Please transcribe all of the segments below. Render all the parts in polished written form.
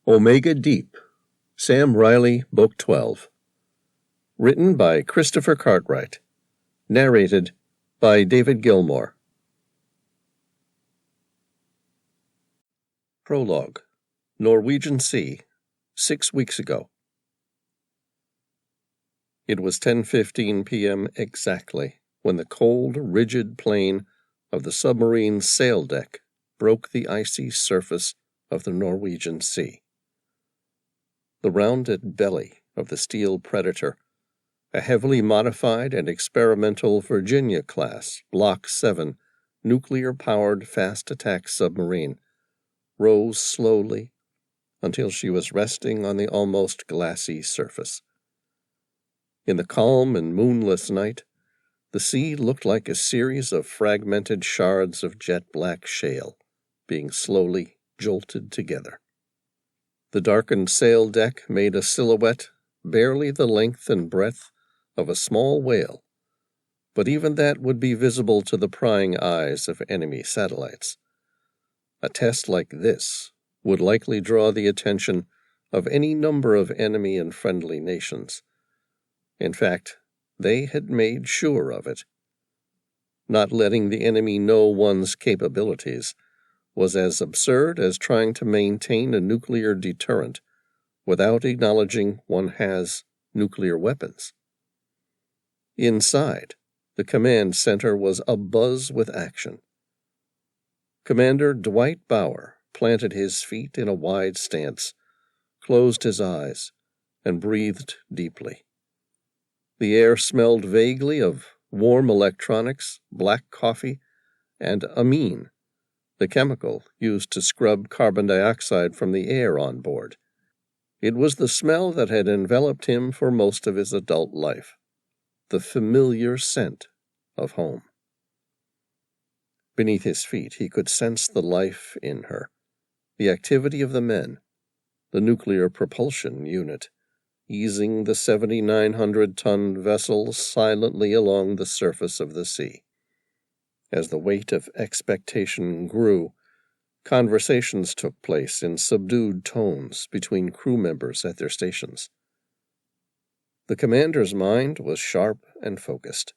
Omega Deep, Sam Reilly, Book 12. Written by Christopher Cartwright. Narrated by David Gilmore. Prologue. Norwegian Sea, 6 weeks ago. It was 10:15 p.m. exactly when the cold, rigid plane of the submarine's sail deck broke the icy surface of the Norwegian Sea. The rounded belly of the steel Predator, a heavily modified and experimental Virginia-class Block 7 nuclear-powered fast-attack submarine, rose slowly until she was resting on the almost glassy surface. In the calm and moonless night, the sea looked like a series of fragmented shards of jet-black shale being slowly jolted together. The darkened sail deck made a silhouette barely the length and breadth of a small whale, but even that would be visible to the prying eyes of enemy satellites. A test like this would likely draw the attention of any number of enemy and friendly nations. In fact, they had made sure of it. Not letting the enemy know one's capabilities was as absurd as trying to maintain a nuclear deterrent without acknowledging one has nuclear weapons. Inside, the command center was abuzz with action. Commander Dwight Bauer planted his feet in a wide stance, closed his eyes, and breathed deeply. The air smelled vaguely of warm electronics, black coffee, and amine, the chemical used to scrub carbon dioxide from the air on board. It was the smell that had enveloped him for most of his adult life, the familiar scent of home. Beneath his feet, he could sense the life in her, the activity of the men, the nuclear propulsion unit, easing the 7,900-ton vessel silently along the surface of the sea. As the weight of expectation grew, conversations took place in subdued tones between crew members at their stations. The commander's mind was sharp and focused.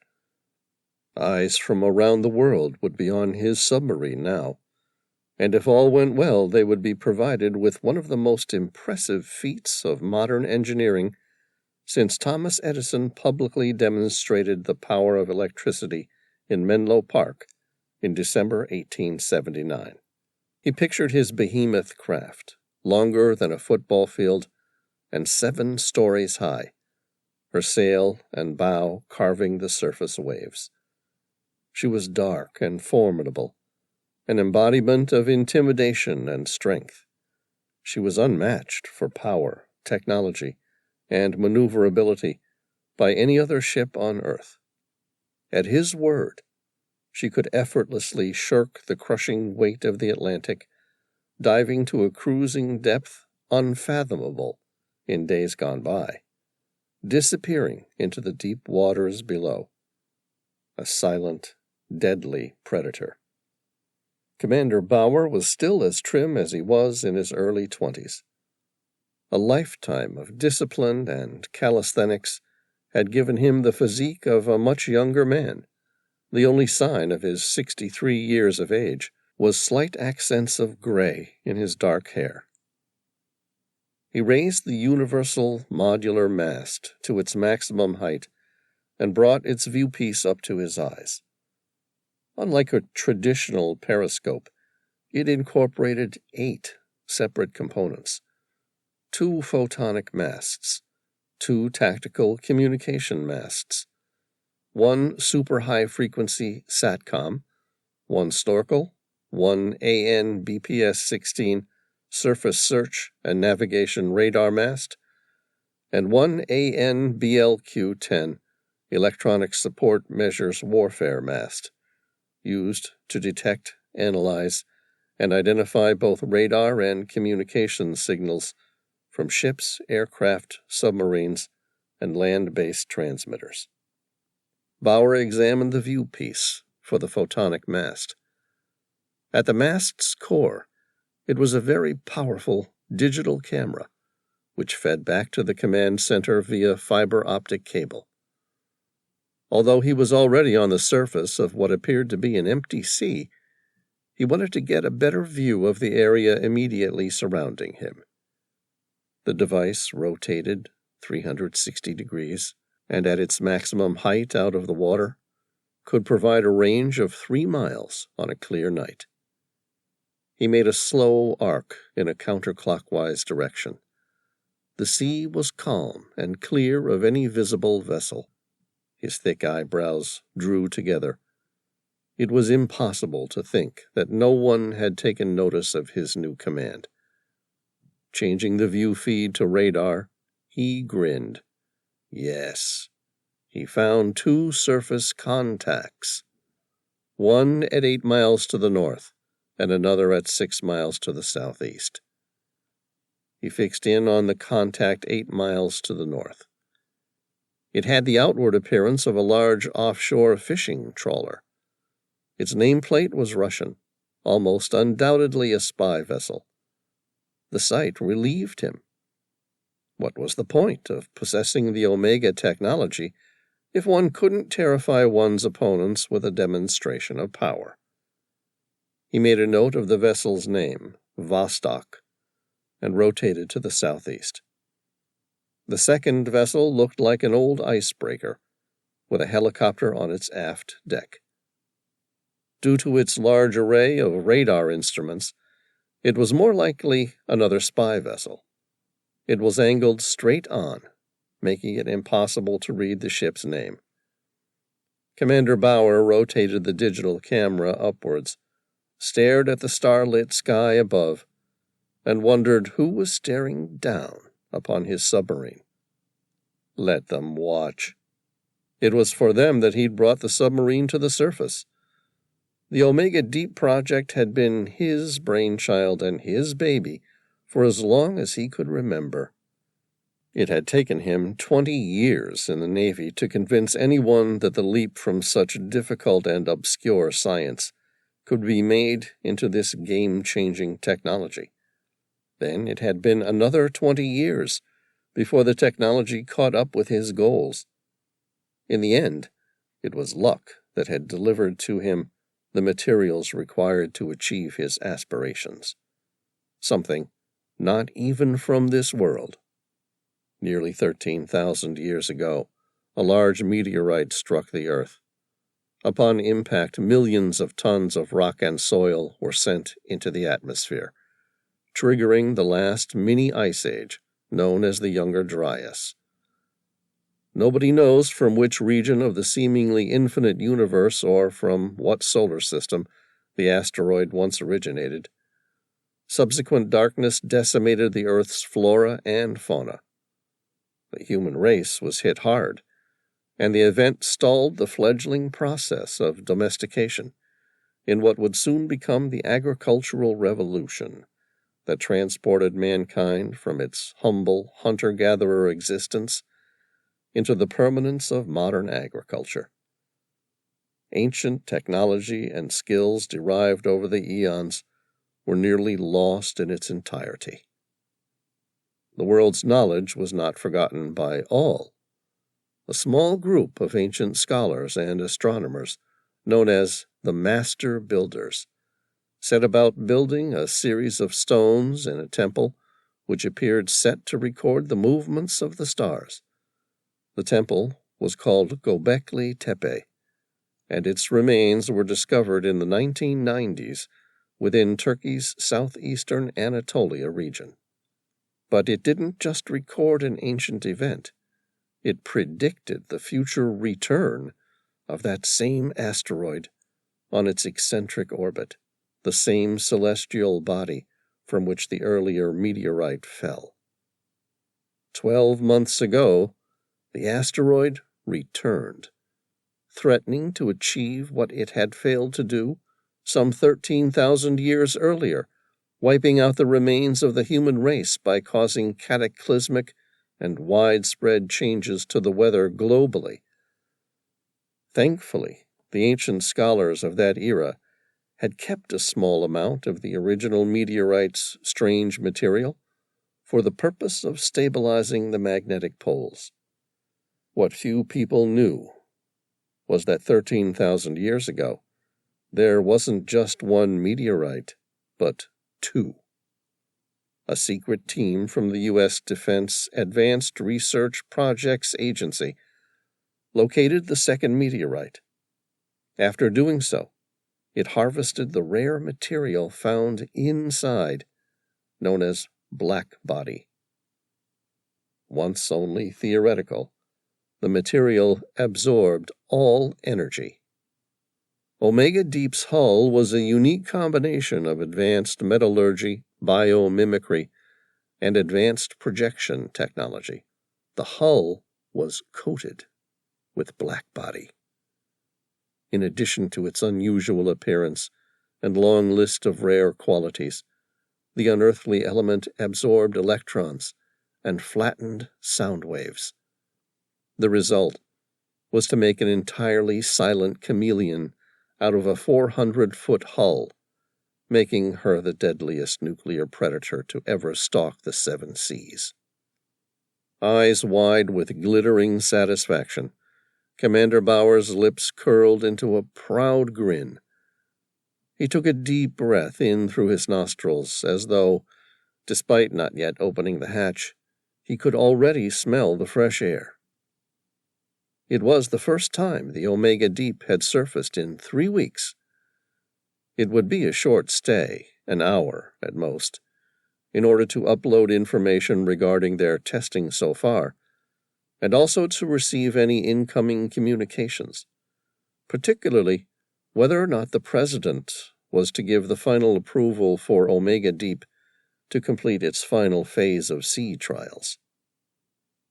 Eyes from around the world would be on his submarine now, and if all went well, they would be provided with one of the most impressive feats of modern engineering since Thomas Edison publicly demonstrated the power of electricity in Menlo Park in December 1879. He pictured his behemoth craft, longer than a football field and 7 stories high, her sail and bow carving the surface waves. She was dark and formidable, an embodiment of intimidation and strength. She was unmatched for power, technology, and maneuverability by any other ship on Earth. At his word, she could effortlessly shirk the crushing weight of the Atlantic, diving to a cruising depth unfathomable in days gone by, disappearing into the deep waters below. A silent, deadly predator. Commander Bauer was still as trim as he was in his early 20s. A lifetime of discipline and calisthenics had given him the physique of a much younger man. The only sign of his 63 years of age was slight accents of gray in his dark hair. He raised the universal modular mast to its maximum height and brought its viewpiece up to his eyes. Unlike a traditional periscope, it incorporated 8 separate components: 2 photonic masts, 2 tactical communication masts, 1 super-high-frequency SATCOM, 1 snorkel, 1 AN/BPS-16 surface search and navigation radar mast, and 1 AN/BLQ-10 electronic support measures warfare mast, used to detect, analyze, and identify both radar and communication signals from ships, aircraft, submarines, and land-based transmitters. Bauer examined the viewpiece for the photonic mast. At the mast's core, it was a very powerful digital camera, which fed back to the command center via fiber optic cable. Although he was already on the surface of what appeared to be an empty sea, he wanted to get a better view of the area immediately surrounding him. The device rotated 360 degrees, and at its maximum height out of the water, could provide a range of 3 miles on a clear night. He made a slow arc in a counterclockwise direction. The sea was calm and clear of any visible vessel. His thick eyebrows drew together. It was impossible to think that no one had taken notice of his new command. Changing the view feed to radar, he grinned. Yes, he found 2 surface contacts, one at 8 miles to the north and another at 6 miles to the southeast. He fixed in on the contact 8 miles to the north. It had the outward appearance of a large offshore fishing trawler. Its nameplate was Russian, almost undoubtedly a spy vessel. The sight relieved him. What was the point of possessing the Omega technology if one couldn't terrify one's opponents with a demonstration of power? He made a note of the vessel's name, Vostok, and rotated to the southeast. The second vessel looked like an old icebreaker, with a helicopter on its aft deck. Due to its large array of radar instruments, it was more likely another spy vessel. It was angled straight on, making it impossible to read the ship's name. Commander Bauer rotated the digital camera upwards, stared at the starlit sky above, and wondered who was staring down upon his submarine. Let them watch. It was for them that he'd brought the submarine to the surface. The Omega Deep project had been his brainchild and his baby for as long as he could remember. It had taken him 20 years in the Navy to convince anyone that the leap from such difficult and obscure science could be made into this game-changing technology. Then it had been another 20 years before the technology caught up with his goals. In the end, it was luck that had delivered to him the materials required to achieve his aspirations. Something not even from this world. Nearly 13,000 years ago, a large meteorite struck the Earth. Upon impact, millions of tons of rock and soil were sent into the atmosphere, triggering the last mini-ice age, known as the Younger Dryas. Nobody knows from which region of the seemingly infinite universe or from what solar system the asteroid once originated. Subsequent darkness decimated the Earth's flora and fauna. The human race was hit hard, and the event stalled the fledgling process of domestication in what would soon become the agricultural revolution that transported mankind from its humble hunter-gatherer existence into the permanence of modern agriculture. Ancient technology and skills derived over the eons were nearly lost in its entirety. The world's knowledge was not forgotten by all. A small group of ancient scholars and astronomers, known as the Master Builders, set about building a series of stones in a temple which appeared set to record the movements of the stars. The temple was called Göbekli Tepe, and its remains were discovered in the 1990s within Turkey's southeastern Anatolia region. But it didn't just record an ancient event. It predicted the future return of that same asteroid on its eccentric orbit, the same celestial body from which the earlier meteorite fell. 12 months ago, the asteroid returned, threatening to achieve what it had failed to do some 13,000 years earlier, wiping out the remains of the human race by causing cataclysmic and widespread changes to the weather globally. Thankfully, the ancient scholars of that era had kept a small amount of the original meteorite's strange material for the purpose of stabilizing the magnetic poles. What few people knew was that 13,000 years ago, there wasn't just one meteorite, but two. A secret team from the U.S. Defense Advanced Research Projects Agency located the second meteorite. After doing so, it harvested the rare material found inside, known as black body. Once only theoretical, the material absorbed all energy. Omega Deep's hull was a unique combination of advanced metallurgy, biomimicry, and advanced projection technology. The hull was coated with black body. In addition to its unusual appearance and long list of rare qualities, the unearthly element absorbed electrons and flattened sound waves. The result was to make an entirely silent chameleon out of a 400-foot hull, making her the deadliest nuclear predator to ever stalk the seven seas. Eyes wide with glittering satisfaction, Commander Bauer's lips curled into a proud grin. He took a deep breath in through his nostrils, as though, despite not yet opening the hatch, he could already smell the fresh air. It was the first time the Omega Deep had surfaced in 3 weeks. It would be a short stay, an hour at most, in order to upload information regarding their testing so far, and also to receive any incoming communications, particularly whether or not the President was to give the final approval for Omega Deep to complete its final phase of sea trials.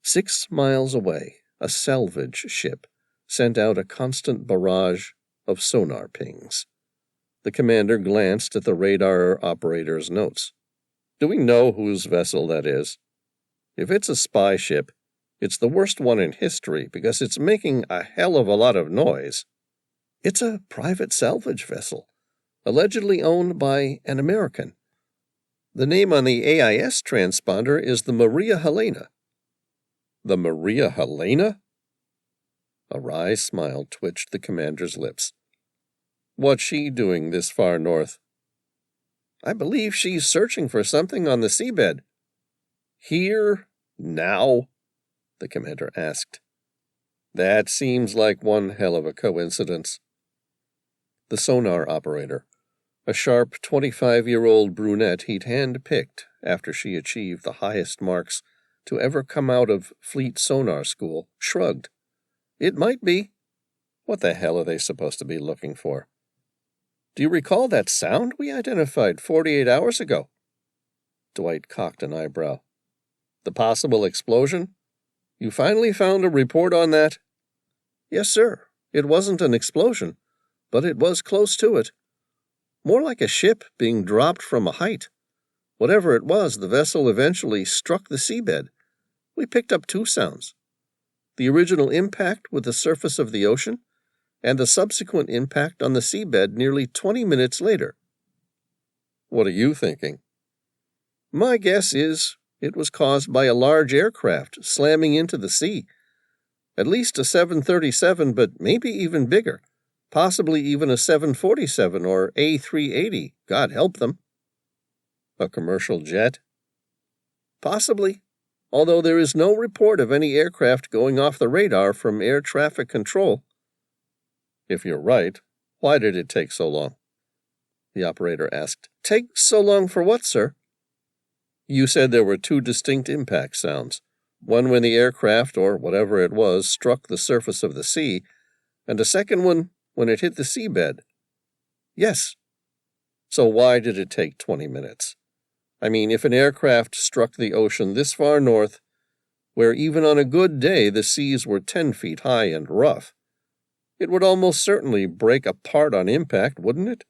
6 miles away, a salvage ship sent out a constant barrage of sonar pings. The commander glanced at the radar operator's notes. "Do we know whose vessel that is? If it's a spy ship, it's the worst one in history because it's making a hell of a lot of noise." "It's a private salvage vessel, allegedly owned by an American. The name on the AIS transponder is the Maria Helena." "The Maria Helena?" A wry smile twitched the commander's lips. "What's she doing this far north?" "I believe she's searching for something on the seabed." "Here? Now?" the commander asked. "That seems like one hell of a coincidence." The sonar operator, a sharp 25-year-old brunette he'd hand-picked after she achieved the highest marks to ever come out of Fleet Sonar School, shrugged. "It might be. What the hell are they supposed to be looking for?" "Do you recall that sound we identified 48 hours ago?" Dwight cocked an eyebrow. "The possible explosion? You finally found a report on that?" "Yes, sir. It wasn't an explosion, but it was close to it. More like a ship being dropped from a height. Whatever it was, the vessel eventually struck the seabed. We picked up 2 sounds. The original impact with the surface of the ocean, and the subsequent impact on the seabed nearly 20 minutes later." "What are you thinking?" "My guess is it was caused by a large aircraft slamming into the sea. At least a 737, but maybe even bigger. Possibly even a 747 or A380, God help them." "A commercial jet?" "Possibly, although there is no report of any aircraft going off the radar from air traffic control." "If you're right, why did it take so long?" the operator asked. "Take so long for what, sir?" "You said there were 2 distinct impact sounds, one when the aircraft, or whatever it was, struck the surface of the sea, and a second one when it hit the seabed." "Yes." "So why did it take 20 minutes? I mean, if an aircraft struck the ocean this far north, where even on a good day the seas were 10 feet high and rough, it would almost certainly break apart on impact, wouldn't it?"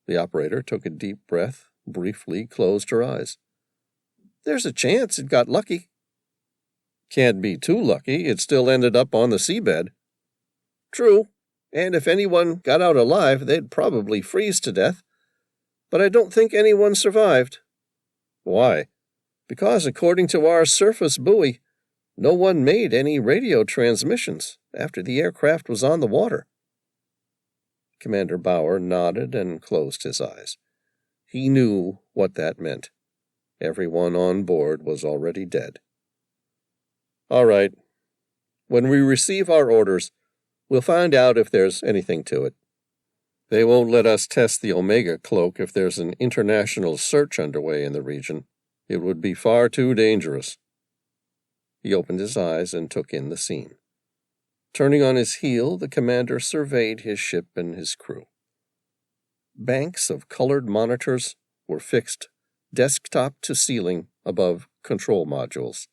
The operator took a deep breath, briefly closed her eyes. "There's a chance it got lucky." "Can't be too lucky. It still ended up on the seabed." "True, and if anyone got out alive, they'd probably freeze to death. But I don't think anyone survived." "Why?" Because, according to our surface buoy, no one made any radio transmissions after the aircraft was on the water. Commander Bauer nodded and closed his eyes. He knew what that meant. Everyone on board was already dead. All right. When we receive our orders, we'll find out if there's anything to it. They won't let us test the Omega cloak if there's an international search underway in the region. It would be far too dangerous. He opened his eyes and took in the scene. Turning on his heel, the commander surveyed his ship and his crew. Banks of colored monitors were fixed desktop to ceiling above control modules.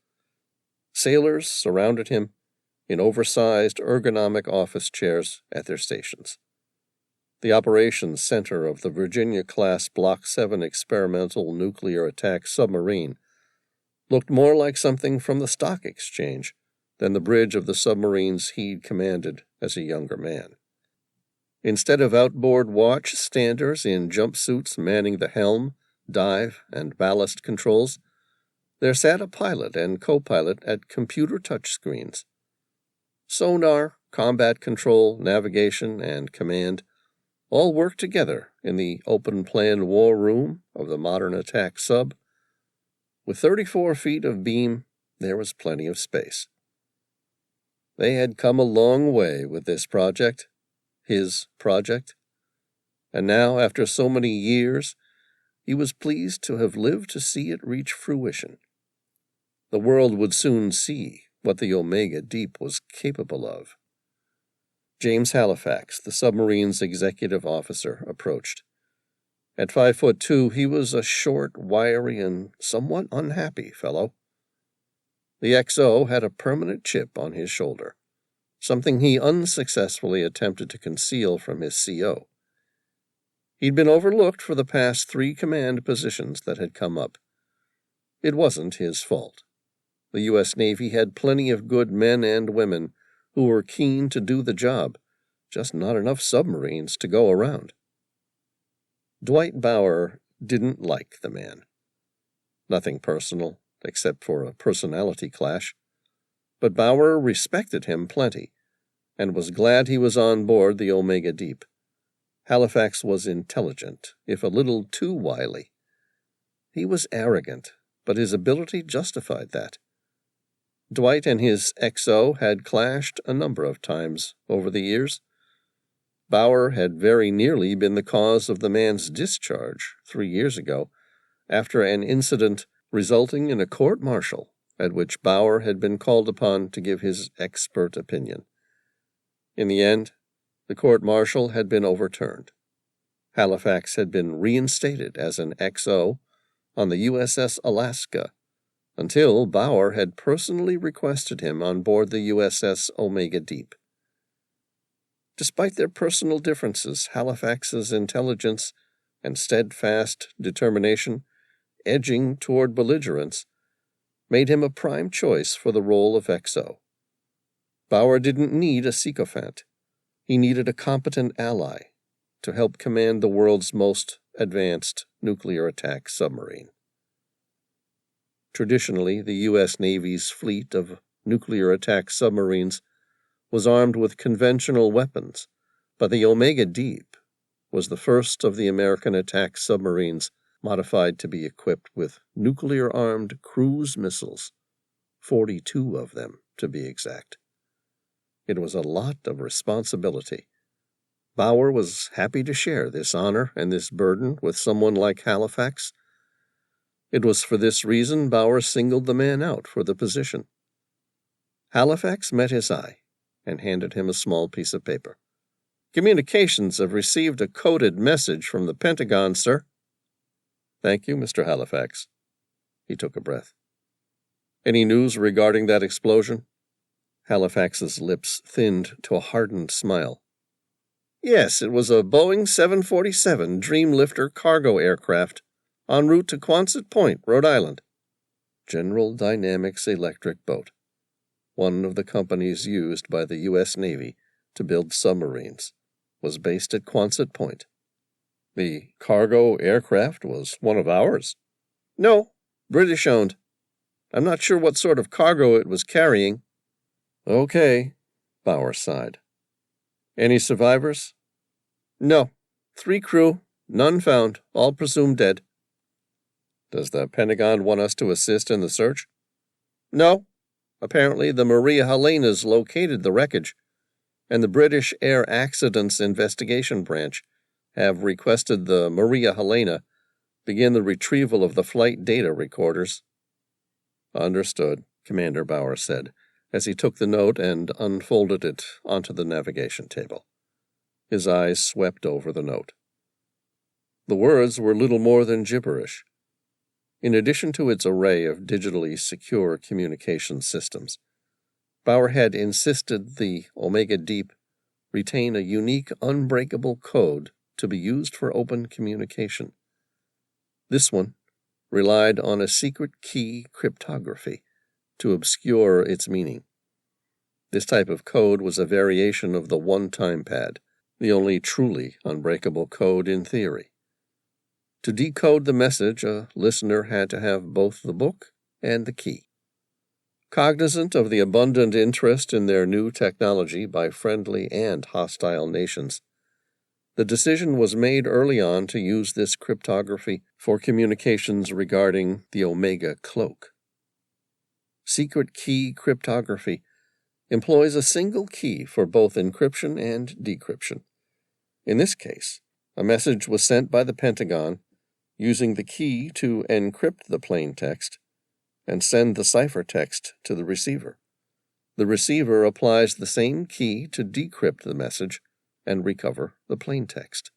Sailors surrounded him in oversized ergonomic office chairs at their stations. The operations center of the Virginia-class Block 7 experimental nuclear attack submarine looked more like something from the stock exchange than the bridge of the submarines he'd commanded as a younger man. Instead of outboard watch standers in jumpsuits manning the helm, dive, and ballast controls, there sat a pilot and co-pilot at computer touchscreens. Sonar, combat control, navigation, and command all worked together in the open-plan war room of the modern attack sub. With 34 feet of beam, there was plenty of space. They had come a long way with this project, his project, and now, after so many years, he was pleased to have lived to see it reach fruition. The world would soon see what the Omega Deep was capable of. James Halifax, the submarine's executive officer, approached. At 5'2", he was a short, wiry, and somewhat unhappy fellow. The XO had a permanent chip on his shoulder, something he unsuccessfully attempted to conceal from his CO. He'd been overlooked for the past 3 command positions that had come up. It wasn't his fault. The U.S. Navy had plenty of good men and women who were keen to do the job, just not enough submarines to go around. Dwight Bauer didn't like the man. Nothing personal, except for a personality clash. But Bauer respected him plenty, and was glad he was on board the Omega Deep. Halifax was intelligent, if a little too wily. He was arrogant, but his ability justified that. Dwight and his XO had clashed a number of times over the years. Bauer had very nearly been the cause of the man's discharge 3 years ago, after an incident resulting in a court-martial at which Bauer had been called upon to give his expert opinion. In the end, the court-martial had been overturned. Halifax had been reinstated as an XO on the USS Alaska, until Bauer had personally requested him on board the USS Omega Deep. Despite their personal differences, Halifax's intelligence and steadfast determination, edging toward belligerence, made him a prime choice for the role of XO. Bauer didn't need a sycophant. He needed a competent ally to help command the world's most advanced nuclear attack submarine. Traditionally, the U.S. Navy's fleet of nuclear attack submarines was armed with conventional weapons, but the Omega Deep was the first of the American attack submarines modified to be equipped with nuclear-armed cruise missiles, 42 of them, to be exact. It was a lot of responsibility. Bauer was happy to share this honor and this burden with someone like Halifax. It was for this reason Bauer singled the man out for the position. Halifax met his eye and handed him a small piece of paper. "Communications have received a coded message from the Pentagon, sir." "Thank you, Mr. Halifax." He took a breath. "Any news regarding that explosion?" Halifax's lips thinned to a hardened smile. "Yes, it was a Boeing 747 Dreamlifter cargo aircraft en route to Quonset Point, Rhode Island." General Dynamics Electric Boat, one of the companies used by the U.S. Navy to build submarines, was based at Quonset Point. "The cargo aircraft was one of ours?" "No, British-owned. I'm not sure what sort of cargo it was carrying." "Okay," Bauer sighed. "Any survivors?" "No. 3 crew, none found, all presumed dead." "Does the Pentagon want us to assist in the search?" "No. Apparently the Maria Helena's located the wreckage, and the British Air Accidents Investigation Branch have requested the Maria Helena begin the retrieval of the flight data recorders." "Understood," Commander Bauer said, as he took the note and unfolded it onto the navigation table. His eyes swept over the note. The words were little more than gibberish. In addition to its array of digitally secure communication systems, Bauer had insisted the Omega Deep retain a unique, unbreakable code to be used for open communication. This one relied on a secret key cryptography to obscure its meaning. This type of code was a variation of the one-time pad, the only truly unbreakable code in theory. To decode the message, a listener had to have both the book and the key. Cognizant of the abundant interest in their new technology by friendly and hostile nations, the decision was made early on to use this cryptography for communications regarding the Omega Cloak. Secret key cryptography employs a single key for both encryption and decryption. In this case, a message was sent by the Pentagon using the key to encrypt the plain text and send the ciphertext to the receiver. The receiver applies the same key to decrypt the message and recover the plain text.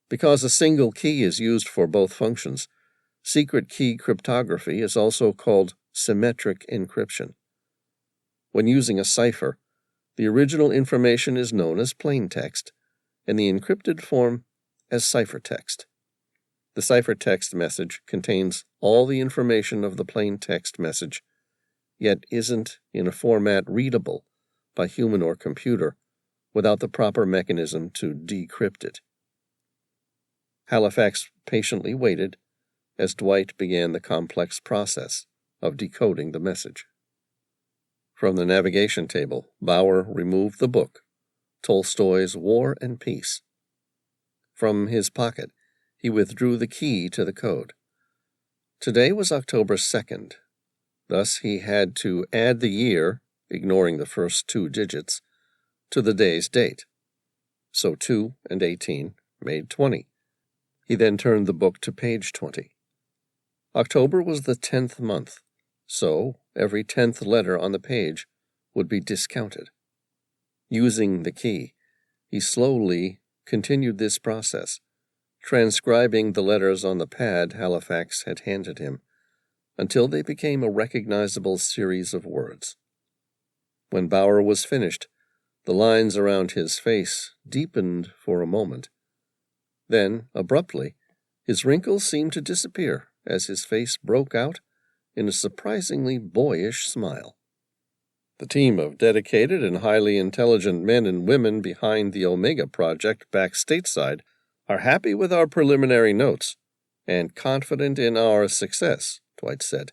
Because a single key is used for both functions, secret key cryptography is also called symmetric encryption. When using a cipher, the original information is known as plain text, and the encrypted form as ciphertext. The ciphertext message contains all the information of the plain text message, yet isn't in a format readable by human or computer without the proper mechanism to decrypt it. Halifax patiently waited as Dwight began the complex process of decoding the message. From the navigation table, Bauer removed the book, Tolstoy's War and Peace. From his pocket, he withdrew the key to the code. Today was October 2nd. Thus he had to add the year, ignoring the first 2 digits, to the day's date. So 2 and 18 made 20. He then turned the book to page 20. October was the 10th month, so every 10th letter on the page would be discounted. Using the key, he slowly continued this process, transcribing the letters on the pad Halifax had handed him, until they became a recognizable series of words. When Bauer was finished, the lines around his face deepened for a moment. Then, abruptly, his wrinkles seemed to disappear as his face broke out in a surprisingly boyish smile. The team of dedicated and highly intelligent men and women behind the Omega project back stateside are happy with our preliminary notes and confident in our success, Dwight said.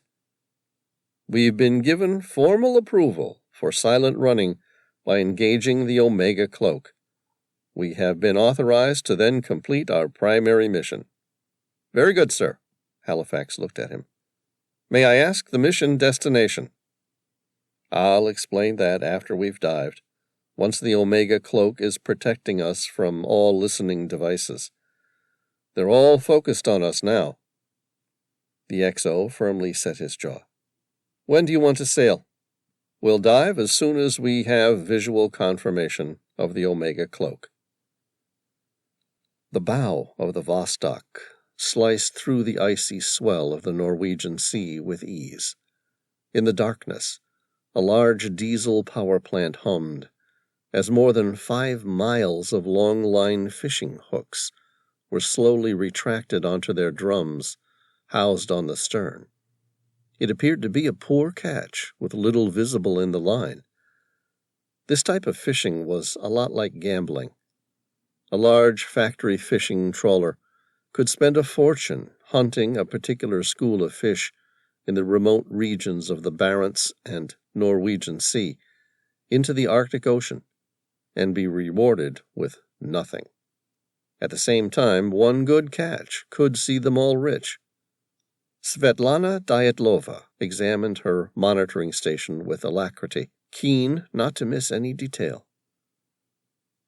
We've been given formal approval for silent running by engaging the Omega Cloak. We have been authorized to then complete our primary mission. Very good, sir. Halifax looked at him. May I ask the mission destination? I'll explain that after we've dived, once the Omega Cloak is protecting us from all listening devices. They're all focused on us now. The XO firmly set his jaw. When do you want to sail? We'll dive as soon as we have visual confirmation of the Omega Cloak. The bow of the Vostok sliced through the icy swell of the Norwegian Sea with ease. In the darkness, a large diesel power plant hummed, as more than 5 miles of long-line fishing hooks were slowly retracted onto their drums, housed on the stern. It appeared to be a poor catch, with little visible in the line. This type of fishing was a lot like gambling. A large factory fishing trawler could spend a fortune hunting a particular school of fish in the remote regions of the Barents and Norwegian Sea into the Arctic Ocean and be rewarded with nothing. At the same time, one good catch could see them all rich. Svetlana Dyatlova examined her monitoring station with alacrity, keen not to miss any detail.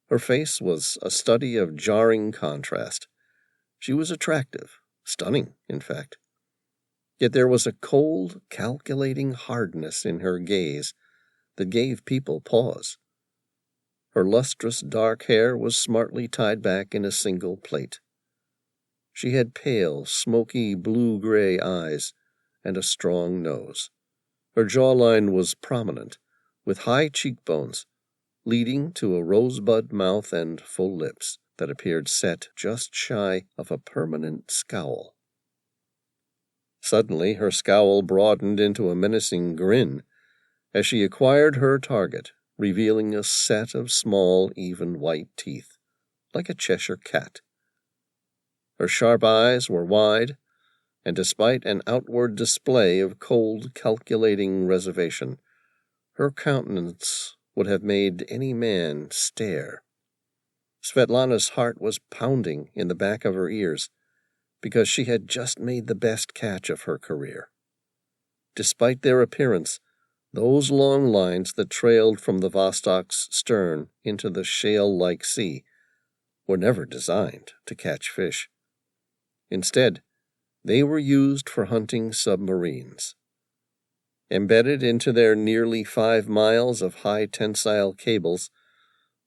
Her face was a study of jarring contrast. She was attractive, stunning, in fact. Yet there was a cold, calculating hardness in her gaze that gave people pause. Her lustrous dark hair was smartly tied back in a single plait. She had pale, smoky blue-gray eyes and a strong nose. Her jawline was prominent, with high cheekbones, leading to a rosebud mouth and full lips that appeared set just shy of a permanent scowl. Suddenly her scowl broadened into a menacing grin as she acquired her target, revealing a set of small, even white teeth, like a Cheshire cat. Her sharp eyes were wide, and despite an outward display of cold, calculating reservation, her countenance would have made any man stare. Svetlana's heart was pounding in the back of her ears because she had just made the best catch of her career. Despite their appearance, those long lines that trailed from the Vostok's stern into the shale-like sea were never designed to catch fish. Instead, they were used for hunting submarines. Embedded into their nearly 5 miles of high-tensile cables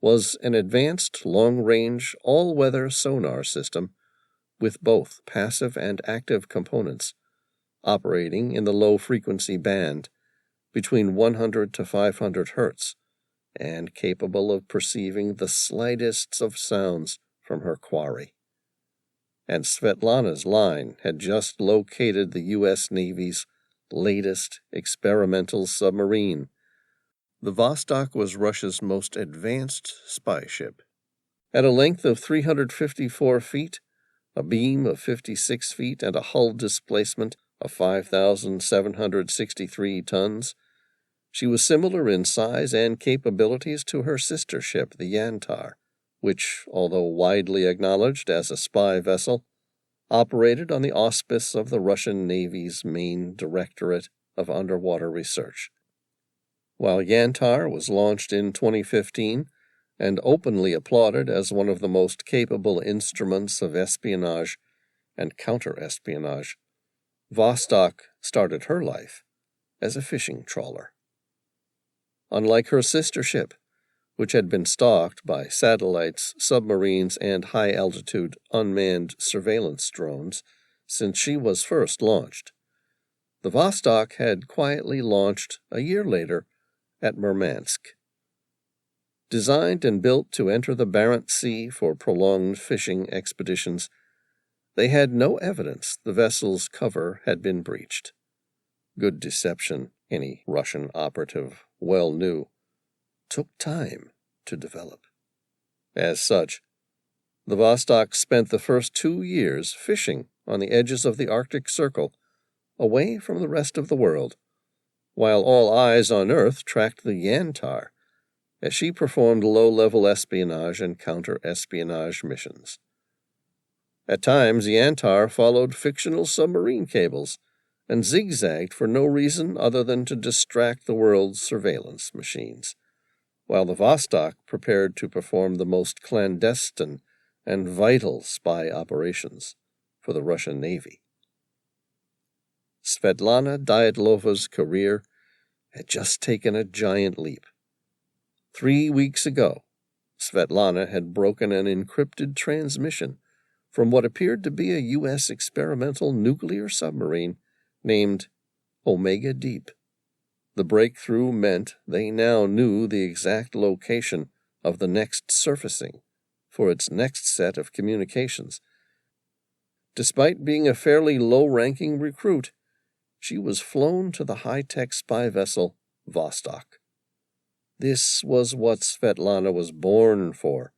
was an advanced long-range, all-weather sonar system with both passive and active components, operating in the low-frequency band between 100 to 500 hertz, and capable of perceiving the slightest of sounds from her quarry. And Svetlana's line had just located the U.S. Navy's latest experimental submarine. The Vostok was Russia's most advanced spy ship. At a length of 354 feet, a beam of 56 feet, and a hull displacement of 5,763 tons, she was similar in size and capabilities to her sister ship, the Yantar, which, although widely acknowledged as a spy vessel, operated on the auspice of the Russian Navy's main Directorate of Underwater Research. While Yantar was launched in 2015 and openly applauded as one of the most capable instruments of espionage and counter-espionage, Vostok started her life as a fishing trawler. Unlike her sister ship, which had been stalked by satellites, submarines, and high-altitude unmanned surveillance drones since she was first launched, the Vostok had quietly launched a year later at Murmansk. Designed and built to enter the Barents Sea for prolonged fishing expeditions, they had no evidence the vessel's cover had been breached. Good deception, any Russian operative well knew, took time to develop. As such, the Vostok spent the first 2 years fishing on the edges of the Arctic Circle, away from the rest of the world, while all eyes on Earth tracked the Yantar as she performed low-level espionage and counter-espionage missions. At times, Yantar followed fictional submarine cables and zigzagged for no reason other than to distract the world's surveillance machines, while the Vostok prepared to perform the most clandestine and vital spy operations for the Russian Navy. Svetlana Dyatlova's career had just taken a giant leap. 3 weeks ago, Svetlana had broken an encrypted transmission from what appered to be a U.S. experimental nuclear submarine named Omega Deep. The breakthrough meant they now knew the exact location of the next surfacing for its next set of communications. Despite being a fairly low-ranking recruit, she was flown to the high-tech spy vessel Vostok. This was what Svetlana was born for.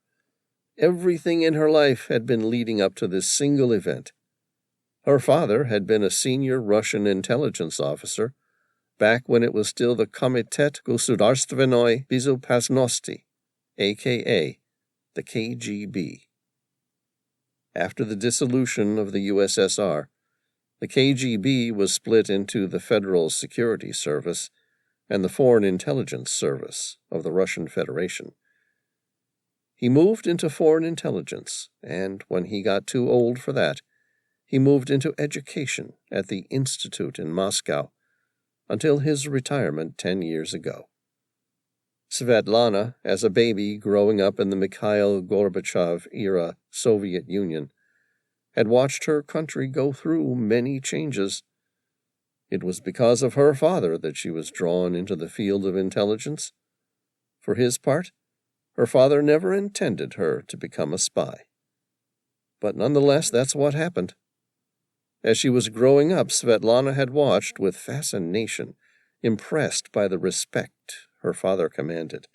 Everything in her life had been leading up to this single event. Her father had been a senior Russian intelligence officer back when it was still the Komitet Gosударственной Безопасности, a.k.a. the KGB. After the dissolution of the USSR, the KGB was split into the Federal Security Service and the Foreign Intelligence Service of the Russian Federation. He moved into foreign intelligence, and when he got too old for that, he moved into education at the Institute in Moscow until his retirement 10 years ago. Svetlana, as a baby growing up in the Mikhail Gorbachev-era Soviet Union, had watched her country go through many changes. It was because of her father that she was drawn into the field of intelligence. For his part, her father never intended her to become a spy. But nonetheless, that's what happened. As she was growing up, Svetlana had watched with fascination, impressed by the respect her father commanded.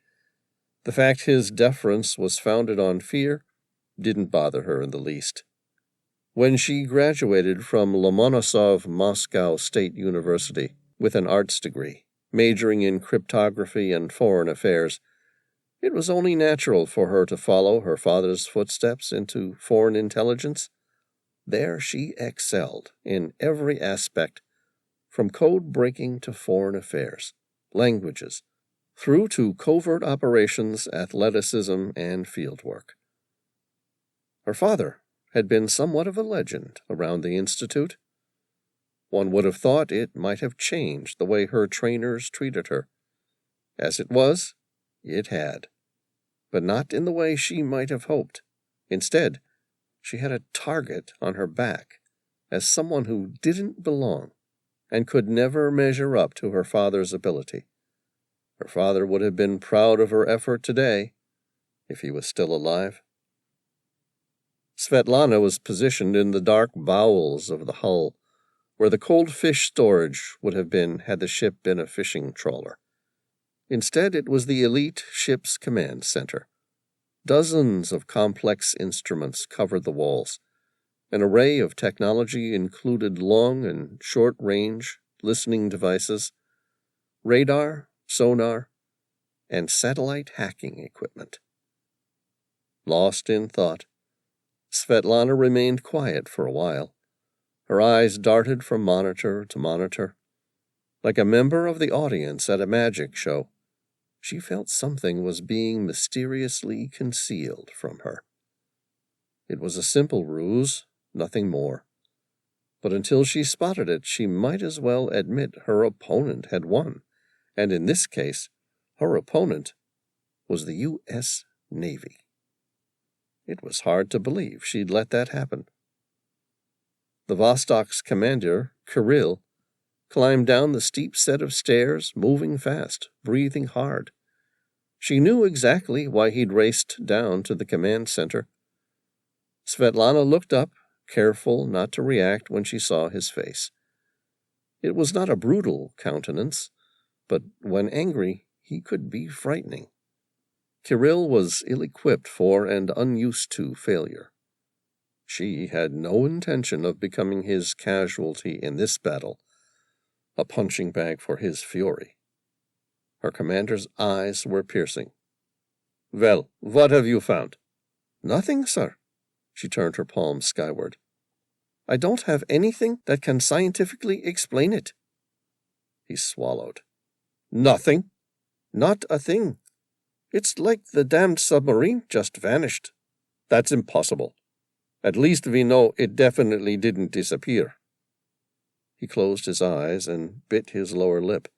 The fact his deference was founded on fear didn't bother her in the least. When she graduated from Lomonosov Moscow State University with an arts degree, majoring in cryptography and foreign affairs, it was only natural for her to follow her father's footsteps into foreign intelligence. There she excelled in every aspect, from code breaking to foreign affairs, languages, through to covert operations, athleticism, and fieldwork. Her father had been somewhat of a legend around the Institute. One would have thought it might have changed the way her trainers treated her. As it was, it had, but not in the way she might have hoped. Instead, she had a target on her back as someone who didn't belong and could never measure up to her father's ability. Her father would have been proud of her effort today if he was still alive. Svetlana was positioned in the dark bowels of the hull, where the cold fish storage would have been had the ship been a fishing trawler. Instead, it was the elite ship's command center. Dozens of complex instruments covered the walls. An array of technology included long and short-range listening devices, radar, sonar, and satellite hacking equipment. Lost in thought, Svetlana remained quiet for a while. Her eyes darted from monitor to monitor. Like a member of the audience at a magic show, she felt something was being mysteriously concealed from her. It was a simple ruse, nothing more. But until she spotted it, she might as well admit her opponent had won, and in this case, her opponent was the U.S. Navy. It was hard to believe she'd let that happen. The Vostok's commander, Kirill, climbed down the steep set of stairs, moving fast, breathing hard. She knew exactly why he'd raced down to the command center. Svetlana looked up, careful not to react when she saw his face. It was not a brutal countenance, but when angry, he could be frightening. Kirill was ill-equipped for and unused to failure. She had no intention of becoming his casualty in this battle, a punching bag for his fury. Her commander's eyes were piercing. "Well, what have you found?" "Nothing, sir." She turned her palms skyward. "I don't have anything that can scientifically explain it." He swallowed. "Nothing?" "Not a thing. It's like the damned submarine just vanished." "That's impossible. At least we know it definitely didn't disappear." He closed his eyes and bit his lower lip.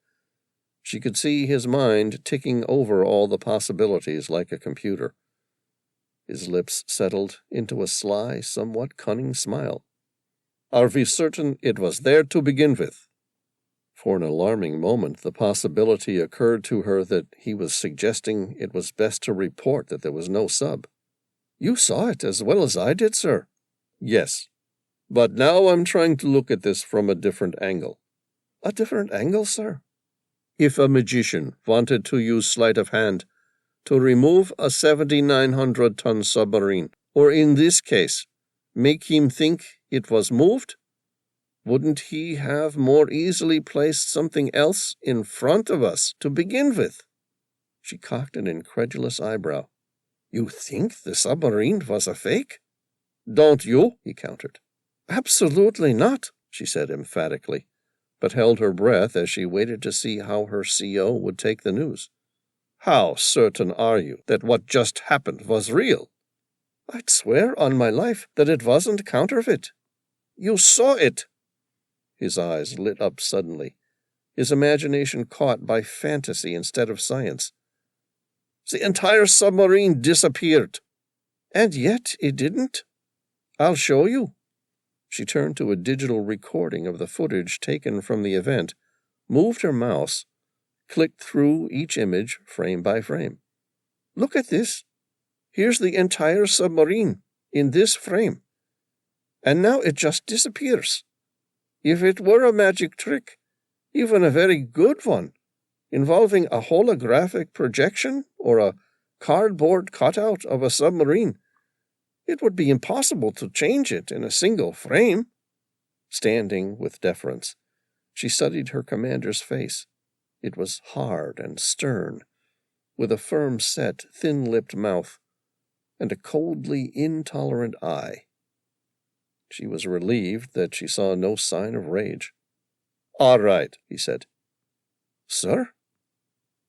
She could see his mind ticking over all the possibilities like a computer. His lips settled into a sly, somewhat cunning smile. "Are we certain it was there to begin with?" For an alarming moment, the possibility occurred to her that he was suggesting it was best to report that there was no sub. "You saw it as well as I did, sir." "Yes. But now I'm trying to look at this from a different angle." "A different angle, sir?" "If a magician wanted to use sleight of hand to remove a 7,900-ton submarine, or in this case, make him think it was moved, Wouldn't he have more easily placed something else in front of us to begin with? She cocked an incredulous eyebrow. You think the submarine was a fake? Don't you? He countered. Absolutely not, she said emphatically, but held her breath as she waited to see how her CO would take the news. How certain are you that what just happened was real? I'd swear on my life that it wasn't counterfeit. You saw it. His eyes lit up suddenly, his imagination caught by fantasy instead of science. The entire submarine disappeared. And yet it didn't. I'll show you. She turned to a digital recording of the footage taken from the event, moved her mouse, clicked through each image frame by frame. Look at this. Here's the entire submarine in this frame. And now it just disappears. If it were a magic trick, even a very good one, involving a holographic projection or a cardboard cutout of a submarine, it would be impossible to change it in a single frame. Standing with deference, she studied her commander's face. It was hard and stern, with a firm-set, thin-lipped mouth and a coldly intolerant eye. She was relieved that she saw no sign of rage. All right, he said. Sir?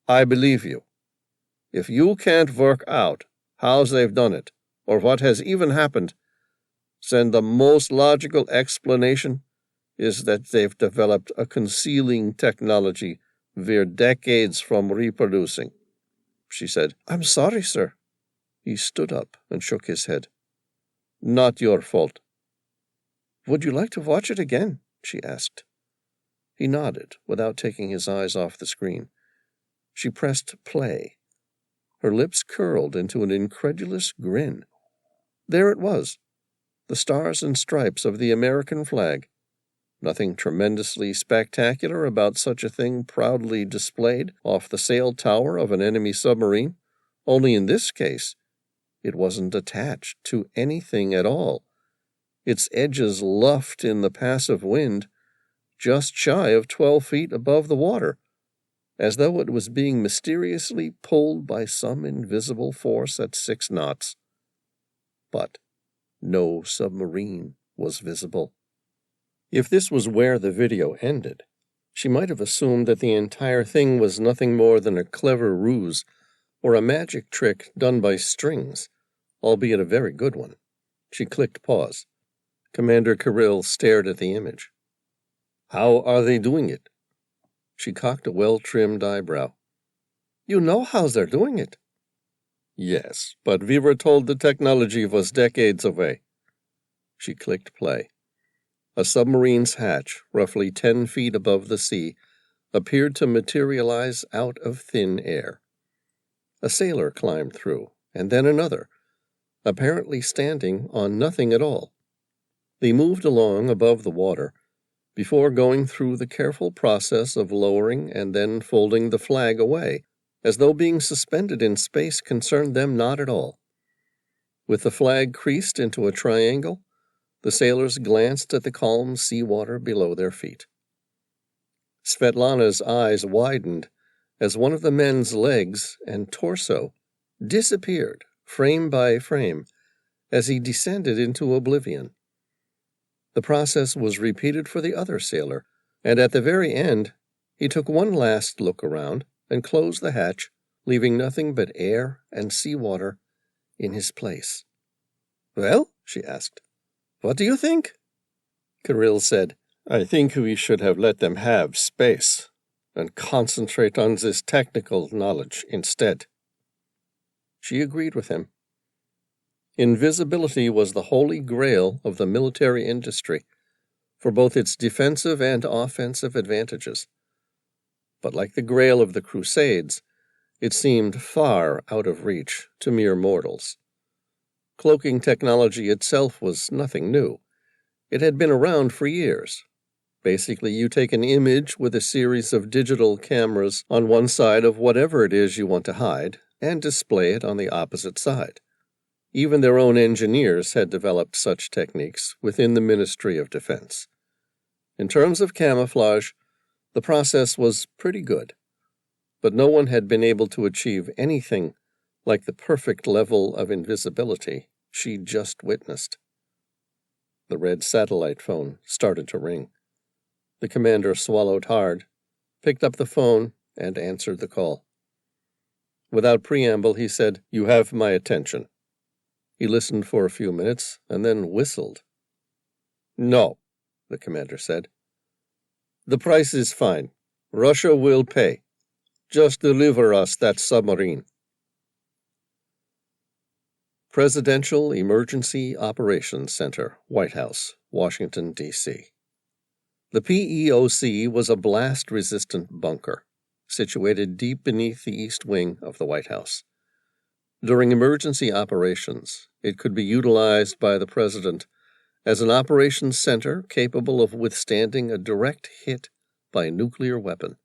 I believe you. If you can't work out how they've done it, or what has even happened, then the most logical explanation is that they've developed a concealing technology we're decades from reproducing, she said. I'm sorry, sir. He stood up and shook his head. Not your fault. Would you like to watch it again? She asked. He nodded, without taking his eyes off the screen. She pressed play. Her lips curled into an incredulous grin. There it was, the stars and stripes of the American flag. Nothing tremendously spectacular about such a thing proudly displayed off the sail tower of an enemy submarine, only in this case, it wasn't attached to anything at all. Its edges luffed in the passive wind, just shy of 12 feet above the water, as though it was being mysteriously pulled by some invisible force at 6 knots. But no submarine was visible. If this was where the video ended, she might have assumed that the entire thing was nothing more than a clever ruse or a magic trick done by strings, albeit a very good one. She clicked pause. Commander Kirill stared at the image. How are they doing it? She cocked a well-trimmed eyebrow. You know how they're doing it. Yes, but we were told the technology was decades away. She clicked play. A submarine's hatch, roughly 10 feet above the sea, appeared to materialize out of thin air. A sailor climbed through, and then another, apparently standing on nothing at all. They moved along above the water, before going through the careful process of lowering and then folding the flag away, as though being suspended in space concerned them not at all. With the flag creased into a triangle, the sailors glanced at the calm seawater below their feet. Svetlana's eyes widened as one of the men's legs and torso disappeared, frame by frame, as he descended into oblivion. The process was repeated for the other sailor, and at the very end, he took one last look around and closed the hatch, leaving nothing but air and seawater in his place. Well, she asked, what do you think? Kirill said, I think we should have let them have space and concentrate on this technical knowledge instead. She agreed with him. Invisibility was the holy grail of the military industry, for both its defensive and offensive advantages. But like the grail of the Crusades, it seemed far out of reach to mere mortals. Cloaking technology itself was nothing new. It had been around for years. Basically, you take an image with a series of digital cameras on one side of whatever it is you want to hide, and display it on the opposite side. Even their own engineers had developed such techniques within the Ministry of Defense. In terms of camouflage, the process was pretty good, but no one had been able to achieve anything like the perfect level of invisibility she'd just witnessed. The red satellite phone started to ring. The commander swallowed hard, picked up the phone, and answered the call. Without preamble, he said, "You have my attention." He listened for a few minutes and then whistled. "No," the commander said. "The price is fine. Russia will pay. Just deliver us that submarine." Presidential Emergency Operations Center, White House, Washington, D.C. The PEOC was a blast-resistant bunker, situated deep beneath the east wing of the White House. During emergency operations, it could be utilized by the president as an operations center capable of withstanding a direct hit by a nuclear weapon.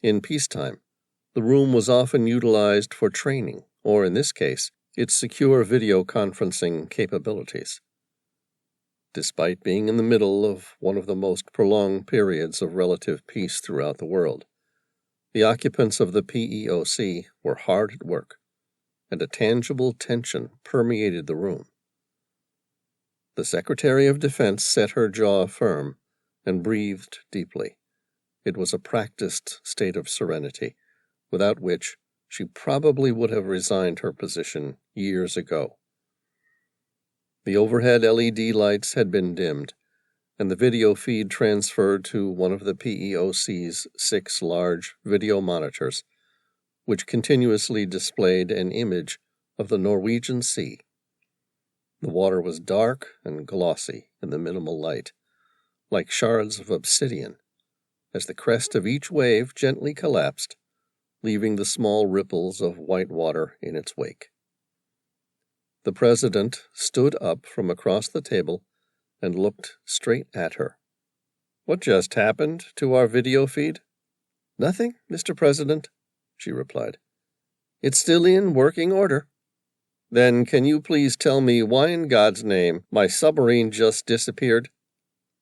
In peacetime, the room was often utilized for training, or in this case, its secure video conferencing capabilities. Despite being in the middle of one of the most prolonged periods of relative peace throughout the world, the occupants of the PEOC were hard at work, and a tangible tension permeated the room. The Secretary of Defense set her jaw firm and breathed deeply. It was a practiced state of serenity, without which she probably would have resigned her position years ago. The overhead LED lights had been dimmed, and the video feed transferred to one of the PEOC's 6 large video monitors, which continuously displayed an image of the Norwegian Sea. The water was dark and glossy in the minimal light, like shards of obsidian, as the crest of each wave gently collapsed, leaving the small ripples of white water in its wake. The president stood up from across the table and looked straight at her. "What just happened to our video feed?" "Nothing, Mr. President," she replied. "It's still in working order." "Then can you please tell me why in God's name my submarine just disappeared?"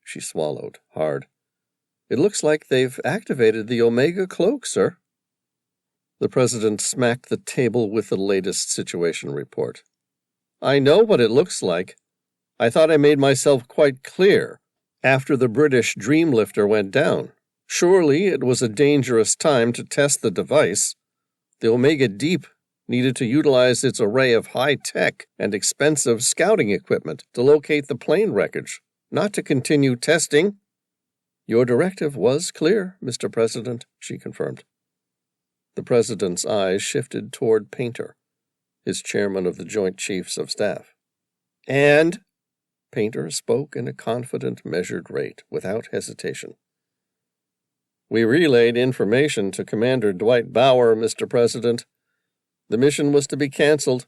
She swallowed hard. "It looks like they've activated the Omega cloak, sir." The president smacked the table with the latest situation report. "I know what it looks like. I thought I made myself quite clear after the British Dreamlifter went down. Surely it was a dangerous time to test the device. The Omega Deep needed to utilize its array of high-tech and expensive scouting equipment to locate the plane wreckage, not to continue testing." "Your directive was clear, Mr. President," she confirmed. The president's eyes shifted toward Painter, his chairman of the Joint Chiefs of Staff. "And?" Painter spoke in a confident, measured rate, without hesitation. "We relayed information to Commander Dwight Bauer, Mr. President. The mission was to be canceled,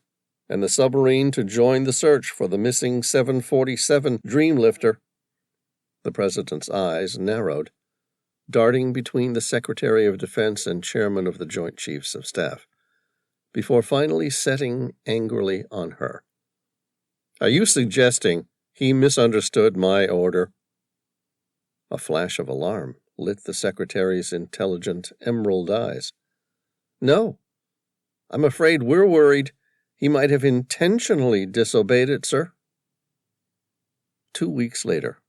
and the submarine to join the search for the missing 747 Dreamlifter." The president's eyes narrowed, darting between the Secretary of Defense and Chairman of the Joint Chiefs of Staff, before finally setting angrily on her. "Are you suggesting he misunderstood my order?" A flash of alarm lit the Secretary's intelligent emerald eyes. "No, I'm afraid we're worried he might have intentionally disobeyed it, sir." 2 weeks later.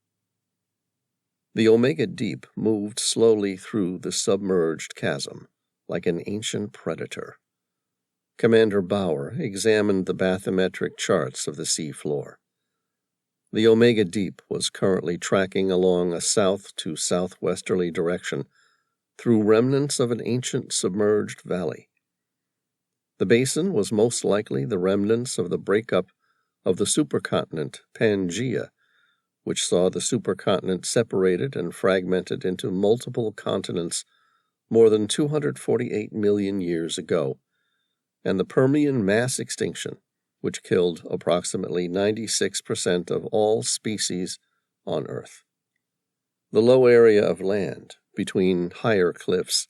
The Omega Deep moved slowly through the submerged chasm, like an ancient predator. Commander Bauer examined the bathymetric charts of the sea floor. The Omega Deep was currently tracking along a south to southwesterly direction through remnants of an ancient submerged valley. The basin was most likely the remnants of the breakup of the supercontinent Pangea, which saw the supercontinent separated and fragmented into multiple continents more than 248 million years ago, and the Permian mass extinction, which killed approximately 96% of all species on Earth. The low area of land between higher cliffs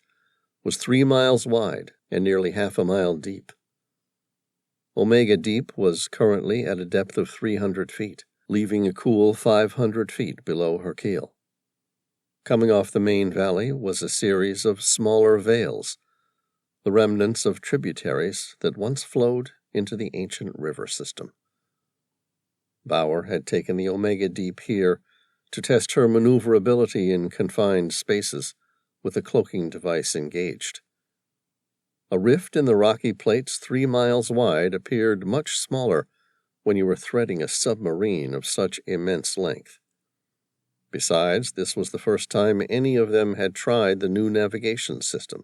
was 3 miles wide and nearly half a mile deep. Omega Deep was currently at a depth of 300 feet, leaving a cool 500 feet below her keel. Coming off the main valley was a series of smaller vales, the remnants of tributaries that once flowed into the ancient river system. Bauer had taken the Omega Deep here to test her maneuverability in confined spaces with a cloaking device engaged. A rift in the rocky plates 3 miles wide appeared much smaller when you were threading a submarine of such immense length. Besides, this was the first time any of them had tried the new navigation system.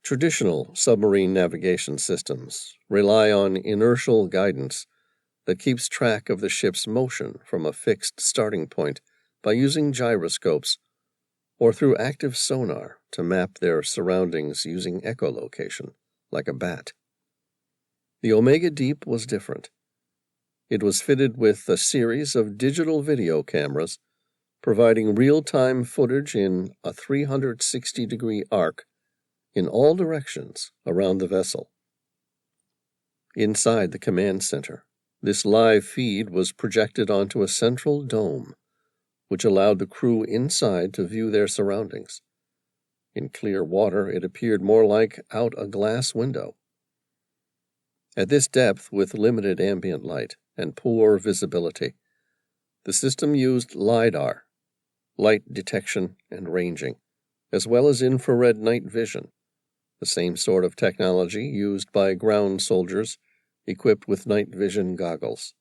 Traditional submarine navigation systems rely on inertial guidance that keeps track of the ship's motion from a fixed starting point by using gyroscopes or through active sonar to map their surroundings using echolocation, like a bat. The Omega Deep was different. It was fitted with a series of digital video cameras providing real-time footage in a 360-degree arc in all directions around the vessel. Inside the command center, this live feed was projected onto a central dome, which allowed the crew inside to view their surroundings. In clear water, it appeared more like out a glass window. At this depth, with limited ambient light and poor visibility, the system used LiDAR, light detection and ranging, as well as infrared night vision, the same sort of technology used by ground soldiers equipped with night vision goggles.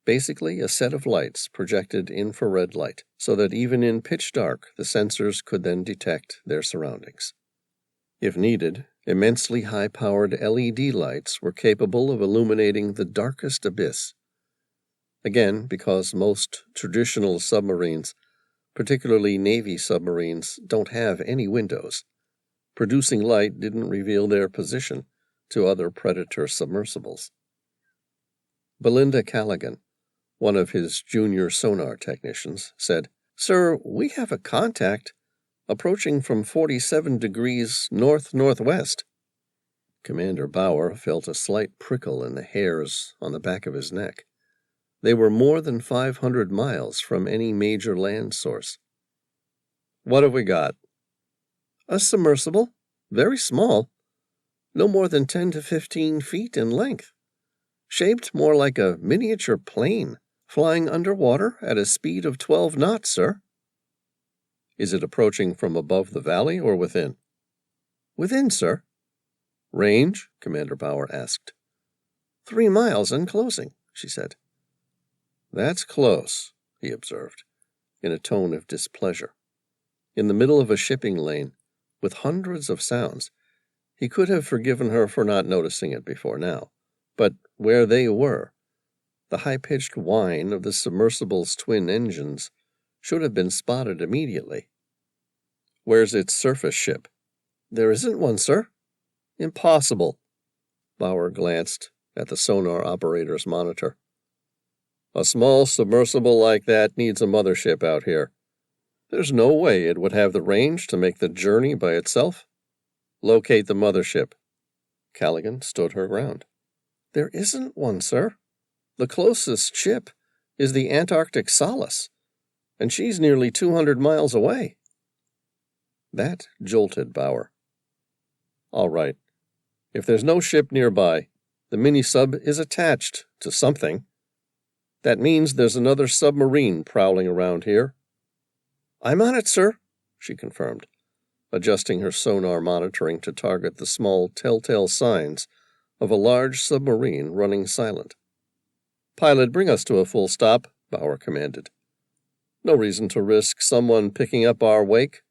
Basically, a set of lights projected infrared light, so that even in pitch dark, the sensors could then detect their surroundings. If needed, immensely high-powered LED lights were capable of illuminating the darkest abyss. Again, because most traditional submarines, particularly Navy submarines, don't have any windows, producing light didn't reveal their position to other Predator submersibles. Belinda Callaghan, one of his junior sonar technicians, said, "Sir, we have a contact approaching from 47 degrees north-northwest." Commander Bauer felt a slight prickle in the hairs on the back of his neck. They were more than 500 miles from any major land source. "What have we got?" "A submersible, very small, no more than 10 to 15 feet in length, shaped more like a miniature plane, flying underwater at a speed of 12 knots, sir." "Is it approaching from above the valley or within?" "Within, sir." "Range?" Commander Bauer asked. 3 miles and closing," she said. "That's close," he observed, in a tone of displeasure. In the middle of a shipping lane, with hundreds of sounds, he could have forgiven her for not noticing it before now. But where they were, the high-pitched whine of the submersible's twin engines should have been spotted immediately. "Where's its surface ship?" "There isn't one, sir." "Impossible." Bauer glanced at the sonar operator's monitor. "A small submersible like that needs a mothership out here. There's no way it would have the range to make the journey by itself. Locate the mothership." Callaghan stood her ground. "There isn't one, sir. The closest ship is the Antarctic Solace, and she's nearly 200 miles away." That jolted Bauer. "All right. If there's no ship nearby, the mini-sub is attached to something. That means there's another submarine prowling around here." "I'm on it, sir," she confirmed, adjusting her sonar monitoring to target the small telltale signs of a large submarine running silent. "Pilot, bring us to a full stop," Bauer commanded. "No reason to risk someone picking up our wake."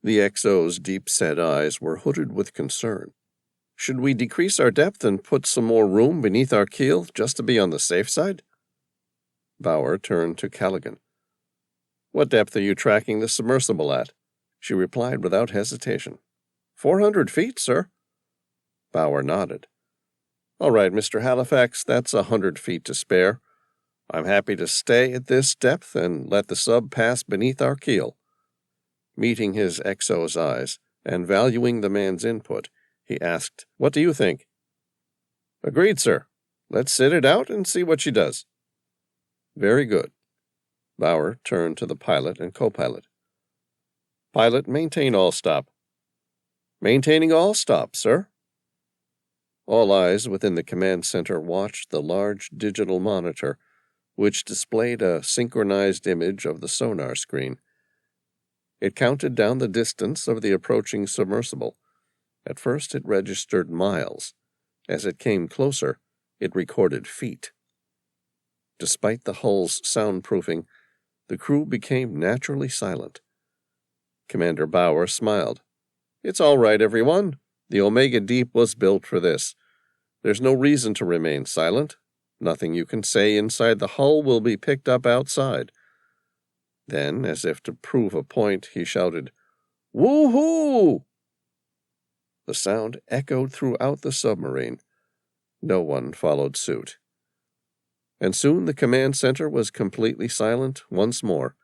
The XO's deep-set eyes were hooded with concern. "Should we decrease our depth and put some more room beneath our keel just to be on the safe side?" Bauer turned to Callaghan. "What depth are you tracking the submersible at?" She replied without hesitation. 400 feet, sir." Bauer nodded. "All right, Mr. Halifax, that's 100 feet to spare. I'm happy to stay at this depth and let the sub pass beneath our keel." Meeting his XO's eyes and valuing the man's input, he asked, "What do you think?" "Agreed, sir. Let's sit it out and see what she does." "Very good." Bauer turned to the pilot and co-pilot. Pilot, maintain all stop. Maintaining all stop, sir. All eyes within the command center watched the large digital monitor, which displayed a synchronized image of the sonar screen. It counted down the distance of the approaching submersible. At first it registered miles. As it came closer, it recorded feet. Despite the hull's soundproofing, the crew became naturally silent. Commander Bauer smiled. "It's all right, everyone. The Omega Deep was built for this. There's no reason to remain silent. Nothing you can say inside the hull will be picked up outside." Then, as if to prove a point, he shouted, "Woo-hoo!" The sound echoed throughout the submarine. No one followed suit. And soon the command center was completely silent once more.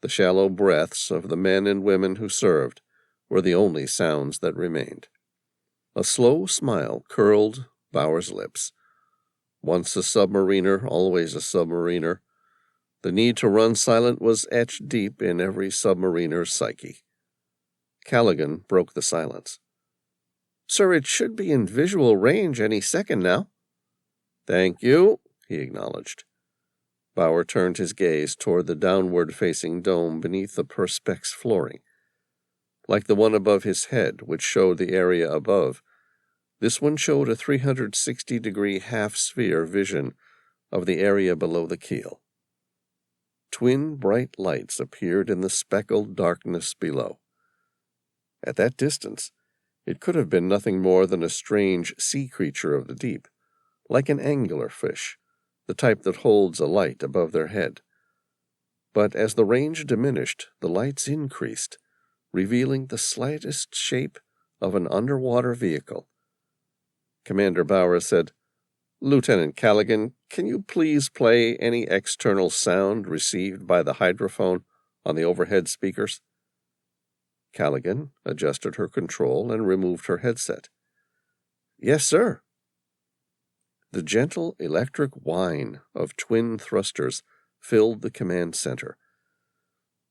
The shallow breaths of the men and women who served were the only sounds that remained. A slow smile curled Bauer's lips. Once a submariner, always a submariner. The need to run silent was etched deep in every submariner's psyche. Callaghan broke the silence. "Sir, it should be in visual range any second now." "Thank you," he acknowledged. Bauer turned his gaze toward the downward-facing dome beneath the perspex flooring. Like the one above his head, which showed the area above, this one showed a 360-degree half-sphere vision of the area below the keel. Twin bright lights appeared in the speckled darkness below. At that distance, it could have been nothing more than a strange sea creature of the deep, like an anglerfish, the type that holds a light above their head. But as the range diminished, the lights increased, revealing the slightest shape of an underwater vehicle. Commander Bauer said, "Lieutenant Callaghan, can you please play any external sound received by the hydrophone on the overhead speakers?" Callaghan adjusted her control and removed her headset. "Yes, sir." The gentle electric whine of twin thrusters filled the command center.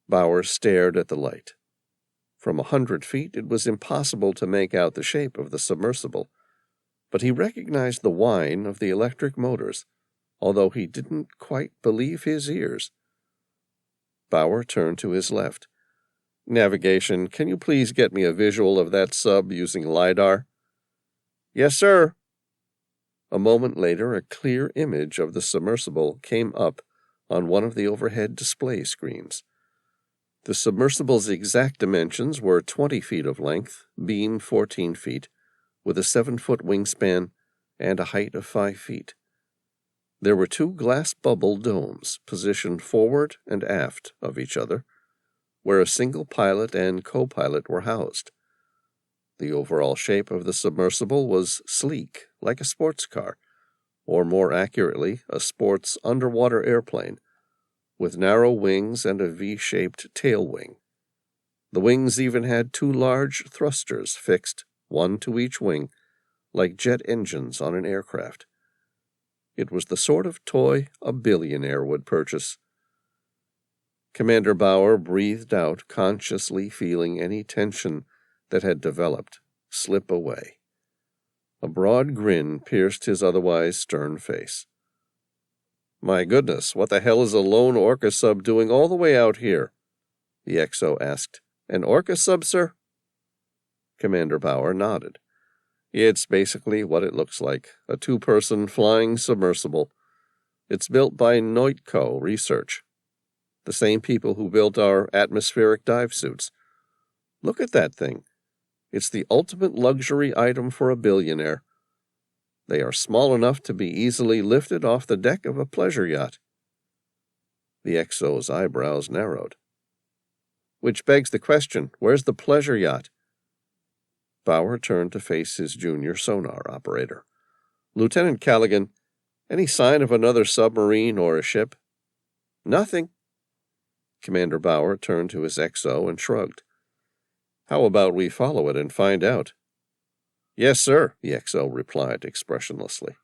Bauer stared at the light. From 100 feet, it was impossible to make out the shape of the submersible, but he recognized the whine of the electric motors, although he didn't quite believe his ears. Bauer turned to his left. "Navigation, can you please get me a visual of that sub using LiDAR?" "Yes, sir." A moment later, a clear image of the submersible came up on one of the overhead display screens. The submersible's exact dimensions were 20 feet of length, beam 14 feet, with a 7-foot wingspan and a height of 5 feet. There were 2 glass bubble domes positioned forward and aft of each other, where a single pilot and co-pilot were housed. The overall shape of the submersible was sleek, like a sports car, or more accurately, a sports underwater airplane, with narrow wings and a V-shaped tail wing. The wings even had 2 large thrusters fixed, one to each wing, like jet engines on an aircraft. It was the sort of toy a billionaire would purchase. Commander Bauer breathed out, consciously feeling any tension that had developed slip away. A broad grin pierced his otherwise stern face. "My goodness, what the hell is a lone Orca sub doing all the way out here?" the XO asked. "An Orca sub, sir?" Commander Bauer nodded. "It's basically what it looks like, a 2-person flying submersible. It's built by Neutco Research, the same people who built our atmospheric dive suits. Look at that thing. It's the ultimate luxury item for a billionaire. They are small enough to be easily lifted off the deck of a pleasure yacht." The XO's eyebrows narrowed. "Which begs the question, where's the pleasure yacht?" Bauer turned to face his junior sonar operator. "Lieutenant Callaghan, any sign of another submarine or a ship?" "Nothing." Commander Bauer turned to his XO and shrugged. "How about we follow it and find out?" "Yes, sir," the XO replied expressionlessly.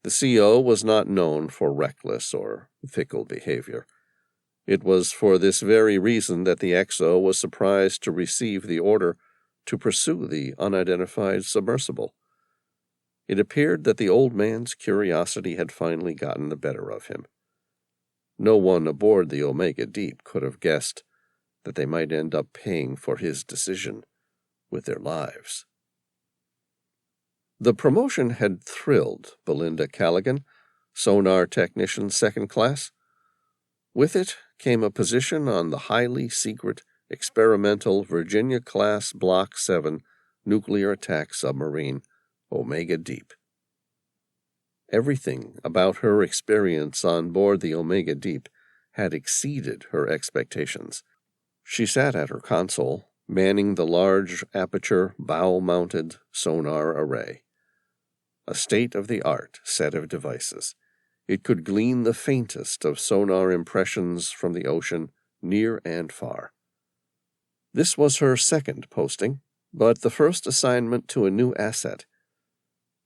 The CO was not known for reckless or fickle behavior. It was for this very reason that the XO was surprised to receive the order to pursue the unidentified submersible. It appeared that the old man's curiosity had finally gotten the better of him. No one aboard the Omega Deep could have guessed that they might end up paying for his decision with their lives. The promotion had thrilled Belinda Callaghan, sonar technician second class. With it came a position on the highly secret experimental Virginia-class Block 7 nuclear attack submarine, Omega Deep. Everything about her experience on board the Omega Deep had exceeded her expectations. She sat at her console, manning the large aperture bow-mounted sonar array. A state-of-the-art set of devices. It could glean the faintest of sonar impressions from the ocean, near and far. This was her second posting, but the first assignment to a new asset.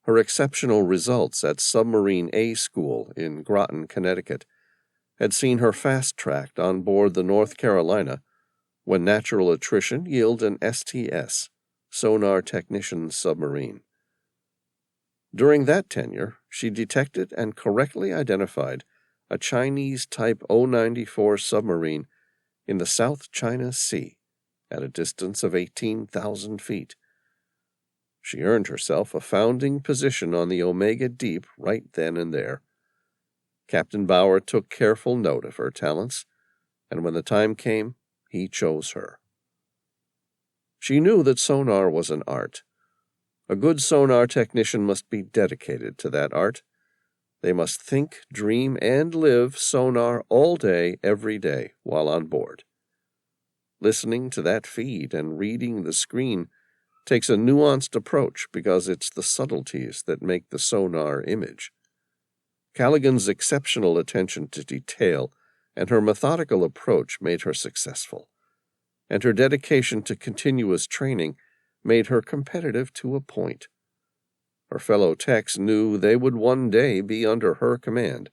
Her exceptional results at Submarine A School in Groton, Connecticut, had seen her fast-tracked on board the North Carolina when natural attrition yielded an STS, Sonar Technician Submarine. During that tenure, she detected and correctly identified a Chinese Type 094 submarine in the South China Sea at a distance of 18,000 feet. She earned herself a founding position on the Omega Deep right then and there. Captain Bauer took careful note of her talents, and when the time came, he chose her. She knew that sonar was an art. A good sonar technician must be dedicated to that art. They must think, dream, and live sonar all day, every day, while on board. Listening to that feed and reading the screen takes a nuanced approach because it's the subtleties that make the sonar image. Callaghan's exceptional attention to detail and her methodical approach made her successful, and her dedication to continuous training made her competitive to a point. Her fellow techs knew they would one day be under her command.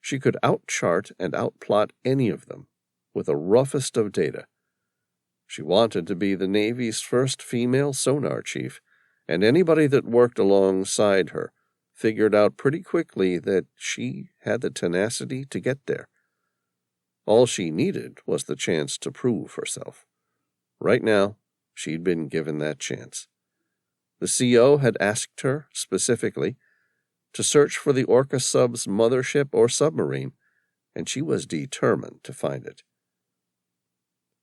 She could outchart and outplot any of them with the roughest of data. She wanted to be the Navy's first female sonar chief, and anybody that worked alongside her figured out pretty quickly that she had the tenacity to get there. All she needed was the chance to prove herself. Right now, she'd been given that chance. The CO had asked her, specifically, to search for the Orca sub's mothership or submarine, and she was determined to find it.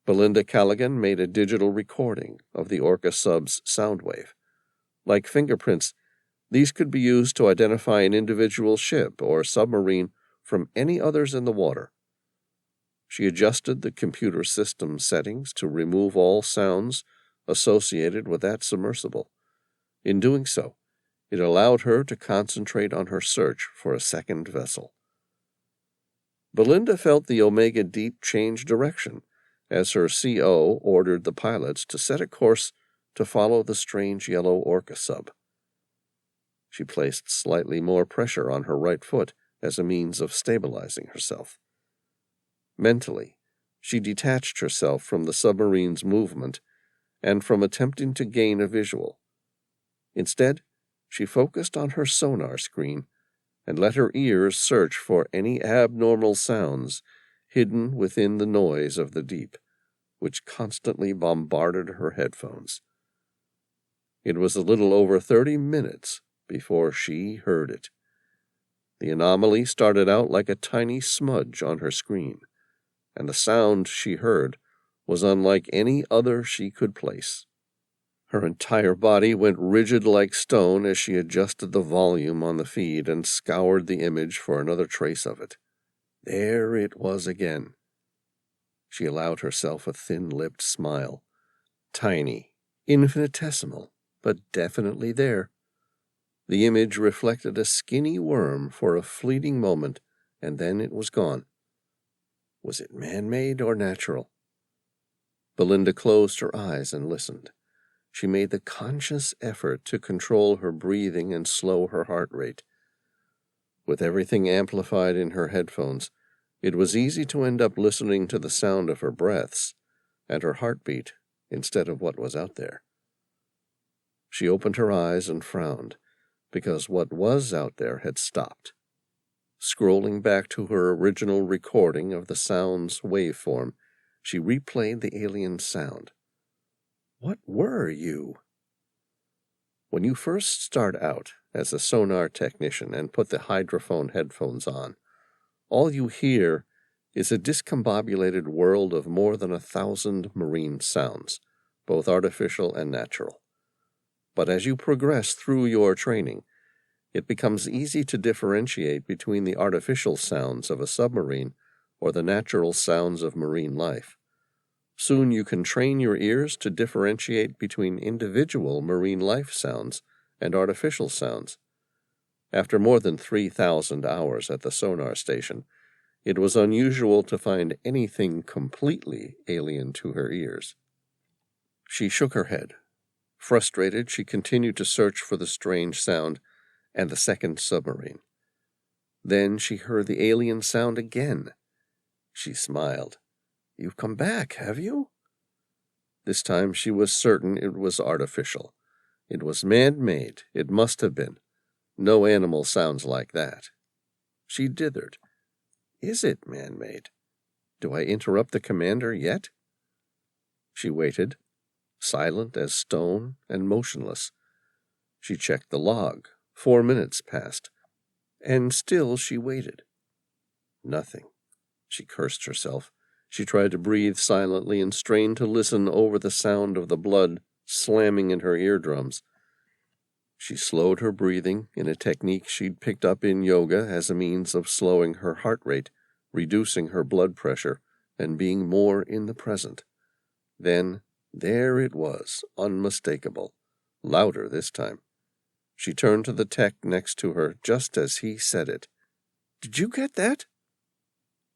Belinda Callaghan made a digital recording of the Orca sub's sound wave. Like fingerprints, these could be used to identify an individual ship or submarine from any others in the water. She adjusted the computer system settings to remove all sounds associated with that submersible. In doing so, it allowed her to concentrate on her search for a second vessel. Belinda felt the Omega Deep change direction as her CO ordered the pilots to set a course to follow the strange yellow Orca sub. She placed slightly more pressure on her right foot as a means of stabilizing herself. Mentally, she detached herself from the submarine's movement and from attempting to gain a visual. Instead, she focused on her sonar screen and let her ears search for any abnormal sounds hidden within the noise of the deep, which constantly bombarded her headphones. It was a little over 30 minutes before she heard it. The anomaly started out like a tiny smudge on her screen, and the sound she heard was unlike any other she could place. Her entire body went rigid like stone as she adjusted the volume on the feed and scoured the image for another trace of it. There it was again. She allowed herself a thin-lipped smile. Tiny, infinitesimal, but definitely there. The image reflected a skinny worm for a fleeting moment, and then it was gone. Was it man-made or natural? Belinda closed her eyes and listened. She made the conscious effort to control her breathing and slow her heart rate. With everything amplified in her headphones, It was easy to end up listening to the sound of her breaths and her heartbeat instead of what was out there. She opened her eyes and frowned, because what was out there had stopped. Scrolling back to her original recording of the sound's waveform, she replayed the alien sound. What were you? When you first start out as a sonar technician and put the hydrophone headphones on, all you hear is a discombobulated world of more than 1,000 marine sounds, both artificial and natural. But as you progress through your training, it becomes easy to differentiate between the artificial sounds of a submarine or the natural sounds of marine life. Soon you can train your ears to differentiate between individual marine life sounds and artificial sounds. After more than 3,000 hours at the sonar station, it was unusual to find anything completely alien to her ears. She shook her head. Frustrated, she continued to search for the strange sound and the second submarine. Then she heard the alien sound again. She smiled. You've come back, have you? This time she was certain it was artificial. It was man-made. It must have been. No animal sounds like that. She dithered. Is it man-made? Do I interrupt the commander yet? She waited, silent as stone and motionless. She checked the log. 4 minutes passed, and still she waited. Nothing. She cursed herself. She tried to breathe silently and strained to listen over the sound of the blood slamming in her eardrums. She slowed her breathing in a technique she'd picked up in yoga as a means of slowing her heart rate, reducing her blood pressure, and being more in the present. Then, there it was, unmistakable, louder this time. She turned to the tech next to her just as he said it. Did you get that?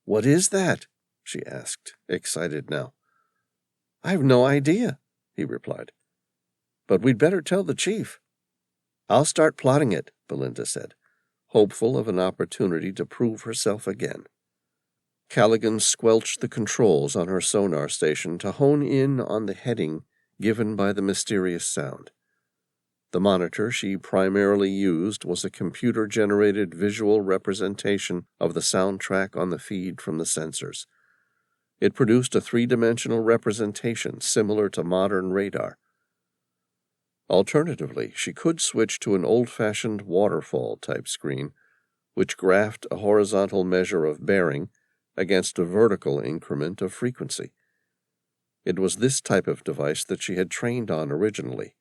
What is that? She asked, excited now. I've no idea, he replied. But we'd better tell the chief. I'll start plotting it, Belinda said, hopeful of an opportunity to prove herself again. Callaghan squelched the controls on her sonar station to hone in on the heading given by the mysterious sound. The monitor she primarily used was a computer-generated visual representation of the soundtrack on the feed from the sensors. It produced a three-dimensional representation similar to modern radar. Alternatively, she could switch to an old-fashioned waterfall-type screen, which graphed a horizontal measure of bearing against a vertical increment of frequency. It was this type of device that she had trained on originally,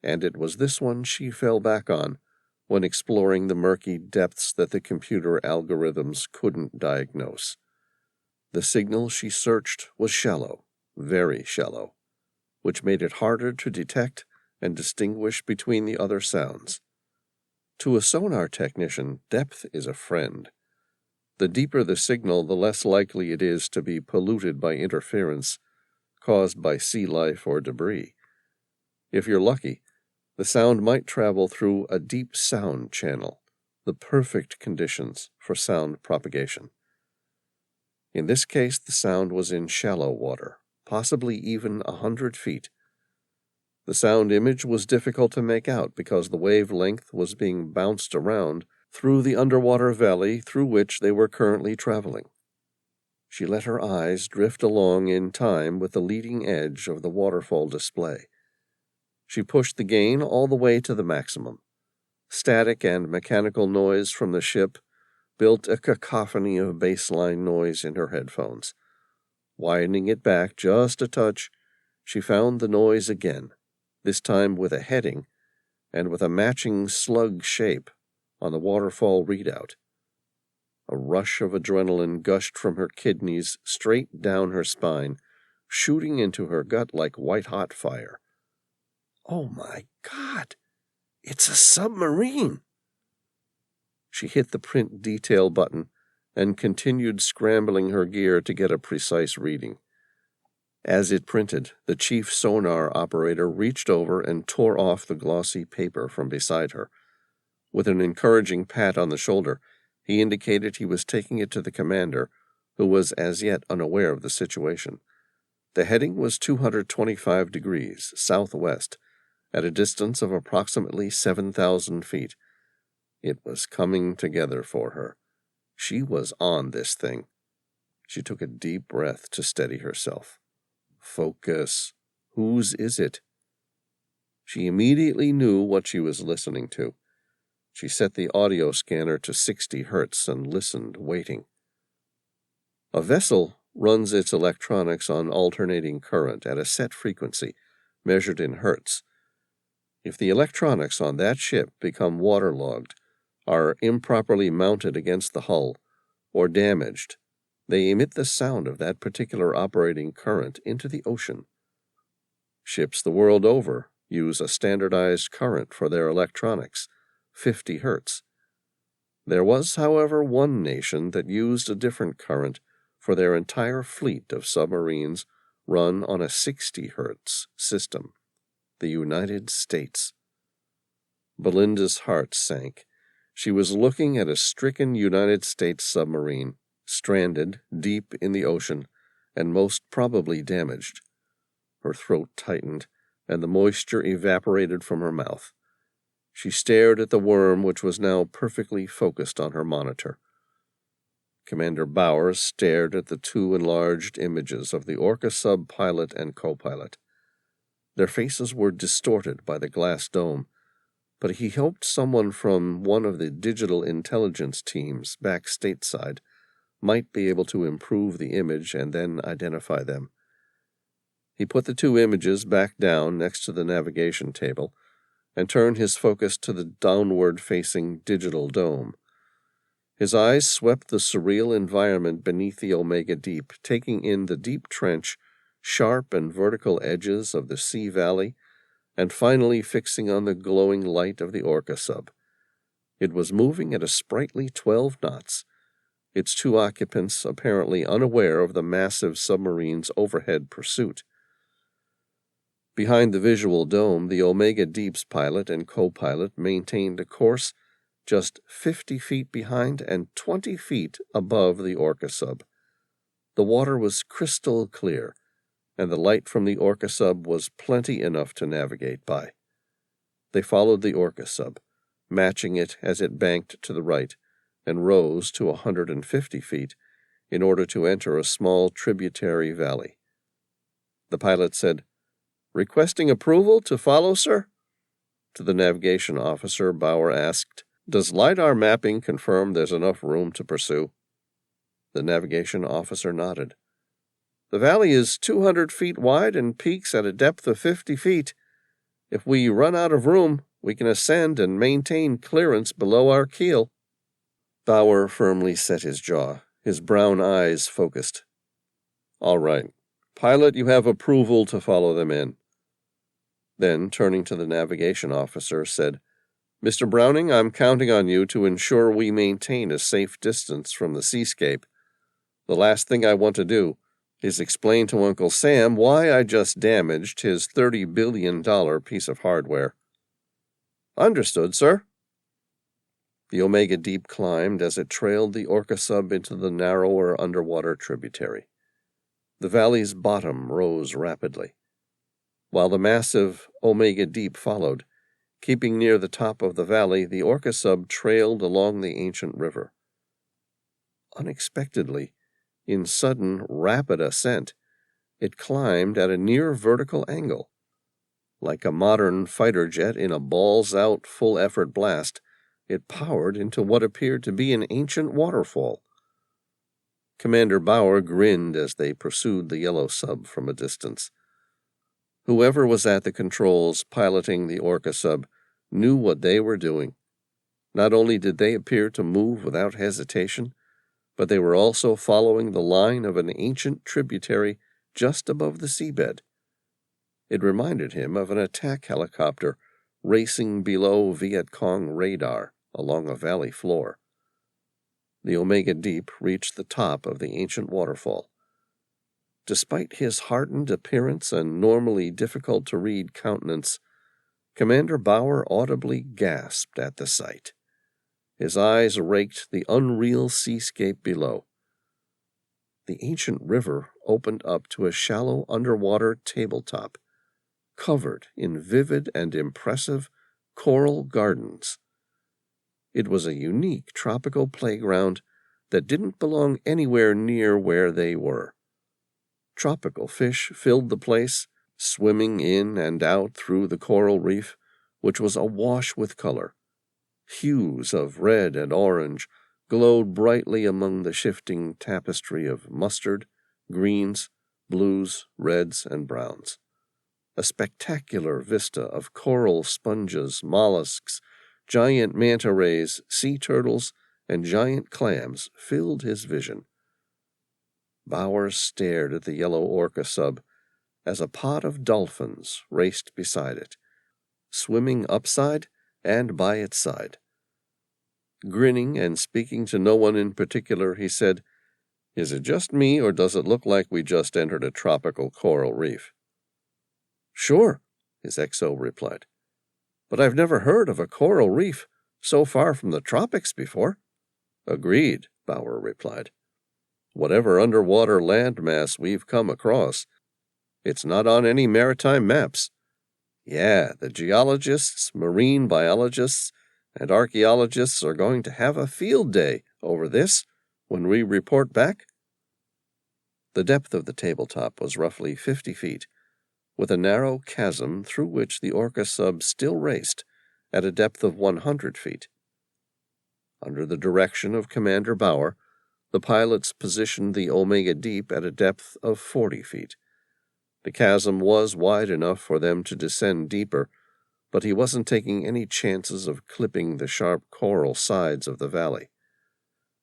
and it was this one she fell back on when exploring the murky depths that the computer algorithms couldn't diagnose. The signal she searched was shallow, very shallow, which made it harder to detect and distinguish between the other sounds. To a sonar technician, depth is a friend. The deeper the signal, the less likely it is to be polluted by interference caused by sea life or debris. If you're lucky, the sound might travel through a deep sound channel, the perfect conditions for sound propagation. In this case, the sound was in shallow water, possibly even 100 feet. The sound image was difficult to make out because the wavelength was being bounced around through the underwater valley through which they were currently traveling. She let her eyes drift along in time with the leading edge of the waterfall display. She pushed the gain all the way to the maximum. Static and mechanical noise from the ship built a cacophony of baseline noise in her headphones. Widening it back just a touch, she found the noise again, this time with a heading and with a matching slug shape on the waterfall readout. A rush of adrenaline gushed from her kidneys straight down her spine, shooting into her gut like white-hot fire. Oh my God! It's a submarine! She hit the print detail button and continued scrambling her gear to get a precise reading. As it printed, the chief sonar operator reached over and tore off the glossy paper from beside her. With an encouraging pat on the shoulder, he indicated he was taking it to the commander, who was as yet unaware of the situation. The heading was 225 degrees southwest, at a distance of approximately 7,000 feet. It was coming together for her. She was on this thing. She took a deep breath to steady herself. Focus. Whose is it? She immediately knew what she was listening to. She set the audio scanner to 60 hertz and listened, waiting. A vessel runs its electronics on alternating current at a set frequency, measured in hertz. If the electronics on that ship become waterlogged, are improperly mounted against the hull, or damaged, they emit the sound of that particular operating current into the ocean. Ships the world over use a standardized current for their electronics, 50 hertz. There was, however, one nation that used a different current for their entire fleet of submarines run on a 60 hertz system, the United States. Belinda's heart sank. She was looking at a stricken United States submarine, stranded deep in the ocean, and most probably damaged. Her throat tightened, and the moisture evaporated from her mouth. She stared at the worm, which was now perfectly focused on her monitor. Commander Bowers stared at the two enlarged images of the Orca sub pilot and co-pilot. Their faces were distorted by the glass dome, but he hoped someone from one of the digital intelligence teams back stateside might be able to improve the image and then identify them. He put the two images back down next to the navigation table and turned his focus to the downward-facing digital dome. His eyes swept the surreal environment beneath the Omega Deep, taking in the deep trench, sharp and vertical edges of the sea valley, and finally fixing on the glowing light of the Orca sub. It was moving at a sprightly 12 knots, its two occupants apparently unaware of the massive submarine's overhead pursuit. Behind the visual dome, the Omega Deep's pilot and co-pilot maintained a course just 50 feet behind and 20 feet above the Orca sub. The water was crystal clear, and the light from the Orca sub was plenty enough to navigate by. They followed the Orca sub, matching it as it banked to the right, and rose to 150 feet in order to enter a small tributary valley. The pilot said, "Requesting approval to follow, sir?" To the navigation officer, Bauer asked, "Does LiDAR mapping confirm there's enough room to pursue?" The navigation officer nodded. "The valley is 200 feet wide and peaks at a depth of 50 feet. If we run out of room, we can ascend and maintain clearance below our keel." Bauer firmly set his jaw, his brown eyes focused. "All right. Pilot, you have approval to follow them in." Then, turning to the navigation officer, said, "Mr. Browning, I'm counting on you to ensure we maintain a safe distance from the seascape. The last thing I want to do is explain to Uncle Sam why I just damaged his $30 billion piece of hardware." "Understood, sir." The Omega Deep climbed as it trailed the Orca sub into the narrower underwater tributary. The valley's bottom rose rapidly, while the massive Omega Deep followed. Keeping near the top of the valley, the Orca sub trailed along the ancient river. Unexpectedly, in sudden, rapid ascent, it climbed at a near vertical angle. Like a modern fighter jet in a balls-out, full-effort blast, it powered into what appeared to be an ancient waterfall. Commander Bauer grinned as they pursued the yellow sub from a distance. Whoever was at the controls piloting the Orca sub knew what they were doing. Not only did they appear to move without hesitation, but they were also following the line of an ancient tributary just above the seabed. It reminded him of an attack helicopter racing below Viet Cong radar along a valley floor. The Omega Deep reached the top of the ancient waterfall. Despite his hardened appearance and normally difficult-to-read countenance, Commander Bauer audibly gasped at the sight. His eyes raked the unreal seascape below. The ancient river opened up to a shallow underwater tabletop, covered in vivid and impressive coral gardens. It was a unique tropical playground that didn't belong anywhere near where they were. Tropical fish filled the place, swimming in and out through the coral reef, which was awash with color. Hues of red and orange glowed brightly among the shifting tapestry of mustard, greens, blues, reds, and browns. A spectacular vista of coral sponges, mollusks, giant manta rays, sea turtles, and giant clams filled his vision. Bowers stared at the yellow orca sub as a pod of dolphins raced beside it, swimming upside and by its side. Grinning and speaking to no one in particular, he said, "Is it just me, or does it look like we just entered a tropical coral reef?" "Sure," his XO replied. "But I've never heard of a coral reef so far from the tropics before." "Agreed," Bower replied. "Whatever underwater landmass we've come across, it's not on any maritime maps. Yeah, the geologists, marine biologists, and archaeologists are going to have a field day over this when we report back." The depth of the tabletop was roughly 50 feet, with a narrow chasm through which the orca sub still raced at a depth of 100 feet. Under the direction of Commander Bower, the pilots positioned the Omega Deep at a depth of 40 feet. The chasm was wide enough for them to descend deeper, but he wasn't taking any chances of clipping the sharp coral sides of the valley.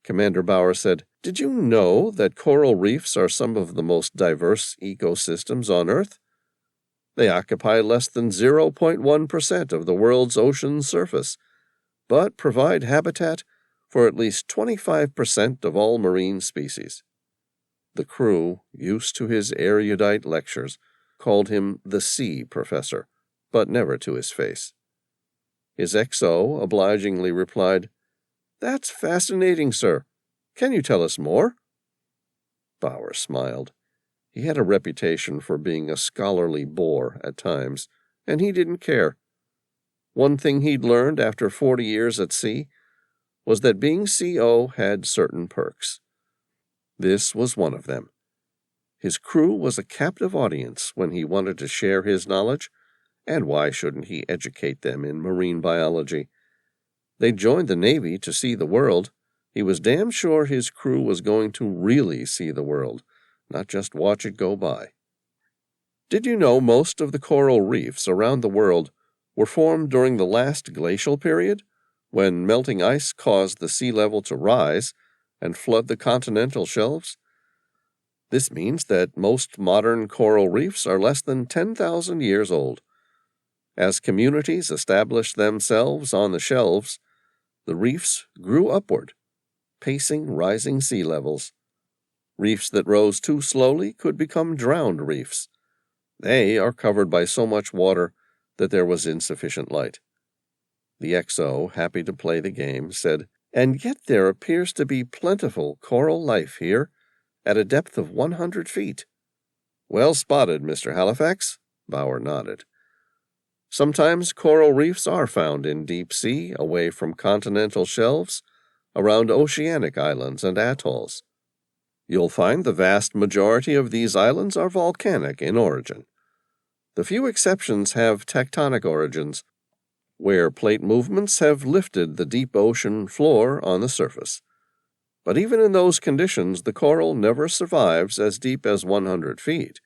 Commander Bower said, "Did you know that coral reefs are some of the most diverse ecosystems on Earth? They occupy less than 0.1% of the world's ocean surface, but provide habitat for at least 25% of all marine species." The crew, used to his erudite lectures, called him the Sea Professor, but never to his face. His XO obligingly replied, "That's fascinating, sir. Can you tell us more?" Bower smiled. He had a reputation for being a scholarly bore at times, and he didn't care. One thing he'd learned after 40 years at sea was that being CO had certain perks. This was one of them. His crew was a captive audience when he wanted to share his knowledge, and why shouldn't he educate them in marine biology? They joined the Navy to see the world. He was damn sure his crew was going to really see the world, not just watch it go by. "Did you know most of the coral reefs around the world were formed during the last glacial period, when melting ice caused the sea level to rise and flood the continental shelves? This means that most modern coral reefs are less than 10,000 years old. As communities established themselves on the shelves, the reefs grew upward, pacing rising sea levels. Reefs that rose too slowly could become drowned reefs. They are covered by so much water that there was insufficient light." The XO, happy to play the game, said, "And yet there appears to be plentiful coral life here at a depth of 100 feet. "Well spotted, Mr. Halifax," Bower nodded. "Sometimes coral reefs are found in deep sea, away from continental shelves, around oceanic islands and atolls. You'll find the vast majority of these islands are volcanic in origin. The few exceptions have tectonic origins, where plate movements have lifted the deep ocean floor on the surface. But even in those conditions, the coral never survives as deep as 100 feet,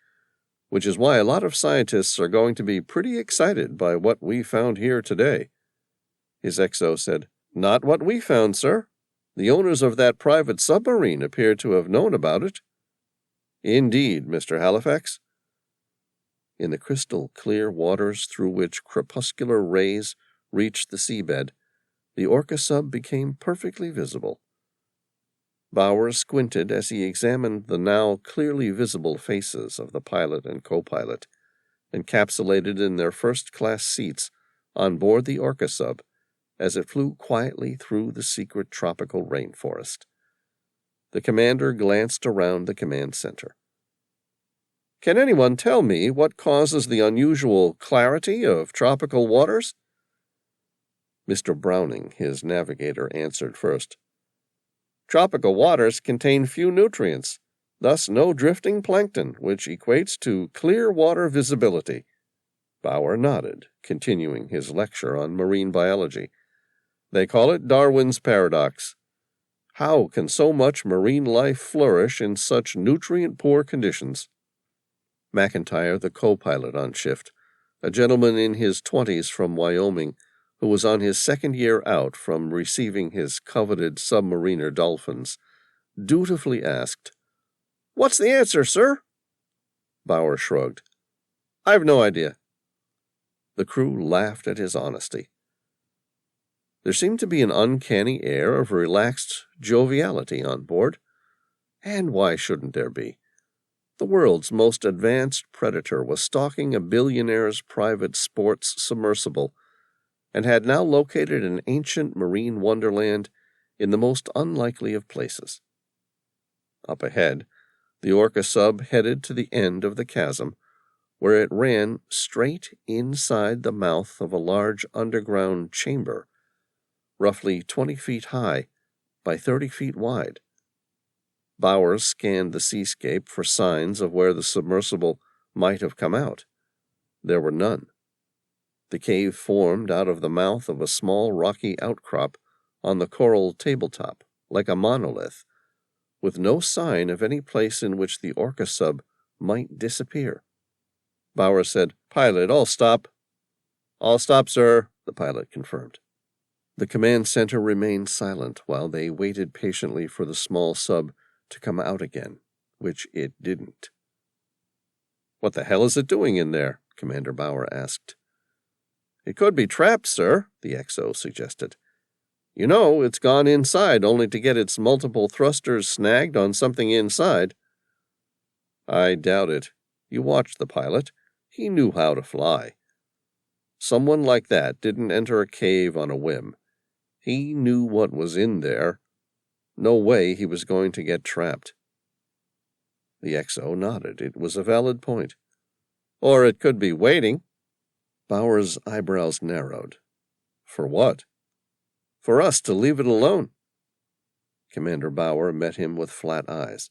which is why a lot of scientists are going to be pretty excited by what we found here today." His XO said, "Not what we found, sir. The owners of that private submarine appear to have known about it." "Indeed, Mr. Halifax." In the crystal clear waters through which crepuscular rays reached the seabed, the orca sub became perfectly visible. Bower squinted as he examined the now clearly visible faces of the pilot and co-pilot, encapsulated in their first-class seats on board the orca sub as it flew quietly through the secret tropical rainforest. The commander glanced around the command center. "Can anyone tell me what causes the unusual clarity of tropical waters?" Mr. Browning, his navigator, answered first. "Tropical waters contain few nutrients, thus no drifting plankton, which equates to clear water visibility." Bauer nodded, continuing his lecture on marine biology. "They call it Darwin's paradox. How can so much marine life flourish in such nutrient-poor conditions?" McIntyre, the co-pilot on shift, a gentleman in his 20s from Wyoming, who was on his second year out from receiving his coveted submariner dolphins, dutifully asked, "What's the answer, sir?" Bauer shrugged. "I've no idea." The crew laughed at his honesty. There seemed to be an uncanny air of relaxed joviality on board. And why shouldn't there be? The world's most advanced predator was stalking a billionaire's private sports submersible and had now located an ancient marine wonderland in the most unlikely of places. Up ahead, the Orca sub headed to the end of the chasm, where it ran straight inside the mouth of a large underground chamber, roughly 20 feet high by 30 feet wide. Bowers scanned the seascape for signs of where the submersible might have come out. There were none. The cave formed out of the mouth of a small rocky outcrop on the coral tabletop, like a monolith, with no sign of any place in which the Orca sub might disappear. Bowers said, "Pilot, all stop." "All stop, sir," the pilot confirmed. The command center remained silent while they waited patiently for the small sub to come out again, which it didn't. "What the hell is it doing in there?" Commander Bauer asked. "It could be trapped, sir," the XO suggested. "You know, it's gone inside only to get its multiple thrusters snagged on something inside." "I doubt it. You watched the pilot. He knew how to fly. Someone like that didn't enter a cave on a whim. He knew what was in there. No way he was going to get trapped." The XO nodded. It was a valid point. "Or it could be waiting." Bauer's eyebrows narrowed. "For what?" "For us to leave it alone." Commander Bauer met him with flat eyes.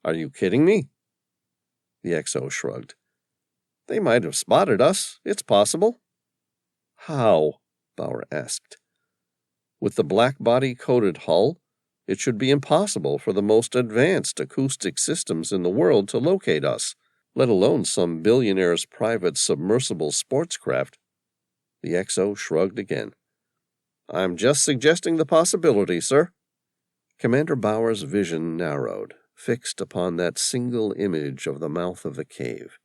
"Are you kidding me?" The XO shrugged. "They might have spotted us. It's possible." "How?" Bauer asked. "With the black body-coated hull, it should be impossible for the most advanced acoustic systems in the world to locate us, let alone some billionaire's private submersible sportscraft." The XO shrugged again. "I'm just suggesting the possibility, sir." Commander Bauer's vision narrowed, fixed upon that single image of the mouth of the cave.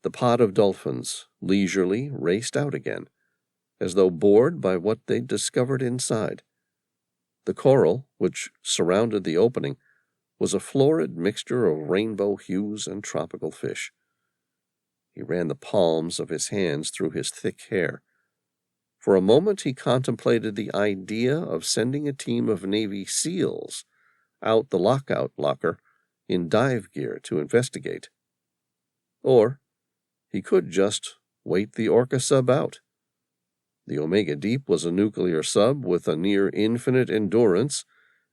The pod of dolphins leisurely raced out again, as though bored by what they'd discovered inside. The coral, which surrounded the opening, was a florid mixture of rainbow hues and tropical fish. He ran the palms of his hands through his thick hair. For a moment he contemplated the idea of sending a team of Navy SEALs out the lockout locker in dive gear to investigate. Or he could just wait the Orca sub out. The Omega Deep was a nuclear sub with a near infinite endurance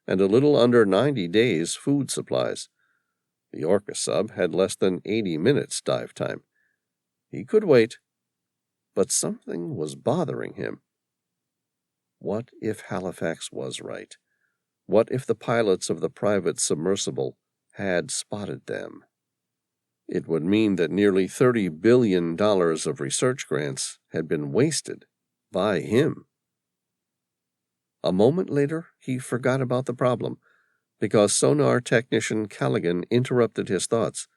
and a little under 90 days food supplies. The Orca sub had less than 80 minutes dive time. He could wait, but something was bothering him. What if Halifax was right? What if the pilots of the private submersible had spotted them? It would mean that nearly $30 billion of research grants had been wasted by him. A moment later, he forgot about the problem, because sonar technician Callaghan interrupted his thoughts.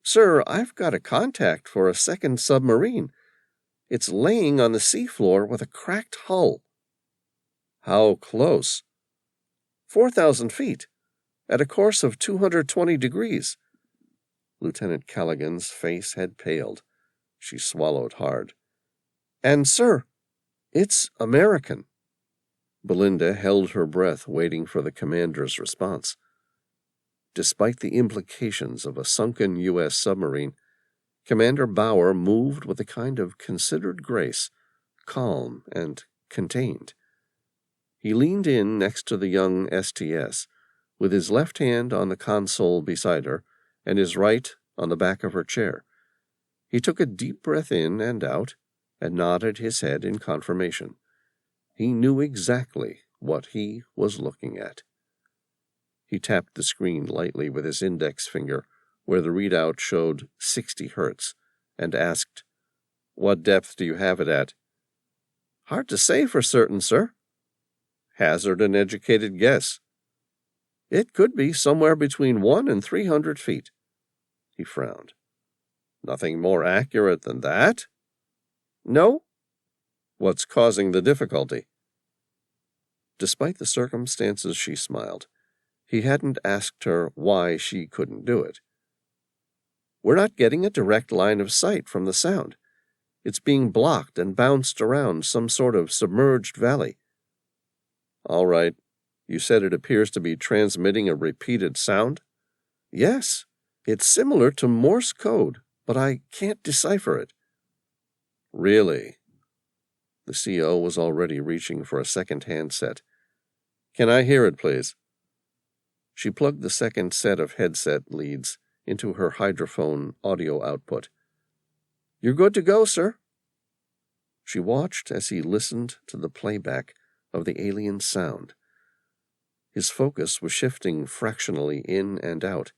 "Sir, I've got a contact for a second submarine. It's laying on the seafloor with a cracked hull." "How close?" 4,000 feet, at a course of 220 degrees. Lieutenant Callaghan's face had paled. She swallowed hard. "And, sir, it's American." Belinda held her breath, waiting for the commander's response. Despite the implications of a sunken U.S. submarine, Commander Bauer moved with a kind of considered grace, calm and contained. He leaned in next to the young STS, with his left hand on the console beside her and his right on the back of her chair. He took a deep breath in and out and nodded his head in confirmation. He knew exactly what he was looking at. He tapped the screen lightly with his index finger, where the readout showed 60 hertz, and asked, "What depth do you have it at?" "Hard to say for certain, sir." "Hazard an educated guess." "It could be somewhere between 1 and 300 feet. He frowned. "Nothing more accurate than that?" "No." "What's causing the difficulty?" Despite the circumstances, she smiled. He hadn't asked her why she couldn't do it. "We're not getting a direct line of sight from the sound. It's being blocked and bounced around some sort of submerged valley." "All right. You said it appears to be transmitting a repeated sound?" "Yes. It's similar to Morse code, but I can't decipher it." "Really?" The CO was already reaching for a second handset. "Can I hear it, please?" She plugged the second set of headset leads into her hydrophone audio output. "You're good to go, sir." She watched as he listened to the playback of the alien sound. His focus was shifting fractionally in and out,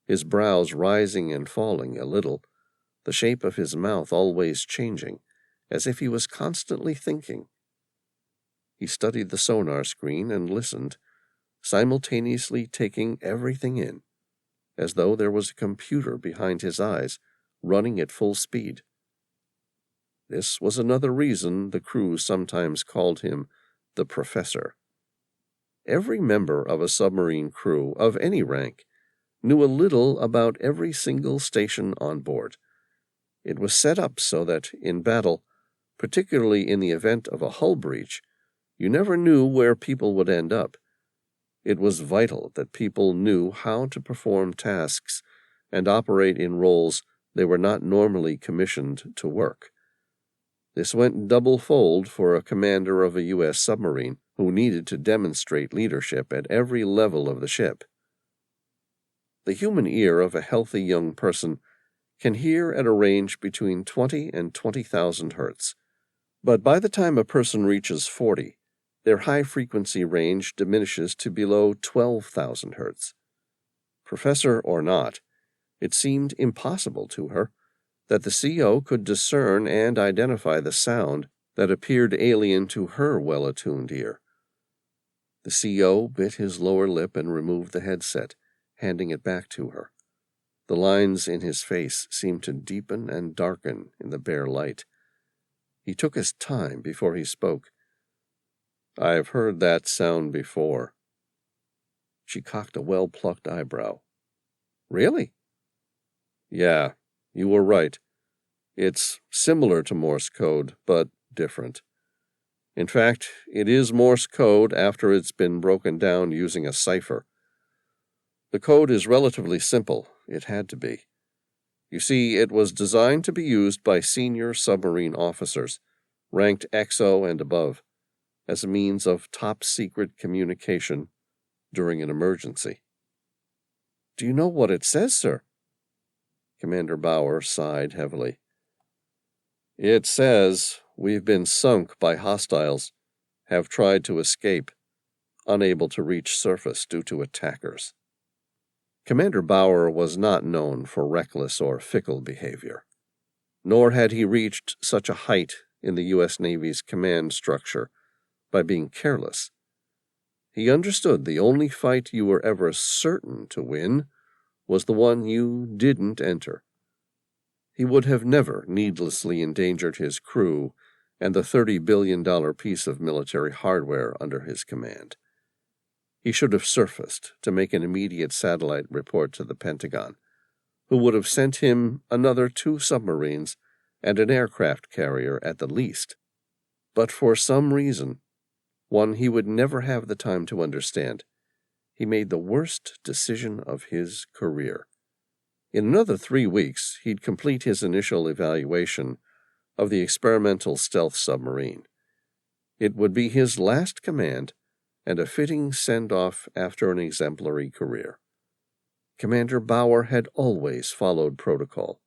his brows rising and falling a little, the shape of his mouth always changing, as if he was constantly thinking. He studied the sonar screen and listened, simultaneously taking everything in, as though there was a computer behind his eyes, running at full speed. This was another reason the crew sometimes called him the Professor. Every member of a submarine crew of any rank knew a little about every single station on board. It was set up so that, in battle, particularly in the event of a hull breach, you never knew where people would end up. It was vital that people knew how to perform tasks and operate in roles they were not normally commissioned to work. This went double-fold for a commander of a U.S. submarine who needed to demonstrate leadership at every level of the ship. The human ear of a healthy young person can hear at a range between 20 and 20,000 hertz. But by the time a person reaches 40, their high-frequency range diminishes to below 12,000 hertz. Professor or not, it seemed impossible to her that the CO could discern and identify the sound that appeared alien to her well-attuned ear. The CO bit his lower lip and removed the headset, handing it back to her. The lines in his face seemed to deepen and darken in the bare light. He took his time before he spoke. "I've heard that sound before." She cocked a well-plucked eyebrow. "Really?" "Yeah, you were right. It's similar to Morse code, but different. In fact, it is Morse code after it's been broken down using a cipher. The code is relatively simple. It had to be. You see, it was designed to be used by senior submarine officers, ranked XO and above, as a means of top-secret communication during an emergency." "Do you know what it says, sir?" Commander Bauer sighed heavily. "It says we've been sunk by hostiles, have tried to escape, unable to reach surface due to attackers." Commander Bauer was not known for reckless or fickle behavior, nor had he reached such a height in the U.S. Navy's command structure by being careless. He understood the only fight you were ever certain to win was the one you didn't enter. He would have never needlessly endangered his crew and the $30 billion piece of military hardware under his command. He should have surfaced to make an immediate satellite report to the Pentagon, who would have sent him another 2 submarines and an aircraft carrier at the least. But for some reason, one he would never have the time to understand. He made the worst decision of his career. In another 3 weeks, he'd complete his initial evaluation of the experimental stealth submarine. It would be his last command and a fitting send-off after an exemplary career. Commander Bauer had always followed protocol.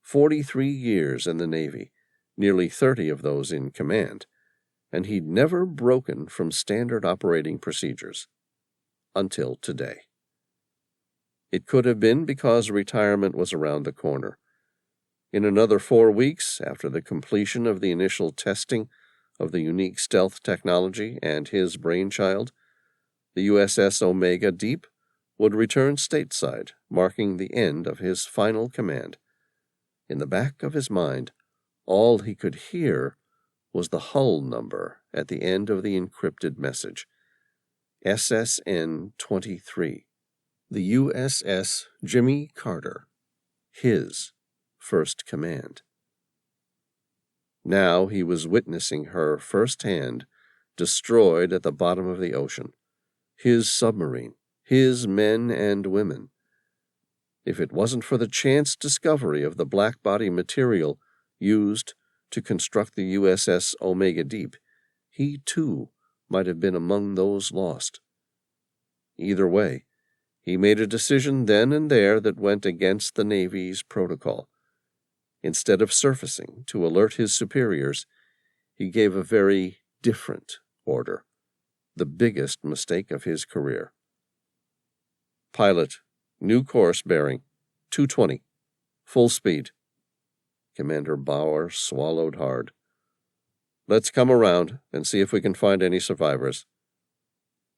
43 years in the Navy, nearly 30 of those in command, and he'd never broken from standard operating procedures. Until today. It could have been because retirement was around the corner. In another 4 weeks, after the completion of the initial testing of the unique stealth technology and his brainchild, the USS Omega Deep would return stateside, marking the end of his final command. In the back of his mind, all he could hear was the hull number at the end of the encrypted message. SSN 23, the USS Jimmy Carter, his first command. Now he was witnessing her firsthand, destroyed at the bottom of the ocean. His submarine, his men and women. If it wasn't for the chance discovery of the black-body material used to construct the USS Omega Deep, he too might have been among those lost. Either way, he made a decision then and there that went against the Navy's protocol. Instead of surfacing to alert his superiors, he gave a very different order, the biggest mistake of his career. Pilot, new course bearing, 220, full speed. Commander Bauer swallowed hard. Let's come around and see if we can find any survivors.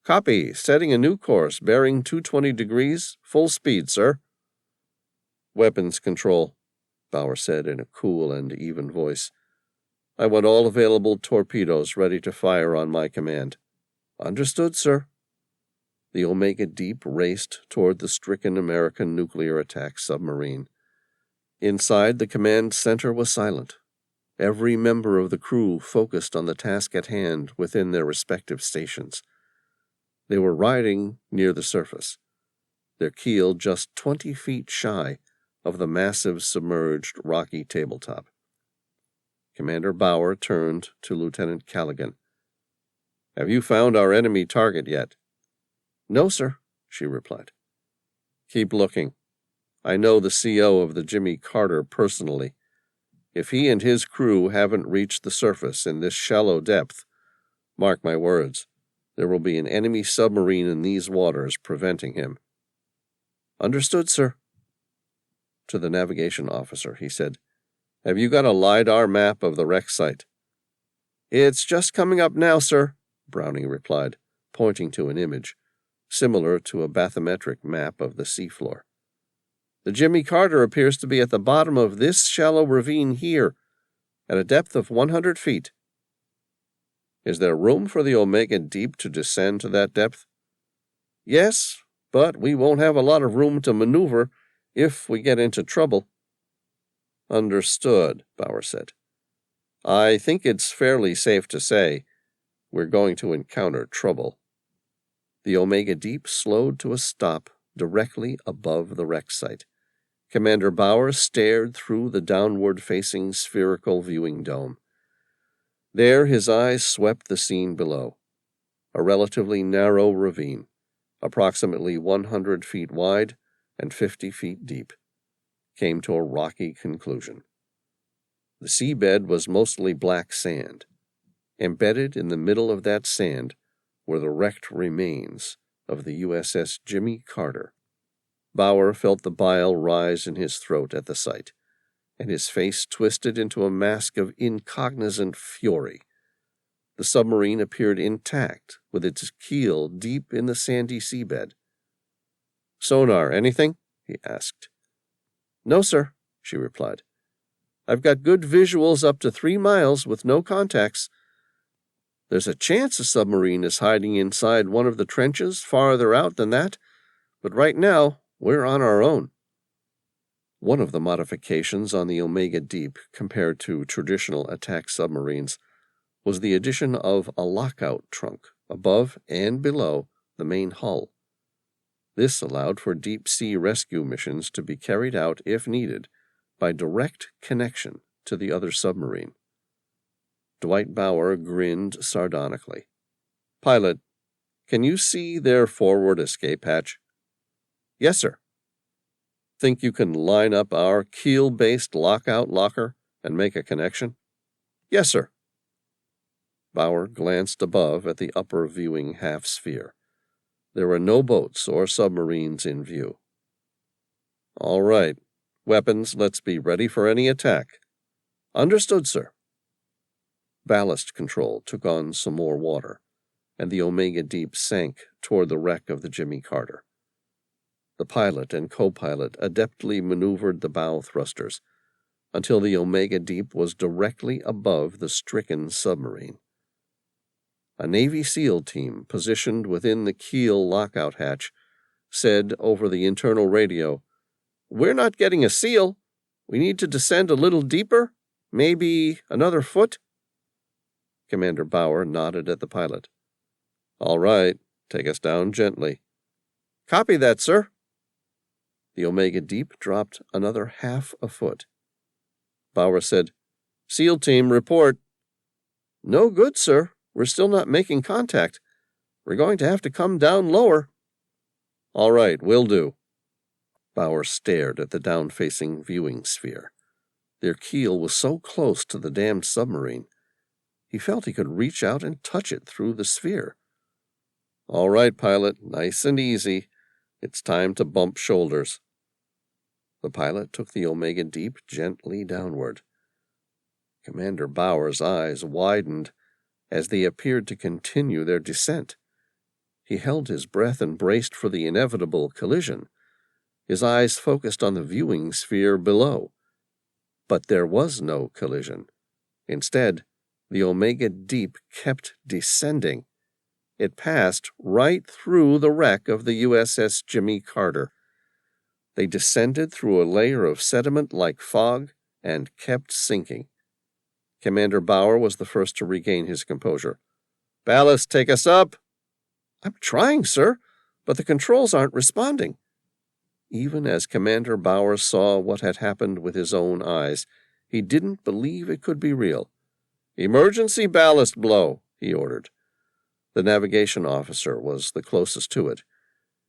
Copy, setting a new course, bearing 220 degrees, full speed, sir. Weapons control, Bauer said in a cool and even voice. I want all available torpedoes ready to fire on my command. Understood, sir. The Omega Deep raced toward the stricken American nuclear attack submarine. Inside, the command center was silent. Every member of the crew focused on the task at hand within their respective stations. They were riding near the surface, their keel just 20 feet shy of the massive submerged rocky tabletop. Commander Bauer turned to Lieutenant Callaghan. Have you found our enemy target yet? No, sir, she replied. Keep looking. I know the CO of the Jimmy Carter personally. If he and his crew haven't reached the surface in this shallow depth, mark my words, there will be an enemy submarine in these waters preventing him. Understood, sir. To the navigation officer, he said, Have you got a LiDAR map of the wreck site? It's just coming up now, sir, Browning replied, pointing to an image, similar to a bathymetric map of the seafloor. The Jimmy Carter appears to be at the bottom of this shallow ravine here, at a depth of 100 feet. Is there room for the Omega Deep to descend to that depth? Yes, but we won't have a lot of room to maneuver if we get into trouble. Understood, Bauer said. I think it's fairly safe to say we're going to encounter trouble. The Omega Deep slowed to a stop directly above the wreck site. Commander Bauer stared through the downward-facing spherical viewing dome. There his eyes swept the scene below, a relatively narrow ravine, approximately 100 feet wide and 50 feet deep, came to a rocky conclusion. The seabed was mostly black sand. Embedded in the middle of that sand were the wrecked remains of the USS Jimmy Carter. Bauer felt the bile rise in his throat at the sight, and his face twisted into a mask of incognizant fury. The submarine appeared intact, with its keel deep in the sandy seabed. Sonar, anything? He asked. No, sir, she replied. I've got good visuals up to 3 miles with no contacts. There's a chance a submarine is hiding inside one of the trenches farther out than that, but right now we're on our own. One of the modifications on the Omega Deep compared to traditional attack submarines was the addition of a lockout trunk above and below the main hull. This allowed for deep-sea rescue missions to be carried out, if needed, by direct connection to the other submarine. Dwight Bauer grinned sardonically. "Pilot, can you see their forward escape hatch?" "Yes, sir." "Think you can line up our keel-based lockout locker and make a connection?" "Yes, sir." Bauer glanced above at the upper viewing half-sphere. There were no boats or submarines in view. "All right. Weapons, let's be ready for any attack." "Understood, sir." Ballast control took on some more water, and the Omega Deep sank toward the wreck of the Jimmy Carter. The pilot and co-pilot adeptly maneuvered the bow thrusters until the Omega Deep was directly above the stricken submarine. A Navy SEAL team positioned within the keel lockout hatch said over the internal radio, "We're not getting a seal. We need to descend a little deeper, maybe another foot." Commander Bauer nodded at the pilot. "All right, take us down gently." "Copy that, sir." The Omega Deep dropped another half a foot. Bauer said, "SEAL team, report." "No good, sir. We're still not making contact. We're going to have to come down lower." "All right, will do." Bauer stared at the down-facing viewing sphere. Their keel was so close to the damned submarine. He felt he could reach out and touch it through the sphere. "All right, pilot, nice and easy. It's time to bump shoulders." The pilot took the Omega Deep gently downward. Commander Bauer's eyes widened as they appeared to continue their descent. He held his breath and braced for the inevitable collision, his eyes focused on the viewing sphere below. But there was no collision. Instead, the Omega Deep kept descending. It passed right through the wreck of the USS Jimmy Carter. They descended through a layer of sediment like fog and kept sinking. Commander Bauer was the first to regain his composure. "Ballast, take us up." "I'm trying, sir, but the controls aren't responding." Even as Commander Bauer saw what had happened with his own eyes, he didn't believe it could be real. "Emergency ballast blow," he ordered. The navigation officer was the closest to it.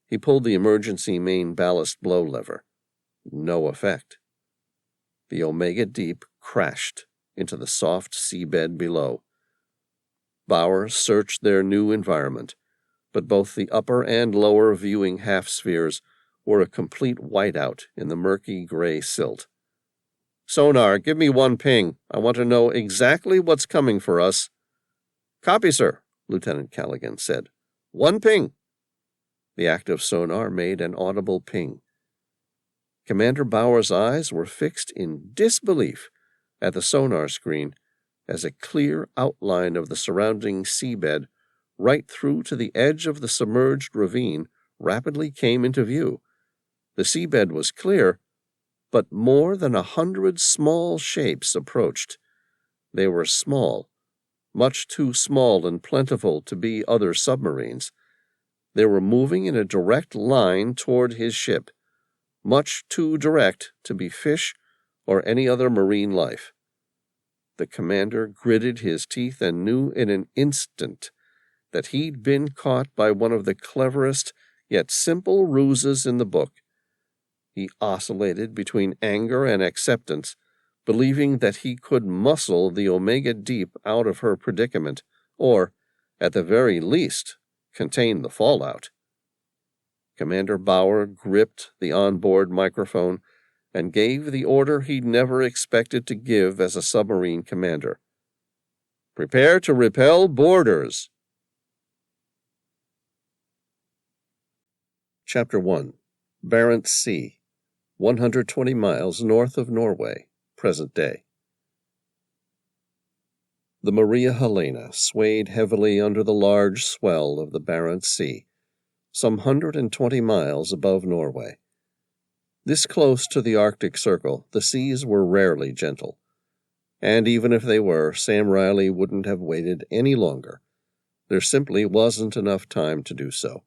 He pulled the emergency main ballast blow lever. No effect. The Omega Deep crashed into the soft seabed below. Bauer searched their new environment, but both the upper and lower viewing half-spheres were a complete whiteout in the murky gray silt. "Sonar, give me one ping. I want to know exactly what's coming for us." "Copy, sir," Lieutenant Callaghan said. "One ping." The active sonar made an audible ping. Commander Bauer's eyes were fixed in disbelief at the sonar screen as a clear outline of the surrounding seabed right through to the edge of the submerged ravine rapidly came into view. The seabed was clear, but more than 100 small shapes approached. They were small, much too small and plentiful to be other submarines. They were moving in a direct line toward his ship, much too direct to be fish or any other marine life. The commander gritted his teeth and knew in an instant that he'd been caught by one of the cleverest yet simple ruses in the book. He oscillated between anger and acceptance, believing that he could muscle the Omega Deep out of her predicament, or, at the very least, contain the fallout. Commander Bauer gripped the onboard microphone and gave the order he'd never expected to give as a submarine commander. "Prepare to repel boarders." Chapter 1. Barents Sea, 120 miles north of Norway, present day. The Maria Helena swayed heavily under the large swell of the Barents Sea, some 120 miles above Norway. This close to the Arctic Circle, the seas were rarely gentle. And even if they were, Sam Reilly wouldn't have waited any longer. There simply wasn't enough time to do so.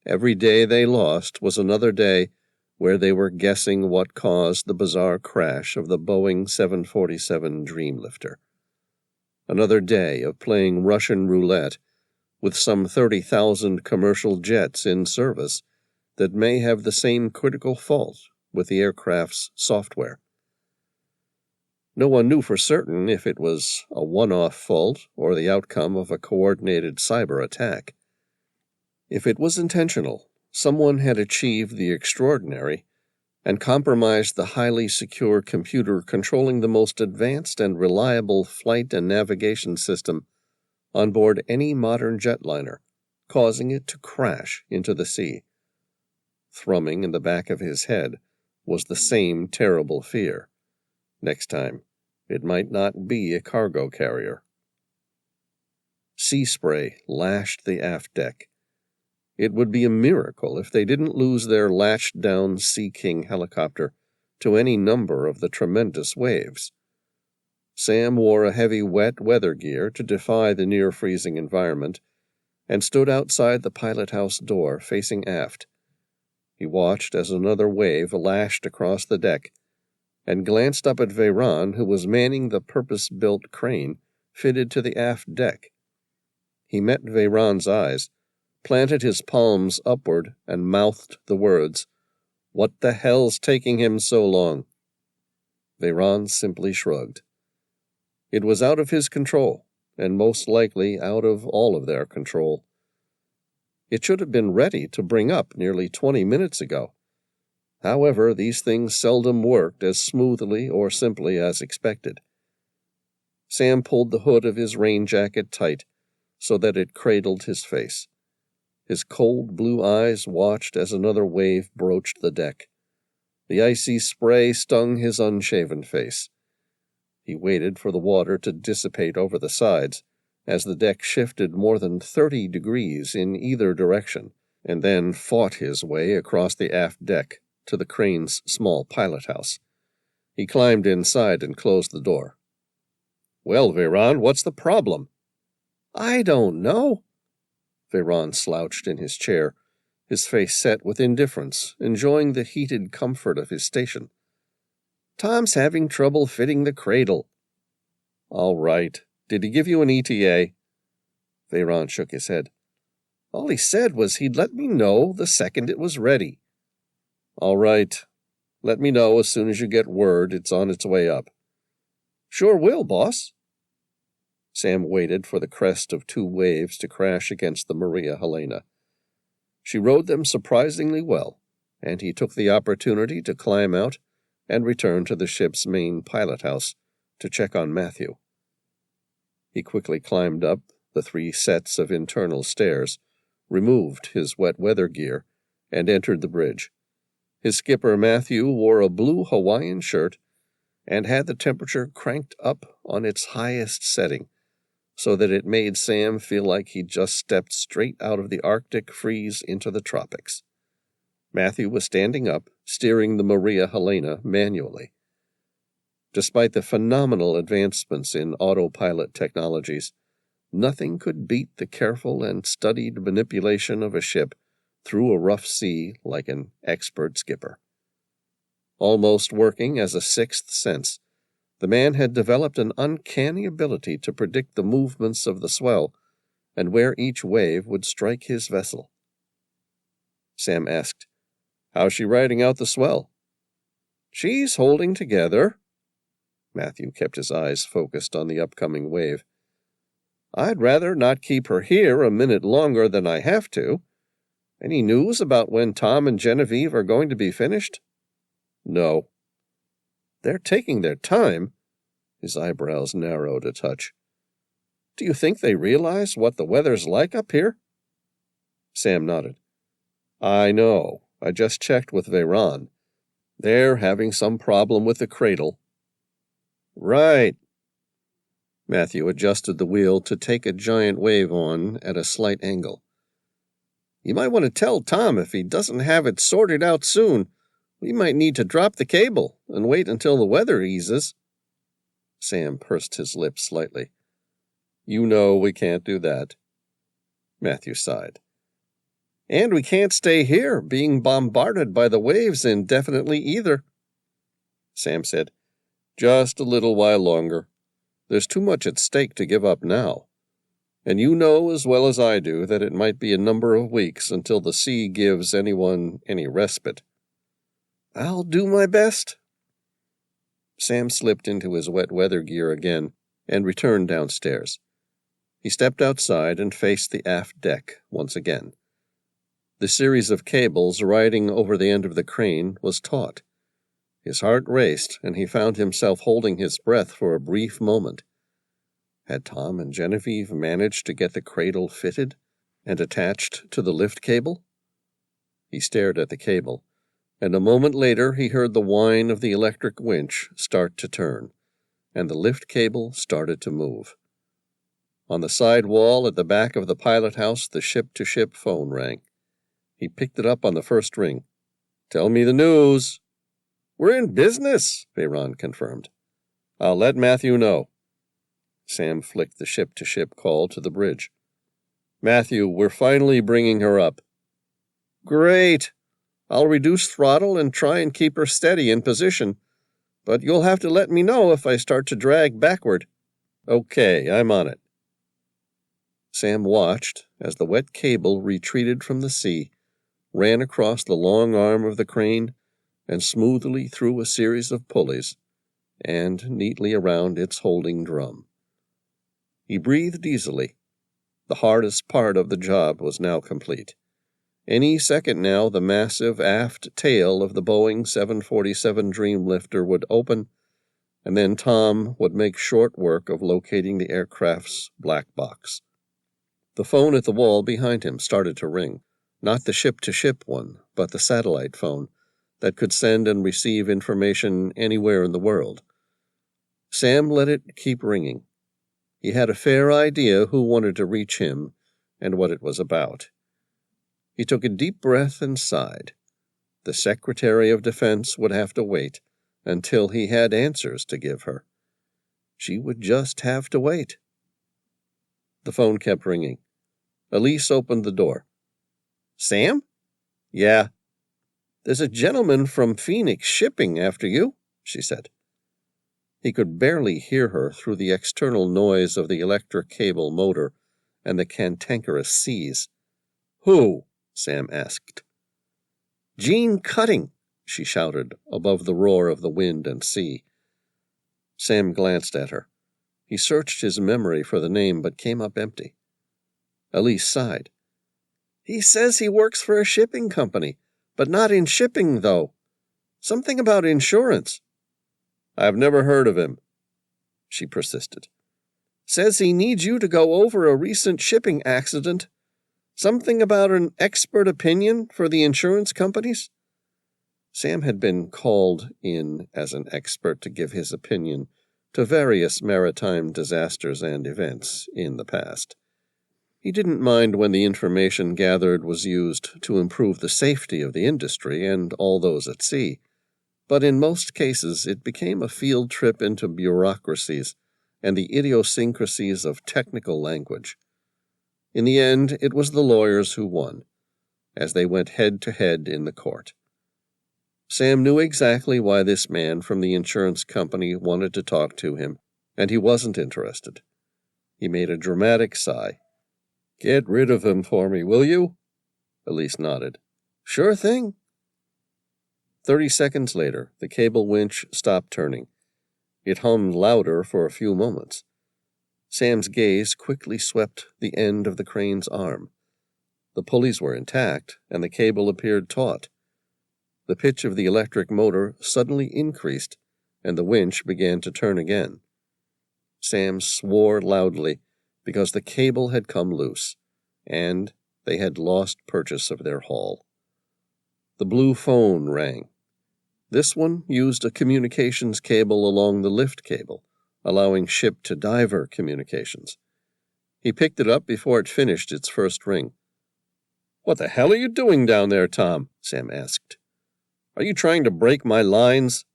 Every day they lost was another day where they were guessing what caused the bizarre crash of the Boeing 747 Dreamlifter. Another day of playing Russian roulette with some 30,000 commercial jets in service that may have the same critical fault with the aircraft's software. No one knew for certain if it was a one-off fault or the outcome of a coordinated cyber attack. If it was intentional, someone had achieved the extraordinary and compromised the highly secure computer controlling the most advanced and reliable flight and navigation system on board any modern jetliner, causing it to crash into the sea. Thrumming in the back of his head was the same terrible fear. Next time, it might not be a cargo carrier. Sea spray lashed the aft deck. It would be a miracle if they didn't lose their latched-down Sea King helicopter to any number of the tremendous waves. Sam wore a heavy wet weather gear to defy the near-freezing environment and stood outside the pilot house door facing aft. He watched as another wave lashed across the deck and glanced up at Veyron, who was manning the purpose-built crane fitted to the aft deck. He met Veyron's eyes, planted his palms upward, and mouthed the words, "What the hell's taking him so long?" Veyron simply shrugged. It was out of his control, and most likely out of all of their control. It should have been ready to bring up nearly 20 minutes ago. However, these things seldom worked as smoothly or simply as expected. Sam pulled the hood of his rain jacket tight so that it cradled his face. His cold blue eyes watched as another wave broached the deck. The icy spray stung his unshaven face. He waited for the water to dissipate over the sides as the deck shifted more than 30 degrees in either direction, and then fought his way across the aft deck to the crane's small pilot house. He climbed inside and closed the door. "Well, Veyron, what's the problem?" "I don't know." Veyron slouched in his chair, his face set with indifference, enjoying the heated comfort of his station. "Tom's having trouble fitting the cradle." "All right. Did he give you an ETA?" Veyron shook his head. "All he said was he'd let me know the second it was ready." "All right. Let me know as soon as you get word it's on its way up." "Sure will, boss." Sam waited for the crest of 2 waves to crash against the Maria Helena. She rode them surprisingly well, and he took the opportunity to climb out and return to the ship's main pilot house to check on Matthew. He quickly climbed up the 3 sets of internal stairs, removed his wet weather gear, and entered the bridge. His skipper, Matthew, wore a blue Hawaiian shirt and had the temperature cranked up on its highest setting, so that it made Sam feel like he'd just stepped straight out of the Arctic freeze into the tropics. Matthew was standing up, steering the Maria Helena manually. Despite the phenomenal advancements in autopilot technologies, nothing could beat the careful and studied manipulation of a ship through a rough sea like an expert skipper. Almost working as a sixth sense, the man had developed an uncanny ability to predict the movements of the swell and where each wave would strike his vessel. Sam asked, "How's she riding out the swell?" "She's holding together." Matthew kept his eyes focused on the upcoming wave. "I'd rather not keep her here a minute longer than I have to. Any news about when Tom and Genevieve are going to be finished?" "No." "They're taking their time." His eyebrows narrowed a touch. "Do you think they realize what the weather's like up here?" Sam nodded. "I know. I just checked with Veyron. They're having some problem with the cradle." "Right." Matthew adjusted the wheel to take a giant wave on at a slight angle. "You might want to tell Tom if he doesn't have it sorted out soon, we might need to drop the cable and wait until the weather eases." Sam pursed his lips slightly. You know we can't do that. Matthew sighed. And we can't stay here, being bombarded by the waves indefinitely either. Sam said, Just a little while longer. There's too much at stake to give up now. And you know as well as I do that it might be a number of weeks until the sea gives anyone any respite. I'll do my best. Sam slipped into his wet weather gear again and returned downstairs. He stepped outside and faced the aft deck once again. The series of cables riding over the end of the crane was taut. His heart raced, and he found himself holding his breath for a brief moment. Had Tom and Genevieve managed to get the cradle fitted and attached to the lift cable? He stared at the cable, and a moment later he heard the whine of the electric winch start to turn, and the lift cable started to move. On the side wall at the back of the pilot house, the ship-to-ship phone rang. He picked it up on the first ring. Tell me the news. We're in business, Veyron confirmed. I'll let Matthew know. Sam flicked the ship-to-ship call to the bridge. Matthew, we're finally bringing her up. Great. I'll reduce throttle and try and keep her steady in position, but you'll have to let me know if I start to drag backward. Okay, I'm on it. Sam watched as the wet cable retreated from the sea, ran across the long arm of the crane, and smoothly through a series of pulleys, and neatly around its holding drum. He breathed easily. The hardest part of the job was now complete. Any second now, the massive aft tail of the Boeing 747 Dreamlifter would open, and then Tom would make short work of locating the aircraft's black box. The phone at the wall behind him started to ring, not the ship-to-ship one, but the satellite phone that could send and receive information anywhere in the world. Sam let it keep ringing. He had a fair idea who wanted to reach him and what it was about. He took a deep breath and sighed. The Secretary of Defense would have to wait until he had answers to give her. She would just have to wait. The phone kept ringing. Elise opened the door. Sam? Yeah. There's a gentleman from Phoenix shipping after you, she said. He could barely hear her through the external noise of the electric cable motor and the cantankerous seas. Who? Sam asked. Gene Cutting, she shouted above the roar of the wind and sea. Sam glanced at her. He searched his memory for the name, but came up empty. Elise sighed. He says he works for a shipping company, but not in shipping, though. Something about insurance. I've never heard of him, she persisted. Says he needs you to go over a recent shipping accident. Something about an expert opinion for the insurance companies? Sam had been called in as an expert to give his opinion to various maritime disasters and events in the past. He didn't mind when the information gathered was used to improve the safety of the industry and all those at sea, but in most cases it became a field trip into bureaucracies and the idiosyncrasies of technical language. In the end, it was the lawyers who won, as they went head-to-head in the court. Sam knew exactly why this man from the insurance company wanted to talk to him, and he wasn't interested. He made a dramatic sigh. Get rid of him for me, will you? Elise nodded. Sure thing. 30 seconds later, the cable winch stopped turning. It hummed louder for a few moments. Sam's gaze quickly swept the end of the crane's arm. The pulleys were intact, and the cable appeared taut. The pitch of the electric motor suddenly increased, and the winch began to turn again. Sam swore loudly because the cable had come loose, and they had lost purchase of their haul. The blue phone rang. This one used a communications cable along the lift cable, allowing ship-to-diver communications. He picked it up before it finished its first ring. What the hell are you doing down there, Tom? Sam asked. Are you trying to break my lines?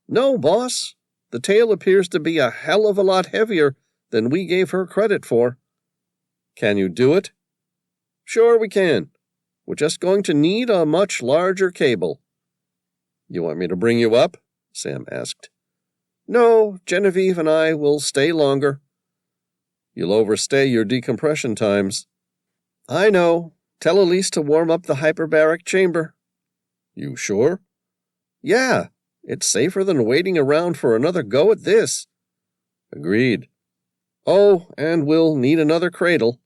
No, boss. The tail appears to be a hell of a lot heavier than we gave her credit for." "Can you do it?" "Sure we can. We're just going to need a much larger cable." "You want me to bring you up?" Sam asked. "No, Genevieve and I will stay longer." "You'll overstay your decompression times." "I know. Tell Elise to warm up the hyperbaric chamber." "You sure?" "Yeah, it's safer than waiting around for another go at this." "Agreed." "Oh, and we'll need another cradle."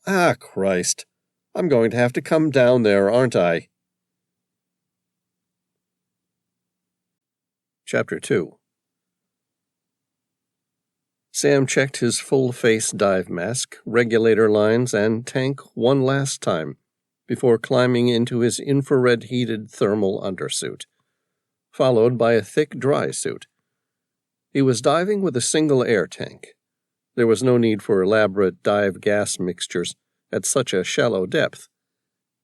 "Ah, Christ. I'm going to have to come down there, aren't I?" Chapter 2. Sam checked his full-face dive mask, regulator lines, and tank one last time before climbing into his infrared-heated thermal undersuit, followed by a thick dry suit. He was diving with a single air tank. There was no need for elaborate dive gas mixtures at such a shallow depth,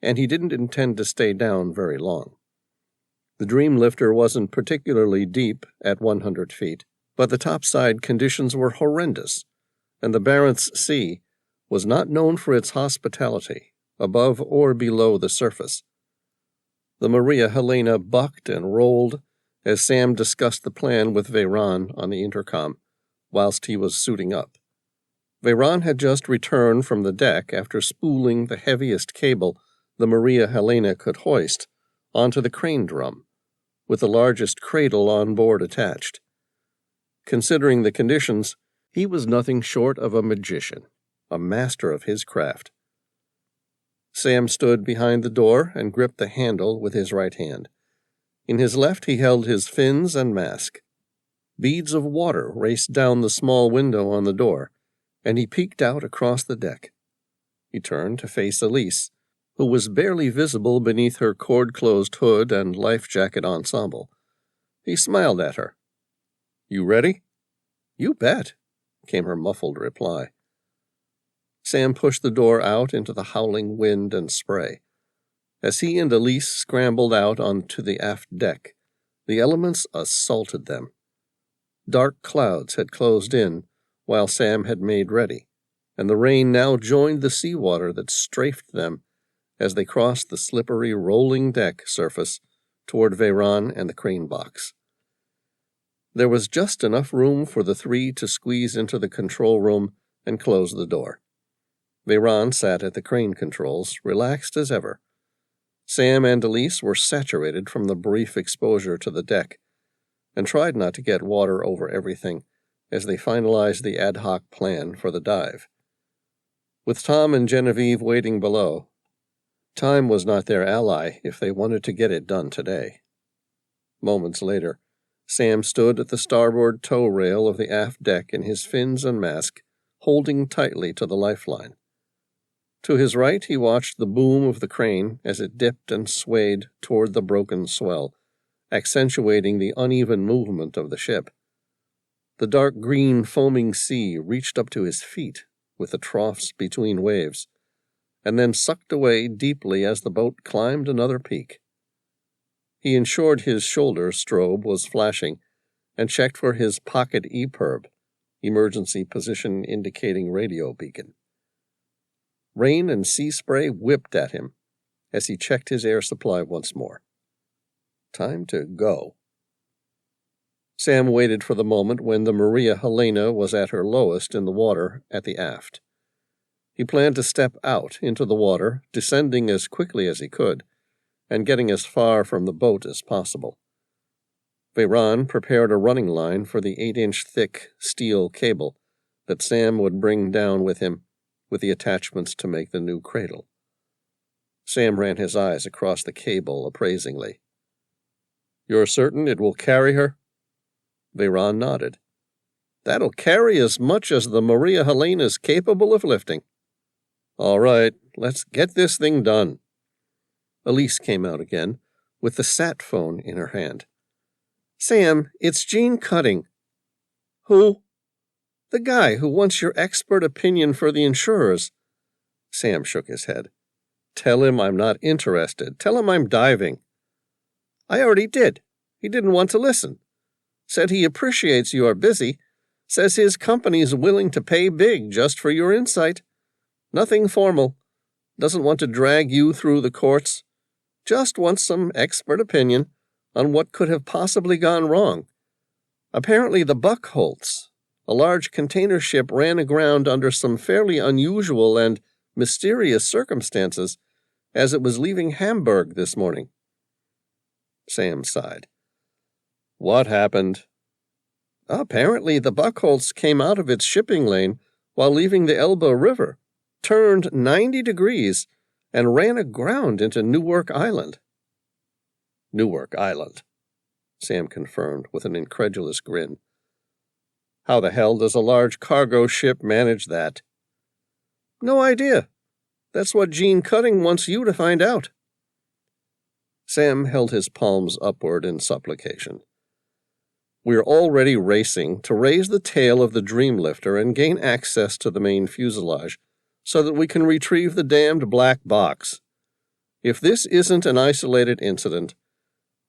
and he didn't intend to stay down very long. The Dream Lifter wasn't particularly deep at 100 feet, but the topside conditions were horrendous, and the Barents Sea was not known for its hospitality, above or below the surface. The Maria Helena bucked and rolled as Sam discussed the plan with Veyron on the intercom, whilst he was suiting up. Veyron had just returned from the deck after spooling the heaviest cable the Maria Helena could hoist onto the crane drum, with the largest cradle on board attached. Considering the conditions, he was nothing short of a magician, a master of his craft. Sam stood behind the door and gripped the handle with his right hand. In his left he held his fins and mask. Beads of water raced down the small window on the door, and he peeked out across the deck. He turned to face Elise, who was barely visible beneath her cord-closed hood and life jacket ensemble. He smiled at her. "You ready?" "You bet," came her muffled reply. Sam pushed the door out into the howling wind and spray. As he and Elise scrambled out onto the aft deck, the elements assaulted them. Dark clouds had closed in while Sam had made ready, and the rain now joined the seawater that strafed them as they crossed the slippery rolling deck surface toward Veyron and the crane box. There was just enough room for the three to squeeze into the control room and close the door. Veyron sat at the crane controls, relaxed as ever. Sam and Elise were saturated from the brief exposure to the deck, and tried not to get water over everything as they finalized the ad hoc plan for the dive. With Tom and Genevieve waiting below, time was not their ally if they wanted to get it done today. Moments later, Sam stood at the starboard tow rail of the aft deck in his fins and mask, holding tightly to the lifeline. To his right, he watched the boom of the crane as it dipped and swayed toward the broken swell, accentuating the uneven movement of the ship. The dark green foaming sea reached up to his feet with the troughs between waves, and then sucked away deeply as the boat climbed another peak. He ensured his shoulder strobe was flashing and checked for his pocket EPIRB, emergency position indicating radio beacon. Rain and sea spray whipped at him as he checked his air supply once more. Time to go. Sam waited for the moment when the Maria Helena was at her lowest in the water at the aft. He planned to step out into the water, descending as quickly as he could, and getting as far from the boat as possible. Veyron prepared a running line for the 8-inch thick steel cable that Sam would bring down with him, with the attachments to make the new cradle. Sam ran his eyes across the cable appraisingly. "You're certain it will carry her?" Veyron nodded. "That'll carry as much as the Maria Helena is capable of lifting." "All right, let's get this thing done." Elise came out again, with the sat phone in her hand. "Sam, it's Gene Cutting." "Who?" "The guy who wants your expert opinion for the insurers." Sam shook his head. "Tell him I'm not interested. Tell him I'm diving." "I already did. He didn't want to listen." Said he appreciates you are busy. Says his company's willing to pay big just for your insight. Nothing formal. Doesn't want to drag you through the courts. Just wants some expert opinion on what could have possibly gone wrong. Apparently the Buckholtz, a large container ship, ran aground under some fairly unusual and mysterious circumstances as it was leaving Hamburg this morning. Sam sighed. What happened? Apparently the Buckholtz came out of its shipping lane while leaving the Elbe River, turned 90 degrees, and ran aground into Newark Island. Newark Island, Sam confirmed with an incredulous grin. How the hell does a large cargo ship manage that? No idea. That's what Gene Cutting wants you to find out. Sam held his palms upward in supplication. We're already racing to raise the tail of the Dreamlifter and gain access to the main fuselage so that we can retrieve the damned black box. If this isn't an isolated incident,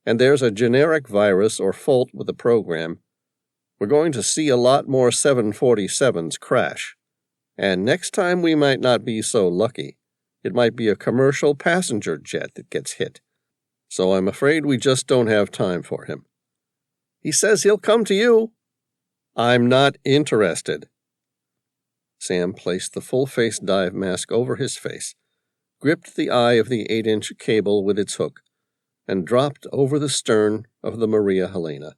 and there's a generic virus or fault with the program, we're going to see a lot more 747s crash. And next time we might not be so lucky. It might be a commercial passenger jet that gets hit. So I'm afraid we just don't have time for him. He says he'll come to you. I'm not interested. Sam placed the full-face dive mask over his face, gripped the eye of the 8-inch cable with its hook, and dropped over the stern of the Maria Helena,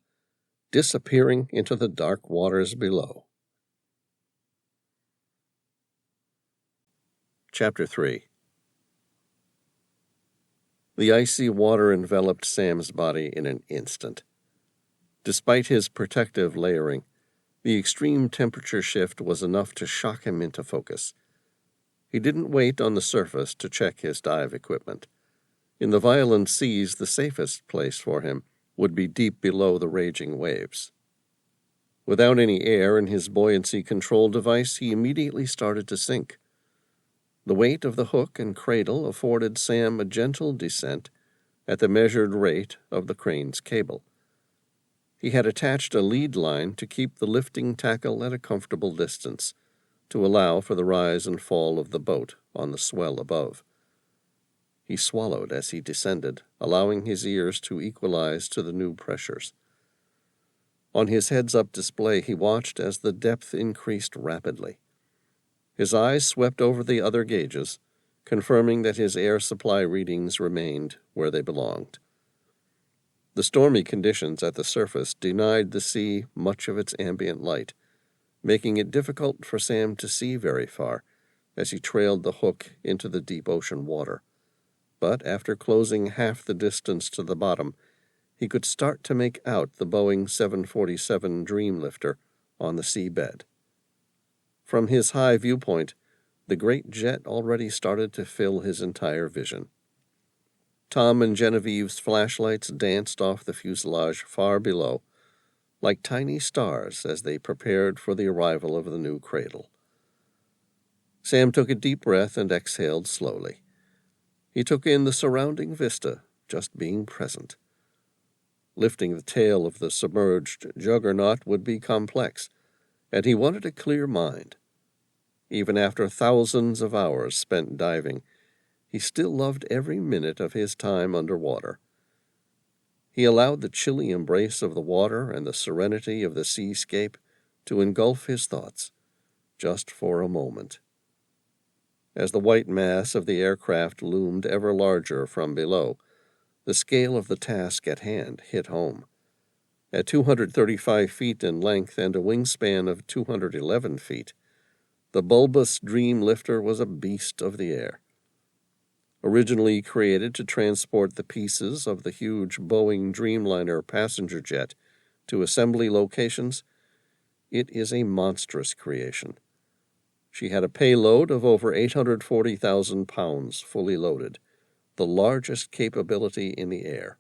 disappearing into the dark waters below. Chapter 3. The icy water enveloped Sam's body in an instant. Despite his protective layering, the extreme temperature shift was enough to shock him into focus. He didn't wait on the surface to check his dive equipment. In the violent seas, the safest place for him would be deep below the raging waves. Without any air in his buoyancy control device, he immediately started to sink. The weight of the hook and cradle afforded Sam a gentle descent at the measured rate of the crane's cable. He had attached a lead line to keep the lifting tackle at a comfortable distance, to allow for the rise and fall of the boat on the swell above. He swallowed as he descended, allowing his ears to equalize to the new pressures. On his heads-up display, he watched as the depth increased rapidly. His eyes swept over the other gauges, confirming that his air supply readings remained where they belonged. The stormy conditions at the surface denied the sea much of its ambient light, making it difficult for Sam to see very far as he trailed the hook into the deep ocean water. But after closing half the distance to the bottom, he could start to make out the Boeing 747 Dreamlifter on the seabed. From his high viewpoint, the great jet already started to fill his entire vision. Tom and Genevieve's flashlights danced off the fuselage far below, like tiny stars as they prepared for the arrival of the new cradle. Sam took a deep breath and exhaled slowly. He took in the surrounding vista, just being present. Lifting the tail of the submerged juggernaut would be complex, and he wanted a clear mind. Even after thousands of hours spent diving, he still loved every minute of his time underwater. He allowed the chilly embrace of the water and the serenity of the seascape to engulf his thoughts, just for a moment. As the white mass of the aircraft loomed ever larger from below, the scale of the task at hand hit home. At 235 feet in length and a wingspan of 211 feet, the bulbous Dreamlifter was a beast of the air. Originally created to transport the pieces of the huge Boeing Dreamliner passenger jet to assembly locations, it is a monstrous creation. She had a payload of over 840,000 pounds fully loaded, the largest capability in the air.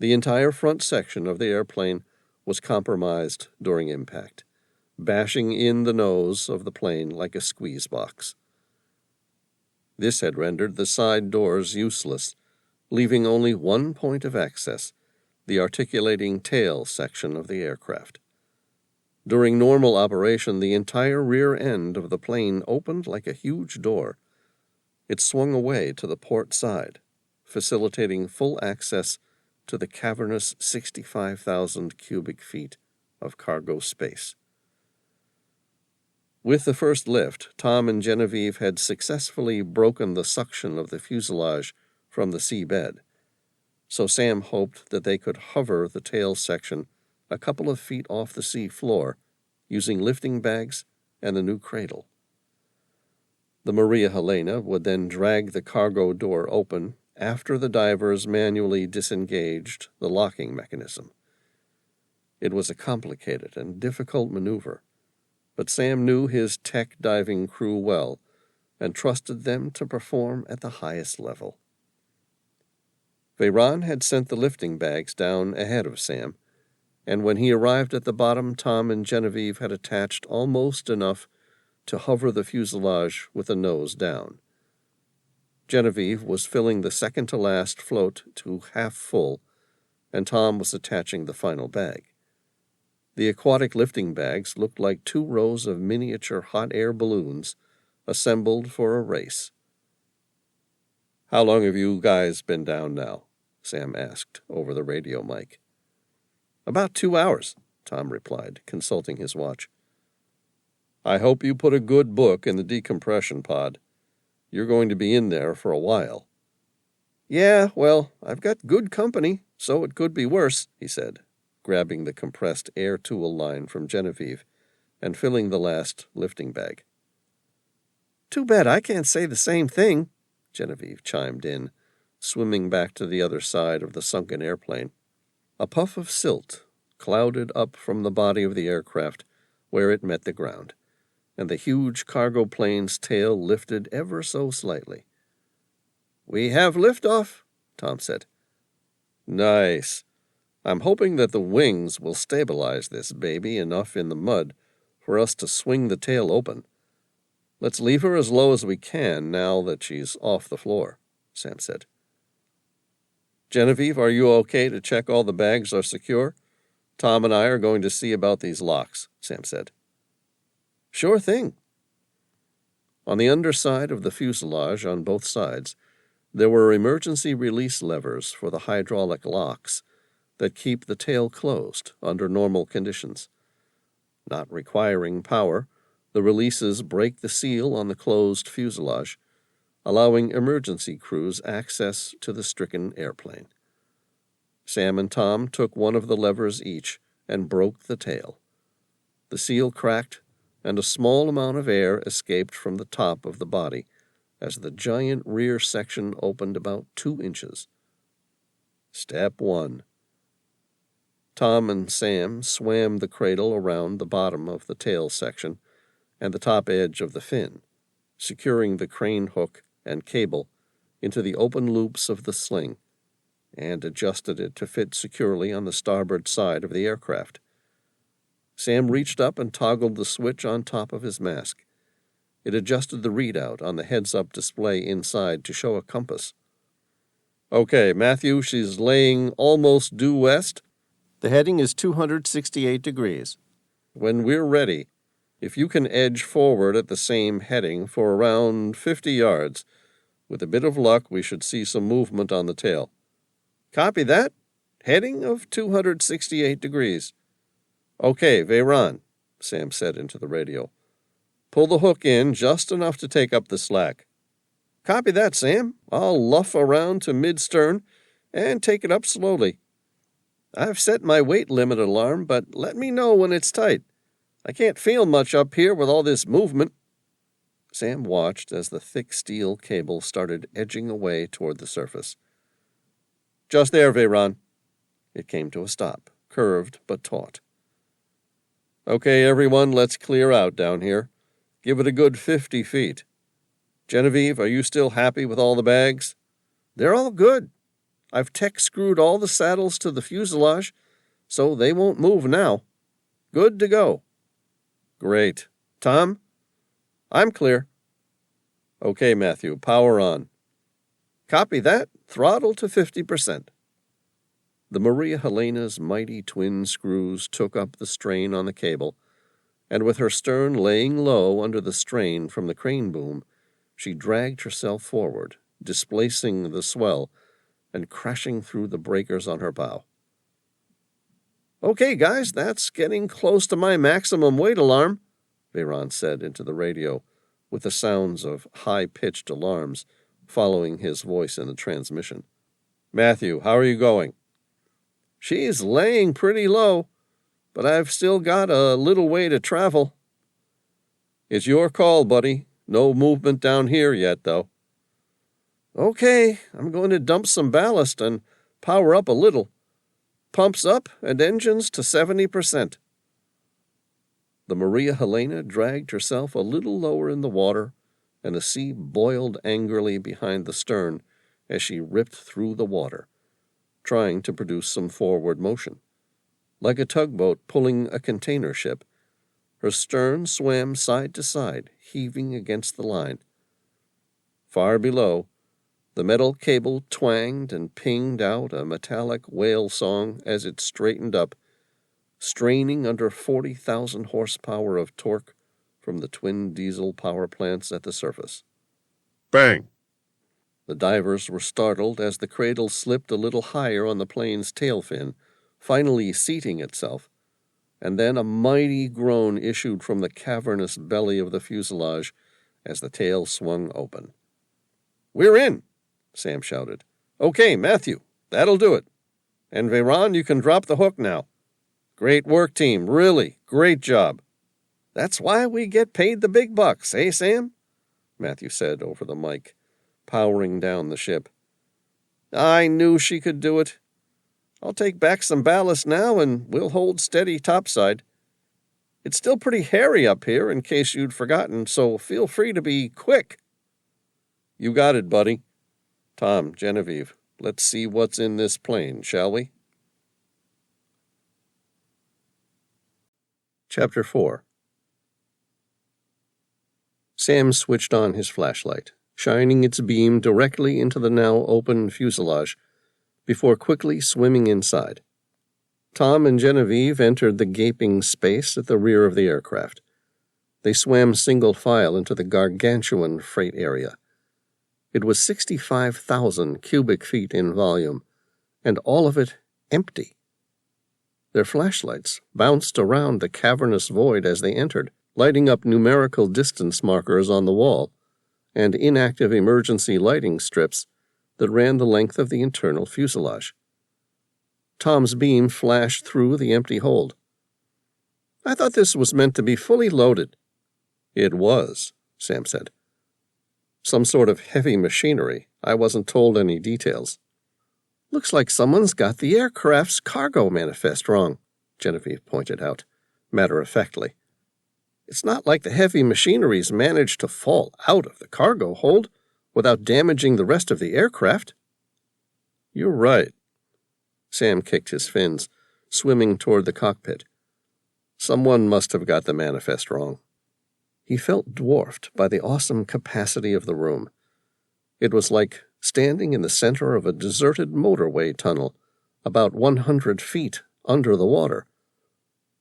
The entire front section of the airplane was compromised during impact, bashing in the nose of the plane like a squeeze box. This had rendered the side doors useless, leaving only one point of access, the articulating tail section of the aircraft. During normal operation, the entire rear end of the plane opened like a huge door. It swung away to the port side, facilitating full access to the cavernous 65,000 cubic feet of cargo space. With the first lift, Tom and Genevieve had successfully broken the suction of the fuselage from the seabed, so Sam hoped that they could hover the tail section a couple of feet off the sea floor using lifting bags and the new cradle. The Maria Helena would then drag the cargo door open after the divers manually disengaged the locking mechanism. It was a complicated and difficult maneuver, but Sam knew his tech diving crew well and trusted them to perform at the highest level. Veyron had sent the lifting bags down ahead of Sam, and when he arrived at the bottom, Tom and Genevieve had attached almost enough to hover the fuselage with the nose down. Genevieve was filling the second-to-last float to half full, and Tom was attaching the final bag. The aquatic lifting bags looked like 2 rows of miniature hot air balloons assembled for a race. "How long have you guys been down now?" Sam asked over the radio mic. "About 2 hours," Tom replied, consulting his watch. "I hope you put a good book in the decompression pod. You're going to be in there for a while." "Yeah, well, I've got good company, so it could be worse," he said, grabbing the compressed air tool line from Genevieve and filling the last lifting bag. "Too bad I can't say the same thing," Genevieve chimed in, swimming back to the other side of the sunken airplane. A puff of silt clouded up from the body of the aircraft where it met the ground, and the huge cargo plane's tail lifted ever so slightly. "We have liftoff," Tom said. "Nice. I'm hoping that the wings will stabilize this baby enough in the mud for us to swing the tail open. Let's leave her as low as we can now that she's off the floor," Sam said. "Genevieve, are you okay to check all the bags are secure? Tom and I are going to see about these locks," Sam said. "Sure thing." On the underside of the fuselage on both sides, there were emergency release levers for the hydraulic locks that keep the tail closed under normal conditions. Not requiring power, the releases break the seal on the closed fuselage, allowing emergency crews access to the stricken airplane. Sam and Tom took one of the levers each and broke the tail. The seal cracked, and a small amount of air escaped from the top of the body as the giant rear section opened about 2 inches. Step 1. Tom and Sam swam the cradle around the bottom of the tail section and the top edge of the fin, securing the crane hook and cable into the open loops of the sling, and adjusted it to fit securely on the starboard side of the aircraft. Sam reached up and toggled the switch on top of his mask. It adjusted the readout on the heads-up display inside to show a compass. "Okay, Matthew, she's laying almost due west. The heading is 268 degrees. When we're ready, if you can edge forward at the same heading for around 50 yards, with a bit of luck, we should see some movement on the tail." "Copy that. Heading of 268 degrees. "Okay, Veyron," Sam said into the radio. "Pull the hook in just enough to take up the slack." "Copy that, Sam. I'll luff around to mid-stern and take it up slowly. I've set my weight limit alarm, but let me know when it's tight. I can't feel much up here with all this movement." Sam watched as the thick steel cable started edging away toward the surface. "Just there, Veyron." It came to a stop, curved but taut. "Okay, everyone, let's clear out down here. Give it a good 50 feet. Genevieve, are you still happy with all the bags?" "They're all good. I've tech-screwed all the saddles to the fuselage, so they won't move now. Good to go." "Great. Tom?" "I'm clear." "Okay, Matthew, power on." "Copy that. Throttle to 50%. The Maria Helena's mighty twin screws took up the strain on the cable, and with her stern laying low under the strain from the crane boom, she dragged herself forward, displacing the swell and crashing through the breakers on her bow. "Okay, guys, that's getting close to my maximum weight alarm," Veyron said into the radio, with the sounds of high-pitched alarms following his voice in the transmission. "Matthew, how are you going?" "She's laying pretty low, but I've still got a little way to travel." "It's your call, buddy. No movement down here yet, though." "Okay, I'm going to dump some ballast and power up a little. Pumps up and engines to 70%. The Maria Helena dragged herself a little lower in the water, and the sea boiled angrily behind the stern as she ripped through the water, trying to produce some forward motion. Like a tugboat pulling a container ship, her stern swam side to side, heaving against the line. Far below, the metal cable twanged and pinged out a metallic whale song as it straightened up, straining under 40,000 horsepower of torque from the twin diesel power plants at the surface. Bang! The divers were startled as the cradle slipped a little higher on the plane's tail fin, finally seating itself, and then a mighty groan issued from the cavernous belly of the fuselage as the tail swung open. "We're in!" Sam shouted. "Okay, Matthew, that'll do it. And Veyron, you can drop the hook now. Great work, team, really, great job." "That's why we get paid the big bucks, eh, Sam?" Matthew said over the mic, powering down the ship. "I knew she could do it. I'll take back some ballast now, and we'll hold steady topside. It's still pretty hairy up here, in case you'd forgotten, so feel free to be quick." "You got it, buddy. Tom, Genevieve, let's see what's in this plane, shall we?" Chapter 4. Sam switched on his flashlight, shining its beam directly into the now open fuselage, before quickly swimming inside. Tom and Genevieve entered the gaping space at the rear of the aircraft. They swam single file into the gargantuan freight area. It was 65,000 cubic feet in volume, and all of it empty. Their flashlights bounced around the cavernous void as they entered, lighting up numerical distance markers on the wall and inactive emergency lighting strips that ran the length of the internal fuselage. Tom's beam flashed through the empty hold. "I thought this was meant to be fully loaded." "It was," Sam said. "Some sort of heavy machinery. I wasn't told any details." "Looks like someone's got the aircraft's cargo manifest wrong," Genevieve pointed out, matter-of-factly. "It's not like the heavy machinery's managed to fall out of the cargo hold without damaging the rest of the aircraft." "You're right." Sam kicked his fins, swimming toward the cockpit. "Someone must have got the manifest wrong." He felt dwarfed by the awesome capacity of the room. It was like standing in the center of a deserted motorway tunnel, about 100 feet under the water.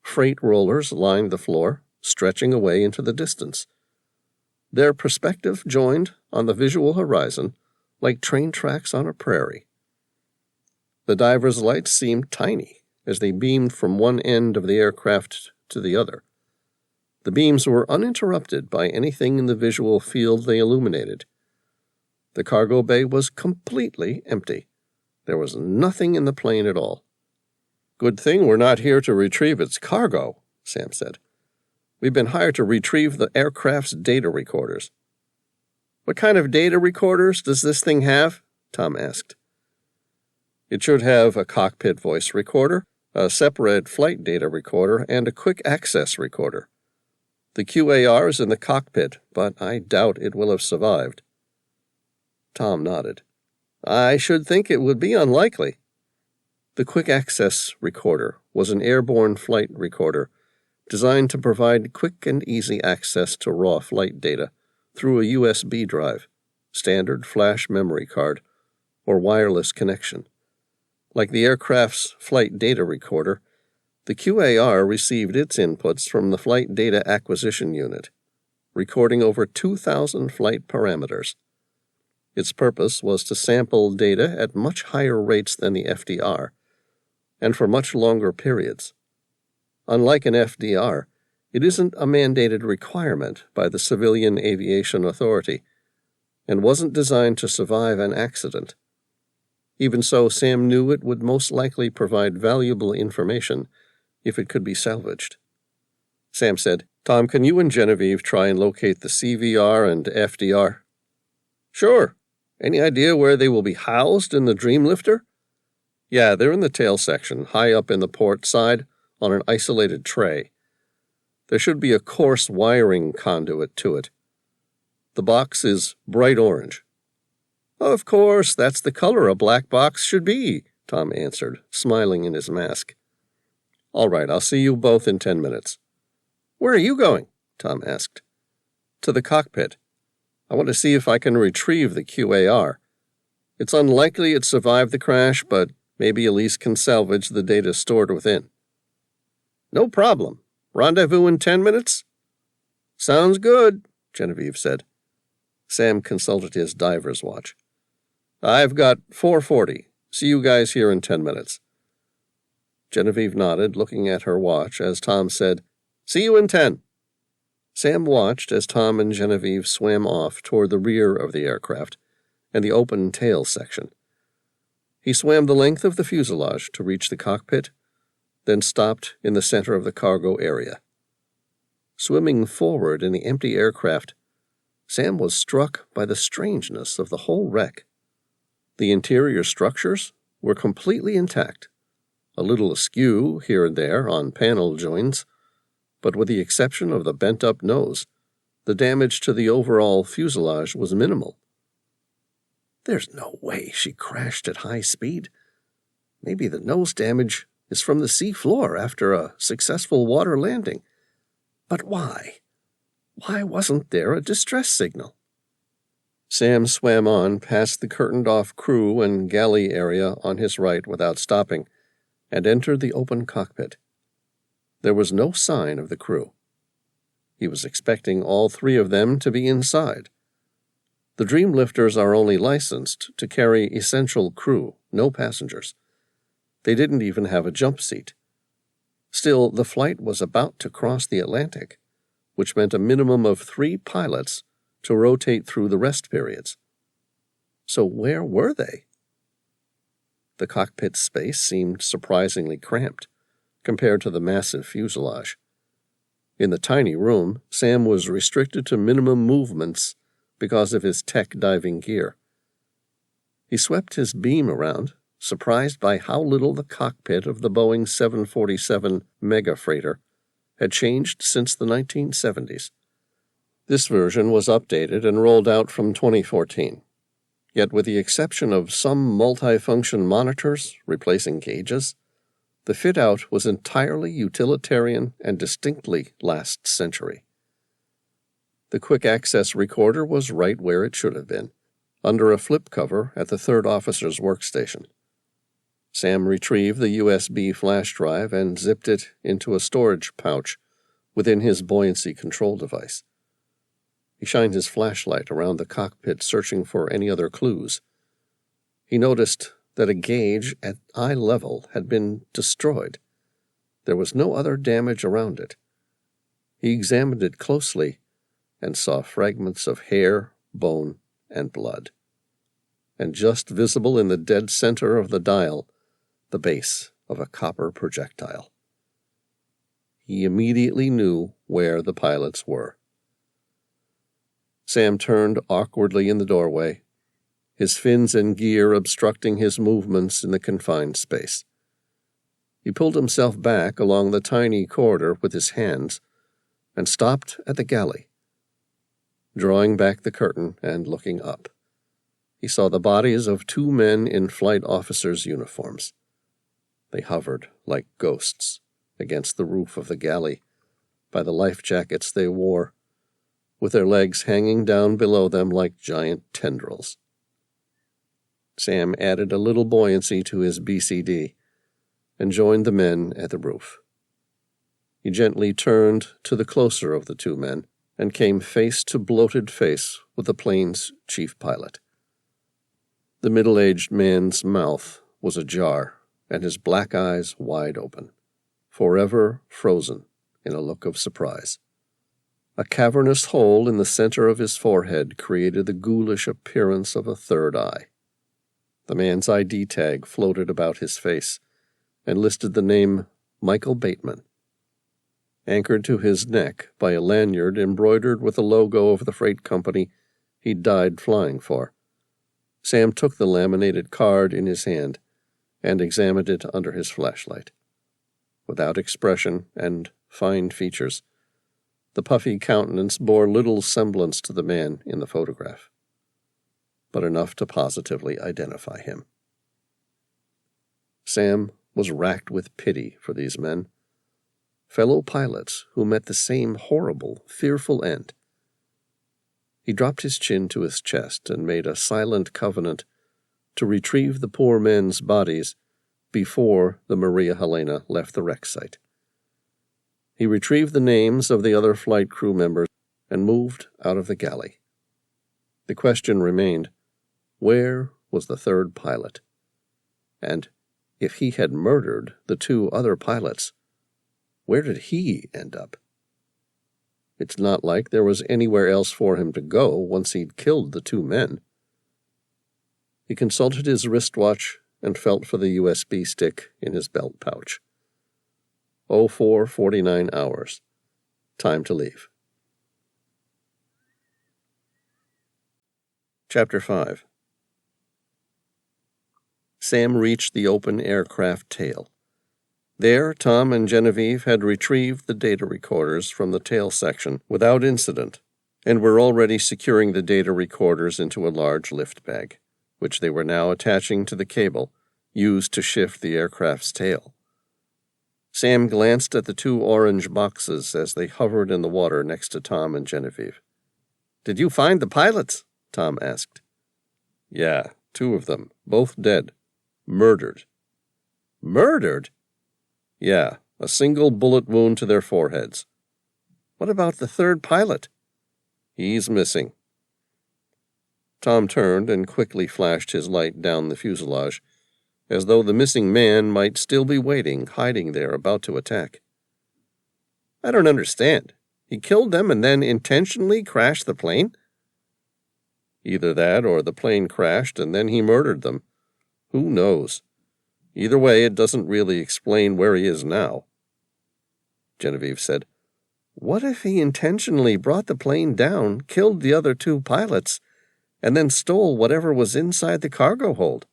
Freight rollers lined the floor, stretching away into the distance. Their perspective joined on the visual horizon like train tracks on a prairie. The divers' lights seemed tiny as they beamed from one end of the aircraft to the other. The beams were uninterrupted by anything in the visual field they illuminated. The cargo bay was completely empty. There was nothing in the plane at all. "Good thing we're not here to retrieve its cargo," Sam said. "We've been hired to retrieve the aircraft's data recorders." "What kind of data recorders does this thing have?" Tom asked. "It should have a cockpit voice recorder, a separate flight data recorder, and a quick access recorder. The QAR is in the cockpit, but I doubt it will have survived." Tom nodded. "I should think it would be unlikely." The quick access recorder was an airborne flight recorder designed to provide quick and easy access to raw flight data through a USB drive, standard flash memory card, or wireless connection. Like the aircraft's flight data recorder, the QAR received its inputs from the Flight Data Acquisition Unit, recording over 2,000 flight parameters. Its purpose was to sample data at much higher rates than the FDR, and for much longer periods. Unlike an FDR, it isn't a mandated requirement by the Civilian Aviation Authority, and wasn't designed to survive an accident. Even so, Sam knew it would most likely provide valuable information if it could be salvaged. Sam said, "Tom, can you and Genevieve try and locate the CVR and FDR?" "Sure. Any idea where they will be housed in the Dreamlifter?" "Yeah, they're in the tail section, high up in the port side, on an isolated tray. There should be a coarse wiring conduit to it. The box is bright orange." "Of course, that's the color a black box should be," Tom answered, smiling in his mask. "All right, I'll see you both in 10 minutes. "Where are you going?" Tom asked. "To the cockpit. I want to see if I can retrieve the QAR. It's unlikely it survived the crash, but maybe Elise can salvage the data stored within." "No problem. Rendezvous in 10 minutes?" "Sounds good," Genevieve said. Sam consulted his diver's watch. "I've got 4:40. See you guys here in 10 minutes. Genevieve nodded, looking at her watch as Tom said, "See you in 10. Sam watched as Tom and Genevieve swam off toward the rear of the aircraft and the open tail section. He swam the length of the fuselage to reach the cockpit, then stopped in the center of the cargo area. Swimming forward in the empty aircraft, Sam was struck by the strangeness of the whole wreck. The interior structures were completely intact, a little askew here and there on panel joints, but with the exception of the bent-up nose, the damage to the overall fuselage was minimal. "There's no way she crashed at high speed. Maybe the nose damage is from the sea floor after a successful water landing. But why? Why wasn't there a distress signal?" Sam swam on past the curtained-off crew and galley area on his right without stopping, and entered the open cockpit. There was no sign of the crew. He was expecting all three of them to be inside. The Dreamlifters are only licensed to carry essential crew, no passengers. They didn't even have a jump seat. Still, the flight was about to cross the Atlantic, which meant a minimum of 3 pilots to rotate through the rest periods. So where were they? The cockpit space seemed surprisingly cramped compared to the massive fuselage. In the tiny room, Sam was restricted to minimum movements because of his tech diving gear. He swept his beam around, surprised by how little the cockpit of the Boeing 747 mega freighter had changed since the 1970s. This version was updated and rolled out from 2014. Yet with the exception of some multifunction monitors replacing gauges, the fit-out was entirely utilitarian and distinctly last century. The quick-access recorder was right where it should have been, under a flip cover at the third officer's workstation. Sam retrieved the USB flash drive and zipped it into a storage pouch within his buoyancy control device. He shined his flashlight around the cockpit, searching for any other clues. He noticed that a gauge at eye level had been destroyed. There was no other damage around it. He examined it closely and saw fragments of hair, bone, and blood. And just visible in the dead center of the dial, the base of a copper projectile. He immediately knew where the pilots were. Sam turned awkwardly in the doorway, his fins and gear obstructing his movements in the confined space. He pulled himself back along the tiny corridor with his hands and stopped at the galley. Drawing back the curtain and looking up, he saw the bodies of 2 men in flight officers' uniforms. They hovered like ghosts against the roof of the galley by the life jackets they wore, with their legs hanging down below them like giant tendrils. Sam added a little buoyancy to his BCD and joined the men at the roof. He gently turned to the closer of the two men and came face to bloated face with the plane's chief pilot. The middle-aged man's mouth was ajar and his black eyes wide open, forever frozen in a look of surprise. A cavernous hole in the center of his forehead created the ghoulish appearance of a third eye. The man's ID tag floated about his face and listed the name Michael Bateman. Anchored to his neck by a lanyard embroidered with the logo of the freight company he'd died flying for, Sam took the laminated card in his hand and examined it under his flashlight. Without expression and fine features, the puffy countenance bore little semblance to the man in the photograph, but enough to positively identify him. Sam was racked with pity for these men, fellow pilots who met the same horrible, fearful end. He dropped his chin to his chest and made a silent covenant to retrieve the poor men's bodies before the Maria Helena left the wreck site. He retrieved the names of the other flight crew members and moved out of the galley. The question remained, where was the third pilot? And if he had murdered the two other pilots, where did he end up? It's not like there was anywhere else for him to go once he'd killed the two men. He consulted his wristwatch and felt for the USB stick in his belt pouch. 04:49 hours. Time to leave. Chapter 5. Sam reached the open aircraft tail. There, Tom and Genevieve had retrieved the data recorders from the tail section without incident and were already securing the data recorders into a large lift bag, which they were now attaching to the cable used to shift the aircraft's tail. Sam glanced at the two orange boxes as they hovered in the water next to Tom and Genevieve. "Did you find the pilots?" Tom asked. "Yeah, two of them, both dead. Murdered." "Murdered?" "Yeah, a single bullet wound to their foreheads." "What about the third pilot?" "He's missing." Tom turned and quickly flashed his light down the fuselage, as though the missing man might still be waiting, hiding there, about to attack. "I don't understand. He killed them and then intentionally crashed the plane?" "Either that or the plane crashed and then he murdered them. Who knows? Either way, it doesn't really explain where he is now." Genevieve said, "What if he intentionally brought the plane down, killed the other two pilots, and then stole whatever was inside the cargo hold?"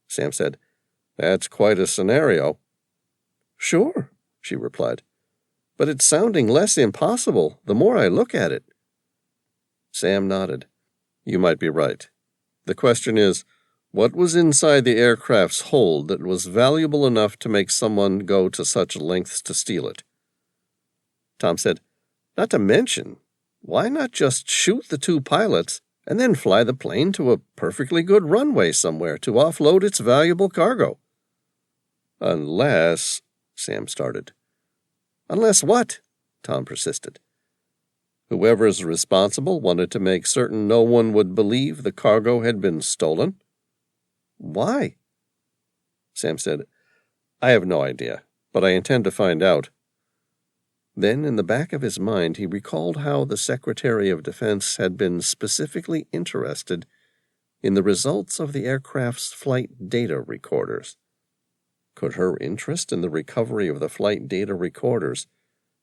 Sam said, "That's quite a scenario." "Sure," she replied, "but it's sounding less impossible the more I look at it." Sam nodded. "You might be right. The question is, what was inside the aircraft's hold that was valuable enough to make someone go to such lengths to steal it?" Tom said, "Not to mention, why not just shoot the two pilots and then fly the plane to a perfectly good runway somewhere to offload its valuable cargo?" "Unless," Sam started. "Unless what?" Tom persisted. "Whoever's responsible wanted to make certain no one would believe the cargo had been stolen." "Why?" Sam said, "I have no idea, but I intend to find out." Then, in the back of his mind, he recalled how the Secretary of Defense had been specifically interested in the results of the aircraft's flight data recorders. Could her interest in the recovery of the flight data recorders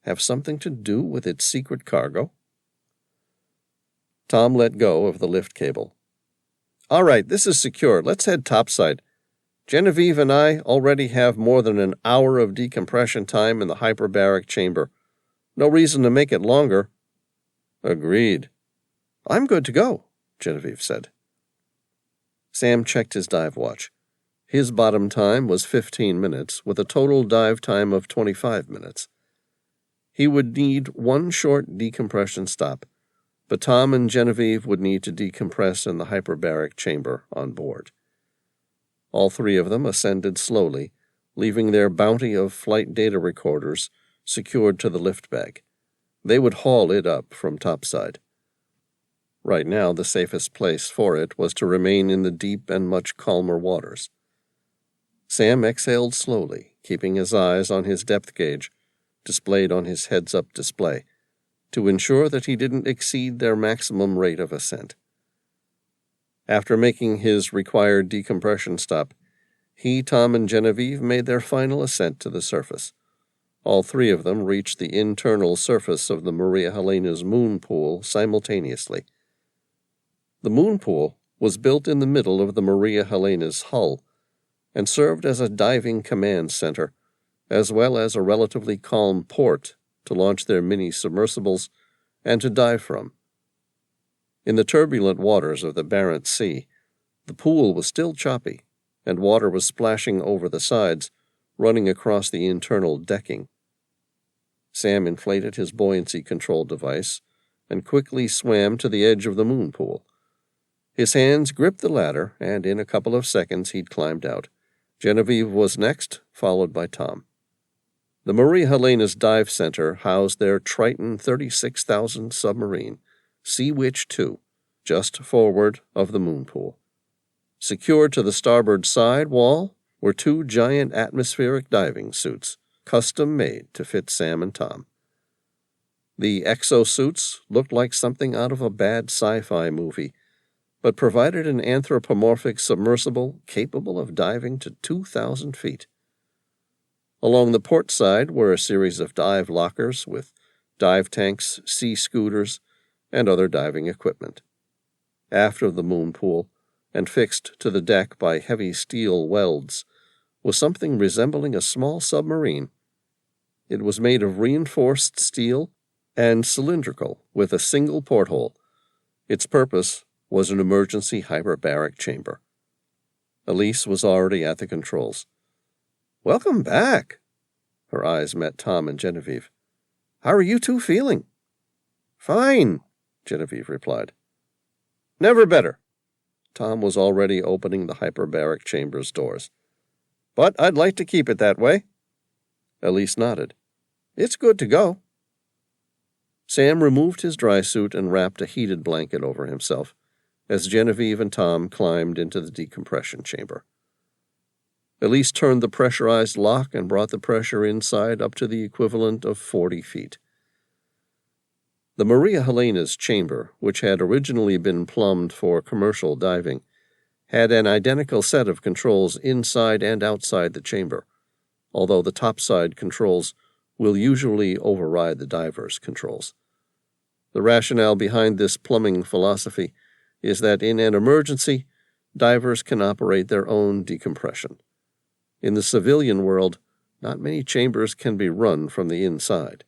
have something to do with its secret cargo? Tom let go of the lift cable. "All right, this is secure. Let's head topside. Genevieve and I already have more than an hour of decompression time in the hyperbaric chamber. No reason to make it longer." "Agreed." "I'm good to go," Genevieve said. Sam checked his dive watch. His bottom time was 15 minutes, with a total dive time of 25 minutes. He would need one short decompression stop, but Tom and Genevieve would need to decompress in the hyperbaric chamber on board. All three of them ascended slowly, leaving their bounty of flight data recorders secured to the lift bag. They would haul it up from topside. Right now, the safest place for it was to remain in the deep and much calmer waters. Sam exhaled slowly, keeping his eyes on his depth gauge, displayed on his heads-up display, to ensure that he didn't exceed their maximum rate of ascent. After making his required decompression stop, he, Tom, and Genevieve made their final ascent to the surface. All three of them reached the internal surface of the Maria Helena's moon pool simultaneously. The moon pool was built in the middle of the Maria Helena's hull and served as a diving command center, as well as a relatively calm port to launch their mini-submersibles and to dive from. In the turbulent waters of the Barents Sea, the pool was still choppy, and water was splashing over the sides, running across the internal decking. Sam inflated his buoyancy control device and quickly swam to the edge of the moon pool. His hands gripped the ladder, and in a couple of seconds he'd climbed out. Genevieve was next, followed by Tom. The Maria Helena's dive center housed their Triton 36,000 submarine, Sea Witch 2, just forward of the moon pool. Secured to the starboard side wall were two giant atmospheric diving suits, custom-made to fit Sam and Tom. The exosuits looked like something out of a bad sci-fi movie, but provided an anthropomorphic submersible capable of diving to 2,000 feet. Along the port side were a series of dive lockers with dive tanks, sea scooters, and other diving equipment. Aft of the moon pool, and fixed to the deck by heavy steel welds, was something resembling a small submarine. It was made of reinforced steel and cylindrical, with a single porthole. Its purpose was an emergency hyperbaric chamber. Elise was already at the controls. "Welcome back." Her eyes met Tom and Genevieve. "How are you two feeling?" "Fine," Genevieve replied. "Never better." Tom was already opening the hyperbaric chamber's doors. "But I'd like to keep it that way." Elise nodded. "It's good to go." Sam removed his dry suit and wrapped a heated blanket over himself as Genevieve and Tom climbed into the decompression chamber. Elise turned the pressurized lock and brought the pressure inside up to the equivalent of 40 feet. The Maria Helena's chamber, which had originally been plumbed for commercial diving, had an identical set of controls inside and outside the chamber, although the topside controls will usually override the diver's controls. The rationale behind this plumbing philosophy is that in an emergency, divers can operate their own decompression. In the civilian world, not many chambers can be run from the inside.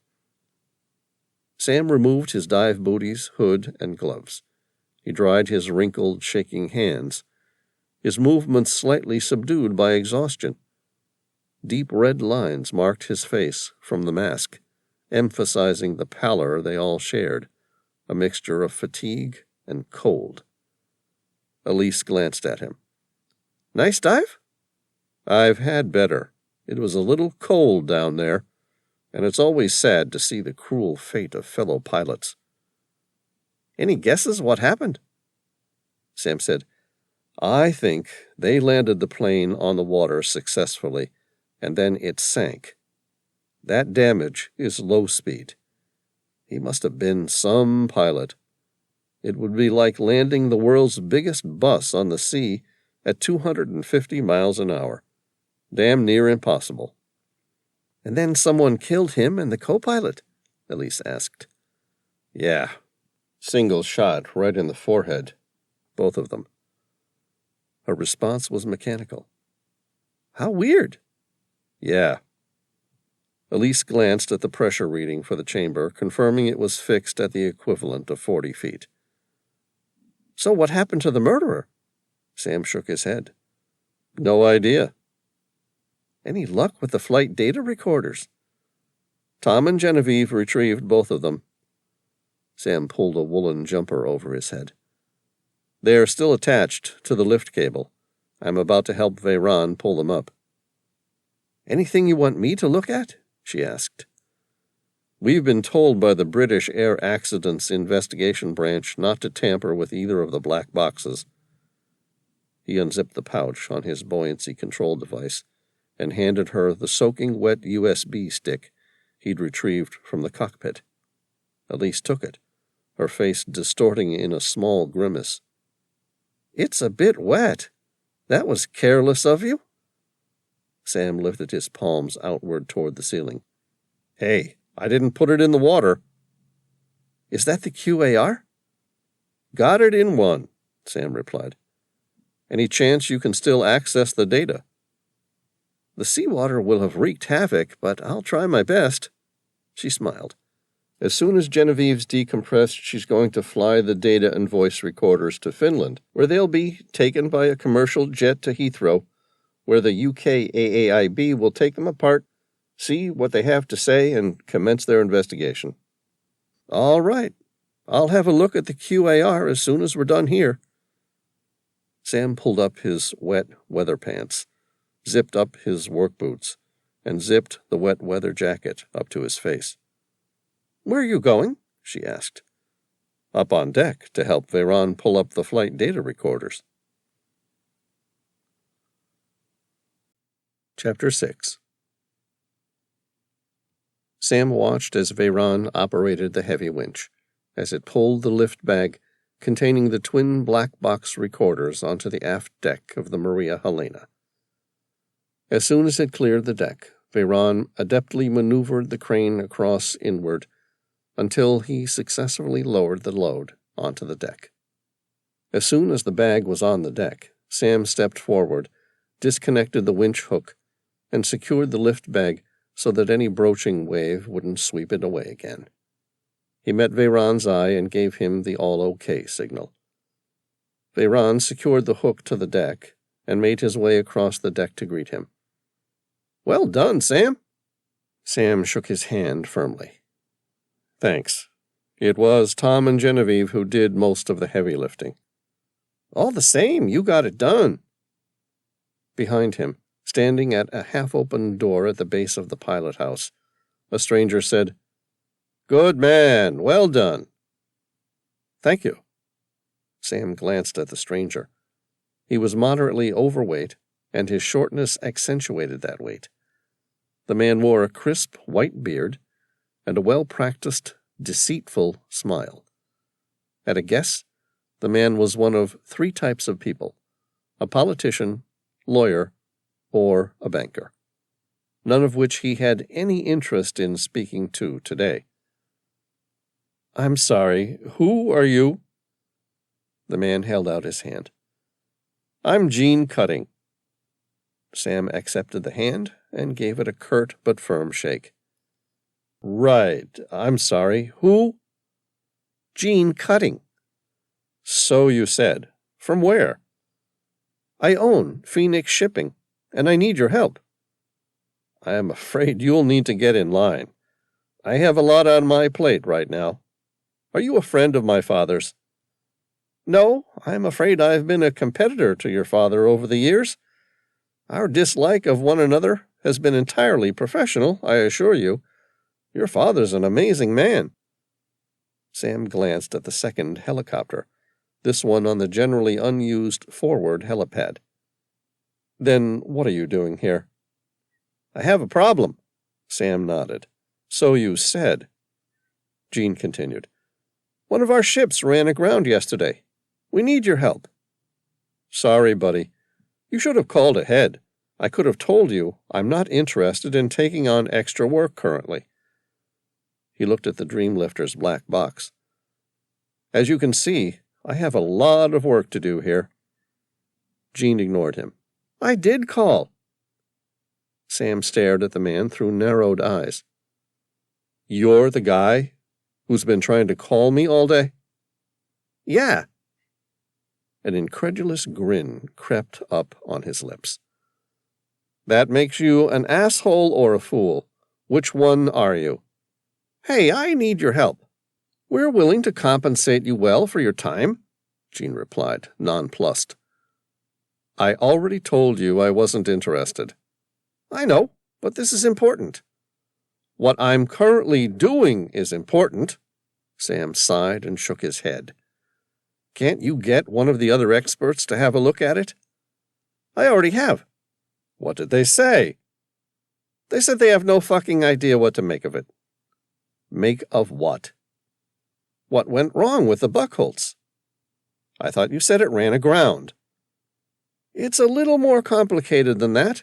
Sam removed his dive booties, hood, and gloves. He dried his wrinkled, shaking hands, his movements slightly subdued by exhaustion. Deep red lines marked his face from the mask, emphasizing the pallor they all shared, a mixture of fatigue and cold. Elise glanced at him. "Nice dive?" "I've had better. It was a little cold down there, and it's always sad to see the cruel fate of fellow pilots." "Any guesses what happened?" Sam said, "I think they landed the plane on the water successfully, and then it sank. That damage is low speed. He must have been some pilot. It would be like landing the world's biggest bus on the sea at 250 miles an hour. Damn near impossible." "And then someone killed him and the co-pilot?" Elise asked. "Yeah. Single shot right in the forehead. Both of them." Her response was mechanical. "How weird." "Yeah." Elise glanced at the pressure reading for the chamber, confirming it was fixed at the equivalent of 40 feet. "So what happened to the murderer?" Sam shook his head. "No idea." "Any luck with the flight data recorders?" Tom and Genevieve retrieved both of them. Sam pulled a woolen jumper over his head. "They are still attached to the lift cable. I'm about to help Veyron pull them up." "Anything you want me to look at?" she asked. "We've been told by the British Air Accidents Investigation Branch not to tamper with either of the black boxes." He unzipped the pouch on his buoyancy control device and handed her the soaking wet USB stick he'd retrieved from the cockpit. Elise took it, her face distorting in a small grimace. "It's a bit wet. That was careless of you." Sam lifted his palms outward toward the ceiling. "Hey, I didn't put it in the water." "Is that the QAR?" "Got it in one," Sam replied. "Any chance you can still access the data?" "The seawater will have wreaked havoc, but I'll try my best." She smiled. "As soon as Genevieve's decompressed, she's going to fly the data and voice recorders to Finland, where they'll be taken by a commercial jet to Heathrow, where the UK AAIB will take them apart, see what they have to say, and commence their investigation." "All right. I'll have a look at the QAR as soon as we're done here." Sam pulled up his wet weather pants, zipped up his work boots, and zipped the wet weather jacket up to his face. "Where are you going?" she asked. "Up on deck to help Veyron pull up the flight data recorders." Chapter 6. Sam watched as Veyron operated the heavy winch, as it pulled the lift bag containing the twin black box recorders onto the aft deck of the Maria Helena. As soon as it cleared the deck, Veyron adeptly maneuvered the crane across inward until he successfully lowered the load onto the deck. As soon as the bag was on the deck, Sam stepped forward, disconnected the winch hook, and secured the lift bag so that any broaching wave wouldn't sweep it away again. He met Veyron's eye and gave him the all-okay signal. Veyron secured the hook to the deck and made his way across the deck to greet him. "Well done, Sam." Sam shook his hand firmly. "Thanks. It was Tom and Genevieve who did most of the heavy lifting." "All the same, you got it done." Behind him, standing at a half-open door at the base of the pilot house, a stranger said, "Good man, well done." "Thank you." Sam glanced at the stranger. He was moderately overweight, and his shortness accentuated that weight. The man wore a crisp white beard and a well-practiced, deceitful smile. At a guess, the man was one of three types of people: a politician, lawyer, or a banker, none of which he had any interest in speaking to today. "I'm sorry, who are you?" The man held out his hand. "I'm Gene Cutting." Sam accepted the hand and gave it a curt but firm shake. "Right, I'm sorry, who?" "Gene Cutting." "So you said. From where?" "I own Phoenix Shipping, and I need your help." "I am afraid you'll need to get in line. I have a lot on my plate right now. Are you a friend of my father's?" "No, I'm afraid I've been a competitor to your father over the years. Our dislike of one another has been entirely professional, I assure you. Your father's an amazing man." Sam glanced at the second helicopter, this one on the generally unused forward helipad. "Then what are you doing here?" "I have a problem." Sam nodded. "So you said." Gene continued. "One of our ships ran aground yesterday. We need your help." "Sorry, buddy. You should have called ahead. I could have told you I'm not interested in taking on extra work currently." He looked at the Dreamlifter's black box. "As you can see, I have a lot of work to do here." Gene ignored him. "I did call." Sam stared at the man through narrowed eyes. "You're the guy who's been trying to call me all day?" "Yeah." An incredulous grin crept up on his lips. "That makes you an asshole or a fool. Which one are you?" "Hey, I need your help." "We're willing to compensate you well for your time," Jean replied, nonplussed. "I already told you I wasn't interested." "I know, but this is important." "What I'm currently doing is important." Sam sighed and shook his head. "Can't you get one of the other experts to have a look at it?" "I already have." "What did they say?" "They said they have no fucking idea what to make of it." "Make of what?" "What went wrong with the Buckholz?" "I thought you said it ran aground." "It's a little more complicated than that.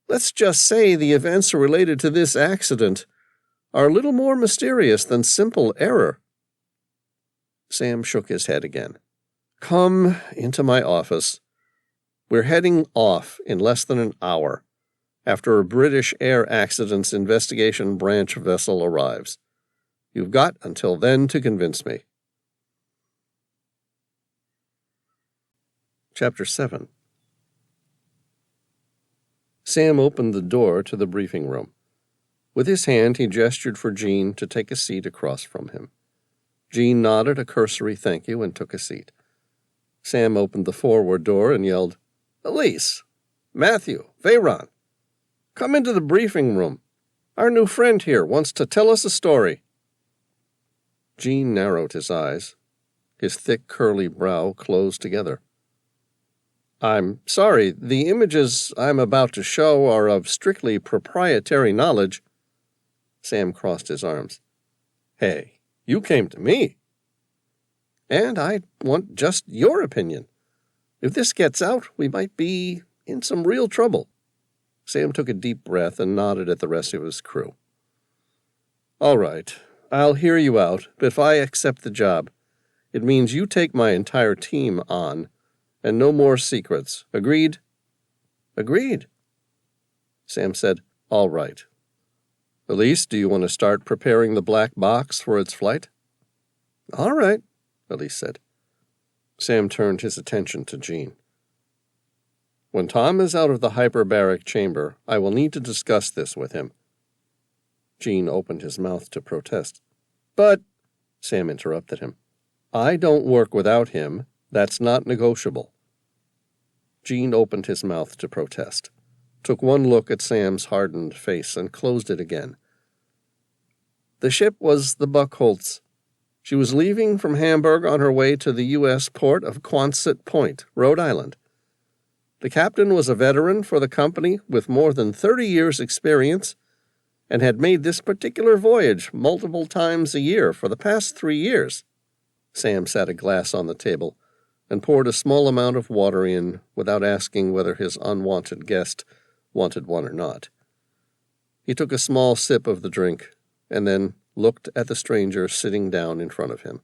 Let's just say the events related to this accident are a little more mysterious than simple error." Sam shook his head again. "Come into my office. We're heading off in less than an hour after a British Air Accidents Investigation Branch vessel arrives. You've got until then to convince me." Chapter 7. Sam opened the door to the briefing room. With his hand, he gestured for Jean to take a seat across from him. Jean nodded a cursory thank you and took a seat. Sam opened the forward door and yelled, "Elise, Matthew, Veyron, come into the briefing room. Our new friend here wants to tell us a story." Jean narrowed his eyes. His thick, curly brow closed together. "I'm sorry, the images I'm about to show are of strictly proprietary knowledge." Sam crossed his arms. "Hey, you came to me. And I want just your opinion. If this gets out, we might be in some real trouble." Sam took a deep breath and nodded at the rest of his crew. "All right, I'll hear you out, but if I accept the job, it means you take my entire team on, and no more secrets. Agreed?" "Agreed." Sam said, "All right. Elise, do you want to start preparing the black box for its flight?" "All right," Elise said. Sam turned his attention to Jean. "When Tom is out of the hyperbaric chamber, I will need to discuss this with him." Jean opened his mouth to protest. "But," Sam interrupted him, "I don't work without him. That's not negotiable." Jean opened his mouth to protest, took one look at Sam's hardened face, and closed it again. "The ship was the Buckholz. She was leaving from Hamburg on her way to the U.S. port of Quonset Point, Rhode Island. The captain was a veteran for the company with more than 30 years' experience and had made this particular voyage multiple times a year for the past 3 years. Sam set a glass on the table and poured a small amount of water in without asking whether his unwanted guest wanted one or not. He took a small sip of the drink and then looked at the stranger sitting down in front of him.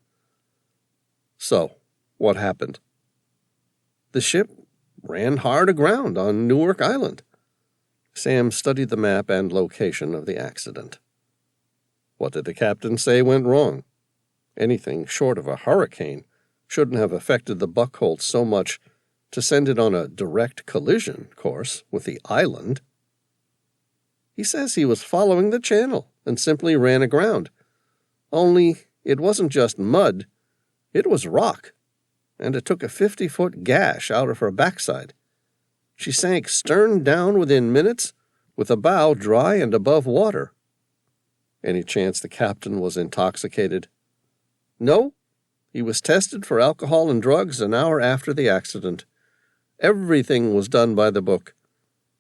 "So, what happened?" "The ship ran hard aground on Newark Island." Sam studied the map and location of the accident. "What did the captain say went wrong? Anything short of a hurricane shouldn't have affected the Buckholz so much to send it on a direct collision course with the island." "He says he was following the channel and simply ran aground. Only it wasn't just mud, it was rock, and it took a 50-foot gash out of her backside. She sank stern down within minutes, with the bow dry and above water." "Any chance the captain was intoxicated?" "No. He was tested for alcohol and drugs an hour after the accident. Everything was done by the book.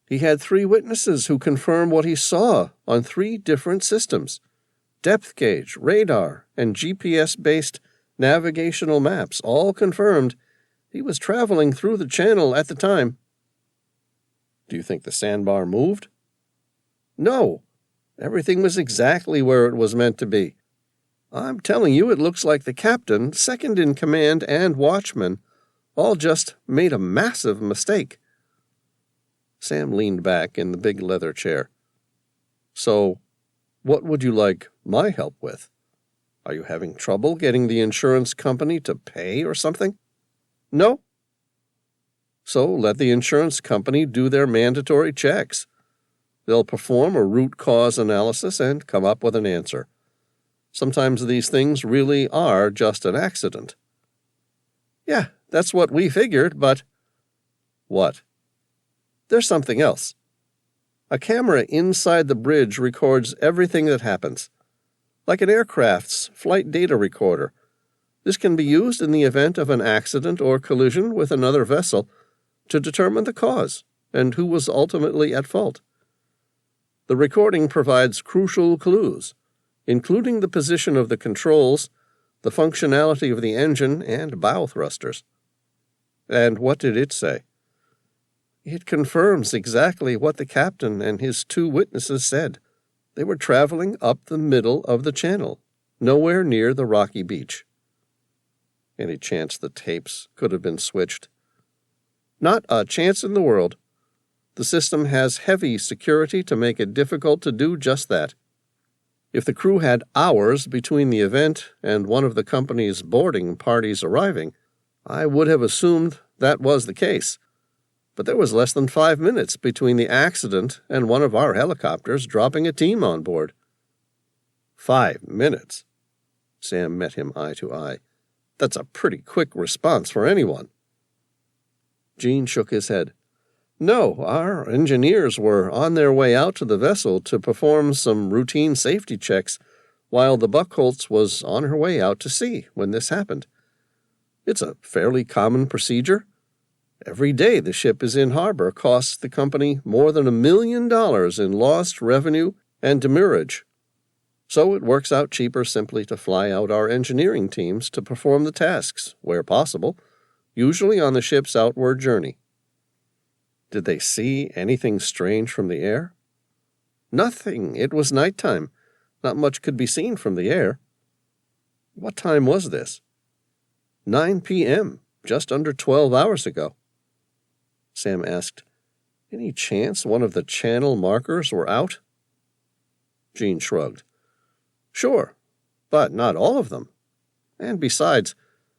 He had 3 witnesses who confirmed what he saw on 3 different systems: depth gauge, radar, and GPS-based navigational maps, all confirmed he was traveling through the channel at the time." "Do you think the sandbar moved?" "No. Everything was exactly where it was meant to be. I'm telling you, it looks like the captain, second in command, and watchman all just made a massive mistake." Sam leaned back in the big leather chair. "So, what would you like my help with? Are you having trouble getting the insurance company to pay or something?" "No." "So let the insurance company do their mandatory checks. They'll perform a root cause analysis and come up with an answer. Sometimes these things really are just an accident. Yeah, that's what we figured, but... What? There's something else. A camera inside the bridge records everything that happens, like an aircraft's flight data recorder. This can be used in the event of an accident or collision with another vessel to determine the cause and who was ultimately at fault. The recording provides crucial clues, including the position of the controls, the functionality of the engine, and bow thrusters. And what did it say? It confirms exactly what the captain and his 2 witnesses said. They were traveling up the middle of the channel, nowhere near the rocky beach. Any chance the tapes could have been switched? Not a chance in the world. The system has heavy security to make it difficult to do just that. If the crew had hours between the event and one of the company's boarding parties arriving, I would have assumed that was the case. But there was less than 5 minutes between the accident and one of our helicopters dropping a team on board. 5 minutes? Sam met him eye to eye. That's a pretty quick response for anyone. Gene shook his head. No, our engineers were on their way out to the vessel to perform some routine safety checks while the Buckholz was on her way out to sea when this happened. It's a fairly common procedure. Every day the ship is in harbor costs the company more than $1 million in lost revenue and demurrage. So it works out cheaper simply to fly out our engineering teams to perform the tasks, where possible, usually on the ship's outward journey. Did they see anything strange from the air? Nothing. It was nighttime. Not much could be seen from the air. What time was this? 9 p.m., just under 12 hours ago. Sam asked, Any chance one of the channel markers were out? Gene shrugged. Sure, but not all of them. And besides,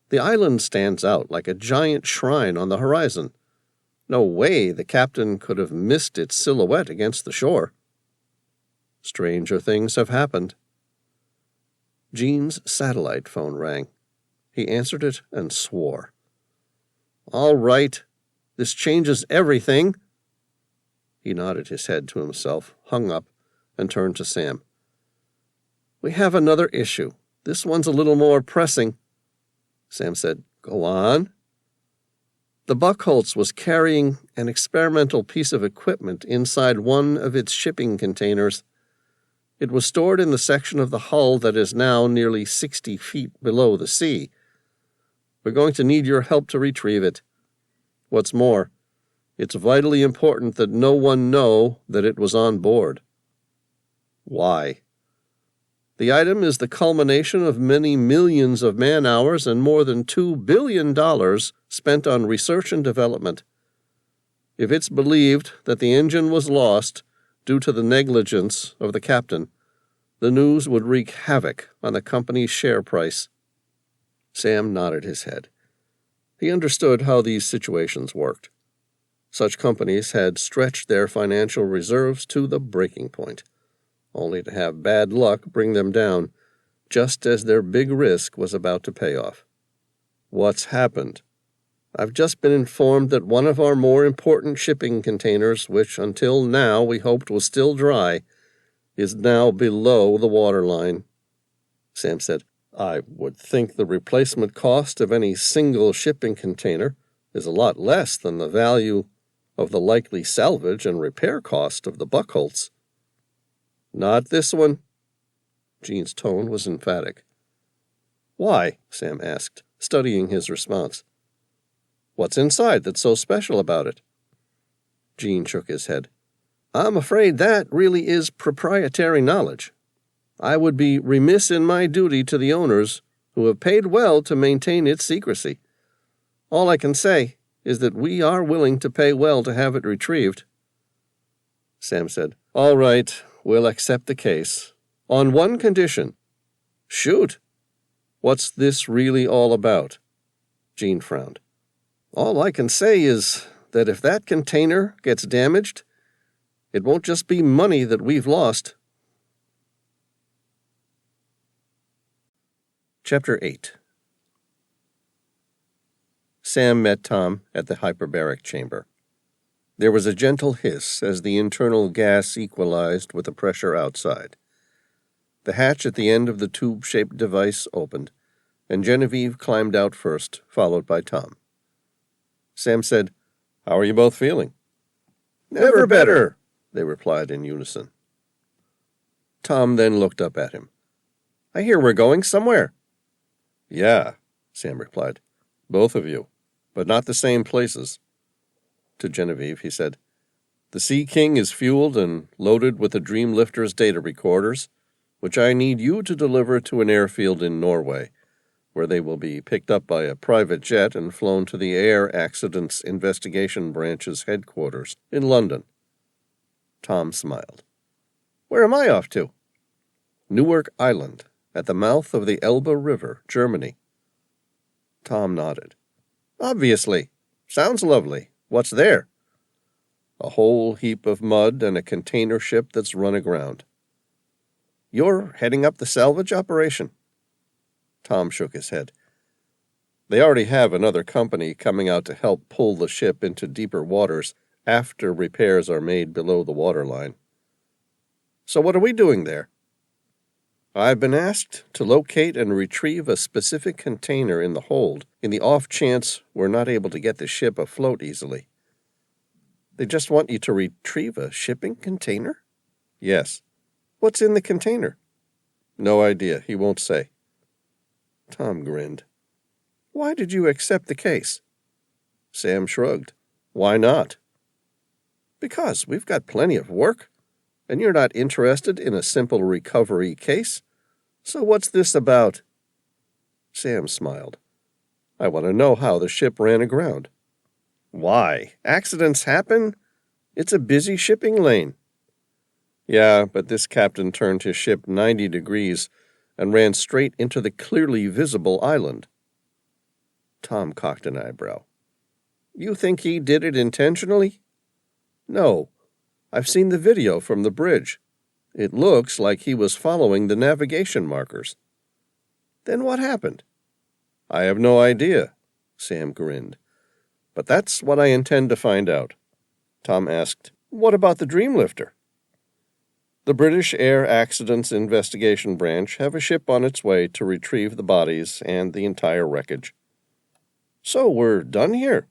the island stands out like a giant shrine on the horizon. No way the captain could have missed its silhouette against the shore. Stranger things have happened. Gene's satellite phone rang. He answered it and swore. All right. This changes everything. He nodded his head to himself, hung up, and turned to Sam. We have another issue. This one's a little more pressing. Sam said, Go on. The Buckholz was carrying an experimental piece of equipment inside one of its shipping containers. It was stored in the section of the hull that is now nearly 60 feet below the sea. We're going to need your help to retrieve it. What's more, it's vitally important that no one know that it was on board. Why? The item is the culmination of many millions of man-hours and more than $2 billion spent on research and development. If it's believed that the engine was lost due to the negligence of the captain, the news would wreak havoc on the company's share price. Sam nodded his head. He understood how these situations worked. Such companies had stretched their financial reserves to the breaking point, only to have bad luck bring them down, just as their big risk was about to pay off. What's happened? I've just been informed that one of our more important shipping containers, which until now we hoped was still dry, is now below the waterline. Sam said, I would think the replacement cost of any single shipping container is a lot less than the value of the likely salvage and repair cost of the Buckholz. Not this one. Gene's tone was emphatic. Why? Sam asked, studying his response. What's inside that's so special about it? Gene shook his head. I'm afraid that really is proprietary knowledge. I would be remiss in my duty to the owners, who have paid well to maintain its secrecy. All I can say is that we are willing to pay well to have it retrieved. Sam said, All right, we'll accept the case. On one condition. Shoot. What's this really all about? Gene frowned. All I can say is that if that container gets damaged, it won't just be money that we've lost. Chapter 8. Sam met Tom at the hyperbaric chamber. There was a gentle hiss as the internal gas equalized with the pressure outside. The hatch at the end of the tube-shaped device opened, and Genevieve climbed out first, followed by Tom. Sam said, "How are you both feeling?" "Never better," they replied in unison. Tom then looked up at him. "I hear we're going somewhere." "Yeah," Sam replied. "Both of you, but not the same places." To Genevieve, he said, "The Sea King is fueled and loaded with the Dreamlifter's data recorders, which I need you to deliver to an airfield in Norway, where they will be picked up by a private jet and flown to the Air Accidents Investigation Branch's headquarters in London." Tom smiled. "Where am I off to?" "Newark Island, at the mouth of the Elbe River, Germany." Tom nodded. "Obviously. Sounds lovely. What's there?" "A whole heap of mud and a container ship that's run aground." "You're heading up the salvage operation?" Tom shook his head. "They already have another company coming out to help pull the ship into deeper waters after repairs are made below the waterline." "So what are we doing there?" "I've been asked to locate and retrieve a specific container in the hold in the off chance we're not able to get the ship afloat easily." "They just want you to retrieve a shipping container?" "Yes." "What's in the container?" "No idea. He won't say." Tom grinned. "Why did you accept the case?" Sam shrugged. "Why not?" "Because we've got plenty of work, and you're not interested in a simple recovery case. So what's this about?" Sam smiled. "I want to know how the ship ran aground." "Why? Accidents happen. It's a busy shipping lane." "Yeah, but this captain turned his ship 90 degrees and ran straight into the clearly visible island." Tom cocked an eyebrow. "You think he did it intentionally?" "No. I've seen the video from the bridge. It looks like he was following the navigation markers." "Then what happened?" "I have no idea," Sam grinned. "But that's what I intend to find out." Tom asked, "What about the Dreamlifter?" "The British Air Accidents Investigation Branch have a ship on its way to retrieve the bodies and the entire wreckage." "So we're done here?"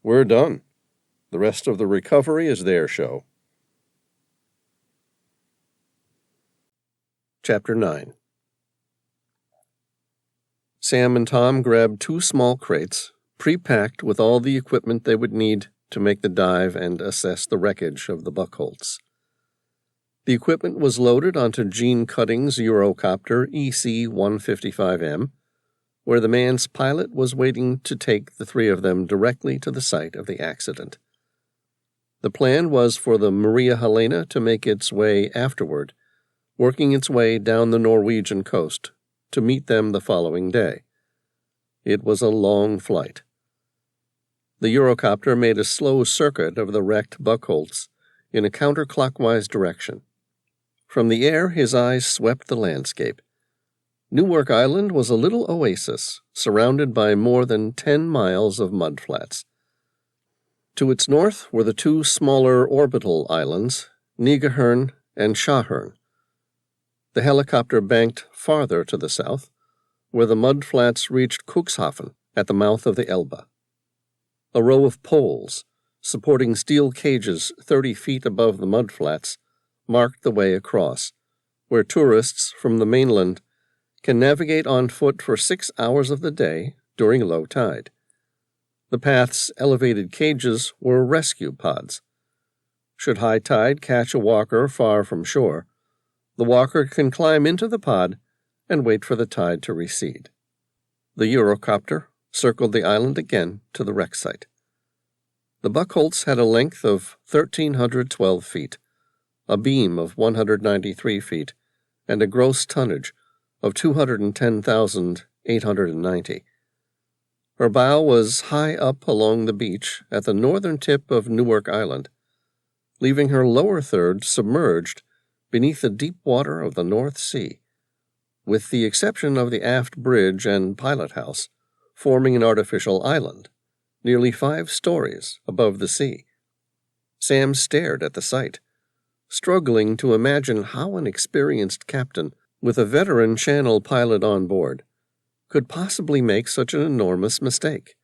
"We're done. The rest of the recovery is their show." Chapter 9. Sam and Tom grabbed 2 small crates, pre-packed with all the equipment they would need to make the dive and assess the wreckage of the Buckholtz. The equipment was loaded onto Gene Cutting's Eurocopter EC-155M, where the man's pilot was waiting to take the 3 of them directly to the site of the accident. The plan was for the Maria Helena to make its way afterward, working its way down the Norwegian coast to meet them the following day. It was a long flight. The Eurocopter made a slow circuit of the wrecked Buckholtz in a counterclockwise direction. From the air, his eyes swept the landscape. Newark Island was a little oasis surrounded by more than 10 miles of mudflats. To its north were the 2 smaller orbital islands, Nigahern and Schahern. The helicopter banked farther to the south, where the mudflats reached Cuxhaven at the mouth of the Elbe. A row of poles, supporting steel cages 30 feet above the mudflats, marked the way across, where tourists from the mainland can navigate on foot for 6 hours of the day during low tide. The path's elevated cages were rescue pods. Should high tide catch a walker far from shore, the walker can climb into the pod and wait for the tide to recede. The Eurocopter circled the island again to the wreck site. The Buckholtz had a length of 1,312 feet, a beam of 193 feet, and a gross tonnage of 210,890. Her bow was high up along the beach at the northern tip of Newark Island, leaving her lower third submerged beneath the deep water of the North Sea. with the exception of the aft bridge and pilot house, forming an artificial island, nearly 5 stories above the sea. Sam stared at the sight, struggling to imagine how an experienced captain, with a veteran Channel pilot on board, could possibly make such an enormous mistake.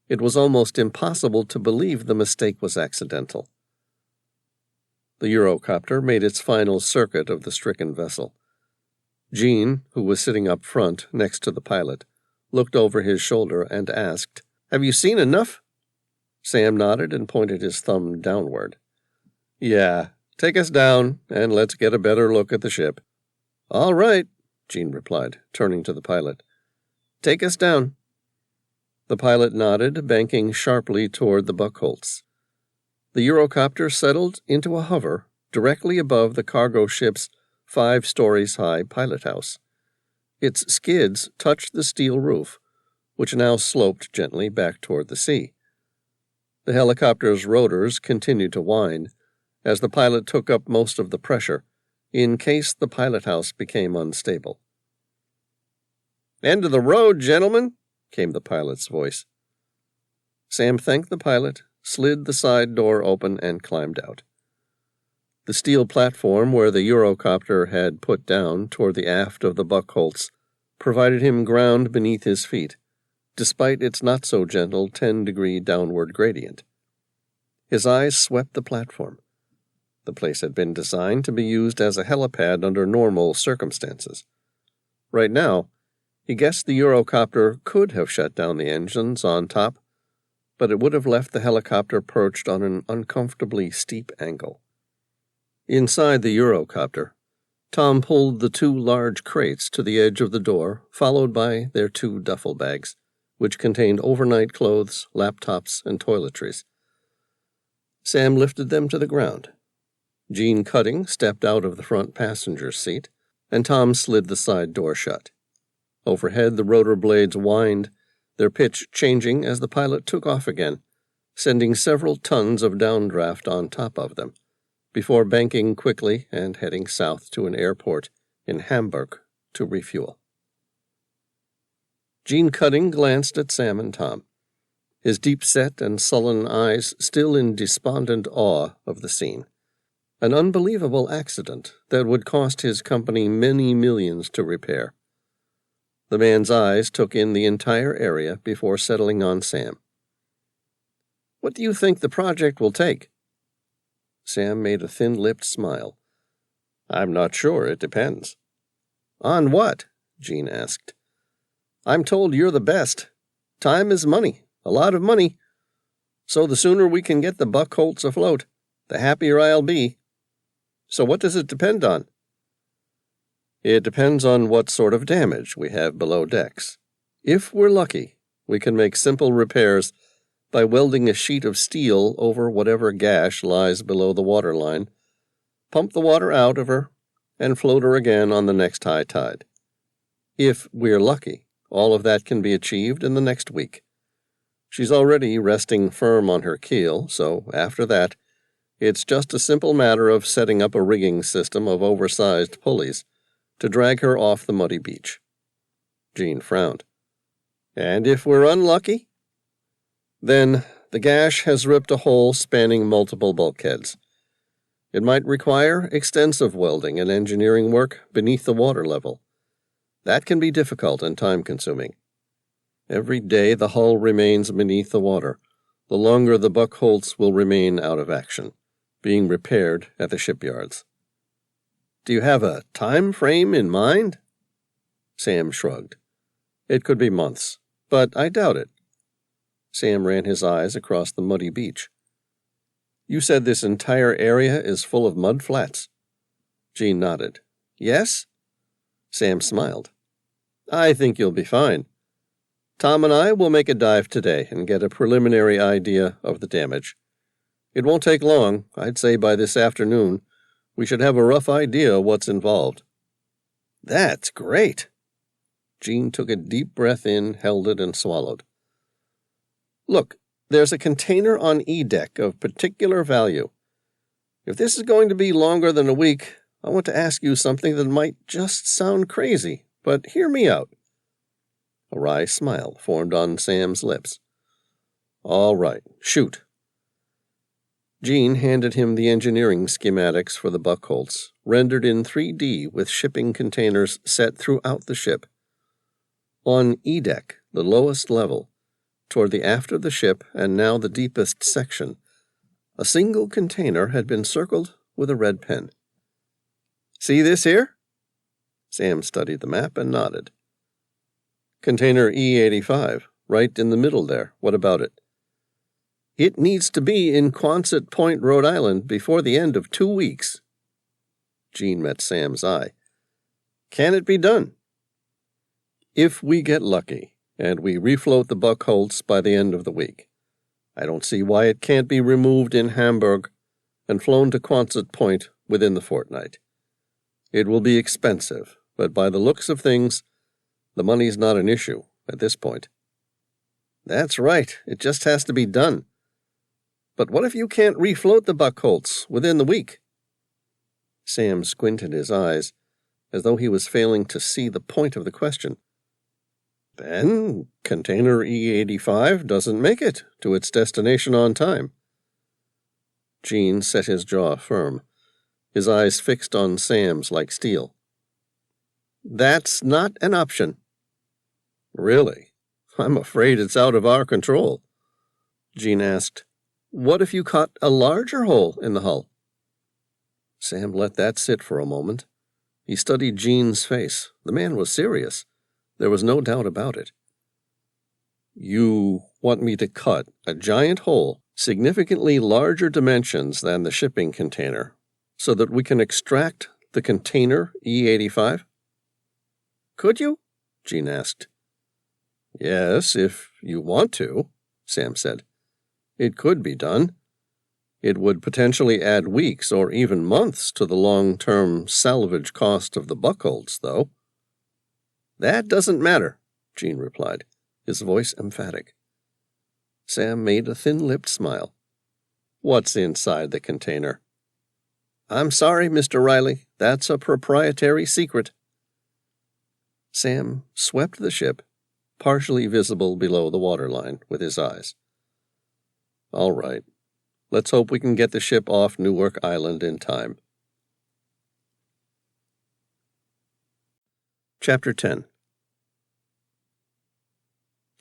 It was almost impossible to believe the mistake was accidental. The Eurocopter made its final circuit of the stricken vessel. Jean, who was sitting up front next to the pilot, looked over his shoulder and asked, "Have you seen enough?" Sam nodded and pointed his thumb downward. "Yeah, take us down, and let's get a better look at the ship." "All right," Jean replied, turning to the pilot. "Take us down." The pilot nodded, banking sharply toward the Buckholz. The Eurocopter settled into a hover directly above the cargo ship's 5 stories high pilot house. Its skids touched the steel roof, which now sloped gently back toward the sea. The helicopter's rotors continued to whine as the pilot took up most of the pressure in case the pilot house became unstable. "End of the road, gentlemen," came the pilot's voice. Sam thanked the pilot, slid the side door open, and climbed out. The steel platform where the Eurocopter had put down toward the aft of the Buckholz provided him ground beneath his feet, despite its not-so-gentle 10-degree downward gradient. His eyes swept the platform. The place had been designed to be used as a helipad under normal circumstances. Right now, he guessed the Eurocopter could have shut down the engines on top, but it would have left the helicopter perched on an uncomfortably steep angle. Inside the Eurocopter, Tom pulled the 2 large crates to the edge of the door, followed by their 2 duffel bags, which contained overnight clothes, laptops, and toiletries. Sam lifted them to the ground. Gene Cutting stepped out of the front passenger seat, and Tom slid the side door shut. Overhead, the rotor blades whined, their pitch changing as the pilot took off again, sending several tons of downdraft on top of them, before banking quickly and heading south to an airport in Hamburg to refuel. Gene Cutting glanced at Sam and Tom, his deep-set and sullen eyes still in despondent awe of the scene. An unbelievable accident that would cost his company many millions to repair. The man's eyes took in the entire area before settling on Sam. "What do you think the project will take?" Sam made a thin-lipped smile. "I'm not sure. It depends." "On what?" Gene asked. "I'm told you're the best. Time is money, a lot of money. So the sooner we can get the Buckholz afloat, the happier I'll be. So what does it depend on?" "It depends on what sort of damage we have below decks. If we're lucky, we can make simple repairs by welding a sheet of steel over whatever gash lies below the waterline, pump the water out of her, and float her again on the next high tide. If we're lucky, all of that can be achieved in the next week. She's already resting firm on her keel, so after that, it's just a simple matter of setting up a rigging system of oversized pulleys to drag her off the muddy beach." Gene frowned. "And if we're unlucky?" "Then the gash has ripped a hole spanning multiple bulkheads. It might require extensive welding and engineering work beneath the water level. That can be difficult and time-consuming. Every day the hull remains beneath the water, the longer the Buckholz will remain out of action, being repaired at the shipyards." "Do you have a time frame in mind?" Sam shrugged. "It could be months, but I doubt it." Sam ran his eyes across the muddy beach. "You said this entire area is full of mud flats?" Gene nodded. "Yes?" Sam smiled. "I think you'll be fine. Tom and I will make a dive today and get a preliminary idea of the damage. It won't take long. I'd say by this afternoon we should have a rough idea what's involved." "That's great." Gene took a deep breath in, held it, and swallowed. "Look, there's a container on E-deck of particular value. If this is going to be longer than a week, I want to ask you something that might just sound crazy, But hear me out." A wry smile formed on Sam's lips. "All right, shoot." Jean handed him the engineering schematics for the Buckholz, rendered in 3D with shipping containers set throughout the ship. On E-deck, the lowest level, toward the aft of the ship and now the deepest section, a single container had been circled with a red pen. "See this here?" Sam studied the map and nodded. "Container E85, right in the middle there. What about it?" "It needs to be in Quonset Point, Rhode Island, before the end of 2 weeks." Jean met Sam's eye. "Can it be done?" "If we get lucky, and we refloat the Buckholz by the end of the week. I don't see why it can't be removed in Hamburg and flown to Quonset Point within the fortnight. It will be expensive, but by the looks of things, the money's not an issue at this point." "That's right. It just has to be done. But what if you can't refloat the Buckholz within the week?" Sam squinted his eyes, as though he was failing to see the point of the question. "Then container E85 doesn't make it to its destination on time." Jean set his jaw firm, his eyes fixed on Sam's like steel. "That's not an option." "Really? I'm afraid it's out of our control." Jean asked, "What if you cut a larger hole in the hull?" Sam let that sit for a moment. He studied Jean's face. The man was serious. There was no doubt about it. "You want me to cut a giant hole, significantly larger dimensions than the shipping container, so that we can extract the container E85? "Could you?" Jean asked. "Yes, if you want to," Sam said. "It could be done. It would potentially add weeks or even months to the long-term salvage cost of the Buckholz, though." "That doesn't matter," Jean replied, his voice emphatic. Sam made a thin-lipped smile. "What's inside the container?" "I'm sorry, Mr. Reilly. That's a proprietary secret." Sam swept the ship, partially visible below the waterline, with his eyes. "All right. Let's hope we can get the ship off Newark Island in time." Chapter 10.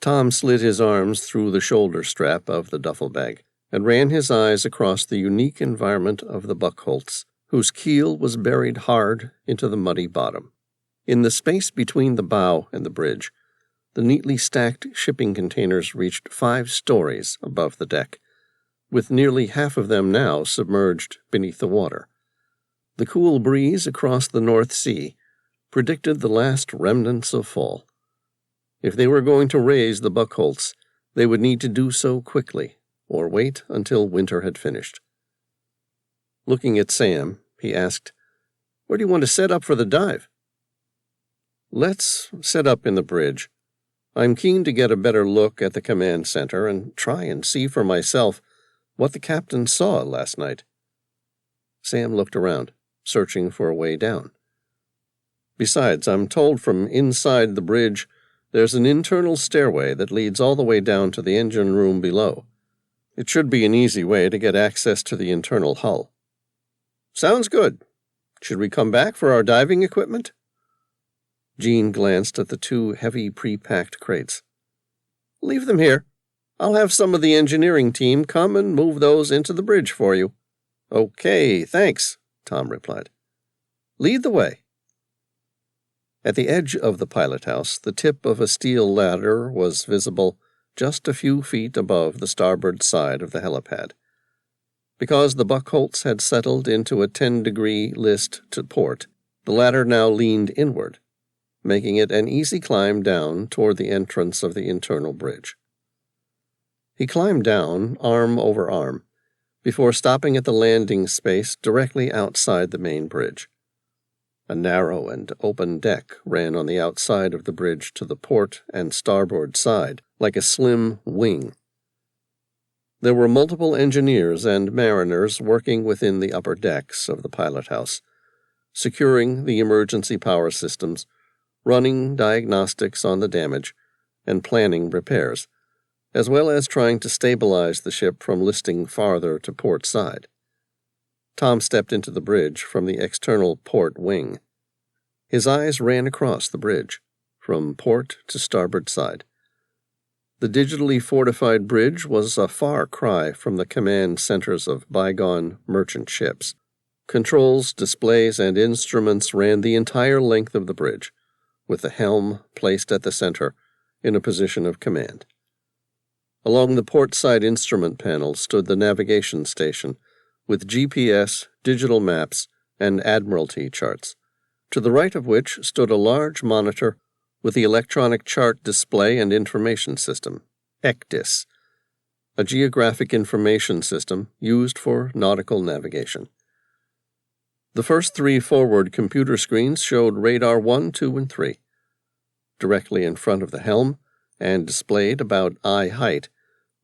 Tom slid his arms through the shoulder strap of the duffel bag and ran his eyes across the unique environment of the Buckholz, whose keel was buried hard into the muddy bottom. In the space between the bow and the bridge, the neatly stacked shipping containers reached 5 stories above the deck, with nearly half of them now submerged beneath the water. The cool breeze across the North Sea predicted the last remnants of fall. If they were going to raise the Buckholz, they would need to do so quickly, or wait until winter had finished. Looking at Sam, he asked, "Where do you want to set up for the dive?" "Let's set up in the bridge. I'm keen to get a better look at the command center and try and see for myself what the captain saw last night." Sam looked around, searching for a way down. "Besides, I'm told from inside the bridge there's an internal stairway that leads all the way down to the engine room below. It should be an easy way to get access to the internal hull." "Sounds good. Should we come back for our diving equipment?" Jean glanced at the 2 heavy pre-packed crates. "Leave them here. I'll have some of the engineering team come and move those into the bridge for you." "Okay, thanks," Tom replied. "Lead the way." At the edge of the pilot house, the tip of a steel ladder was visible just a few feet above the starboard side of the helipad. Because the Buckholz had settled into a 10-degree list to port, the ladder now leaned inward, making it an easy climb down toward the entrance of the internal bridge. He climbed down, arm over arm, before stopping at the landing space directly outside the main bridge. A narrow and open deck ran on the outside of the bridge to the port and starboard side, like a slim wing. There were multiple engineers and mariners working within the upper decks of the pilot house, securing the emergency power systems, running diagnostics on the damage and planning repairs, as well as trying to stabilize the ship from listing farther to port side. Tom stepped into the bridge from the external port wing. His eyes ran across the bridge, from port to starboard side. The digitally fortified bridge was a far cry from the command centers of bygone merchant ships. Controls, displays, and instruments ran the entire length of the bridge, with the helm placed at the center in a position of command. Along the port side instrument panel stood the navigation station, with GPS, digital maps, and Admiralty charts, to the right of which stood a large monitor with the Electronic Chart Display and Information System, ECDIS, a geographic information system used for nautical navigation. The first 3 forward computer screens showed radar 1, 2, and 3. Directly in front of the helm, and displayed about eye height,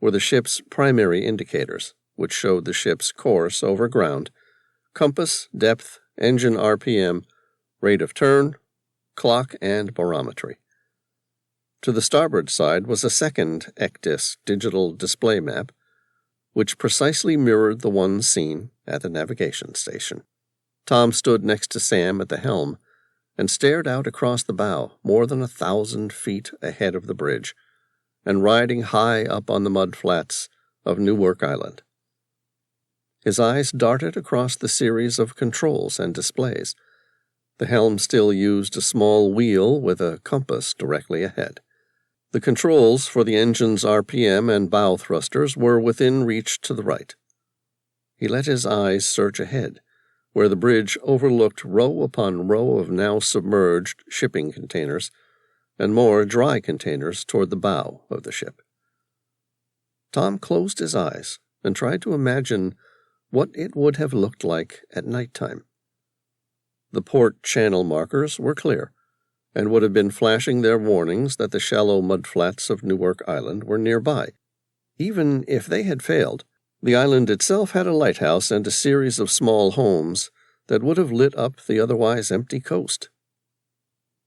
were the ship's primary indicators, which showed the ship's course over ground, compass, depth, engine RPM, rate of turn, clock, and barometry. To the starboard side was a second ECDIS digital display map, which precisely mirrored the one seen at the navigation station. Tom stood next to Sam at the helm and stared out across the bow more than 1,000 feet ahead of the bridge and riding high up on the mud flats of Newark Island. His eyes darted across the series of controls and displays. The helm still used a small wheel with a compass directly ahead. The controls for the engine's RPM and bow thrusters were within reach to the right. He let his eyes search ahead, where the bridge overlooked row upon row of now submerged shipping containers and more dry containers toward the bow of the ship. Tom closed his eyes and tried to imagine what it would have looked like at nighttime. The port channel markers were clear, and would have been flashing their warnings that the shallow mudflats of Newark Island were nearby. Even if they had failed, the island itself had a lighthouse and a series of small homes that would have lit up the otherwise empty coast.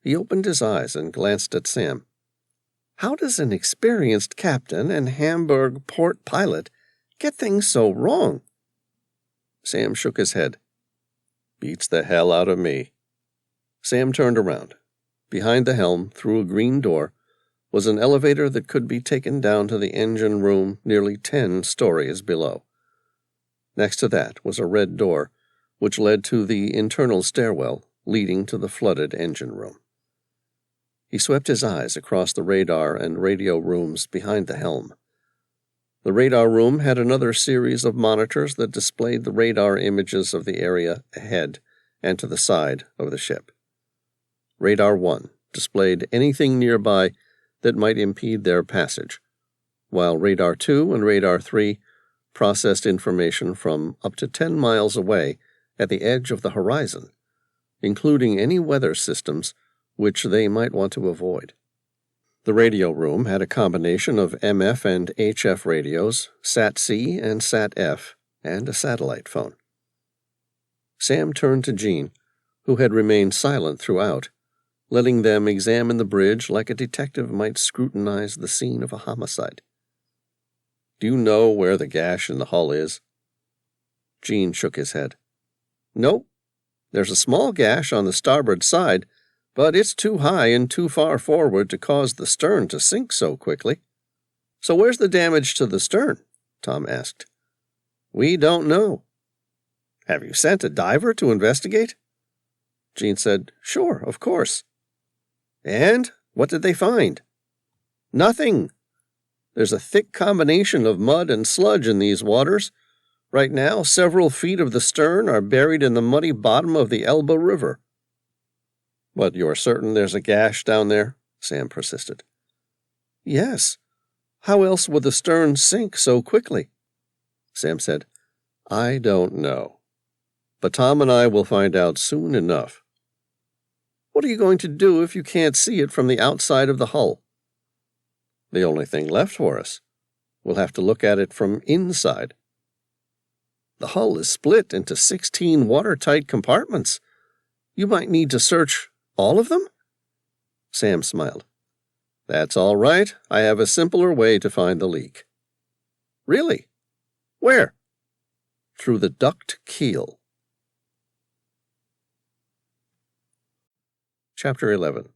He opened his eyes and glanced at Sam. How does an experienced captain and Hamburg port pilot get things so wrong? Sam shook his head. Beats the hell out of me. Sam turned around. Behind the helm, through a green door, was an elevator that could be taken down to the engine room nearly 10 stories below. Next to that was a red door, which led to the internal stairwell leading to the flooded engine room. He swept his eyes across the radar and radio rooms behind the helm. The radar room had another series of monitors that displayed the radar images of the area ahead and to the side of the ship. Radar 1 displayed anything nearby that might impede their passage, while Radar 2 and Radar 3 processed information from up to 10 miles away at the edge of the horizon, including any weather systems which they might want to avoid. The radio room had a combination of MF and HF radios, SAT-C and SAT-F, and a satellite phone. Sam turned to Jean, who had remained silent throughout, letting them examine the bridge like a detective might scrutinize the scene of a homicide. Do you know where the gash in the hull is? Jean shook his head. Nope. There's a small gash on the starboard side, but it's too high and too far forward to cause the stern to sink so quickly. So where's the damage to the stern? Tom asked. We don't know. Have you sent a diver to investigate? Jean said, Sure, of course. And what did they find? Nothing. There's a thick combination of mud and sludge in these waters. Right now, several feet of the stern are buried in the muddy bottom of the Elbe River. But you're certain there's a gash down there? Sam persisted. Yes. How else would the stern sink so quickly? Sam said, I don't know. But Tom and I will find out soon enough. What are you going to do if you can't see it from the outside of the hull? The only thing left for us. We'll have to look at it from inside. The hull is split into 16 watertight compartments. You might need to search all of them? Sam smiled. That's all right. I have a simpler way to find the leak. Really? Where? Through the duct keel. Chapter 11.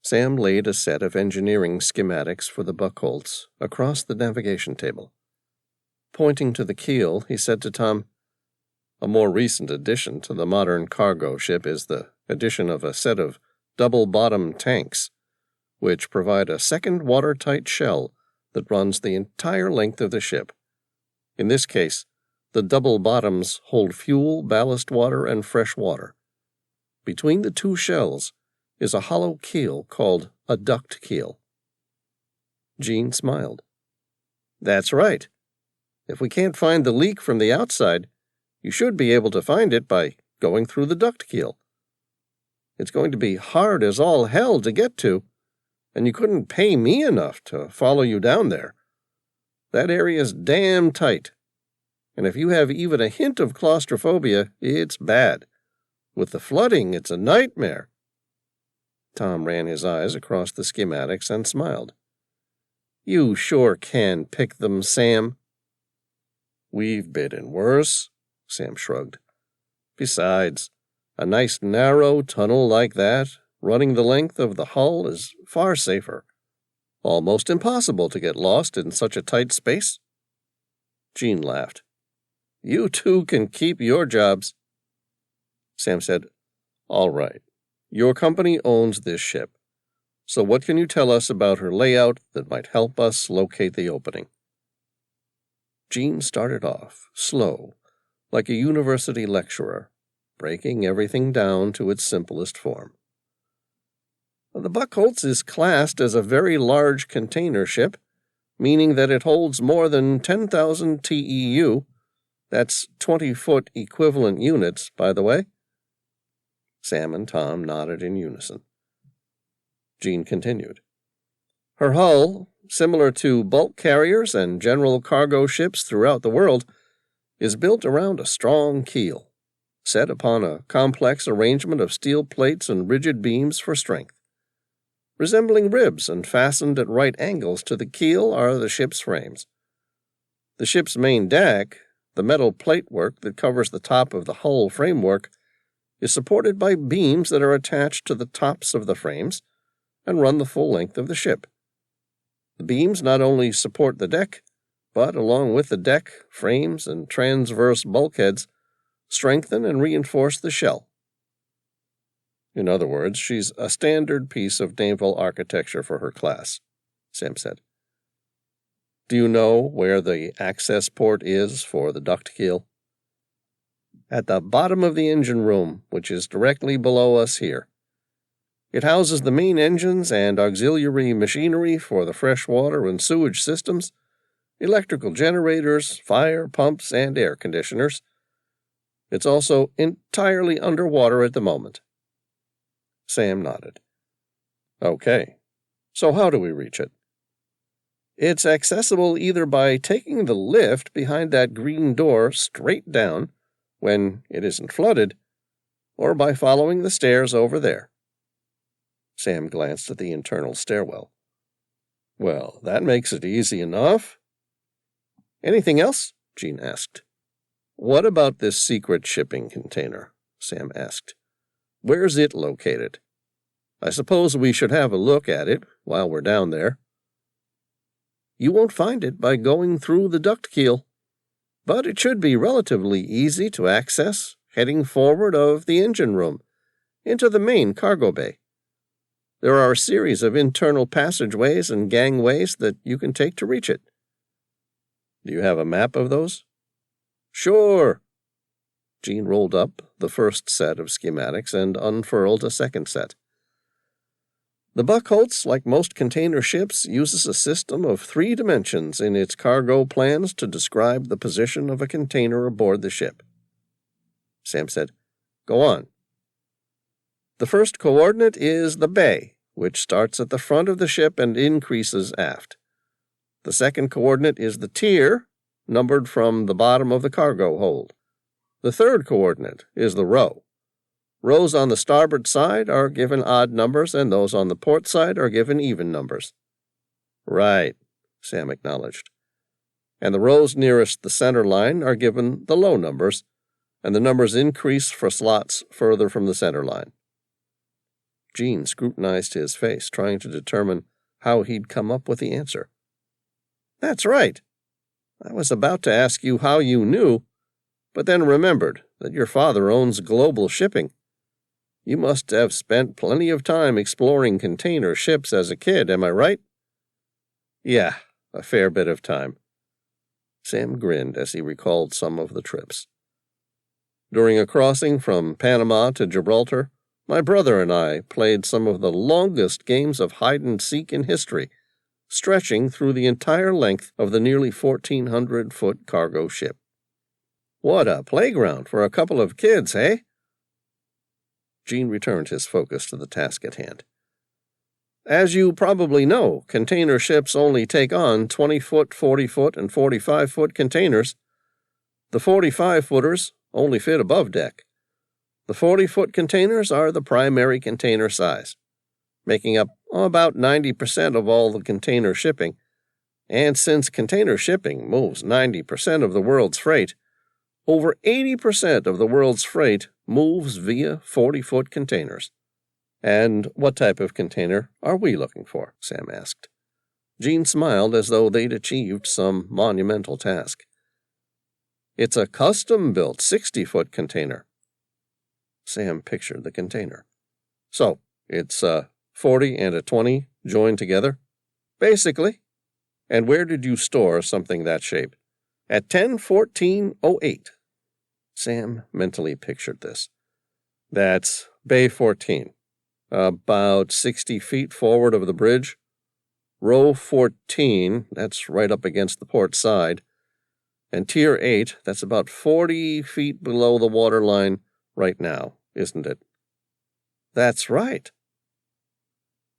Sam laid a set of engineering schematics for the Buckholz across the navigation table. Pointing to the keel, he said to Tom, "A more recent addition to the modern cargo ship is the addition of a set of double-bottom tanks, which provide a second watertight shell that runs the entire length of the ship. In this case, the double bottoms hold fuel, ballast water, and fresh water. Between the two shells is a hollow keel called a duct keel." Jean smiled. "That's right. If we can't find the leak from the outside, you should be able to find it by going through the duct keel. It's going to be hard as all hell to get to, and you couldn't pay me enough to follow you down there. That area's damn tight, and if you have even a hint of claustrophobia, it's bad. With the flooding, it's a nightmare." Tom ran his eyes across the schematics and smiled. "You sure can pick them, Sam." "We've been in worse," Sam shrugged. "Besides, a nice narrow tunnel like that, running the length of the hull, is far safer. Almost impossible to get lost in such a tight space." Jean laughed. "You two can keep your jobs." Sam said, "All right. Your company owns this ship. So what can you tell us about her layout that might help us locate the opening?" Jean started off, slow, like a university lecturer, breaking everything down to its simplest form. "The Buckholz is classed as a very large container ship, meaning that it holds more than 10,000 TEU. That's 20-foot equivalent units, by the way." Sam and Tom nodded in unison. Jean continued. "Her hull, similar to bulk carriers and general cargo ships throughout the world, is built around a strong keel, set upon a complex arrangement of steel plates and rigid beams for strength. Resembling ribs and fastened at right angles to the keel are the ship's frames. The ship's main deck, the metal platework that covers the top of the hull framework, is supported by beams that are attached to the tops of the frames and run the full length of the ship. The beams not only support the deck, but along with the deck, frames, and transverse bulkheads, strengthen and reinforce the shell." "In other words, she's a standard piece of naval architecture for her class," Sam said. "Do you know where the access port is for the duct keel?" "At the bottom of the engine room, which is directly below us here. It houses the main engines and auxiliary machinery for the freshwater and sewage systems, electrical generators, fire pumps, and air conditioners. It's also entirely underwater at the moment." Sam nodded. "Okay, so how do we reach it?" "It's accessible either by taking the lift behind that green door straight down, when it isn't flooded, or by following the stairs over there." Sam glanced at the internal stairwell. "Well, that makes it easy enough." "Anything else?" Jean asked. "What about this secret shipping container?" Sam asked. "Where's it located? I suppose we should have a look at it while we're down there." "You won't find it by going through the duct keel, but it should be relatively easy to access heading forward of the engine room into the main cargo bay. There are a series of internal passageways and gangways that you can take to reach it." "Do you have a map of those?" "Sure." Jean rolled up the first set of schematics and unfurled a second set. "The Buckholz, like most container ships, uses a system of 3 dimensions in its cargo plans to describe the position of a container aboard the ship." Sam said, "Go on." "The first coordinate is the bay, which starts at the front of the ship and increases aft. The second coordinate is the tier, numbered from the bottom of the cargo hold. The third coordinate is the row. Rows on the starboard side are given odd numbers, and those on the port side are given even numbers." "Right," Sam acknowledged. "And the rows nearest the center line are given the low numbers, and the numbers increase for slots further from the center line." Gene scrutinized his face, trying to determine how he'd come up with the answer. "That's right. I was about to ask you how you knew, but then remembered that your father owns Global Shipping. You must have spent plenty of time exploring container ships as a kid, am I right?" "Yeah, a fair bit of time." Sam grinned as he recalled some of the trips. "During a crossing from Panama to Gibraltar, my brother and I played some of the longest games of hide-and-seek in history, stretching through the entire length of the nearly 1,400-foot cargo ship." "What a playground for a couple of kids, eh?" Gene returned his focus to the task at hand. "As you probably know, container ships only take on 20-foot, 40-foot, and 45-foot containers. The 45-footers only fit above deck. The 40-foot containers are the primary container size, making up about 90% of all the container shipping. And since container shipping moves 90% of the world's freight, over 80% of the world's freight moves via 40-foot containers." "And what type of container are we looking for?" Sam asked. Gene smiled as though they'd achieved some monumental task. "It's a custom-built 60-foot container." Sam pictured the container. "So, it's a 40 and a 20 joined together?" "Basically." "And where did you store something that shape?" "At 10-14-08. Sam mentally pictured this. "That's Bay 14, about 60 feet forward of the bridge. Row 14, that's right up against the port side. And Tier 8, that's about 40 feet below the waterline right now, isn't it?" "That's right."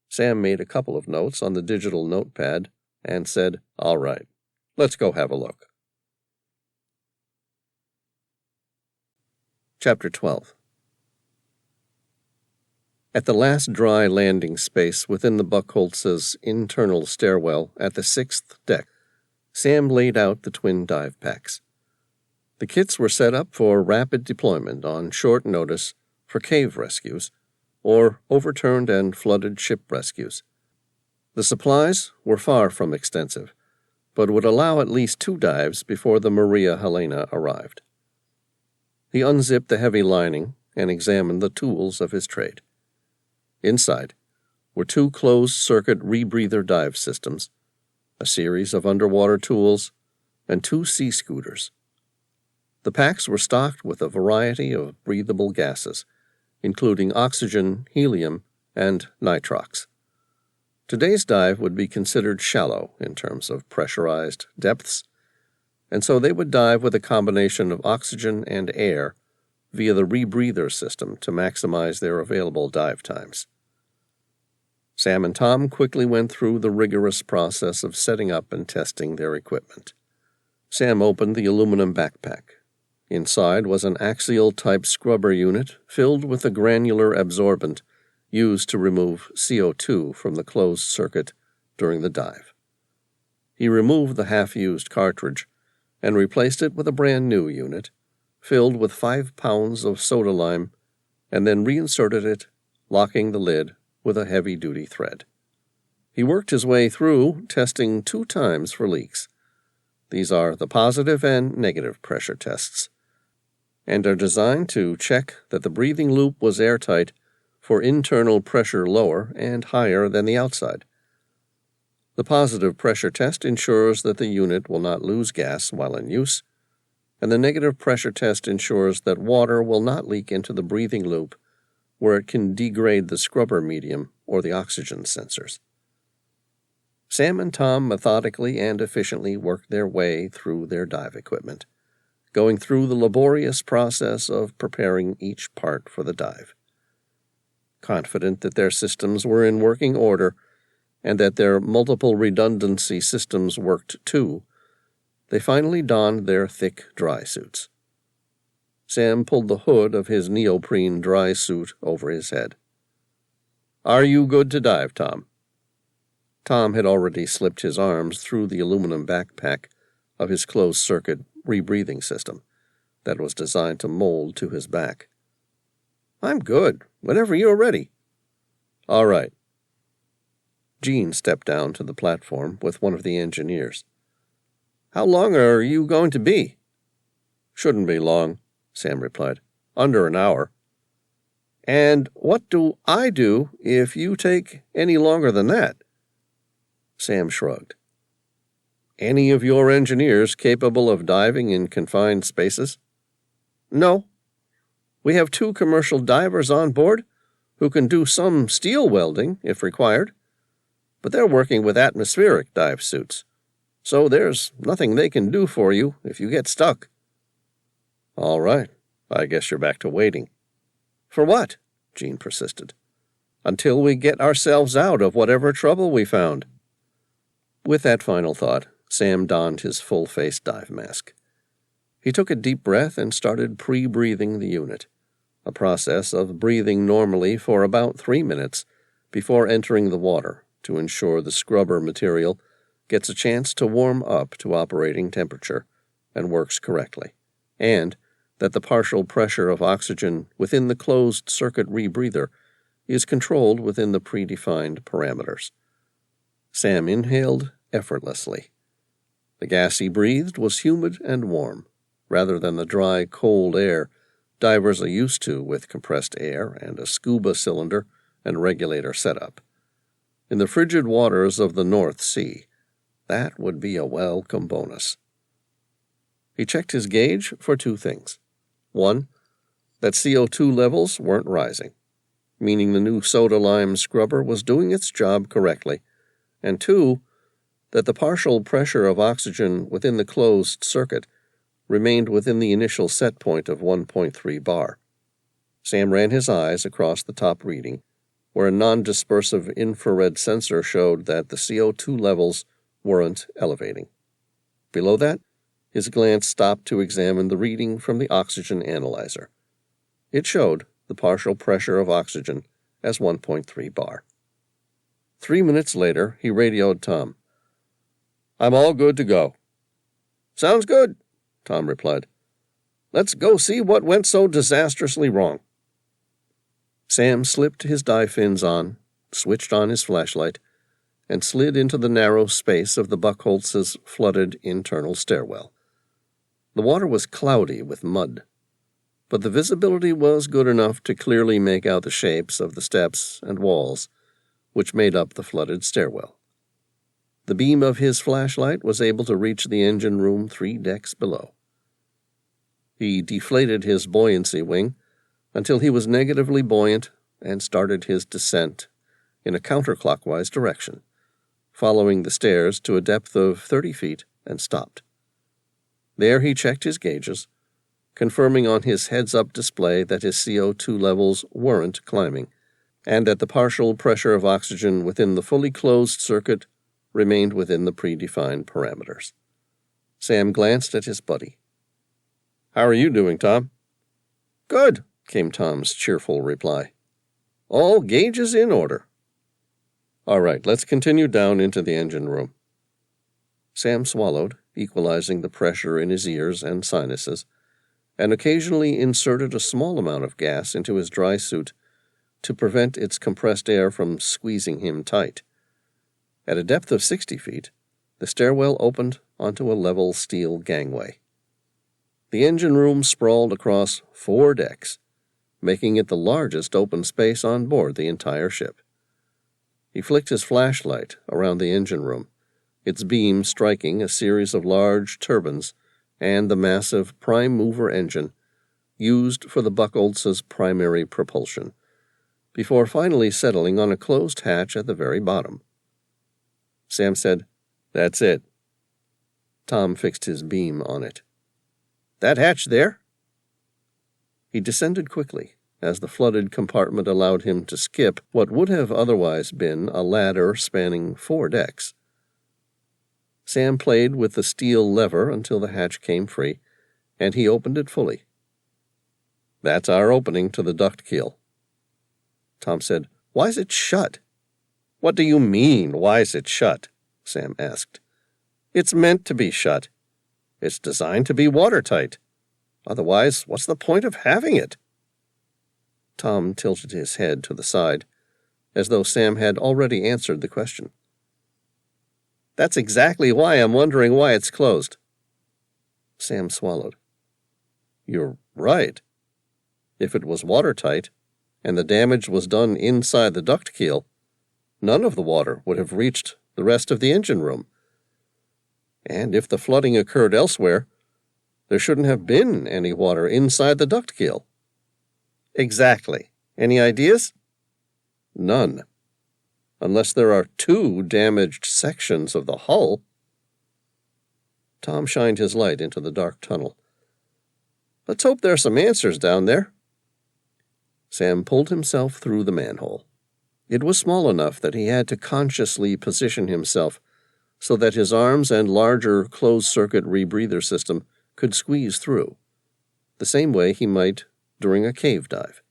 Sam made a couple of notes on the digital notepad and said, "All right, let's go have a look." Chapter 12. At the last dry landing space within the Buckholtz's internal stairwell at the 6th deck, Sam laid out the twin dive packs. The kits were set up for rapid deployment on short notice for cave rescues or overturned and flooded ship rescues. The supplies were far from extensive, but would allow at least 2 dives before the Maria Helena arrived. He unzipped the heavy lining and examined the tools of his trade. Inside were 2 closed-circuit rebreather dive systems, a series of underwater tools, and 2 sea scooters. The packs were stocked with a variety of breathable gases, including oxygen, helium, and nitrox. Today's dive would be considered shallow in terms of pressurized depths, and so they would dive with a combination of oxygen and air via the rebreather system to maximize their available dive times. Sam and Tom quickly went through the rigorous process of setting up and testing their equipment. Sam opened the aluminum backpack. Inside was an axial-type scrubber unit filled with a granular absorbent used to remove CO2 from the closed circuit during the dive. He removed the half-used cartridge and replaced it with a brand-new unit filled with 5 pounds of soda lime, and then reinserted it, locking the lid with a heavy-duty thread. He worked his way through, testing 2 times for leaks. These are the positive and negative pressure tests, and are designed to check that the breathing loop was airtight for internal pressure lower and higher than the outside. The positive pressure test ensures that the unit will not lose gas while in use, and the negative pressure test ensures that water will not leak into the breathing loop where it can degrade the scrubber medium or the oxygen sensors. Sam and Tom methodically and efficiently worked their way through their dive equipment, going through the laborious process of preparing each part for the dive. Confident that their systems were in working order and that their multiple redundancy systems worked too, they finally donned their thick dry suits. Sam pulled the hood of his neoprene dry suit over his head. "Are you good to dive, Tom?" Tom had already slipped his arms through the aluminum backpack of his closed-circuit rebreathing system that was designed to mold to his back. "I'm good. Whenever you're ready." "All right." Gene stepped down to the platform with one of the engineers. "How long are you going to be?" "Shouldn't be long," Sam replied. "Under an hour." "And what do I do if you take any longer than that?" Sam shrugged. "Any of your engineers capable of diving in confined spaces?" "No. We have 2 commercial divers on board who can do some steel welding if required, but they're working with atmospheric dive suits, so there's nothing they can do for you if you get stuck." "All right. I guess you're back to waiting." "For what?" Gene persisted. "Until we get ourselves out of whatever trouble we found." With that final thought, Sam donned his full-face dive mask. He took a deep breath and started pre-breathing the unit, a process of breathing normally for about 3 minutes before entering the water to ensure the scrubber material gets a chance to warm up to operating temperature and works correctly, and that the partial pressure of oxygen within the closed-circuit rebreather is controlled within the predefined parameters. Sam inhaled effortlessly. The gas he breathed was humid and warm, rather than the dry, cold air divers are used to with compressed air and a scuba cylinder and regulator setup. In the frigid waters of the North Sea, that would be a welcome bonus. He checked his gauge for 2 things. 1, that CO2 levels weren't rising, meaning the new soda-lime scrubber was doing its job correctly, and 2, that the partial pressure of oxygen within the closed circuit remained within the initial set point of 1.3 bar. Sam ran his eyes across the top reading, where a non-dispersive infrared sensor showed that the CO2 levels weren't elevating. Below that, his glance stopped to examine the reading from the oxygen analyzer. It showed the partial pressure of oxygen as 1.3 bar. 3 minutes later, he radioed Tom. "I'm all good to go." "Sounds good," Tom replied. "Let's go see what went so disastrously wrong." Sam slipped his dive fins on, switched on his flashlight, and slid into the narrow space of the Buckholtz's flooded internal stairwell. The water was cloudy with mud, but the visibility was good enough to clearly make out the shapes of the steps and walls which made up the flooded stairwell. The beam of his flashlight was able to reach the engine room 3 decks below. He deflated his buoyancy wing until he was negatively buoyant and started his descent in a counterclockwise direction, following the stairs to a depth of 30 feet and stopped. There he checked his gauges, confirming on his heads-up display that his CO2 levels weren't climbing, and that the partial pressure of oxygen within the fully closed circuit remained within the predefined parameters. Sam glanced at his buddy. "How are you doing, Tom?" "Good," came Tom's cheerful reply. "All gauges in order." "All right, let's continue down into the engine room." Sam swallowed, equalizing the pressure in his ears and sinuses, and occasionally inserted a small amount of gas into his dry suit to prevent its compressed air from squeezing him tight. At a depth of 60 feet, the stairwell opened onto a level steel gangway. The engine room sprawled across 4 decks, making it the largest open space on board the entire ship. He flicked his flashlight around the engine room, its beam striking a series of large turbines and the massive prime mover engine used for the Buckholtz's primary propulsion, before finally settling on a closed hatch at the very bottom. Sam said, "That's it." Tom fixed his beam on it. "That hatch there?" He descended quickly, as the flooded compartment allowed him to skip what would have otherwise been a ladder spanning 4 decks. Sam played with the steel lever until the hatch came free, and he opened it fully. That's our opening to the duct keel. Tom said, "Why is it shut?" "What do you mean, why is it shut?" Sam asked. "It's meant to be shut. It's designed to be watertight. Otherwise, what's the point of having it?" Tom tilted his head to the side, as though Sam had already answered the question. "That's exactly why I'm wondering why it's closed." Sam swallowed. "You're right. If it was watertight, and the damage was done inside the duct keel, none of the water would have reached the rest of the engine room. And if the flooding occurred elsewhere, there shouldn't have been any water inside the duct keel." "Exactly. Any ideas?" "None. Unless there are two damaged sections of the hull." Tom shined his light into the dark tunnel. "Let's hope there are some answers down there." Sam pulled himself through the manhole. It was small enough that he had to consciously position himself so that his arms and larger closed-circuit rebreather system could squeeze through, the same way he might during a cave dive.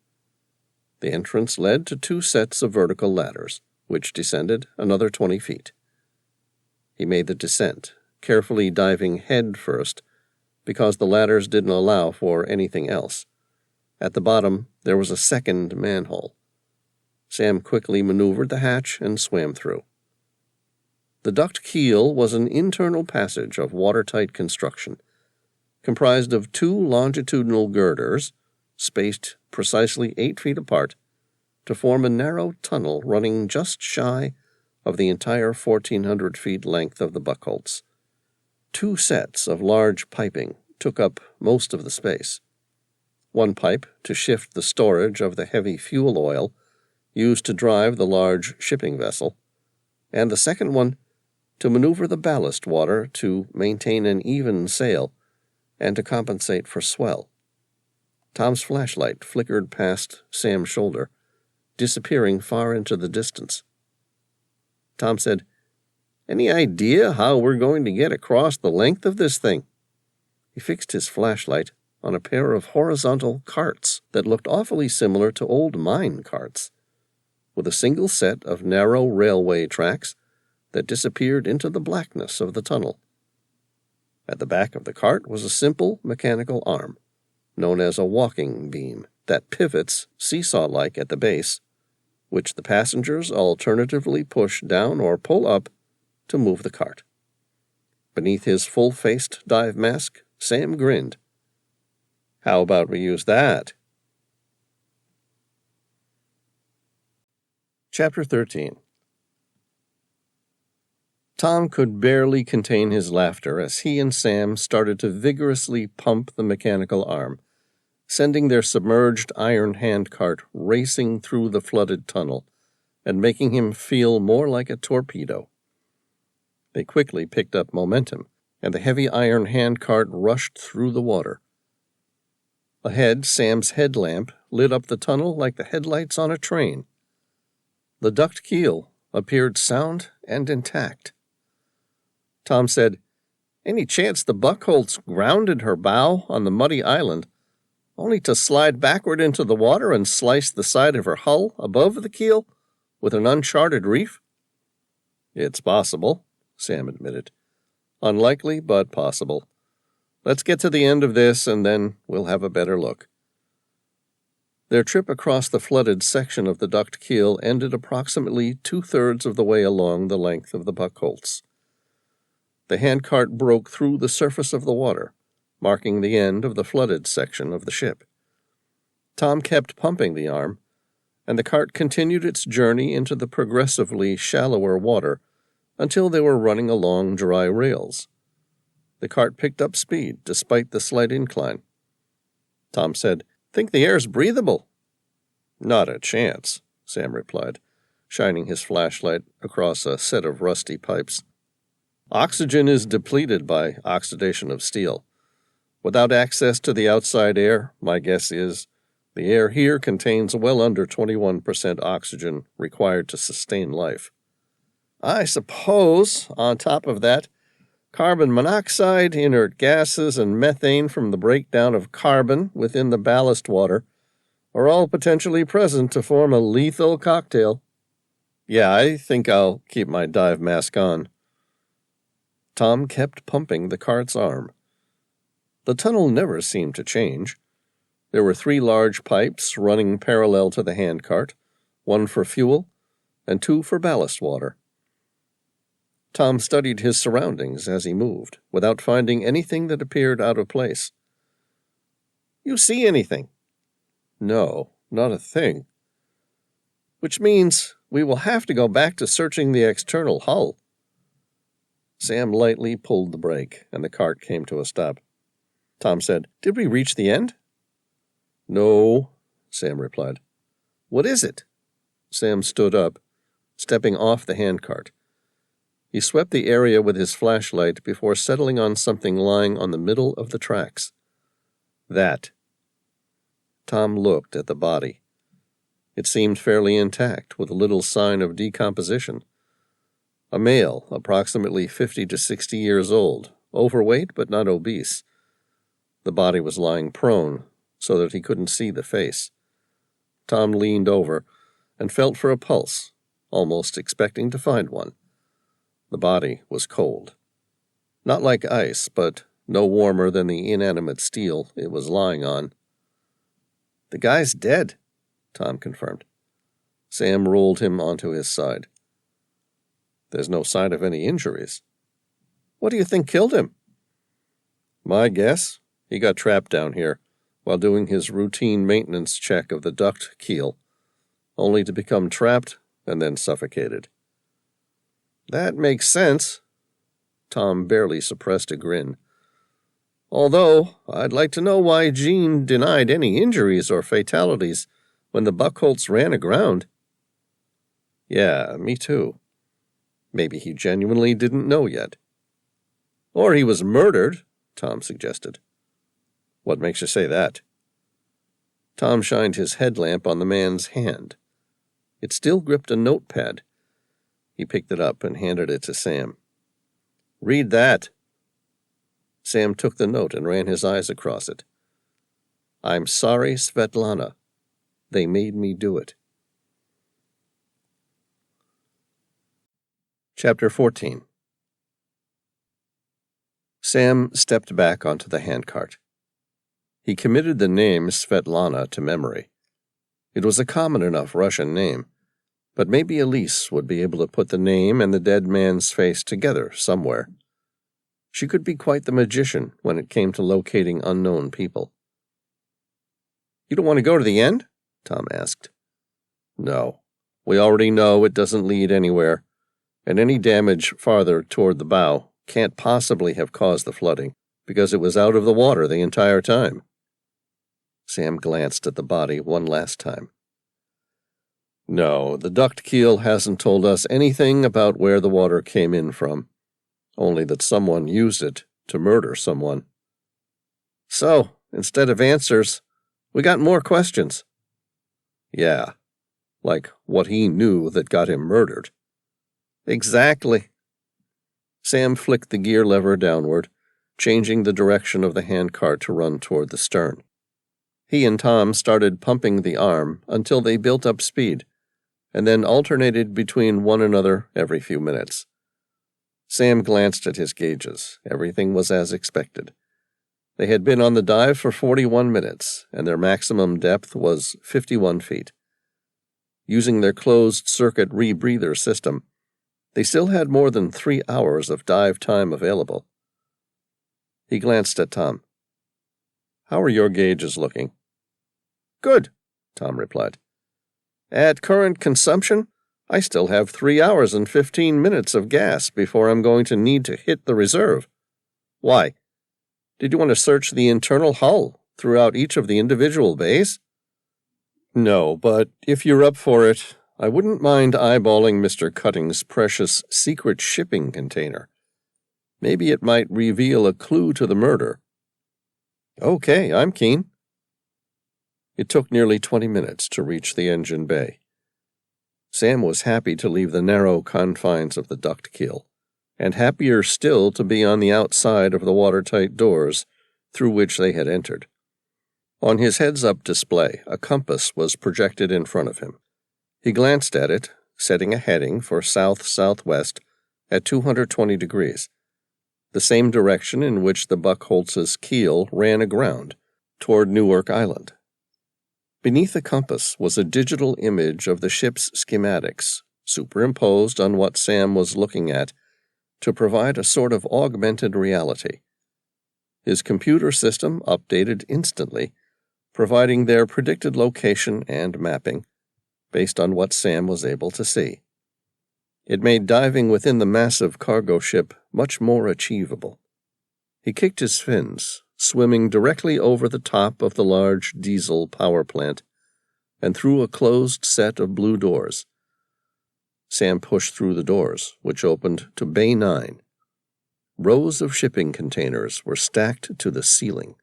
The entrance led to 2 sets of vertical ladders, which descended another 20 feet. He made the descent, carefully diving head first, because the ladders didn't allow for anything else. At the bottom, there was a second manhole. Sam quickly maneuvered the hatch and swam through. The duct keel was an internal passage of watertight construction, comprised of 2 longitudinal girders, spaced precisely 8 feet apart, to form a narrow tunnel running just shy of the entire 1,400 feet length of the Buckholz. 2 sets of large piping took up most of the space. One pipe to shift the storage of the heavy fuel oil used to drive the large shipping vessel, and the second one to maneuver the ballast water to maintain an even sail and to compensate for swell. Tom's flashlight flickered past Sam's shoulder, disappearing far into the distance. Tom said, "Any idea how we're going to get across the length of this thing?" He fixed his flashlight on a pair of horizontal carts that looked awfully similar to old mine carts, with a single set of narrow railway tracks that disappeared into the blackness of the tunnel. At the back of the cart was a simple mechanical arm, known as a walking beam, that pivots seesaw-like at the base, which the passengers alternatively push down or pull up to move the cart. Beneath his full-faced dive mask, Sam grinned. "How about we use that?" Chapter 13. Tom could barely contain his laughter as he and Sam started to vigorously pump the mechanical arm, sending their submerged iron handcart racing through the flooded tunnel and making him feel more like a torpedo. They quickly picked up momentum, and the heavy iron handcart rushed through the water. Ahead, Sam's headlamp lit up the tunnel like the headlights on a train. The duct keel appeared sound and intact. Tom said, "Any chance the Buckholz grounded her bow on the muddy island, only to slide backward into the water and slice the side of her hull above the keel with an uncharted reef?" "It's possible," Sam admitted. "Unlikely, but possible. Let's get to the end of this, and then we'll have a better look." Their trip across the flooded section of the duct keel ended approximately 2/3 of the way along the length of the Buckholz. The handcart broke through the surface of the water, marking the end of the flooded section of the ship. Tom kept pumping the arm, and the cart continued its journey into the progressively shallower water until they were running along dry rails. The cart picked up speed despite the slight incline. Tom said, "Think the air's breathable?" "Not a chance," Sam replied, shining his flashlight across a set of rusty pipes. "Oxygen is depleted by oxidation of steel. Without access to the outside air, my guess is the air here contains well under 21% oxygen required to sustain life. I suppose, on top of that, Carbon monoxide, inert gases, and methane from the breakdown of carbon within the ballast water are all potentially present to form a lethal cocktail. Yeah, I think I'll keep my dive mask on. Tom kept pumping the cart's arm. The tunnel never seemed to change. There were 3 large pipes running parallel to the handcart, 1 for fuel and 2 for ballast water. Tom studied his surroundings as he moved, without finding anything that appeared out of place. You see anything? No, not a thing. Which means we will have to go back to searching the external hull. Sam lightly pulled the brake, and the cart came to a stop. Tom said, "Did we reach the end?" "No," Sam replied. "What is it?" Sam stood up, stepping off the handcart. He swept the area with his flashlight before settling on something lying on the middle of the tracks. That. Tom looked at the body. It seemed fairly intact, with little sign of decomposition. A male, approximately 50 to 60 years old, overweight but not obese. The body was lying prone, so that he couldn't see the face. Tom leaned over and felt for a pulse, almost expecting to find one. The body was cold. Not like ice, but no warmer than the inanimate steel it was lying on. "The guy's dead," Tom confirmed. Sam rolled him onto his side. "There's no sign of any injuries." "What do you think killed him?" "My guess, he got trapped down here while doing his routine maintenance check of the duct keel, only to become trapped and then suffocated." "That makes sense." Tom barely suppressed a grin. "Although, I'd like to know why Jean denied any injuries or fatalities when the Buckholts ran aground." "Yeah, me too. Maybe he genuinely didn't know yet." "Or he was murdered," Tom suggested. "What makes you say that?" Tom shined his headlamp on the man's hand. It still gripped a notepad. He picked it up and handed it to Sam. "Read that." Sam took the note and ran his eyes across it. "I'm sorry, Svetlana. They made me do it." Chapter 14. Sam stepped back onto the handcart. He committed the name Svetlana to memory. It was a common enough Russian name, but maybe Elise would be able to put the name and the dead man's face together somewhere. She could be quite the magician when it came to locating unknown people. "You don't want to go to the end?" Tom asked. "No. We already know it doesn't lead anywhere, and any damage farther toward the bow can't possibly have caused the flooding, because it was out of the water the entire time." Sam glanced at the body one last time. "No, the duct keel hasn't told us anything about where the water came in from, only that someone used it to murder someone." "So, instead of answers, we got more questions." "Yeah, like what he knew that got him murdered." "Exactly." Sam flicked the gear lever downward, changing the direction of the handcart to run toward the stern. He and Tom started pumping the arm until they built up speed, and then alternated between one another every few minutes. Sam glanced at his gauges. Everything was as expected. They had been on the dive for 41 minutes, and their maximum depth was 51 feet. Using their closed-circuit rebreather system, they still had more than 3 hours of dive time available. He glanced at Tom. "How are your gauges looking?" "Good," Tom replied. "At current consumption, I still have 3 hours and 15 minutes of gas before I'm going to need to hit the reserve. Why? Did you want to search the internal hull throughout each of the individual bays?" "No, but if you're up for it, I wouldn't mind eyeballing Mr. Cutting's precious secret shipping container. Maybe it might reveal a clue to the murder." "Okay, I'm keen." It took nearly 20 minutes to reach the engine bay. Sam was happy to leave the narrow confines of the duct keel and happier still to be on the outside of the watertight doors through which they had entered. On his heads-up display, a compass was projected in front of him. He glanced at it, setting a heading for south-southwest at 220 degrees, the same direction in which the Buckholz's keel ran aground, toward Newark Island. Beneath the compass was a digital image of the ship's schematics, superimposed on what Sam was looking at, to provide a sort of augmented reality. His computer system updated instantly, providing their predicted location and mapping, based on what Sam was able to see. It made diving within the massive cargo ship much more achievable. He kicked his fins, swimming directly over the top of the large diesel power plant, and through a closed set of blue doors. Sam pushed through the doors, which opened to Bay 9. Rows of shipping containers were stacked to the ceiling.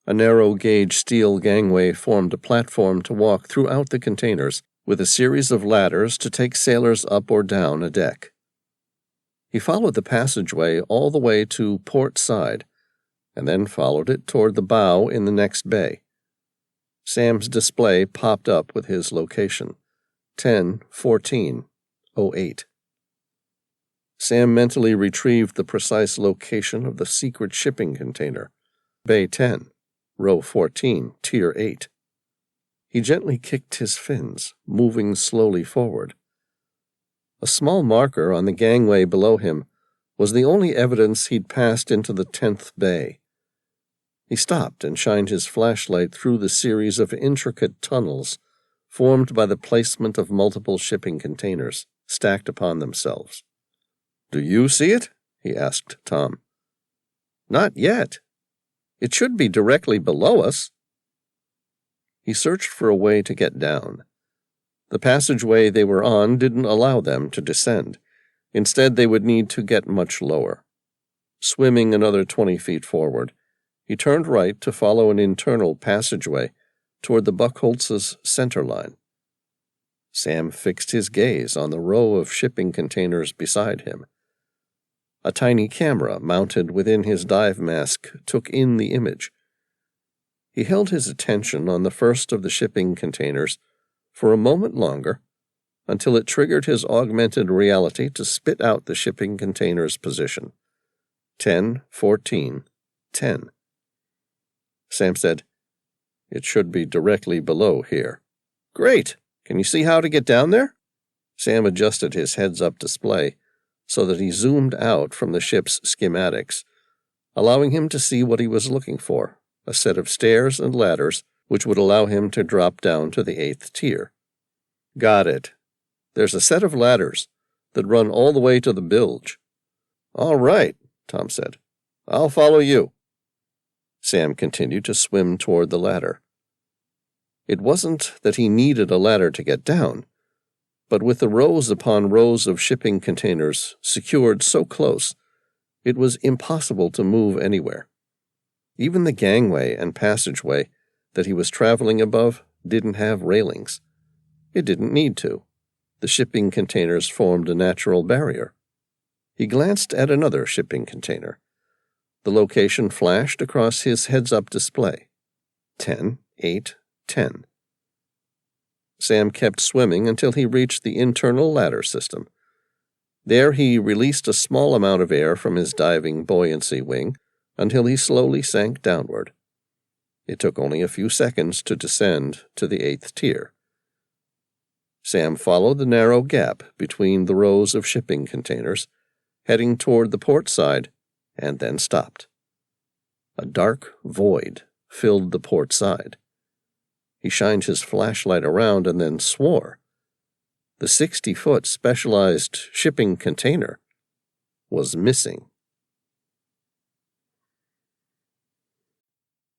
A narrow-gauge steel gangway formed a platform to walk throughout the containers, with a series of ladders to take sailors up or down a deck. He followed the passageway all the way to port side, and then followed it toward the bow in the next bay. Sam's display popped up with his location, 10-14-08. Sam mentally retrieved the precise location of the secret shipping container, Bay 10, Row 14, Tier 8. He gently kicked his fins, moving slowly forward. A small marker on the gangway below him was the only evidence he'd passed into the 10th bay. He stopped and shined his flashlight through the series of intricate tunnels formed by the placement of multiple shipping containers, stacked upon themselves. "Do you see it?" he asked Tom. "Not yet. It should be directly below us." He searched for a way to get down. The passageway they were on didn't allow them to descend. Instead, they would need to get much lower. Swimming another 20 feet forward, he turned right to follow an internal passageway toward the Buckholz's center line. Sam fixed his gaze on the row of shipping containers beside him. A tiny camera mounted within his dive mask took in the image. He held his attention on the first of the shipping containers for a moment longer, until it triggered his augmented reality to spit out the shipping container's position. 10-14-10. Sam said, "It should be directly below here." "Great! Can you see how to get down there?" Sam adjusted his heads-up display so that he zoomed out from the ship's schematics, allowing him to see what he was looking for, a set of stairs and ladders which would allow him to drop down to the 8th tier. "Got it. There's a set of ladders that run all the way to the bilge." "All right," Tom said. "I'll follow you." Sam continued to swim toward the ladder. It wasn't that he needed a ladder to get down, but with the rows upon rows of shipping containers secured so close, it was impossible to move anywhere. Even the gangway and passageway that he was traveling above didn't have railings. It didn't need to. The shipping containers formed a natural barrier. He glanced at another shipping container. The location flashed across his heads-up display. 10-8-10. Sam kept swimming until he reached the internal ladder system. There he released a small amount of air from his diving buoyancy wing until he slowly sank downward. It took only a few seconds to descend to the 8th tier. Sam followed the narrow gap between the rows of shipping containers, heading toward the port side, and then stopped. A dark void filled the port side. He shined his flashlight around and then swore. The 60-foot specialized shipping container was missing.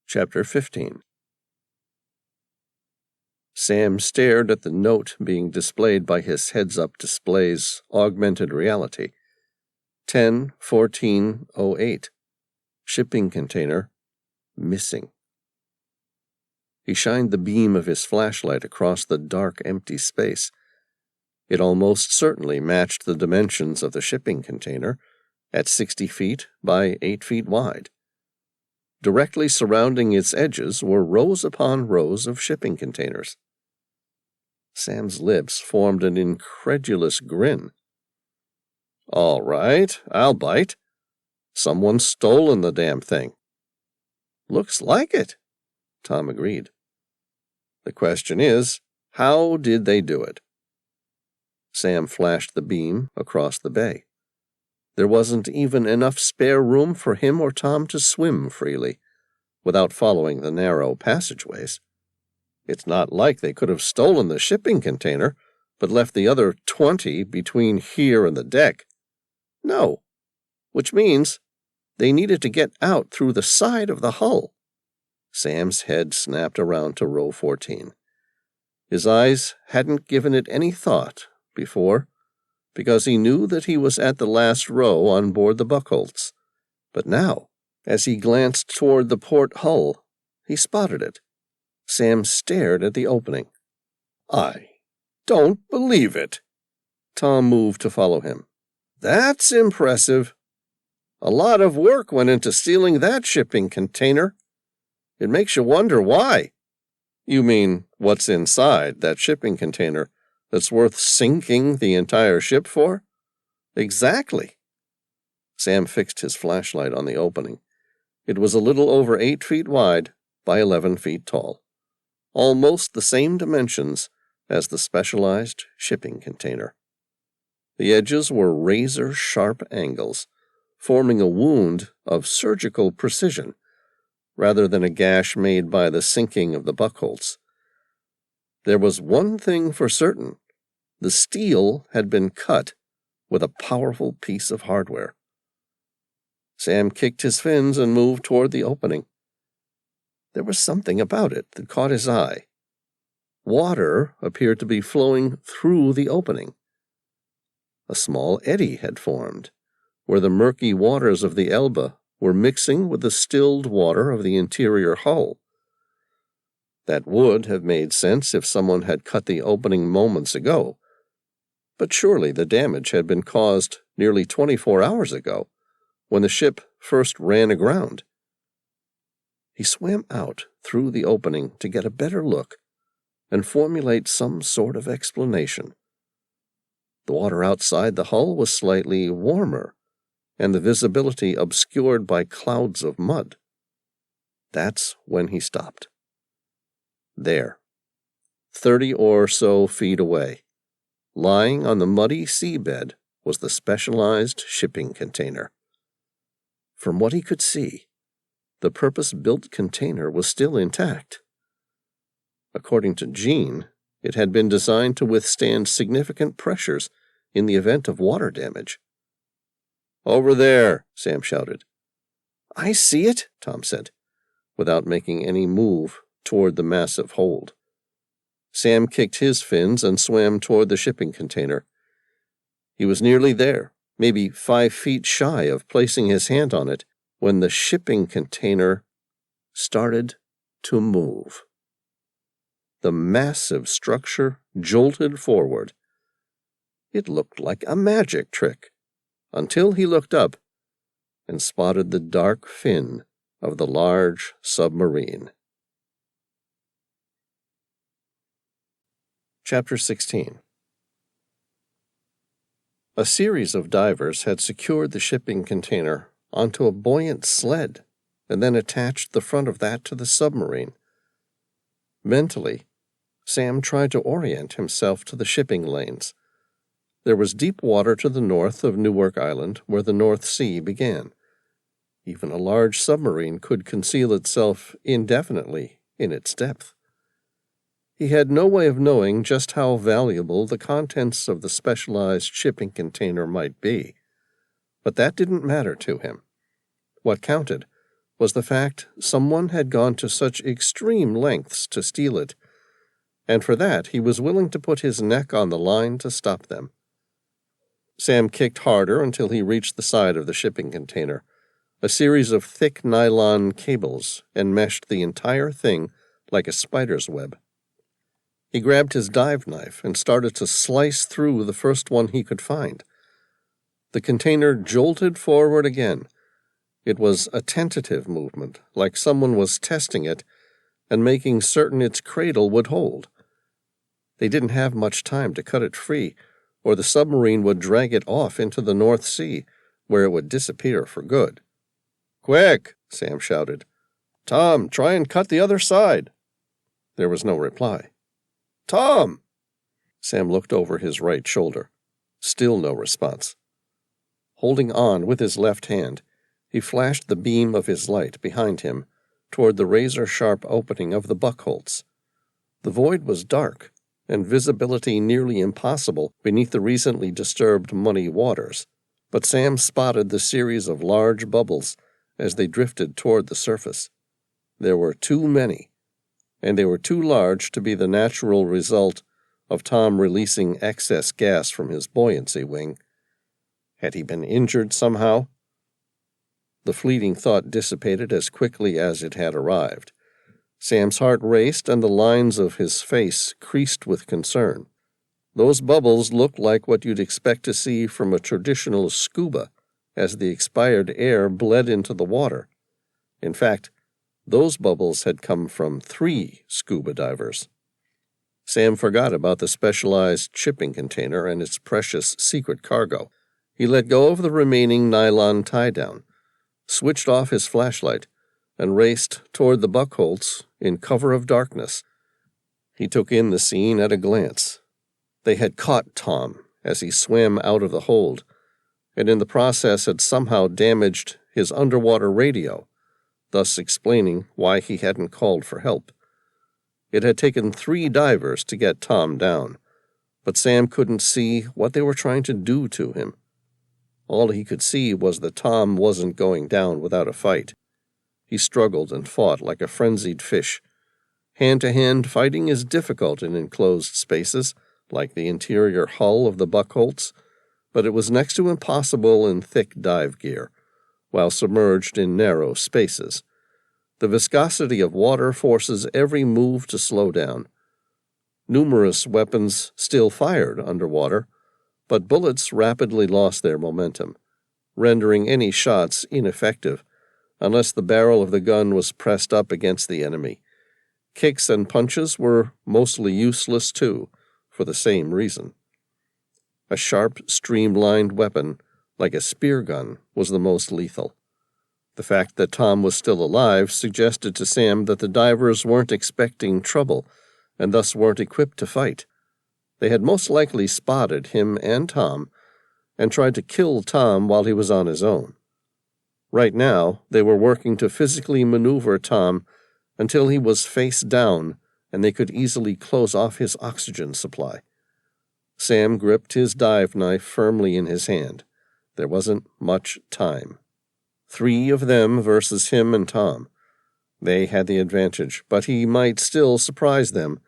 Chapter 15. Sam stared at the note being displayed by his heads-up display's augmented reality. 10-14-08. Shipping container missing. He shined the beam of his flashlight across the dark, empty space. It almost certainly matched the dimensions of the shipping container at 60 feet by 8 feet wide. Directly surrounding its edges were rows upon rows of shipping containers. Sam's lips formed an incredulous grin. "All right, I'll bite. Someone's stolen the damn thing." "Looks like it," Tom agreed. "The question is, how did they do it?" Sam flashed the beam across the bay. There wasn't even enough spare room for him or Tom to swim freely, without following the narrow passageways. It's not like they could have stolen the shipping container, but left the other 20 between here and the deck. No, which means they needed to get out through the side of the hull. Sam's head snapped around to row 14. His eyes hadn't given it any thought before, because he knew that he was at the last row on board the Buckholz. But now, as he glanced toward the port hull, he spotted it. Sam stared at the opening. "I don't believe it." Tom moved to follow him. "That's impressive. A lot of work went into sealing that shipping container. It makes you wonder why." "You mean what's inside that shipping container that's worth sinking the entire ship for?" "Exactly." Sam fixed his flashlight on the opening. It was a little over 8 feet wide by 11 feet tall, almost the same dimensions as the specialized shipping container. The edges were razor-sharp angles, forming a wound of surgical precision, rather than a gash made by the sinking of the Buckholz. There was one thing for certain. The steel had been cut with a powerful piece of hardware. Sam kicked his fins and moved toward the opening. There was something about it that caught his eye. Water appeared to be flowing through the opening. A small eddy had formed, where the murky waters of the Elbe were mixing with the stilled water of the interior hull. That would have made sense if someone had cut the opening moments ago, but surely the damage had been caused nearly 24 hours ago, when the ship first ran aground. He swam out through the opening to get a better look and formulate some sort of explanation. The water outside the hull was slightly warmer, and the visibility obscured by clouds of mud. That's when he stopped. There, 30 or so feet away, lying on the muddy seabed, was the specialized shipping container. From what he could see, the purpose-built container was still intact. According to Jean, it had been designed to withstand significant pressures in the event of water damage. "Over there," Sam shouted. "I see it," Tom said, without making any move toward the massive hold. Sam kicked his fins and swam toward the shipping container. He was nearly there, maybe 5 feet shy of placing his hand on it, when the shipping container started to move. The massive structure jolted forward. It looked like a magic trick, until he looked up and spotted the dark fin of the large submarine. Chapter 16. A series of divers had secured the shipping container onto a buoyant sled and then attached the front of that to the submarine. Mentally, Sam tried to orient himself to the shipping lanes. There was deep water to the north of Newark Island, where the North Sea began. Even a large submarine could conceal itself indefinitely in its depth. He had no way of knowing just how valuable the contents of the specialized shipping container might be, but that didn't matter to him. What counted was the fact someone had gone to such extreme lengths to steal it, and for that he was willing to put his neck on the line to stop them. Sam kicked harder until he reached the side of the shipping container. A series of thick nylon cables enmeshed the entire thing like a spider's web. He grabbed his dive knife and started to slice through the first one he could find. The container jolted forward again. It was a tentative movement, like someone was testing it and making certain its cradle would hold. They didn't have much time to cut it free, or the submarine would drag it off into the North Sea, where it would disappear for good. "Quick!" Sam shouted. "Tom, try and cut the other side." There was no reply. "Tom!" Sam looked over his right shoulder. Still no response. Holding on with his left hand, he flashed the beam of his light behind him toward the razor-sharp opening of the buckholts. The void was dark, and visibility nearly impossible beneath the recently disturbed muddy waters, but Sam spotted the series of large bubbles as they drifted toward the surface. There were too many, and they were too large to be the natural result of Tom releasing excess gas from his buoyancy wing. Had he been injured somehow? The fleeting thought dissipated as quickly as it had arrived. Sam's heart raced and the lines of his face creased with concern. Those bubbles looked like what you'd expect to see from a traditional scuba as the expired air bled into the water. In fact, those bubbles had come from 3 scuba divers. Sam forgot about the specialized shipping container and its precious secret cargo. He let go of the remaining nylon tie-down, switched off his flashlight, and raced toward the buckholts in cover of darkness. He took in the scene at a glance. They had caught Tom as he swam out of the hold, and in the process had somehow damaged his underwater radio, thus explaining why he hadn't called for help. It had taken 3 divers to get Tom down, but Sam couldn't see what they were trying to do to him. All he could see was that Tom wasn't going down without a fight. He struggled and fought like a frenzied fish. Hand-to-hand fighting is difficult in enclosed spaces, like the interior hull of the buckholts, but it was next to impossible in thick dive gear, while submerged in narrow spaces. The viscosity of water forces every move to slow down. Numerous weapons still fired underwater, but bullets rapidly lost their momentum, rendering any shots ineffective unless the barrel of the gun was pressed up against the enemy. Kicks and punches were mostly useless, too, for the same reason. A sharp, streamlined weapon, like a spear gun, was the most lethal. The fact that Tom was still alive suggested to Sam that the divers weren't expecting trouble, and thus weren't equipped to fight. They had most likely spotted him and Tom, and tried to kill Tom while he was on his own. Right now, they were working to physically maneuver Tom until he was face down and they could easily close off his oxygen supply. Sam gripped his dive knife firmly in his hand. There wasn't much time. 3 of them versus him and Tom. They had the advantage, but he might still surprise them,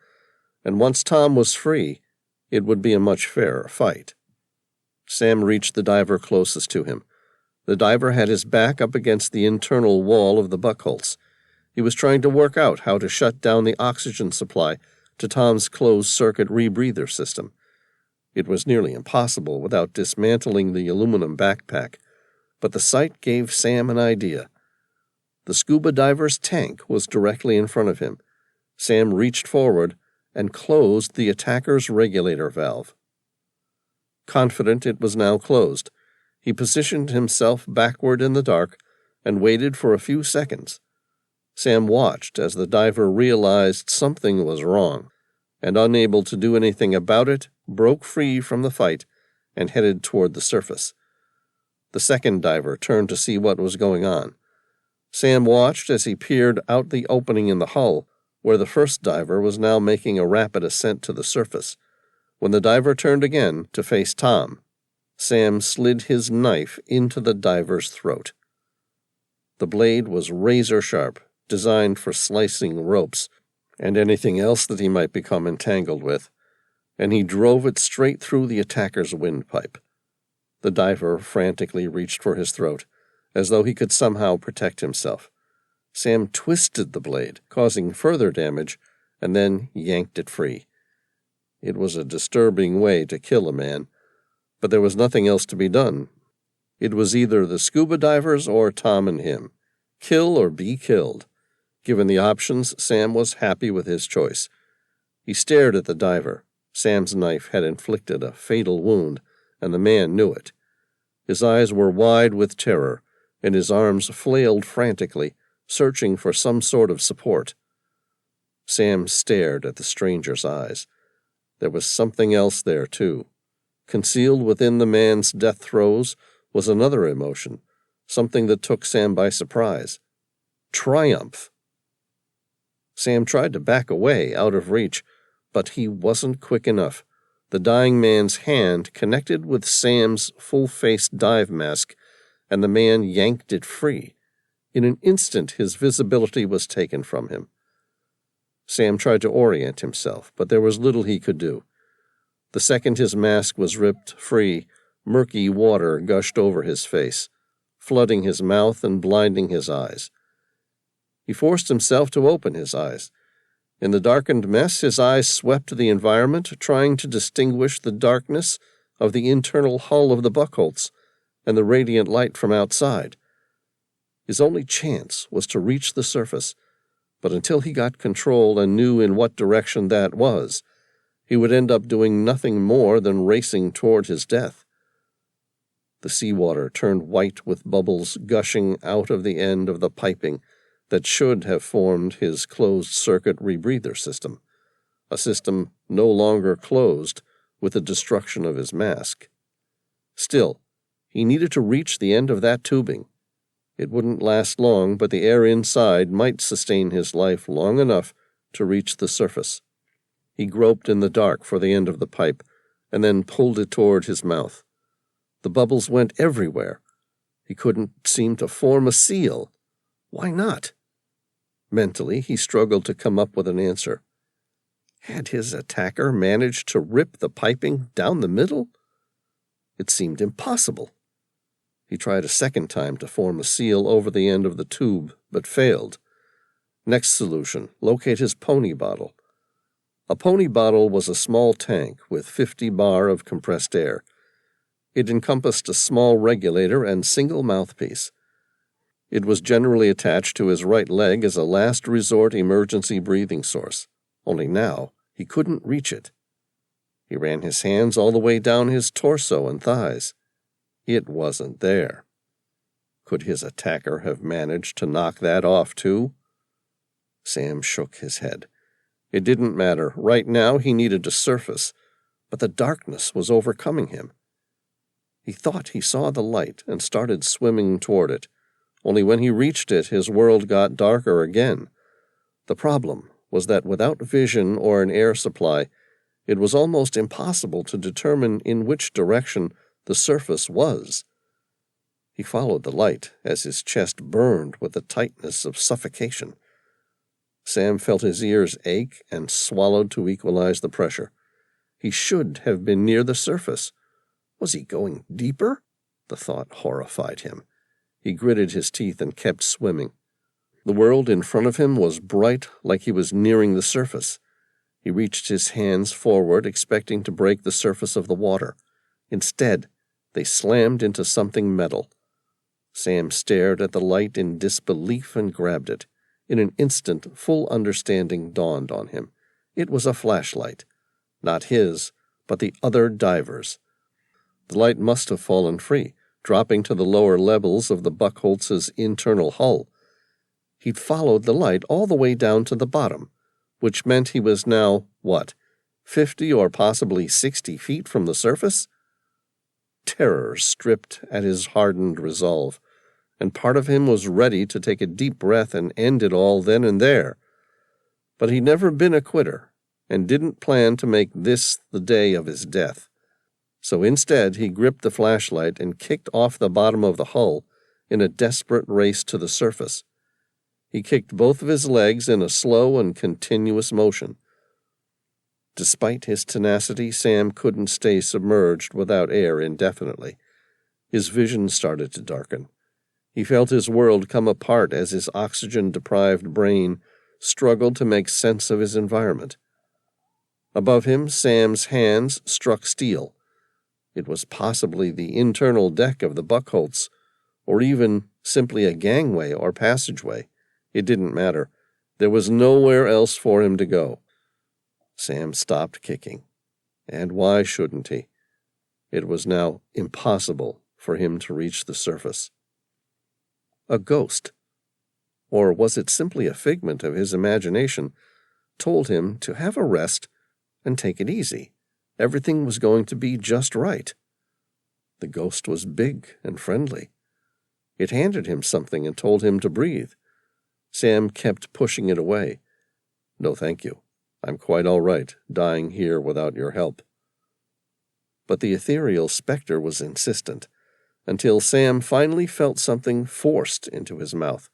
and once Tom was free, it would be a much fairer fight. Sam reached the diver closest to him. The diver had his back up against the internal wall of the buckholts. He was trying to work out how to shut down the oxygen supply to Tom's closed-circuit rebreather system. It was nearly impossible without dismantling the aluminum backpack, but the sight gave Sam an idea. The scuba diver's tank was directly in front of him. Sam reached forward and closed the attacker's regulator valve. Confident it was now closed, he positioned himself backward in the dark and waited for a few seconds. Sam watched as the diver realized something was wrong, and unable to do anything about it, broke free from the fight and headed toward the surface. The second diver turned to see what was going on. Sam watched as he peered out the opening in the hull, where the first diver was now making a rapid ascent to the surface. When the diver turned again to face Tom, Sam slid his knife into the diver's throat. The blade was razor-sharp, designed for slicing ropes and anything else that he might become entangled with, and he drove it straight through the attacker's windpipe. The diver frantically reached for his throat, as though he could somehow protect himself. Sam twisted the blade, causing further damage, and then yanked it free. It was a disturbing way to kill a man, but there was nothing else to be done. It was either the scuba divers or Tom and him. Kill or be killed. Given the options, Sam was happy with his choice. He stared at the diver. Sam's knife had inflicted a fatal wound, and the man knew it. His eyes were wide with terror, and his arms flailed frantically, searching for some sort of support. Sam stared at the stranger's eyes. There was something else there, too. Concealed within the man's death throes was another emotion, something that took Sam by surprise. Triumph. Sam tried to back away, out of reach, but he wasn't quick enough. The dying man's hand connected with Sam's full-face dive mask, and the man yanked it free. In an instant, his visibility was taken from him. Sam tried to orient himself, but there was little he could do. The second his mask was ripped free, murky water gushed over his face, flooding his mouth and blinding his eyes. He forced himself to open his eyes. In the darkened mess, his eyes swept the environment, trying to distinguish the darkness of the internal hull of the Buckholz and the radiant light from outside. His only chance was to reach the surface, but until he got control and knew in what direction that was, he would end up doing nothing more than racing toward his death. The seawater turned white with bubbles gushing out of the end of the piping that should have formed his closed-circuit rebreather system, a system no longer closed with the destruction of his mask. Still, he needed to reach the end of that tubing. It wouldn't last long, but the air inside might sustain his life long enough to reach the surface. He groped in the dark for the end of the pipe, and then pulled it toward his mouth. The bubbles went everywhere. He couldn't seem to form a seal. Why not? Mentally, he struggled to come up with an answer. Had his attacker managed to rip the piping down the middle? It seemed impossible. He tried a second time to form a seal over the end of the tube, but failed. Next solution, locate his pony bottle. A pony bottle was a small tank with 50 bar of compressed air. It encompassed a small regulator and single mouthpiece. It was generally attached to his right leg as a last resort emergency breathing source, only now he couldn't reach it. He ran his hands all the way down his torso and thighs. It wasn't there. Could his attacker have managed to knock that off too? Sam shook his head. It didn't matter. Right now he needed to surface, but the darkness was overcoming him. He thought he saw the light and started swimming toward it. Only when he reached it, his world got darker again. The problem was that without vision or an air supply, it was almost impossible to determine in which direction the surface was. He followed the light as his chest burned with the tightness of suffocation. Sam felt his ears ache and swallowed to equalize the pressure. He should have been near the surface. Was he going deeper? The thought horrified him. He gritted his teeth and kept swimming. The world in front of him was bright, like he was nearing the surface. He reached his hands forward, expecting to break the surface of the water. Instead, they slammed into something metal. Sam stared at the light in disbelief and grabbed it. In an instant, full understanding dawned on him. It was a flashlight. Not his, but the other diver's. The light must have fallen free, dropping to the lower levels of the Buckholz's internal hull. He'd followed the light all the way down to the bottom, which meant he was now, 50 or possibly 60 feet from the surface? Terror stripped at his hardened resolve, and part of him was ready to take a deep breath and end it all then and there. But he'd never been a quitter, and didn't plan to make this the day of his death. So instead, he gripped the flashlight and kicked off the bottom of the hull in a desperate race to the surface. He kicked both of his legs in a slow and continuous motion. Despite his tenacity, Sam couldn't stay submerged without air indefinitely. His vision started to darken. He felt his world come apart as his oxygen-deprived brain struggled to make sense of his environment. Above him, Sam's hands struck steel. It was possibly the internal deck of the Buckholz, or even simply a gangway or passageway. It didn't matter. There was nowhere else for him to go. Sam stopped kicking. And why shouldn't he? It was now impossible for him to reach the surface. A ghost, or was it simply a figment of his imagination, told him to have a rest and take it easy. Everything was going to be just right. The ghost was big and friendly. It handed him something and told him to breathe. Sam kept pushing it away. No, thank you. I'm quite all right, dying here without your help. But the ethereal specter was insistent, until Sam finally felt something forced into his mouth.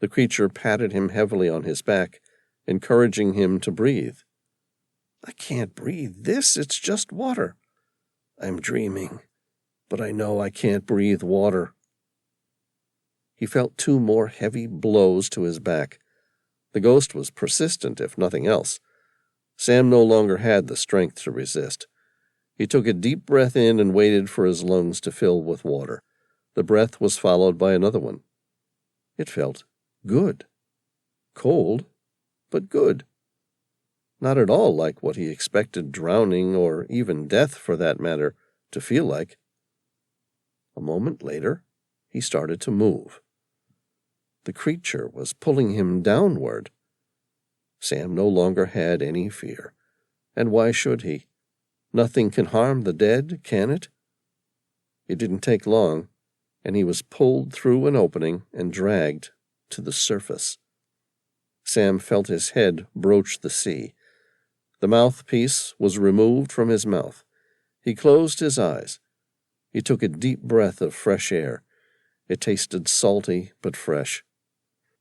The creature patted him heavily on his back, encouraging him to breathe. I can't breathe this, it's just water. I'm dreaming, but I know I can't breathe water. He felt 2 more heavy blows to his back. The ghost was persistent, if nothing else. Sam no longer had the strength to resist. He took a deep breath in and waited for his lungs to fill with water. The breath was followed by another one. It felt good. Cold, but good. Not at all like what he expected drowning, or even death for that matter, to feel like. A moment later, he started to move. The creature was pulling him downward. Sam no longer had any fear. And why should he? Nothing can harm the dead, can it? It didn't take long, and he was pulled through an opening and dragged to the surface. Sam felt his head broach the sea. The mouthpiece was removed from his mouth. He closed his eyes. He took a deep breath of fresh air. It tasted salty but fresh.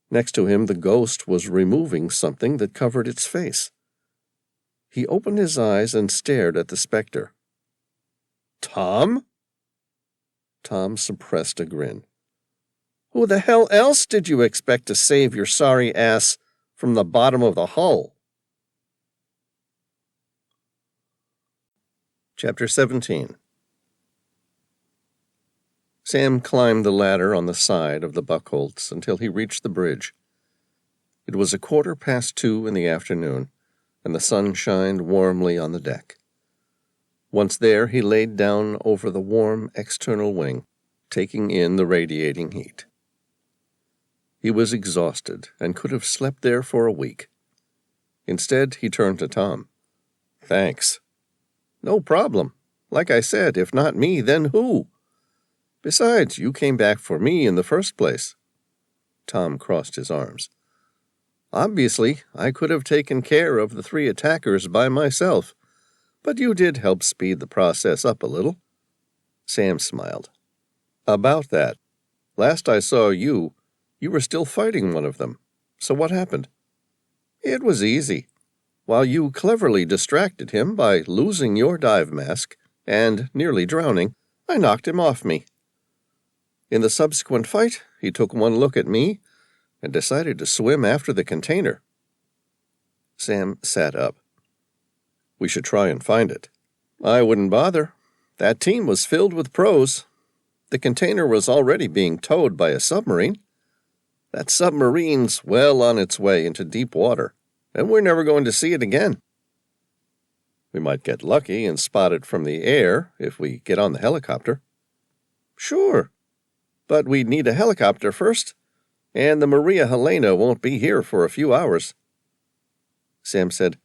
Next to him, the ghost was removing something that covered its face. He opened his eyes and stared at the specter. Tom? Tom suppressed a grin. Who the hell else did you expect to save your sorry ass from the bottom of the hull? Chapter 17. Sam climbed the ladder on the side of the Buckholz until he reached the bridge. It was 2:15 in the afternoon, and the sun shined warmly on the deck. Once there, he laid down over the warm external wing, taking in the radiating heat. He was exhausted and could have slept there for a week. Instead, he turned to Tom. Thanks. No problem. Like I said, if not me, then who? Besides, you came back for me in the first place. Tom crossed his arms. Obviously, I could have taken care of the 3 attackers by myself, but you did help speed the process up a little. Sam smiled. About that. Last I saw you were still fighting one of them. So what happened? It was easy. While you cleverly distracted him by losing your dive mask and nearly drowning, I knocked him off me. In the subsequent fight, he took one look at me and decided to swim after the container. Sam sat up. We should try and find it. I wouldn't bother. That team was filled with pros. The container was already being towed by a submarine. That submarine's well on its way into deep water, and we're never going to see it again. We might get lucky and spot it from the air if we get on the helicopter. Sure, but we'd need a helicopter first, and the Maria Helena won't be here for a few hours. Sam said,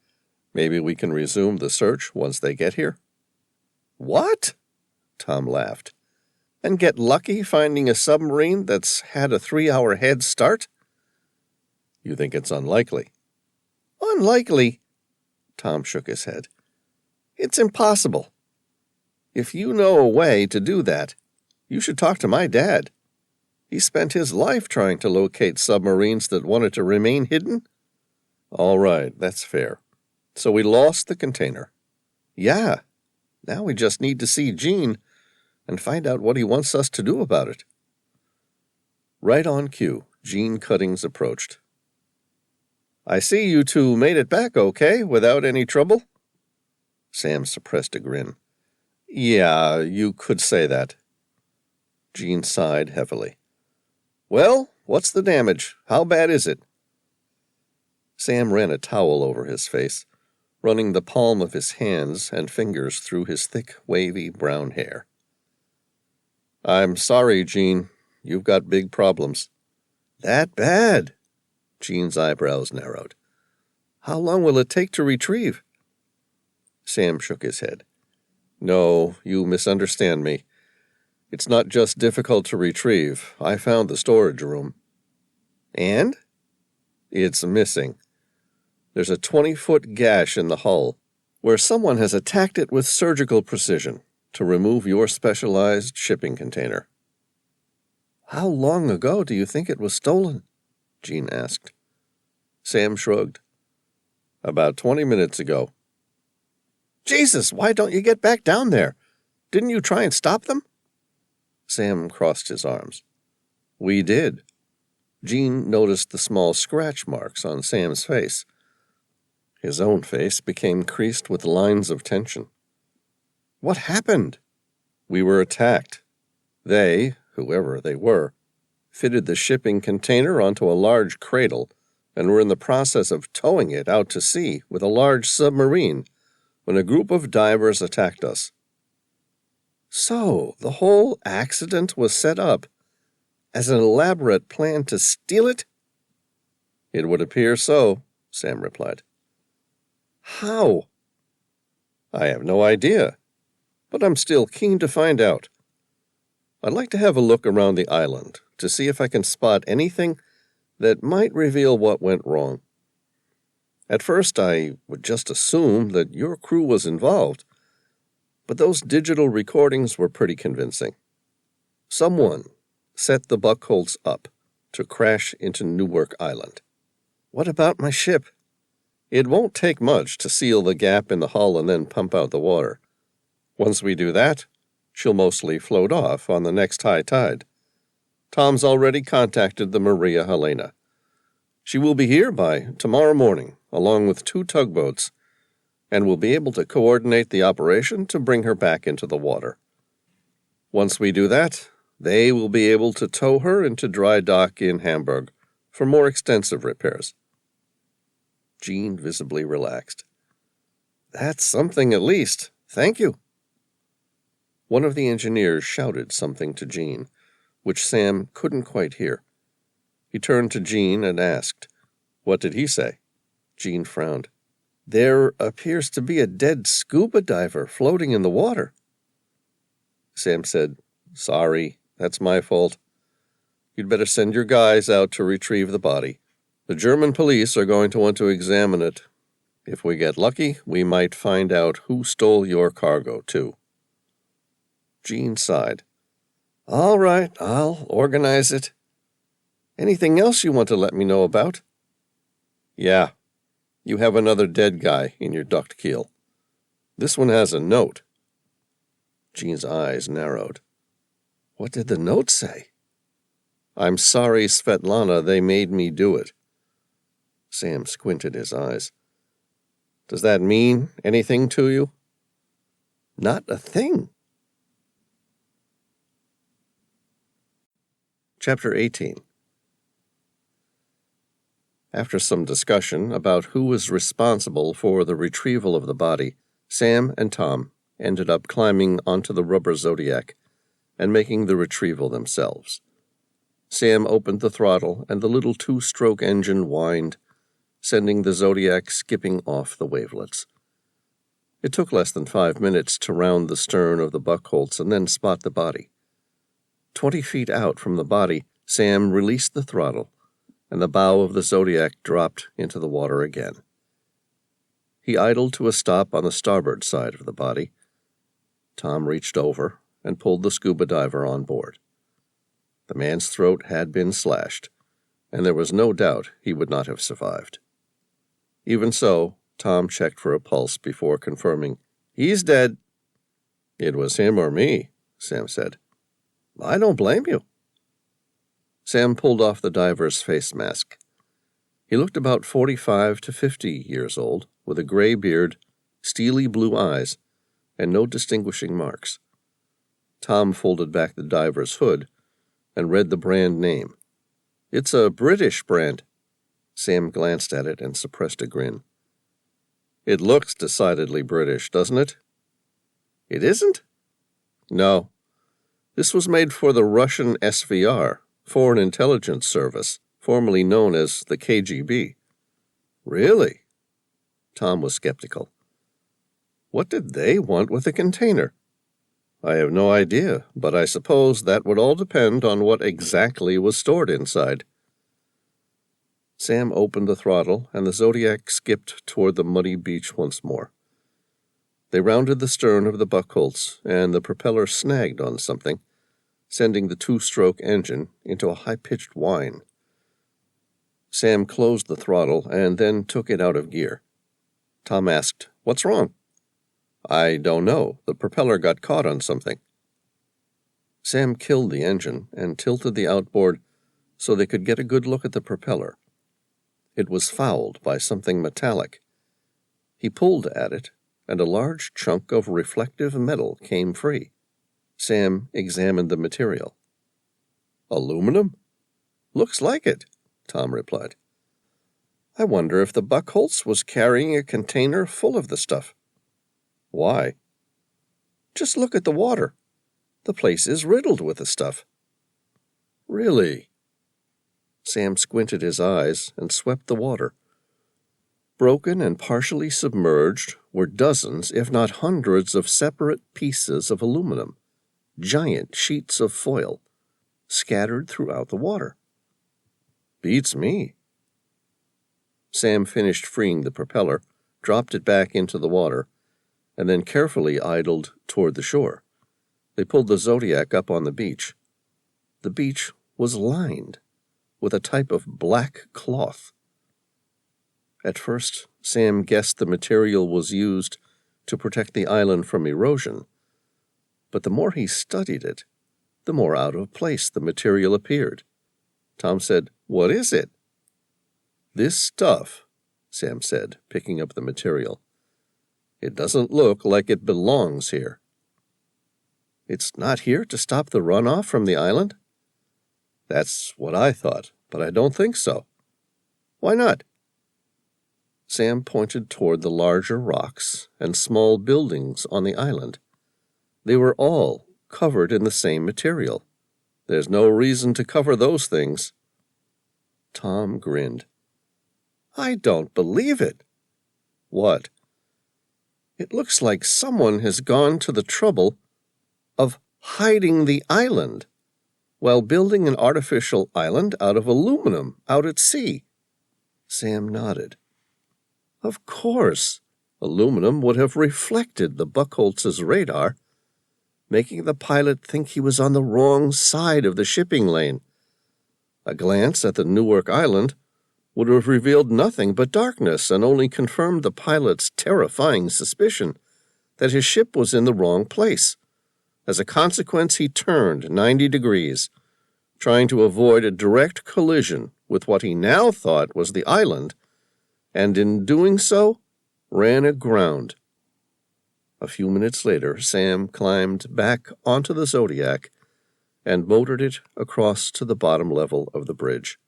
maybe we can resume the search once they get here. What? Tom laughed. And get lucky finding a submarine that's had a 3-hour head start? You think it's unlikely? Unlikely? Tom shook his head. It's impossible. If you know a way to do that, you should talk to my dad. He spent his life trying to locate submarines that wanted to remain hidden. All right, that's fair. So we lost the container. Yeah. Now we just need to see Gene and find out what he wants us to do about it. Right on cue, Gene Cuttings approached. I see you two made it back okay, without any trouble. Sam suppressed a grin. Yeah, you could say that. Jean sighed heavily. Well, what's the damage? How bad is it? Sam ran a towel over his face, running the palm of his hands and fingers through his thick, wavy brown hair. I'm sorry, Jean. You've got big problems. That bad? Jean's eyebrows narrowed. How long will it take to retrieve? Sam shook his head. No, you misunderstand me. It's not just difficult to retrieve. I found the storage room. And? It's missing. There's a 20-foot gash in the hull, where someone has attacked it with surgical precision to remove your specialized shipping container. How long ago do you think it was stolen? Jean asked. Sam shrugged. About 20 minutes ago. Jesus, why don't you get back down there? Didn't you try and stop them? Sam crossed his arms. We did. Jean noticed the small scratch marks on Sam's face. His own face became creased with lines of tension. What happened? We were attacked. They, whoever they were, fitted the shipping container onto a large cradle and were in the process of towing it out to sea with a large submarine when a group of divers attacked us. So, the whole accident was set up as an elaborate plan to steal it? It would appear so, Sam replied. How? I have no idea, but I'm still keen to find out. I'd like to have a look around the island to see if I can spot anything that might reveal what went wrong. At first, I would just assume that your crew was involved, but those digital recordings were pretty convincing. Someone set the Buckholz up to crash into Newark Island. What about my ship? It won't take much to seal the gap in the hull and then pump out the water. Once we do that, she'll mostly float off on the next high tide. Tom's already contacted the Maria Helena. She will be here by tomorrow morning, along with 2 tugboats, and will be able to coordinate the operation to bring her back into the water. Once we do that, they will be able to tow her into dry dock in Hamburg for more extensive repairs. Jean visibly relaxed. That's something at least. Thank you. One of the engineers shouted something to Jean, which Sam couldn't quite hear. He turned to Jean and asked, What did he say? Jean frowned. There appears to be a dead scuba diver floating in the water. Sam said, Sorry, that's my fault. You'd better send your guys out to retrieve the body. The German police are going to want to examine it. If we get lucky, we might find out who stole your cargo, too. Jean sighed. All right, I'll organize it. Anything else you want to let me know about? Yeah, you have another dead guy in your duct keel. This one has a note. Jean's eyes narrowed. What did the note say? I'm sorry, Svetlana, they made me do it. Sam squinted his eyes. Does that mean anything to you? Not a thing. Chapter 18. After some discussion about who was responsible for the retrieval of the body, Sam and Tom ended up climbing onto the rubber Zodiac and making the retrieval themselves. Sam opened the throttle and the little 2-stroke engine whined, sending the Zodiac skipping off the wavelets. It took less than 5 minutes to round the stern of the Buckholz and then spot the body. 20 feet out from the body, Sam released the throttle, and the bow of the Zodiac dropped into the water again. He idled to a stop on the starboard side of the body. Tom reached over and pulled the scuba diver on board. The man's throat had been slashed, and there was no doubt he would not have survived. Even so, Tom checked for a pulse before confirming, He's dead. It was him or me, Sam said. I don't blame you. Sam pulled off the diver's face mask. He looked about 45 to 50 years old, with a gray beard steely blue eyes, and no distinguishing marks. Tom folded back the diver's hood and read the brand name. "It's a British brand." Sam glanced at it and suppressed a grin. "It looks decidedly British, doesn't it?" "It isn't?" "No. This was made for the Russian SVR, Foreign Intelligence Service, formerly known as the KGB. "Really?" Tom was skeptical. "What did they want with a container?" "I have no idea, but I suppose that would all depend on what exactly was stored inside." Sam opened the throttle, and the Zodiac skipped toward the muddy beach once more. They rounded the stern of the Buckholz, and the propeller snagged on something, sending the two-stroke engine into a high-pitched whine. Sam closed the throttle and then took it out of gear. Tom asked, "What's wrong?" "I don't know. The propeller got caught on something." Sam killed the engine and tilted the outboard so they could get a good look at the propeller. It was fouled by something metallic. He pulled at it, and a large chunk of reflective metal came free. Sam examined the material. "Aluminum?" "Looks like it," Tom replied. "I wonder if the Buckholz was carrying a container full of the stuff." "Why?" "Just look at the water. The place is riddled with the stuff." "Really?" Sam squinted his eyes and swept the water. Broken and partially submerged were dozens, if not hundreds, of separate pieces of aluminum, giant sheets of foil, scattered throughout the water. "Beats me." Sam finished freeing the propeller, dropped it back into the water, and then carefully idled toward the shore. They pulled the Zodiac up on the beach. The beach was lined with a type of black cloth. At first, Sam guessed the material was used to protect the island from erosion, but the more he studied it, the more out of place the material appeared. Tom said, "What is it?" "This stuff," Sam said, picking up the material. "It doesn't look like it belongs here." "It's not here to stop the runoff from the island?" "That's what I thought, but I don't think so." "Why not?" Sam pointed toward the larger rocks and small buildings on the island. They were all covered in the same material. "There's no reason to cover those things." Tom grinned. "I don't believe it." "What?" "It looks like someone has gone to the trouble of hiding the island while building an artificial island out of aluminum out at sea." Sam nodded. "Of course, aluminum would have reflected the Buckholz's radar, making the pilot think he was on the wrong side of the shipping lane. A glance at the Newark Island would have revealed nothing but darkness and only confirmed the pilot's terrifying suspicion that his ship was in the wrong place. As a consequence, he turned 90 degrees, trying to avoid a direct collision with what he now thought was the island, and in doing so, ran aground." A few minutes later, Sam climbed back onto the Zodiac and motored it across to the bottom level of the bridge.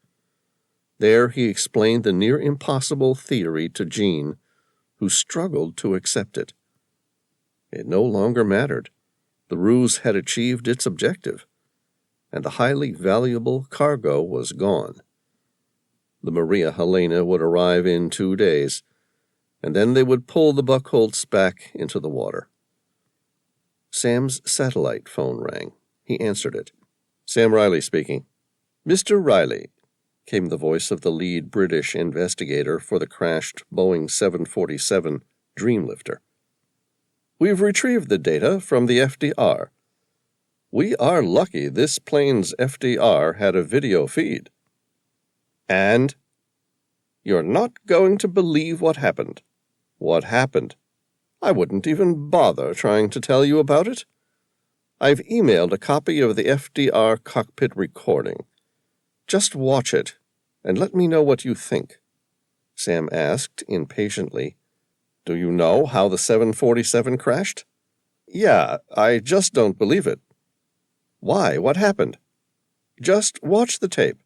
There he explained the near-impossible theory to Jean, who struggled to accept it. It no longer mattered. The ruse had achieved its objective, and the highly valuable cargo was gone. The Maria Helena would arrive in 2 days, and then they would pull the Buckholz back into the water. Sam's satellite phone rang. He answered it. "Sam Reilly speaking." "Mr. Reilly," came the voice of the lead British investigator for the crashed Boeing 747 Dreamlifter. "We've retrieved the data from the FDR. We are lucky this plane's FDR had a video feed." "And?" "You're not going to believe what happened." "What happened?" "I wouldn't even bother trying to tell you about it. I've emailed a copy of the FDR cockpit recording. Just watch it, and let me know what you think." Sam asked impatiently, Do you know how the 747 crashed? Yeah, I just don't believe it. Why? What happened? Just watch the tape.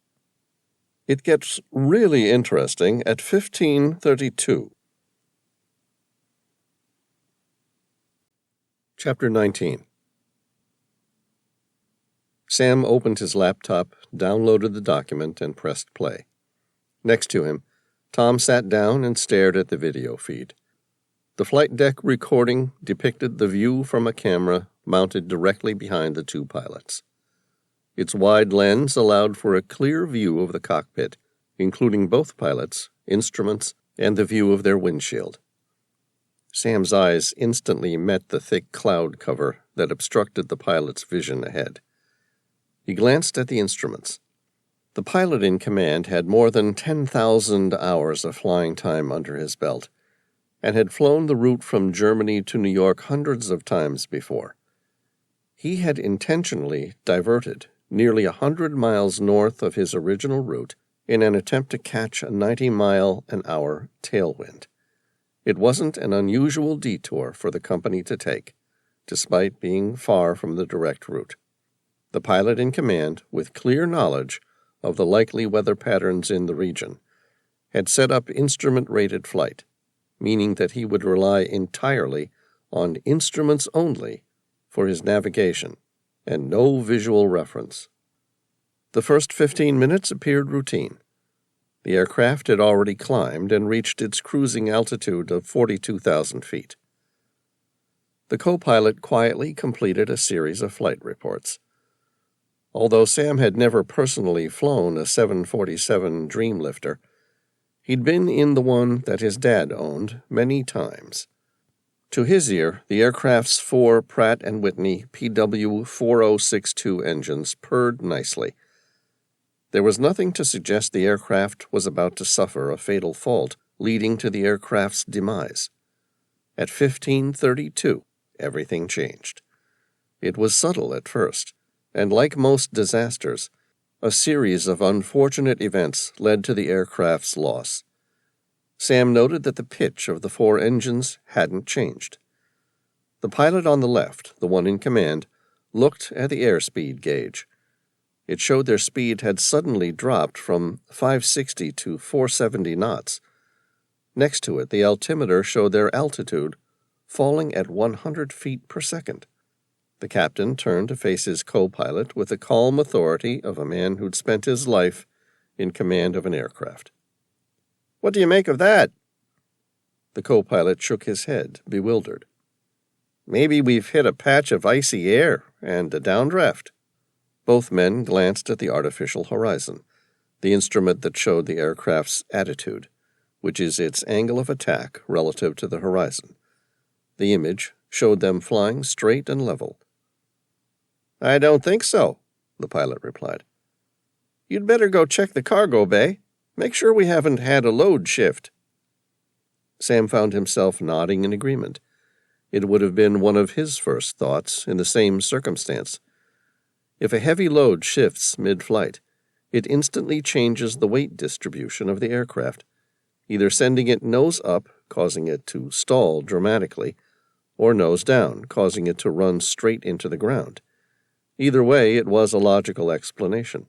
It gets really interesting at 15:32. Chapter 19. Sam opened his laptop, downloaded the document, and pressed play. Next to him, Tom sat down and stared at the video feed. The flight deck recording depicted the view from a camera mounted directly behind the two pilots. Its wide lens allowed for a clear view of the cockpit, including both pilots, instruments, and the view of their windshield. Sam's eyes instantly met the thick cloud cover that obstructed the pilot's vision ahead. He glanced at the instruments. The pilot in command had more than 10,000 hours of flying time under his belt, and had flown the route from Germany to New York hundreds of times before. He had intentionally diverted nearly 100 miles north of his original route in an attempt to catch a 90-mile-an-hour tailwind. It wasn't an unusual detour for the company to take, despite being far from the direct route. The pilot in command, with clear knowledge of the likely weather patterns in the region, had set up instrument-rated flight, meaning that he would rely entirely on instruments only for his navigation, and no visual reference. The first 15 minutes appeared routine. The aircraft had already climbed and reached its cruising altitude of 42,000 feet. The co-pilot quietly completed a series of flight reports. Although Sam had never personally flown a 747 Dreamlifter, he'd been in the one that his dad owned many times. To his ear, the aircraft's 4 Pratt & Whitney PW4062 engines purred nicely. There was nothing to suggest the aircraft was about to suffer a fatal fault leading to the aircraft's demise. At 15:32, everything changed. It was subtle at first, and like most disasters, a series of unfortunate events led to the aircraft's loss. Sam noted that the pitch of the 4 engines hadn't changed. The pilot on the left, the one in command, looked at the airspeed gauge. It showed their speed had suddenly dropped from 560 to 470 knots. Next to it, the altimeter showed their altitude falling at 100 feet per second. The captain turned to face his co-pilot with the calm authority of a man who'd spent his life in command of an aircraft. "What do you make of that?" The co-pilot shook his head, bewildered. "Maybe we've hit a patch of icy air and a downdraft." Both men glanced at the artificial horizon, the instrument that showed the aircraft's attitude, which is its angle of attack relative to the horizon. The image showed them flying straight and level. "I don't think so," the pilot replied. "You'd better go check the cargo bay. Make sure we haven't had a load shift." Sam found himself nodding in agreement. It would have been one of his first thoughts in the same circumstance. If a heavy load shifts mid-flight, it instantly changes the weight distribution of the aircraft, either sending it nose up, causing it to stall dramatically, or nose down, causing it to run straight into the ground. Either way, it was a logical explanation.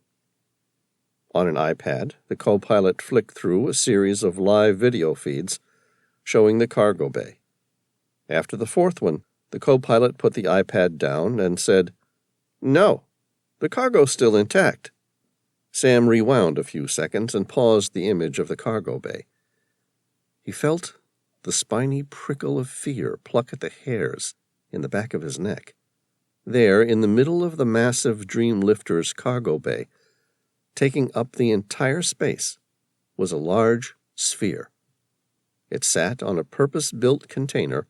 On an iPad, the co-pilot flicked through a series of live video feeds showing the cargo bay. After the 4th one, the co-pilot put the iPad down and said, "No, the cargo's still intact." Sam rewound a few seconds and paused the image of the cargo bay. He felt the spiny prickle of fear pluck at the hairs in the back of his neck. There, in the middle of the massive Dreamlifter's cargo bay, taking up the entire space, was a large sphere. It sat on a purpose-built container,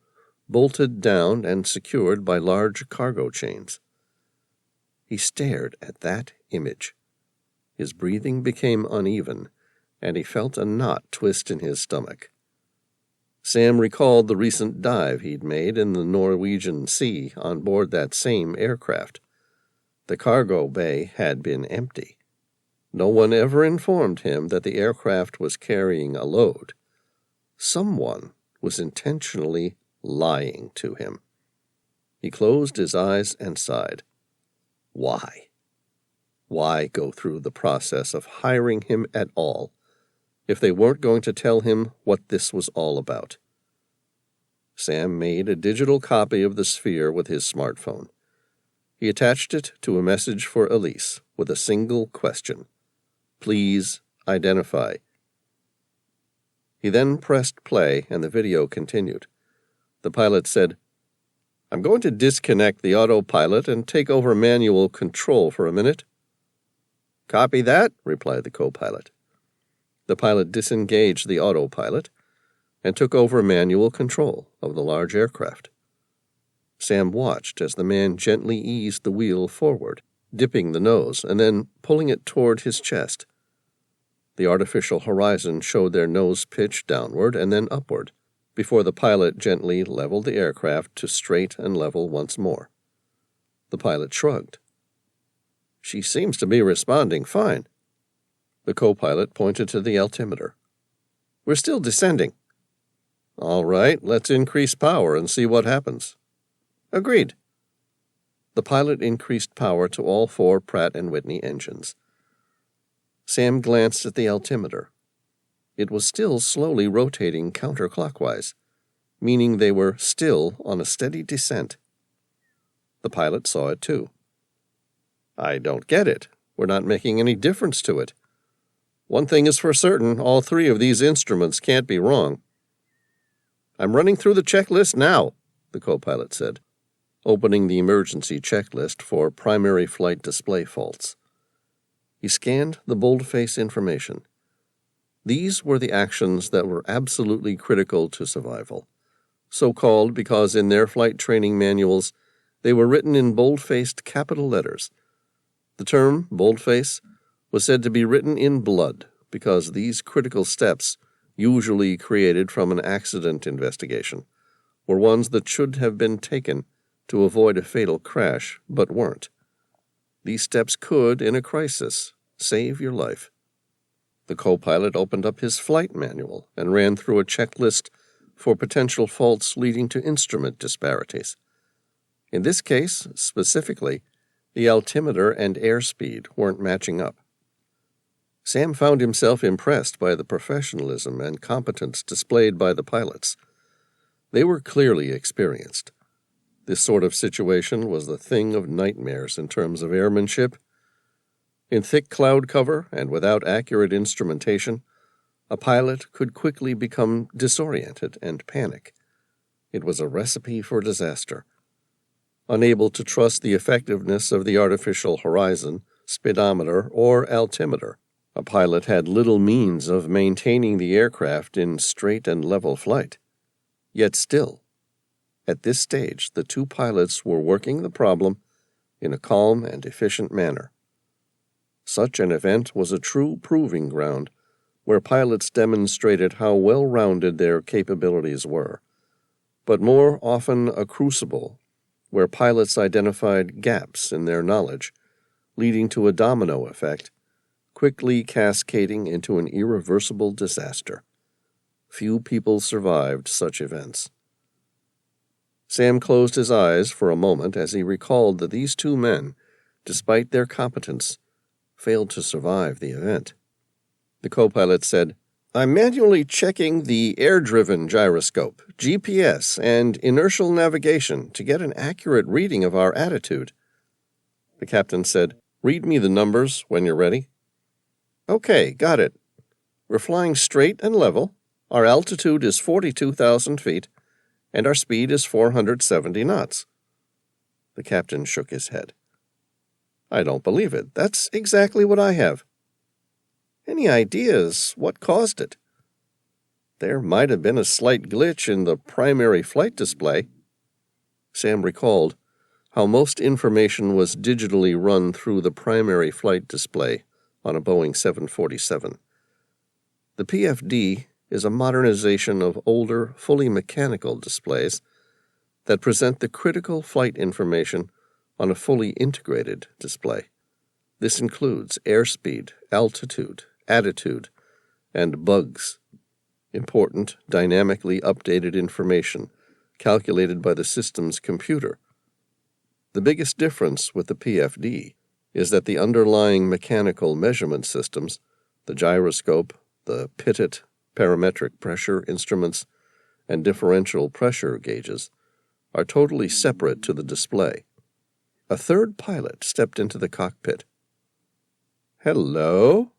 bolted down and secured by large cargo chains. He stared at that image. His breathing became uneven, and he felt a knot twist in his stomach. Sam recalled the recent dive he'd made in the Norwegian Sea on board that same aircraft. The cargo bay had been empty. No one ever informed him that the aircraft was carrying a load. Someone was intentionally lying to him. He closed his eyes and sighed. Why? Why go through the process of hiring him at all if they weren't going to tell him what this was all about? Sam made a digital copy of the sphere with his smartphone. He attached it to a message for Elise with a single question. Please identify. He then pressed play and the video continued. The pilot said, I'm going to disconnect the autopilot and take over manual control for a minute. Copy that, replied the co-pilot. The pilot disengaged the autopilot and took over manual control of the large aircraft. Sam watched as the man gently eased the wheel forward, dipping the nose and then pulling it toward his chest. The artificial horizon showed their nose pitch downward and then upward, before the pilot gently leveled the aircraft to straight and level once more. The pilot shrugged. She seems to be responding fine. The co-pilot pointed to the altimeter. We're still descending. All right, let's increase power and see what happens. Agreed. The pilot increased power to all 4 Pratt & Whitney engines. Sam glanced at the altimeter. It was still slowly rotating counterclockwise, meaning they were still on a steady descent. The pilot saw it too. I don't get it. We're not making any difference to it. One thing is for certain, all 3 of these instruments can't be wrong. I'm running through the checklist now, the co-pilot said, opening the emergency checklist for primary flight display faults. He scanned the boldface information. These were the actions that were absolutely critical to survival, so-called because in their flight training manuals they were written in bold-faced capital letters. The term boldface was said to be written in blood because these critical steps, usually created from an accident investigation, were ones that should have been taken to avoid a fatal crash, but weren't. These steps could, in a crisis, save your life. The co-pilot opened up his flight manual and ran through a checklist for potential faults leading to instrument disparities. In this case, specifically, the altimeter and airspeed weren't matching up. Sam found himself impressed by the professionalism and competence displayed by the pilots. They were clearly experienced. This sort of situation was the thing of nightmares in terms of airmanship. In thick cloud cover and without accurate instrumentation, a pilot could quickly become disoriented and panic. It was a recipe for disaster. Unable to trust the effectiveness of the artificial horizon, speedometer, or altimeter, a pilot had little means of maintaining the aircraft in straight and level flight. Yet still, at this stage, the 2 pilots were working the problem in a calm and efficient manner. Such an event was a true proving ground where pilots demonstrated how well-rounded their capabilities were, but more often a crucible where pilots identified gaps in their knowledge, leading to a domino effect, quickly cascading into an irreversible disaster. Few people survived such events. Sam closed his eyes for a moment as he recalled that these 2 men, despite their competence, failed to survive the event. The co-pilot said, I'm manually checking the air-driven gyroscope, GPS, and inertial navigation to get an accurate reading of our attitude. The captain said, Read me the numbers when you're ready. Okay, got it. We're flying straight and level. Our altitude is 42,000 feet, and our speed is 470 knots. The captain shook his head. I don't believe it. That's exactly what I have. Any ideas what caused it? There might have been a slight glitch in the primary flight display. Sam recalled how most information was digitally run through the primary flight display on a Boeing 747. The PFD is a modernization of older, fully mechanical displays that present the critical flight information on a fully integrated display. This includes airspeed, altitude, attitude, and bugs. important, dynamically updated information calculated by the system's computer. The biggest difference with the PFD is that the underlying mechanical measurement systems, the gyroscope, the pitot, parametric pressure instruments, and differential pressure gauges, are totally separate to the display. A third pilot stepped into the cockpit. "Hello?"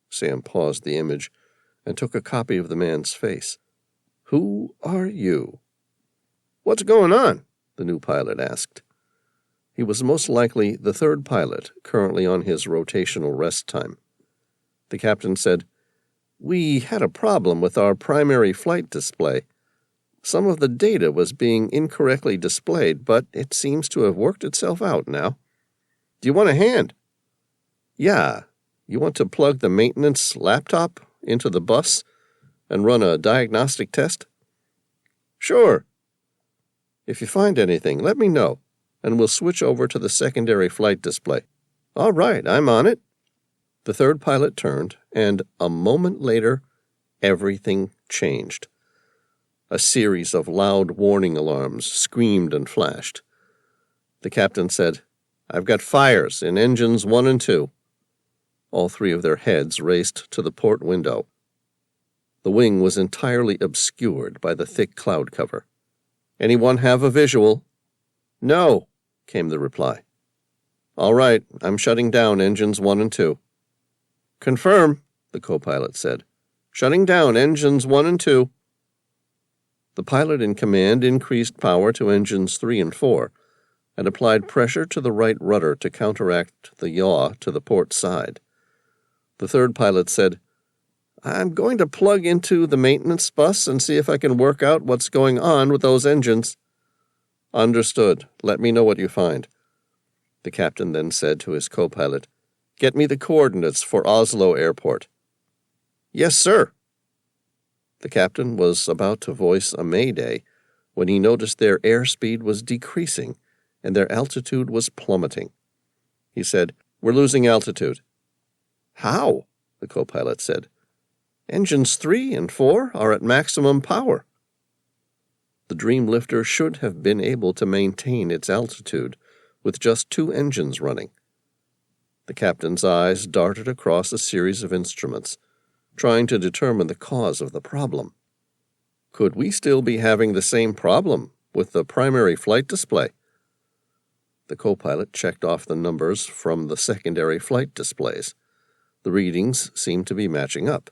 Sam paused the image and took a copy of the man's face. "Who are you?" "What's going on?" the new pilot asked. He was most likely the third pilot, currently on his rotational rest time. The captain said, "We had a problem with our primary flight display. Some of the data was being incorrectly displayed, but it seems to have worked itself out now." "Do you want a hand?" "Yeah. You want to plug the maintenance laptop into the bus and run a diagnostic test?" "Sure." "If you find anything, let me know, and we'll switch over to the secondary flight display." "All right, I'm on it." The third pilot turned, and a moment later, everything changed. A series of loud warning alarms screamed and flashed. The captain said, "I've got fires in engines 1 and 2. All three of their heads raced to the port window. The wing was entirely obscured by the thick cloud cover. "Anyone have a visual?" "No," came the reply. "All right, I'm shutting down engines 1 and 2. "Confirm," the co-pilot said. "Shutting down engines 1 and 2. The pilot in command increased power to engines 3 and 4 and applied pressure to the right rudder to counteract the yaw to the port side. The third pilot said, "I'm going to plug into the maintenance bus and see if I can work out what's going on with those engines." "Understood. Let me know what you find." The captain then said to his co-pilot, "Get me the coordinates for Oslo Airport." "Yes, sir." The captain was about to voice a mayday when he noticed their airspeed was decreasing and their altitude was plummeting. He said, "We're losing altitude." "How?" the co-pilot said. "Engines 3 and 4 are at maximum power." The Dreamlifter should have been able to maintain its altitude with just 2 engines running. The captain's eyes darted across a series of instruments, trying to determine the cause of the problem. Could we still be having the same problem with the primary flight display? The co-pilot checked off the numbers from the secondary flight displays. The readings seemed to be matching up.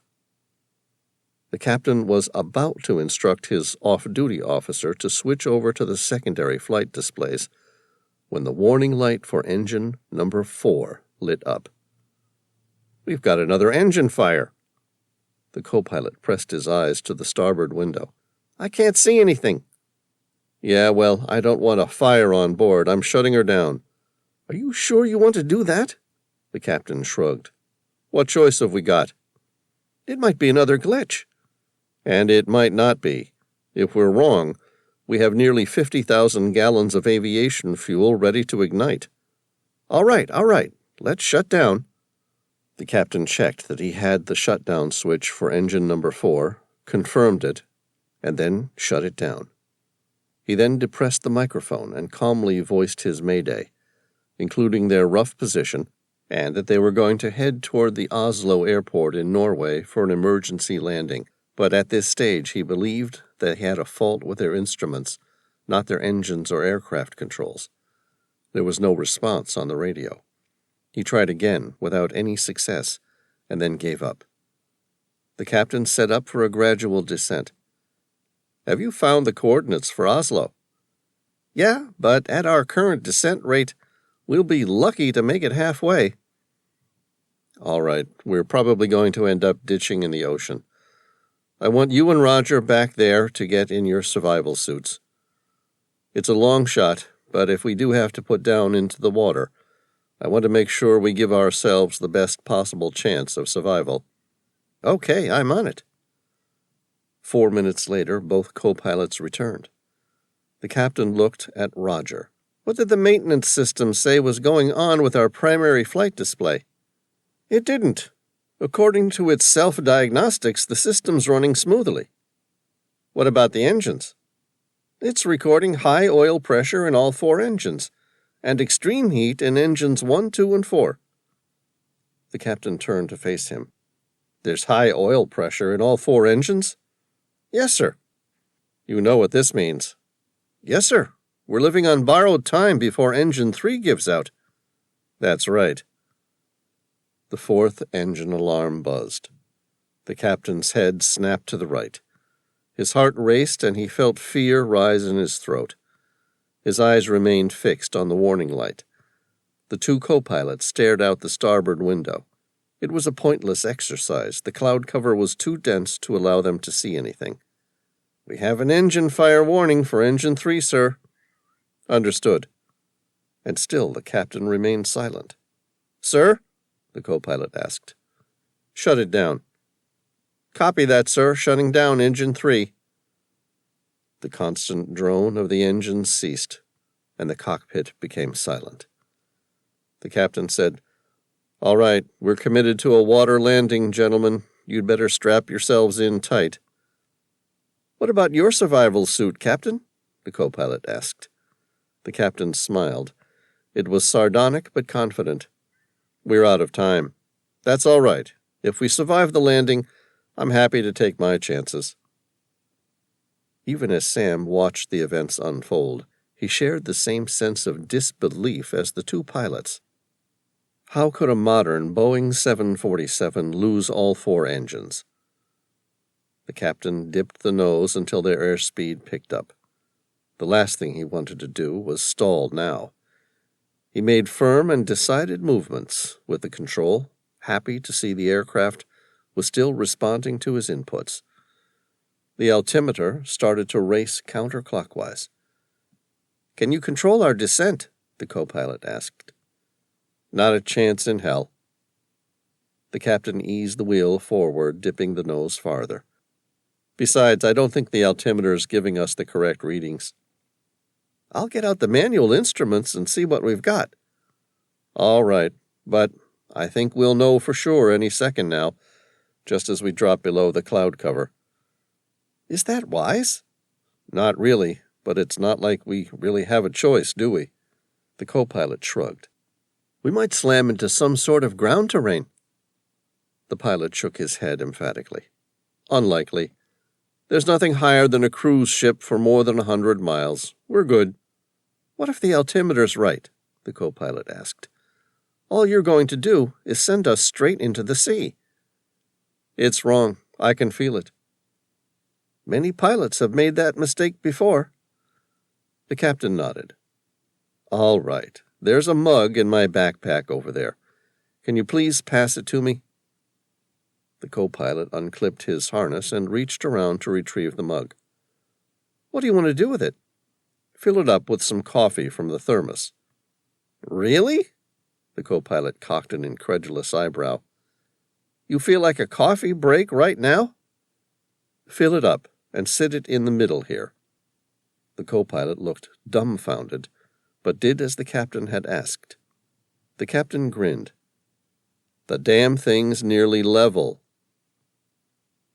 The captain was about to instruct his off-duty officer to switch over to the secondary flight displays when the warning light for engine number 4 lit up. "We've got another engine fire." The co-pilot pressed his eyes to the starboard window. "I can't see anything." "Yeah, well, I don't want a fire on board. I'm shutting her down." "Are you sure you want to do that?" The captain shrugged. "What choice have we got?" "It might be another glitch." "And it might not be. If we're wrong, we have nearly 50,000 gallons of aviation fuel ready to ignite." All right. Let's shut down." The captain checked that he had the shutdown switch for engine number 4, confirmed it, and then shut it down. He then depressed the microphone and calmly voiced his mayday, including their rough position and that they were going to head toward the Oslo airport in Norway for an emergency landing. But at this stage he believed that he had a fault with their instruments, not their engines or aircraft controls. There was no response on the radio. He tried again without any success, and then gave up. The captain set up for a gradual descent. "Have you found the coordinates for Oslo?" "Yeah, but at our current descent rate, we'll be lucky to make it halfway." "All right, we're probably going to end up ditching in the ocean. I want you and Roger back there to get in your survival suits. It's a long shot, but if we do have to put down into the water, I want to make sure we give ourselves the best possible chance of survival." "Okay, I'm on it." 4 minutes later, both co-pilots returned. The captain looked at Roger. "What did the maintenance system say was going on with our primary flight display?" "It didn't. According to its self-diagnostics, the system's running smoothly." What about the engines? It's recording high oil pressure in all 4 engines, and extreme heat in engines 1, 2, and 4. The captain turned to face him. There's high oil pressure in all 4 engines? Yes, sir. You know what this means. Yes, sir. We're living on borrowed time before engine 3 gives out. That's right. The 4th engine alarm buzzed. The captain's head snapped to the right. His heart raced and he felt fear rise in his throat. His eyes remained fixed on the warning light. The 2 co-pilots stared out the starboard window. It was a pointless exercise. The cloud cover was too dense to allow them to see anything. We have an engine fire warning for engine 3, sir. Understood. And still the captain remained silent. Sir? The co-pilot asked. Shut it down. Copy that, sir. Shutting down engine 3. The constant drone of the engines ceased, and the cockpit became silent. The captain said, All right, we're committed to a water landing, gentlemen. You'd better strap yourselves in tight. What about your survival suit, Captain? The co-pilot asked. The captain smiled. It was sardonic but confident. We're out of time. That's all right. If we survive the landing, I'm happy to take my chances. Even as Sam watched the events unfold, he shared the same sense of disbelief as the 2 pilots. How could a modern Boeing 747 lose all 4 engines? The captain dipped the nose until their airspeed picked up. The last thing he wanted to do was stall now. He made firm and decided movements with the control, happy to see the aircraft was still responding to his inputs. The altimeter started to race counterclockwise. Can you control our descent? The co-pilot asked. Not a chance in hell. The captain eased the wheel forward, dipping the nose farther. Besides, I don't think the altimeter is giving us the correct readings. I'll get out the manual instruments and see what we've got. All right, but I think we'll know for sure any second now, just as we drop below the cloud cover. Is that wise? Not really, but it's not like we really have a choice, do we? The co-pilot shrugged. We might slam into some sort of ground terrain. The pilot shook his head emphatically. Unlikely. There's nothing higher than a cruise ship for more than 100 miles. We're good. What if the altimeter's right? The co-pilot asked. All you're going to do is send us straight into the sea. It's wrong. I can feel it. Many pilots have made that mistake before. The captain nodded. All right. There's a mug in my backpack over there. Can you please pass it to me? The co-pilot unclipped his harness and reached around to retrieve the mug. What do you want to do with it? Fill it up with some coffee from the thermos. Really? The co-pilot cocked an incredulous eyebrow. You feel like a coffee break right now? Fill it up and sit it in the middle here. The co-pilot looked dumbfounded, but did as the captain had asked. The captain grinned. The damn thing's nearly level.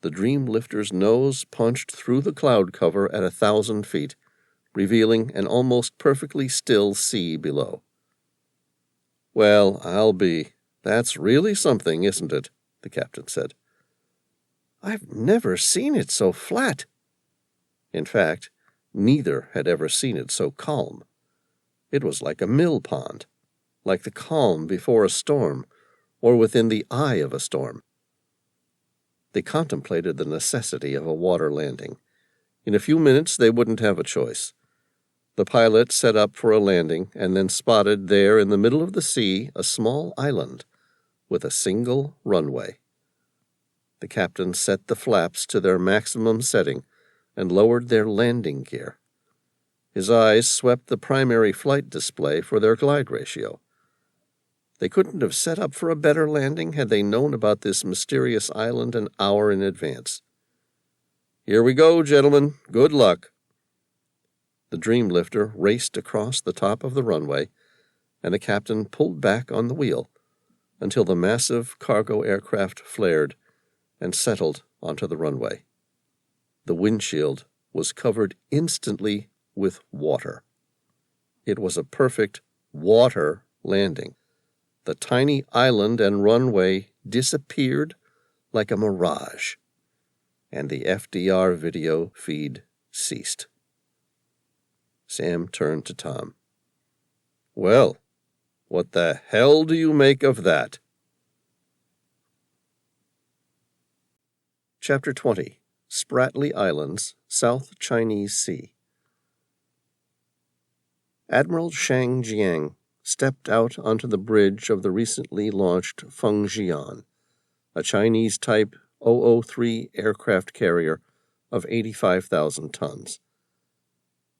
The dream lifter's nose punched through the cloud cover at 1,000 feet, revealing an almost perfectly still sea below. Well, I'll be. That's really something, isn't it? The captain said. I've never seen it so flat. In fact, neither had ever seen it so calm. It was like a mill pond, like the calm before a storm, or within the eye of a storm. They contemplated the necessity of a water landing. In a few minutes they wouldn't have a choice. The pilot set up for a landing and then spotted there in the middle of the sea a small island with a single runway. The captain set the flaps to their maximum setting and lowered their landing gear. His eyes swept the primary flight display for their glide ratio. They couldn't have set up for a better landing had they known about this mysterious island an hour in advance. Here we go, gentlemen. Good luck. The dream lifter raced across the top of the runway, and the captain pulled back on the wheel until the massive cargo aircraft flared and settled onto the runway. The windshield was covered instantly with water. It was a perfect water landing. The tiny island and runway disappeared like a mirage, and the FDR video feed ceased. Sam turned to Tom. "Well, what the hell do you make of that?" Chapter 20. Spratly Islands, South Chinese Sea. Admiral Feng Jian stepped out onto the bridge of the recently launched Feng Jian, a Chinese-type 003 aircraft carrier of 85,000 tons.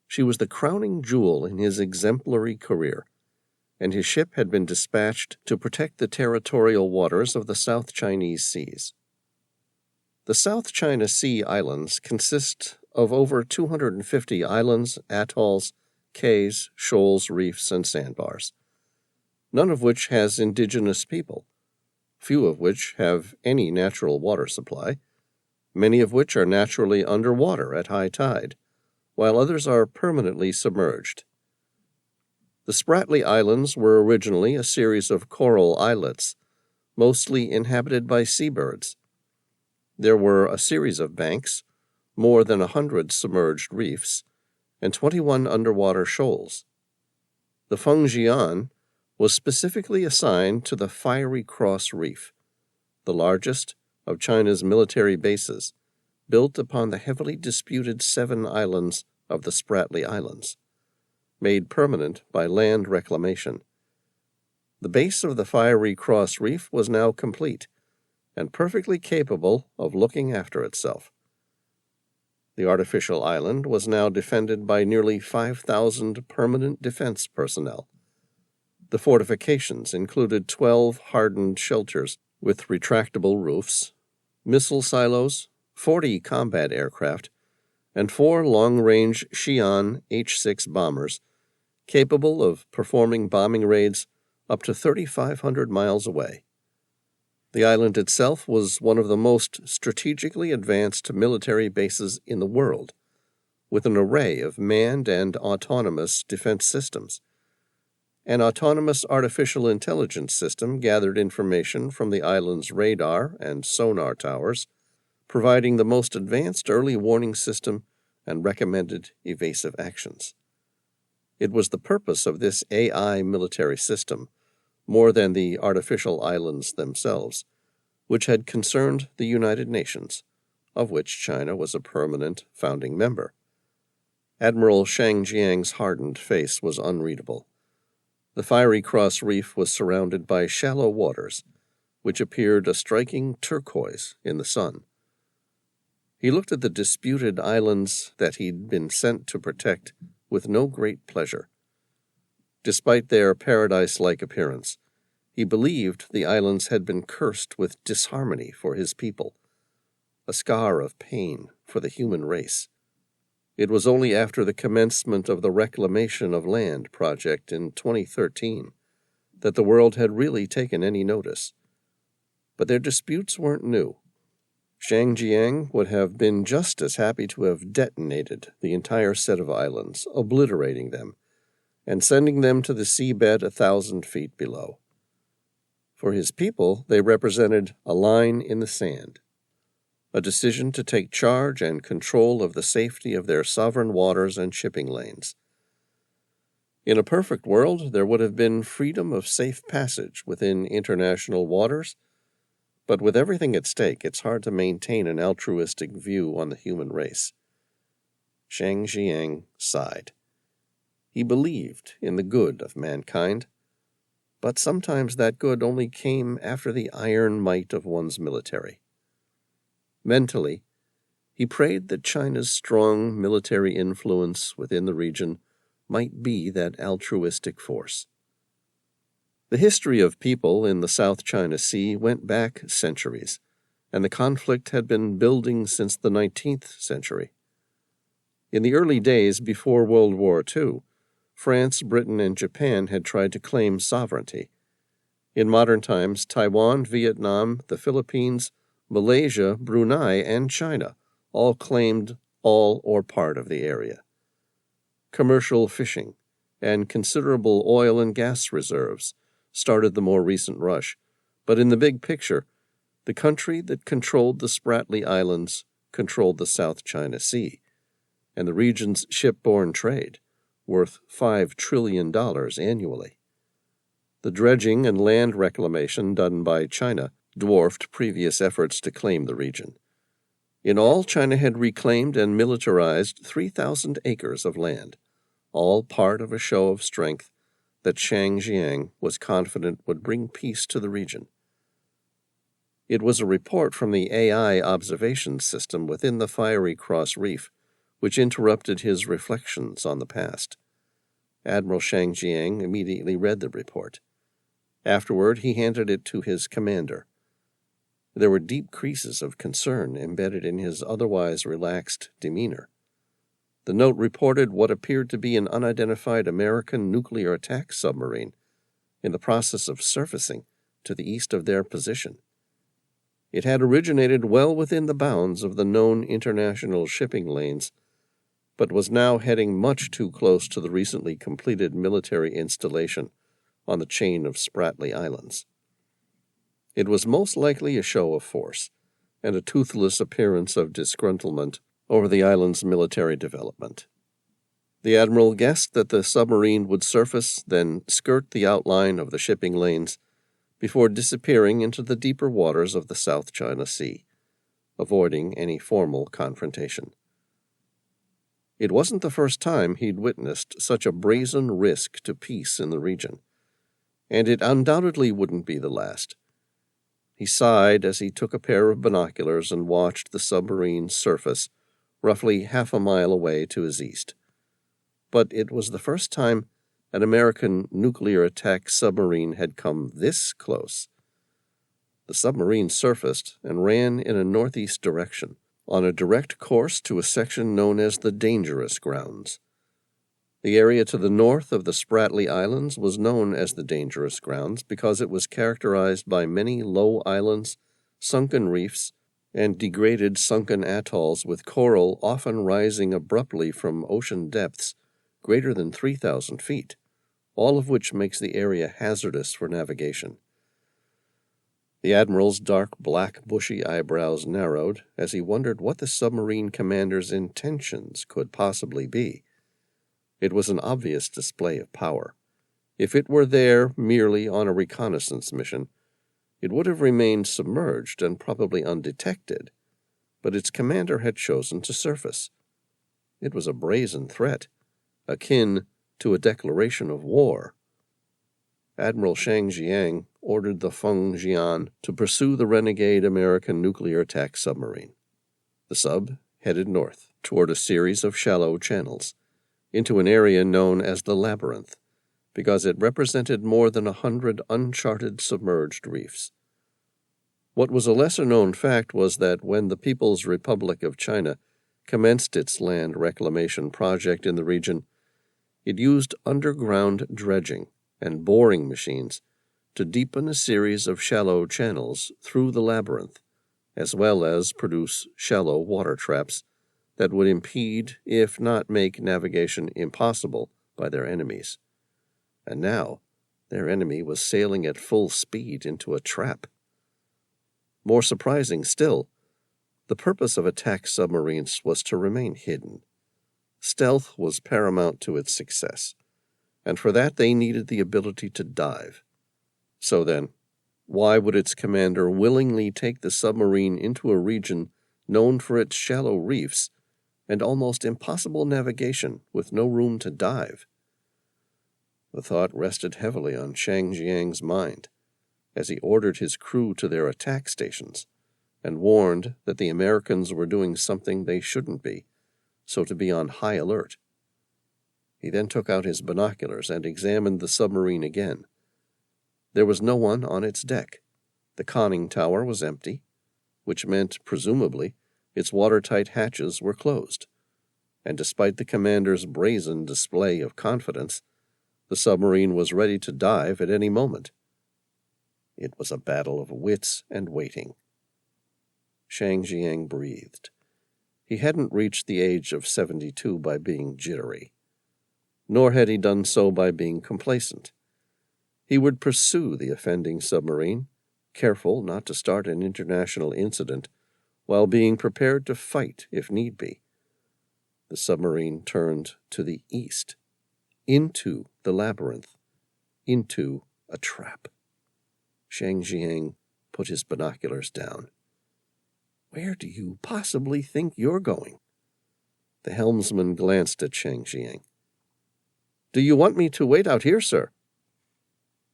She was the crowning jewel in his exemplary career, and his ship had been dispatched to protect the territorial waters of the South Chinese Seas. The South China Sea islands consist of over 250 islands, atolls, cays, shoals, reefs, and sandbars, none of which has indigenous people, few of which have any natural water supply, many of which are naturally underwater at high tide, while others are permanently submerged. The Spratly Islands were originally a series of coral islets, mostly inhabited by seabirds. There were a series of banks, more than 100 submerged reefs, and 21 underwater shoals. The Feng Jian was specifically assigned to the Fiery Cross Reef, the largest of China's military bases, built upon the heavily disputed 7 islands of the Spratly Islands, made permanent by land reclamation. The base of the Fiery Cross Reef was now complete, and perfectly capable of looking after itself. The artificial island was now defended by nearly 5,000 permanent defense personnel. The fortifications included 12 hardened shelters with retractable roofs, missile silos, 40 combat aircraft, and 4 long-range Xi'an H-6 bombers capable of performing bombing raids up to 3,500 miles away. The island itself was one of the most strategically advanced military bases in the world, with an array of manned and autonomous defense systems. An autonomous artificial intelligence system gathered information from the island's radar and sonar towers, providing the most advanced early warning system and recommended evasive actions. It was the purpose of this AI military system, more than the artificial islands themselves, which had concerned the United Nations, of which China was a permanent founding member. Admiral Feng Jian's hardened face was unreadable. The Fiery Cross Reef was surrounded by shallow waters, which appeared a striking turquoise in the sun. He looked at the disputed islands that he'd been sent to protect with no great pleasure. Despite their paradise-like appearance, he believed the islands had been cursed with disharmony for his people, a scar of pain for the human race. It was only after the commencement of the Reclamation of Land project in 2013 that the world had really taken any notice. But their disputes weren't new. Feng Jian would have been just as happy to have detonated the entire set of islands, obliterating them, and sending them to the seabed 1,000 feet below. For his people, they represented a line in the sand, a decision to take charge and control of the safety of their sovereign waters and shipping lanes. In a perfect world, there would have been freedom of safe passage within international waters, but with everything at stake, it's hard to maintain an altruistic view on the human race. Feng Jian sighed. He believed in the good of mankind, but sometimes that good only came after the iron might of one's military. Mentally, he prayed that China's strong military influence within the region might be that altruistic force. The history of people in the South China Sea went back centuries, and the conflict had been building since the 19th century. In the early days before World War II, France, Britain, and Japan had tried to claim sovereignty. In modern times, Taiwan, Vietnam, the Philippines, Malaysia, Brunei, and China all claimed all or part of the area. Commercial fishing and considerable oil and gas reserves started the more recent rush, but in the big picture, the country that controlled the Spratly Islands controlled the South China Sea, and the region's shipborne trade, worth $5 trillion annually. The dredging and land reclamation done by China dwarfed previous efforts to claim the region. In all, China had reclaimed and militarized 3,000 acres of land, all part of a show of strength that Feng Jian was confident would bring peace to the region. It was a report from the AI observation system within the Fiery Cross Reef which interrupted his reflections on the past. Admiral Feng Jian immediately read the report. Afterward, he handed it to his commander. There were deep creases of concern embedded in his otherwise relaxed demeanor. The note reported what appeared to be an unidentified American nuclear attack submarine in the process of surfacing to the east of their position. It had originated well within the bounds of the known international shipping lanes, but was now heading much too close to the recently completed military installation on the chain of Spratly Islands. It was most likely a show of force, and a toothless appearance of disgruntlement over the island's military development. The admiral guessed that the submarine would surface, then skirt the outline of the shipping lanes, before disappearing into the deeper waters of the South China Sea, avoiding any formal confrontation. It wasn't the first time he'd witnessed such a brazen risk to peace in the region, and it undoubtedly wouldn't be the last. He sighed as he took a pair of binoculars and watched the submarine surface roughly half a mile away to his east. But it was the first time an American nuclear attack submarine had come this close. The submarine surfaced and ran in a northeast direction, on a direct course to a section known as the Dangerous Grounds. The area to the north of the Spratly Islands was known as the Dangerous Grounds because it was characterized by many low islands, sunken reefs, and degraded sunken atolls with coral often rising abruptly from ocean depths greater than 3,000 feet, all of which makes the area hazardous for navigation. The admiral's dark black bushy eyebrows narrowed as he wondered what the submarine commander's intentions could possibly be. It was an obvious display of power. If it were there merely on a reconnaissance mission, it would have remained submerged and probably undetected, but its commander had chosen to surface. It was a brazen threat, akin to a declaration of war. Admiral Feng Jian ordered the Feng Jian to pursue the renegade American nuclear attack submarine. The sub headed north toward a series of shallow channels, into an area known as the Labyrinth, because it represented more than 100 uncharted submerged reefs. What was a lesser-known fact was that when the People's Republic of China commenced its land reclamation project in the region, it used underground dredging and boring machines to deepen a series of shallow channels through the labyrinth, as well as produce shallow water traps that would impede, if not make navigation impossible, by their enemies. And now, their enemy was sailing at full speed into a trap. More surprising still, the purpose of attack submarines was to remain hidden. Stealth was paramount to its success, and for that they needed the ability to dive. So then, why would its commander willingly take the submarine into a region known for its shallow reefs and almost impossible navigation with no room to dive? The thought rested heavily on Feng Jian's mind as he ordered his crew to their attack stations and warned that the Americans were doing something they shouldn't be, so to be on high alert. He then took out his binoculars and examined the submarine again. There was no one on its deck. The conning tower was empty, which meant, presumably, its watertight hatches were closed. And despite the commander's brazen display of confidence, the submarine was ready to dive at any moment. It was a battle of wits and waiting. Feng Jian breathed. He hadn't reached the age of 72 by being jittery, nor had he done so by being complacent. He would pursue the offending submarine, careful not to start an international incident, while being prepared to fight if need be. The submarine turned to the east, into the labyrinth, into a trap. Feng Jian put his binoculars down. "Where do you possibly think you're going?" The helmsman glanced at Feng Jian. "Do you want me to wait out here, sir?"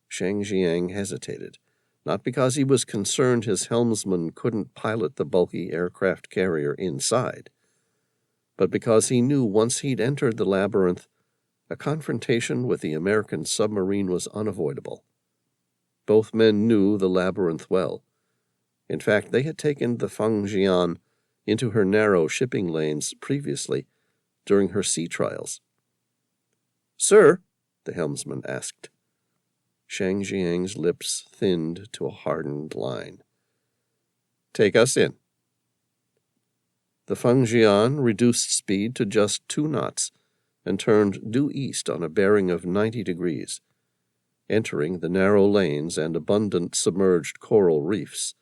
Feng Jian hesitated, not because he was concerned his helmsman couldn't pilot the bulky aircraft carrier inside, but because he knew once he'd entered the labyrinth, a confrontation with the American submarine was unavoidable. Both men knew the labyrinth well. In fact, they had taken the Feng Jian into her narrow shipping lanes previously during her sea trials. "Sir?" the helmsman asked. Feng Jian's lips thinned to a hardened line. "Take us in." The Feng Jian reduced speed to just 2 knots and turned due east on a bearing of 90 degrees, entering the narrow lanes and abundant submerged coral reefs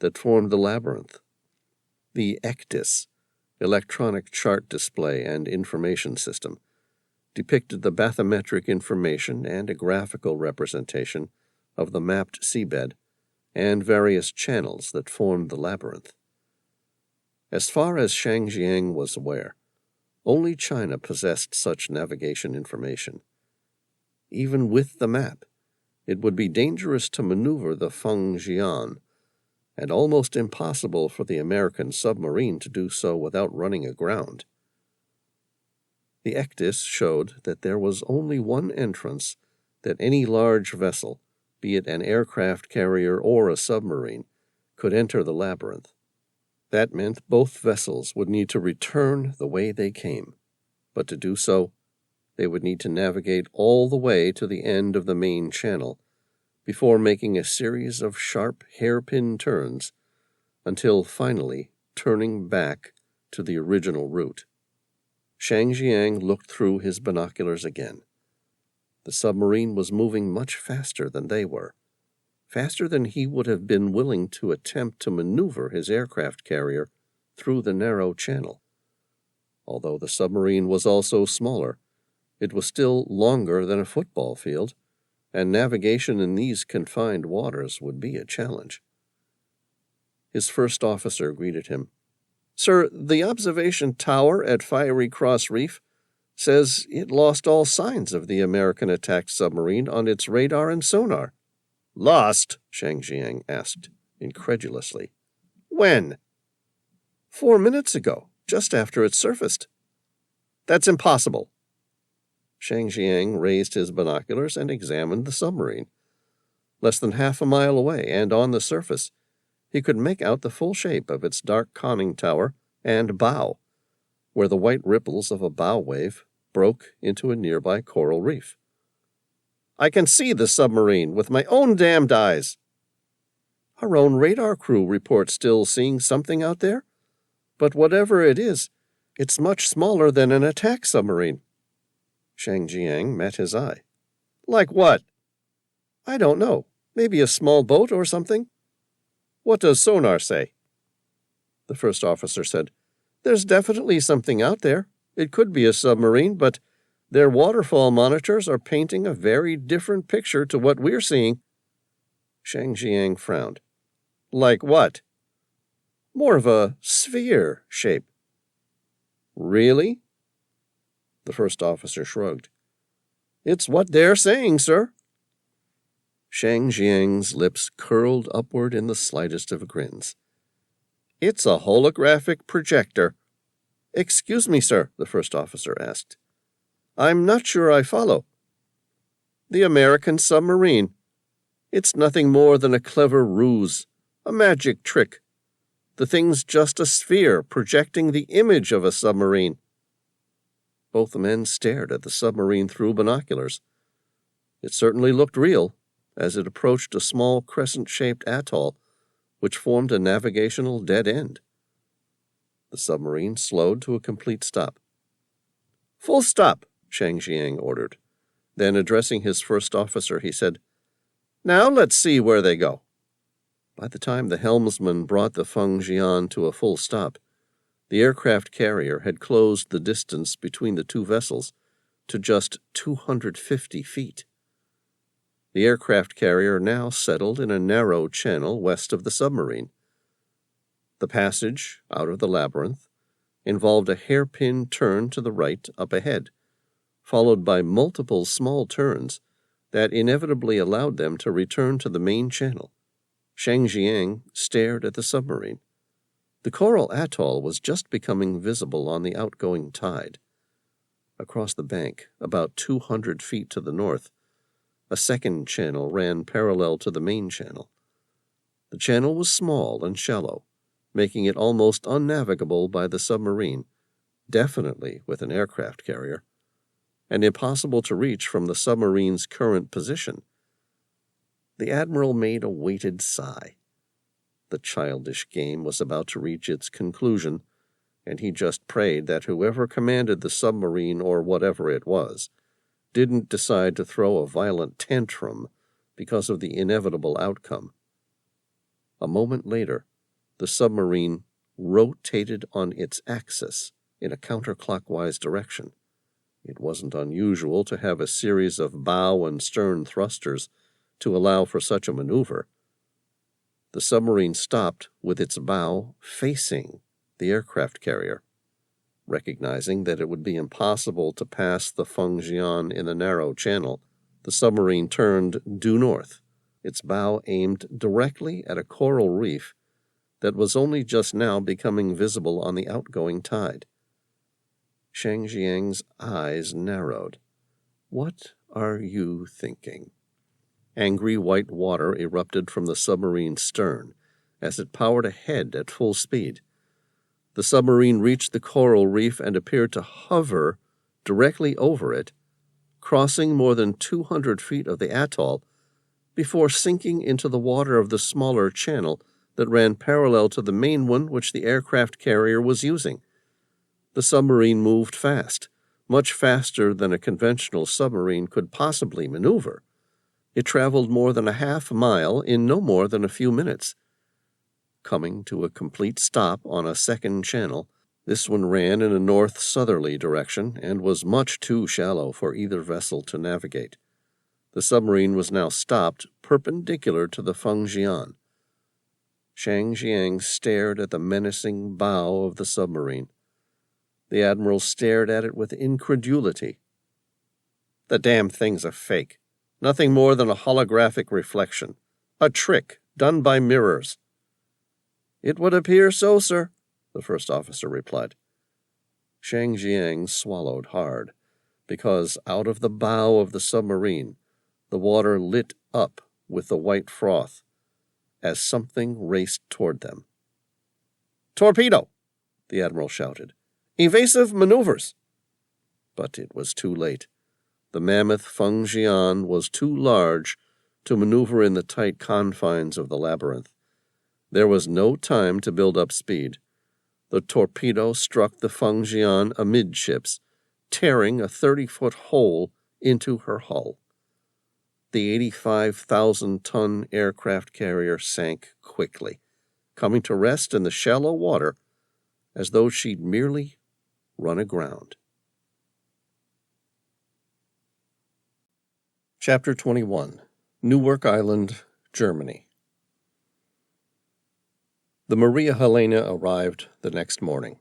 that formed the labyrinth. The ECDIS, electronic chart display and information system, depicted the bathymetric information and a graphical representation of the mapped seabed and various channels that formed the labyrinth. As far as Feng Jian was aware, only China possessed such navigation information. Even with the map, it would be dangerous to maneuver the Feng Jian, and almost impossible for the American submarine to do so without running aground. The ECDIS showed that there was only one entrance that any large vessel, be it an aircraft carrier or a submarine, could enter the labyrinth. That meant both vessels would need to return the way they came, but to do so, they would need to navigate all the way to the end of the main channel before making a series of sharp hairpin turns until finally turning back to the original route. Feng Jian looked through his binoculars again. The submarine was moving much faster than they were, faster than he would have been willing to attempt to maneuver his aircraft carrier through the narrow channel. Although the submarine was also smaller, it was still longer than a football field, and navigation in these confined waters would be a challenge. His first officer greeted him. "Sir, the observation tower at Fiery Cross Reef says it lost all signs of the American attack submarine on its radar and sonar." "Lost?" Feng Jian asked, incredulously. "When?" 4 minutes ago, just after it surfaced." "That's impossible." Feng Jian raised his binoculars and examined the submarine. Less than half a mile away, and on the surface, he could make out the full shape of its dark conning tower and bow, where the white ripples of a bow wave broke into a nearby coral reef. "I can see the submarine with my own damned eyes." "Our own radar crew reports still seeing something out there, but whatever it is, it's much smaller than an attack submarine." Feng Jian met his eye. "Like what?" "I don't know. Maybe a small boat or something." "What does sonar say?" The first officer said, "There's definitely something out there. It could be a submarine, but their waterfall monitors are painting a very different picture to what we're seeing." Feng Jian frowned. "Like what?" "More of a sphere shape." "Really?" The first officer shrugged. "It's what they're saying, sir." Feng Jian's lips curled upward in the slightest of grins. "It's a holographic projector." "Excuse me, sir," the first officer asked. "I'm not sure I follow." "The American submarine. It's nothing more than a clever ruse, a magic trick. The thing's just a sphere projecting the image of a submarine." Both men stared at the submarine through binoculars. It certainly looked real, as it approached a small crescent-shaped atoll, which formed a navigational dead end. The submarine slowed to a complete stop. "Full stop," Feng Jian ordered. Then, addressing his first officer, he said, "Now let's see where they go." By the time the helmsman brought the Feng Jian to a full stop, the aircraft carrier had closed the distance between the two vessels to just 250 feet. The aircraft carrier now settled in a narrow channel west of the submarine. The passage out of the labyrinth involved a hairpin turn to the right up ahead, followed by multiple small turns that inevitably allowed them to return to the main channel. Feng Jian stared at the submarine. The coral atoll was just becoming visible on the outgoing tide. Across the bank, about 200 feet to the north, a second channel ran parallel to the main channel. The channel was small and shallow, making it almost unnavigable by the submarine, definitely with an aircraft carrier, and impossible to reach from the submarine's current position. The admiral made a weighted sigh. The childish game was about to reach its conclusion, and he just prayed that whoever commanded the submarine, or whatever it was, didn't decide to throw a violent tantrum because of the inevitable outcome. A moment later, the submarine rotated on its axis in a counterclockwise direction. It wasn't unusual to have a series of bow and stern thrusters to allow for such a maneuver. The submarine stopped with its bow facing the aircraft carrier. Recognizing that it would be impossible to pass the Feng Jian in the narrow channel, the submarine turned due north, its bow aimed directly at a coral reef that was only just now becoming visible on the outgoing tide. Feng Jian's eyes narrowed. "What are you thinking?" Angry white water erupted from the submarine's stern as it powered ahead at full speed. The submarine reached the coral reef and appeared to hover directly over it, crossing more than 200 feet of the atoll before sinking into the water of the smaller channel that ran parallel to the main one which the aircraft carrier was using. The submarine moved fast, much faster than a conventional submarine could possibly maneuver. It traveled more than a half-mile in no more than a few minutes. Coming to a complete stop on a second channel, this one ran in a north-southerly direction and was much too shallow for either vessel to navigate. The submarine was now stopped perpendicular to the Feng Jian. Feng Jian stared at the menacing bow of the submarine. The admiral stared at it with incredulity. "The damn thing's a fake. Nothing more than a holographic reflection. A trick done by mirrors." "It would appear so, sir," the first officer replied. Feng Jian swallowed hard, because out of the bow of the submarine, the water lit up with the white froth as something raced toward them. "Torpedo!" the admiral shouted. "Evasive maneuvers!" But it was too late. The mammoth Feng Jian was too large to maneuver in the tight confines of the labyrinth. There was no time to build up speed. The torpedo struck the Feng Jian amidships, tearing a 30-foot hole into her hull. The 85,000-ton aircraft carrier sank quickly, coming to rest in the shallow water as though she'd merely run aground. Chapter 21. Newark Island, Germany. The Maria Helena arrived the next morning.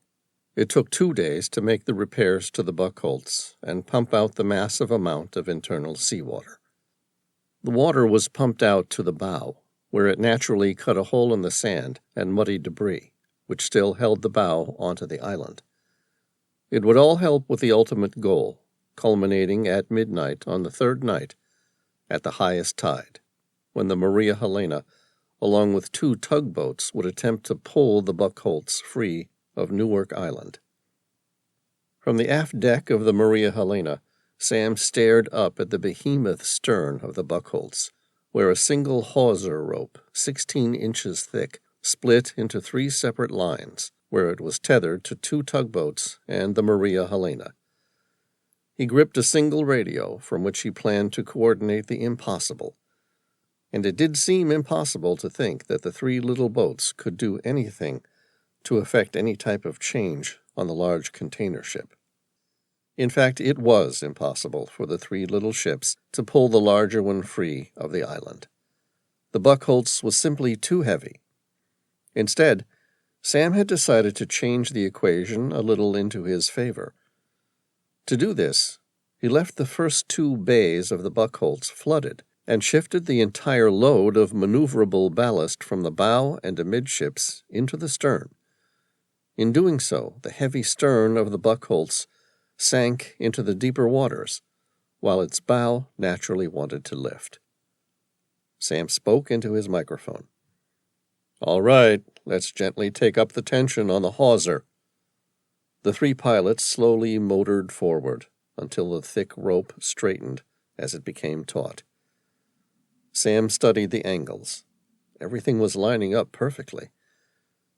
It took 2 days to make the repairs to the Buckholz and pump out the massive amount of internal seawater. The water was pumped out to the bow, where it naturally cut a hole in the sand and muddy debris, which still held the bow onto the island. It would all help with the ultimate goal, culminating at midnight on the third night, at the highest tide, when the Maria Helena, along with 2 tugboats, would attempt to pull the Buckholz free of Newark Island. From the aft deck of the Maria Helena, Sam stared up at the behemoth stern of the Buckholz, where a single hawser rope, 16 inches thick, split into 3 separate lines, where it was tethered to 2 tugboats and the Maria Helena. He gripped a single radio from which he planned to coordinate the impossible, and it did seem impossible to think that the 3 little boats could do anything to affect any type of change on the large container ship. In fact, it was impossible for the 3 little ships to pull the larger one free of the island. The Buckholtz was simply too heavy. Instead, Sam had decided to change the equation a little into his favor. To do this, he left the first 2 bays of the Buckholtz flooded and shifted the entire load of maneuverable ballast from the bow and amidships into the stern. In doing so, the heavy stern of the Buckholtz sank into the deeper waters, while its bow naturally wanted to lift. Sam spoke into his microphone. "All right, let's gently take up the tension on the hawser." The 3 pilots slowly motored forward until the thick rope straightened as it became taut. Sam studied the angles. Everything was lining up perfectly.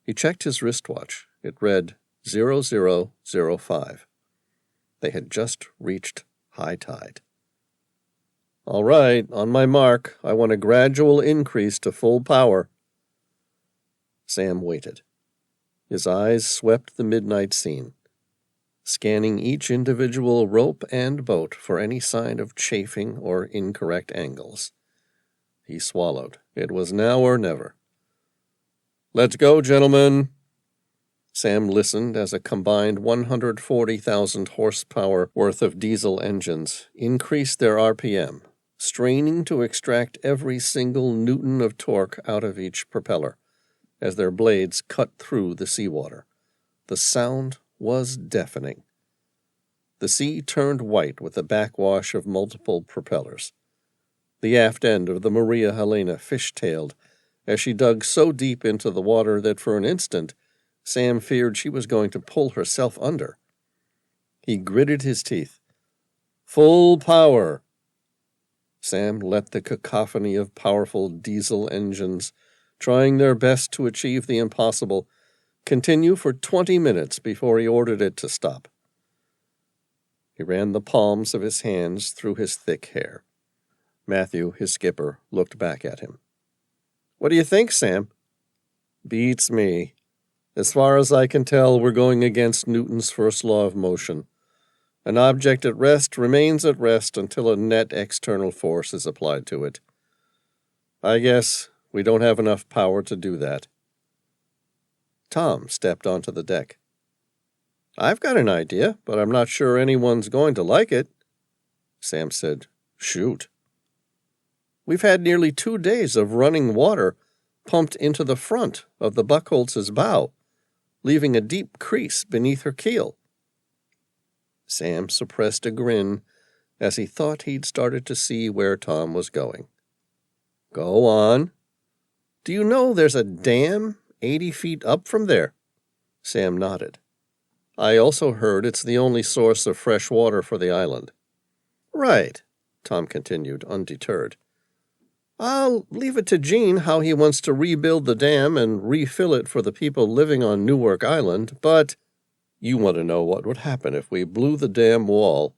He checked his wristwatch. It read 0005. They had just reached high tide. "All right, on my mark, I want a gradual increase to full power." Sam waited. His eyes swept the midnight scene, scanning each individual rope and boat for any sign of chafing or incorrect angles. He swallowed. It was now or never. "Let's go, gentlemen." Sam listened as a combined 140,000 horsepower worth of diesel engines increased their RPM, straining to extract every single newton of torque out of each propeller as their blades cut through the seawater. The sound was deafening. The sea turned white with the backwash of multiple propellers. The aft end of the Maria Helena fishtailed as she dug so deep into the water that for an instant Sam feared she was going to pull herself under. He gritted his teeth. "Full power!" Sam let the cacophony of powerful diesel engines, trying their best to achieve the impossible, continue for 20 minutes before he ordered it to stop. He ran the palms of his hands through his thick hair. Matthew, his skipper, looked back at him. "What do you think, Sam?" "Beats me. As far as I can tell, we're going against Newton's first law of motion. An object at rest remains at rest until a net external force is applied to it. I guess we don't have enough power to do that." Tom stepped onto the deck. "I've got an idea, but I'm not sure anyone's going to like it." Sam said, "Shoot." "We've had nearly 2 days of running water pumped into the front of the Buckholtz's bow, leaving a deep crease beneath her keel." Sam suppressed a grin as he thought he'd started to see where Tom was going. "Go on." "Do you know there's a dam 80 feet up from there?" Sam nodded. "I also heard it's the only source of fresh water for the island." "Right," Tom continued, undeterred. "I'll leave it to Gene how he wants to rebuild the dam and refill it for the people living on Newark Island, but you want to know what would happen if we blew the dam wall,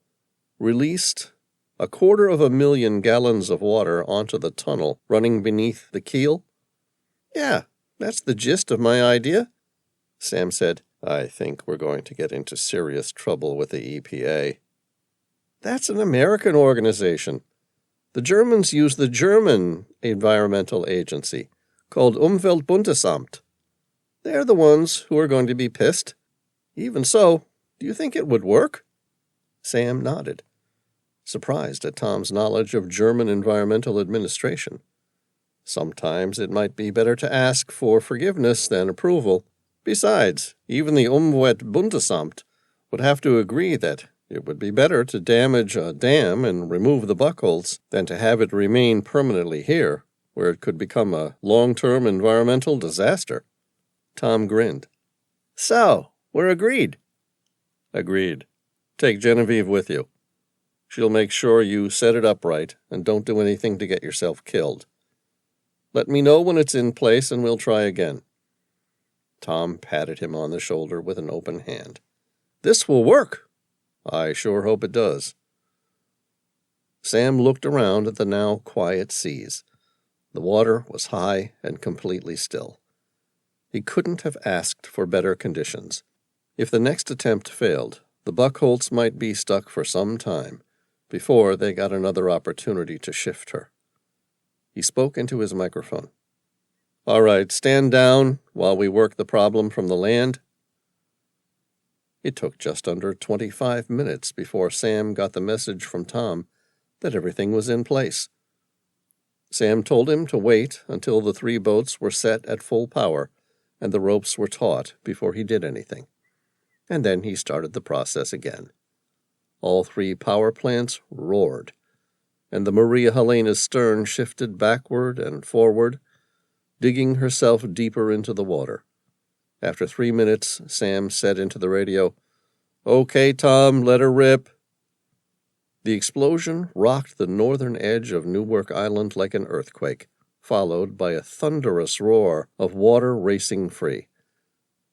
released 250,000 gallons of water onto the tunnel running beneath the keel?" "Yeah, that's the gist of my idea." Sam said, "I think we're going to get into serious trouble with the EPA." "That's an American organization. The Germans use the German environmental agency, called Umweltbundesamt. They're the ones who are going to be pissed. Even so, do you think it would work?" Sam nodded, surprised at Tom's knowledge of German environmental administration. Sometimes it might be better to ask for forgiveness than approval. Besides, even the Umweltbundesamt would have to agree that it would be better to damage a dam and remove the Buckholtz than to have it remain permanently here, where it could become a long-term environmental disaster. Tom grinned. "So, we're agreed." "Agreed. Take Genevieve with you. She'll make sure you set it up right and don't do anything to get yourself killed. Let me know when it's in place and we'll try again." Tom patted him on the shoulder with an open hand. "This will work." "I sure hope it does." Sam looked around at the now quiet seas. The water was high and completely still. He couldn't have asked for better conditions. If the next attempt failed, the Buckholtz might be stuck for some time before they got another opportunity to shift her. He spoke into his microphone. "All right, stand down while we work the problem from the land." It took just under 25 minutes before Sam got the message from Tom that everything was in place. Sam told him to wait until the 3 boats were set at full power and the ropes were taut before he did anything. And then he started the process again. All 3 power plants roared, and the Maria Helena's stern shifted backward and forward, digging herself deeper into the water. After 3 minutes, Sam said into the radio, "Okay, Tom, let her rip." The explosion rocked the northern edge of Newark Island like an earthquake, followed by a thunderous roar of water racing free.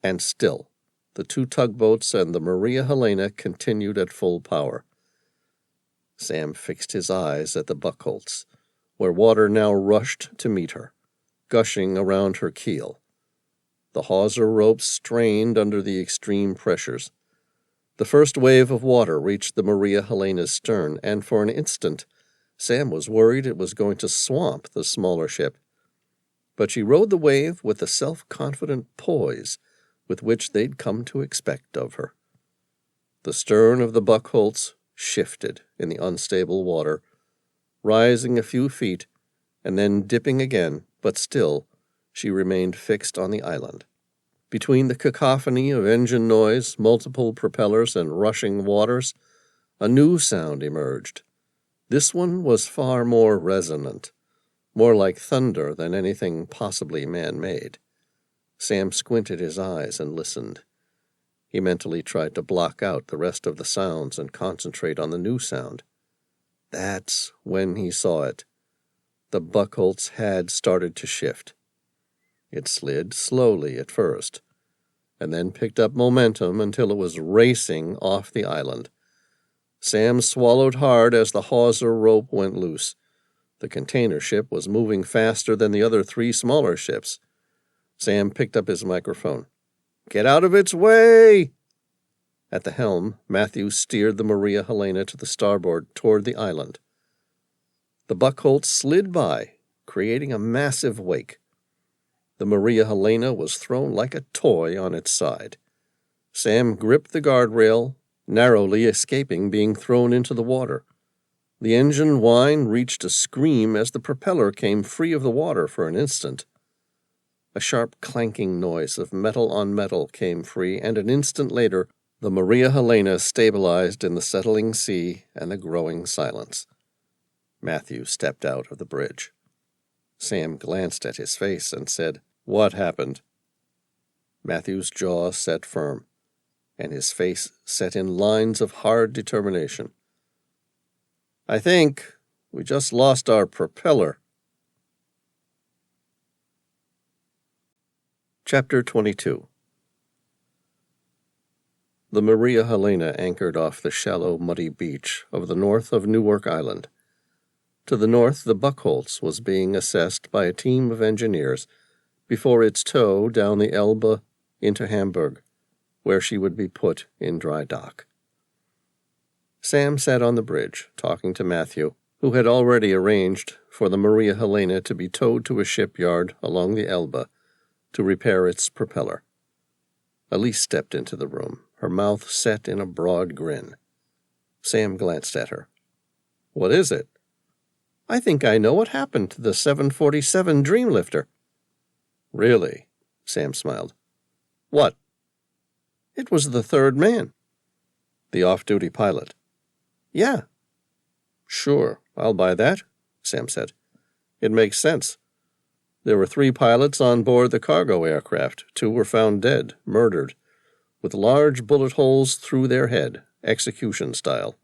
And still, the 2 tugboats and the Maria Helena continued at full power. Sam fixed his eyes at the Buckholtz, where water now rushed to meet her, gushing around her keel. The hawser ropes strained under the extreme pressures. The first wave of water reached the Maria Helena's stern, and for an instant, Sam was worried it was going to swamp the smaller ship. But she rode the wave with the self-confident poise with which they'd come to expect of her. The stern of the Buckholtz shifted in the unstable water, rising a few feet and then dipping again, but still she remained fixed on the island. Between the cacophony of engine noise, multiple propellers, and rushing waters, a new sound emerged. This one was far more resonant, more like thunder than anything possibly man-made. Sam squinted his eyes and listened. He mentally tried to block out the rest of the sounds and concentrate on the new sound. That's when he saw it. The Buckholtz had started to shift. It slid slowly at first, and then picked up momentum until it was racing off the island. Sam swallowed hard as the hawser rope went loose. The container ship was moving faster than the other 3 smaller ships. Sam picked up his microphone. "Get out of its way!" At the helm, Matthew steered the Maria Helena to the starboard toward the island. The Buckholtz slid by, creating a massive wake. The Maria Helena was thrown like a toy on its side. Sam gripped the guardrail, narrowly escaping being thrown into the water. The engine whine reached a scream as the propeller came free of the water for an instant. A sharp clanking noise of metal on metal came free, and an instant later the Maria Helena stabilized in the settling sea and the growing silence. Matthew stepped out of the bridge. Sam glanced at his face and said, "What happened?" Matthew's jaw set firm, and his face set in lines of hard determination. "I think we just lost our propeller." Chapter 22. The Maria Helena anchored off the shallow, muddy beach of the north of Newark Island. To the north, the Buckholtz was being assessed by a team of engineers before its tow down the Elbe into Hamburg, where she would be put in dry dock. Sam sat on the bridge, talking to Matthew, who had already arranged for the Maria Helena to be towed to a shipyard along the Elbe to repair its propeller. Elise stepped into the room, her mouth set in a broad grin. Sam glanced at her. "What is it?" "I think I know what happened to the 747 Dreamlifter." "Really?" Sam smiled. "What?" "It was the 3rd man." "The off-duty pilot?" "Yeah." "Sure, I'll buy that," Sam said. "It makes sense. There were 3 pilots on board the cargo aircraft. 2 were found dead, murdered, with large bullet holes through their head, execution style.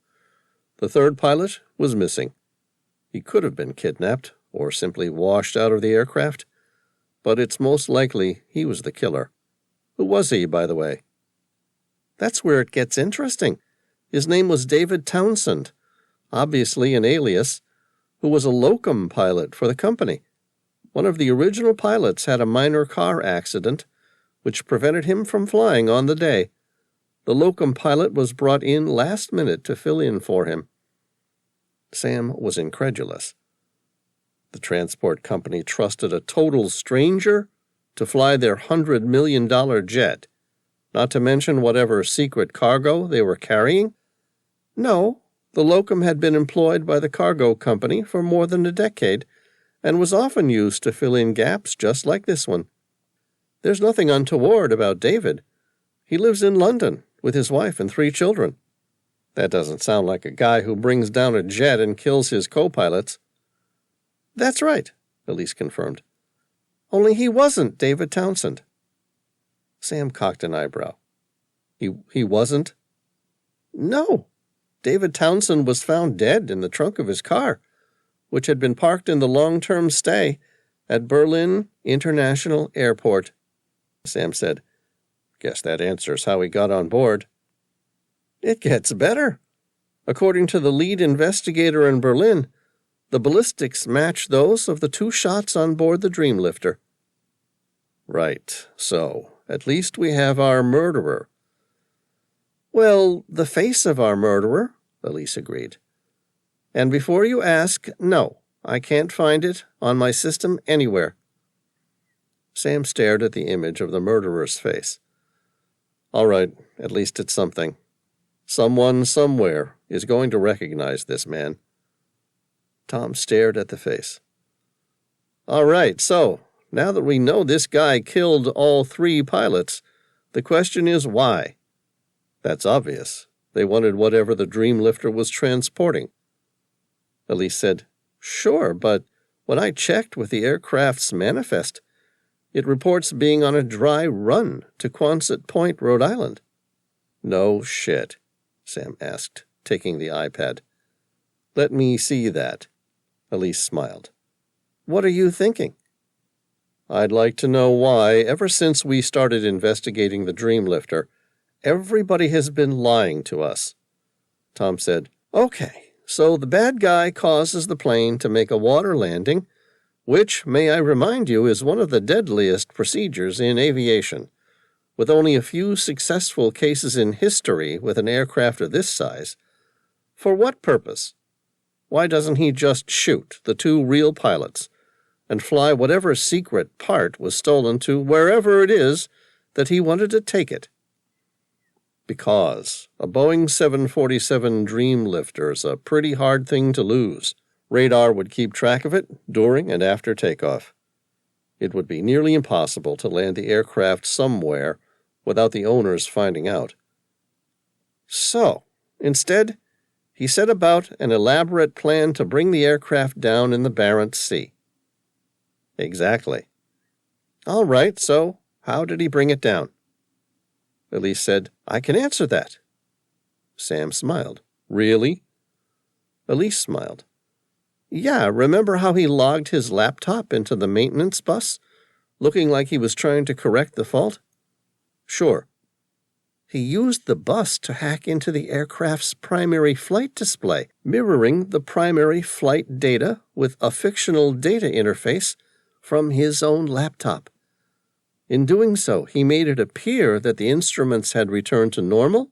The 3rd pilot was missing. He could have been kidnapped or simply washed out of the aircraft, but it's most likely he was the killer. Who was he, by the way? That's where it gets interesting. His name was David Townsend, obviously an alias, who was a locum pilot for the company. One of the original pilots had a minor car accident, which prevented him from flying on the day. The locum pilot was brought in last minute to fill in for him. Sam was incredulous. The transport company trusted a total stranger to fly their $100 million jet, not to mention whatever secret cargo they were carrying? No, the locum had been employed by the cargo company for more than a decade and was often used to fill in gaps just like this one. There's nothing untoward about David. He lives in London with his wife and 3 children. That doesn't sound like a guy who brings down a jet and kills his co-pilots. That's right, Elise confirmed. Only he wasn't David Townsend. Sam cocked an eyebrow. He wasn't? No. David Townsend was found dead in the trunk of his car, which had been parked in the long-term stay at Berlin International Airport. Sam said, Guess that answers how he got on board. It gets better. According to the lead investigator in Berlin, the ballistics match those of the 2 shots on board the Dreamlifter. Right, so at least we have our murderer. Well, the face of our murderer, Elise agreed. And before you ask, no, I can't find it on my system anywhere. Sam stared at the image of the murderer's face. All right, at least it's something. Someone somewhere is going to recognize this man. Tom stared at the face. All right, so now that we know this guy killed all 3 pilots, the question is why? That's obvious. They wanted whatever the Dreamlifter was transporting. Elise said, Sure, but when I checked with the aircraft's manifest, it reports being on a dry run to Quonset Point, Rhode Island. No shit, Sam asked, taking the iPad. Let me see that. Elise smiled. What are you thinking? I'd like to know why, ever since we started investigating the Dreamlifter, everybody has been lying to us. Tom said, Okay, so the bad guy causes the plane to make a water landing, which, may I remind you, is one of the deadliest procedures in aviation. With only a few successful cases in history with an aircraft of this size. For what purpose? Why doesn't he just shoot the 2 real pilots and fly whatever secret part was stolen to wherever it is that he wanted to take it? Because a Boeing 747 Dreamlifter is a pretty hard thing to lose. Radar would keep track of it during and after takeoff. It would be nearly impossible to land the aircraft somewhere without the owners finding out. So, instead, he set about an elaborate plan to bring the aircraft down in the Barents Sea. Exactly. All right, so how did he bring it down? Elise said, I can answer that. Sam smiled. Really? Elise smiled. Yeah, remember how he logged his laptop into the maintenance bus, looking like he was trying to correct the fault? Sure. He used the bus to hack into the aircraft's primary flight display, mirroring the primary flight data with a fictional data interface from his own laptop. In doing so, he made it appear that the instruments had returned to normal.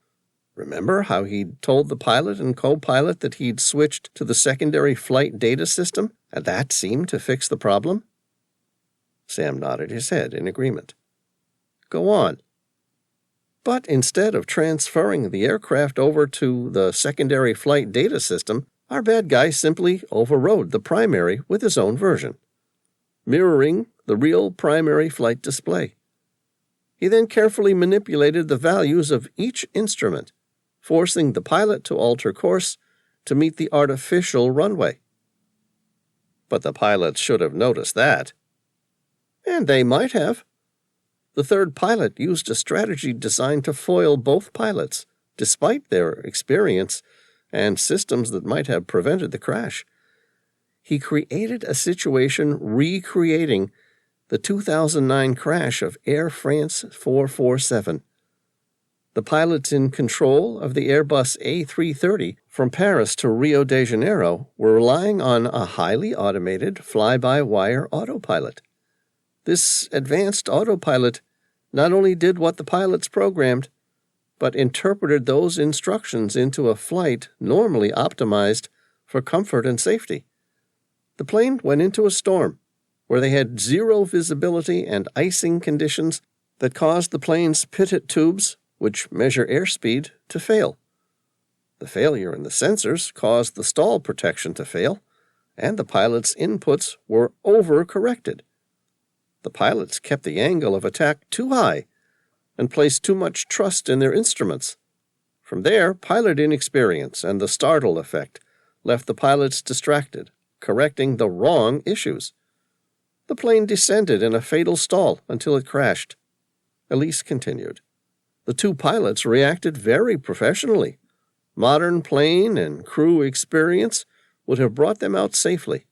Remember how he'd told the pilot and co-pilot that he'd switched to the secondary flight data system, and that seemed to fix the problem? Sam nodded his head in agreement. Go on. But instead of transferring the aircraft over to the secondary flight data system, our bad guy simply overrode the primary with his own version, mirroring the real primary flight display. He then carefully manipulated the values of each instrument, forcing the pilot to alter course to meet the artificial runway. But the pilots should have noticed that. And they might have. The 3rd pilot used a strategy designed to foil both pilots, despite their experience and systems that might have prevented the crash. He created a situation recreating the 2009 crash of Air France 447. The pilots in control of the Airbus A330 from Paris to Rio de Janeiro were relying on a highly automated fly-by-wire autopilot. This advanced autopilot not only did what the pilots programmed, but interpreted those instructions into a flight normally optimized for comfort and safety. The plane went into a storm, where they had zero visibility and icing conditions that caused the plane's pitot tubes, which measure airspeed, to fail. The failure in the sensors caused the stall protection to fail, and the pilot's inputs were over-corrected. The pilots kept the angle of attack too high and placed too much trust in their instruments. From there, pilot inexperience and the startle effect left the pilots distracted, correcting the wrong issues. The plane descended in a fatal stall until it crashed. Elise continued. The two pilots reacted very professionally. Modern plane and crew experience would have brought them out safely.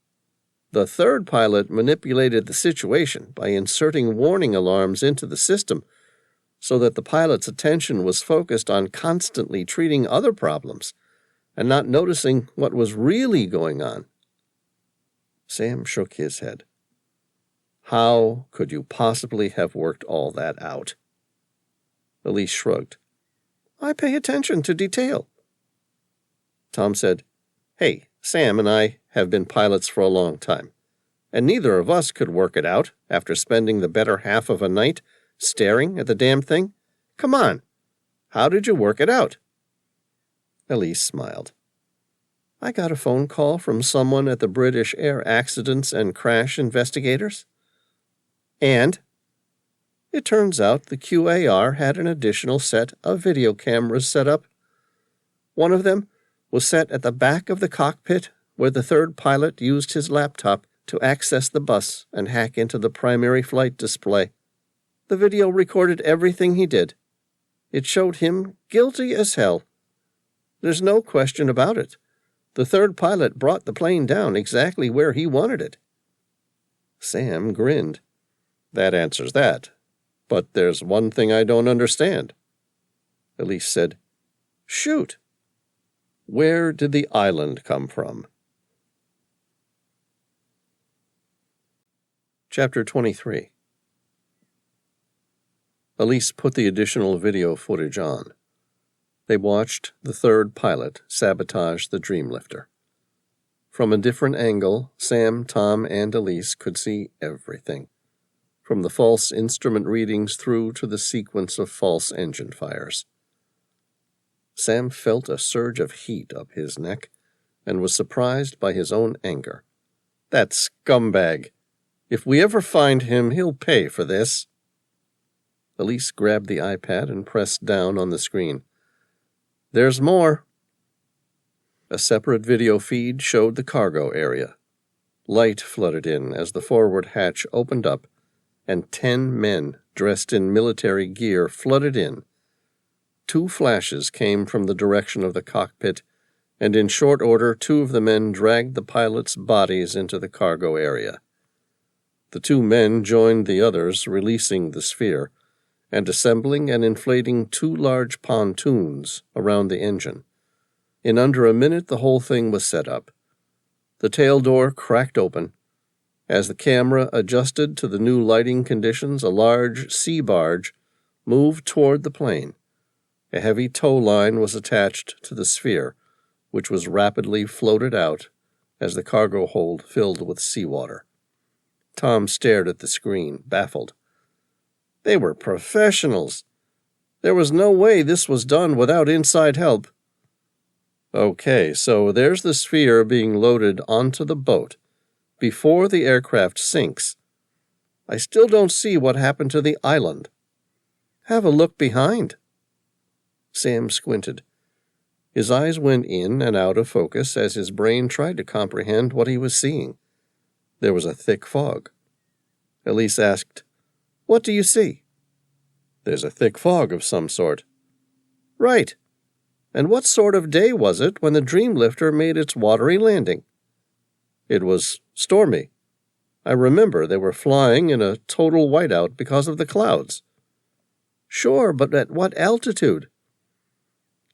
The third pilot manipulated the situation by inserting warning alarms into the system so that the pilot's attention was focused on constantly treating other problems and not noticing what was really going on. Sam shook his head. How could you possibly have worked all that out? Elise shrugged. I pay attention to detail. Tom said, Hey, Sam and I have been pilots for a long time, and neither of us could work it out after spending the better half of a night staring at the damn thing. Come on, how did you work it out? Elise smiled. I got a phone call from someone at the British Air Accidents and Crash Investigators. And it turns out the QAR had an additional set of video cameras set up. One of them was set at the back of the cockpit where the third pilot used his laptop to access the bus and hack into the primary flight display. The video recorded everything he did. It showed him guilty as hell. There's no question about it. The third pilot brought the plane down exactly where he wanted it. Sam grinned. That answers that. But there's one thing I don't understand. Elise said, Shoot. Where did the island come from? Chapter 23. Elise put the additional video footage on. They watched the third pilot sabotage the Dreamlifter. From a different angle, Sam, Tom, and Elise could see everything, from the false instrument readings through to the sequence of false engine fires. Sam felt a surge of heat up his neck and was surprised by his own anger. That scumbag! If we ever find him, he'll pay for this. Elise grabbed the iPad and pressed down on the screen. There's more. A separate video feed showed the cargo area. Light flooded in as the forward hatch opened up, and 10 men dressed in military gear flooded in. 2 flashes came from the direction of the cockpit, and in short order 2 of the men dragged the pilots' bodies into the cargo area. The 2 men joined the others, releasing the sphere, and assembling and inflating 2 large pontoons around the engine. In under a minute, the whole thing was set up. The tail door cracked open. As the camera adjusted to the new lighting conditions, a large sea barge moved toward the plane. A heavy tow line was attached to the sphere, which was rapidly floated out as the cargo hold filled with seawater. Tom stared at the screen, baffled. They were professionals. There was no way this was done without inside help. Okay, so there's the sphere being loaded onto the boat before the aircraft sinks. I still don't see what happened to the island. Have a look behind. Sam squinted. His eyes went in and out of focus as his brain tried to comprehend what he was seeing. There was a thick fog. Elise asked, What do you see? There's a thick fog of some sort. Right. And what sort of day was it when the Dreamlifter made its watery landing? It was stormy. I remember they were flying in a total whiteout because of the clouds. Sure, but at what altitude?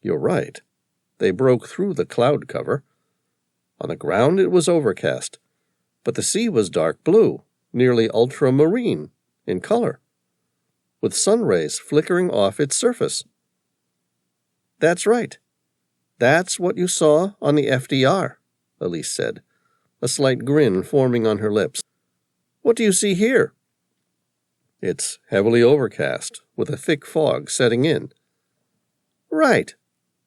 You're right. They broke through the cloud cover. On the ground it was overcast, but the sea was dark blue, nearly ultramarine in color, with sun rays flickering off its surface. That's right. That's what you saw on the FDR, Elise said, a slight grin forming on her lips. What do you see here? It's heavily overcast, with a thick fog setting in. Right.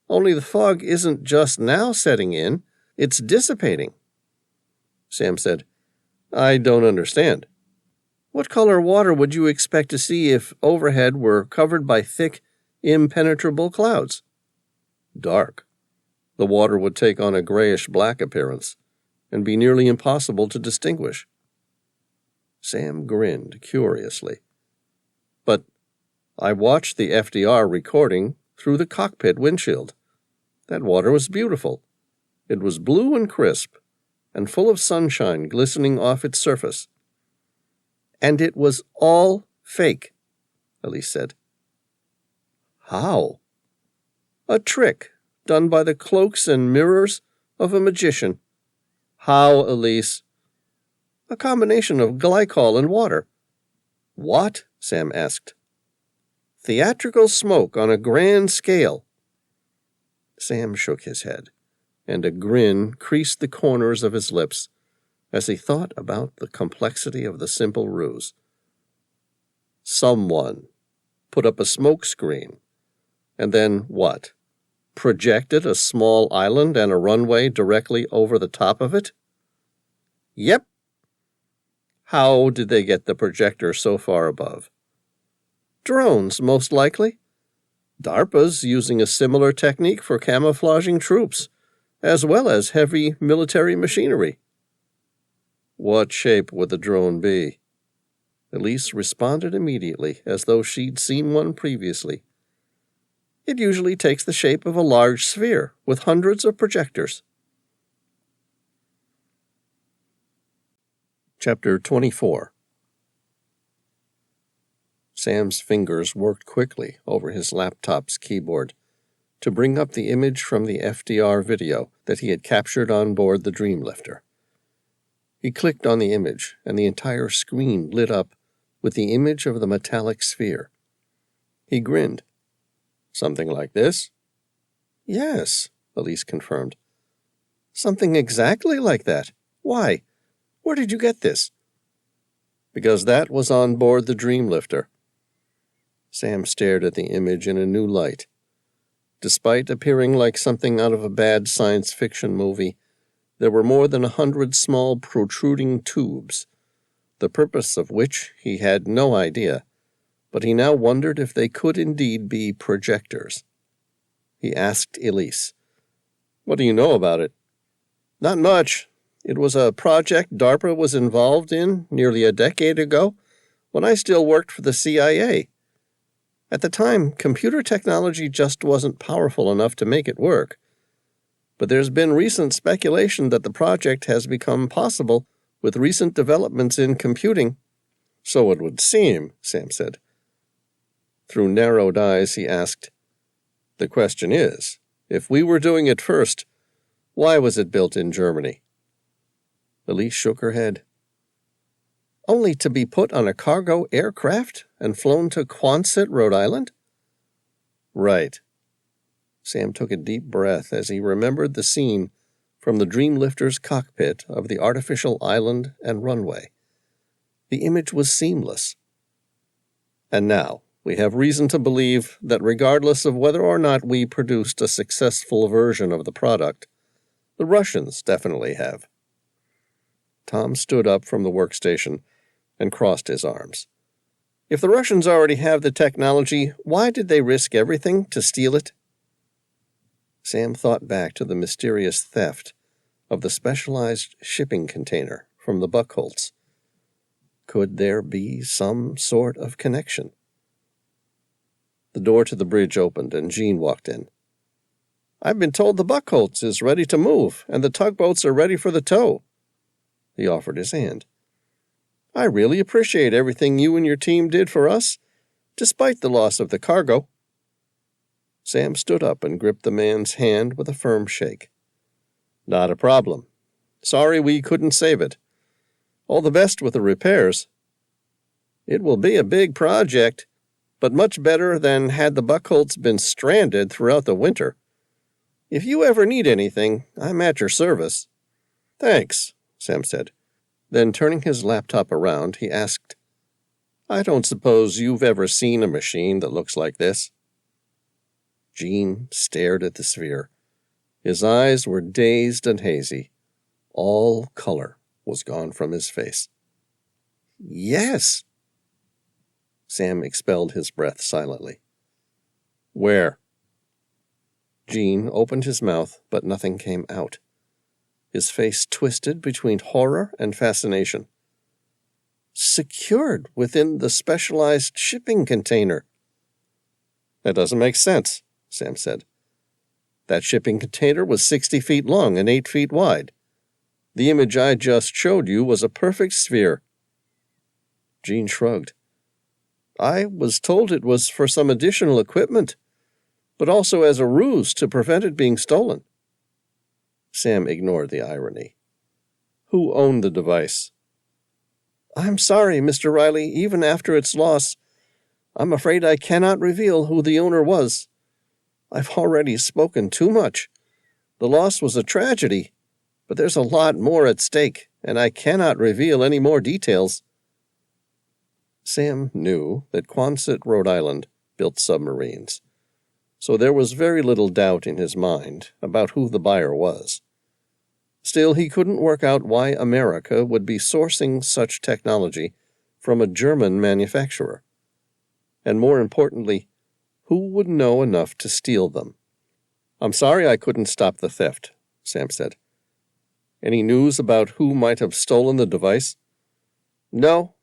Only the fog isn't just now setting in, it's dissipating. Sam said, I don't understand. What color water would you expect to see if overhead were covered by thick, impenetrable clouds? Dark. The water would take on a grayish-black appearance and be nearly impossible to distinguish. Sam grinned curiously. But I watched the FDR recording through the cockpit windshield. That water was beautiful. It was blue and crisp, and full of sunshine glistening off its surface. And it was all fake, Elise said. How? A trick done by the cloaks and mirrors of a magician. How, Elise? A combination of glycol and water. What? Sam asked. Theatrical smoke on a grand scale. Sam shook his head, and a grin creased the corners of his lips as he thought about the complexity of the simple ruse. Someone put up a smoke screen, and then what? Projected a small island and a runway directly over the top of it? Yep. How did they get the projector so far above? Drones, most likely. DARPA's using a similar technique for camouflaging troops, as well as heavy military machinery. What shape would the drone be? Elise responded immediately, as though she'd seen one previously. It usually takes the shape of a large sphere, with hundreds of projectors. Chapter 24. Sam's fingers worked quickly over his laptop's keyboard to bring up the image from the FDR video that he had captured on board the Dreamlifter. He clicked on the image, and the entire screen lit up with the image of the metallic sphere. He grinned. Something like this? Yes, Elise confirmed. Something exactly like that. Why? Where did you get this? Because that was on board the Dreamlifter. Sam stared at the image in a new light. Despite appearing like something out of a bad science fiction movie, there were more than 100 small protruding tubes, the purpose of which he had no idea, but he now wondered if they could indeed be projectors. He asked Elise, "What do you know about it?" "Not much. It was a project DARPA was involved in nearly a decade ago, when I still worked for the CIA. At the time, computer technology just wasn't powerful enough to make it work. But there's been recent speculation that the project has become possible with recent developments in computing." "So it would seem," Sam said. Through narrowed eyes, he asked, "The question is, if we were doing it first, why was it built in Germany?" Elise shook her head. "Only to be put on a cargo aircraft and flown to Quonset, Rhode Island?" "Right." Sam took a deep breath as he remembered the scene from the Dreamlifter's cockpit of the artificial island and runway. The image was seamless. "And now, we have reason to believe that regardless of whether or not we produced a successful version of the product, the Russians definitely have." Tom stood up from the workstation and crossed his arms. "If the Russians already have the technology, why did they risk everything to steal it?" Sam thought back to the mysterious theft of the specialized shipping container from the Buckholts. Could there be some sort of connection? The door to the bridge opened and Jean walked in. "I've been told the Buckholts is ready to move, and the tugboats are ready for the tow." He offered his hand. I really appreciate everything you and your team did for us, despite the loss of the cargo." Sam stood up and gripped the man's hand with a firm shake. "Not a problem. Sorry we couldn't save it. All the best with the repairs. It will be a big project, but much better than had the Buckholts been stranded throughout the winter. If you ever need anything, I'm at your service." "Thanks," Sam said. Then, turning his laptop around, he asked, "I don't suppose you've ever seen a machine that looks like this?" Gene stared at the sphere. His eyes were dazed and hazy. All color was gone from his face. "Yes." Sam expelled his breath silently. "Where?" Gene opened his mouth, but nothing came out. His face twisted between horror and fascination. "Secured within the specialized shipping container." "That doesn't make sense," Sam said. "That shipping container was 60 feet long and 8 feet wide. The image I just showed you was a perfect sphere." Gene shrugged. "I was told it was for some additional equipment, but also as a ruse to prevent it being stolen." Sam ignored the irony. "Who owned the device?" "I'm sorry, Mr. Reilly, even after its loss, I'm afraid I cannot reveal who the owner was. I've already spoken too much. The loss was a tragedy, but there's a lot more at stake, and I cannot reveal any more details." Sam knew that Quonset, Rhode Island, built submarines, so there was very little doubt in his mind about who the buyer was. Still, he couldn't work out why America would be sourcing such technology from a German manufacturer. And more importantly, who would know enough to steal them? "I'm sorry I couldn't stop the theft," Sam said. "Any news about who might have stolen the device?" "No.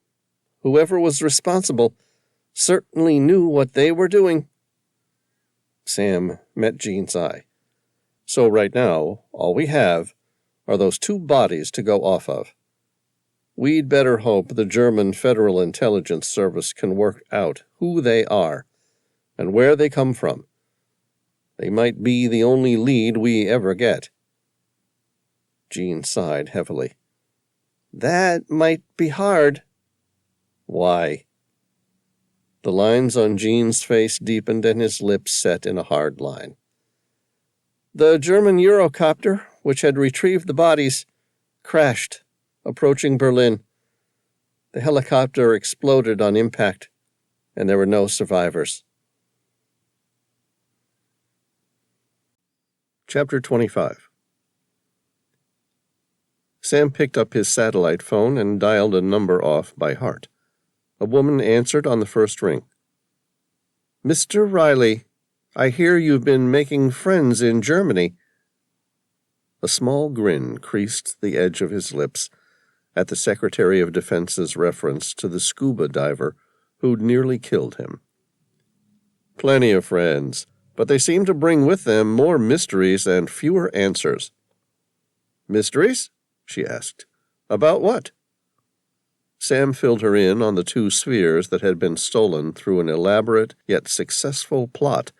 Whoever was responsible certainly knew what they were doing." Sam met Gene's eye. "So right now, all we have are those 2 bodies to go off of. We'd better hope the German Federal Intelligence Service can work out who they are and where they come from. They might be the only lead we ever get." Gene sighed heavily. "That might be hard." "Why?" The lines on Gene's face deepened and his lips set in a hard line. "The German Eurocopter, which had retrieved the bodies, crashed, approaching Berlin. The helicopter exploded on impact, and there were no survivors." Chapter 25. Sam picked up his satellite phone and dialed a number off by heart. A woman answered on the first ring. "Mr. Reilly, I hear you've been making friends in Germany." A small grin creased the edge of his lips at the Secretary of Defense's reference to the scuba diver who'd nearly killed him. "Plenty of friends, but they seem to bring with them more mysteries and fewer answers." "Mysteries?" she asked. "About what?" Sam filled her in on the 2 spheres that had been stolen through an elaborate yet successful plot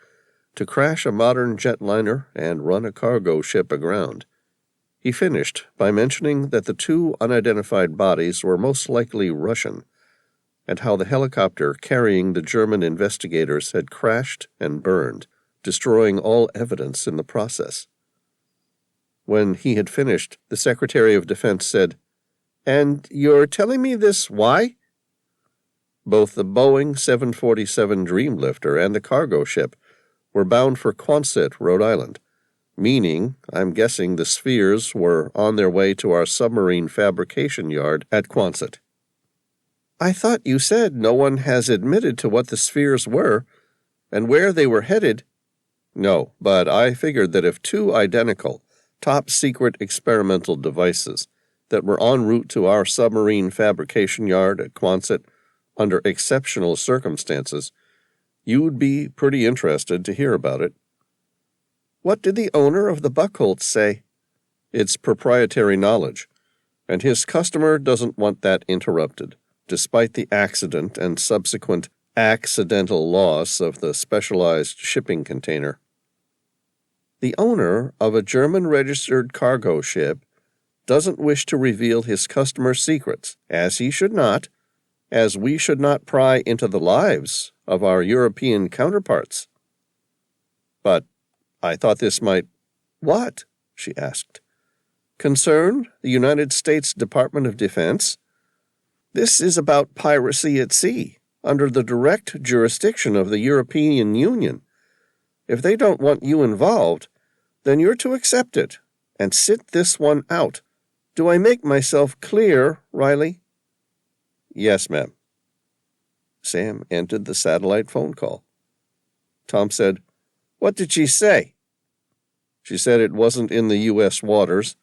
to crash a modern jetliner and run a cargo ship aground. He finished by mentioning that the 2 unidentified bodies were most likely Russian, and how the helicopter carrying the German investigators had crashed and burned, destroying all evidence in the process. When he had finished, the Secretary of Defense said, "And you're telling me this why?" Both the Boeing 747 Dreamlifter and the cargo ship were bound for Quonset, Rhode Island, meaning, I'm guessing the spheres were on their way to our submarine fabrication yard at Quonset. "I thought you said no one has admitted to what the spheres were and where they were headed." "No, but I figured that if 2 identical, top-secret experimental devices that were en route to our submarine fabrication yard at Quonset under exceptional circumstances, you'd be pretty interested to hear about it." "What did the owner of the Buckholts say?" "It's proprietary knowledge. and his customer doesn't want that interrupted, despite the accident and subsequent accidental loss of the specialized shipping container. The owner of a German-registered cargo ship doesn't wish to reveal his customer's secrets, as he should not, as we should not pry into the lives of our European counterparts. But I thought this might— What? She asked. Concern the United States Department of Defense? This is about piracy at sea, under the direct jurisdiction of the European Union. If they don't want you involved, then you're to accept it and sit this one out. Do I make myself clear, Reilly? Yes, ma'am. Sam ended the satellite phone call. Tom said, What did she say? She said it wasn't in the U.S. waters,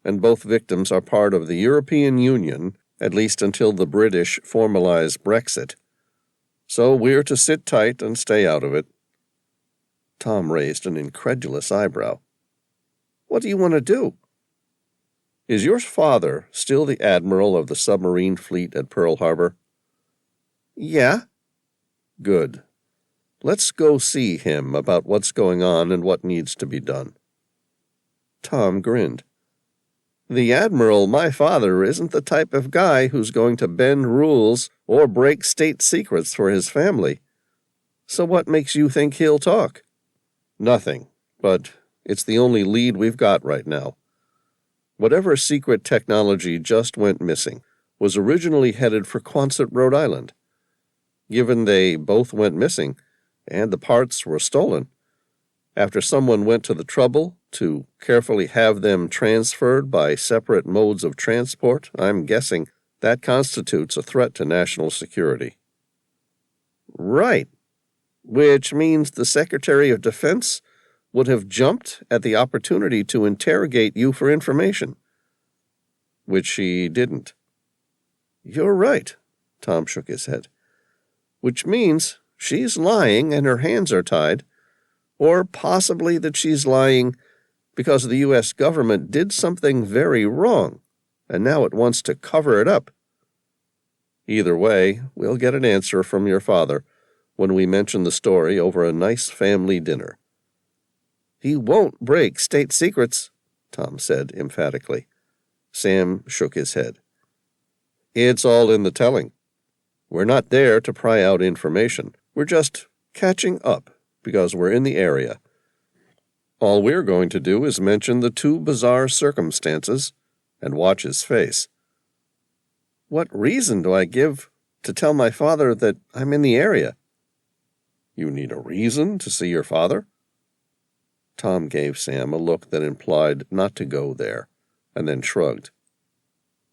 and both victims are part of the European Union, at least until the British formalize Brexit. So we're to sit tight and stay out of it. Tom raised an incredulous eyebrow. What do you want to do? Is your father still the admiral of the submarine fleet at Pearl Harbor? Yeah. Good. Let's go see him about what's going on and what needs to be done. Tom grinned. The admiral, my father, isn't the type of guy who's going to bend rules or break state secrets for his family. So what makes you think he'll talk? Nothing, but it's the only lead we've got right now. Whatever secret technology just went missing was originally headed for Quonset, Rhode Island. Given they both went missing, and the parts were stolen, after someone went to the trouble to carefully have them transferred by separate modes of transport, I'm guessing that constitutes a threat to national security. Right. Which means the Secretary of Defense would have jumped at the opportunity to interrogate you for information. Which she didn't. You're right, Tom shook his head. Which means she's lying and her hands are tied, or possibly that she's lying because the U.S. government did something very wrong, and now it wants to cover it up. Either way, we'll get an answer from your father when we mention the story over a nice family dinner. He won't break state secrets, Tom said emphatically. Sam shook his head. It's all in the telling. We're not there to pry out information. We're just catching up because we're in the area. All we're going to do is mention the two bizarre circumstances and watch his face. What reason do I give to tell my father that I'm in the area? You need a reason to see your father? Tom gave Sam a look that implied not to go there, and then shrugged.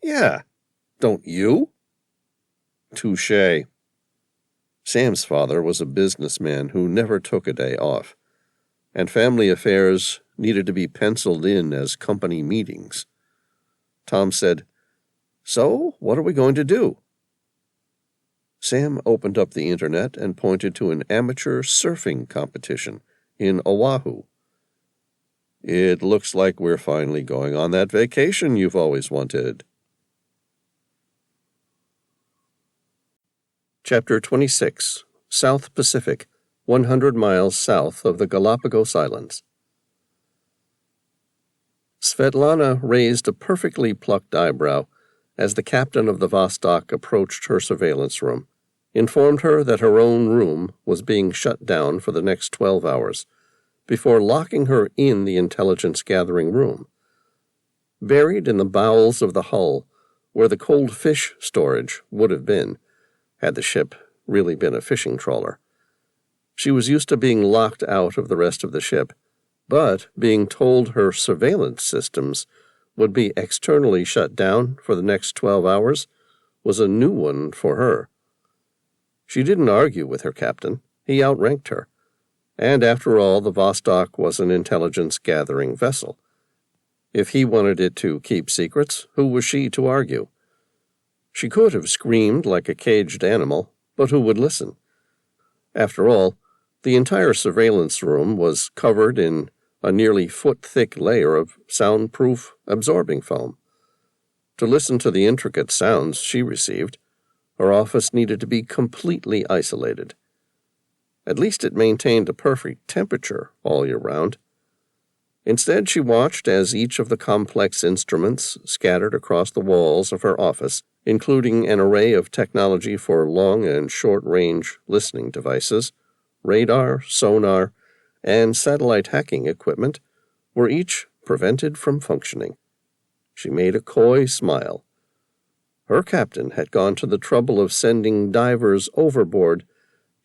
Yeah, don't you? Touché. Sam's father was a businessman who never took a day off, and family affairs needed to be penciled in as company meetings. Tom said, So, what are we going to do? Sam opened up the internet and pointed to an amateur surfing competition in Oahu. It looks like we're finally going on that vacation you've always wanted. Chapter 26, South Pacific, 100 miles south of the Galapagos Islands. Svetlana raised a perfectly plucked eyebrow as the captain of the Vostok approached her surveillance room, informed her that her own room was being shut down for the next 12 hours, before locking her in the intelligence-gathering room. Buried in the bowels of the hull, where the cold fish storage would have been, had the ship really been a fishing trawler. She was used to being locked out of the rest of the ship, but being told her surveillance systems would be externally shut down for the next 12 hours was a new one for her. She didn't argue with her captain. He outranked her. And after all, the Vostok was an intelligence-gathering vessel. If he wanted it to keep secrets, who was she to argue? She could have screamed like a caged animal, but who would listen? After all, the entire surveillance room was covered in a nearly foot-thick layer of soundproof absorbing foam. To listen to the intricate sounds she received, her office needed to be completely isolated. At least it maintained a perfect temperature all year round. Instead, she watched as each of the complex instruments scattered across the walls of her office, including an array of technology for long and short-range listening devices, radar, sonar, and satellite hacking equipment, were each prevented from functioning. She made a coy smile. Her captain had gone to the trouble of sending divers overboard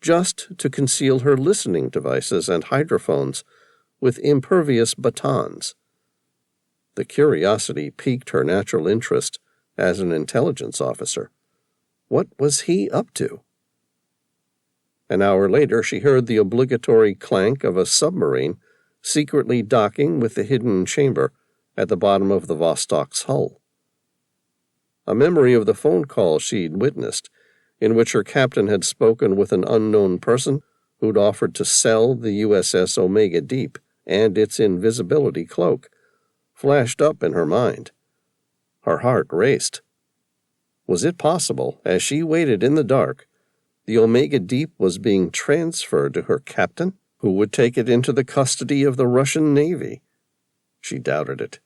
just to conceal her listening devices and hydrophones with impervious batons. The curiosity piqued her natural interest as an intelligence officer. What was he up to? An hour later, she heard the obligatory clank of a submarine secretly docking with the hidden chamber at the bottom of the Vostok's hull. A memory of the phone call she'd witnessed, in which her captain had spoken with an unknown person who'd offered to sell the USS Omega Deep and its invisibility cloak, flashed up in her mind. Her heart raced. Was it possible, as she waited in the dark, the Omega Deep was being transferred to her captain, who would take it into the custody of the Russian Navy? She doubted it.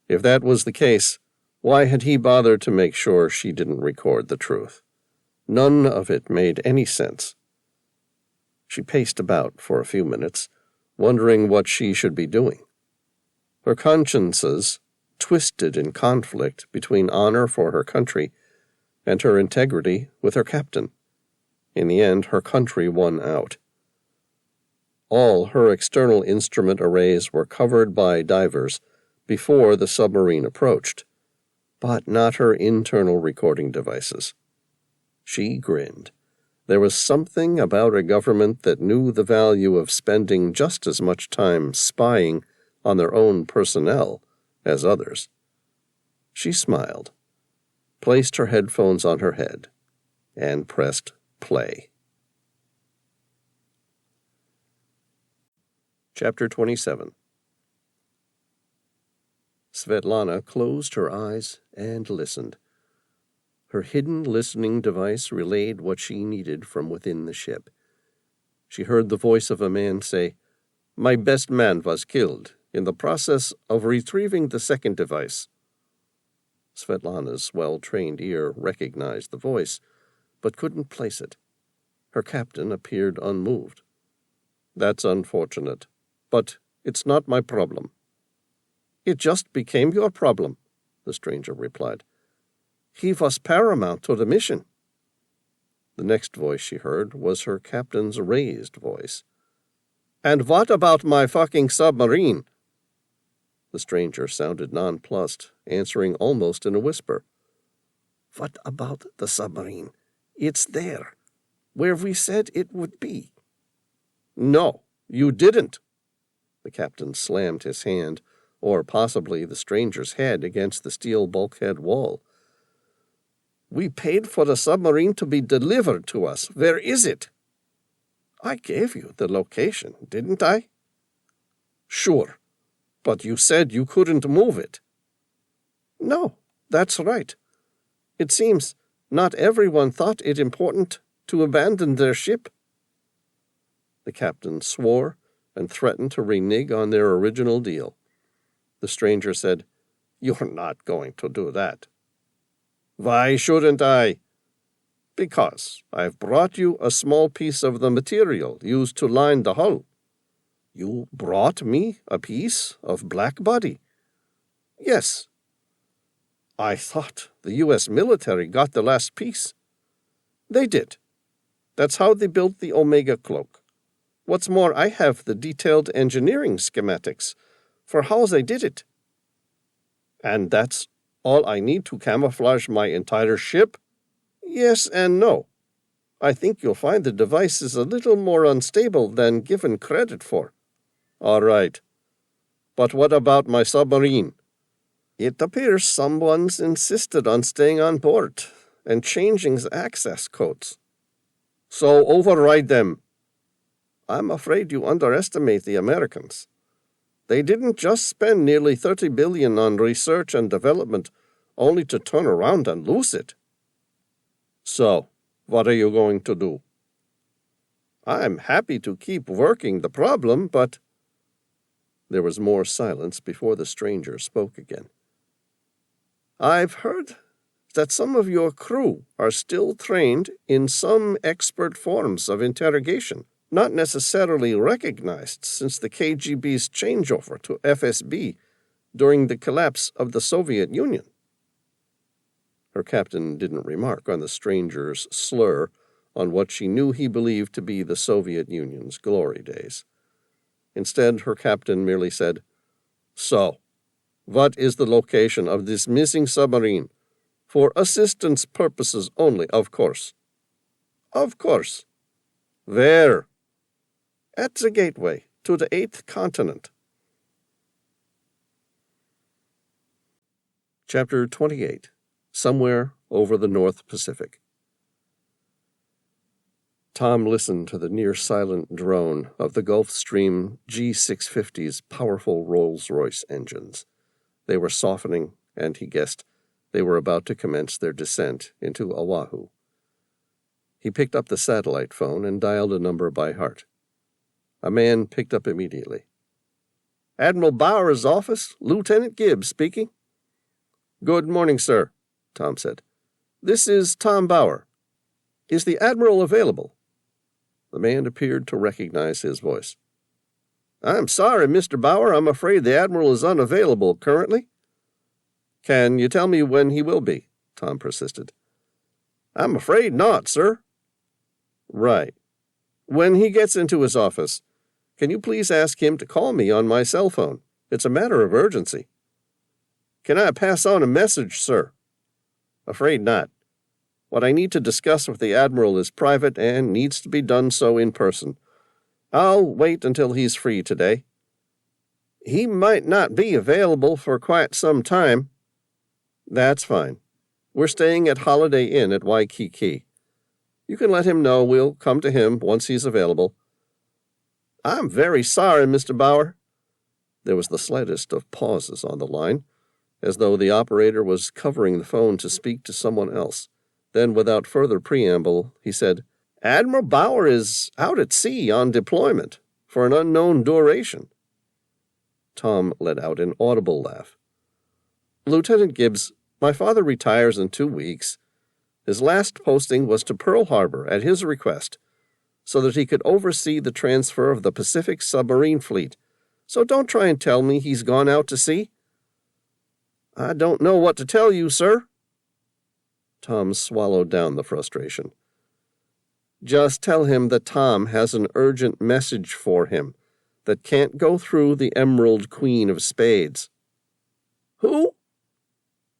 If that was the case, why had he bothered to make sure she didn't record the truth? None of it made any sense. She paced about for a few minutes, wondering what she should be doing. Her consciences twisted in conflict between honor for her country and her integrity with her captain. In the end, her country won out. All her external instrument arrays were covered by divers before the submarine approached, but not her internal recording devices. She grinned. There was something about a government that knew the value of spending just as much time spying on their own personnel as others. She smiled, placed her headphones on her head, and pressed play. Chapter 27. Svetlana closed her eyes and listened. Her hidden listening device relayed what she needed from within the ship. She heard the voice of a man say, "My best man was killed in the process of retrieving the second device." Svetlana's well-trained ear recognized the voice, but couldn't place it. Her captain appeared unmoved. "That's unfortunate, but it's not my problem." "It just became your problem," the stranger replied. "He was paramount to the mission." The next voice she heard was her captain's raised voice. "And what about my fucking submarine?" The stranger sounded nonplussed, answering almost in a whisper. "What about the submarine? It's there, where we said it would be." "No, you didn't." The captain slammed his hand, or possibly the stranger's head, against the steel bulkhead wall. "We paid for the submarine to be delivered to us. Where is it?" "I gave you the location, didn't I?" "Sure, but you said you couldn't move it." "No, that's right. It seems not everyone thought it important to abandon their ship." The captain swore and threatened to renege on their original deal. The stranger said, "You're not going to do that." "Why shouldn't I?" "Because I've brought you a small piece of the material used to line the hull." "You brought me a piece of black body?" "Yes." "I thought the U.S. military got the last piece." "They did. That's how they built the Omega cloak. What's more, I have the detailed engineering schematics for how they did it." "And that's all I need to camouflage my entire ship?" "Yes and no. I think you'll find the device is a little more unstable than given credit for." "All right. But what about my submarine?" "It appears someone's insisted on staying on board and changing the access codes." "So override them." "I'm afraid you underestimate the Americans. They didn't just spend nearly $30 billion on research and development only to turn around and lose it. So, what are you going to do? I'm happy to keep working the problem, but... There was more silence before the stranger spoke again. I've heard that some of your crew are still trained in some expert forms of interrogation, not necessarily recognized since the KGB's changeover to FSB during the collapse of the Soviet Union. Her captain didn't remark on the stranger's slur on what she knew he believed to be the Soviet Union's glory days. Instead, her captain merely said, So, what is the location of this missing submarine? For assistance purposes only, of course. Of course. Where? At the gateway to the 8th continent. Chapter 28. Somewhere over the North Pacific. Tom listened to the near-silent drone of the Gulfstream G650's powerful Rolls-Royce engines. They were softening, and he guessed they were about to commence their descent into Oahu. He picked up the satellite phone and dialed a number by heart. A man picked up immediately. Admiral Bauer's office, Lieutenant Gibbs speaking. Good morning, sir, Tom said. This is Tom Bauer. Is the Admiral available? The man appeared to recognize his voice. I'm sorry, Mr. Bauer. I'm afraid the Admiral is unavailable currently. Can you tell me when he will be? Tom persisted. I'm afraid not, sir. Right. When he gets into his office, can you please ask him to call me on my cell phone? It's a matter of urgency. Can I pass on a message, sir? Afraid not. What I need to discuss with the Admiral is private and needs to be done so in person. I'll wait until he's free today. He might not be available for quite some time. That's fine. We're staying at Holiday Inn at Waikiki. You can let him know we'll come to him once he's available. I'm very sorry, Mr. Bauer. There was the slightest of pauses on the line, as though the operator was covering the phone to speak to someone else. Then, without further preamble, he said, Admiral Bauer is out at sea on deployment for an unknown duration. Tom let out an audible laugh. Lieutenant Gibbs, my father retires in 2 weeks. His last posting was to Pearl Harbor at his request, so that he could oversee the transfer of the Pacific submarine fleet. So don't try and tell me he's gone out to sea. I don't know what to tell you, sir. Tom swallowed down the frustration. Just tell him that Tom has an urgent message for him that can't go through the Emerald Queen of Spades. Who?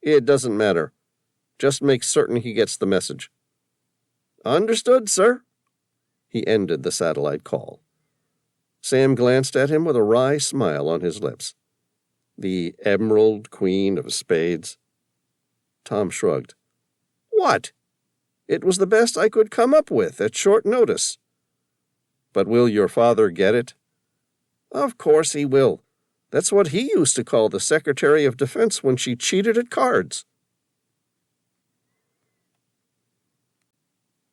It doesn't matter. Just make certain he gets the message. Understood, sir. He ended the satellite call. Sam glanced at him with a wry smile on his lips. The Emerald Queen of Spades. Tom shrugged. What? It was the best I could come up with at short notice. But will your father get it? Of course he will. That's what he used to call the Secretary of Defense when she cheated at cards.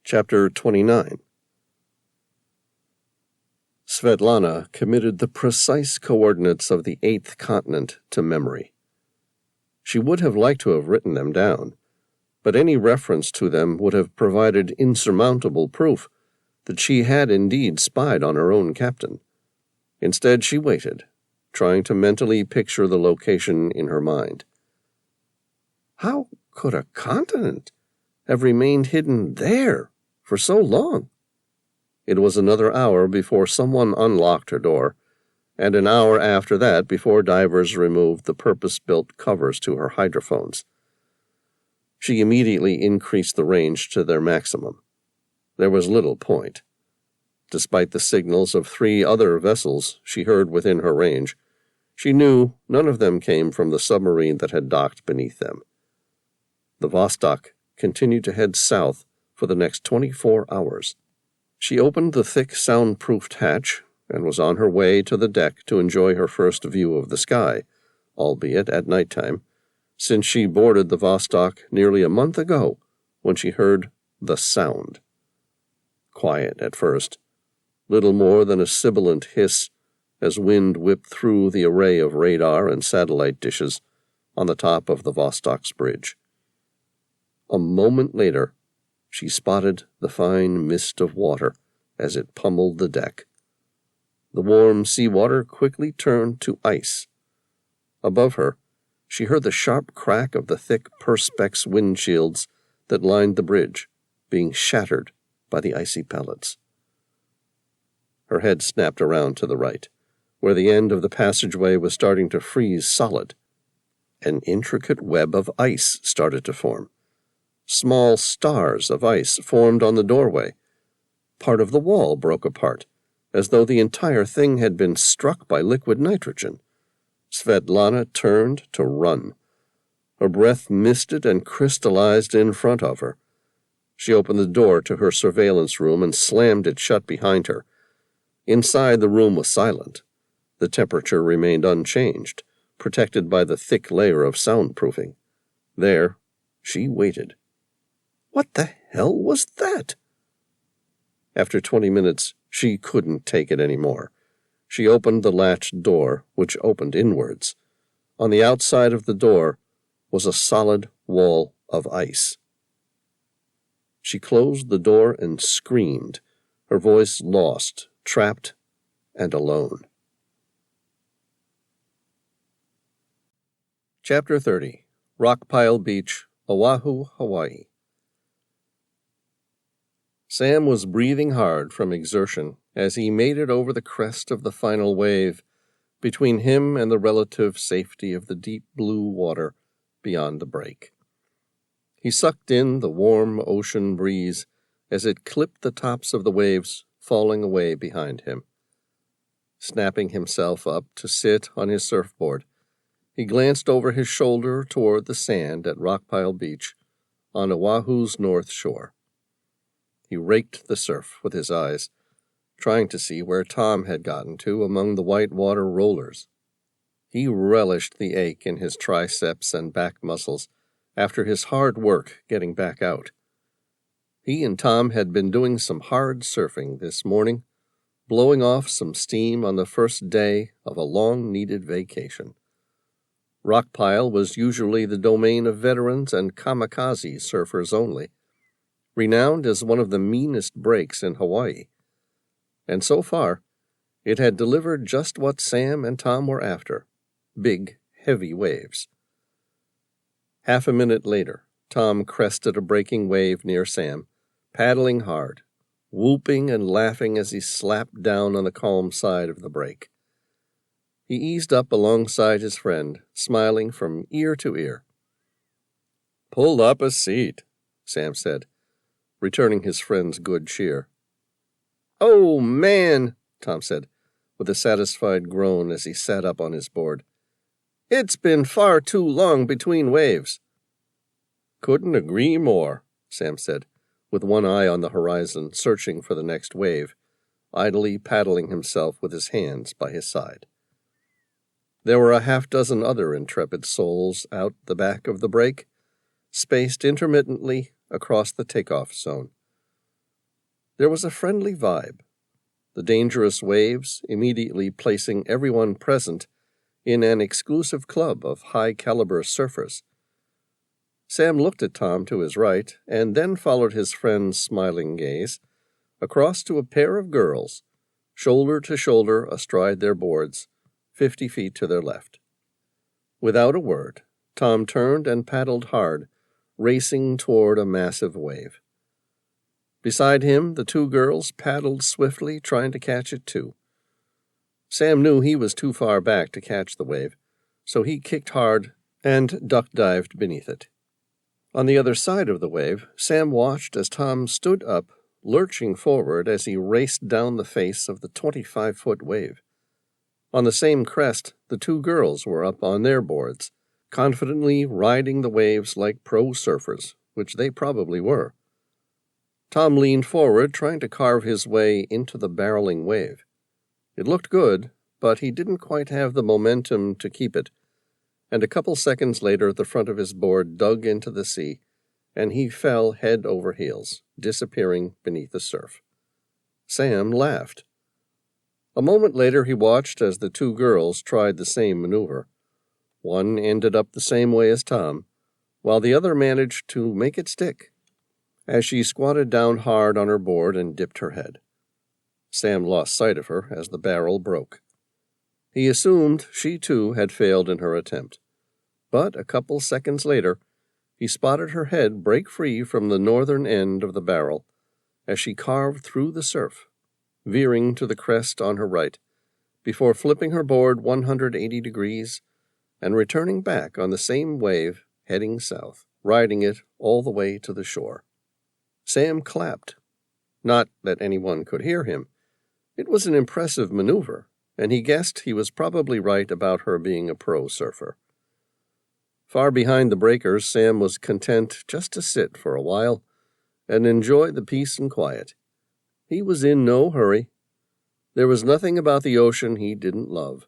Chapter 29. Svetlana committed the precise coordinates of the 8th continent to memory. She would have liked to have written them down, but any reference to them would have provided insurmountable proof that she had indeed spied on her own captain. Instead, she waited, trying to mentally picture the location in her mind. How could a continent have remained hidden there for so long? It was another hour before someone unlocked her door, and an hour after that before divers removed the purpose-built covers to her hydrophones. She immediately increased the range to their maximum. There was little point. Despite the signals of 3 other vessels she heard within her range, she knew none of them came from the submarine that had docked beneath them. The Vostok continued to head south for the next 24 hours. She opened the thick soundproofed hatch and was on her way to the deck to enjoy her first view of the sky, albeit at nighttime, since she boarded the Vostok nearly a month ago when she heard the sound. Quiet at first, little more than a sibilant hiss as wind whipped through the array of radar and satellite dishes on the top of the Vostok's bridge. A moment later, she spotted the fine mist of water as it pummeled the deck. The warm seawater quickly turned to ice. Above her, she heard the sharp crack of the thick perspex windshields that lined the bridge being shattered by the icy pellets. Her head snapped around to the right, where the end of the passageway was starting to freeze solid. An intricate web of ice started to form. Small stars of ice formed on the doorway. Part of the wall broke apart, as though the entire thing had been struck by liquid nitrogen. Svetlana turned to run. Her breath misted and crystallized in front of her. She opened the door to her surveillance room and slammed it shut behind her. Inside, the room was silent. The temperature remained unchanged, protected by the thick layer of soundproofing. There, she waited. What the hell was that? After 20 minutes, she couldn't take it any more. She opened the latched door, which opened inwards. On the outside of the door was a solid wall of ice. She closed the door and screamed, her voice lost, trapped, and alone. Chapter 30. Rockpile Beach, Oahu, Hawaii. Sam was breathing hard from exertion as he made it over the crest of the final wave, between him and the relative safety of the deep blue water beyond the break. He sucked in the warm ocean breeze as it clipped the tops of the waves falling away behind him. Snapping himself up to sit on his surfboard, he glanced over his shoulder toward the sand at Rockpile Beach on Oahu's north shore. He raked the surf with his eyes, trying to see where Tom had gotten to among the whitewater rollers. He relished the ache in his triceps and back muscles after his hard work getting back out. He and Tom had been doing some hard surfing this morning, blowing off some steam on the first day of a long-needed vacation. Rockpile was usually the domain of veterans and kamikaze surfers only, renowned as one of the meanest breaks in Hawaii. And so far, it had delivered just what Sam and Tom were after: big, heavy waves. Half a minute later, Tom crested a breaking wave near Sam, paddling hard, whooping and laughing as he slapped down on the calm side of the break. He eased up alongside his friend, smiling from ear to ear. "Pull up a seat," Sam said, returning his friend's good cheer. "Oh, man," Tom said, with a satisfied groan as he sat up on his board. "It's been far too long between waves." "Couldn't agree more," Sam said, with one eye on the horizon, searching for the next wave, idly paddling himself with his hands by his side. There were a half-dozen other intrepid souls out the back of the break, spaced intermittently across the takeoff zone. There was a friendly vibe, the dangerous waves immediately placing everyone present in an exclusive club of high-caliber surfers. Sam looked at Tom to his right, and then followed his friend's smiling gaze across to a pair of girls, shoulder to shoulder astride their boards, 50 feet to their left. Without a word, Tom turned and paddled hard, racing toward a massive wave. Beside him, the two girls paddled swiftly, trying to catch it too. Sam knew he was too far back to catch the wave, so he kicked hard and duck-dived beneath it. On the other side of the wave, Sam watched as Tom stood up, lurching forward as he raced down the face of the 25-foot wave. On the same crest, the two girls were up on their boards, confidently riding the waves like pro surfers, which they probably were. Tom leaned forward, trying to carve his way into the barreling wave. It looked good, but he didn't quite have the momentum to keep it, and a couple seconds later the front of his board dug into the sea, and he fell head over heels, disappearing beneath the surf. Sam laughed. A moment later he watched as the two girls tried the same maneuver. One ended up the same way as Tom, while the other managed to make it stick, as she squatted down hard on her board and dipped her head. Sam lost sight of her as the barrel broke. He assumed she too had failed in her attempt, but a couple seconds later he spotted her head break free from the northern end of the barrel as she carved through the surf, veering to the crest on her right, before flipping her board 180 degrees and returning back on the same wave, heading south, riding it all the way to the shore. Sam clapped. Not that anyone could hear him. It was an impressive maneuver, and he guessed he was probably right about her being a pro surfer. Far behind the breakers, Sam was content just to sit for a while and enjoy the peace and quiet. He was in no hurry. There was nothing about the ocean he didn't love,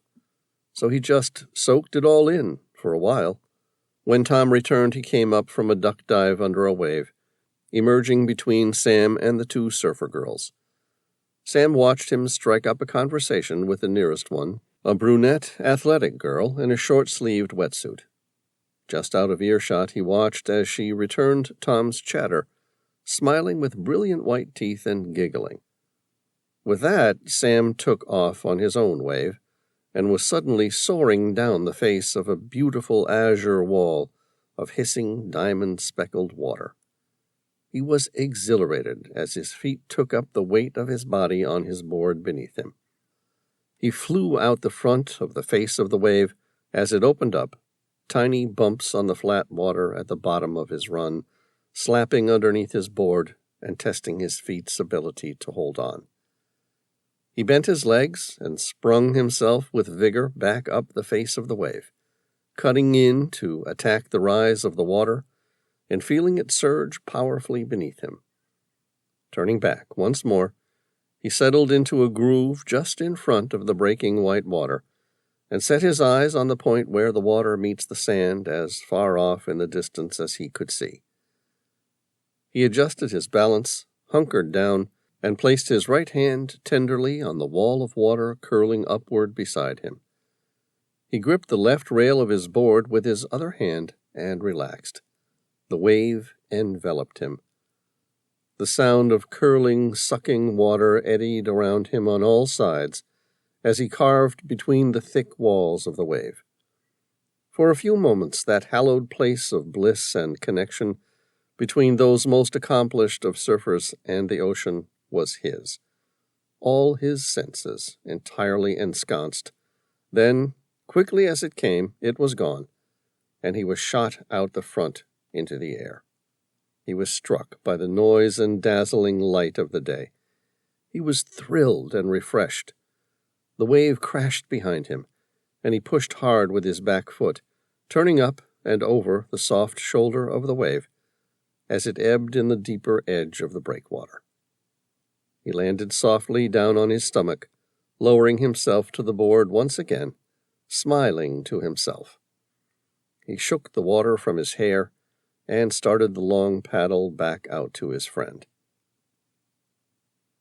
so he just soaked it all in for a while. When Tom returned, he came up from a duck dive under a wave, emerging between Sam and the two surfer girls. Sam watched him strike up a conversation with the nearest one, a brunette, athletic girl in a short-sleeved wetsuit. Just out of earshot, he watched as she returned Tom's chatter, smiling with brilliant white teeth and giggling. With that, Sam took off on his own wave, and was suddenly soaring down the face of a beautiful azure wall of hissing, diamond-speckled water. He was exhilarated as his feet took up the weight of his body on his board beneath him. He flew out the front of the face of the wave as it opened up, tiny bumps on the flat water at the bottom of his run, slapping underneath his board and testing his feet's ability to hold on. He bent his legs and sprung himself with vigor back up the face of the wave, cutting in to attack the rise of the water and feeling it surge powerfully beneath him. Turning back once more, he settled into a groove just in front of the breaking white water and set his eyes on the point where the water meets the sand as far off in the distance as he could see. He adjusted his balance, hunkered down, and placed his right hand tenderly on the wall of water curling upward beside him. He gripped the left rail of his board with his other hand and relaxed. The wave enveloped him. The sound of curling, sucking water eddied around him on all sides as he carved between the thick walls of the wave. For a few moments, that hallowed place of bliss and connection between those most accomplished of surfers and the ocean was his. All his senses entirely ensconced. Then, quickly as it came, it was gone, and he was shot out the front into the air. He was struck by the noise and dazzling light of the day. He was thrilled and refreshed. The wave crashed behind him, and he pushed hard with his back foot, turning up and over the soft shoulder of the wave as it ebbed in the deeper edge of the breakwater. He landed softly down on his stomach, lowering himself to the board once again, smiling to himself. He shook the water from his hair and started the long paddle back out to his friend.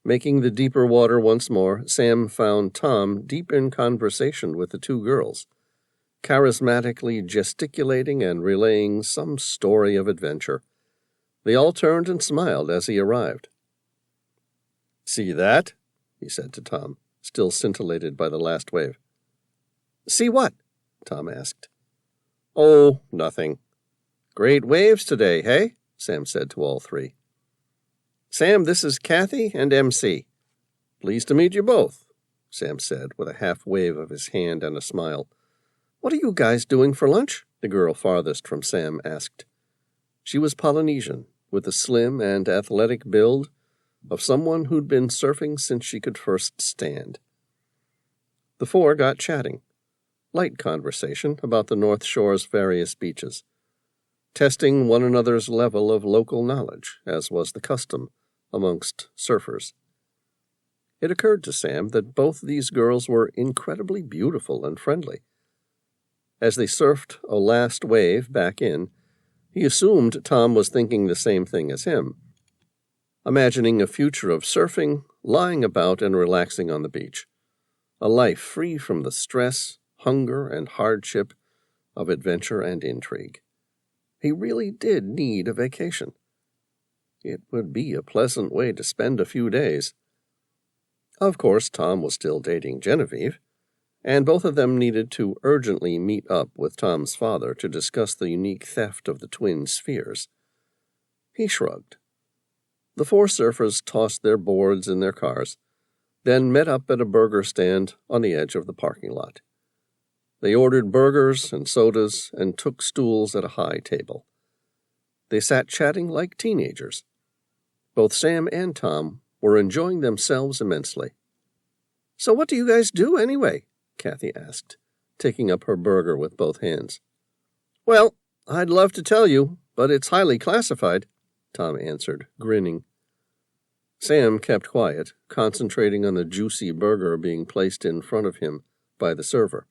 Making the deeper water once more, Sam found Tom deep in conversation with the two girls, charismatically gesticulating and relaying some story of adventure. They all turned and smiled as he arrived. "See that?" he said to Tom, still scintillated by the last wave. "See what?" Tom asked. "Oh, nothing. Great waves today, hey?" Sam said to all three. "Sam, this is Kathy and MC. Pleased to meet you both," Sam said with a half wave of his hand and a smile. "What are you guys doing for lunch?" the girl farthest from Sam asked. She was Polynesian, with the slim and athletic build of someone who'd been surfing since she could first stand. The four got chatting, light conversation about the North Shore's various beaches, testing one another's level of local knowledge, as was the custom amongst surfers. It occurred to Sam that both these girls were incredibly beautiful and friendly. As they surfed a last wave back in, he assumed Tom was thinking the same thing as him, imagining a future of surfing, lying about, and relaxing on the beach. A life free from the stress, hunger, and hardship of adventure and intrigue. He really did need a vacation. It would be a pleasant way to spend a few days. Of course, Tom was still dating Genevieve, and both of them needed to urgently meet up with Tom's father to discuss the unique theft of the twin spheres. He shrugged. The four surfers tossed their boards in their cars, then met up at a burger stand on the edge of the parking lot. They ordered burgers and sodas and took stools at a high table. They sat chatting like teenagers. Both Sam and Tom were enjoying themselves immensely. "So what do you guys do anyway?" Kathy asked, taking up her burger with both hands. "Well, I'd love to tell you, but it's highly classified," Tom answered, grinning. Sam kept quiet, concentrating on the juicy burger being placed in front of him by the server.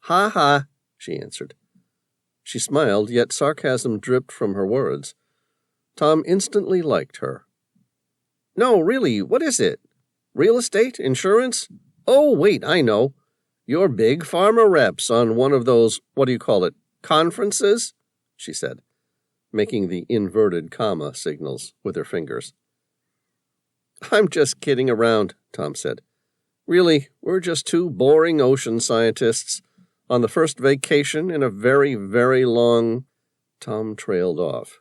"Ha ha," she answered. She smiled, yet sarcasm dripped from her words. Tom instantly liked her. "No, really, what is it? Real estate? Insurance? Oh, wait, I know. You're big pharma reps on one of those, conferences?" she said, making the inverted comma signals with her fingers. "I'm just kidding around," Tom said. "Really, we're just two boring ocean scientists on the first vacation in a very, very long—" Tom trailed off,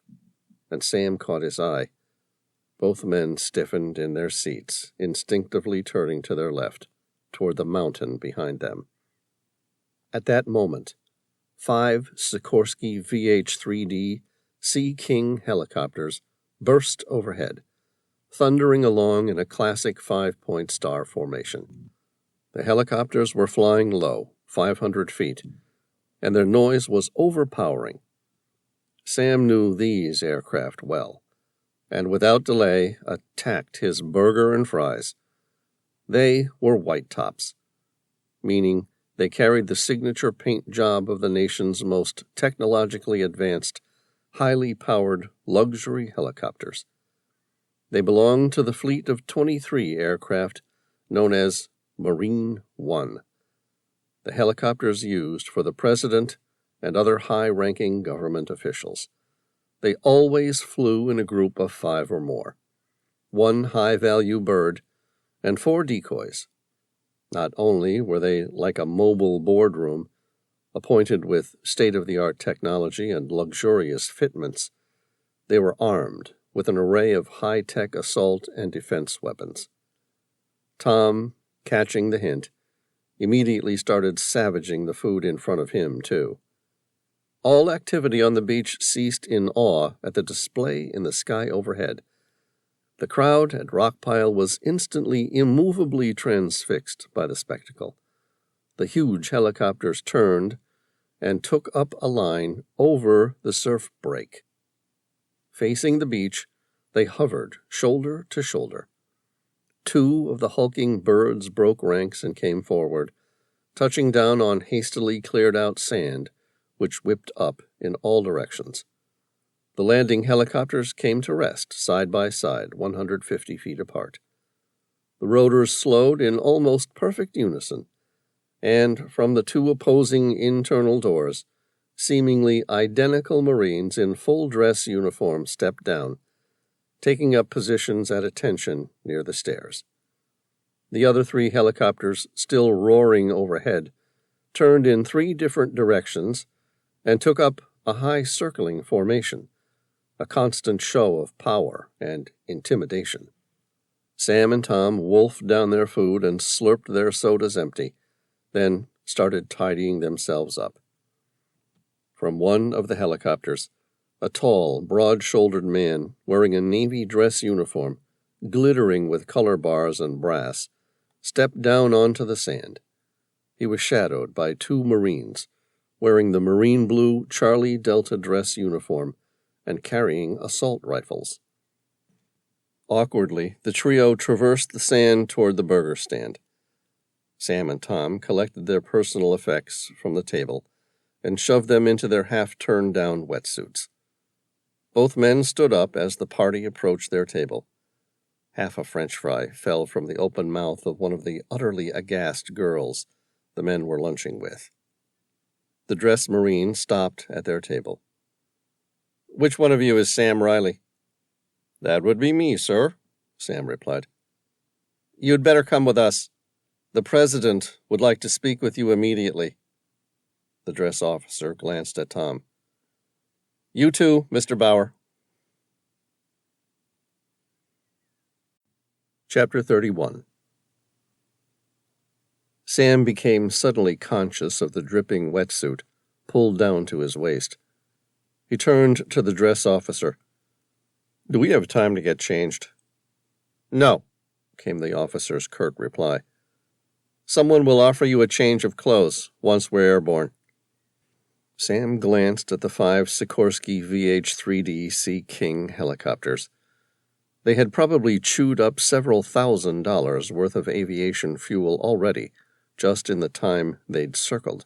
and Sam caught his eye. Both men stiffened in their seats, instinctively turning to their left, toward the mountain behind them. At that moment, 5 Sikorsky VH-3D Sea King helicopters burst overhead, thundering along in a classic 5-point star formation. The helicopters were flying low, 500 feet, and their noise was overpowering. Sam knew these aircraft well, and without delay attacked his burger and fries. They were white tops, meaning they carried the signature paint job of the nation's most technologically advanced, highly powered luxury helicopters. They belonged to the fleet of 23 aircraft known as Marine One, the helicopters used for the president and other high-ranking government officials. They always flew in a group of 5 or more, 1 high-value bird, and 4 decoys. Not only were they like a mobile boardroom, appointed with state-of-the-art technology and luxurious fitments, they were armed with an array of high-tech assault and defense weapons. Tom, catching the hint, immediately started savaging the food in front of him, too. All activity on the beach ceased in awe at the display in the sky overhead. The crowd at Rockpile was instantly immovably transfixed by the spectacle. The huge helicopters turned and took up a line over the surf break. Facing the beach, they hovered shoulder to shoulder. 2 of the hulking birds broke ranks and came forward, touching down on hastily cleared-out sand, which whipped up in all directions. The landing helicopters came to rest side by side, 150 feet apart. The rotors slowed in almost perfect unison, and from the 2 opposing internal doors, seemingly identical Marines in full-dress uniform stepped down, taking up positions at attention near the stairs. The other 3 helicopters, still roaring overhead, turned in 3 different directions and took up a high circling formation, a constant show of power and intimidation. Sam and Tom wolfed down their food and slurped their sodas empty, then started tidying themselves up. From one of the helicopters, a tall, broad-shouldered man wearing a navy dress uniform, glittering with color bars and brass, stepped down onto the sand. He was shadowed by 2 Marines, wearing the marine blue Charlie Delta dress uniform and carrying assault rifles. Awkwardly, the trio traversed the sand toward the burger stand. Sam and Tom collected their personal effects from the table and shoved them into their half-turned-down wetsuits. Both men stood up as the party approached their table. Half a French fry fell from the open mouth of one of the utterly aghast girls the men were lunching with. The dressed Marine stopped at their table. "Which one of you is Sam Reilly?" "That would be me, sir," Sam replied. "You'd better come with us. The President would like to speak with you immediately." The dress officer glanced at Tom. "You too, Mr. Bauer." Chapter 31. Sam became suddenly conscious of the dripping wetsuit, pulled down to his waist. He turned to the dress officer. "Do we have time to get changed?" "No," came the officer's curt reply. "Someone will offer you a change of clothes once we're airborne." Sam glanced at the 5 Sikorsky VH-3D Sea King helicopters. They had probably chewed up several $1,000s worth of aviation fuel already, just in the time they'd circled.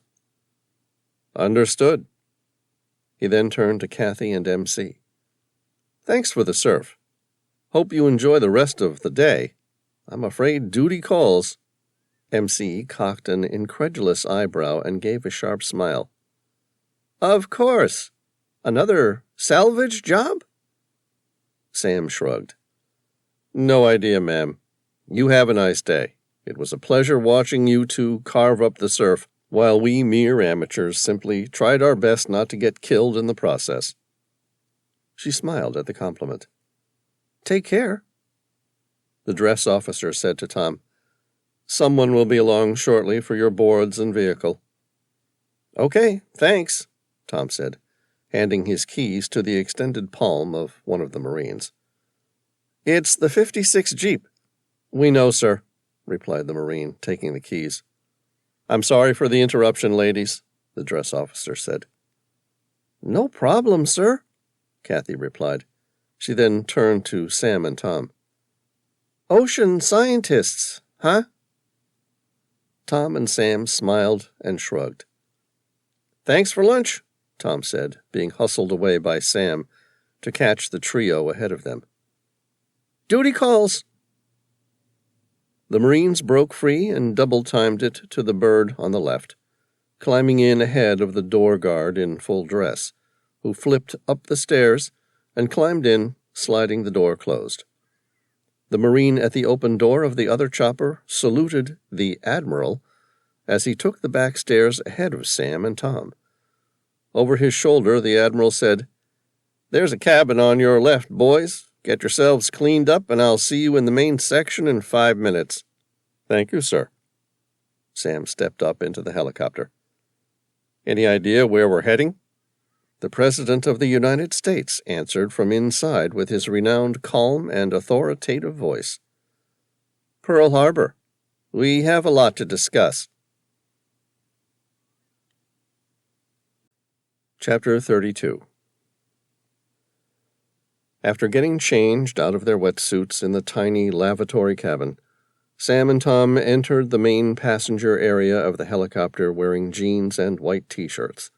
"Understood." He then turned to Kathy and MC. "Thanks for the surf. Hope you enjoy the rest of the day. I'm afraid duty calls." MC cocked an incredulous eyebrow and gave a sharp smile. "Of course. Another salvage job?" Sam shrugged. "No idea, ma'am. You have a nice day. It was a pleasure watching you two carve up the surf, while we mere amateurs simply tried our best not to get killed in the process." She smiled at the compliment. "Take care." The dress officer said to Tom, "Someone will be along shortly for your boards and vehicle." "Okay, thanks," Tom said, handing his keys to the extended palm of one of the Marines. "It's the 56 Jeep." "We know, sir," replied the Marine, taking the keys. "I'm sorry for the interruption, ladies," the dress officer said. "No problem, sir," Kathy replied. She then turned to Sam and Tom. "Ocean scientists, huh?" Tom and Sam smiled and shrugged. "Thanks for lunch," Tom said, being hustled away by Sam to catch the trio ahead of them. "Duty calls." The Marines broke free and double-timed it to the bird on the left, climbing in ahead of the door guard in full dress, who flipped up the stairs and climbed in, sliding the door closed. The Marine at the open door of the other chopper saluted the Admiral as he took the back stairs ahead of Sam and Tom. Over his shoulder, the Admiral said, "There's a cabin on your left, boys. Get yourselves cleaned up, and I'll see you in the main section in 5 minutes." "Thank you, sir." Sam stepped up into the helicopter. "Any idea where we're heading?" The President of the United States answered from inside with his renowned calm and authoritative voice. "Pearl Harbor. We have a lot to discuss." Chapter 32. After getting changed out of their wetsuits in the tiny lavatory cabin, Sam and Tom entered the main passenger area of the helicopter wearing jeans and white T-shirts.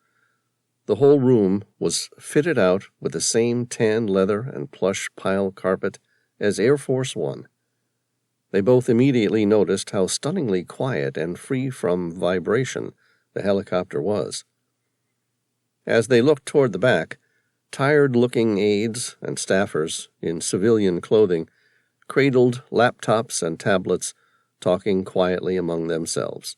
The whole room was fitted out with the same tan leather and plush pile carpet as Air Force One. They both immediately noticed how stunningly quiet and free from vibration the helicopter was. As they looked toward the back, tired-looking aides and staffers in civilian clothing cradled laptops and tablets, talking quietly among themselves.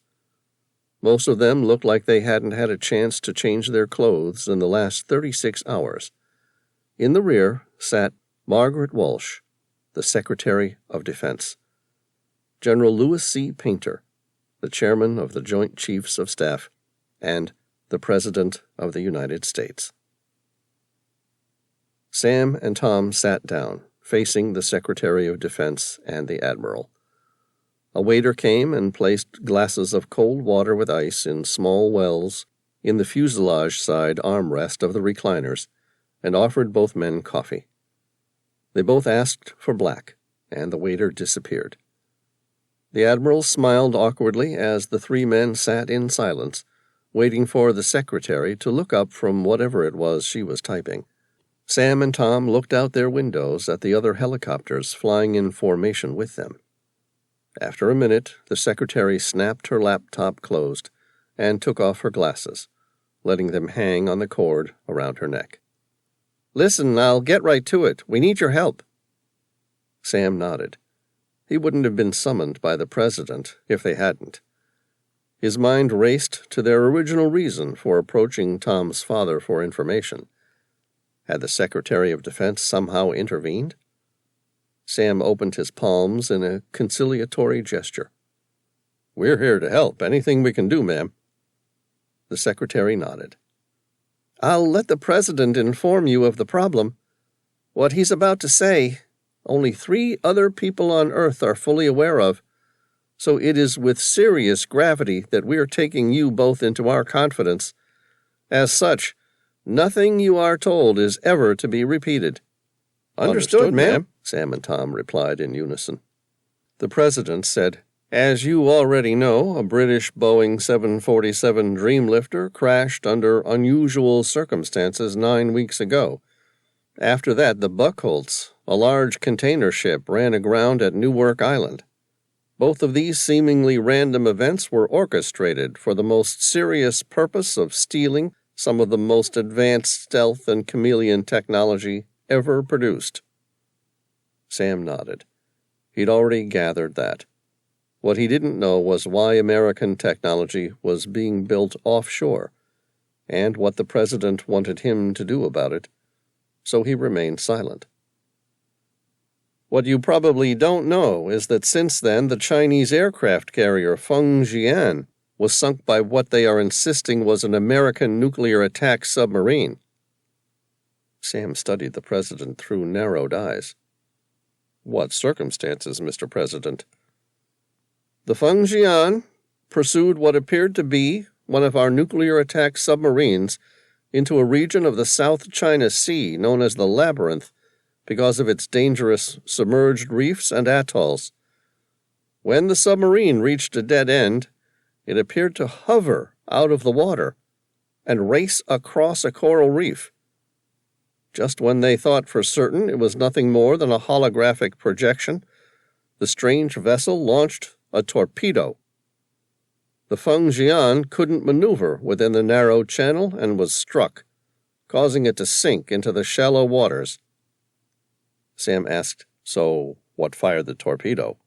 Most of them looked like they hadn't had a chance to change their clothes in the last 36 hours. In the rear sat Margaret Walsh, the Secretary of Defense, General Louis C. Painter, the Chairman of the Joint Chiefs of Staff, and the President of the United States. Sam and Tom sat down, facing the Secretary of Defense and the Admiral. A waiter came and placed glasses of cold water with ice in small wells in the fuselage side armrest of the recliners, and offered both men coffee. They both asked for black, and the waiter disappeared. The Admiral smiled awkwardly as the three men sat in silence, waiting for the secretary to look up from whatever it was she was typing. Sam and Tom looked out their windows at the other helicopters flying in formation with them. After a minute, the secretary snapped her laptop closed and took off her glasses, letting them hang on the cord around her neck. "Listen, I'll get right to it. We need your help." Sam nodded. He wouldn't have been summoned by the president if they hadn't. His mind raced to their original reason for approaching Tom's father for information. Had the Secretary of Defense somehow intervened? Sam opened his palms in a conciliatory gesture. "We're here to help. Anything we can do, ma'am." The secretary nodded. "I'll let the president inform you of the problem. What he's about to say, only 3 other people on Earth are fully aware of, so it is with serious gravity that we are taking you both into our confidence. As such, nothing you are told is ever to be repeated." "Understood, ma'am," Sam and Tom replied in unison. The president said, "As you already know, a British Boeing 747 Dreamlifter crashed under unusual circumstances 9 weeks ago. After that, the Buckholz, a large container ship, ran aground at Newark Island. Both of these seemingly random events were orchestrated for the most serious purpose of stealing some of the most advanced stealth and chameleon technology ever produced." Sam nodded. He'd already gathered that. What he didn't know was why American technology was being built offshore, and what the president wanted him to do about it, so he remained silent. "What you probably don't know is that since then the Chinese aircraft carrier Feng Jian was sunk by what they are insisting was an American nuclear attack submarine." Sam studied the president through narrowed eyes. "What circumstances, Mr. President?" "The Feng Jian pursued what appeared to be one of our nuclear attack submarines into a region of the South China Sea known as the Labyrinth because of its dangerous submerged reefs and atolls. When the submarine reached a dead end, it appeared to hover out of the water and race across a coral reef. Just when they thought for certain it was nothing more than a holographic projection, the strange vessel launched a torpedo. The Feng Jian couldn't maneuver within the narrow channel and was struck, causing it to sink into the shallow waters." Sam asked, "So what fired the torpedo?"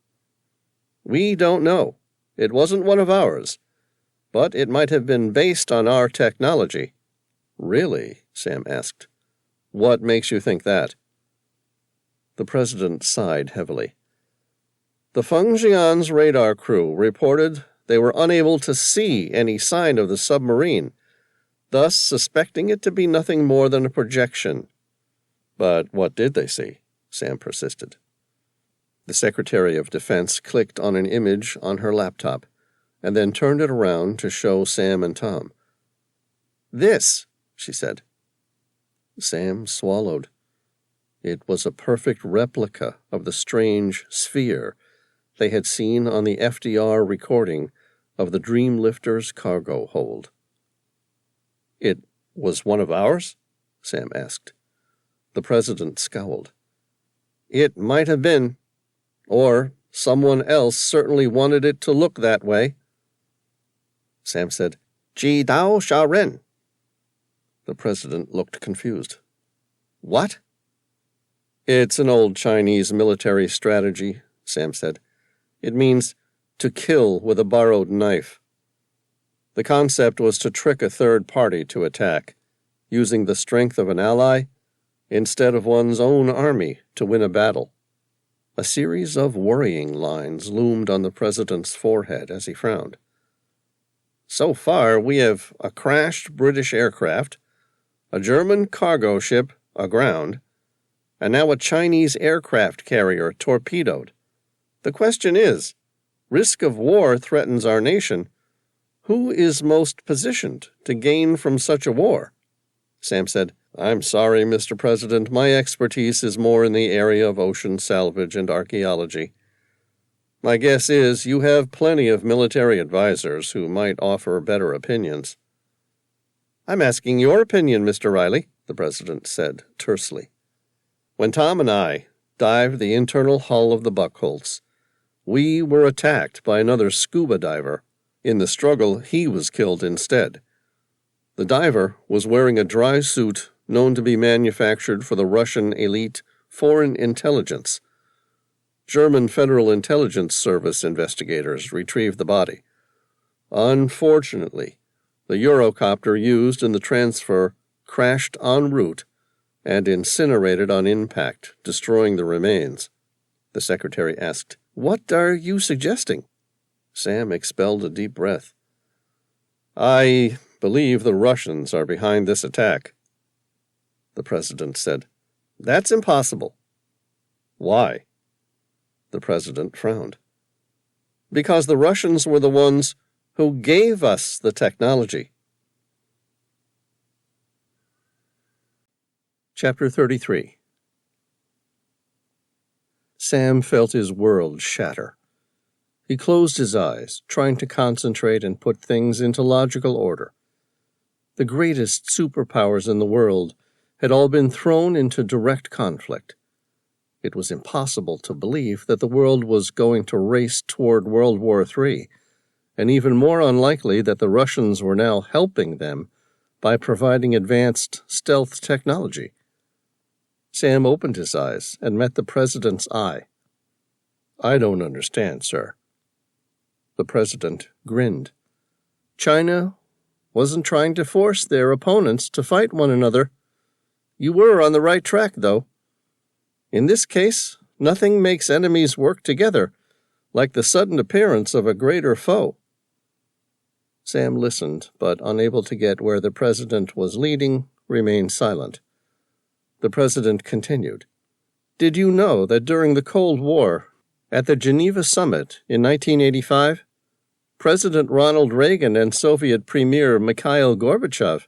"We don't know. It wasn't one of ours, but it might have been based on our technology." "Really?" Sam asked. "What makes you think that?" The president sighed heavily. "The Feng Jian's radar crew reported they were unable to see any sign of the submarine, thus suspecting it to be nothing more than a projection." "But what did they see?" Sam persisted. The Secretary of Defense clicked on an image on her laptop and then turned it around to show Sam and Tom. "This," she said. Sam swallowed. It was a perfect replica of the strange sphere they had seen on the FDR recording of the Dreamlifter's cargo hold. "It was one of ours?" Sam asked. The president scowled. "It might have been, or someone else certainly wanted it to look that way." Sam said, "Ji Dao Sha Ren." The president looked confused. "What?" "It's an old Chinese military strategy," Sam said. "It means to kill with a borrowed knife. The concept was to trick a third party to attack, using the strength of an ally instead of one's own army to win a battle." A series of worrying lines loomed on the president's forehead as he frowned. "So far, we have a crashed British aircraft, a German cargo ship aground, and now a Chinese aircraft carrier torpedoed. The question is, risk of war threatens our nation. Who is most positioned to gain from such a war?" Sam said, "I'm sorry, Mr. President, my expertise is more in the area of ocean salvage and archaeology. My guess is you have plenty of military advisors who might offer better opinions." I'm asking your opinion, Mr. Reilly, the president said tersely. When Tom and I dived the internal hull of the Buckholz, we were attacked by another scuba diver. In the struggle, he was killed instead. The diver was wearing a dry suit known to be manufactured for the Russian elite Foreign Intelligence. German Federal Intelligence Service investigators retrieved the body. Unfortunately, the Eurocopter used in the transfer crashed en route and incinerated on impact, destroying the remains. The secretary asked, "What are you suggesting?" Sam expelled a deep breath. "I believe the Russians are behind this attack." The president said, "That's impossible." "Why?" The president frowned. "Because the Russians were the ones who gave us the technology." Chapter 33. Sam felt his world shatter. He closed his eyes, trying to concentrate and put things into logical order. The greatest superpowers in the world had all been thrown into direct conflict. It was impossible to believe that the world was going to race toward World War III, and even more unlikely that the Russians were now helping them by providing advanced stealth technology. Sam opened his eyes and met the president's eye. "I don't understand, sir." The president grinned. "China wasn't trying to force their opponents to fight one another. You were on the right track, though. In this case, nothing makes enemies work together like the sudden appearance of a greater foe." Sam listened, but unable to get where the president was leading, remained silent. The president continued, "Did you know that during the Cold War, at the Geneva Summit in 1985, President Ronald Reagan and Soviet Premier Mikhail Gorbachev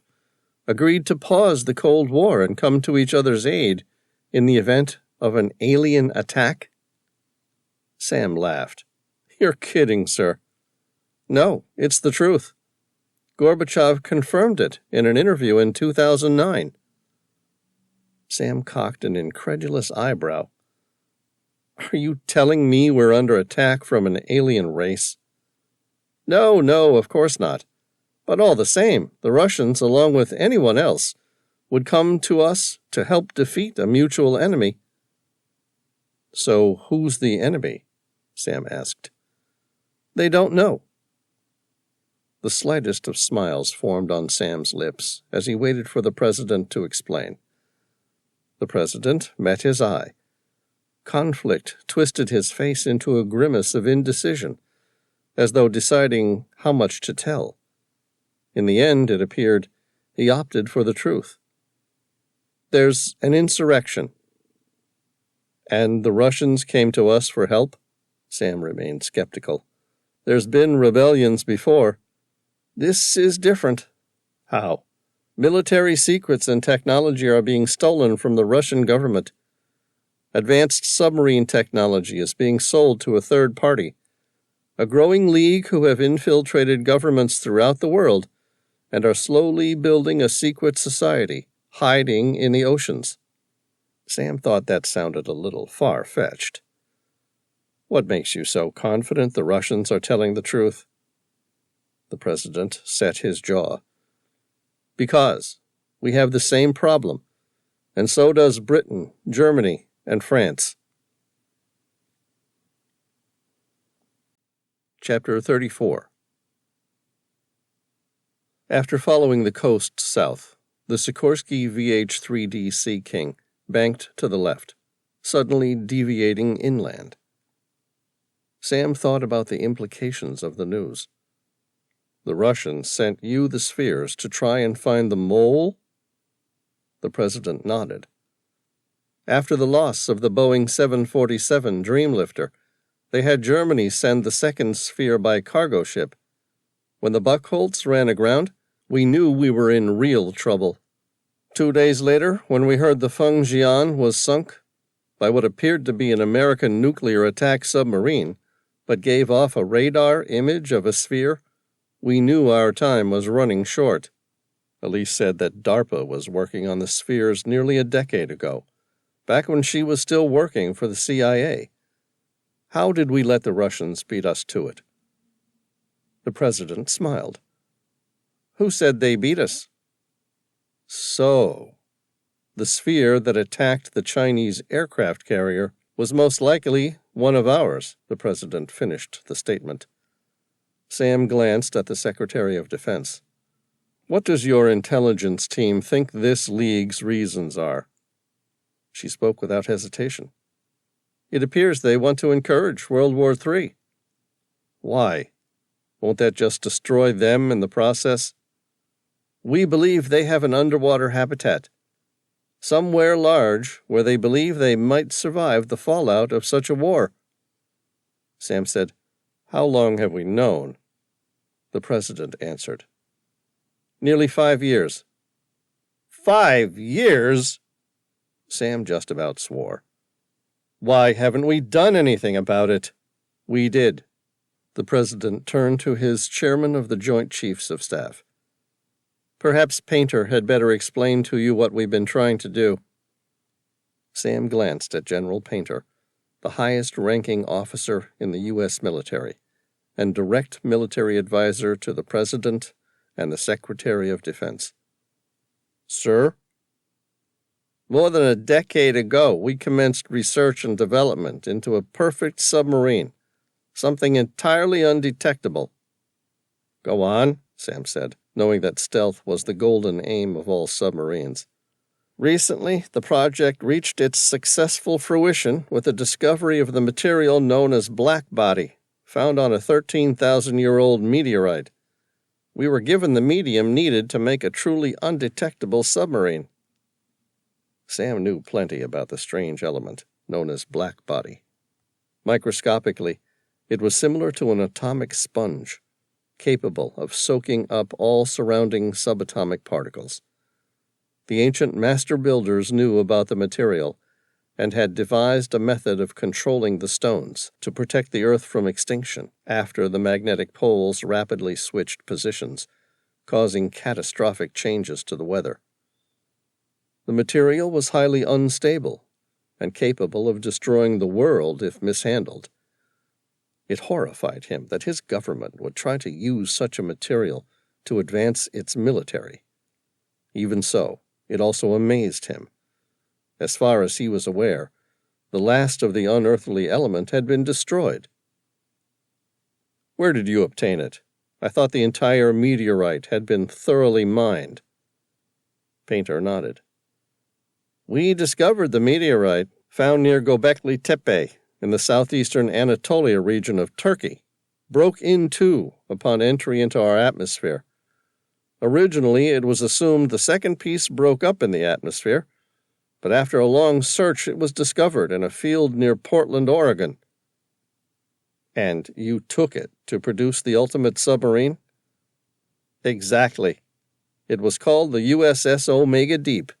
agreed to pause the Cold War and come to each other's aid in the event of an alien attack?" Sam laughed. "You're kidding, sir." "No, it's the truth. Gorbachev confirmed it in an interview in 2009. Sam cocked an incredulous eyebrow. "Are you telling me we're under attack from an alien race?" No, of course not. But all the same, the Russians, along with anyone else, would come to us to help defeat a mutual enemy." "So who's the enemy?" Sam asked. "They don't know." The slightest of smiles formed on Sam's lips as he waited for the president to explain. The president met his eye. Conflict twisted his face into a grimace of indecision, as though deciding how much to tell. In the end, it appeared, he opted for the truth. "There's an insurrection." "And the Russians came to us for help?" Sam remained skeptical. "There's been rebellions before. This is different." "How?" "Military secrets and technology are being stolen from the Russian government. Advanced submarine technology is being sold to a third party, a growing league who have infiltrated governments throughout the world and are slowly building a secret society, hiding in the oceans." Sam thought that sounded a little far-fetched. "What makes you so confident the Russians are telling the truth?" The president set his jaw. "Because we have the same problem, and so does Britain, Germany, and France." Chapter 34. After following the coast south, the Sikorsky VH-3D Sea King banked to the left, suddenly deviating inland. Sam thought about the implications of the news. "The Russians sent you the spheres to try and find the mole?" The president nodded. "After the loss of the Boeing 747 Dreamlifter, they had Germany send the second sphere by cargo ship. When the Buckholz ran aground, we knew we were in real trouble. 2 days later, when we heard the Feng Jian was sunk by what appeared to be an American nuclear attack submarine, but gave off a radar image of a sphere, we knew our time was running short. Elise said that DARPA was working on the spheres nearly a decade ago, back when she was still working for the CIA. How did we let the Russians beat us to it? The president smiled. Who said they beat us? So, the sphere that attacked the Chinese aircraft carrier was most likely one of ours, the president finished the statement. Sam glanced at the Secretary of Defense. What does your intelligence team think this league's reasons are? She spoke without hesitation. It appears they want to encourage World War III. Why? Won't that just destroy them in the process? We believe they have an underwater habitat, somewhere large where they believe they might survive the fallout of such a war. Sam said, How long have we known? The president answered, Nearly 5 years. 5 years? Sam just about swore. Why haven't we done anything about it? We did. The president turned to his chairman of the Joint Chiefs of Staff. Perhaps Painter had better explain to you what we've been trying to do. Sam glanced at General Painter, the highest-ranking officer in the U.S. military, and direct military advisor to the President and the Secretary of Defense. Sir? More than a decade ago, we commenced research and development into a perfect submarine, something entirely undetectable. Go on, Sam said, knowing that stealth was the golden aim of all submarines. Recently, the project reached its successful fruition with the discovery of the material known as black body, found on a 13,000-year-old meteorite. We were given the medium needed to make a truly undetectable submarine. Sam knew plenty about the strange element known as black body. Microscopically, it was similar to an atomic sponge, capable of soaking up all surrounding subatomic particles. The ancient master builders knew about the material and had devised a method of controlling the stones to protect the Earth from extinction after the magnetic poles rapidly switched positions, causing catastrophic changes to the weather. The material was highly unstable and capable of destroying the world if mishandled. It horrified him that his government would try to use such a material to advance its military. Even so, it also amazed him. As far as he was aware, the last of the unearthly element had been destroyed. Where did you obtain it? I thought the entire meteorite had been thoroughly mined. Painter nodded. We discovered the meteorite found near Göbekli Tepe in the southeastern Anatolia region of Turkey, broke in two upon entry into our atmosphere. Originally, it was assumed the second piece broke up in the atmosphere, but after a long search it was discovered in a field near Portland, Oregon. And you took it to produce the ultimate submarine? Exactly. It was called the USS Omega Deep,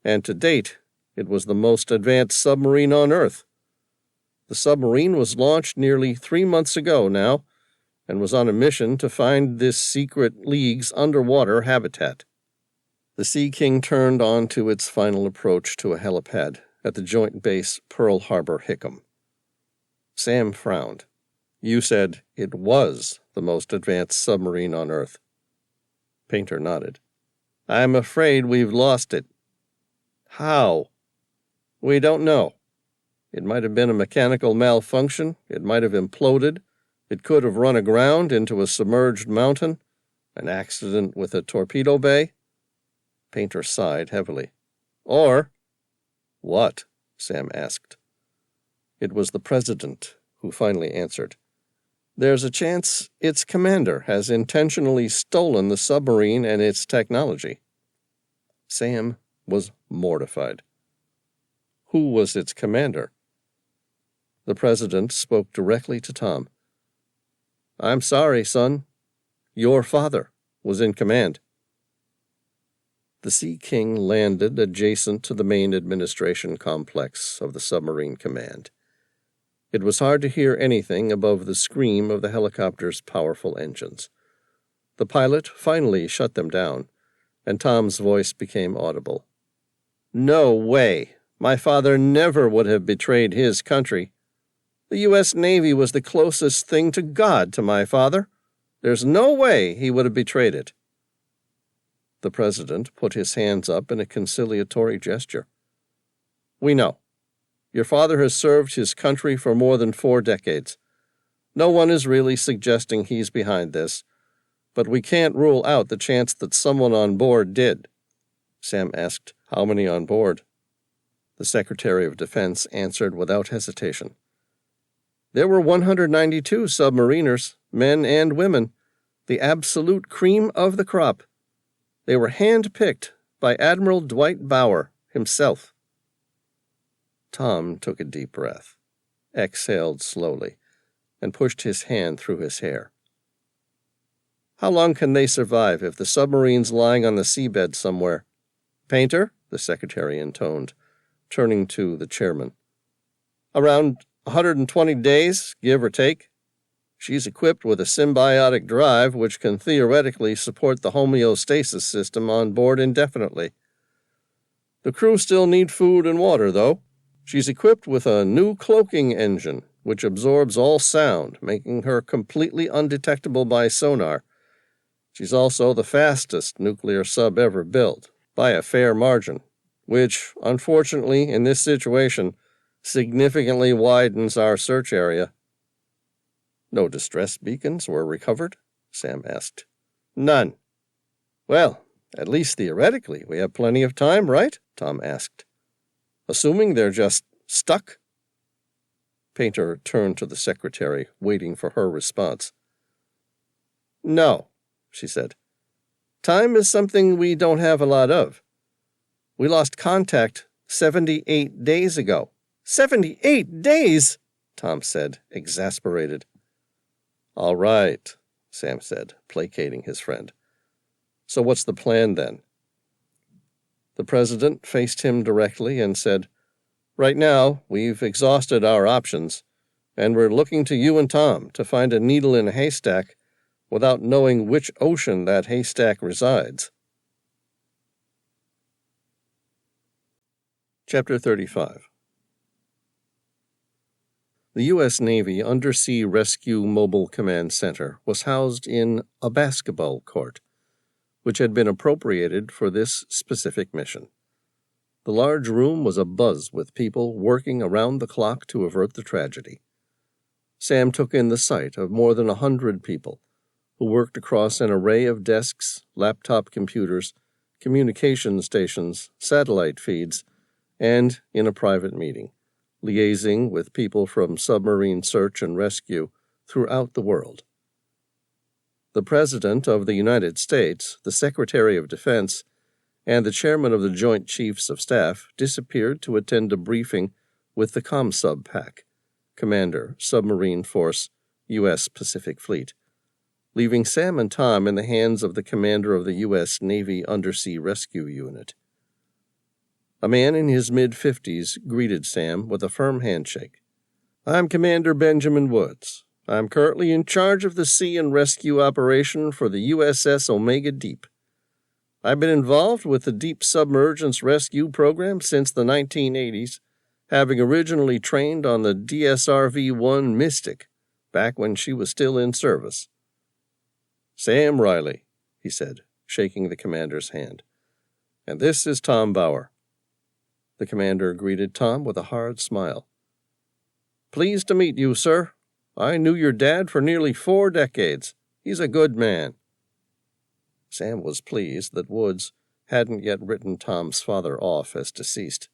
and to date, it was the most advanced submarine on Earth. The submarine was launched nearly 3 months ago now, and was on a mission to find this secret league's underwater habitat. The Sea King turned on to its final approach to a helipad at the Joint Base Pearl Harbor Hickam. Sam frowned. You said it was the most advanced submarine on Earth. Painter nodded. I'm afraid we've lost it. How? We don't know. It might have been a mechanical malfunction. It might have imploded. It could have run aground into a submerged mountain. An accident with a torpedo bay. Painter sighed heavily. Or, what? Sam asked. It was the president who finally answered. There's a chance its commander has intentionally stolen the submarine and its technology. Sam was mortified. Who was its commander? The president spoke directly to Tom. I'm sorry, son. Your father was in command. The Sea King landed adjacent to the main administration complex of the submarine command. It was hard to hear anything above the scream of the helicopter's powerful engines. The pilot finally shut them down, and Tom's voice became audible. "No way! My father never would have betrayed his country. The U.S. Navy was the closest thing to God to my father. There's no way he would have betrayed it." The president put his hands up in a conciliatory gesture. "We know. Your father has served his country for more than 4 decades. No one is really suggesting he's behind this, but we can't rule out the chance that someone on board did." Sam asked, "How many on board?" The Secretary of Defense answered without hesitation. "There were 192 submariners, men and women, the absolute cream of the crop. They were hand-picked by Admiral Dwight Bauer himself." Tom took a deep breath, exhaled slowly, and pushed his hand through his hair. "How long can they survive if the submarine's lying on the seabed somewhere?" "Painter," the secretary intoned, turning to the chairman. "Around 120 days, give or take. She's equipped with a symbiotic drive which can theoretically support the homeostasis system on board indefinitely. The crew still need food and water, though. She's equipped with a new cloaking engine which absorbs all sound, making her completely undetectable by sonar. She's also the fastest nuclear sub ever built, by a fair margin, which, unfortunately, in this situation, significantly widens our search area." "No distress beacons were recovered?" Sam asked. "None." "Well, at least theoretically, we have plenty of time, right?" Tom asked. "Assuming they're just stuck?" Painter turned to the secretary, waiting for her response. "No," she said. "Time is something we don't have a lot of. We lost contact 78 days ago." 78 days? Tom said, exasperated. "All right," Sam said, placating his friend. "So what's the plan then?" The president faced him directly and said, "Right now, we've exhausted our options, and we're looking to you and Tom to find a needle in a haystack without knowing which ocean that haystack resides." Chapter 35. The U.S. Navy Undersea Rescue Mobile Command Center was housed in a basketball court, which had been appropriated for this specific mission. The large room was abuzz with people working around the clock to avert the tragedy. Sam took in the sight of more than 100 people who worked across an array of desks, laptop computers, communication stations, satellite feeds, and in a private meeting, liaising with people from submarine search and rescue throughout the world. The President of the United States, the Secretary of Defense, and the Chairman of the Joint Chiefs of Staff disappeared to attend a briefing with the ComSub PAC, Commander, Submarine Force, U.S. Pacific Fleet, leaving Sam and Tom in the hands of the commander of the U.S. Navy Undersea Rescue Unit. A man in his mid-50s greeted Sam with a firm handshake. "I'm Commander Benjamin Woods. I'm currently in charge of the sea and rescue operation for the USS Omega Deep. I've been involved with the deep submergence rescue program since the 1980s, having originally trained on the DSRV-1 Mystic back when she was still in service." "Sam Reilly," he said, shaking the commander's hand. "And this is Tom Bauer." The commander greeted Tom with a hard smile. "Pleased to meet you, sir. I knew your dad for nearly 4 decades. He's a good man." Sam was pleased that Woods hadn't yet written Tom's father off as deceased.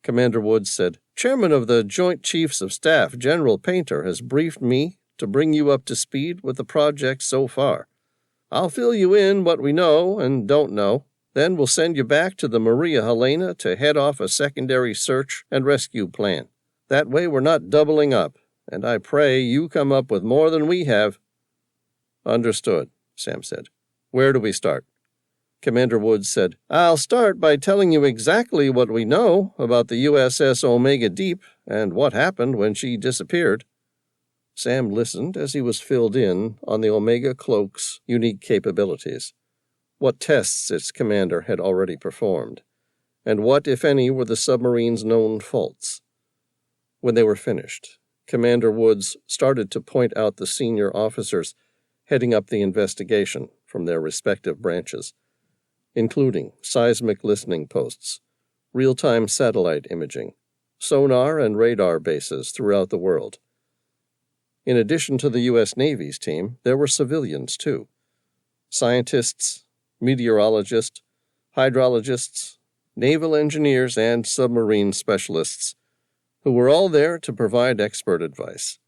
Commander Woods said, "Chairman of the Joint Chiefs of Staff, General Painter, has briefed me to bring you up to speed with the project so far. I'll fill you in what we know and don't know. Then we'll send you back to the Maria Helena to head off a secondary search and rescue plan. That way we're not doubling up, and I pray you come up with more than we have." "Understood," Sam said. "Where do we start?" Commander Woods said, "I'll start by telling you exactly what we know about the USS Omega Deep and what happened when she disappeared." Sam listened as he was filled in on the Omega Cloak's unique capabilities. what tests its commander had already performed, and what, if any, were the submarine's known faults. When they were finished, Commander Woods started to point out the senior officers heading up the investigation from their respective branches, including seismic listening posts, real-time satellite imaging, sonar and radar bases throughout the world. In addition to the U.S. Navy's team, there were civilians, too. Scientists, meteorologists, hydrologists, naval engineers, and submarine specialists, who were all there to provide expert advice.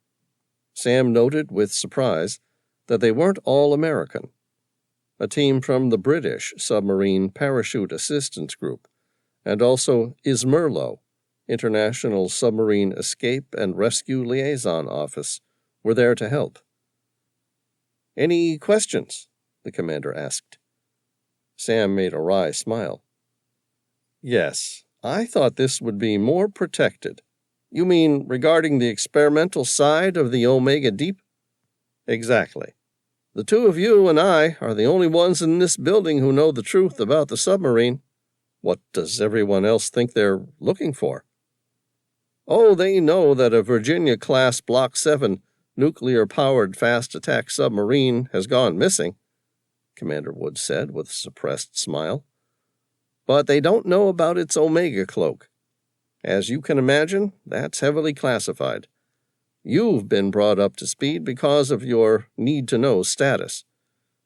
Sam noted with surprise that they weren't all American. A team from the British Submarine Parachute Assistance Group, and also ISMERLO, International Submarine Escape and Rescue Liaison Office, were there to help. "Any questions?" the commander asked. Sam made a wry smile. "Yes, I thought this would be more protected. You mean regarding the experimental side of the Omega Deep?" "Exactly. The two of you and I are the only ones in this building who know the truth about the submarine. What does everyone else think they're looking for?" "Oh, they know that a Virginia-class Block 7 nuclear-powered fast-attack submarine has gone missing," Commander Woods said with a suppressed smile. "But they don't know about its Omega cloak. As you can imagine, that's heavily classified. You've been brought up to speed because of your need-to-know status,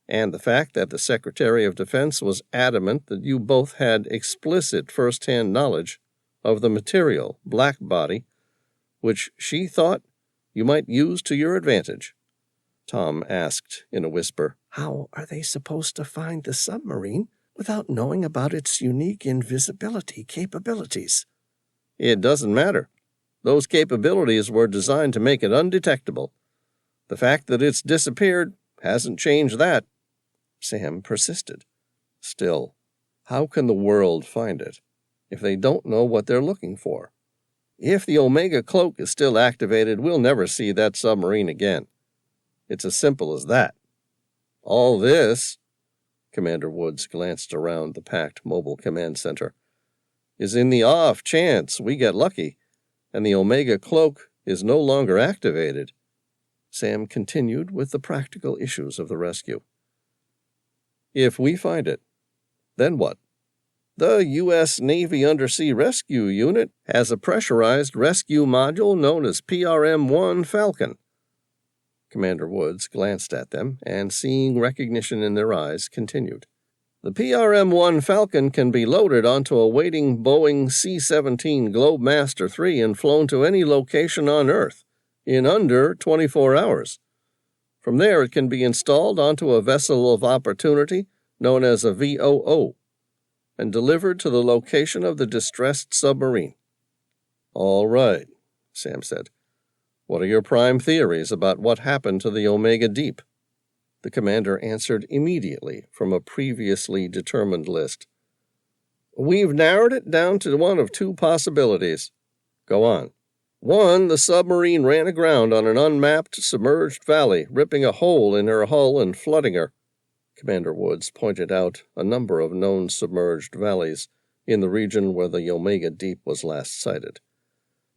and the fact that the Secretary of Defense was adamant that you both had explicit first-hand knowledge of the material, black body, which she thought you might use to your advantage." Tom asked in a whisper, "How are they supposed to find the submarine without knowing about its unique invisibility capabilities?" "It doesn't matter. Those capabilities were designed to make it undetectable. The fact that it's disappeared hasn't changed that," Sam persisted. "Still, how can the world find it if they don't know what they're looking for? If the Omega cloak is still activated, we'll never see that submarine again. It's as simple as that. All this," Commander Woods glanced around the packed mobile command center, "is in the off chance we get lucky and the Omega cloak is no longer activated." Sam continued with the practical issues of the rescue. "If we find it, then what?" "The U.S. Navy Undersea Rescue Unit has a pressurized rescue module known as PRM-1 Falcon." Commander Woods glanced at them and, seeing recognition in their eyes, continued. "The PRM-1 Falcon can be loaded onto a waiting Boeing C-17 Globemaster III and flown to any location on Earth in under 24 hours. From there, it can be installed onto a vessel of opportunity known as a VOO and delivered to the location of the distressed submarine." "All right," Sam said. "What are your prime theories about what happened to the Omega Deep?" The commander answered immediately from a previously determined list. "We've narrowed it down to one of two possibilities." "Go on." "One, the submarine ran aground on an unmapped, submerged valley, ripping a hole in her hull and flooding her." Commander Woods pointed out a number of known submerged valleys in the region where the Omega Deep was last sighted.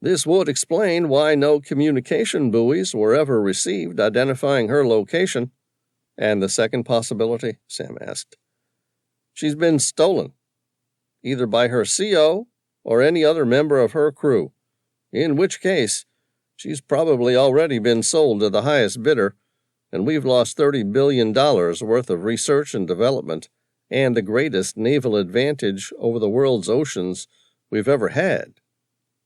"This would explain why no communication buoys were ever received identifying her location." "And the second possibility?" Sam asked. "She's been stolen, either by her CO or any other member of her crew, in which case she's probably already been sold to the highest bidder, and we've lost $30 billion worth of research and development and the greatest naval advantage over the world's oceans we've ever had."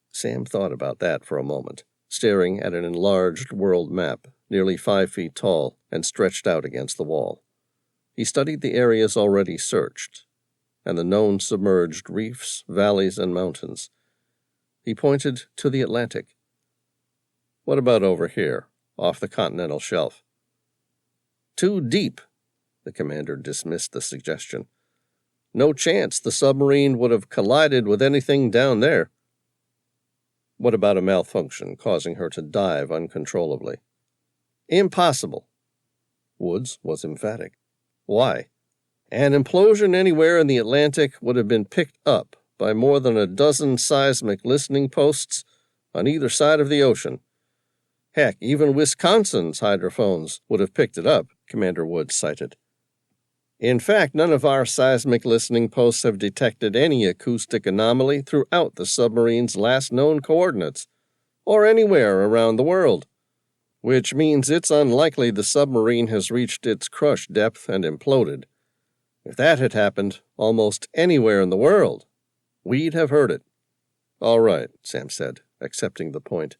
Sam thought about that for a moment, staring at an enlarged world map, nearly 5 feet tall and stretched out against the wall. He studied the areas already searched, and the known submerged reefs, valleys, and mountains. He pointed to the Atlantic. "What about over here, off the continental shelf?" "Too deep," the commander dismissed the suggestion. "No chance the submarine would have collided with anything down there." "What about a malfunction causing her to dive uncontrollably?" "Impossible." Woods was emphatic. "Why?" An implosion anywhere in the Atlantic would have been picked up by more than a dozen seismic listening posts on either side of the ocean. Heck, even Wisconsin's hydrophones would have picked it up, Commander Woods cited. In fact, none of our seismic listening posts have detected any acoustic anomaly throughout the submarine's last known coordinates, or anywhere around the world, which means it's unlikely the submarine has reached its crush depth and imploded. If that had happened almost anywhere in the world, we'd have heard it. All right, Sam said, accepting the point.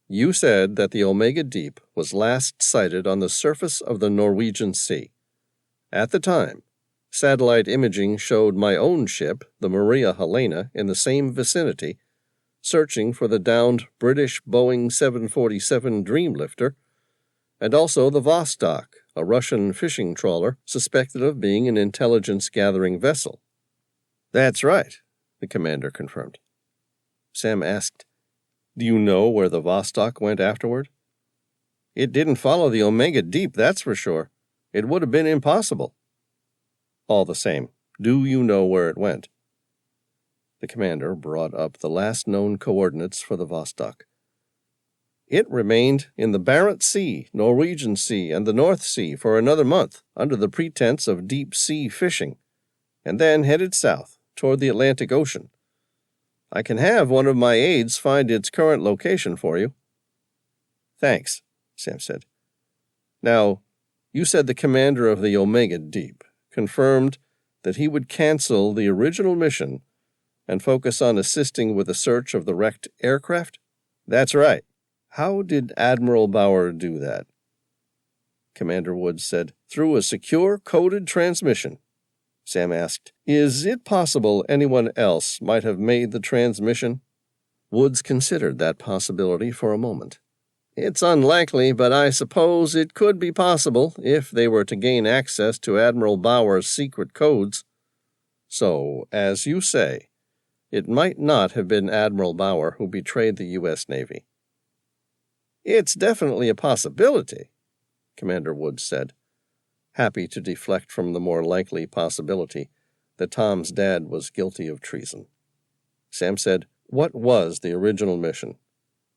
You said that the Omega Deep was last sighted on the surface of the Norwegian Sea. At the time, satellite imaging showed my own ship, the Maria Helena, in the same vicinity, searching for the downed British Boeing 747 Dreamlifter, and also the Vostok, a Russian fishing trawler suspected of being an intelligence-gathering vessel. That's right, the commander confirmed. Sam asked, Do you know where the Vostok went afterward? It didn't follow the Omega Deep, that's for sure. It would have been impossible. All the same, do you know where it went? The commander brought up the last known coordinates for the Vostok. It remained in the Barents Sea, Norwegian Sea, and the North Sea for another month under the pretense of deep-sea fishing, and then headed south toward the Atlantic Ocean. I can have one of my aides find its current location for you. Thanks, Sam said. Now, you said the commander of the Omega Deep confirmed that he would cancel the original mission and focus on assisting with the search of the wrecked aircraft? That's right. How did Admiral Bauer do that? Commander Woods said, Through a secure coded transmission. Sam asked, Is it possible anyone else might have made the transmission? Woods considered that possibility for a moment. It's unlikely, but I suppose it could be possible if they were to gain access to Admiral Bauer's secret codes. So, as you say, it might not have been Admiral Bauer who betrayed the U.S. Navy. It's definitely a possibility, Commander Woods said, happy to deflect from the more likely possibility that Tom's dad was guilty of treason. Sam said, What was the original mission?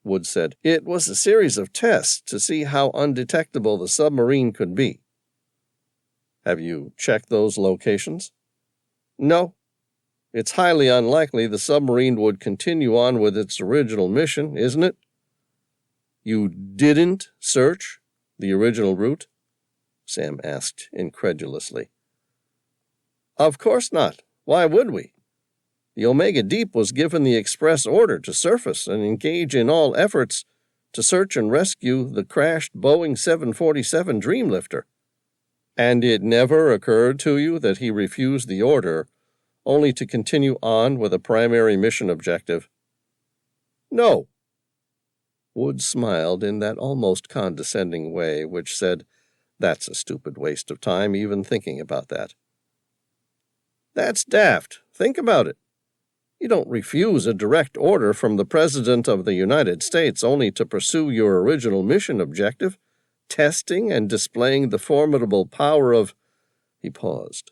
Woods said, It was a series of tests to see how undetectable the submarine could be. Have you checked those locations? No. It's highly unlikely the submarine would continue on with its original mission, isn't it? You didn't search the original route? Sam asked incredulously. Of course not. Why would we? The Omega Deep was given the express order to surface and engage in all efforts to search and rescue the crashed Boeing 747 Dreamlifter. And it never occurred to you that he refused the order, only to continue on with a primary mission objective? No. Woods smiled in that almost condescending way which said, That's a stupid waste of time even thinking about that. That's daft. Think about it. You don't refuse a direct order from the President of the United States only to pursue your original mission objective, testing and displaying the formidable power of... He paused,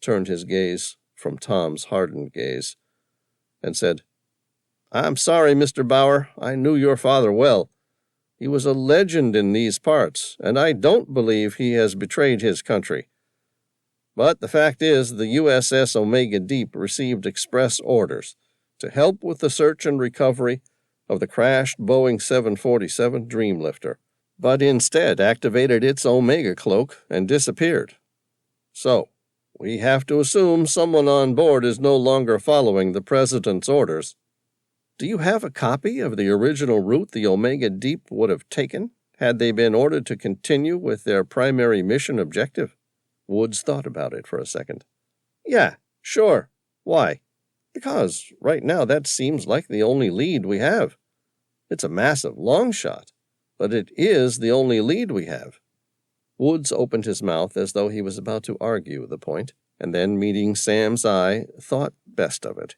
turned his gaze from Tom's hardened gaze, and said, I'm sorry, Mr. Bauer. I knew your father well. He was a legend in these parts, and I don't believe he has betrayed his country. But the fact is, the USS Omega Deep received express orders to help with the search and recovery of the crashed Boeing 747 Dreamlifter, but instead activated its Omega cloak and disappeared. So, we have to assume someone on board is no longer following the President's orders. Do you have a copy of the original route the Omega Deep would have taken had they been ordered to continue with their primary mission objective? Woods thought about it for a second. Yeah, sure. Why? Because right now that seems like the only lead we have. It's a massive long shot, but it is the only lead we have. Woods opened his mouth as though he was about to argue the point, and then, meeting Sam's eye, thought best of it,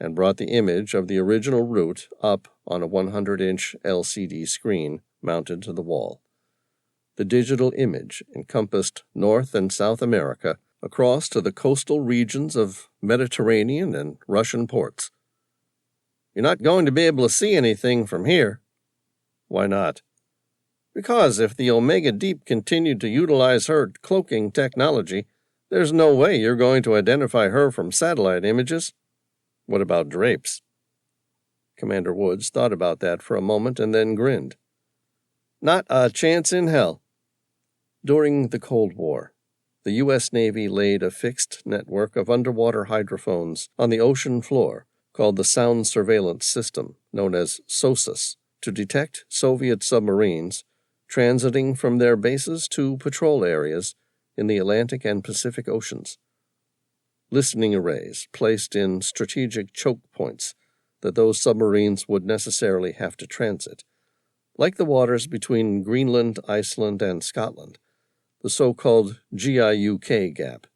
and brought the image of the original route up on a 100-inch LCD screen mounted to the wall. The digital image encompassed North and South America across to the coastal regions of Mediterranean and Russian ports. You're not going to be able to see anything from here. Why not? Because if the Omega Deep continued to utilize her cloaking technology, there's no way you're going to identify her from satellite images. What about drapes? Commander Woods thought about that for a moment and then grinned. Not a chance in hell. During the Cold War, the U.S. Navy laid a fixed network of underwater hydrophones on the ocean floor called the Sound Surveillance System, known as SOSUS, to detect Soviet submarines transiting from their bases to patrol areas in the Atlantic and Pacific Oceans. Listening arrays placed in strategic choke points that those submarines would necessarily have to transit, like the waters between Greenland, Iceland, and Scotland, the so-called GIUK gap.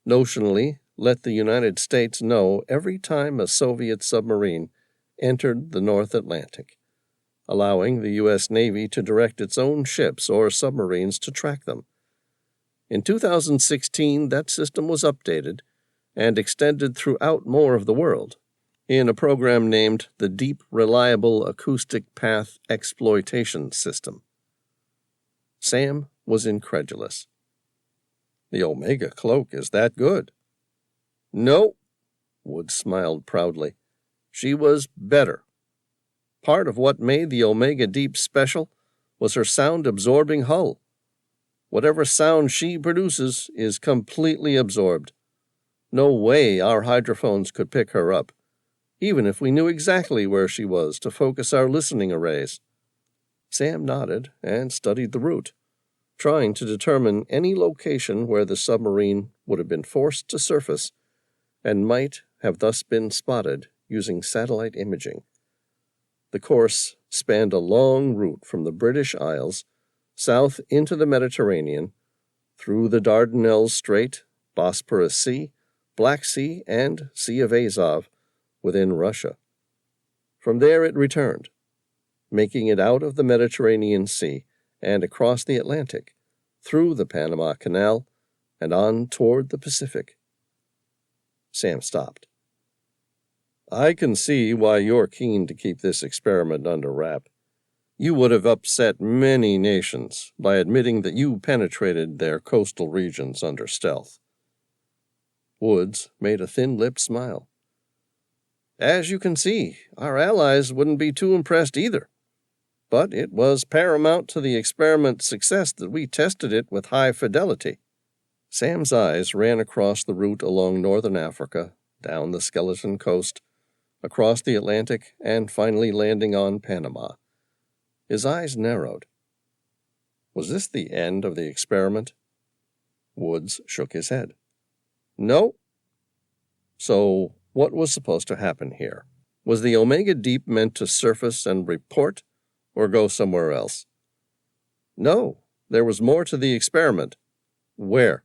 Notionally, let the United States know every time a Soviet submarine entered the North Atlantic, allowing the U.S. Navy to direct its own ships or submarines to track them. In 2016, that system was updated and extended throughout more of the world in a program named the Deep Reliable Acoustic Path Exploitation System. Sam was incredulous. The Omega cloak is that good. No, Woods smiled proudly. She was better. Part of what made the Omega Deep special was her sound-absorbing hull. Whatever sound she produces is completely absorbed. No way our hydrophones could pick her up, even if we knew exactly where she was to focus our listening arrays. Sam nodded and studied the route, trying to determine any location where the submarine would have been forced to surface and might have thus been spotted using satellite imaging. The course spanned a long route from the British Isles south into the Mediterranean, through the Dardanelles Strait, Bosporus Sea, Black Sea, and Sea of Azov within Russia. From there it returned, making it out of the Mediterranean Sea and across the Atlantic, through the Panama Canal, and on toward the Pacific. Sam stopped. I can see why you're keen to keep this experiment under wrap. You would have upset many nations by admitting that you penetrated their coastal regions under stealth. Woods made a thin-lipped smile. As you can see, our allies wouldn't be too impressed either. But it was paramount to the experiment's success that we tested it with high fidelity. Sam's eyes ran across the route along northern Africa, down the Skeleton Coast, across the Atlantic, and finally landing on Panama. His eyes narrowed. Was this the end of the experiment? Woods shook his head. No. So, what was supposed to happen here? Was the Omega Deep meant to surface and report, or go somewhere else? No, there was more to the experiment. Where?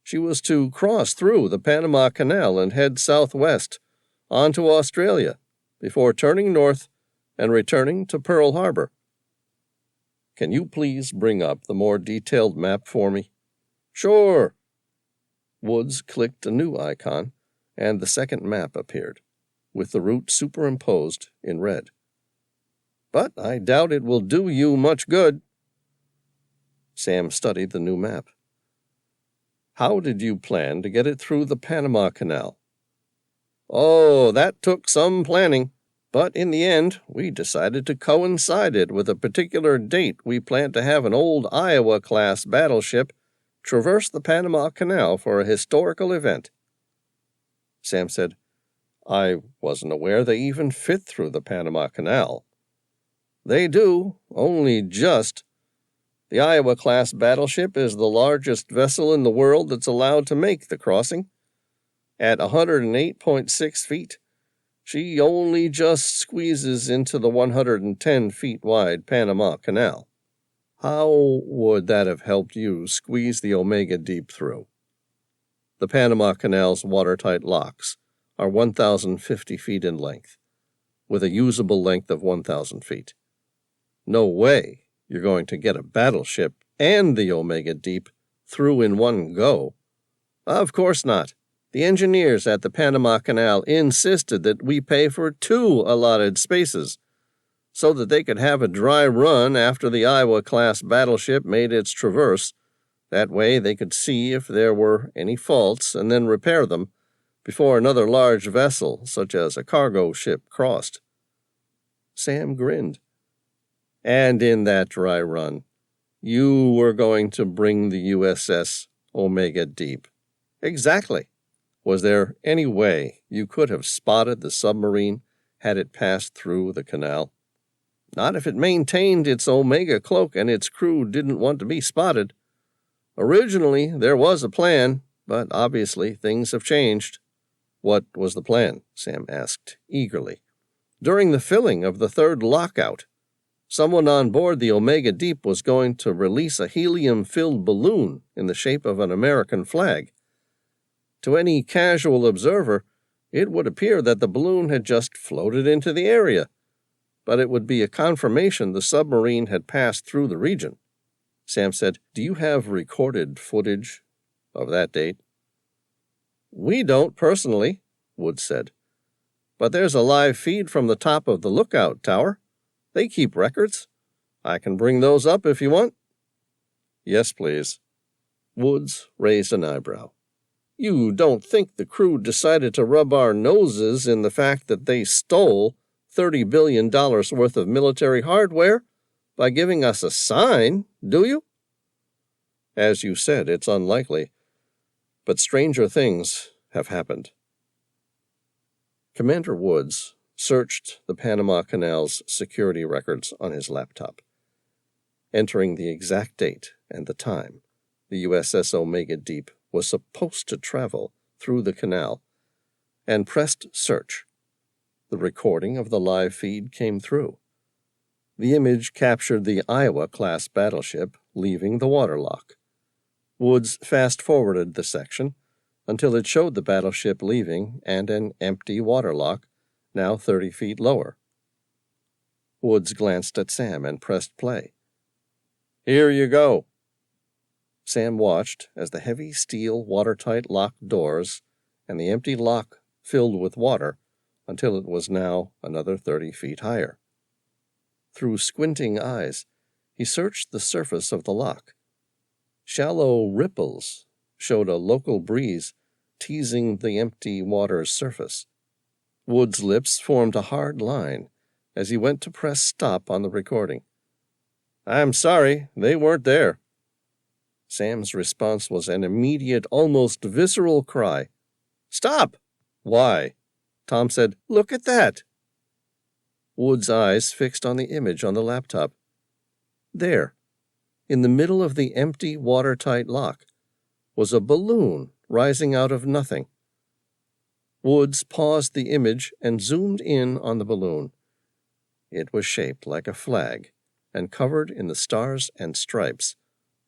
She was to cross through the Panama Canal and head southwest, on to Australia, before turning north and returning to Pearl Harbor. Can you please bring up the more detailed map for me? Sure. Woods clicked a new icon, and the second map appeared, with the route superimposed in red. But I doubt it will do you much good. Sam studied the new map. How did you plan to get it through the Panama Canal? Oh, that took some planning. But in the end, we decided to coincide it with a particular date we planned to have an old Iowa-class battleship traverse the Panama Canal for a historical event. Sam said, I wasn't aware they even fit through the Panama Canal. They do, only just. The Iowa-class battleship is the largest vessel in the world that's allowed to make the crossing. At 108.6 feet, she only just squeezes into the 110 feet wide Panama Canal. How would that have helped you squeeze the Omega Deep through? The Panama Canal's watertight locks are 1,050 feet in length, with a usable length of 1,000 feet. No way you're going to get a battleship and the Omega Deep through in one go. Of course not. The engineers at the Panama Canal insisted that we pay for 2 allotted spaces, so that they could have a dry run after the Iowa-class battleship made its traverse. That way they could see if there were any faults and then repair them before another large vessel, such as a cargo ship, crossed. Sam grinned. And in that dry run, you were going to bring the USS Omega Deep. Exactly. Was there any way you could have spotted the submarine had it passed through the canal? Not if it maintained its Omega cloak and its crew didn't want to be spotted. Originally, there was a plan, but obviously things have changed. What was the plan? Sam asked eagerly. During the filling of the 3rd lockout, someone on board the Omega Deep was going to release a helium-filled balloon in the shape of an American flag. To any casual observer, it would appear that the balloon had just floated into the area, but it would be a confirmation the submarine had passed through the region. Sam said, "Do you have recorded footage of that date?" "We don't, personally," Woods said. "But there's a live feed from the top of the lookout tower. They keep records. I can bring those up if you want." "Yes, please." Woods raised an eyebrow. "You don't think the crew decided to rub our noses in the fact that they stole $30 billion worth of military hardware by giving us a sign, do you?" "As you said, it's unlikely, but stranger things have happened." Commander Woods searched the Panama Canal's security records on his laptop, entering the exact date and the time the USS Omega Deep was supposed to travel through the canal, and pressed search. The recording of the live feed came through. The image captured the Iowa-class battleship leaving the waterlock. Woods fast-forwarded the section until it showed the battleship leaving and an empty waterlock, now 30 feet lower. Woods glanced at Sam and pressed play. "Here you go." Sam watched as the heavy steel watertight locked doors and the empty lock filled with water until it was now another 30 feet higher. Through squinting eyes, he searched the surface of the lock. Shallow ripples showed a local breeze teasing the empty water's surface. Wood's lips formed a hard line as he went to press stop on the recording. "I'm sorry, they weren't there." Sam's response was an immediate, almost visceral cry. "Stop!" "Why?" Tom said, "Look at that." Wood's eyes fixed on the image on the laptop. There, in the middle of the empty, watertight lock, was a balloon rising out of nothing. Woods paused the image and zoomed in on the balloon. It was shaped like a flag and covered in the stars and stripes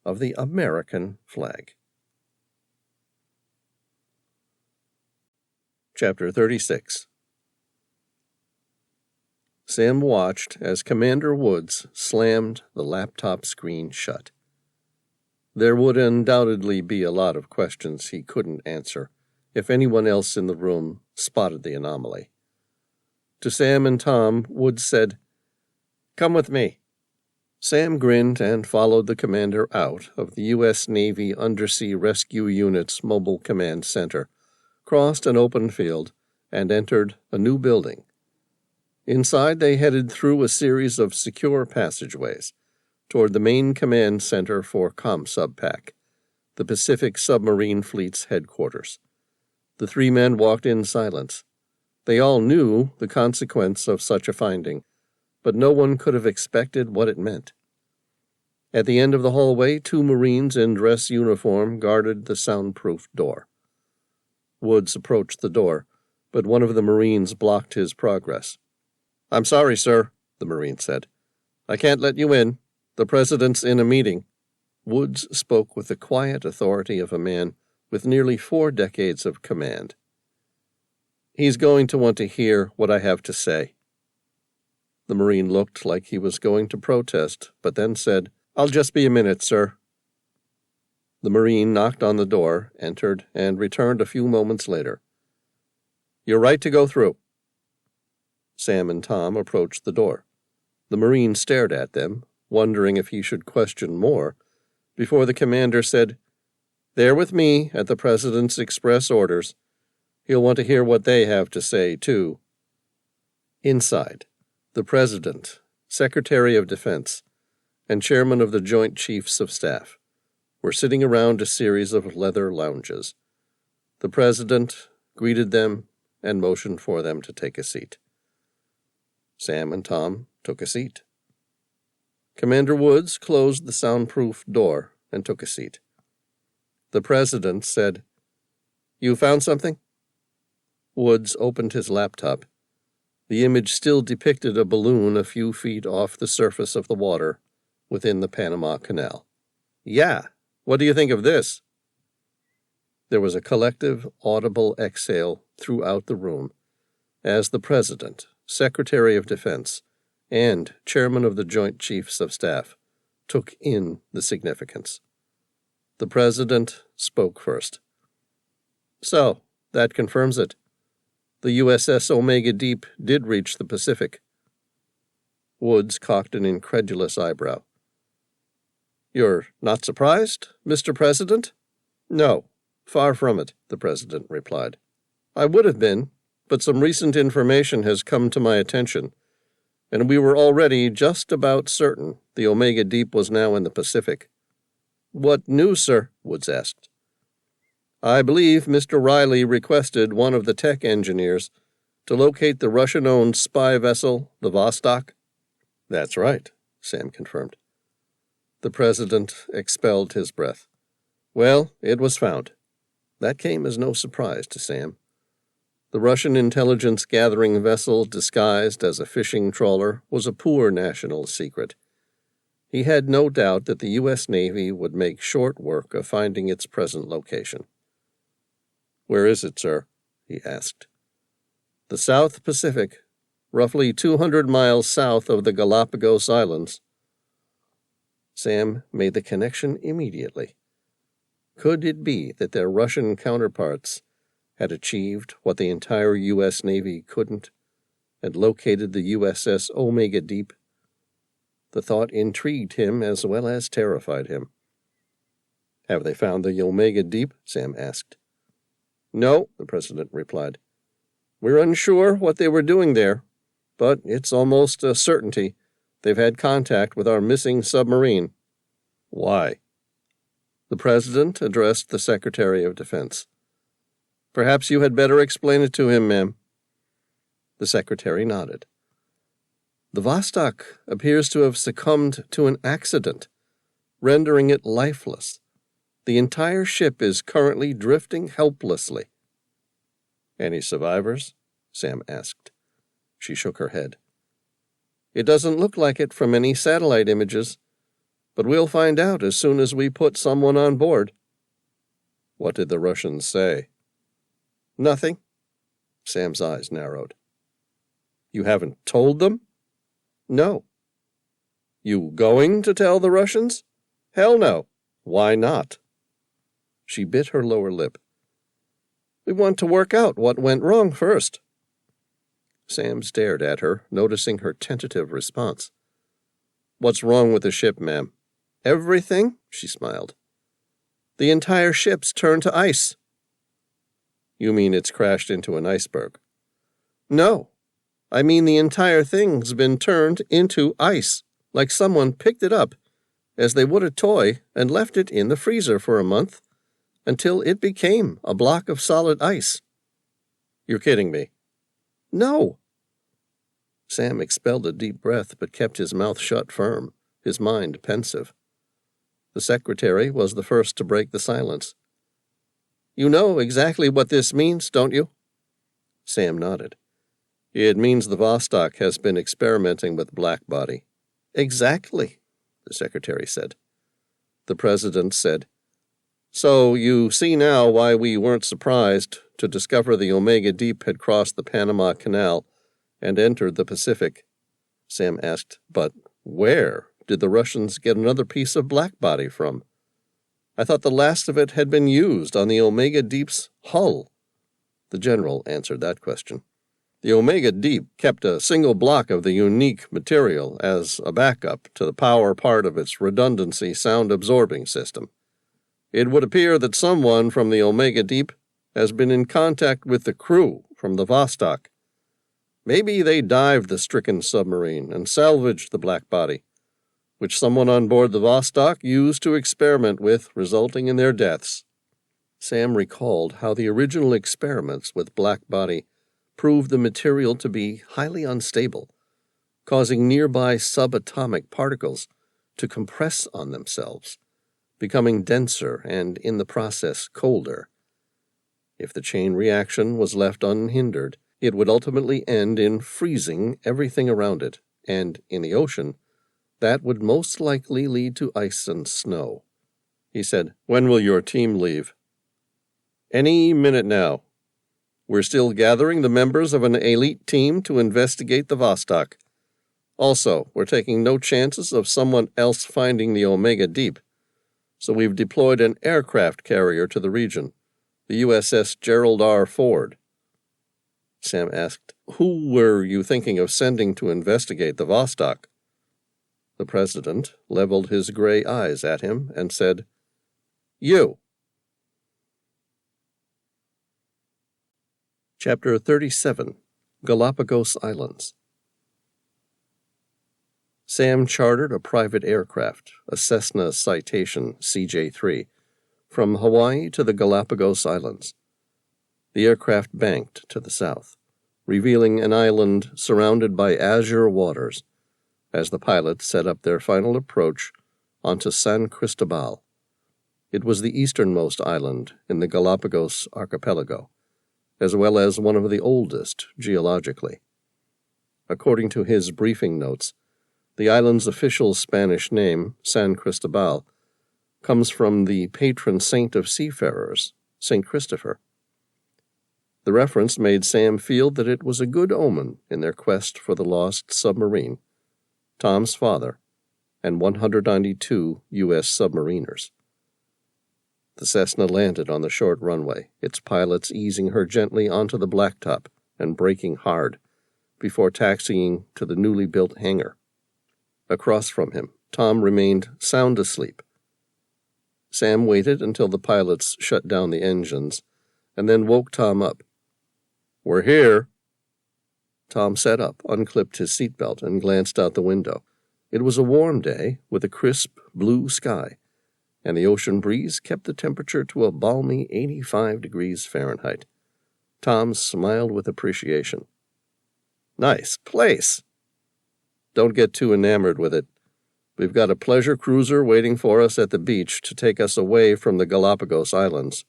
of the American flag. Chapter 36. Sam watched as Commander Woods slammed the laptop screen shut. There would undoubtedly be a lot of questions he couldn't answer if anyone else in the room spotted the anomaly. To Sam and Tom, Woods said, "Come with me." Sam grinned and followed the commander out of the U.S. Navy Undersea Rescue Unit's Mobile Command Center, crossed an open field, and entered a new building. Inside, they headed through a series of secure passageways toward the main command center for ComSubPac, the Pacific Submarine Fleet's headquarters. The 3 men walked in silence. They all knew the consequence of such a finding, but no one could have expected what it meant. At the end of the hallway, 2 Marines in dress uniform guarded the soundproof door. Woods approached the door, but one of the Marines blocked his progress. "I'm sorry, sir," the Marine said. "I can't let you in. The President's in a meeting." Woods spoke with the quiet authority of a man with nearly 4 decades of command. "He's going to want to hear what I have to say." The Marine looked like he was going to protest, but then said, "I'll just be a minute, sir." The Marine knocked on the door, entered, and returned a few moments later. "You're right to go through." Sam and Tom approached the door. The Marine stared at them, wondering if he should question more, before the commander said, "They're with me at the President's express orders. He'll want to hear what they have to say, too." Inside, the President, Secretary of Defense, and Chairman of the Joint Chiefs of Staff were sitting around a series of leather lounges. The President greeted them and motioned for them to take a seat. Sam and Tom took a seat. Commander Woods closed the soundproof door and took a seat. The President said, "You found something?" Woods opened his laptop. The image still depicted a balloon a few feet off the surface of the water within the Panama Canal. "Yeah, what do you think of this?" There was a collective, audible exhale throughout the room as the President, Secretary of Defense, and Chairman of the Joint Chiefs of Staff took in the significance. The President spoke first. "So, that confirms it. The USS Omega Deep did reach the Pacific." Woods cocked an incredulous eyebrow. "You're not surprised, Mr. President?" "No, far from it," the President replied. "I would have been, but some recent information has come to my attention, and we were already just about certain the Omega Deep was now in the Pacific." "What news, sir?" Woods asked. "I believe Mr. Reilly requested one of the tech engineers to locate the Russian-owned spy vessel, the Vostok." "That's right," Sam confirmed. The President expelled his breath. "Well, it was found." That came as no surprise to Sam. The Russian intelligence-gathering vessel disguised as a fishing trawler was a poor national secret. He had no doubt that the U.S. Navy would make short work of finding its present location. "Where is it, sir?" he asked. "The South Pacific, roughly 200 miles south of the Galapagos Islands." Sam made the connection immediately. Could it be that their Russian counterparts had achieved what the entire U.S. Navy couldn't, and located the USS Omega Deep? The thought intrigued him as well as terrified him. "Have they found the Omega Deep?" Sam asked. "No," the President replied. "We're unsure what they were doing there, but it's almost a certainty they've had contact with our missing submarine." "Why?" The President addressed the Secretary of Defense. "Perhaps you had better explain it to him, ma'am." The Secretary nodded. "The Vostok appears to have succumbed to an accident, rendering it lifeless. The entire ship is currently drifting helplessly." "Any survivors?" Sam asked. She shook her head. "It doesn't look like it from any satellite images, but we'll find out as soon as we put someone on board." "What did the Russians say?" "Nothing." Sam's eyes narrowed. "You haven't told them?" "No." "You going to tell the Russians?" "Hell no." "Why not?" She bit her lower lip. "We want to work out what went wrong first." Sam stared at her, noticing her tentative response. "What's wrong with the ship, ma'am?" "Everything," she smiled. "The entire ship's turned to ice." "You mean it's crashed into an iceberg?" "No. I mean the entire thing's been turned into ice, like someone picked it up, as they would a toy, and left it in the freezer for a month, until it became a block of solid ice." "You're kidding me." "No." Sam expelled a deep breath, but kept his mouth shut firm, his mind pensive. The Secretary was the first to break the silence. "You know exactly what this means, don't you?" Sam nodded. "It means the Vostok has been experimenting with blackbody." "Exactly," the Secretary said. The President said, "So you see now why we weren't surprised to discover the Omega Deep had crossed the Panama Canal and entered the Pacific." Sam asked, "But where did the Russians get another piece of blackbody from?" I thought the last of it had been used on the Omega Deep's hull." The general answered that question. "The Omega Deep kept a single block of the unique material as a backup to the power part of its redundancy sound-absorbing system. It would appear that someone from the Omega Deep has been in contact with the crew from the Vostok. Maybe they dived the stricken submarine and salvaged the black body, which someone on board the Vostok used to experiment with, resulting in their deaths." Sam recalled how the original experiments with black body proved the material to be highly unstable, causing nearby subatomic particles to compress on themselves, becoming denser and, in the process, colder. If the chain reaction was left unhindered, it would ultimately end in freezing everything around it, and, in the ocean, that would most likely lead to ice and snow. He said, "When will your team leave?" "Any minute now. We're still gathering the members of an elite team to investigate the Vostok. Also, we're taking no chances of someone else finding the Omega Deep, so we've deployed an aircraft carrier to the region, the USS Gerald R. Ford." Sam asked, "Who were you thinking of sending to investigate the Vostok?" The president leveled his gray eyes at him and said, "You." Chapter 37, Galapagos Islands. Sam chartered a private aircraft, a Cessna Citation CJ-3, from Hawaii to the Galapagos Islands. The aircraft banked to the south, revealing an island surrounded by azure waters, as the pilots set up their final approach onto San Cristobal. It was the easternmost island in the Galapagos archipelago, as well as one of the oldest geologically. According to his briefing notes, the island's official Spanish name, San Cristobal, comes from the patron saint of seafarers, St. Christopher. The reference made Sam feel that it was a good omen in their quest for the lost submarine, Tom's father, and 192 U.S. submariners. The Cessna landed on the short runway, its pilots easing her gently onto the blacktop and braking hard, before taxiing to the newly built hangar. Across from him, Tom remained sound asleep. Sam waited until the pilots shut down the engines, and then woke Tom up. "We're here." Tom sat up, unclipped his seatbelt, and glanced out the window. It was a warm day, with a crisp blue sky, and the ocean breeze kept the temperature to a balmy 85 degrees Fahrenheit. Tom smiled with appreciation. "Nice place." "Don't get too enamored with it. We've got a pleasure cruiser waiting for us at the beach to take us away from the Galapagos Islands,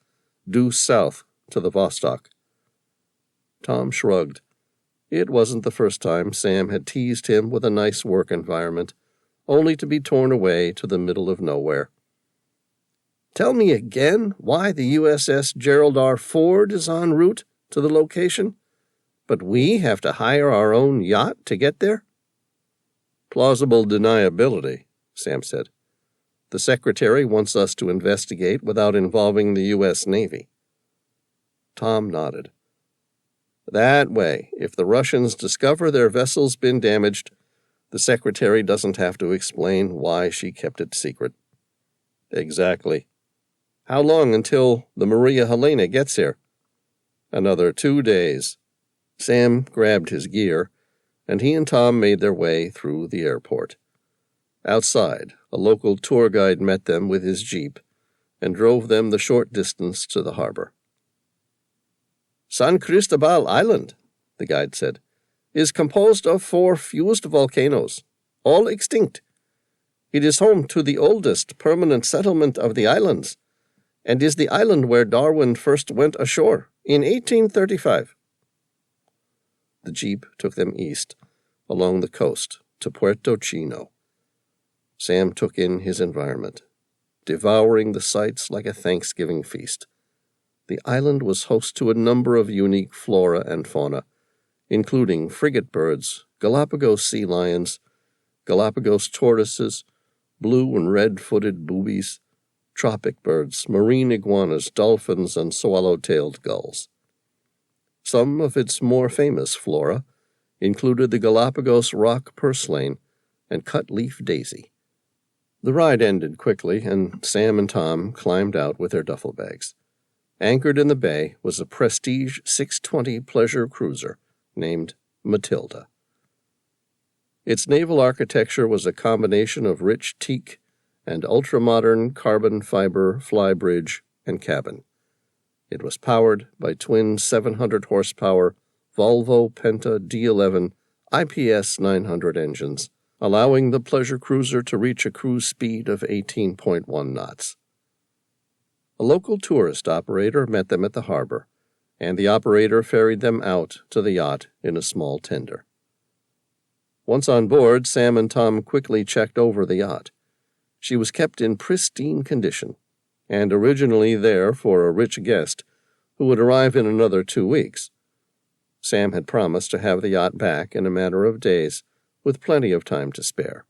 due south to the Vostok." Tom shrugged. It wasn't the first time Sam had teased him with a nice work environment, only to be torn away to the middle of nowhere. "Tell me again why the USS Gerald R. Ford is en route to the location, but we have to hire our own yacht to get there?" "Plausible deniability," Sam said. "The Secretary wants us to investigate without involving the U.S. Navy." Tom nodded. "That way, if the Russians discover their vessel's been damaged, the Secretary doesn't have to explain why she kept it secret." "Exactly. How long until the Maria Helena gets here?" "Another 2 days." Sam grabbed his gear, and he and Tom made their way through the airport. Outside, a local tour guide met them with his jeep and drove them the short distance to the harbor. "San Cristobal Island," the guide said, "is composed of 4 fused volcanoes, all extinct. It is home to the oldest permanent settlement of the islands, and is the island where Darwin first went ashore in 1835. The jeep took them east, along the coast, to Puerto Chino. Sam took in his environment, devouring the sights like a Thanksgiving feast. The island was host to a number of unique flora and fauna, including frigate birds, Galapagos sea lions, Galapagos tortoises, blue and red-footed boobies, tropic birds, marine iguanas, dolphins, and swallow-tailed gulls. Some of its more famous flora included the Galapagos rock purslane and cut-leaf daisy. The ride ended quickly, and Sam and Tom climbed out with their duffel bags. Anchored in the bay was a Prestige 620 pleasure cruiser named Matilda. Its naval architecture was a combination of rich teak and ultra-modern carbon fiber flybridge and cabin. It was powered by twin 700-horsepower Volvo Penta D11 IPS 900 engines, allowing the pleasure cruiser to reach a cruise speed of 18.1 knots. A local tourist operator met them at the harbor, and the operator ferried them out to the yacht in a small tender. Once on board, Sam and Tom quickly checked over the yacht. She was kept in pristine condition, and originally there for a rich guest who would arrive in another 2 weeks. Sam had promised to have the yacht back in a matter of days, with plenty of time to spare.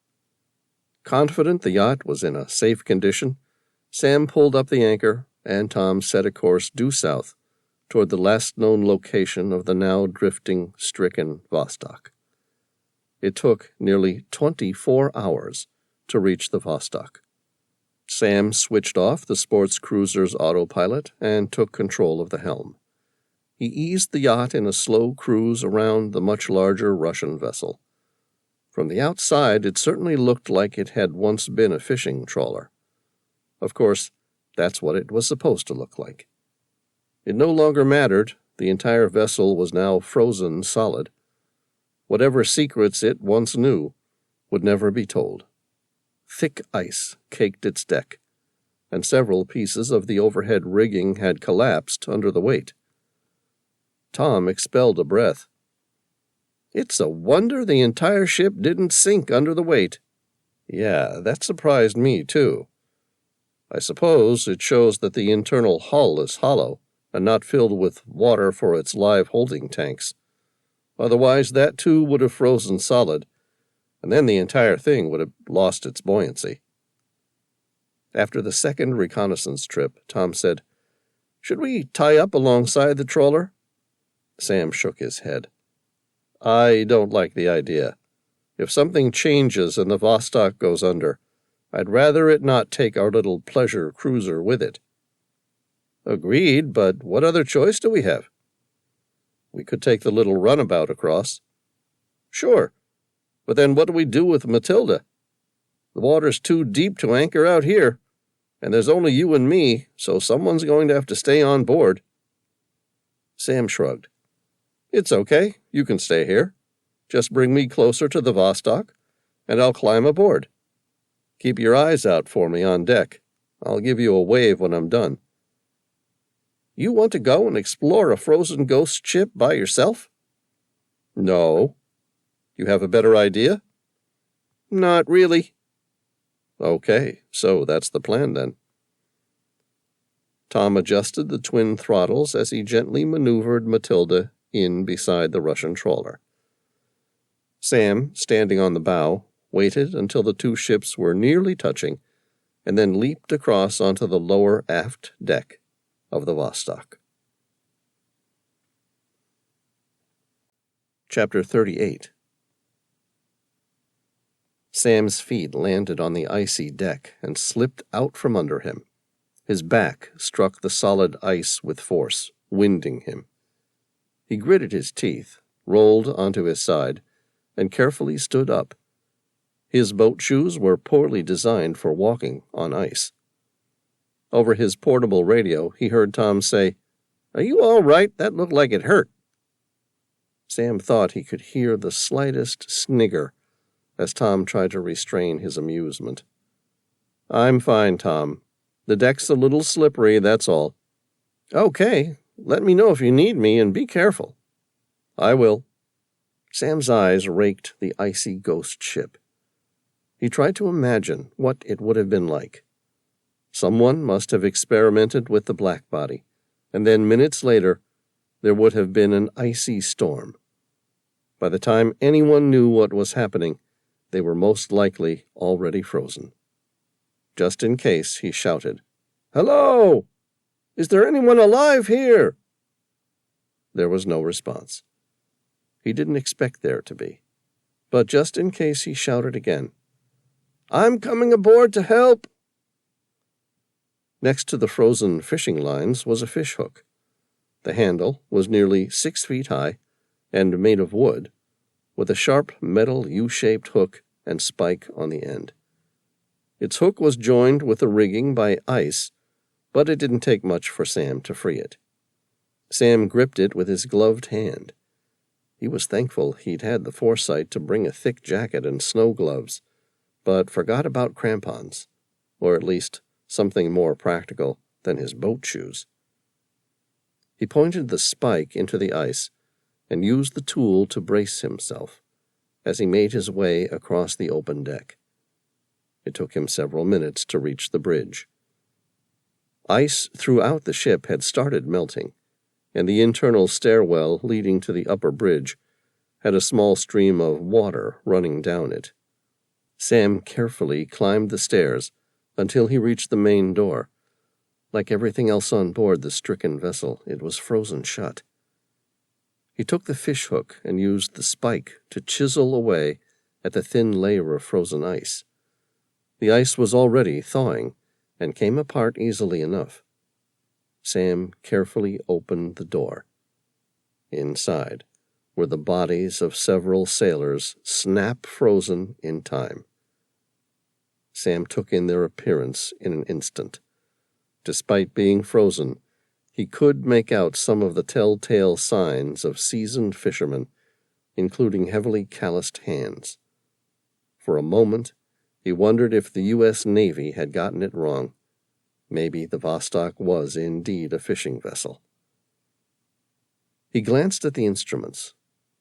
Confident the yacht was in a safe condition, Sam pulled up the anchor, and Tom set a course due south toward the last known location of the now drifting, stricken Vostok. It took nearly 24 hours to reach the Vostok. Sam switched off the sports cruiser's autopilot and took control of the helm. He eased the yacht in a slow cruise around the much larger Russian vessel. From the outside, it certainly looked like it had once been a fishing trawler. Of course, that's what it was supposed to look like. It no longer mattered. The entire vessel was now frozen solid. Whatever secrets it once knew would never be told. Thick ice caked its deck, and several pieces of the overhead rigging had collapsed under the weight. Tom expelled a breath. "It's a wonder the entire ship didn't sink under the weight." "Yeah, that surprised me, too. I suppose it shows that the internal hull is hollow and not filled with water for its live holding tanks. Otherwise, that too would have frozen solid, and then the entire thing would have lost its buoyancy." After the second reconnaissance trip, Tom said, "Should we tie up alongside the trawler?" Sam shook his head. "I don't like the idea. If something changes and the Vostok goes under, I'd rather it not take our little pleasure cruiser with it." "Agreed, but what other choice do we have?" "We could take the little runabout across." "Sure, but then what do we do with Matilda? The water's too deep to anchor out here, and there's only you and me, so someone's going to have to stay on board." Sam shrugged. "It's okay, you can stay here. Just bring me closer to the Vostok, and I'll climb aboard. Keep your eyes out for me on deck. I'll give you a wave when I'm done." "You want to go and explore a frozen ghost ship by yourself?" "No. You have a better idea?" "Not really." "Okay, so that's the plan then." Tom adjusted the twin throttles as he gently maneuvered Matilda in beside the Russian trawler. Sam, standing on the bow, waited until the two ships were nearly touching, and then leaped across onto the lower aft deck of the Vostok. Chapter 38. Sam's feet landed on the icy deck and slipped out from under him. His back struck the solid ice with force, winding him. He gritted his teeth, rolled onto his side, and carefully stood up. His boat shoes were poorly designed for walking on ice. Over his portable radio, he heard Tom say, "Are you all right? That looked like it hurt." Sam thought he could hear the slightest snigger as Tom tried to restrain his amusement. "I'm fine, Tom. The deck's a little slippery, that's all." "Okay. Let me know if you need me, and be careful." "I will." Sam's eyes raked the icy ghost ship. He tried to imagine what it would have been like. Someone must have experimented with the black body, and then minutes later, there would have been an icy storm. By the time anyone knew what was happening, they were most likely already frozen. Just in case, he shouted, "Hello! Is there anyone alive here?" There was no response. He didn't expect there to be. But just in case, he shouted again, "I'm coming aboard to help." Next to the frozen fishing lines was a fish hook. The handle was nearly 6 feet high and made of wood, with a sharp metal U-shaped hook and spike on the end. Its hook was joined with the rigging by ice, but it didn't take much for Sam to free it. Sam gripped it with his gloved hand. He was thankful he'd had the foresight to bring a thick jacket and snow gloves, but forgot about crampons, or at least something more practical than his boat shoes. He pointed the spike into the ice and used the tool to brace himself as he made his way across the open deck. It took him several minutes to reach the bridge. Ice throughout the ship had started melting, and the internal stairwell leading to the upper bridge had a small stream of water running down it. Sam carefully climbed the stairs until he reached the main door. Like everything else on board the stricken vessel, it was frozen shut. He took the fish hook and used the spike to chisel away at the thin layer of frozen ice. The ice was already thawing and came apart easily enough. Sam carefully opened the door. Inside were the bodies of several sailors, snap-frozen in time. Sam took in their appearance in an instant. Despite being frozen, he could make out some of the telltale signs of seasoned fishermen, including heavily calloused hands. For a moment, he wondered if the U.S. Navy had gotten it wrong. Maybe the Vostok was indeed a fishing vessel. He glanced at the instruments.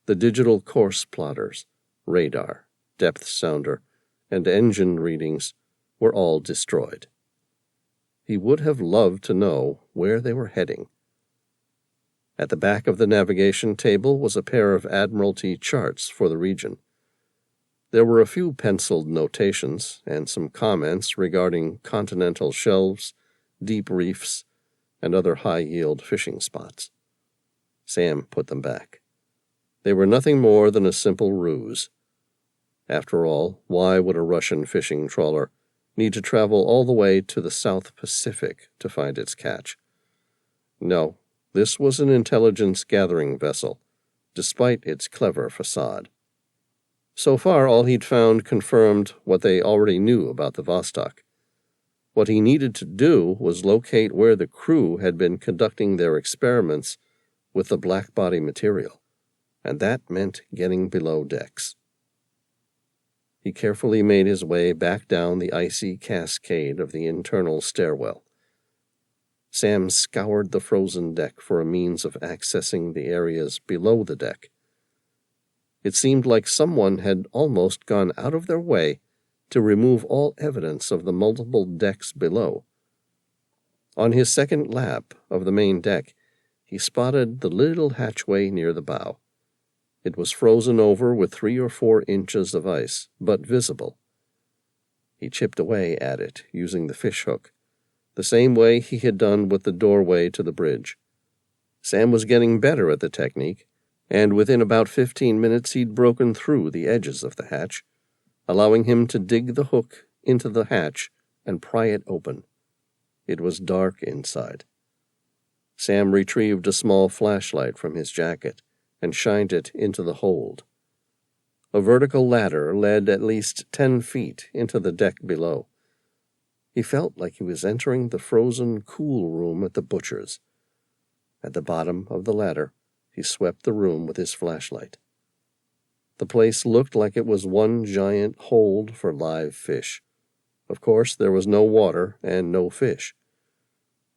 The digital course plotters, radar, depth sounder, and engine readings were all destroyed. He would have loved to know where they were heading. At the back of the navigation table was a pair of Admiralty charts for the region. There were a few penciled notations and some comments regarding continental shelves, deep reefs, and other high-yield fishing spots. Sam put them back. They were nothing more than a simple ruse. After all, why would a Russian fishing trawler need to travel all the way to the South Pacific to find its catch? No, this was an intelligence-gathering vessel, despite its clever facade. So far, all he'd found confirmed what they already knew about the Vostok. What he needed to do was locate where the crew had been conducting their experiments with the black-body material, and that meant getting below decks. He carefully made his way back down the icy cascade of the internal stairwell. Sam scoured the frozen deck for a means of accessing the areas below the deck. It seemed like someone had almost gone out of their way to remove all evidence of the multiple decks below. On his second lap of the main deck, he spotted the little hatchway near the bow. It was frozen over with 3 or 4 inches of ice, but visible. He chipped away at it using the fish hook, the same way he had done with the doorway to the bridge. Sam was getting better at the technique, and within about 15 minutes he'd broken through the edges of the hatch, allowing him to dig the hook into the hatch and pry it open. It was dark inside. Sam retrieved a small flashlight from his jacket and shined it into the hold. A vertical ladder led at least 10 feet into the deck below. He felt like he was entering the frozen cool room at the butcher's. At the bottom of the ladder, he swept the room with his flashlight. The place looked like it was one giant hold for live fish. Of course, there was no water and no fish.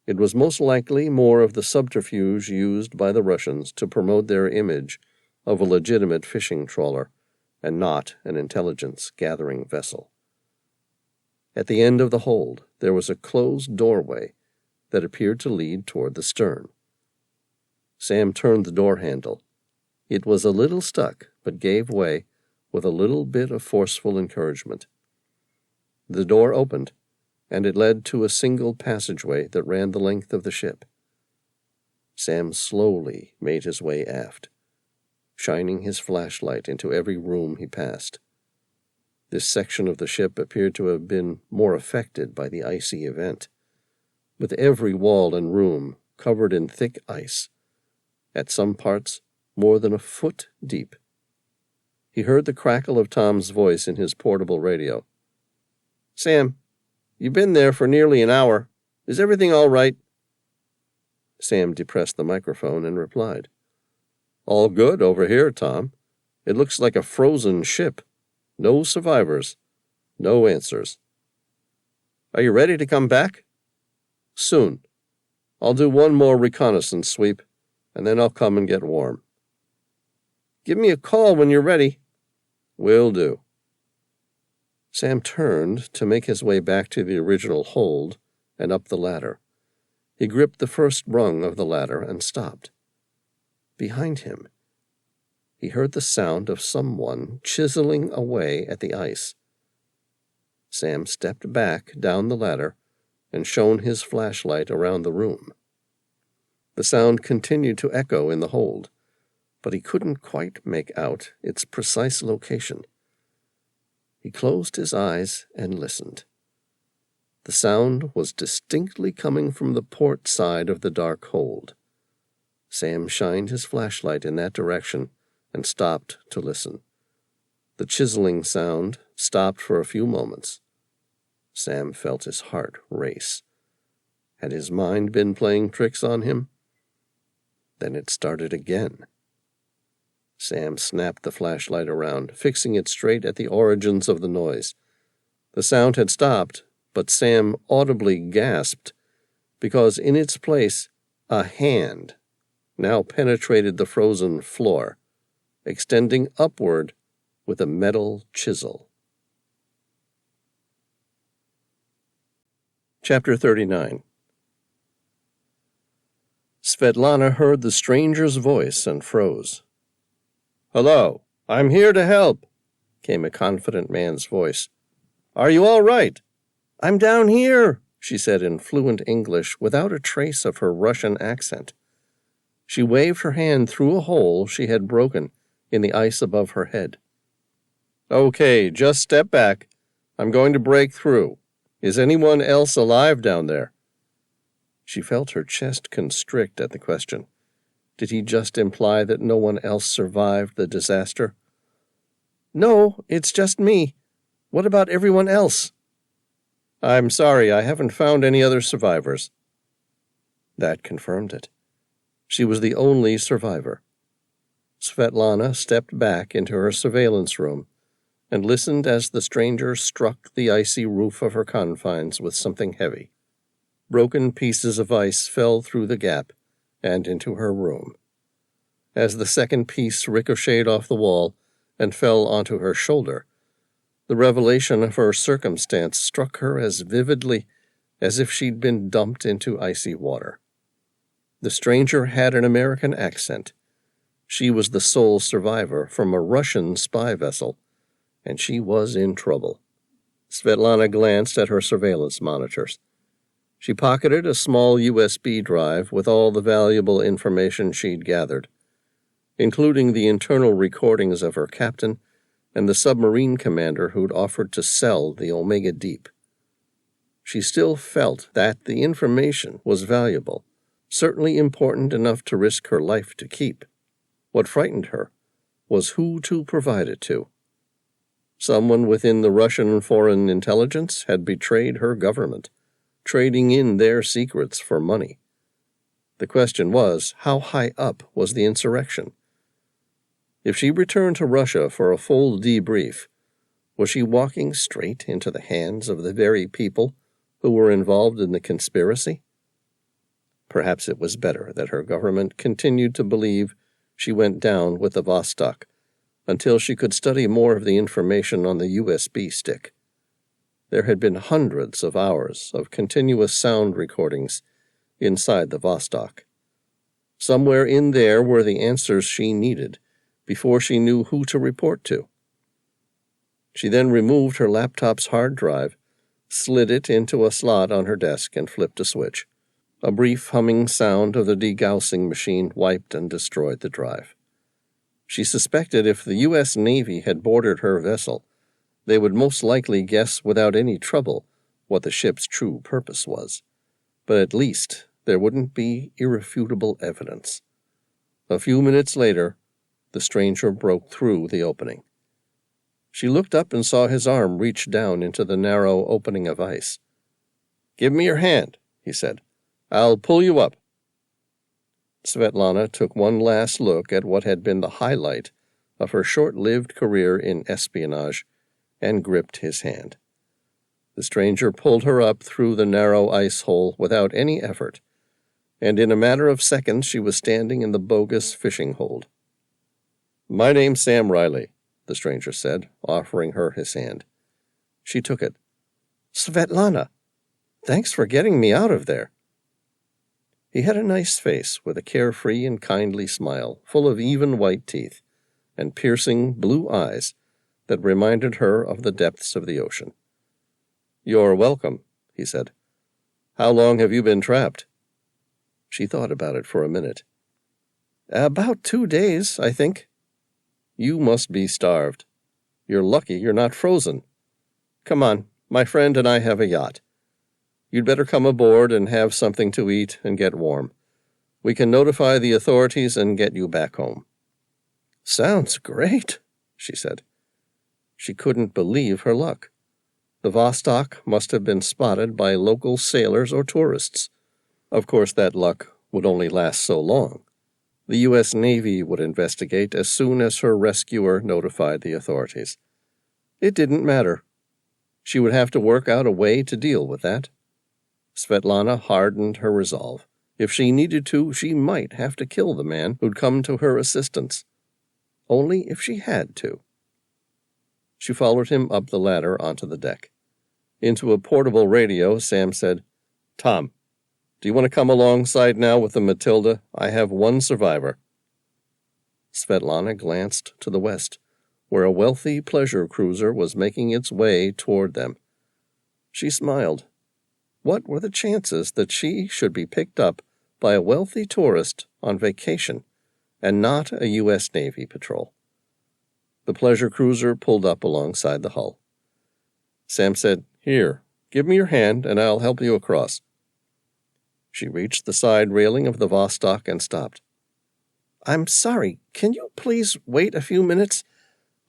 It was most likely more of the subterfuge used by the Russians to promote their image of a legitimate fishing trawler and not an intelligence-gathering vessel. At the end of the hold, there was a closed doorway that appeared to lead toward the stern. Sam turned the door handle. It was a little stuck, but gave way with a little bit of forceful encouragement. The door opened, and it led to a single passageway that ran the length of the ship. Sam slowly made his way aft, shining his flashlight into every room he passed. This section of the ship appeared to have been more affected by the icy event, with every wall and room covered in thick ice, at some parts more than a foot deep. He heard the crackle of Tom's voice in his portable radio. "Sam, you've been there for nearly an hour. Is everything all right?" Sam depressed the microphone and replied, "All good over here, Tom. It looks like a frozen ship. No survivors. No answers." "Are you ready to come back?" "Soon. I'll do one more reconnaissance sweep, and then I'll come and get warm." "Give me a call when you're ready." "Will do." Sam turned to make his way back to the original hold and up the ladder. He gripped the first rung of the ladder and stopped. Behind him, he heard the sound of someone chiseling away at the ice. Sam stepped back down the ladder and shone his flashlight around the room. The sound continued to echo in the hold, but he couldn't quite make out its precise location. He closed his eyes and listened. The sound was distinctly coming from the port side of the dark hold. Sam shined his flashlight in that direction and stopped to listen. The chiseling sound stopped for a few moments. Sam felt his heart race. Had his mind been playing tricks on him? Then it started again. Sam snapped the flashlight around, fixing it straight at the origins of the noise. The sound had stopped, but Sam audibly gasped, because in its place a hand now penetrated the frozen floor, extending upward with a metal chisel. Chapter 39. Svetlana heard the stranger's voice and froze. "Hello, I'm here to help," came a confident man's voice. "Are you all right?" "I'm down here," she said in fluent English without a trace of her Russian accent. She waved her hand through a hole she had broken in the ice above her head. "Okay, just step back. I'm going to break through. Is anyone else alive down there?" She felt her chest constrict at the question. Did he just imply that no one else survived the disaster? "No, it's just me. What about everyone else?" "I'm sorry, I haven't found any other survivors." That confirmed it. She was the only survivor. Svetlana stepped back into her surveillance room and listened as the stranger struck the icy roof of her confines with something heavy. Broken pieces of ice fell through the gap and into her room. As the second piece ricocheted off the wall and fell onto her shoulder, the revelation of her circumstance struck her as vividly as if she'd been dumped into icy water. The stranger had an American accent. She was the sole survivor from a Russian spy vessel, and she was in trouble. Svetlana glanced at her surveillance monitors. She pocketed a small USB drive with all the valuable information she'd gathered, including the internal recordings of her captain and the submarine commander who'd offered to sell the Omega Deep. She still felt that the information was valuable, certainly important enough to risk her life to keep. What frightened her was who to provide it to. Someone within the Russian Foreign Intelligence had betrayed her government, trading in their secrets for money. The question was, how high up was the insurrection? If she returned to Russia for a full debrief, was she walking straight into the hands of the very people who were involved in the conspiracy? Perhaps it was better that her government continued to believe she went down with the Vostok until she could study more of the information on the USB stick. There had been hundreds of hours of continuous sound recordings inside the Vostok. Somewhere in there were the answers she needed before she knew who to report to. She then removed her laptop's hard drive, slid it into a slot on her desk, and flipped a switch. A brief humming sound of the degaussing machine wiped and destroyed the drive. She suspected if the U.S. Navy had boarded her vessel, they would most likely guess without any trouble what the ship's true purpose was. But at least there wouldn't be irrefutable evidence. A few minutes later, the stranger broke through the opening. She looked up and saw his arm reach down into the narrow opening of ice. "Give me your hand," he said. "I'll pull you up." Svetlana took one last look at what had been the highlight of her short-lived career in espionage and gripped his hand. The stranger pulled her up through the narrow ice hole without any effort, and in a matter of seconds she was standing in the bogus fishing hold. "My name's Sam Reilly," the stranger said, offering her his hand. She took it. "Svetlana, thanks for getting me out of there." He had a nice face with a carefree and kindly smile, full of even white teeth, and piercing blue eyes that reminded her of the depths of the ocean. "You're welcome," he said. "How long have you been trapped?" She thought about it for a minute. "About 2 days, I think." "You must be starved. You're lucky you're not frozen. Come on, my friend and I have a yacht. You'd better come aboard and have something to eat and get warm. We can notify the authorities and get you back home." "Sounds great," she said. She couldn't believe her luck. The Vostok must have been spotted by local sailors or tourists. Of course, that luck would only last so long. The U.S. Navy would investigate as soon as her rescuer notified the authorities. It didn't matter. She would have to work out a way to deal with that. Svetlana hardened her resolve. If she needed to, she might have to kill the man who'd come to her assistance. Only if she had to. She followed him up the ladder onto the deck. Into a portable radio, Sam said, "Tom, do you want to come alongside now with the Matilda? I have one survivor." Svetlana glanced to the west, where a wealthy pleasure cruiser was making its way toward them. She smiled. What were the chances that she should be picked up by a wealthy tourist on vacation and not a U.S. Navy patrol? The pleasure cruiser pulled up alongside the hull. Sam said, "Here, give me your hand and I'll help you across." She reached the side railing of the Vostok and stopped. "I'm sorry, can you please wait a few minutes?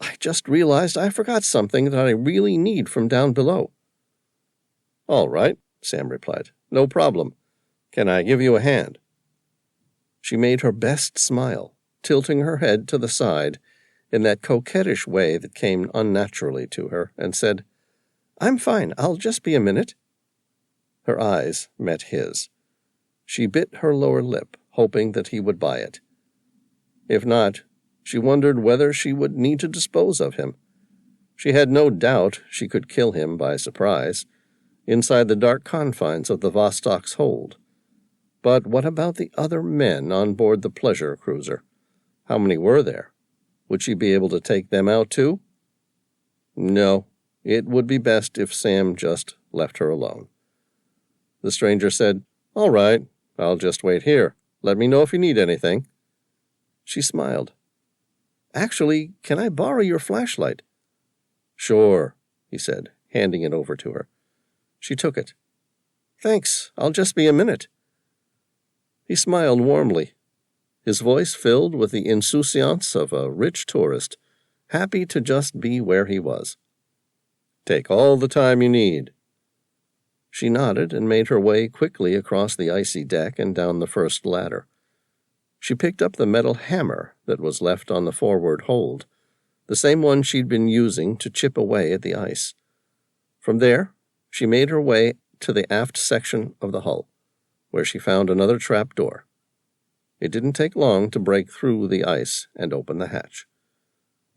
I just realized I forgot something that I really need from down below." "All right," Sam replied. "No problem. Can I give you a hand?" She made her best smile, tilting her head to the side in that coquettish way that came unnaturally to her, and said, "I'm fine. I'll just be a minute." Her eyes met his. She bit her lower lip, hoping that he would buy it. If not, she wondered whether she would need to dispose of him. She had no doubt she could kill him by surprise, inside the dark confines of the Vostok's hold. But what about the other men on board the pleasure cruiser? How many were there? Would she be able to take them out too? No, it would be best if Sam just left her alone. The stranger said, "All right, I'll just wait here. Let me know if you need anything." She smiled. "Actually, can I borrow your flashlight?" "Sure," he said, handing it over to her. She took it. "Thanks, I'll just be a minute." He smiled warmly, his voice filled with the insouciance of a rich tourist, happy to just be where he was. "Take all the time you need." She nodded and made her way quickly across the icy deck and down the first ladder. She picked up the metal hammer that was left on the forward hold, the same one she'd been using to chip away at the ice. From there, she made her way to the aft section of the hull, where she found another trap door. It didn't take long to break through the ice and open the hatch.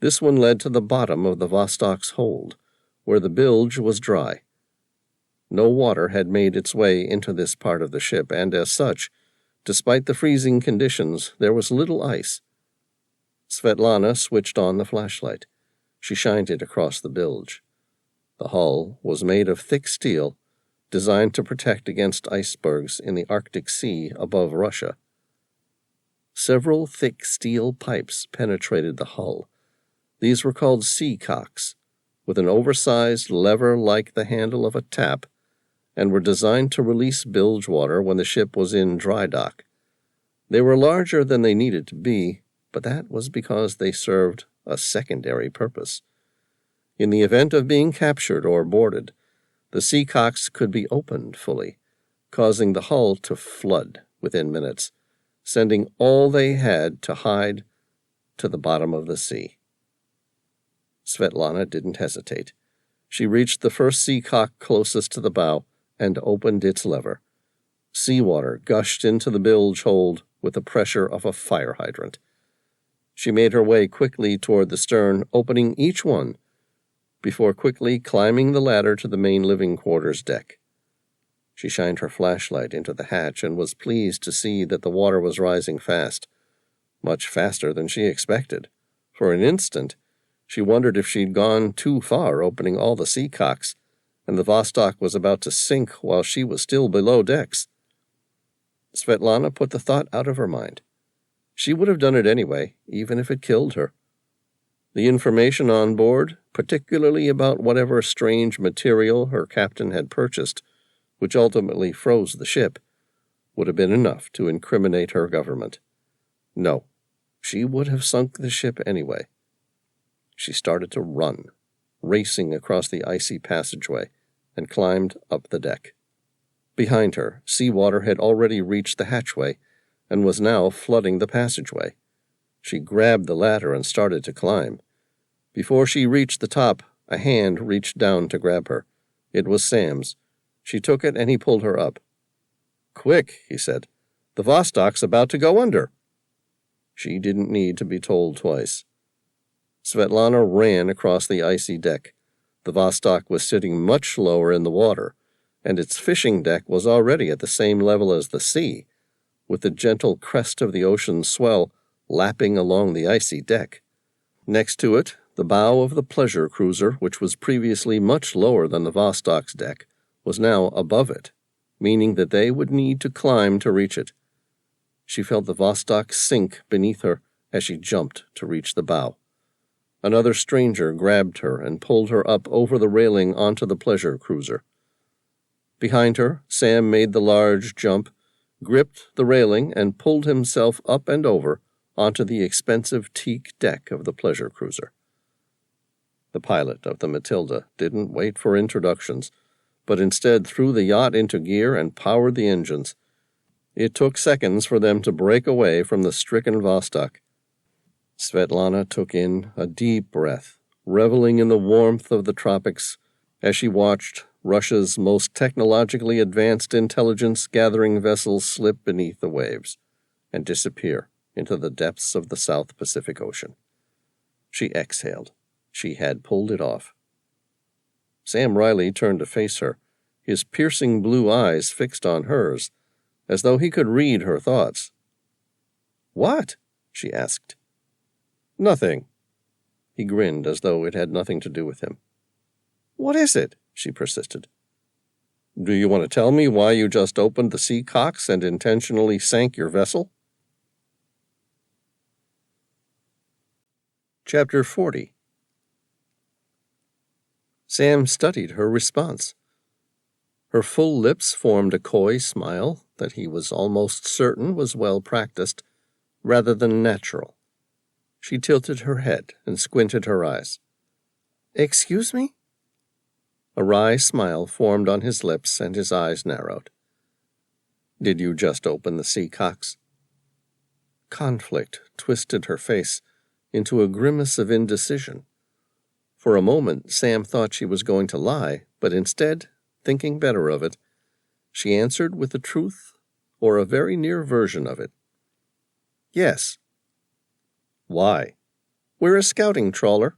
This one led to the bottom of the Vostok's hold, where the bilge was dry. No water had made its way into this part of the ship, and as such, despite the freezing conditions, there was little ice. Svetlana switched on the flashlight. She shined it across the bilge. The hull was made of thick steel, designed to protect against icebergs in the Arctic Sea above Russia. Several thick steel pipes penetrated the hull. These were called sea cocks, with an oversized lever like the handle of a tap, and were designed to release bilge water when the ship was in dry dock. They were larger than they needed to be, but that was because they served a secondary purpose. In the event of being captured or boarded, the sea cocks could be opened fully, causing the hull to flood within minutes, sending all they had to hide to the bottom of the sea. Svetlana didn't hesitate. She reached the first sea cock closest to the bow and opened its lever. Seawater gushed into the bilge hold with the pressure of a fire hydrant. She made her way quickly toward the stern, opening each one, before quickly climbing the ladder to the main living quarters deck. She shined her flashlight into the hatch and was pleased to see that the water was rising fast, much faster than she expected. For an instant, she wondered if she'd gone too far opening all the sea cocks, and the Vostok was about to sink while she was still below decks. Svetlana put the thought out of her mind. She would have done it anyway, even if it killed her. The information on board, particularly about whatever strange material her captain had purchased, which ultimately froze the ship, would have been enough to incriminate her government. No, she would have sunk the ship anyway. She started to run, racing across the icy passageway, and climbed up the deck. Behind her, seawater had already reached the hatchway and was now flooding the passageway. She grabbed the ladder and started to climb. Before she reached the top, a hand reached down to grab her. It was Sam's. She took it and he pulled her up. "Quick," he said. "The Vostok's about to go under." She didn't need to be told twice. Svetlana ran across the icy deck. The Vostok was sitting much lower in the water, and its fishing deck was already at the same level as the sea, with the gentle crest of the ocean's swell lapping along the icy deck. Next to it, the bow of the pleasure cruiser, which was previously much lower than the Vostok's deck, was now above it, meaning that they would need to climb to reach it. She felt the Vostok sink beneath her as she jumped to reach the bow. Another stranger grabbed her and pulled her up over the railing onto the pleasure cruiser. Behind her, Sam made the large jump, gripped the railing, and pulled himself up and over onto the expensive teak deck of the pleasure cruiser. The pilot of the Matilda didn't wait for introductions, but instead threw the yacht into gear and powered the engines. It took seconds for them to break away from the stricken Vostok. Svetlana took in a deep breath, reveling in the warmth of the tropics as she watched Russia's most technologically advanced intelligence-gathering vessels slip beneath the waves and disappear into the depths of the South Pacific Ocean. She exhaled. She had pulled it off. Sam Reilly turned to face her, his piercing blue eyes fixed on hers, as though he could read her thoughts. "What?" she asked. "Nothing." He grinned as though it had nothing to do with him. "What is it?" she persisted. "Do you want to tell me why you just opened the sea cocks and intentionally sank your vessel?" Chapter 40. Sam studied her response. Her full lips formed a coy smile that he was almost certain was well practiced, rather than natural. She tilted her head and squinted her eyes. "Excuse me?" A wry smile formed on his lips and his eyes narrowed. "Did you just open the sea cocks?" Conflict twisted her face into a grimace of indecision. For a moment, Sam thought she was going to lie, but instead, thinking better of it, she answered with the truth or a very near version of it. "Yes." "Why?" "We're a scouting trawler.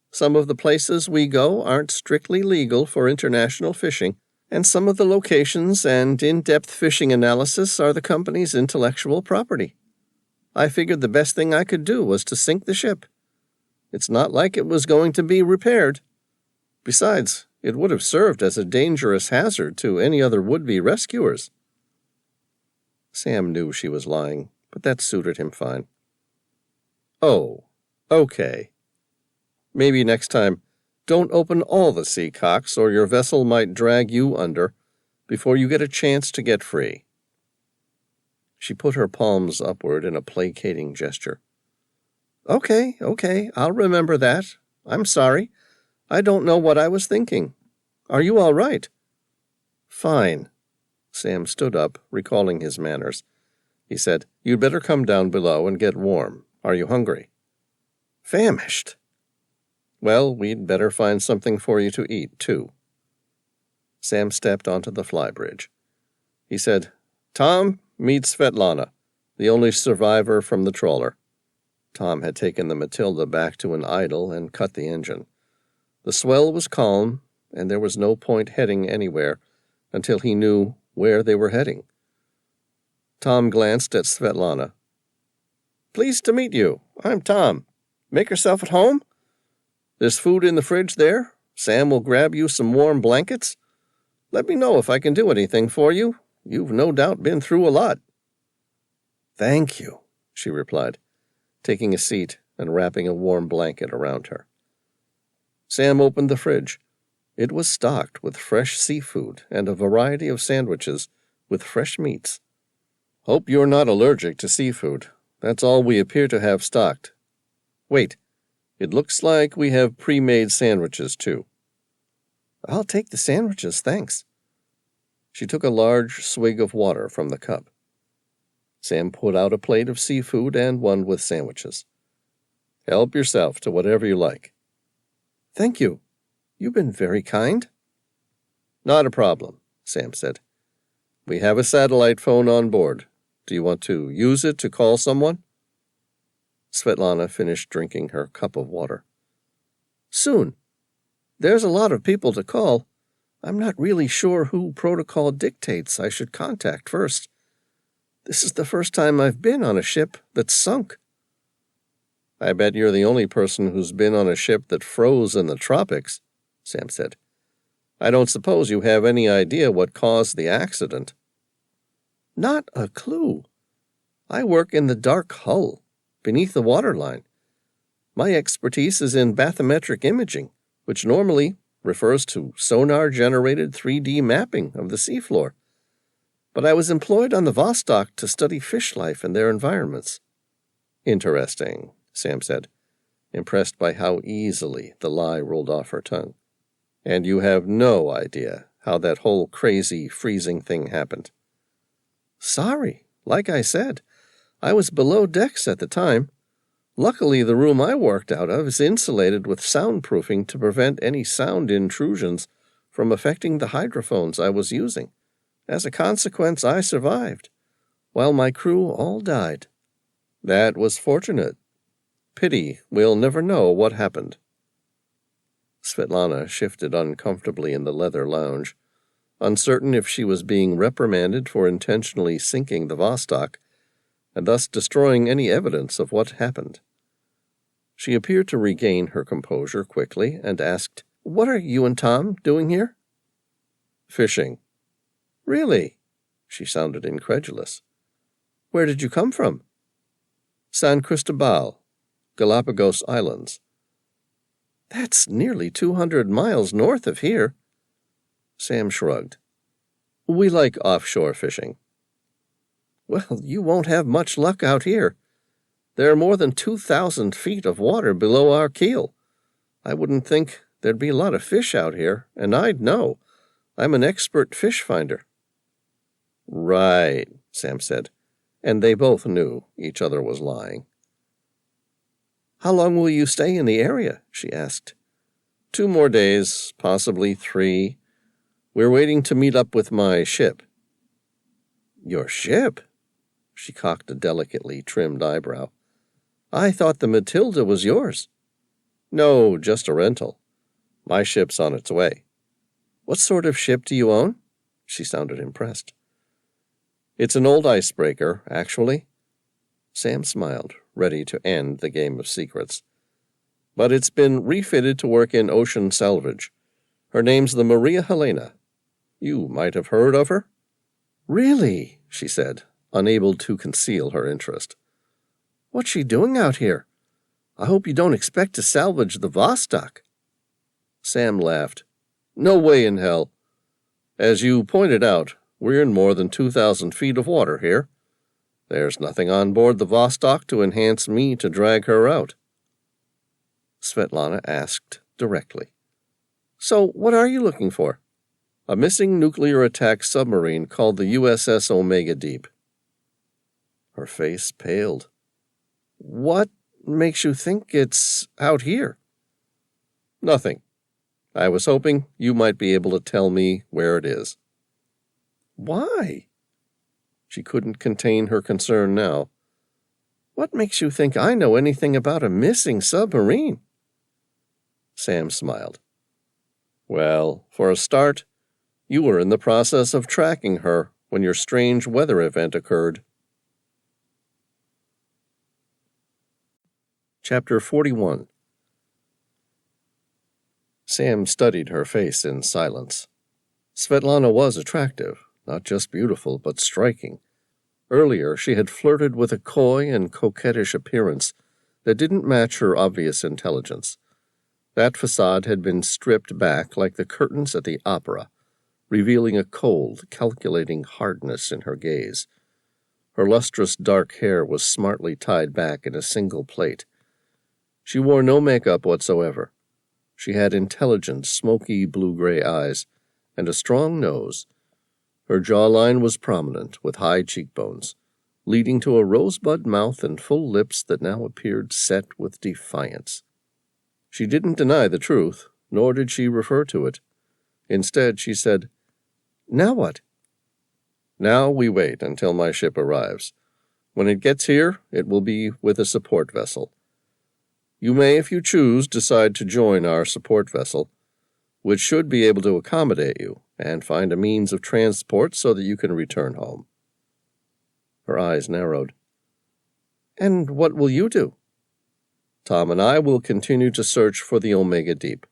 Some of the places we go aren't strictly legal for international fishing, and some of the locations and in-depth fishing analysis are the company's intellectual property. I figured the best thing I could do was to sink the ship. It's not like it was going to be repaired. Besides, it would have served as a dangerous hazard to any other would-be rescuers. Sam knew she was lying, but that suited him fine. Oh, okay. Maybe next time, don't open all the sea cocks, or your vessel might drag you under before you get a chance to get free. She put her palms upward in a placating gesture. Okay, I'll remember that. I'm sorry. I don't know what I was thinking. Are you all right? Fine. Sam stood up, recalling his manners. He said, You'd better come down below and get warm. Are you hungry? Famished. Well, we'd better find something for you to eat, too. Sam stepped onto the flybridge. He said, Tom, meet Svetlana, the only survivor from the trawler. Tom had taken the Matilda back to an idle and cut the engine. The swell was calm, and there was no point heading anywhere until he knew where they were heading. Tom glanced at Svetlana. Pleased to meet you. I'm Tom. Make yourself at home? There's food in the fridge there. Sam will grab you some warm blankets. Let me know if I can do anything for you. You've no doubt been through a lot. Thank you, she replied, taking a seat and wrapping a warm blanket around her. Sam opened the fridge. It was stocked with fresh seafood and a variety of sandwiches with fresh meats. Hope you're not allergic to seafood. That's all we appear to have stocked. Wait, it looks like we have pre-made sandwiches, too. I'll take the sandwiches, thanks. She took a large swig of water from the cup. Sam put out a plate of seafood and one with sandwiches. Help yourself to whatever you like. Thank you. You've been very kind. Not a problem, Sam said. We have a satellite phone on board. Do you want to use it to call someone? Svetlana finished drinking her cup of water. Soon. There's a lot of people to call. I'm not really sure who protocol dictates I should contact first. This is the first time I've been on a ship that's sunk. I bet you're the only person who's been on a ship that froze in the tropics, Sam said. I don't suppose you have any idea what caused the accident. Not a clue. I work in the dark hull, beneath the waterline. My expertise is in bathymetric imaging, which normally refers to sonar-generated 3D mapping of the seafloor. But I was employed on the Vostok to study fish life and their environments. Interesting, Sam said, impressed by how easily the lie rolled off her tongue. And you have no idea how that whole crazy freezing thing happened. Sorry, like I said, I was below decks at the time. Luckily, the room I worked out of is insulated with soundproofing to prevent any sound intrusions from affecting the hydrophones I was using. As a consequence, I survived, while my crew all died. That was fortunate. Pity we'll never know what happened. Svetlana shifted uncomfortably in the leather lounge, uncertain if she was being reprimanded for intentionally sinking the Vostok, and thus destroying any evidence of what happened. She appeared to regain her composure quickly and asked, What are you and Tom doing here? Fishing. Really? She sounded incredulous. Where did you come from? San Cristobal, Galapagos Islands. That's nearly 200 miles north of here. Sam shrugged. We like offshore fishing. Well, you won't have much luck out here. There are more than 2,000 feet of water below our keel. I wouldn't think there'd be a lot of fish out here, and I'd know. I'm an expert fish finder. Right, Sam said, and they both knew each other was lying. How long will you stay in the area? She asked. 2 more days, possibly 3. We're waiting to meet up with my ship. Your ship? She cocked a delicately trimmed eyebrow. I thought the Matilda was yours. No, just a rental. My ship's on its way. What sort of ship do you own? She sounded impressed. It's an old icebreaker, actually. Sam smiled, ready to end the game of secrets. But it's been refitted to work in ocean salvage. Her name's the Maria Helena. You might have heard of her?" "Really?" she said, unable to conceal her interest. "What's she doing out here? I hope you don't expect to salvage the Vostok." Sam laughed. "No way in hell. As you pointed out, we're in more than 2,000 feet of water here. There's nothing on board the Vostok to enhance me to drag her out." Svetlana asked directly. "So what are you looking for?" "A missing nuclear attack submarine called the USS Omega Deep." Her face paled. "What makes you think it's out here?" "Nothing. I was hoping you might be able to tell me where it is." "Why?" She couldn't contain her concern now. "What makes you think I know anything about a missing submarine?" Sam smiled. "Well, for a start, you were in the process of tracking her when your strange weather event occurred." Chapter 41. Sam studied her face in silence. Svetlana was attractive, not just beautiful, but striking. Earlier, she had flirted with a coy and coquettish appearance that didn't match her obvious intelligence. That facade had been stripped back like the curtains at the opera, revealing a cold, calculating hardness in her gaze. Her lustrous dark hair was smartly tied back in a single plait. She wore no makeup whatsoever. She had intelligent, smoky blue-gray eyes and a strong nose. Her jawline was prominent, with high cheekbones, leading to a rosebud mouth and full lips that now appeared set with defiance. She didn't deny the truth, nor did she refer to it. Instead, she said, "Now what?" "Now we wait until my ship arrives. When it gets here, it will be with a support vessel. You may, if you choose, decide to join our support vessel, which should be able to accommodate you and find a means of transport so that you can return home." Her eyes narrowed. "And what will you do?" "Tom and I will continue to search for the Omega Deep."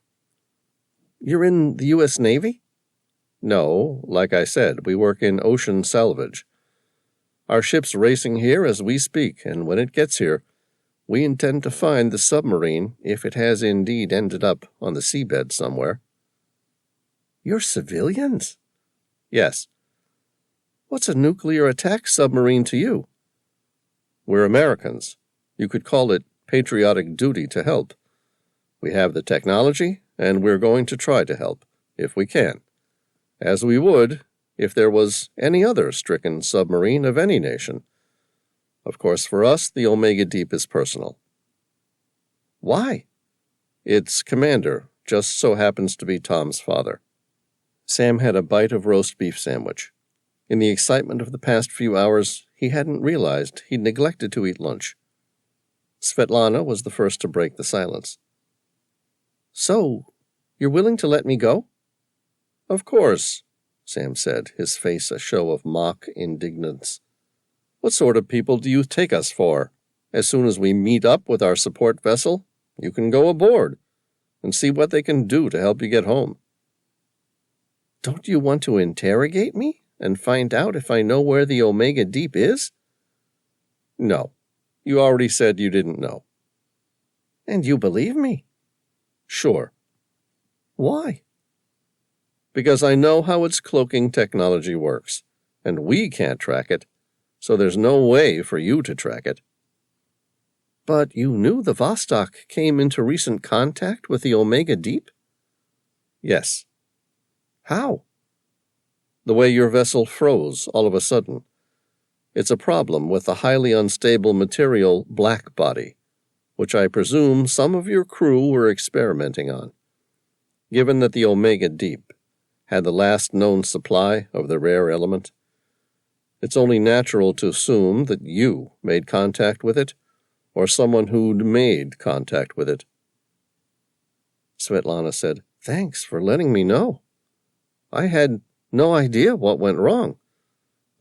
"You're in the U.S. Navy?" "No, like I said, we work in ocean salvage. Our ship's racing here as we speak, and when it gets here, we intend to find the submarine if it has indeed ended up on the seabed somewhere." "You're civilians?" "Yes." "What's a nuclear attack submarine to you?" "We're Americans. You could call it patriotic duty to help. We have the technology, and we're going to try to help, if we can, as we would if there was any other stricken submarine of any nation. Of course, for us, the Omega Deep is personal." "Why?" "Its commander just so happens to be Tom's father." Sam had a bite of roast beef sandwich. In the excitement of the past few hours, he hadn't realized he'd neglected to eat lunch. Svetlana was the first to break the silence. "So, you're willing to let me go?" "Of course," Sam said, his face a show of mock indignance. "What sort of people do you take us for? As soon as we meet up with our support vessel, you can go aboard and see what they can do to help you get home." "Don't you want to interrogate me and find out if I know where the Omega Deep is?" "No. You already said you didn't know." "And you believe me?" "Sure." "Why?" "Because I know how its cloaking technology works, and we can't track it, so there's no way for you to track it." "But you knew the Vostok came into recent contact with the Omega Deep?" "Yes." "How?" "The way your vessel froze all of a sudden. It's a problem with the highly unstable material black body, which I presume some of your crew were experimenting on. Given that the Omega Deep had the last known supply of the rare element, it's only natural to assume that you made contact with it, or someone who'd made contact with it." Svetlana said, "Thanks for letting me know. I had no idea what went wrong.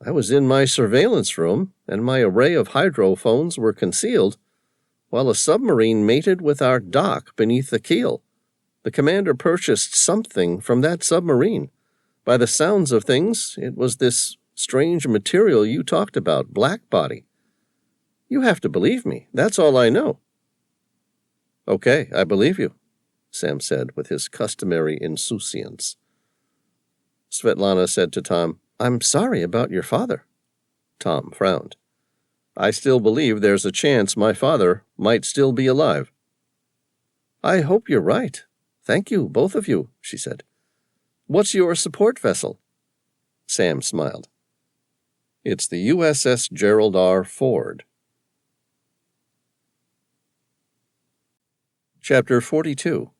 I was in my surveillance room, and my array of hydrophones were concealed, while a submarine mated with our dock beneath the keel. The commander purchased something from that submarine. By the sounds of things, it was this strange material you talked about, black body. You have to believe me. That's all I know." "Okay, I believe you," Sam said with his customary insouciance. Svetlana said to Tom, "I'm sorry about your father." Tom frowned. "I still believe there's a chance my father might still be alive." "I hope you're right. Thank you, both of you," she said. "What's your support vessel?" Sam smiled. "It's the USS Gerald R. Ford." Chapter 42.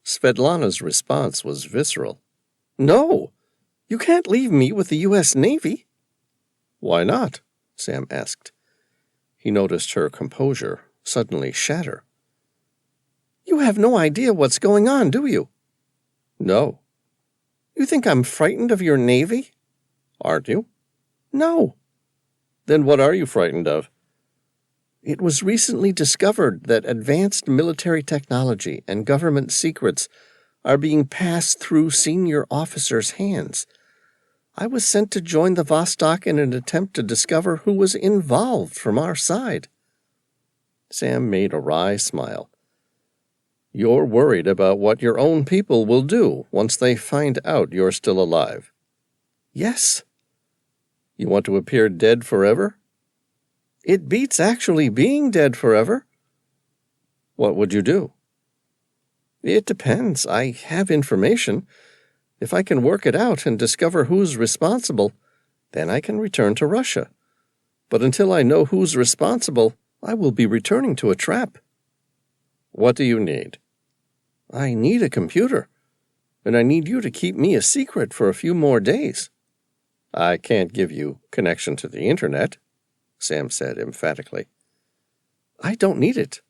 Svetlana's response was visceral. "No! You can't leave me with the U.S. Navy." "Why not?" Sam asked. He noticed her composure suddenly shatter. "You have no idea what's going on, do you?" "No." "You think I'm frightened of your Navy?" "Aren't you?" "No." "Then what are you frightened of?" "It was recently discovered that advanced military technology and government secrets are being passed through senior officers' hands. I was sent to join the Vostok in an attempt to discover who was involved from our side." Sam made a wry smile. "You're worried about what your own people will do once they find out you're still alive." "Yes." "You want to appear dead forever?" "It beats actually being dead forever." "What would you do?" "It depends. I have information. If I can work it out and discover who's responsible, then I can return to Russia. But until I know who's responsible, I will be returning to a trap." "What do you need?" "I need a computer, and I need you to keep me a secret for a few more days." "I can't give you connection to the internet," Sam said emphatically. "I don't need it.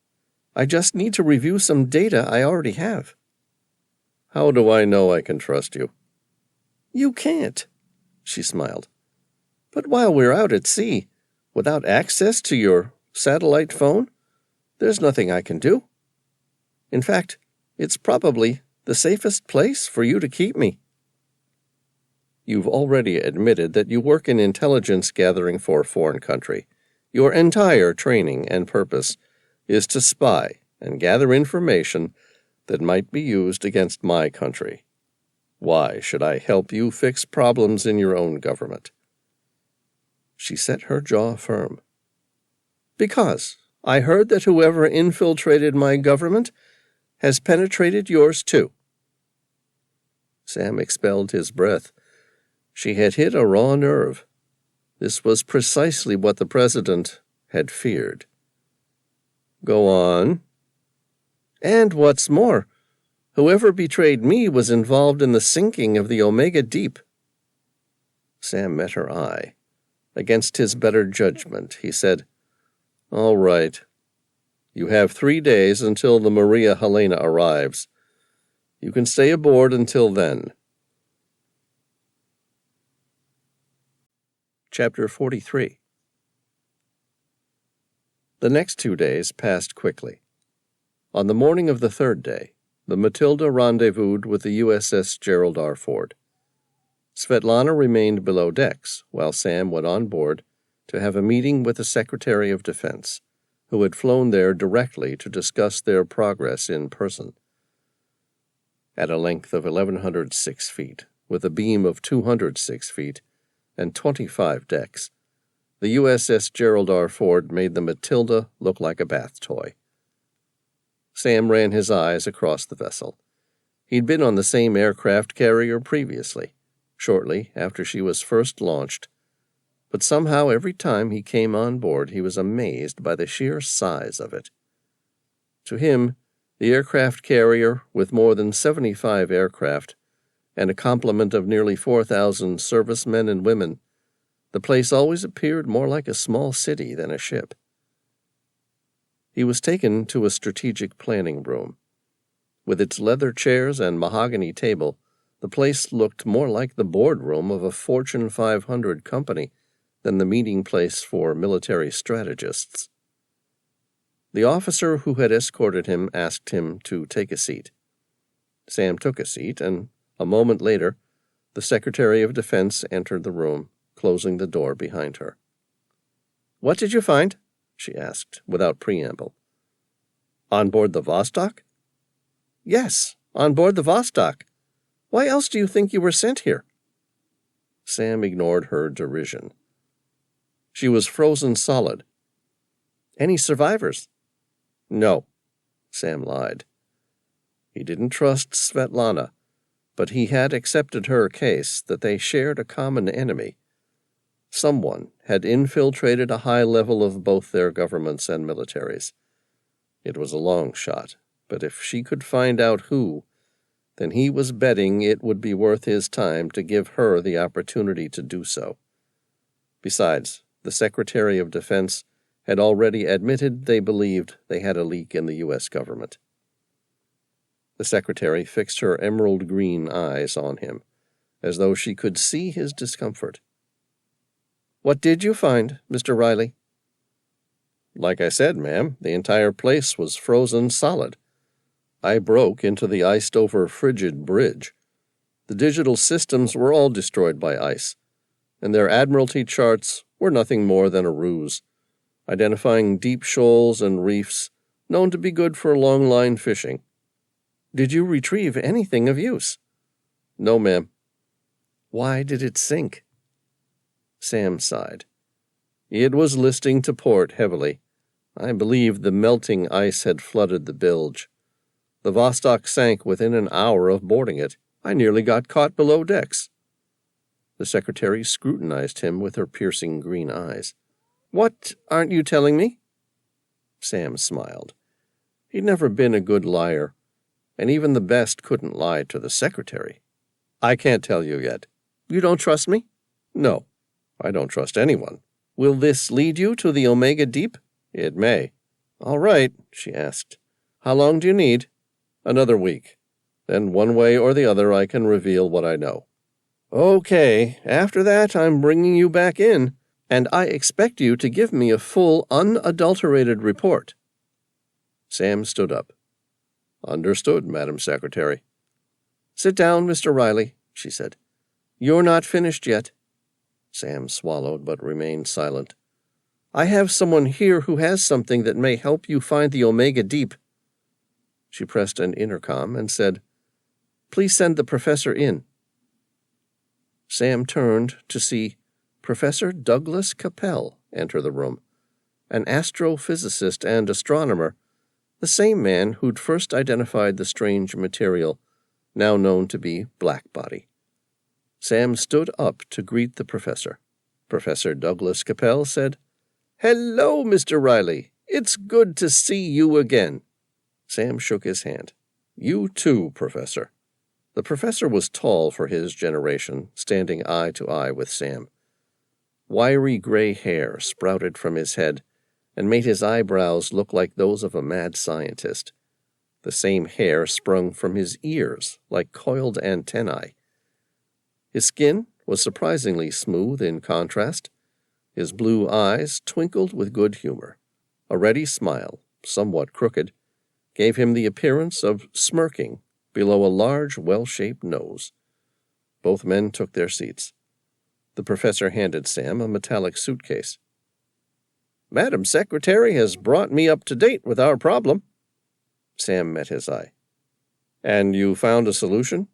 I just need to review some data I already have." "How do I know I can trust you?" "You can't," she smiled. "But while we're out at sea, without access to your satellite phone, there's nothing I can do. In fact, it's probably the safest place for you to keep me." "You've already admitted that you work in intelligence gathering for a foreign country. Your entire training and purpose is to spy and gather information that might be used against my country. Why should I help you fix problems in your own government?" She set her jaw firm. "Because I heard that whoever infiltrated my government has penetrated yours too." Sam expelled his breath. She had hit a raw nerve. This was precisely what the president had feared. "Go on." "And what's more, whoever betrayed me was involved in the sinking of the Omega Deep." Sam met her eye. Against his better judgment, he said, "All right. You have 3 days until the Maria Helena arrives. You can stay aboard until then." Chapter 43. The next 2 days passed quickly. On the morning of the third day, the Matilda rendezvoused with the USS Gerald R. Ford. Svetlana remained below decks, while Sam went on board to have a meeting with the Secretary of Defense, who had flown there directly to discuss their progress in person. At a length of 1,106 feet, with a beam of 206 feet, and 25 decks, the USS Gerald R. Ford made the Matilda look like a bath toy. Sam ran his eyes across the vessel. He'd been on the same aircraft carrier previously, shortly after she was first launched, but somehow every time he came on board he was amazed by the sheer size of it. To him, the aircraft carrier, with more than 75 aircraft, and a complement of nearly 4,000 servicemen and women, the place always appeared more like a small city than a ship. He was taken to a strategic planning room. With its leather chairs and mahogany table, the place looked more like the boardroom of a Fortune 500 company than the meeting place for military strategists. The officer who had escorted him asked him to take a seat. Sam took a seat, and a moment later, the Secretary of Defense entered the room, closing the door behind her. "What did you find?" she asked, without preamble. "On board the Vostok?" "Yes, on board the Vostok. Why else do you think you were sent here?" Sam ignored her derision. "She was frozen solid." "Any survivors?" "No," Sam lied. He didn't trust Svetlana, but he had accepted her case that they shared a common enemy. Someone had infiltrated a high level of both their governments and militaries. It was a long shot, but if she could find out who, then he was betting it would be worth his time to give her the opportunity to do so. Besides, the Secretary of Defense had already admitted they believed they had a leak in the U.S. government. The secretary fixed her emerald green eyes on him, as though she could see his discomfort. "What did you find, Mr. Reilly?" "Like I said, ma'am, the entire place was frozen solid. I broke into the iced-over frigid bridge. The digital systems were all destroyed by ice, and their Admiralty charts were nothing more than a ruse, identifying deep shoals and reefs known to be good for long-line fishing." "Did you retrieve anything of use?" "No, ma'am." "Why did it sink?" Sam sighed. "It was listing to port heavily. I believe the melting ice had flooded the bilge. The Vostok sank within an hour of boarding it. I nearly got caught below decks." The secretary scrutinized him with her piercing green eyes. "What aren't you telling me?" Sam smiled. He'd never been a good liar, and even the best couldn't lie to the secretary. "I can't tell you yet." "You don't trust me?" "No, I don't trust anyone." "Will this lead you to the Omega Deep?" "It may." "All right," she asked. "How long do you need?" "Another week. Then one way or the other I can reveal what I know." "Okay, after that I'm bringing you back in, and I expect you to give me a full, unadulterated report." Sam stood up. "Understood, Madam Secretary." "Sit down, Mr. Reilly," she said. "You're not finished yet." Sam swallowed but remained silent. "I have someone here who has something that may help you find the Omega Deep." She pressed an intercom and said, "Please send the professor in." Sam turned to see Professor Douglas Capel enter the room, an astrophysicist and astronomer, the same man who'd first identified the strange material, now known to be blackbody. Sam stood up to greet the professor. Professor Douglas Capel said, "Hello, Mr. Reilly. It's good to see you again." Sam shook his hand. "You too, Professor." The professor was tall for his generation, standing eye to eye with Sam. Wiry gray hair sprouted from his head and made his eyebrows look like those of a mad scientist. The same hair sprung from his ears like coiled antennae. His skin was surprisingly smooth in contrast. His blue eyes twinkled with good humor. A ready smile, somewhat crooked, gave him the appearance of smirking below a large, well-shaped nose. Both men took their seats. The professor handed Sam a metallic suitcase. "Madam Secretary has brought me up to date with our problem." Sam met his eye. "And you found a solution?"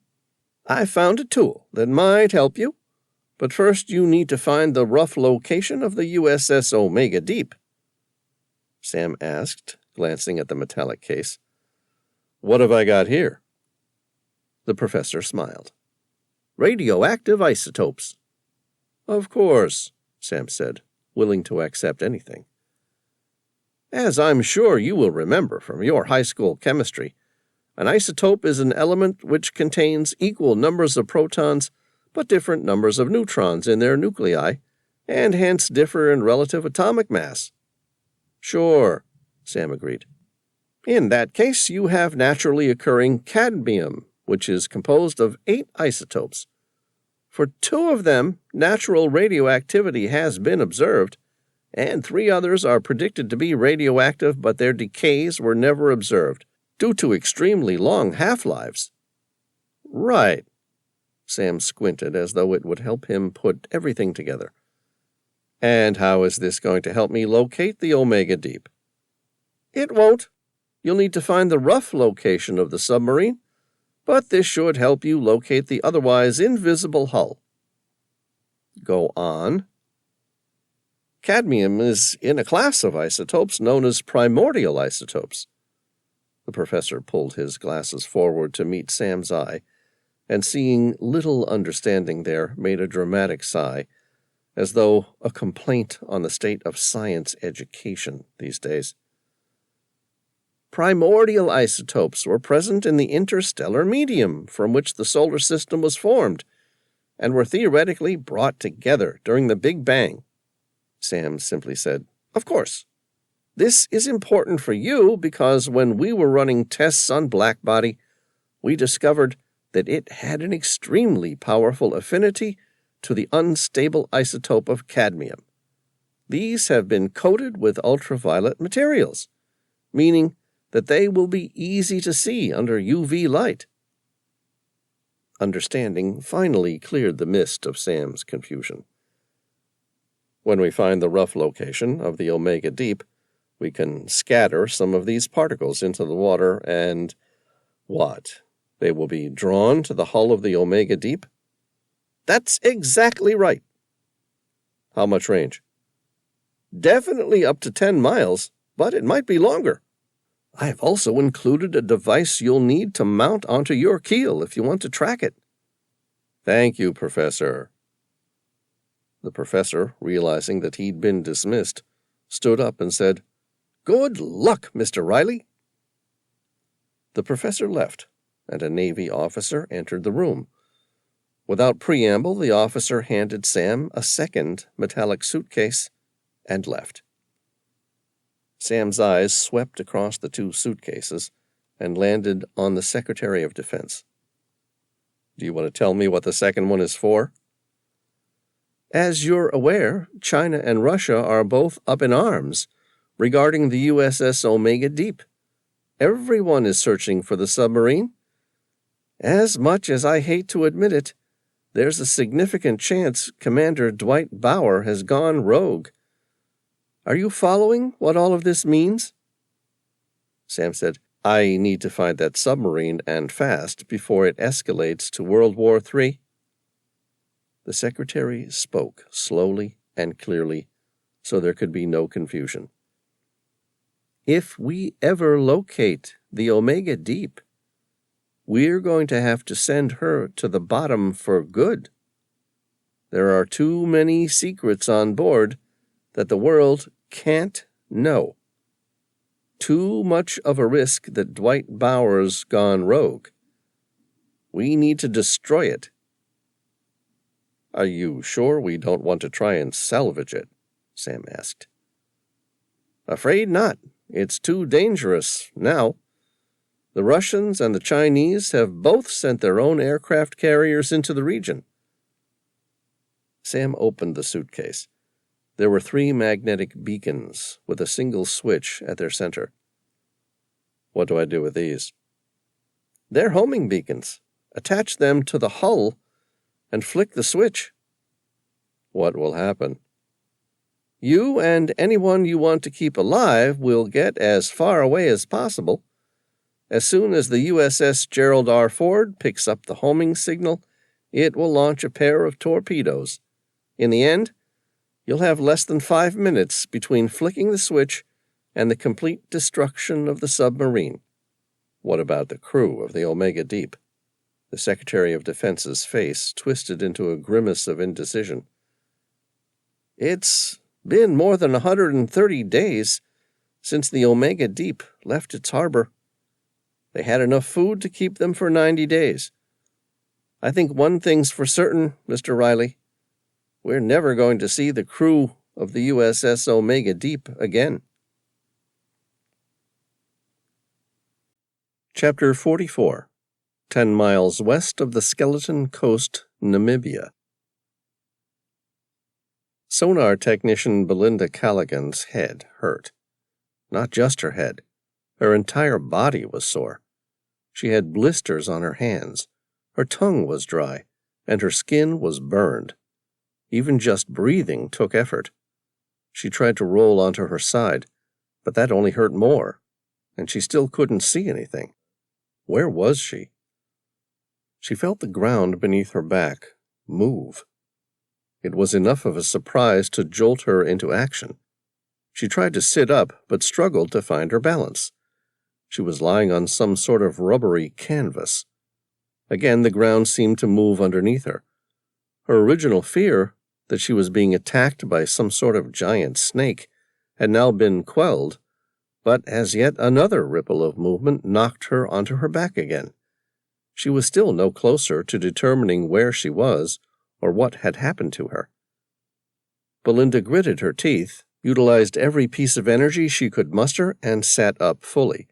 "I found a tool that might help you, but first you need to find the rough location of the USS Omega Deep." Sam asked, glancing at the metallic case. "What have I got here?" The professor smiled. "Radioactive isotopes." "Of course," Sam said, willing to accept anything. "As I'm sure you will remember from your high school chemistry, an isotope is an element which contains equal numbers of protons but different numbers of neutrons in their nuclei, and hence differ in relative atomic mass." "Sure," Sam agreed. "In that case, you have naturally occurring cadmium, which is composed of 8 isotopes. For 2 of them, natural radioactivity has been observed, and 3 others are predicted to be radioactive, but their decays were never observed, due to extremely long half-lives." "Right." Sam squinted as though it would help him put everything together. "And how is this going to help me locate the Omega Deep?" "It won't. You'll need to find the rough location of the submarine, but this should help you locate the otherwise invisible hull." "Go on." "Cadmium is in a class of isotopes known as primordial isotopes." The professor pulled his glasses forward to meet Sam's eye, and seeing little understanding there, made a dramatic sigh, as though a complaint on the state of science education these days. "Primordial isotopes were present in the interstellar medium from which the solar system was formed, and were theoretically brought together during the Big Bang." Sam simply said, "Of course. This is important for you because when we were running tests on Blackbody, we discovered that it had an extremely powerful affinity to the unstable isotope of cadmium. These have been coated with ultraviolet materials, meaning that they will be easy to see under UV light." Understanding finally cleared the mist of Sam's confusion. "When we find the rough location of the Omega Deep, we can scatter some of these particles into the water and—" "What? They will be drawn to the hull of the Omega Deep?" "That's exactly right." "How much range?" "Definitely up to 10 miles, but it might be longer. I have also included a device you'll need to mount onto your keel if you want to track it." "Thank you, Professor." The professor, realizing that he'd been dismissed, stood up and said, "Good luck, Mr. Reilly." The professor left, and a Navy officer entered the room. Without preamble, the officer handed Sam a second metallic suitcase and left. Sam's eyes swept across the 2 suitcases and landed on the Secretary of Defense. "Do you want to tell me what the second one is for?" "As you're aware, China and Russia are both up in arms regarding the USS Omega Deep. Everyone is searching for the submarine. As much as I hate to admit it, there's a significant chance Commander Dwight Bauer has gone rogue. Are you following what all of this means?" Sam said, "I need to find that submarine and fast before it escalates to World War III." The secretary spoke slowly and clearly, so there could be no confusion. "If we ever locate the Omega Deep, we're going to have to send her to the bottom for good. There are too many secrets on board that the world can't know. Too much of a risk that Dwight Bauer's gone rogue. We need to destroy it." "Are you sure we don't want to try and salvage it?" Sam asked. "Afraid not. It's too dangerous now. The Russians and the Chinese have both sent their own aircraft carriers into the region." Sam opened the suitcase. There were 3 magnetic beacons with a single switch at their center. "What do I do with these?" "They're homing beacons. Attach them to the hull and flick the switch." "What will happen?" "You and anyone you want to keep alive will get as far away as possible. As soon as the USS Gerald R. Ford picks up the homing signal, it will launch a pair of torpedoes. In the end, you'll have less than 5 minutes between flicking the switch and the complete destruction of the submarine." "What about the crew of the Omega Deep?" The Secretary of Defense's face twisted into a grimace of indecision. "It's been more than 130 days since the Omega Deep left its harbor. They had enough food to keep them for 90 days. I think one thing's for certain, Mr. Reilly. We're never going to see the crew of the USS Omega Deep again." Chapter 44. 10 miles west of the Skeleton Coast, Namibia. Sonar technician Belinda Callaghan's head hurt. Not just her head. Her entire body was sore. She had blisters on her hands. Her tongue was dry, and her skin was burned. Even just breathing took effort. She tried to roll onto her side, but that only hurt more, and she still couldn't see anything. Where was she? She felt the ground beneath her back move. It was enough of a surprise to jolt her into action. She tried to sit up, but struggled to find her balance. She was lying on some sort of rubbery canvas. Again, the ground seemed to move underneath her. Her original fear that she was being attacked by some sort of giant snake had now been quelled, but as yet another ripple of movement knocked her onto her back again. She was still no closer to determining where she was or what had happened to her. Belinda gritted her teeth, utilized every piece of energy she could muster, and sat up fully.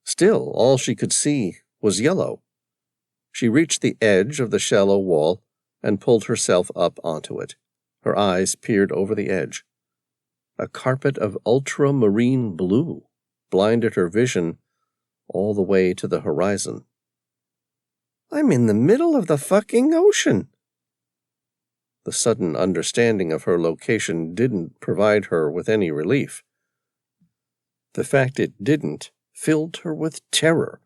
Still, all she could see was yellow. She reached the edge of the shallow wall and pulled herself up onto it. Her eyes peered over the edge. A carpet of ultramarine blue blinded her vision all the way to the horizon. "I'm in the middle of the fucking ocean." The sudden understanding of her location didn't provide her with any relief. The fact it didn't filled her with terror,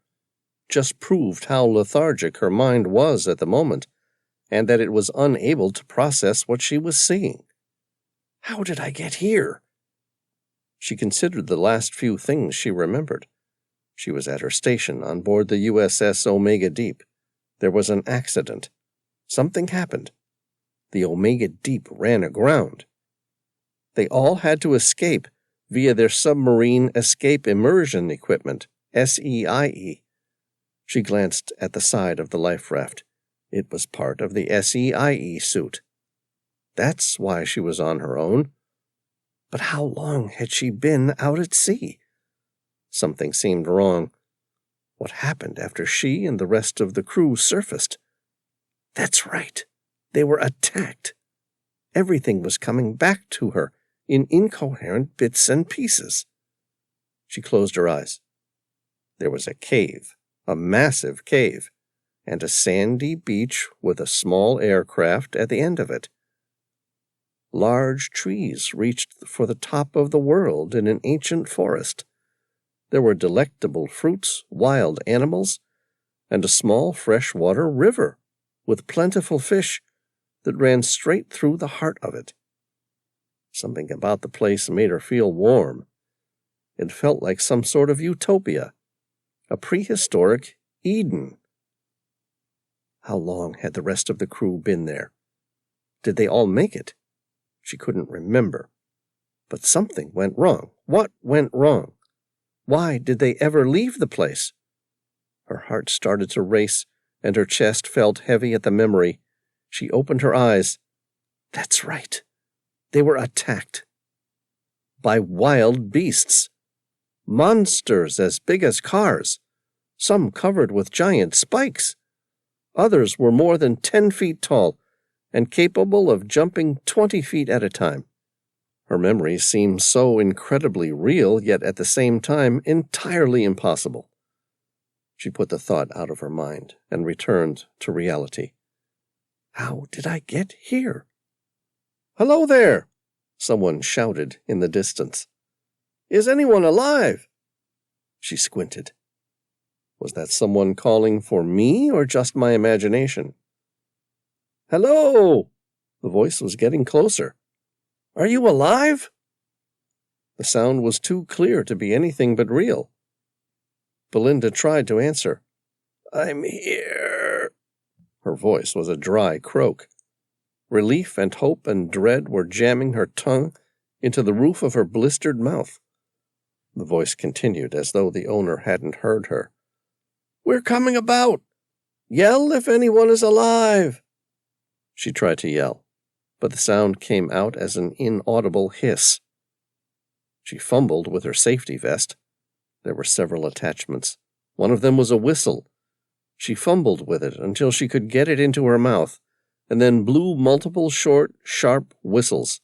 just proved how lethargic her mind was at the moment, and that it was unable to process what she was seeing. How did I get here? She considered the last few things she remembered. She was at her station on board the USS Omega Deep. There was an accident. Something happened. The Omega Deep ran aground. They all had to escape via their submarine escape immersion equipment, SEIE. She glanced at the side of the life raft. It was part of the SEIE suit. That's why she was on her own. But how long had she been out at sea? Something seemed wrong. What happened after she and the rest of the crew surfaced? That's right. They were attacked. Everything was coming back to her in incoherent bits and pieces. She closed her eyes. There was a cave, a massive cave, and a sandy beach with a small aircraft at the end of it. Large trees reached for the top of the world in an ancient forest. There were delectable fruits, wild animals, and a small freshwater river with plentiful fish that ran straight through the heart of it. Something about the place made her feel warm. It felt like some sort of utopia, a prehistoric Eden. How long had the rest of the crew been there? Did they all make it? She couldn't remember. But something went wrong. What went wrong? Why did they ever leave the place? Her heart started to race, and her chest felt heavy at the memory. She opened her eyes. That's right. They were attacked. By wild beasts. Monsters as big as cars. Some covered with giant spikes. Others were more than 10 feet tall and capable of jumping 20 feet at a time. Her memories seemed so incredibly real, yet at the same time entirely impossible. She put the thought out of her mind and returned to reality. How did I get here? "Hello there!" someone shouted in the distance. "Is anyone alive?" She squinted. Was that someone calling for me or just my imagination? "Hello!" The voice was getting closer. "Are you alive?" The sound was too clear to be anything but real. Belinda tried to answer. "I'm here." Her voice was a dry croak. Relief and hope and dread were jamming her tongue into the roof of her blistered mouth. The voice continued as though the owner hadn't heard her. "We're coming about. Yell if anyone is alive." She tried to yell, but the sound came out as an inaudible hiss. She fumbled with her safety vest. There were several attachments. One of them was a whistle. She fumbled with it until she could get it into her mouth, and then blew multiple short, sharp whistles.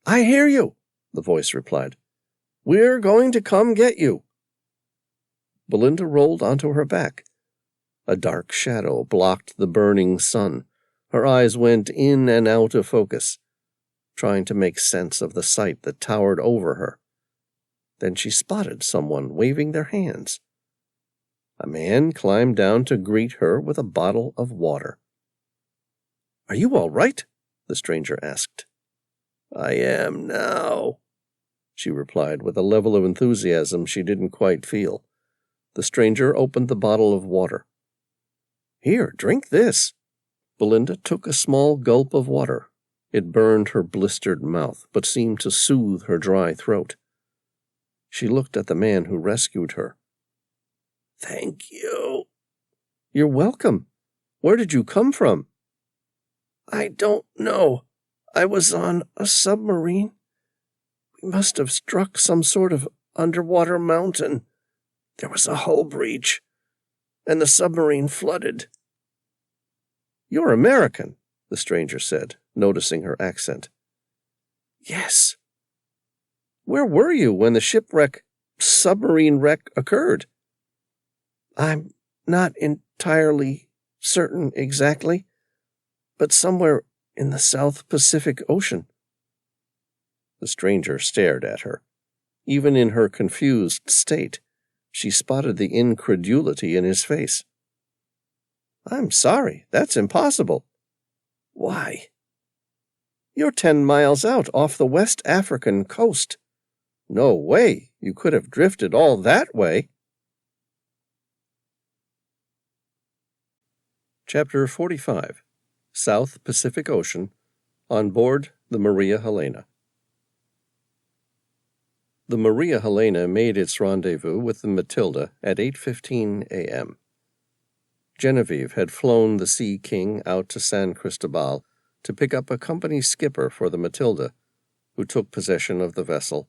I hear you, the voice replied. We're going to come get you. Belinda rolled onto her back. A dark shadow blocked the burning sun. Her eyes went in and out of focus, trying to make sense of the sight that towered over her. Then she spotted someone waving their hands. A man climbed down to greet her with a bottle of water. Are you all right? The stranger asked. I am now, she replied with a level of enthusiasm she didn't quite feel. The stranger opened the bottle of water. Here, drink this. Belinda took a small gulp of water. It burned her blistered mouth, but seemed to soothe her dry throat. She looked at the man who rescued her. Thank you. You're welcome. Where did you come from? I don't know. I was on a submarine. We must have struck some sort of underwater mountain. There was a hull breach, and the submarine flooded. You're American, the stranger said, noticing her accent. Yes. Where were you when the submarine wreck occurred? I'm not entirely certain exactly, but somewhere in the South Pacific Ocean. The stranger stared at her. Even in her confused state, she spotted the incredulity in his face. I'm sorry, that's impossible. Why? You're 10 miles out off the West African coast. No way you could have drifted all that way. Chapter 45. South Pacific Ocean, on board the Maria Helena. The Maria Helena made its rendezvous with the Matilda at 8:15 a.m. Genevieve had flown the Sea King out to San Cristobal to pick up a company skipper for the Matilda, who took possession of the vessel,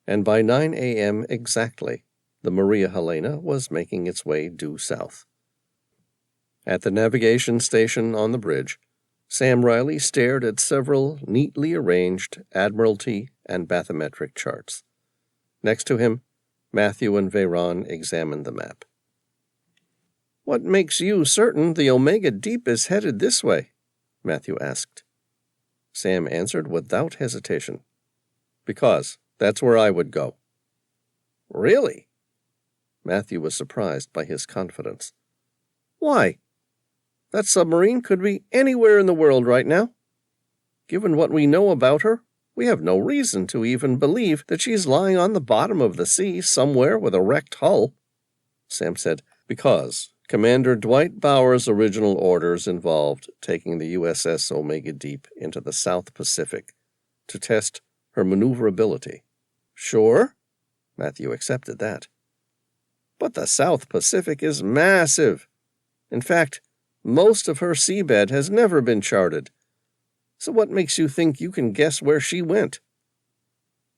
and by 9 a.m. exactly, the Maria Helena was making its way due south. At the navigation station on the bridge, Sam Reilly stared at several neatly arranged Admiralty and bathymetric charts. Next to him, Matthew and Veyron examined the map. What makes you certain the Omega Deep is headed this way? Matthew asked. Sam answered without hesitation. Because that's where I would go. Really? Matthew was surprised by his confidence. Why? That submarine could be anywhere in the world right now. Given what we know about her, we have no reason to even believe that she's lying on the bottom of the sea somewhere with a wrecked hull. Sam said, because Commander Dwight Bauer's original orders involved taking the USS Omega Deep into the South Pacific to test her maneuverability. Sure, Matthew accepted that. But the South Pacific is massive. In fact, most of her seabed has never been charted. So what makes you think you can guess where she went?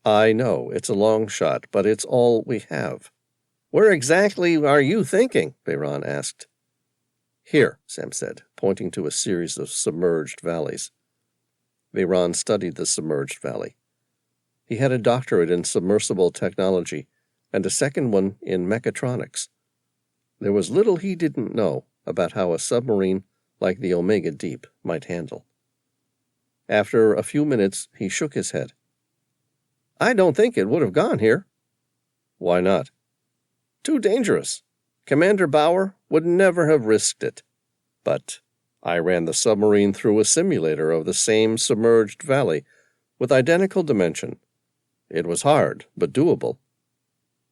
I know, it's a long shot, but it's all we have. Where exactly are you thinking? Veyron asked. Here, Sam said, pointing to a series of submerged valleys. Veyron studied the submerged valley. He had a doctorate in submersible technology and a second one in mechatronics. There was little he didn't know about how a submarine like the Omega Deep might handle. After a few minutes, he shook his head. I don't think it would have gone here. Why not? Too dangerous. Commander Bauer would never have risked it. But I ran the submarine through a simulator of the same submerged valley with identical dimension. It was hard, but doable.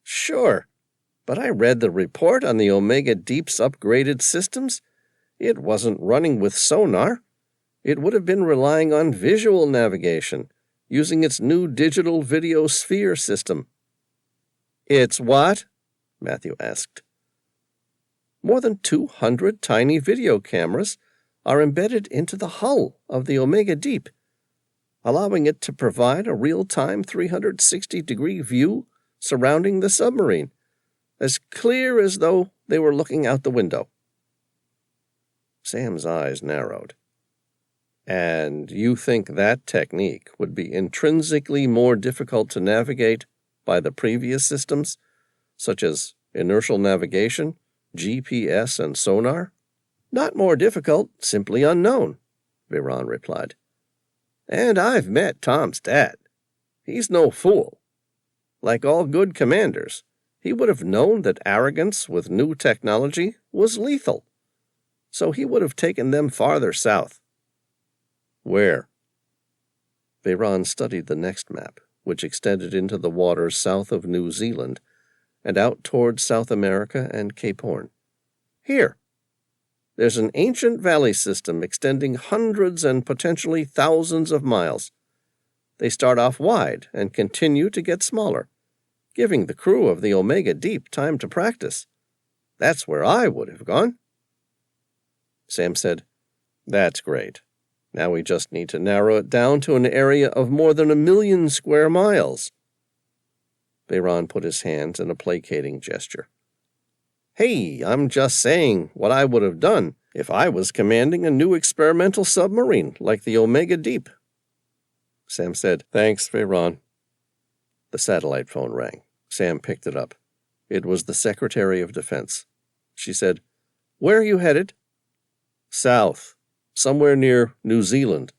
Sure, but I read the report on the Omega Deep's upgraded systems. It wasn't running with sonar. It would have been relying on visual navigation, using its new digital video sphere system. It's what? Matthew asked. More than 200 tiny video cameras are embedded into the hull of the Omega Deep, allowing it to provide a real-time 360-degree view surrounding the submarine, as clear as though they were looking out the window. Sam's eyes narrowed. And you think that technique would be intrinsically more difficult to navigate by the previous systems, such as inertial navigation, GPS, and sonar? Not more difficult, simply unknown, Viran replied. And I've met Tom's dad. He's no fool. Like all good commanders, he would have known that arrogance with new technology was lethal. So he would have taken them farther south. Where? Viran studied the next map, which extended into the waters south of New Zealand and out toward South America and Cape Horn. Here. There's an ancient valley system extending hundreds and potentially thousands of miles. They start off wide and continue to get smaller, giving the crew of the Omega Deep time to practice. That's where I would have gone. Sam said, That's great. Now we just need to narrow it down to an area of more than 1 million square miles. Viran put his hands in a placating gesture. Hey, I'm just saying what I would have done if I was commanding a new experimental submarine like the Omega Deep. Sam said, Thanks, Viran. The satellite phone rang. Sam picked it up. It was the Secretary of Defense. She said, Where are you headed? South. Somewhere near New Zealand.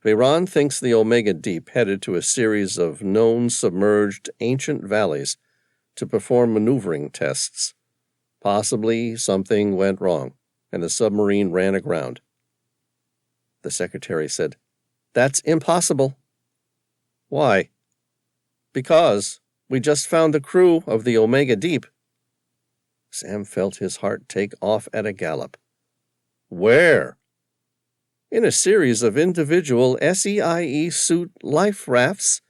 Viran thinks the Omega Deep headed to a series of known submerged ancient valleys to perform maneuvering tests. Possibly something went wrong, and the submarine ran aground. The secretary said, That's impossible. Why? Because we just found the crew of the Omega Deep. Sam felt his heart take off at a gallop. Where? In a series of individual SEIE suit life rafts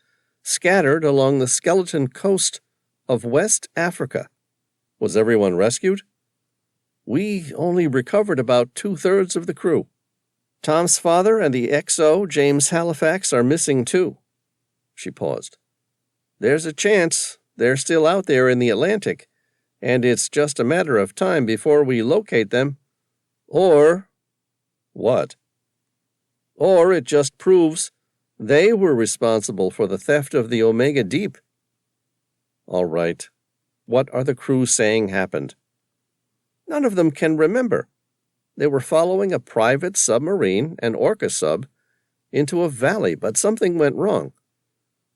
scattered along the skeleton coast of West Africa. Was everyone rescued? We only recovered about 2/3 of the crew. Tom's father and the XO, James Halifax, are missing too. She paused. There's a chance they're still out there in the Atlantic, and it's just a matter of time before we locate them. Or... What? Or it just proves they were responsible for the theft of the Omega Deep. All right. What are the crew saying happened? None of them can remember. They were following a private submarine, an Orca sub, into a valley, but something went wrong.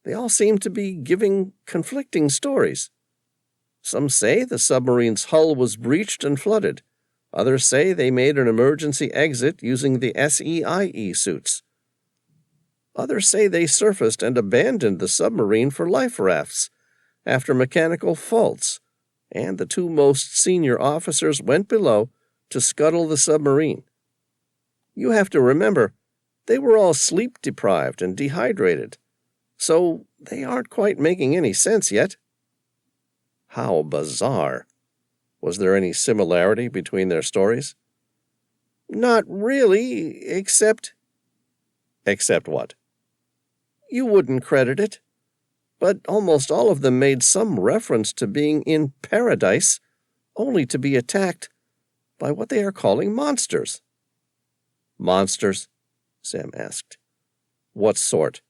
They all seem to be giving conflicting stories. Some say the submarine's hull was breached and flooded. Others say they made an emergency exit using the SEIE suits. Others say they surfaced and abandoned the submarine for life rafts after mechanical faults, and the 2 most senior officers went below to scuttle the submarine. You have to remember, they were all sleep-deprived and dehydrated, so they aren't quite making any sense yet. How bizarre. Was there any similarity between their stories? Not really, except... Except what? You wouldn't credit it, but almost all of them made some reference to being in paradise, only to be attacked by what they are calling monsters. Monsters? Sam asked. What sort?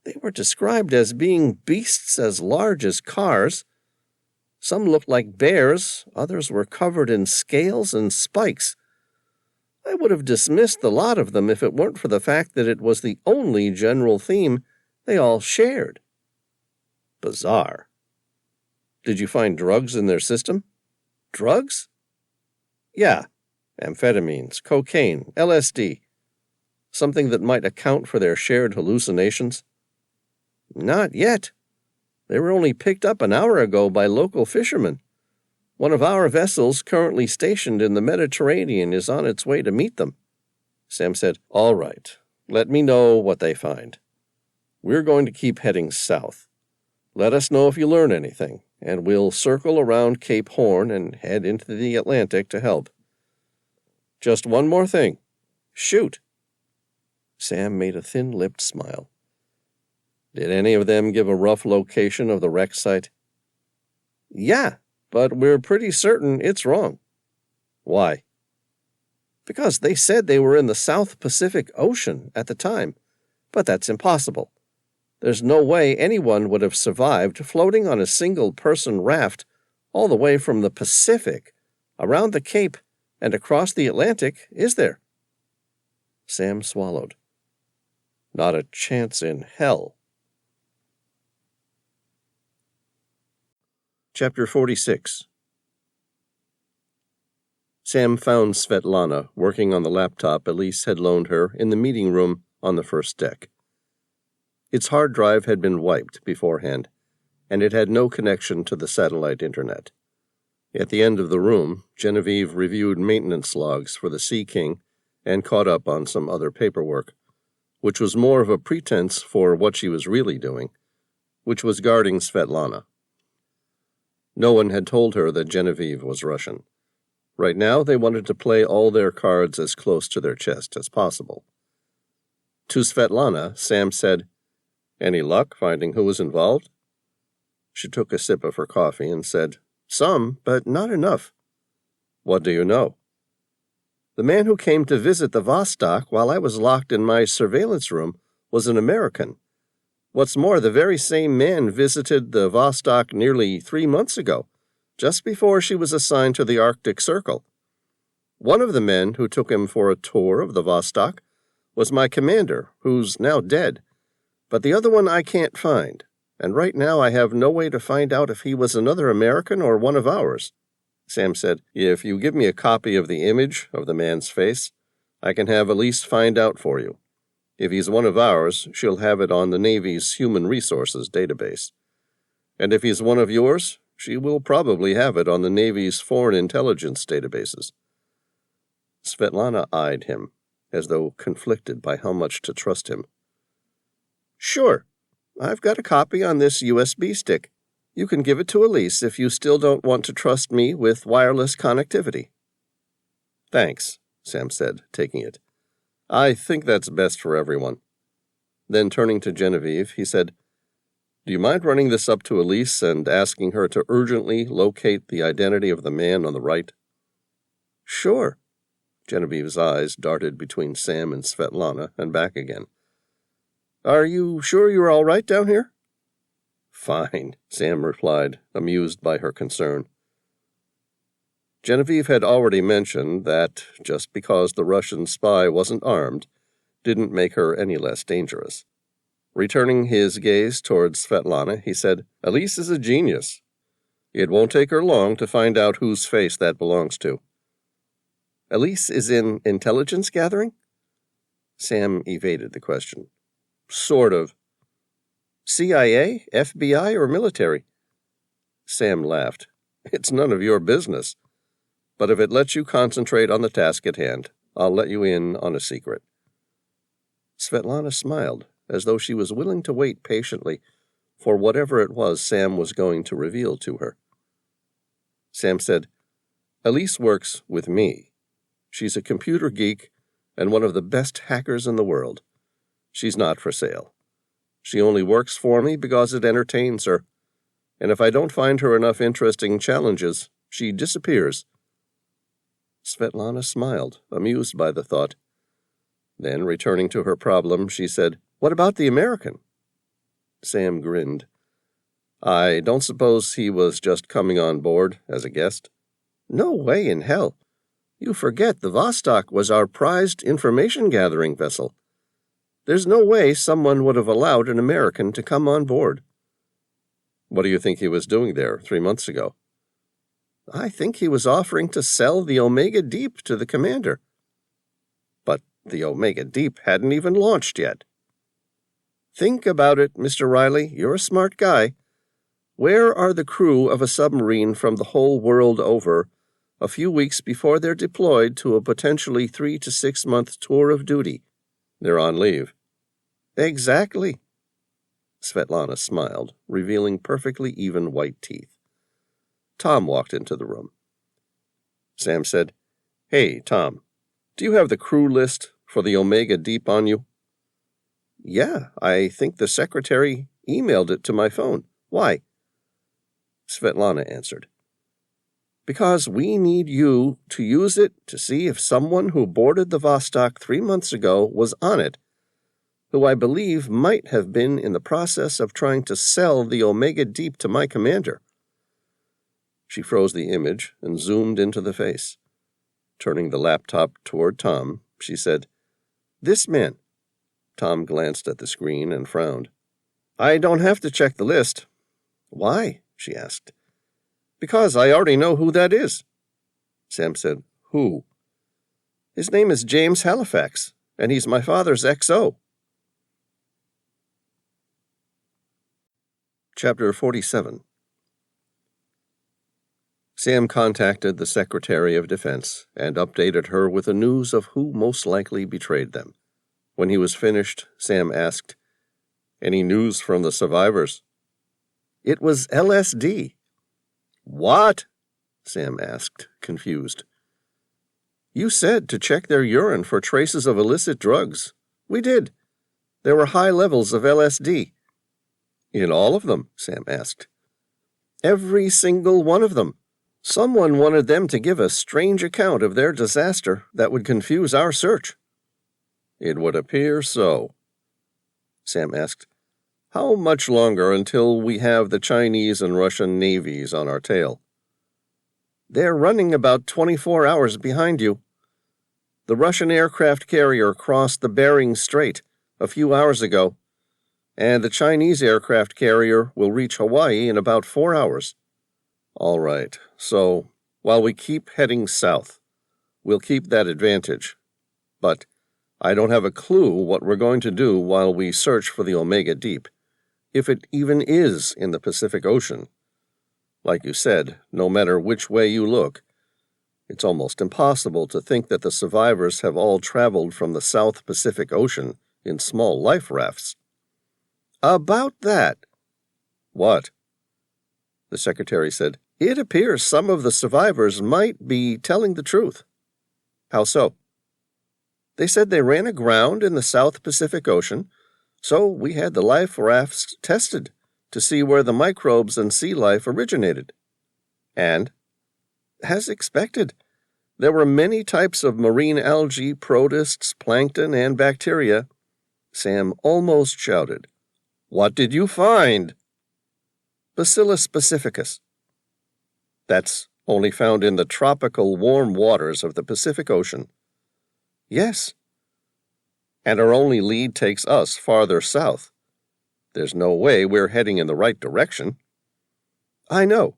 They were described as being beasts as large as cars. Some looked like bears, others were covered in scales and spikes. I would have dismissed the lot of them if it weren't for the fact that it was the only general theme they all shared. Bizarre. Did you find drugs in their system? Drugs? Yeah, amphetamines, cocaine, LSD. Something that might account for their shared hallucinations? Not yet. They were only picked up an hour ago by local fishermen. One of our vessels currently stationed in the Mediterranean is on its way to meet them. Sam said, All right, let me know what they find. We're going to keep heading south. Let us know if you learn anything, and we'll circle around Cape Horn and head into the Atlantic to help. Just one more thing. Shoot. Sam made a thin-lipped smile. Did any of them give a rough location of the wreck site? Yeah, but we're pretty certain it's wrong. Why? Because they said they were in the South Pacific Ocean at the time, but that's impossible. There's no way anyone would have survived floating on a single-person raft all the way from the Pacific, around the Cape, and across the Atlantic, is there? Sam swallowed. Not a chance in hell. Chapter 46. Sam found Svetlana working on the laptop Elise had loaned her in the meeting room on the first deck. Its hard drive had been wiped beforehand, and it had no connection to the satellite internet. At the end of the room, Genevieve reviewed maintenance logs for the Sea King and caught up on some other paperwork, which was more of a pretense for what she was really doing, which was guarding Svetlana. No one had told her that Genevieve was Russian. Right now, they wanted to play all their cards as close to their chest as possible. To Svetlana, Sam said, "Any luck finding who was involved?" She took a sip of her coffee and said, "Some, but not enough." "What do you know?" "The man who came to visit the Vostok while I was locked in my surveillance room was an American. What's more, the very same man visited the Vostok nearly 3 months ago, just before she was assigned to the Arctic Circle. One of the men who took him for a tour of the Vostok was my commander, who's now dead, but the other one I can't find, and right now I have no way to find out if he was another American or one of ours." Sam said, "If you give me a copy of the image of the man's face, I can have Elise find out for you. If he's one of ours, she'll have it on the Navy's Human Resources database. And if he's one of yours, she will probably have it on the Navy's Foreign Intelligence databases." Svetlana eyed him, as though conflicted by how much to trust him. "Sure. I've got a copy on this USB stick. You can give it to Elise if you still don't want to trust me with wireless connectivity." "Thanks," Sam said, taking it. "I think that's best for everyone." Then turning to Genevieve, he said, "Do you mind running this up to Elise and asking her to urgently locate the identity of the man on the right?" "Sure." Genevieve's eyes darted between Sam and Svetlana and back again. "Are you sure you're all right down here?" "Fine," Sam replied, amused by her concern. Genevieve had already mentioned that just because the Russian spy wasn't armed didn't make her any less dangerous. Returning his gaze towards Svetlana, he said, "Elise is a genius. It won't take her long to find out whose face that belongs to." "Elise is in intelligence gathering?" Sam evaded the question. "Sort of." "CIA, FBI, or military?" Sam laughed. "It's none of your business. But if it lets you concentrate on the task at hand, I'll let you in on a secret." Svetlana smiled, as though she was willing to wait patiently for whatever it was Sam was going to reveal to her. Sam said, "Elise works with me. She's a computer geek and one of the best hackers in the world. She's not for sale. She only works for me because it entertains her, and if I don't find her enough interesting challenges, she disappears." Svetlana smiled, amused by the thought. Then, returning to her problem, she said, "What about the American?" Sam grinned. "I don't suppose he was just coming on board as a guest?" "No way in hell. You forget the Vostok was our prized information-gathering vessel. There's no way someone would have allowed an American to come on board." "What do you think he was doing there 3 months ago?" "I think he was offering to sell the Omega Deep to the commander." "But the Omega Deep hadn't even launched yet." "Think about it, Mr. Reilly. You're a smart guy. Where are the crew of a submarine from the whole world over a few weeks before they're deployed to a potentially 3 to 6 month tour of duty?" "They're on leave." "Exactly." Svetlana smiled, revealing perfectly even white teeth. Tom walked into the room. Sam said, "Hey, Tom, do you have the crew list for the Omega Deep on you?" "Yeah, I think the secretary emailed it to my phone. Why?" Svetlana answered, Because we need you to use it to see if someone who boarded the Vostok 3 months ago was on it, who I believe might have been in the process of trying to sell the Omega Deep to my commander." She froze the image and zoomed into the face. Turning the laptop toward Tom, she said, "This man." Tom glanced at the screen and frowned. "I don't have to check the list." "Why?" she asked. "Because I already know who that is." Sam said, "Who?" "His name is James Halifax, and he's my father's XO. Chapter 47. Sam contacted the Secretary of Defense and updated her with the news of who most likely betrayed them. When he was finished, Sam asked, "Any news from the survivors?" "It was LSD." "What?" Sam asked, confused. "You said to check their urine for traces of illicit drugs. We did. There were high levels of LSD. "In all of them?" Sam asked. "Every single one of them. Someone wanted them to give a strange account of their disaster that would confuse our search." "It would appear so." Sam asked, "How much longer until we have the Chinese and Russian navies on our tail?" "They're running about 24 hours behind you. The Russian aircraft carrier crossed the Bering Strait a few hours ago, and the Chinese aircraft carrier will reach Hawaii in about 4 hours. "All right, so while we keep heading south, we'll keep that advantage. But I don't have a clue what we're going to do while we search for the Omega Deep, if it even is in the Pacific Ocean. Like you said, no matter which way you look, it's almost impossible to think that the survivors have all traveled from the South Pacific Ocean in small life rafts." "About that." "What?" The secretary said, "It appears some of the survivors might be telling the truth." "How so?" "They said they ran aground in the South Pacific Ocean, so we had the life rafts tested to see where the microbes and sea life originated." "And?" "As expected, there were many types of marine algae, protists, plankton, and bacteria." Sam almost shouted, "What did you find?" "Bacillus pacificus." "That's only found in the tropical warm waters of the Pacific Ocean." "Yes." "And our only lead takes us farther south. There's no way we're heading in the right direction." "I know.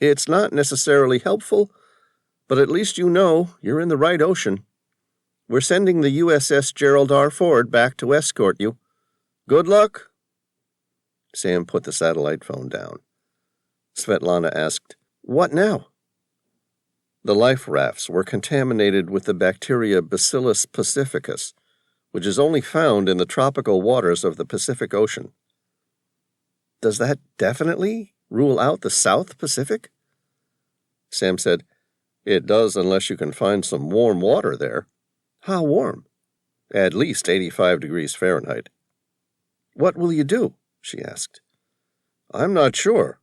It's not necessarily helpful, but at least you know you're in the right ocean. We're sending the USS Gerald R. Ford back to escort you. Good luck." Sam put the satellite phone down. Svetlana asked, "What now?" The life rafts were contaminated with the bacteria Bacillus pacificus, which is only found in the tropical waters of the Pacific Ocean. "Does that definitely rule out the South Pacific?" Sam said, "It does unless you can find some warm water there." "How warm?" "At least 85 degrees Fahrenheit." "What will you do?" she asked. "I'm not sure."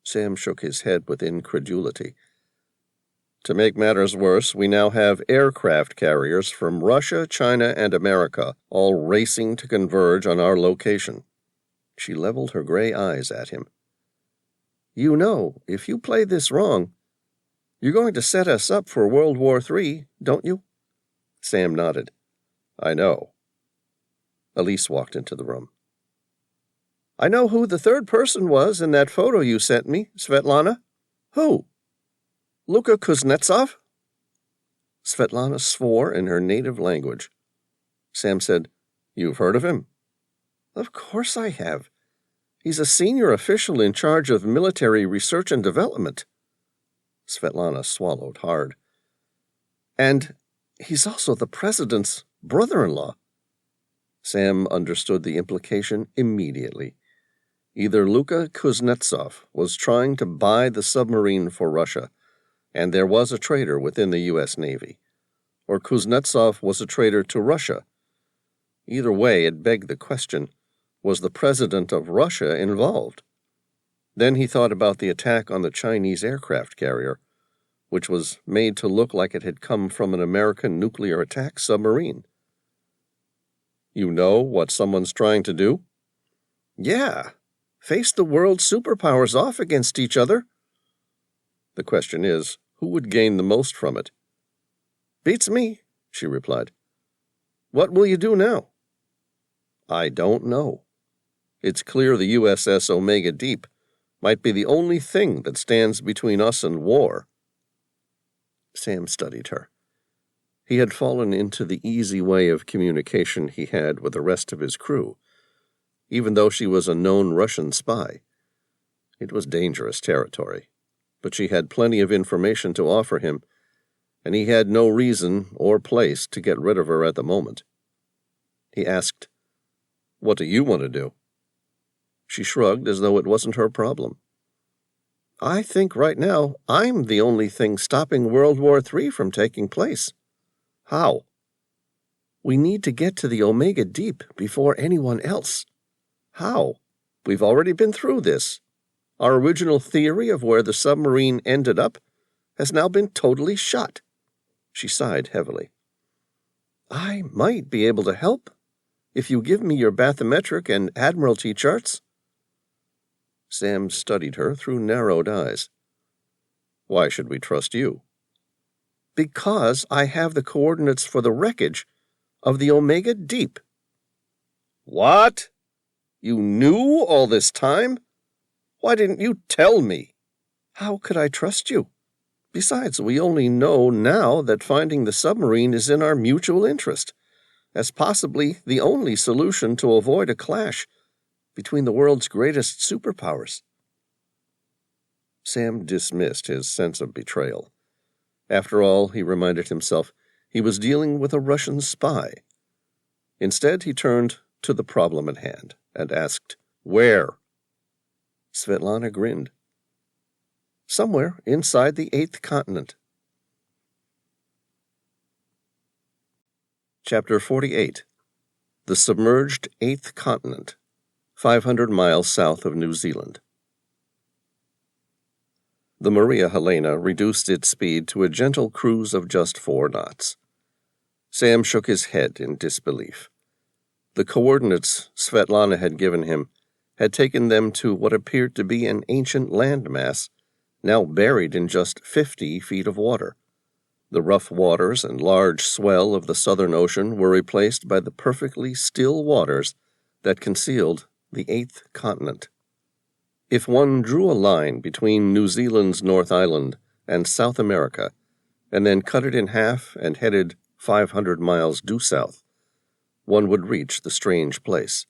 Sam shook his head with incredulity. "To make matters worse, we now have aircraft carriers from Russia, China, and America all racing to converge on our location." She leveled her gray eyes at him. "You know, if you play this wrong, you're going to set us up for World War III, don't you?" Sam nodded. "I know." Elise walked into the room. "I know who the third person was in that photo you sent me, Svetlana." "Who?" "Luka Kuznetsov." Svetlana swore in her native language. Sam said, "You've heard of him?" "Of course I have. He's a senior official in charge of military research and development." Svetlana swallowed hard. "And he's also the president's brother-in-law." Sam understood the implication immediately. Either Luka Kuznetsov was trying to buy the submarine for Russia, and there was a traitor within the U.S. Navy, or Kuznetsov was a traitor to Russia. Either way, it begged the question, was the president of Russia involved? Then he thought about the attack on the Chinese aircraft carrier, which was made to look like it had come from an American nuclear attack submarine. You know what someone's trying to do? Yeah, face the world's superpowers off against each other. The question is, who would gain the most from it? Beats me, she replied. What will you do now? I don't know. It's clear the USS Omega Deep might be the only thing that stands between us and war. Sam studied her. He had fallen into the easy way of communication he had with the rest of his crew, even though she was a known Russian spy. It was dangerous territory, but she had plenty of information to offer him, and he had no reason or place to get rid of her at the moment. He asked, What do you want to do? She shrugged as though it wasn't her problem. I think right now I'm the only thing stopping World War III from taking place. How? We need to get to the Omega Deep before anyone else. How? We've already been through this. Our original theory of where the submarine ended up has now been totally shot. She sighed heavily. I might be able to help if you give me your bathymetric and admiralty charts. Sam studied her through narrowed eyes. Why should we trust you? Because I have the coordinates for the wreckage of the Omega Deep. What? You knew all this time? Why didn't you tell me? How could I trust you? Besides, we only know now that finding the submarine is in our mutual interest, as possibly the only solution to avoid a clash between the world's greatest superpowers. Sam dismissed his sense of betrayal. After all, he reminded himself, he was dealing with a Russian spy. Instead, he turned to the problem at hand and asked, Where? Svetlana grinned. Somewhere inside the 8th continent. Chapter 48. The Submerged 8th Continent, 500 miles south of New Zealand. The Maria Helena reduced its speed to a gentle cruise of just 4 knots. Sam shook his head in disbelief. The coordinates Svetlana had given him had taken them to what appeared to be an ancient landmass, now buried in just 50 feet of water. The rough waters and large swell of the Southern Ocean were replaced by the perfectly still waters that concealed the 8th continent. If one drew a line between New Zealand's North Island and South America, and then cut it in half and headed 500 miles due south, one would reach the strange place.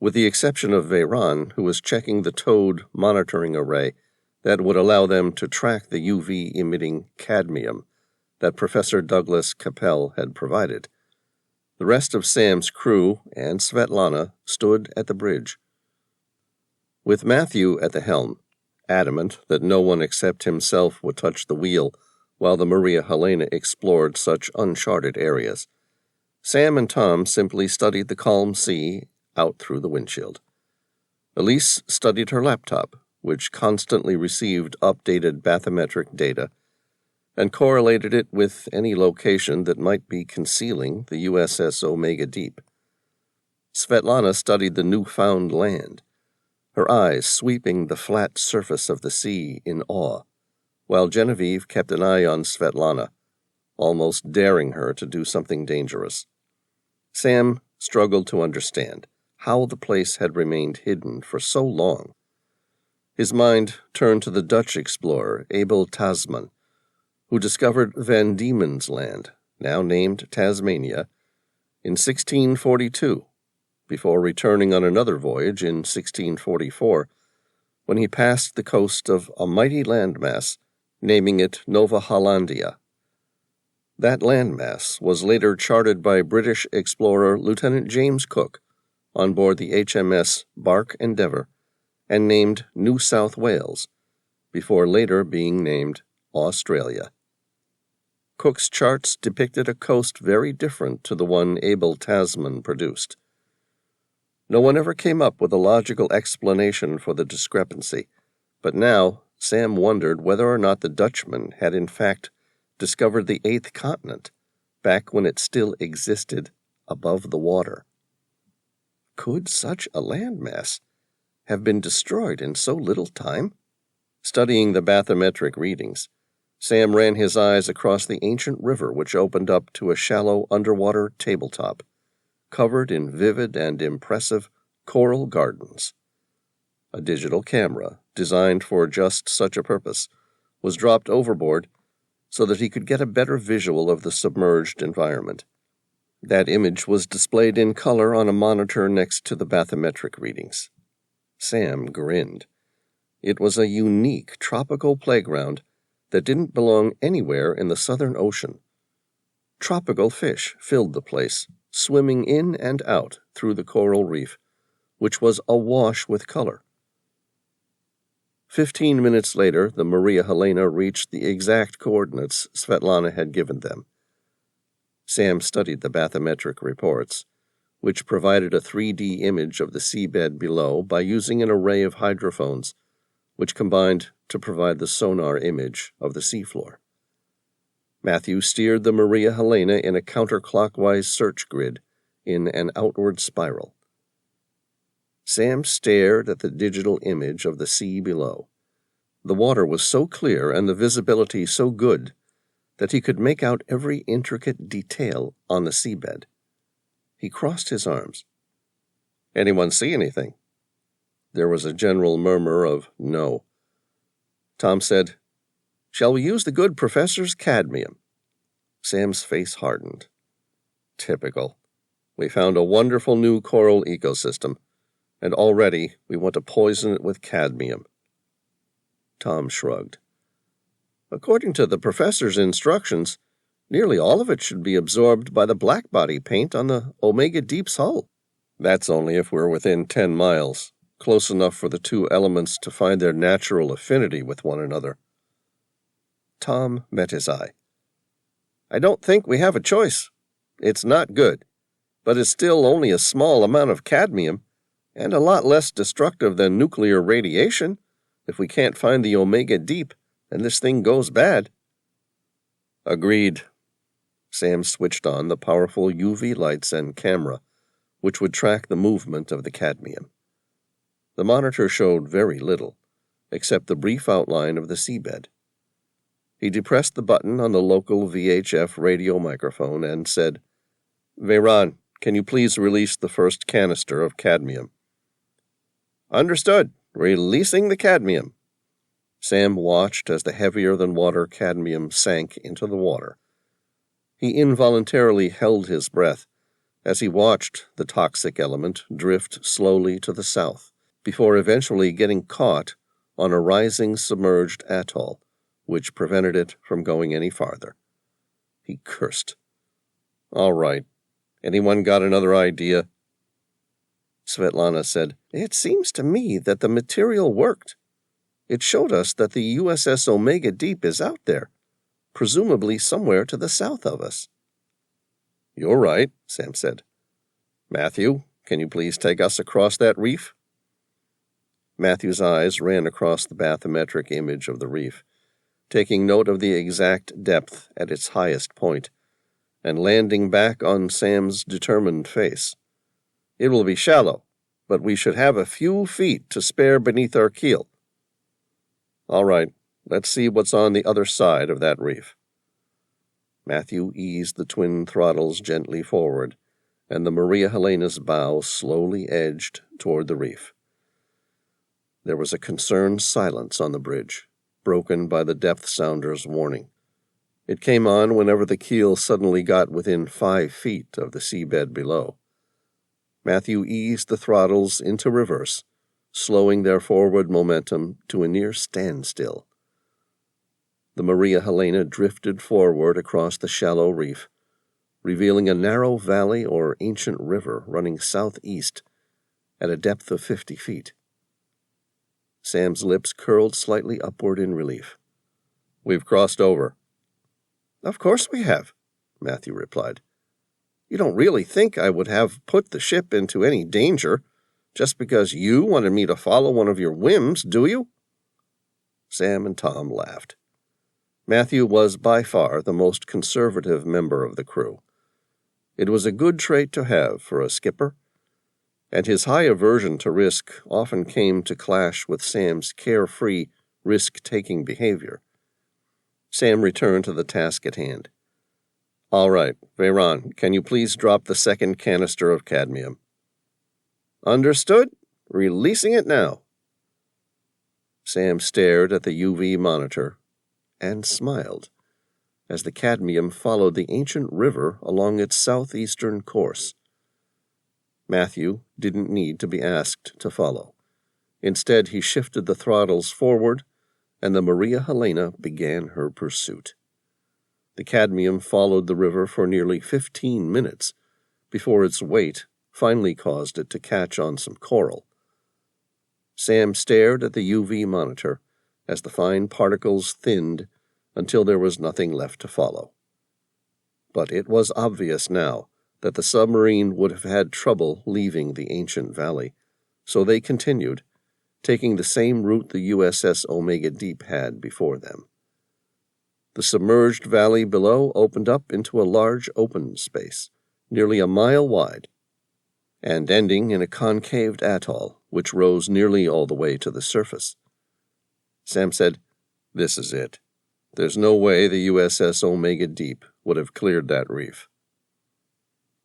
With the exception of Veyron, who was checking the towed monitoring array that would allow them to track the UV-emitting cadmium that Professor Douglas Capel had provided, the rest of Sam's crew and Svetlana stood at the bridge. With Matthew at the helm, adamant that no one except himself would touch the wheel while the Maria Helena explored such uncharted areas, Sam and Tom simply studied the calm sea out through the windshield. Elise studied her laptop, which constantly received updated bathymetric data, and correlated it with any location that might be concealing the USS Omega Deep. Svetlana studied the newfound land, her eyes sweeping the flat surface of the sea in awe, while Genevieve kept an eye on Svetlana, almost daring her to do something dangerous. Sam struggled to understand how the place had remained hidden for so long. His mind turned to the Dutch explorer Abel Tasman, who discovered Van Diemen's Land, now named Tasmania, in 1642, before returning on another voyage in 1644, when he passed the coast of a mighty landmass, naming it Nova Hollandia. That landmass was later charted by British explorer Lieutenant James Cook on board the HMS Bark Endeavour and named New South Wales, before later being named Australia. Cook's charts depicted a coast very different to the one Abel Tasman produced. No one ever came up with a logical explanation for the discrepancy, but now Sam wondered whether or not the Dutchman had in fact discovered the eighth continent, back when it still existed above the water. Could such a landmass have been destroyed in so little time? Studying the bathymetric readings, Sam ran his eyes across the ancient river which opened up to a shallow underwater tabletop, covered in vivid and impressive coral gardens. A digital camera, designed for just such a purpose, was dropped overboard so that he could get a better visual of the submerged environment. That image was displayed in color on a monitor next to the bathymetric readings. Sam grinned. It was a unique tropical playground that didn't belong anywhere in the Southern Ocean. Tropical fish filled the place, swimming in and out through the coral reef, which was awash with color. 15 minutes later, the Maria Helena reached the exact coordinates Svetlana had given them. Sam studied the bathymetric reports, which provided a 3D image of the seabed below by using an array of hydrophones, which combined to provide the sonar image of the seafloor. Matthew steered the Maria Helena in a counterclockwise search grid in an outward spiral. Sam stared at the digital image of the sea below. The water was so clear and the visibility so good that he could make out every intricate detail on the seabed. He crossed his arms. "Anyone see anything?" There was a general murmur of no. Tom said, "Shall we use the good professor's cadmium?" Sam's face hardened. Typical. We found a wonderful new coral ecosystem, and already we want to poison it with cadmium. Tom shrugged. According to the professor's instructions, nearly all of it should be absorbed by the blackbody paint on the Omega Deep's hull. That's only if we're within 10 miles, close enough for the two elements to find their natural affinity with one another. Tom met his eye. I don't think we have a choice. It's not good, but it's still only a small amount of cadmium, and a lot less destructive than nuclear radiation. If we can't find the Omega Deep, and this thing goes bad. Agreed. Sam switched on the powerful UV lights and camera, which would track the movement of the cadmium. The monitor showed very little, except the brief outline of the seabed. He depressed the button on the local VHF radio microphone and said, Veyron, can you please release the first canister of cadmium? Understood. Releasing the cadmium. Sam watched as the heavier-than-water cadmium sank into the water. He involuntarily held his breath as he watched the toxic element drift slowly to the south, before eventually getting caught on a rising submerged atoll, which prevented it from going any farther. He cursed. All right. Anyone got another idea? Svetlana said, It seems to me that the material worked. It showed us that the USS Omega Deep is out there, presumably somewhere to the south of us. You're right, Sam said. Matthew, can you please take us across that reef? Matthew's eyes ran across the bathymetric image of the reef, taking note of the exact depth at its highest point, and landing back on Sam's determined face. It will be shallow, but we should have a few feet to spare beneath our keel. All right, let's see what's on the other side of that reef. Matthew eased the twin throttles gently forward, and the Maria Helena's bow slowly edged toward the reef. There was a concerned silence on the bridge, broken by the depth sounder's warning. It came on whenever the keel suddenly got within 5 feet of the seabed below. Matthew eased the throttles into reverse, slowing their forward momentum to a near standstill. The Maria Helena drifted forward across the shallow reef, revealing a narrow valley or ancient river running southeast at a depth of 50 feet. Sam's lips curled slightly upward in relief. We've crossed over. Of course we have, Matthew replied. You don't really think I would have put the ship into any danger Just because you wanted me to follow one of your whims, do you?" Sam and Tom laughed. Matthew was by far the most conservative member of the crew. It was a good trait to have for a skipper, and his high aversion to risk often came to clash with Sam's carefree, risk-taking behavior. Sam returned to the task at hand. "All right, Veyron, can you please drop the second canister of cadmium?" "Understood. Releasing it now." Sam stared at the UV monitor and smiled as the cadmium followed the ancient river along its southeastern course. Matthew didn't need to be asked to follow. Instead, he shifted the throttles forward, and the Maria Helena began her pursuit. The cadmium followed the river for nearly 15 minutes before its weight finally caused it to catch on some coral. Sam stared at the UV monitor as the fine particles thinned until there was nothing left to follow. But it was obvious now that the submarine would have had trouble leaving the ancient valley, so they continued, taking the same route the USS Omega Deep had before them. The submerged valley below opened up into a large open space, nearly a mile wide, and ending in a concaved atoll which rose nearly all the way to the surface. Sam said, "This is it. There's no way the USS Omega Deep would have cleared that reef."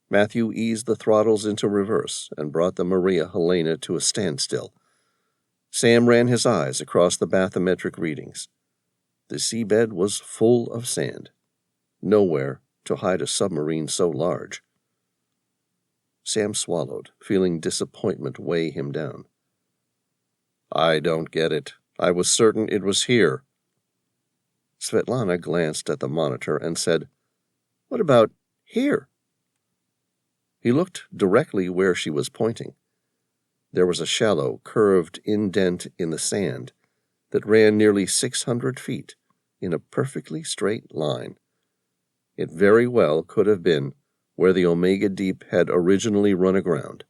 Matthew eased the throttles into reverse and brought the Maria Helena to a standstill. Sam ran his eyes across the bathymetric readings. The seabed was full of sand. Nowhere to hide a submarine so large. Sam swallowed, feeling disappointment weigh him down. "I don't get it. I was certain it was here." Svetlana glanced at the monitor and said, "What about here?" He looked directly where she was pointing. There was a shallow, curved indent in the sand that ran nearly 600 feet in a perfectly straight line. It very well could have been where the Omega Deep had originally run aground.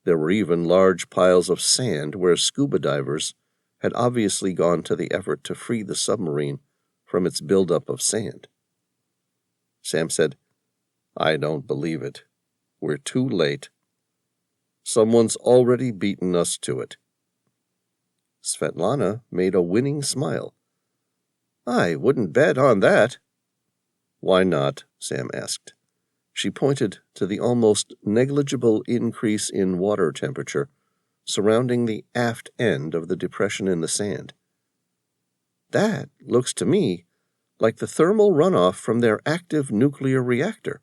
There were even large piles of sand where scuba divers had obviously gone to the effort to free the submarine from its buildup of sand. Sam said, "I don't believe it. We're too late. Someone's already beaten us to it." Svetlana made a winning smile. "I wouldn't bet on that." "Why not?" Sam asked. She pointed to the almost negligible increase in water temperature surrounding the aft end of the depression in the sand. "That looks to me like the thermal runoff from their active nuclear reactor."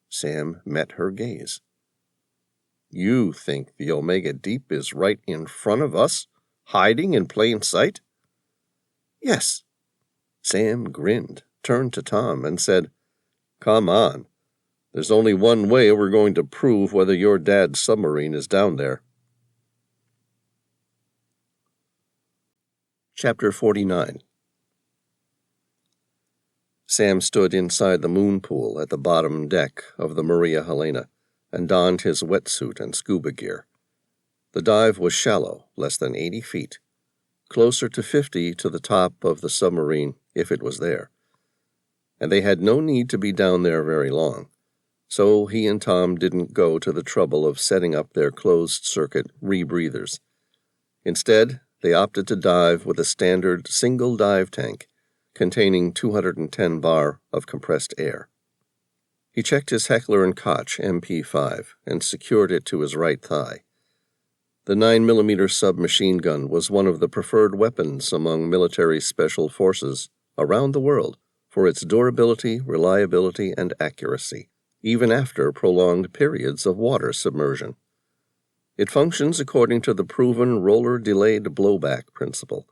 Sam met her gaze. "You think the Omega Deep is right in front of us, hiding in plain sight?" "Yes." Sam grinned, turned to Tom, and said, "Come on. There's only one way we're going to prove whether your dad's submarine is down there." Chapter 49. Sam stood inside the moon pool at the bottom deck of the Maria Helena and donned his wetsuit and scuba gear. The dive was shallow, less than 80 feet, closer to 50 to the top of the submarine if it was there. And they had no need to be down there very long, so he and Tom didn't go to the trouble of setting up their closed-circuit rebreathers. Instead, they opted to dive with a standard single dive tank containing 210 bar of compressed air. He checked his Heckler & Koch MP5 and secured it to his right thigh. The 9mm submachine gun was one of the preferred weapons among military special forces around the world for its durability, reliability, and accuracy, even after prolonged periods of water submersion. It functions according to the proven roller-delayed blowback principle,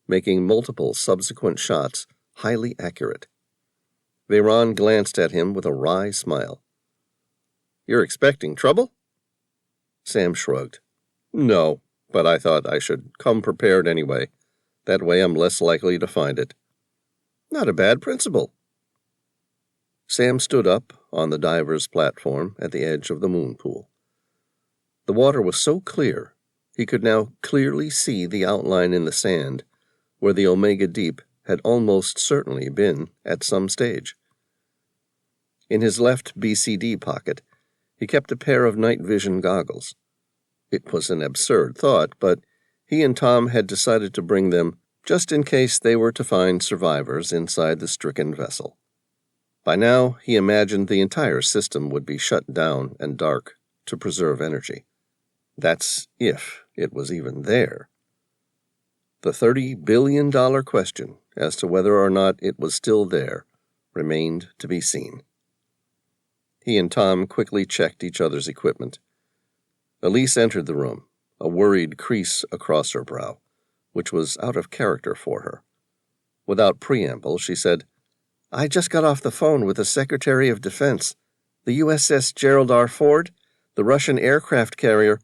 making multiple subsequent shots highly accurate. Veyron glanced at him with a wry smile. "You're expecting trouble?" Sam shrugged. "No, but I thought I should come prepared anyway. That way I'm less likely to find it." "Not a bad principle." Sam stood up on the diver's platform at the edge of the moon pool. The water was so clear, he could now clearly see the outline in the sand where the Omega Deep had almost certainly been at some stage. In his left BCD pocket, he kept a pair of night vision goggles. It was an absurd thought, but he and Tom had decided to bring them just in case they were to find survivors inside the stricken vessel. By now, he imagined the entire system would be shut down and dark to preserve energy. That's if it was even there. The $30 billion question as to whether or not it was still there remained to be seen. He and Tom quickly checked each other's equipment. Elise entered the room, a worried crease across her brow, which was out of character for her. Without preamble, she said, "I just got off the phone with the Secretary of Defense. The USS Gerald R. Ford, the Russian aircraft carrier,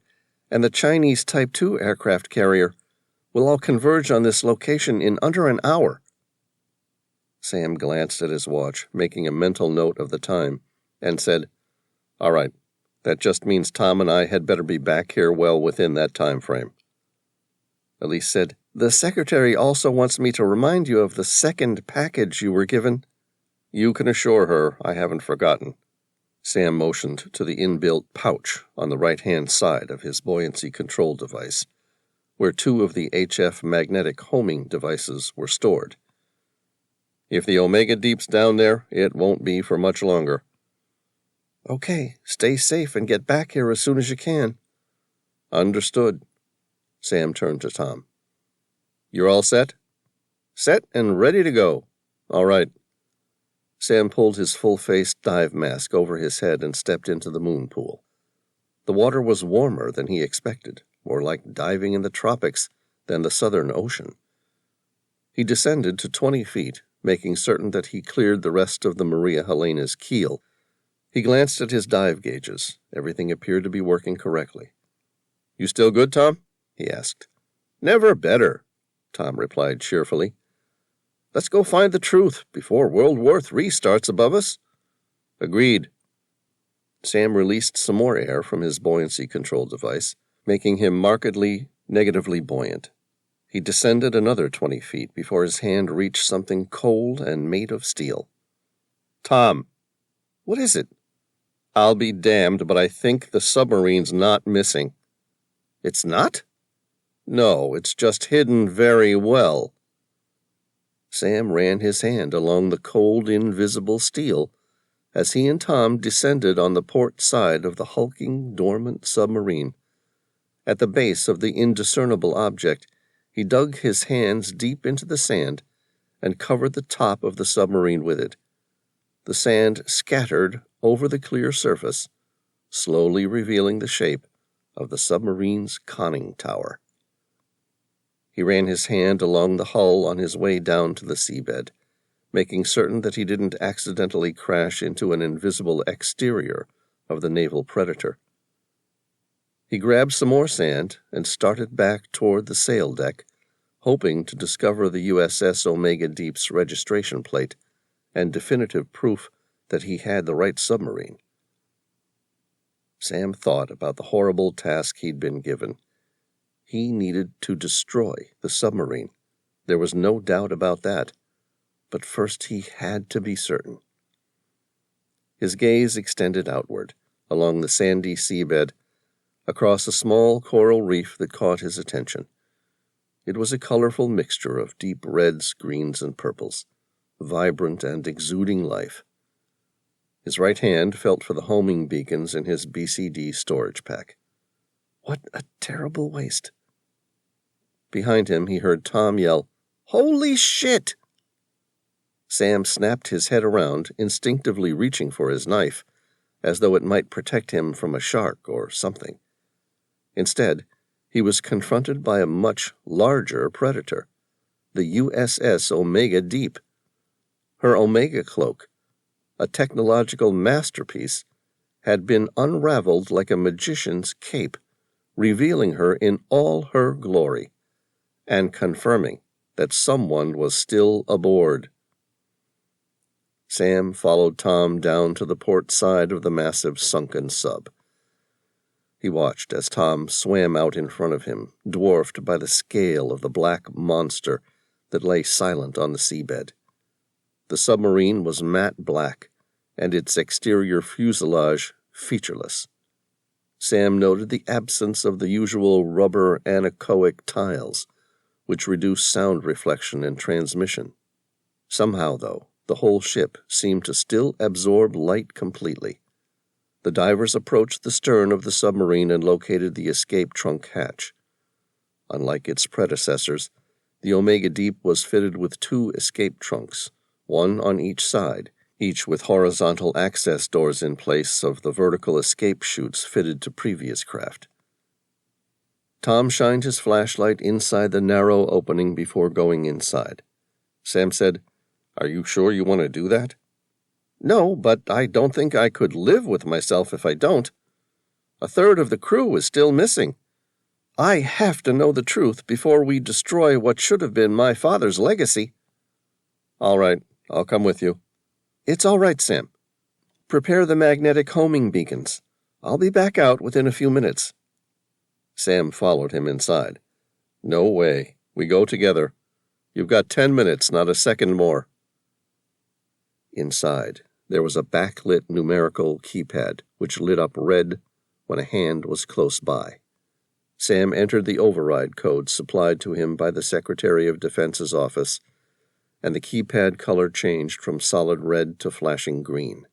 and the Chinese Type II aircraft carrier will all converge on this location in under an hour." Sam glanced at his watch, making a mental note of the time, and said, "All right, that just means Tom and I had better be back here well within that time frame." Elise said, "The Secretary also wants me to remind you of the second package you were given." "You can assure her I haven't forgotten." Sam motioned to the inbuilt pouch on the right-hand side of his buoyancy control device, where 2 of the HF magnetic homing devices were stored. "If the Omega Deep's down there, it won't be for much longer." "Okay, stay safe and get back here as soon as you can." "Understood." Sam turned to Tom. "You're all set?" "Set and ready to go." "All right." Sam pulled his full-face dive mask over his head and stepped into the moon pool. The water was warmer than he expected, more like diving in the tropics than the Southern Ocean. He descended to 20 feet, making certain that he cleared the rest of the Maria Helena's keel. He glanced at his dive gauges. Everything appeared to be working correctly. "You still good, Tom?" he asked. "Never better," Tom replied cheerfully. "Let's go find the truth before World War III starts above us." "Agreed." Sam released some more air from his buoyancy control device, making him markedly negatively buoyant. He descended another 20 feet before his hand reached something cold and made of steel. "Tom." "What is it?" "I'll be damned, but I think the submarine's not missing." "It's not?" "No, it's just hidden very well." Sam ran his hand along the cold, invisible steel as he and Tom descended on the port side of the hulking, dormant submarine. At the base of the indiscernible object, he dug his hands deep into the sand and covered the top of the submarine with it. The sand scattered over the clear surface, slowly revealing the shape of the submarine's conning tower. He ran his hand along the hull on his way down to the seabed, making certain that he didn't accidentally crash into an invisible exterior of the naval predator. He grabbed some more sand and started back toward the sail deck, hoping to discover the USS Omega Deep's registration plate and definitive proof that he had the right submarine. Sam thought about the horrible task he'd been given. He needed to destroy the submarine. There was no doubt about that. But first he had to be certain. His gaze extended outward, along the sandy seabed, across a small coral reef that caught his attention. It was a colorful mixture of deep reds, greens, and purples, vibrant and exuding life. His right hand felt for the homing beacons in his BCD storage pack. What a terrible waste. Behind him, he heard Tom yell, "Holy shit!" Sam snapped his head around, instinctively reaching for his knife, as though it might protect him from a shark or something. Instead, he was confronted by a much larger predator, the USS Omega Deep. Her Omega cloak, a technological masterpiece, had been unraveled like a magician's cape, revealing her in all her glory, and confirming that someone was still aboard. Sam followed Tom down to the port side of the massive sunken sub. He watched as Tom swam out in front of him, dwarfed by the scale of the black monster that lay silent on the seabed. The submarine was matte black, and its exterior fuselage featureless. Sam noted the absence of the usual rubber anechoic tiles, which reduced sound reflection and transmission. Somehow, though, the whole ship seemed to still absorb light completely. The divers approached the stern of the submarine and located the escape trunk hatch. Unlike its predecessors, the Omega Deep was fitted with 2 escape trunks, one on each side, each with horizontal access doors in place of the vertical escape chutes fitted to previous craft. Tom shined his flashlight inside the narrow opening before going inside. Sam said, "Are you sure you want to do that?" "No, but I don't think I could live with myself if I don't. 1/3 of the crew is still missing. I have to know the truth before we destroy what should have been my father's legacy." "All right, I'll come with you." "It's all right, Sam. Prepare the magnetic homing beacons. I'll be back out within a few minutes." Sam followed him inside. "No way. We go together. You've got 10 minutes, not a second more." Inside, there was a backlit numerical keypad, which lit up red when a hand was close by. Sam entered the override code supplied to him by the Secretary of Defense's office, and the keypad color changed from solid red to flashing green.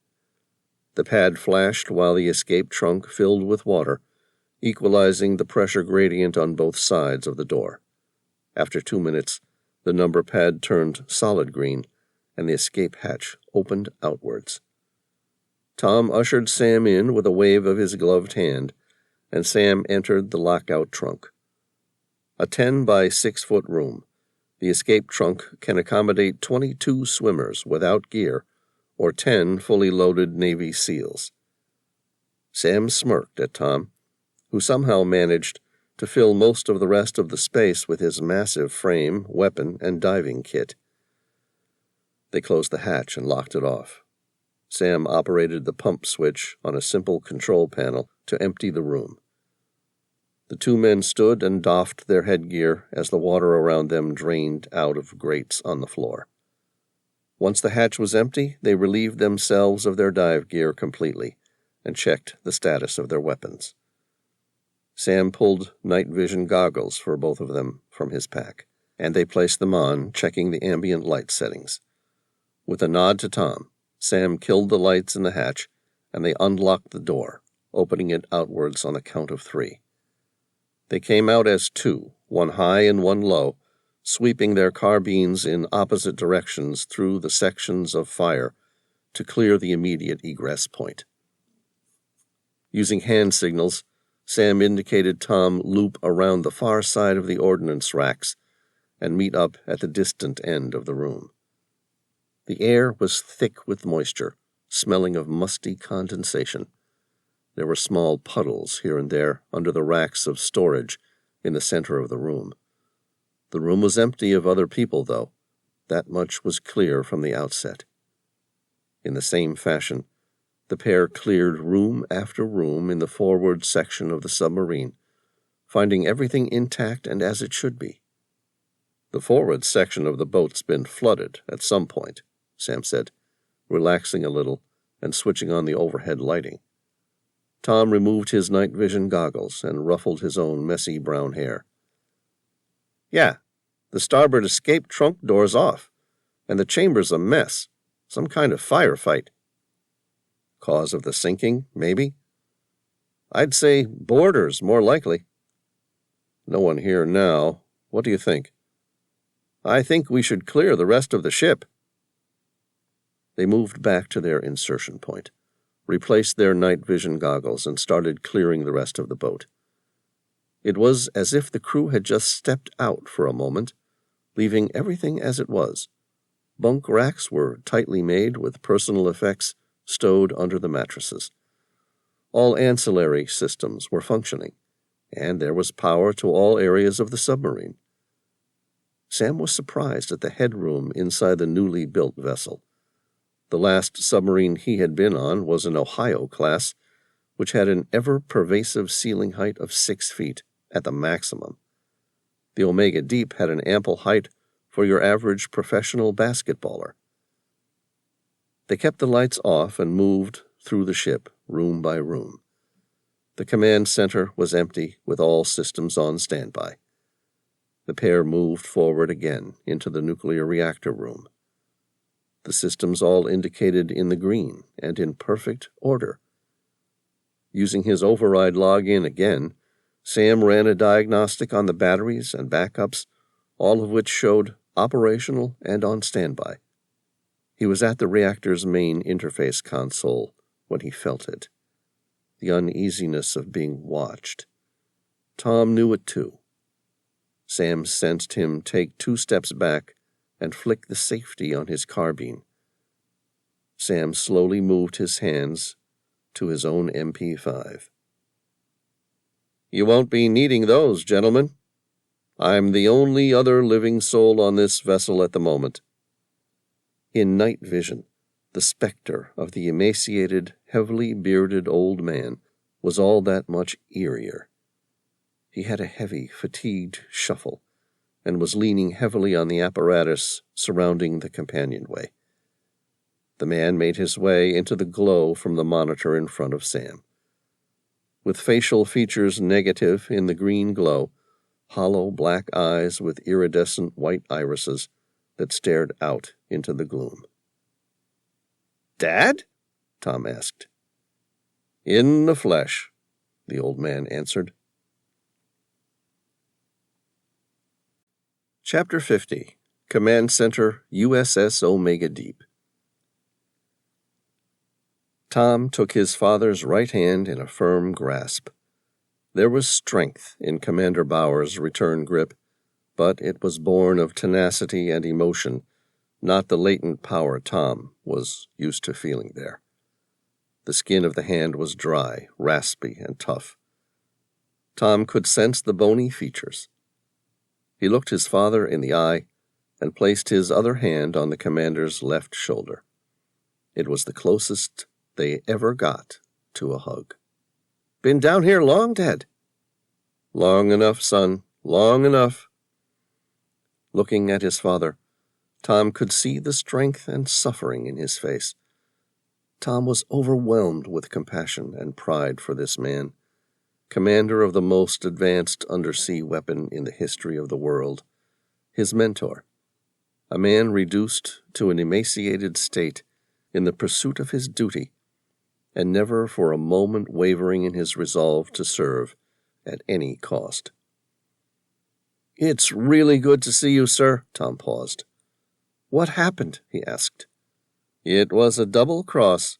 The pad flashed while the escape trunk filled with water, equalizing the pressure gradient on both sides of the door. After 2 minutes, the number pad turned solid green, and the escape hatch opened outwards. Tom ushered Sam in with a wave of his gloved hand, and Sam entered the lockout trunk. A 10 by 6 foot room, the escape trunk can accommodate 22 swimmers without gear, or 10 fully loaded Navy SEALs. Sam smirked at Tom, who somehow managed to fill most of the rest of the space with his massive frame, weapon, and diving kit. They closed the hatch and locked it off. Sam operated the pump switch on a simple control panel to empty the room. The 2 men stood and doffed their headgear as the water around them drained out of grates on the floor. Once the hatch was empty, they relieved themselves of their dive gear completely and checked the status of their weapons. Sam pulled night vision goggles for both of them from his pack, and they placed them on, checking the ambient light settings. With a nod to Tom, Sam killed the lights in the hatch, and they unlocked the door, opening it outwards on a count of 3. They came out as 2, one high and one low, sweeping their carbines in opposite directions through the sections of fire to clear the immediate egress point. Using hand signals, Sam indicated Tom loop around the far side of the ordnance racks and meet up at the distant end of the room. The air was thick with moisture, smelling of musty condensation. There were small puddles here and there under the racks of storage in the center of the room. The room was empty of other people, though. That much was clear from the outset. In the same fashion, the pair cleared room after room in the forward section of the submarine, finding everything intact and as it should be. "The forward section of the boat's been flooded at some point," Sam said, relaxing a little and switching on the overhead lighting. Tom removed his night vision goggles and ruffled his own messy brown hair. "Yeah, the starboard escape trunk door's off, and the chamber's a mess. Some kind of firefight." "Cause of the sinking, maybe?" "I'd say boarders, more likely." "No one here now. What do you think?" "I think we should clear the rest of the ship." They moved back to their insertion point, replaced their night vision goggles, and started clearing the rest of the boat. It was as if the crew had just stepped out for a moment, leaving everything as it was. Bunk racks were tightly made with personal effects stowed under the mattresses. All ancillary systems were functioning, and there was power to all areas of the submarine. Sam was surprised at the headroom inside the newly built vessel. The last submarine he had been on was an Ohio class, which had an ever-pervasive ceiling height of 6 feet at the maximum. The Omega Deep had an ample height for your average professional basketballer. They kept the lights off and moved through the ship, room by room. The command center was empty, with all systems on standby. The pair moved forward again into the nuclear reactor room. The systems all indicated in the green and in perfect order. Using his override login again, Sam ran a diagnostic on the batteries and backups, all of which showed operational and on standby. He was at the reactor's main interface console when he felt it. The uneasiness of being watched. Tom knew it too. Sam sensed him take 2 steps back and flick the safety on his carbine. Sam slowly moved his hands to his own MP5. "You won't be needing those, gentlemen. I'm the only other living soul on this vessel at the moment." In night vision, the specter of the emaciated, heavily bearded old man was all that much eerier. He had a heavy, fatigued shuffle, and was leaning heavily on the apparatus surrounding the companionway. The man made his way into the glow from the monitor in front of Sam. With facial features negative in the green glow, hollow black eyes with iridescent white irises that stared out into the gloom. "Dad?" Tom asked. "In the flesh," the old man answered. Chapter 50. Command Center, USS Omega Deep. Tom took his father's right hand in a firm grasp. There was strength in Commander Bauer's return grip, but it was born of tenacity and emotion, not the latent power Tom was used to feeling there. The skin of the hand was dry, raspy, and tough. Tom could sense the bony features. He looked his father in the eye and placed his other hand on the commander's left shoulder. It was the closest they ever got to a hug. "Been down here long, Dad?" "Long enough, son, long enough." Looking at his father, Tom could see the strength and suffering in his face. Tom was overwhelmed with compassion and pride for this man, commander of the most advanced undersea weapon in the history of the world, his mentor, a man reduced to an emaciated state in the pursuit of his duty, and never for a moment wavering in his resolve to serve at any cost. "It's really good to see you, sir." Tom paused. "What happened?" he asked. "It was a double cross.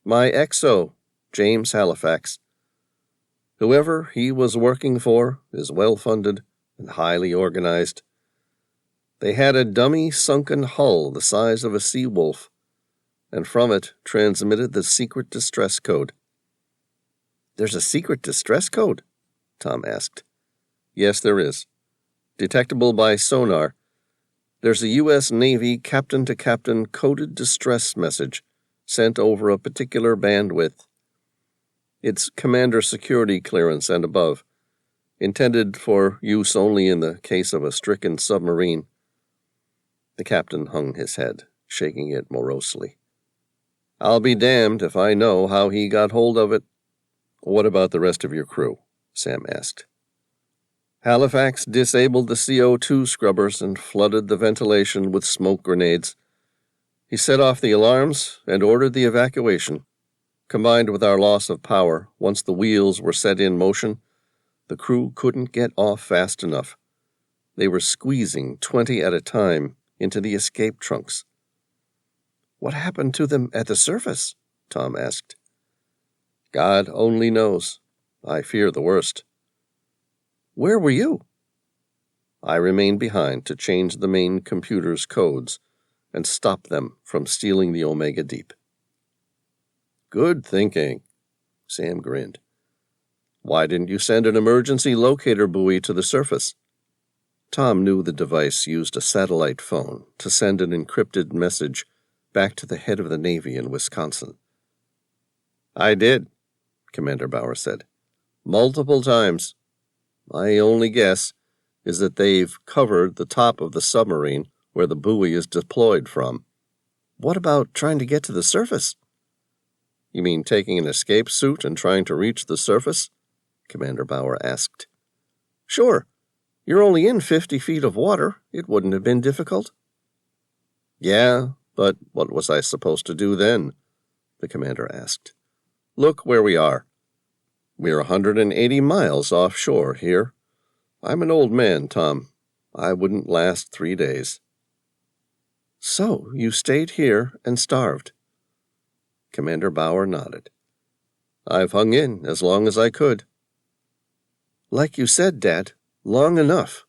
My XO, James Halifax. Whoever he was working for is well-funded and highly organized. They had a dummy sunken hull the size of a sea wolf, and from it transmitted the secret distress code." "There's a secret distress code?" Tom asked. "Yes, there is. Detectable by sonar. There's a U.S. Navy captain-to-captain coded distress message sent over a particular bandwidth. It's commander security clearance and above, intended for use only in the case of a stricken submarine." The captain hung his head, shaking it morosely. "I'll be damned if I know how he got hold of it." "What about the rest of your crew?" Sam asked. "Halifax disabled the CO2 scrubbers and flooded the ventilation with smoke grenades. He set off the alarms and ordered the evacuation. Combined with our loss of power, once the wheels were set in motion, the crew couldn't get off fast enough. They were squeezing 20 at a time into the escape trunks." "What happened to them at the surface?" Tom asked. "God only knows. I fear the worst." "Where were you?" "I remained behind to change the main computer's codes and stop them from stealing the Omega Deep." "Good thinking," Sam grinned. "Why didn't you send an emergency locator buoy to the surface?" Tom knew the device used a satellite phone to send an encrypted message back to the head of the Navy in Wisconsin. "I did. Commander Bauer said. Multiple times. My only guess is that they've covered the top of the submarine where the buoy is deployed from. What about trying to get to the surface? You mean taking an escape suit and trying to reach the surface? Commander Bauer asked. Sure. You're only in 50 feet of water. It wouldn't have been difficult. Yeah, but what was I supposed to do then? The commander asked. Look where we are. We're 180 miles offshore here. I'm an old man, Tom. I wouldn't last 3 days. So you stayed here and starved? Commander Bauer nodded. I've hung in as long as I could. Like you said, Dad, long enough.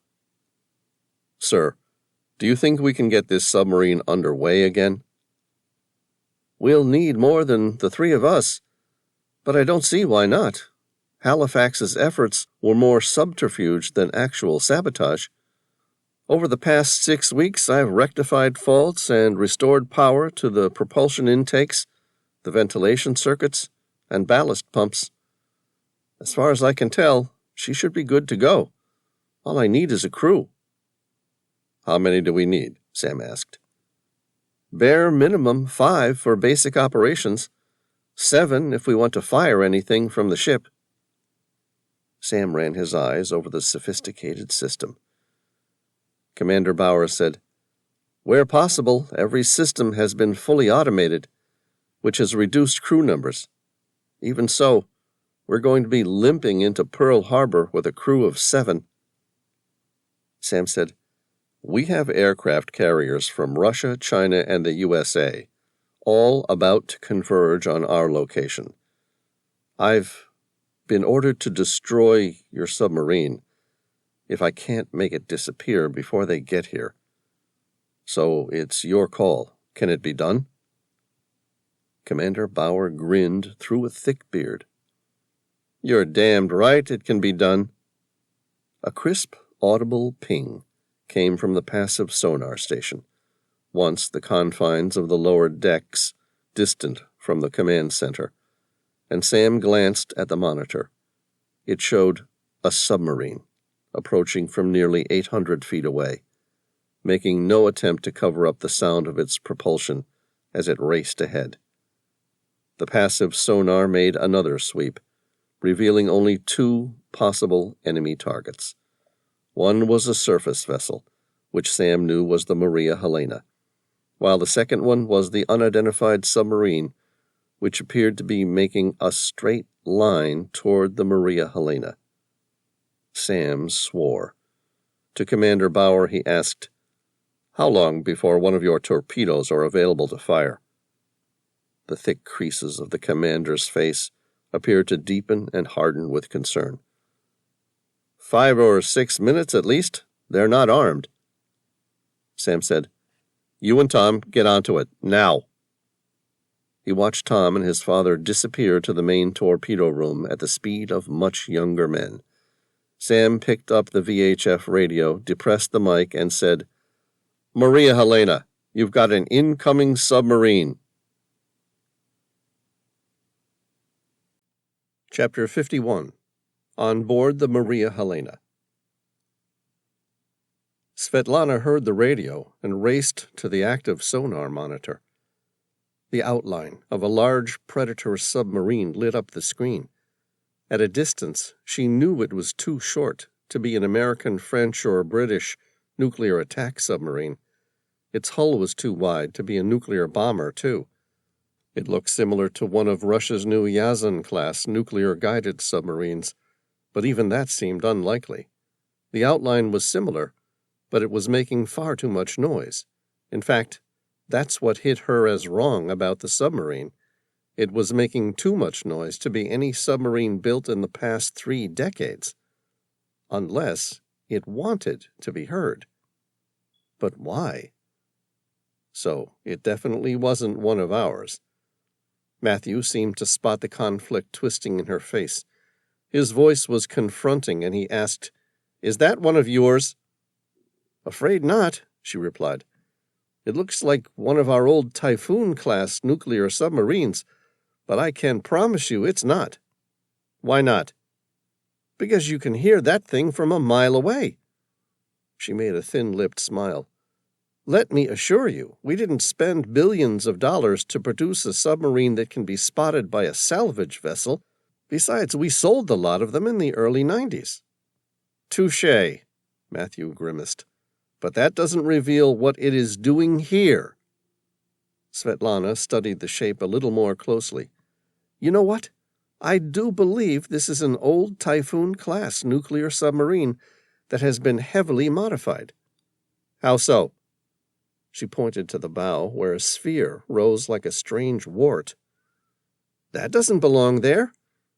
Sir, do you think we can get this submarine underway again? We'll need more than the 3 of us, but I don't see why not. Halifax's efforts were more subterfuge than actual sabotage. Over the past 6 weeks, I've rectified faults and restored power to the propulsion intakes, the ventilation circuits, and ballast pumps. As far as I can tell, she should be good to go. All I need is a crew. How many do we need? Sam asked. Bare minimum 5 for basic operations, 7 if we want to fire anything from the ship. Sam ran his eyes over the sophisticated system. Commander Bauer said, Where possible, every system has been fully automated, which has reduced crew numbers. Even so, we're going to be limping into Pearl Harbor with a crew of 7. Sam said, We have aircraft carriers from Russia, China, and the USA, all about to converge on our location. I've been ordered to destroy your submarine if I can't make it disappear before they get here. So it's your call. Can it be done? Commander Bauer grinned through a thick beard. You're damned right it can be done. A crisp, audible ping came from the passive sonar station, once the confines of the lower decks, distant from the command center, and Sam glanced at the monitor. It showed a submarine approaching from nearly 800 feet away, making no attempt to cover up the sound of its propulsion as it raced ahead. The passive sonar made another sweep, revealing only 2 possible enemy targets. One was a surface vessel, which Sam knew was the Maria Helena, while the second one was the unidentified submarine, which appeared to be making a straight line toward the Maria Helena. Sam swore. To Commander Bauer he asked, How long before one of your torpedoes are available to fire? The thick creases of the commander's face appeared to deepen and harden with concern. 5 or 6 minutes at least. They're not armed. Sam said, You and Tom get onto it, now. He watched Tom and his father disappear to the main torpedo room at the speed of much younger men. Sam picked up the VHF radio, depressed the mic, and said, Maria Helena, you've got an incoming submarine. Chapter 51. On Board the Maria Helena. Svetlana heard the radio and raced to the active sonar monitor. The outline of a large Predator submarine lit up the screen. At a distance, she knew it was too short to be an American, French, or British nuclear attack submarine. Its hull was too wide to be a nuclear bomber, too. It looked similar to one of Russia's new Yazan-class nuclear-guided submarines, but even that seemed unlikely. The outline was similar, but it was making far too much noise. In fact, that's what hit her as wrong about the submarine. It was making too much noise to be any submarine built in the past 3 decades. Unless it wanted to be heard. But why? So it definitely wasn't one of ours. Matthew seemed to spot the conflict twisting in her face. His voice was confronting, and he asked, Is that one of yours? Afraid not, she replied. It looks like one of our old Typhoon-class nuclear submarines, but I can promise you it's not. Why not? Because you can hear that thing from a mile away. She made a thin-lipped smile. Let me assure you, we didn't spend billions of dollars to produce a submarine that can be spotted by a salvage vessel. Besides, we sold a lot of them in the early 90s. Touché, Matthew grimaced. But that doesn't reveal what it is doing here. Svetlana studied the shape a little more closely. You know what? I do believe this is an old Typhoon-class nuclear submarine that has been heavily modified. How so? She pointed to the bow, where a sphere rose like a strange wart. That doesn't belong there.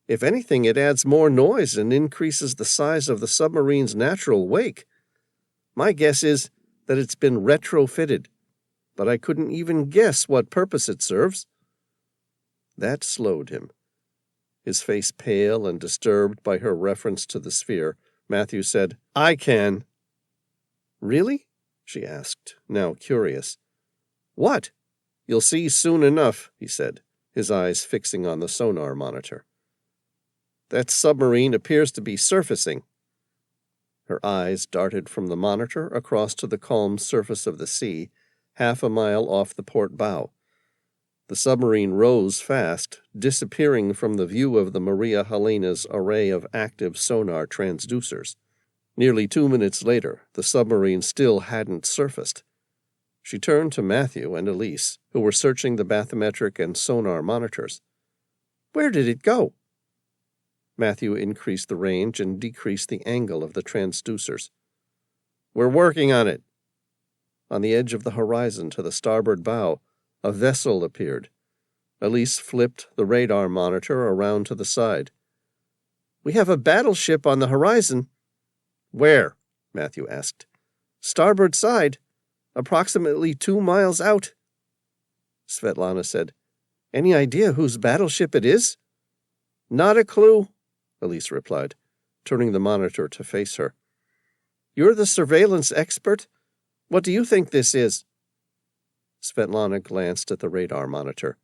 If anything, it adds more noise and increases the size of the submarine's natural wake. My guess is that it's been retrofitted, but I couldn't even guess what purpose it serves. That slowed him. His face pale and disturbed by her reference to the sphere, Matthew said, I can. Really? She asked, now curious. What? You'll see soon enough, he said, his eyes fixing on the sonar monitor. That submarine appears to be surfacing. Her eyes darted from the monitor across to the calm surface of the sea, half a mile off the port bow. The submarine rose fast, disappearing from the view of the Maria Helena's array of active sonar transducers. Nearly 2 minutes later, the submarine still hadn't surfaced. She turned to Matthew and Elise, who were searching the bathymetric and sonar monitors. Where did it go? Matthew increased the range and decreased the angle of the transducers. We're working on it. On the edge of the horizon to the starboard bow, a vessel appeared. Elise flipped the radar monitor around to the side. We have a battleship on the horizon. Where? Matthew asked. Starboard side, approximately 2 miles out. Svetlana said, Any idea whose battleship it is? Not a clue, Elise replied, turning the monitor to face her. You're the surveillance expert. What do you think this is? Svetlana glanced at the radar monitor.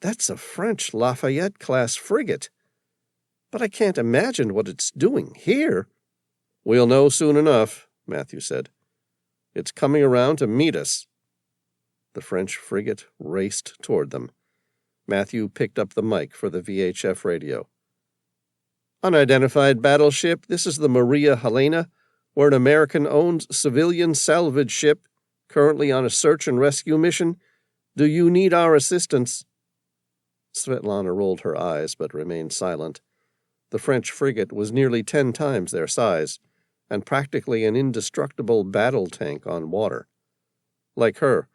That's a French Lafayette-class frigate. But I can't imagine what it's doing here. We'll know soon enough, Matthew said. It's coming around to meet us. The French frigate raced toward them. Matthew picked up the mic for the VHF radio. Unidentified battleship, this is the Maria Helena. We're an American-owned civilian salvage ship, currently on a search and rescue mission. Do you need our assistance? Svetlana rolled her eyes but remained silent. The French frigate was nearly 10 times their size, and practically an indestructible battle tank on water. Like her,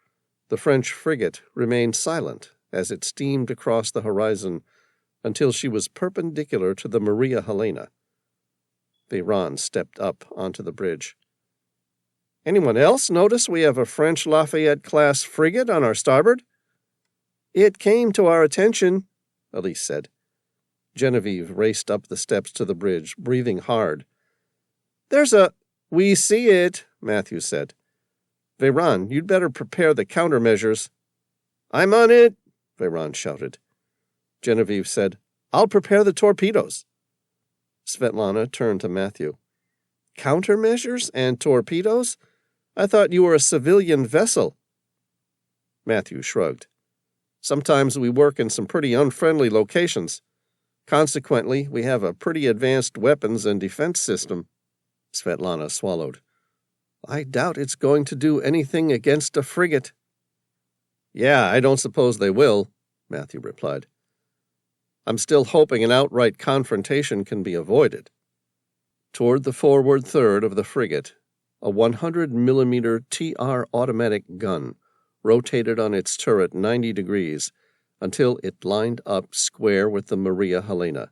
the French frigate remained silent as it steamed across the horizon until she was perpendicular to the Maria Helena. Veyron stepped up onto the bridge. Anyone else notice we have a French Lafayette-class frigate on our starboard? It came to our attention, Elise said. Genevieve raced up the steps to the bridge, breathing hard. We see it, Matthew said. Veyron, you'd better prepare the countermeasures. I'm on it, Veyron shouted. Genevieve said, I'll prepare the torpedoes. Svetlana turned to Matthew. Countermeasures and torpedoes? I thought you were a civilian vessel. Matthew shrugged. Sometimes we work in some pretty unfriendly locations. Consequently, we have a pretty advanced weapons and defense system. Svetlana swallowed. I doubt it's going to do anything against a frigate. Yeah, I don't suppose they will, Matthew replied. I'm still hoping an outright confrontation can be avoided. Toward the forward third of the frigate, a 100mm TR automatic gun rotated on its turret 90 degrees until it lined up square with the Maria Helena.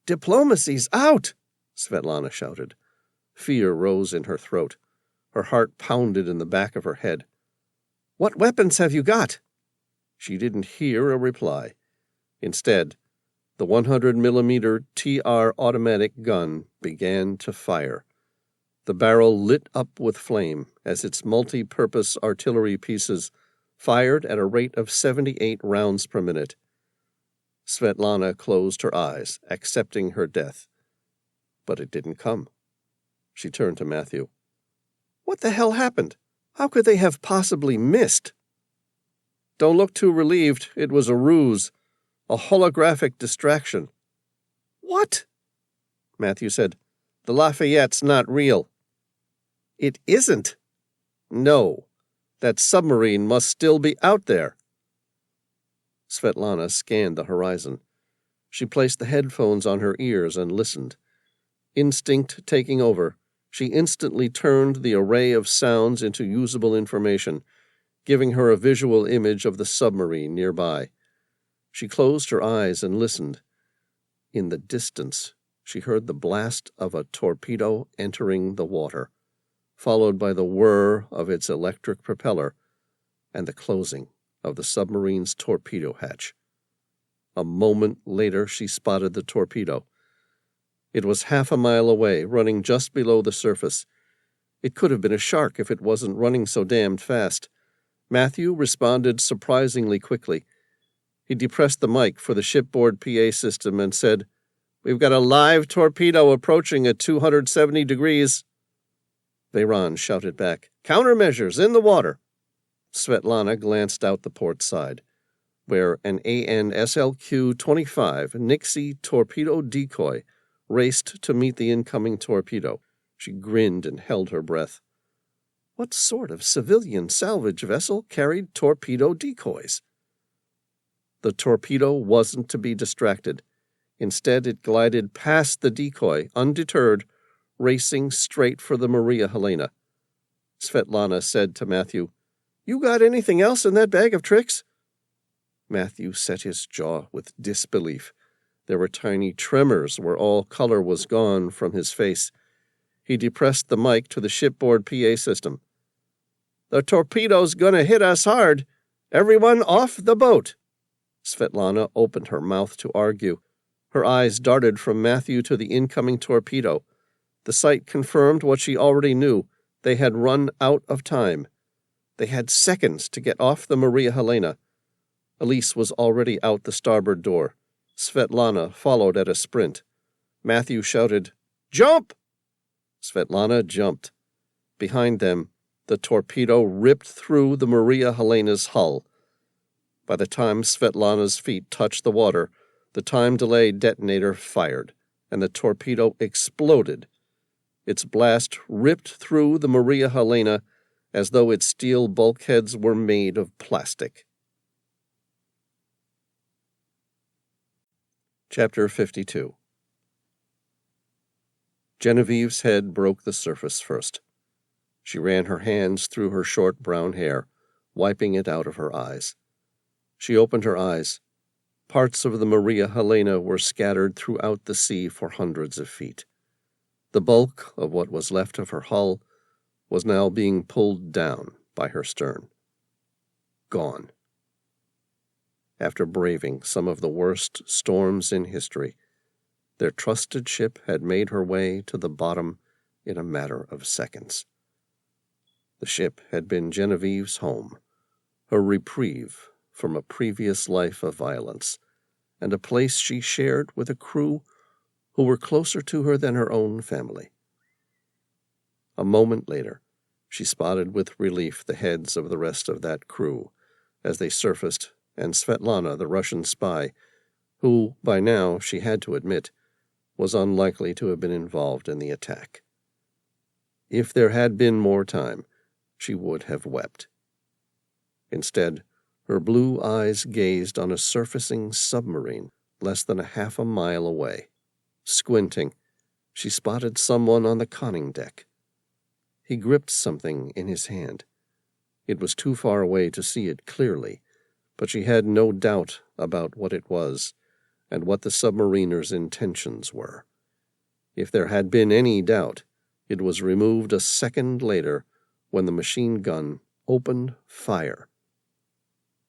Diplomacy's out, Svetlana shouted. Fear rose in her throat. Her heart pounded in the back of her head. What weapons have you got? She didn't hear a reply. Instead, the 100mm TR automatic gun began to fire. The barrel lit up with flame as its multi-purpose artillery pieces fired at a rate of 78 rounds per minute. Svetlana closed her eyes, accepting her death. But it didn't come. She turned to Matthew. "What the hell happened? How could they have possibly missed?" "Don't look too relieved. It was a ruse. A holographic distraction." "What?" Matthew said. "The Lafayette's not real." "It isn't." "No. That submarine must still be out there." Svetlana scanned the horizon. She placed the headphones on her ears and listened. Instinct taking over, she instantly turned the array of sounds into usable information, giving her a visual image of the submarine nearby. She closed her eyes and listened. In the distance, she heard the blast of a torpedo entering the water, followed by the whir of its electric propeller and the closing of the submarine's torpedo hatch. A moment later, she spotted the torpedo. It was half a mile away, running just below the surface. It could have been a shark if it wasn't running so damned fast. Matthew responded surprisingly quickly. He depressed the mic for the shipboard PA system and said, "We've got a live torpedo approaching at 270 degrees. Veyron shouted back, "Countermeasures in the water." Svetlana glanced out the port side, where an ANSLQ-25 Nixie torpedo decoy raced to meet the incoming torpedo. She grinned and held her breath. What sort of civilian salvage vessel carried torpedo decoys? The torpedo wasn't to be distracted. Instead, it glided past the decoy, undeterred, racing straight for the Maria Helena. Svetlana said to Matthew, "You got anything else in that bag of tricks?" Matthew set his jaw with disbelief. There were tiny tremors where all color was gone from his face. He depressed the mic to the shipboard PA system. "The torpedo's gonna hit us hard. Everyone off the boat." Svetlana opened her mouth to argue. Her eyes darted from Matthew to the incoming torpedo. The sight confirmed what she already knew. They had run out of time. They had seconds to get off the Maria Helena. Elise was already out the starboard door. Svetlana followed at a sprint. Matthew shouted, "Jump!" Svetlana jumped. Behind them, the torpedo ripped through the Maria Helena's hull. By the time Svetlana's feet touched the water, the time-delayed detonator fired, and the torpedo exploded. Its blast ripped through the Maria Helena as though its steel bulkheads were made of plastic. Chapter 52. Genevieve's head broke the surface first. She ran her hands through her short brown hair, wiping it out of her eyes. She opened her eyes. Parts of the Maria Helena were scattered throughout the sea for hundreds of feet. The bulk of what was left of her hull was now being pulled down by her stern. Gone. After braving some of the worst storms in history, their trusted ship had made her way to the bottom in a matter of seconds. The ship had been Genevieve's home, her reprieve from a previous life of violence, and a place she shared with a crew who were closer to her than her own family. A moment later, she spotted with relief the heads of the rest of that crew as they surfaced, and Svetlana, the Russian spy, who, by now, she had to admit, was unlikely to have been involved in the attack. If there had been more time, she would have wept. Instead, her blue eyes gazed on a surfacing submarine less than a half a mile away. Squinting, she spotted someone on the conning deck. He gripped something in his hand. It was too far away to see it clearly, but she had no doubt about what it was and what the submariner's intentions were. If there had been any doubt, it was removed a second later when the machine gun opened fire.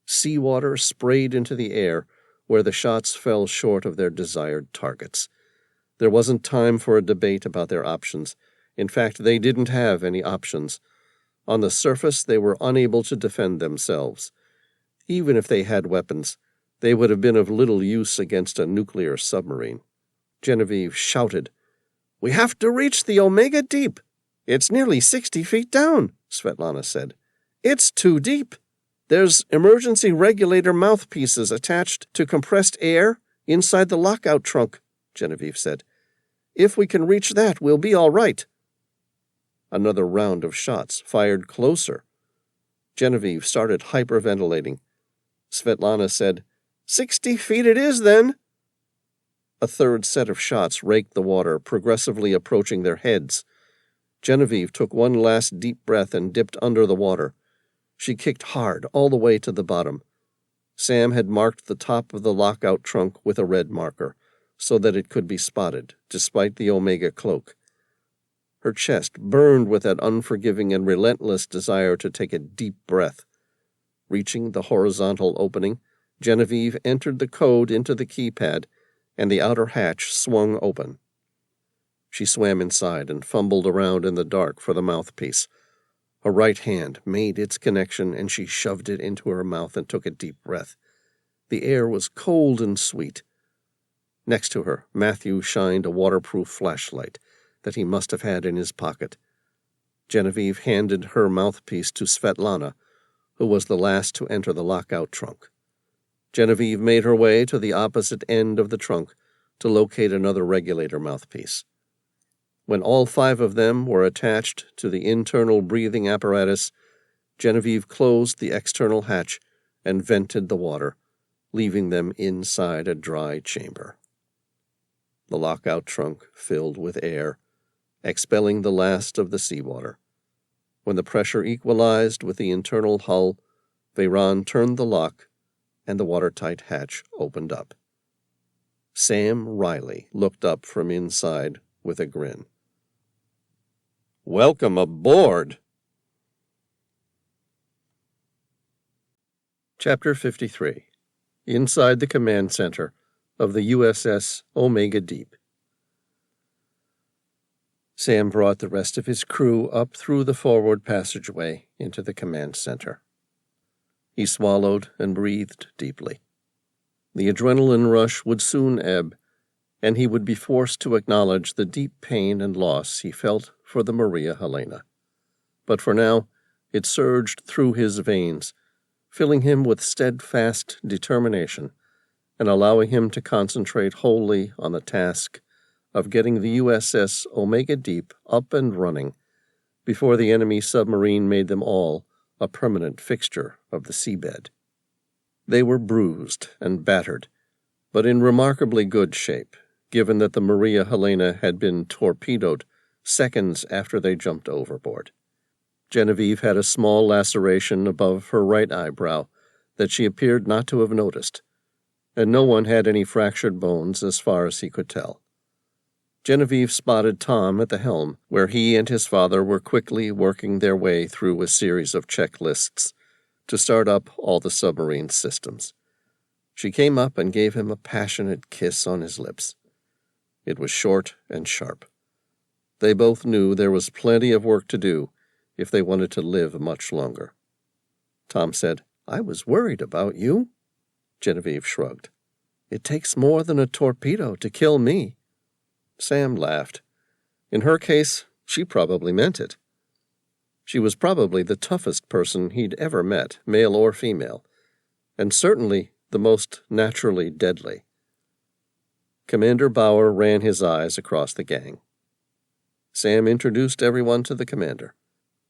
Seawater sprayed into the air where the shots fell short of their desired targets. There wasn't time for a debate about their options. In fact, they didn't have any options. On the surface, they were unable to defend themselves. Even if they had weapons, They would have been of little use against a nuclear submarine. Genevieve shouted, "We have to reach the Omega Deep." "It's nearly 60 feet down," Svetlana said. "It's too deep. There's emergency regulator mouthpieces attached to compressed air inside the lockout trunk," Genevieve said. "If we can reach that, we'll be all right." Another round of shots, fired closer. Genevieve started hyperventilating. Svetlana said, "60 feet it is, then." A third set of shots raked the water, progressively approaching their heads. Genevieve took one last deep breath and dipped under the water. She kicked hard, all the way to the bottom. Sam had marked the top of the lockout trunk with a red marker, so that it could be spotted, despite the Omega cloak. Her chest burned with that unforgiving and relentless desire to take a deep breath. Reaching the horizontal opening, Genevieve entered the code into the keypad, and the outer hatch swung open. She swam inside and fumbled around in the dark for the mouthpiece. Her right hand made its connection, and she shoved it into her mouth and took a deep breath. The air was cold and sweet. Next to her, Matthew shined a waterproof flashlight that he must have had in his pocket. Genevieve handed her mouthpiece to Svetlana, who was the last to enter the lockout trunk. Genevieve made her way to the opposite end of the trunk to locate another regulator mouthpiece. When all 5 of them were attached to the internal breathing apparatus, Genevieve closed the external hatch and vented the water, leaving them inside a dry chamber. The lockout trunk filled with air, expelling the last of the seawater. When the pressure equalized with the internal hull, Veyron turned the lock, and the watertight hatch opened up. Sam Reilly looked up from inside with a grin. "Welcome aboard!" Chapter 53. Inside the Command Center of the USS Omega Deep. Sam brought the rest of his crew up through the forward passageway into the command center. He swallowed and breathed deeply. The adrenaline rush would soon ebb, and he would be forced to acknowledge the deep pain and loss he felt for the Maria Helena. But for now, it surged through his veins, filling him with steadfast determination and allowing him to concentrate wholly on the task of getting the USS Omega Deep up and running before the enemy submarine made them all a permanent fixture of the seabed. They were bruised and battered, but in remarkably good shape, given that the Maria Helena had been torpedoed seconds after they jumped overboard. Genevieve had a small laceration above her right eyebrow that she appeared not to have noticed, and no one had any fractured bones as far as he could tell. Genevieve spotted Tom at the helm, where he and his father were quickly working their way through a series of checklists to start up all the submarine systems. She came up and gave him a passionate kiss on his lips. It was short and sharp. They both knew there was plenty of work to do if they wanted to live much longer. Tom said, "I was worried about you." Genevieve shrugged. "It takes more than a torpedo to kill me." Sam laughed. In her case, she probably meant it. She was probably the toughest person he'd ever met, male or female, and certainly the most naturally deadly. Commander Bauer ran his eyes across the gang. Sam introduced everyone to the commander.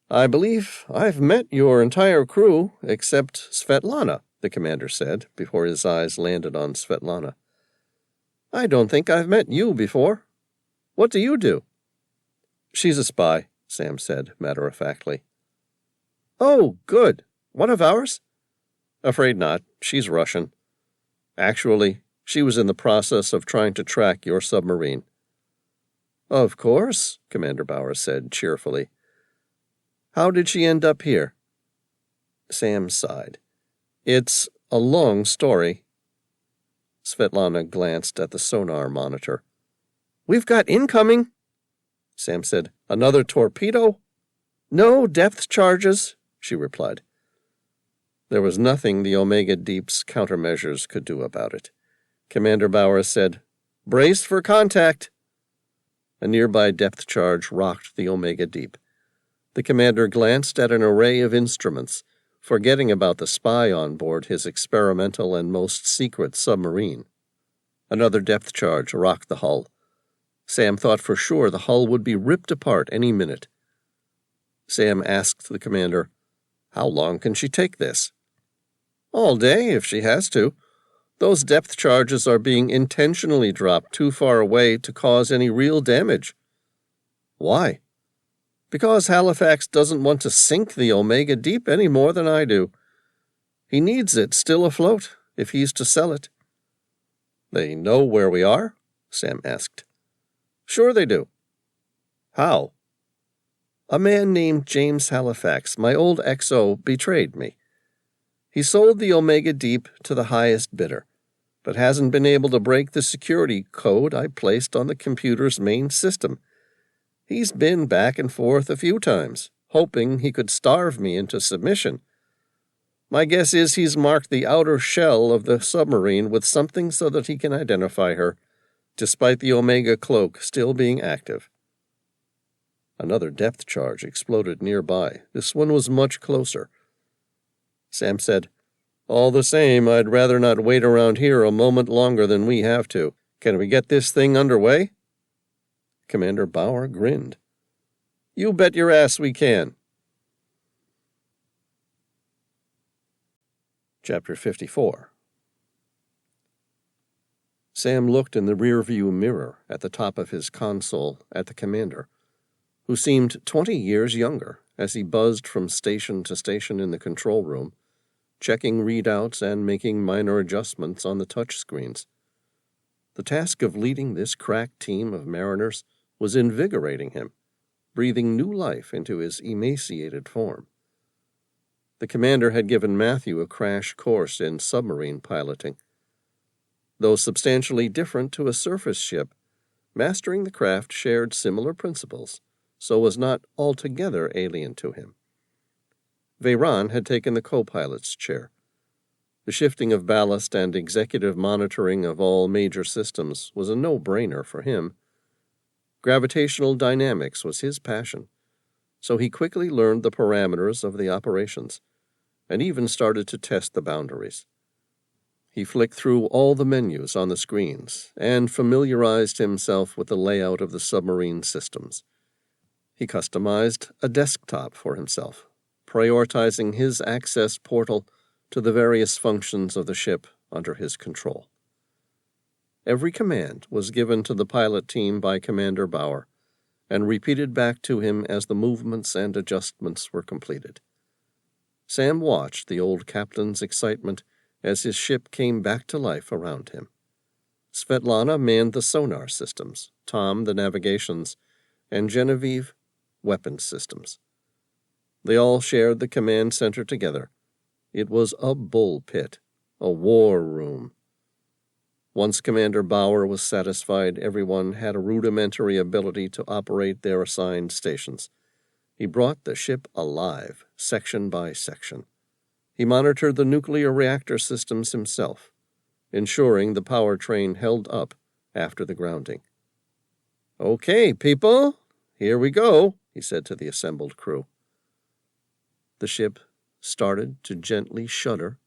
"I believe I've met your entire crew except Svetlana," the commander said, before his eyes landed on Svetlana. "I don't think I've met you before. What do you do?" "She's a spy," Sam said, matter-of-factly. "Oh, good. One of ours?" "Afraid not. She's Russian. Actually, she was in the process of trying to track your submarine." "Of course," Commander Bauer said cheerfully. "How did she end up here?" Sam sighed. "It's a long story." Svetlana glanced at the sonar monitor. "We've got incoming." Sam said, "Another torpedo?" "No depth charges," she replied. There was nothing the Omega Deep's countermeasures could do about it. Commander Bauer said, "Brace for contact." A nearby depth charge rocked the Omega Deep. The commander glanced at an array of instruments, forgetting about the spy on board his experimental and most secret submarine. Another depth charge rocked the hull. Sam thought for sure the hull would be ripped apart any minute. Sam asked the commander, "How long can she take this?" "All day, if she has to. Those depth charges are being intentionally dropped too far away to cause any real damage." "Why?" "Because Halifax doesn't want to sink the Omega Deep any more than I do. He needs it still afloat if he's to sell it." "They know where we are?" Sam asked. "Sure they do." "How?" "A man named James Halifax, my old XO, betrayed me. He sold the Omega Deep to the highest bidder, but hasn't been able to break the security code I placed on the computer's main system. He's been back and forth a few times, hoping he could starve me into submission. My guess is he's marked the outer shell of the submarine with something so that he can identify her, despite the Omega cloak still being active." Another depth charge exploded nearby. This one was much closer. Sam said, "All the same, I'd rather not wait around here a moment longer than we have to. Can we get this thing underway?" Commander Bauer grinned. "You bet your ass we can." Chapter 54. Sam looked in the rearview mirror at the top of his console at the commander, who seemed 20 years younger as he buzzed from station to station in the control room, checking readouts and making minor adjustments on the touch screens. The task of leading this crack team of mariners was invigorating him, breathing new life into his emaciated form. The commander had given Matthew a crash course in submarine piloting. Though substantially different to a surface ship, mastering the craft shared similar principles, so was not altogether alien to him. Veyron had taken the co-pilot's chair. The shifting of ballast and executive monitoring of all major systems was a no-brainer for him. Gravitational dynamics was his passion, so he quickly learned the parameters of the operations, and even started to test the boundaries. He flicked through all the menus on the screens and familiarized himself with the layout of the submarine systems. He customized a desktop for himself, prioritizing his access portal to the various functions of the ship under his control. Every command was given to the pilot team by Commander Bauer and repeated back to him as the movements and adjustments were completed. Sam watched the old captain's excitement as his ship came back to life around him. Svetlana manned the sonar systems, Tom the navigations, and Genevieve weapons systems. They all shared the command center together. It was a bullpit, a war room. Once Commander Bauer was satisfied everyone had a rudimentary ability to operate their assigned stations, he brought the ship alive, section by section. He monitored the nuclear reactor systems himself, ensuring the power train held up after the grounding. "Okay, people, here we go," he said to the assembled crew. The ship started to gently shudder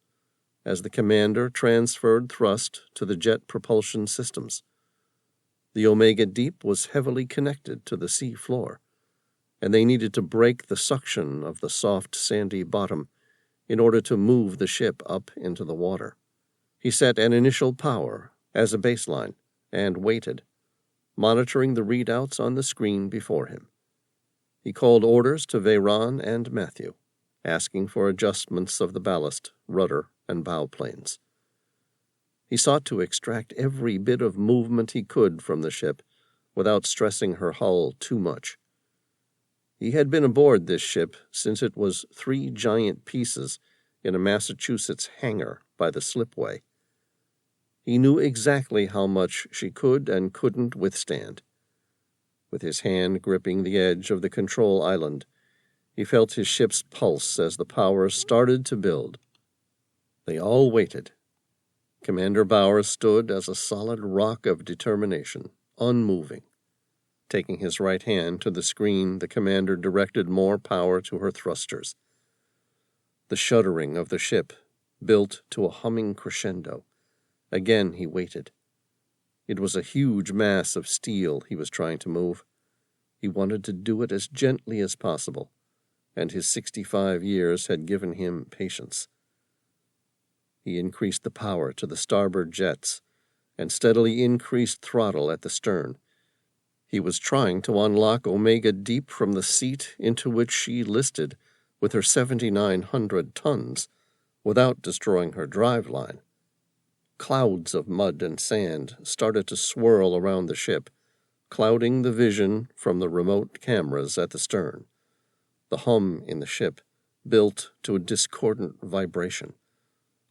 as the commander transferred thrust to the jet propulsion systems. The Omega Deep was heavily connected to the sea floor, and they needed to break the suction of the soft, sandy bottom in order to move the ship up into the water. He set an initial power as a baseline and waited, monitoring the readouts on the screen before him. He called orders to Veyron and Matthew, asking for adjustments of the ballast, rudder, and bow planes. He sought to extract every bit of movement he could from the ship without stressing her hull too much. He had been aboard this ship since it was 3 giant pieces in a Massachusetts hangar by the slipway. He knew exactly how much she could and couldn't withstand. With his hand gripping the edge of the control island, he felt his ship's pulse as the power started to build. They all waited. Commander Bauer stood as a solid rock of determination, unmoving. Taking his right hand to the screen, the commander directed more power to her thrusters. The shuddering of the ship built to a humming crescendo. Again he waited. It was a huge mass of steel he was trying to move. He wanted to do it as gently as possible, and his 65 years had given him patience. He increased the power to the starboard jets and steadily increased throttle at the stern. He was trying to unlock Omega Deep from the seat into which she listed with her 7,900 tons without destroying her driveline. Clouds of mud and sand started to swirl around the ship, clouding the vision from the remote cameras at the stern. The hum in the ship built to a discordant vibration.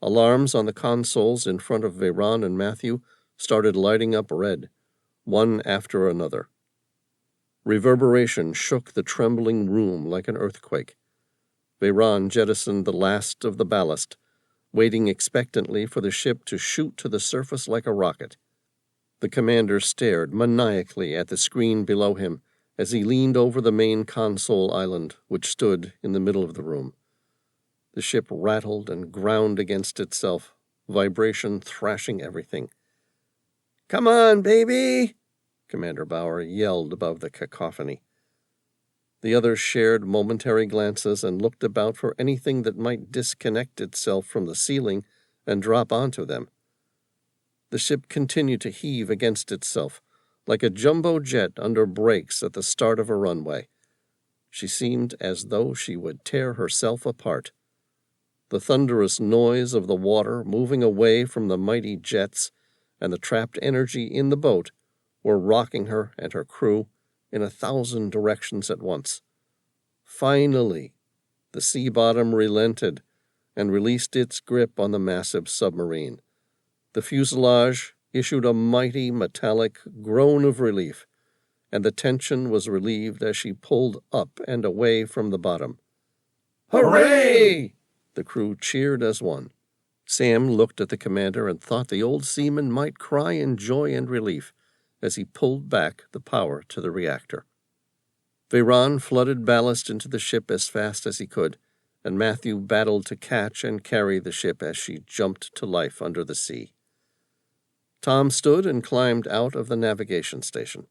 Alarms on the consoles in front of Veyron and Matthew started lighting up red, one after another. Reverberation shook the trembling room like an earthquake. Veyron jettisoned the last of the ballast, waiting expectantly for the ship to shoot to the surface like a rocket. The commander stared maniacally at the screen below him as he leaned over the main console island, which stood in the middle of the room. The ship rattled and ground against itself, vibration thrashing everything. "Come on, baby!" Commander Bauer yelled above the cacophony. The others shared momentary glances and looked about for anything that might disconnect itself from the ceiling and drop onto them. The ship continued to heave against itself, like a jumbo jet under brakes at the start of a runway. She seemed as though she would tear herself apart. The thunderous noise of the water moving away from the mighty jets and the trapped energy in the boat were rocking her and her crew in 1,000 directions at once. Finally, the sea bottom relented and released its grip on the massive submarine. The fuselage issued a mighty metallic groan of relief, and the tension was relieved as she pulled up and away from the bottom. "Hooray!" The crew cheered as one. Sam looked at the commander and thought the old seaman might cry in joy and relief as he pulled back the power to the reactor. Veyron flooded ballast into the ship as fast as he could, and Matthew battled to catch and carry the ship as she jumped to life under the sea. Tom stood and climbed out of the navigation station.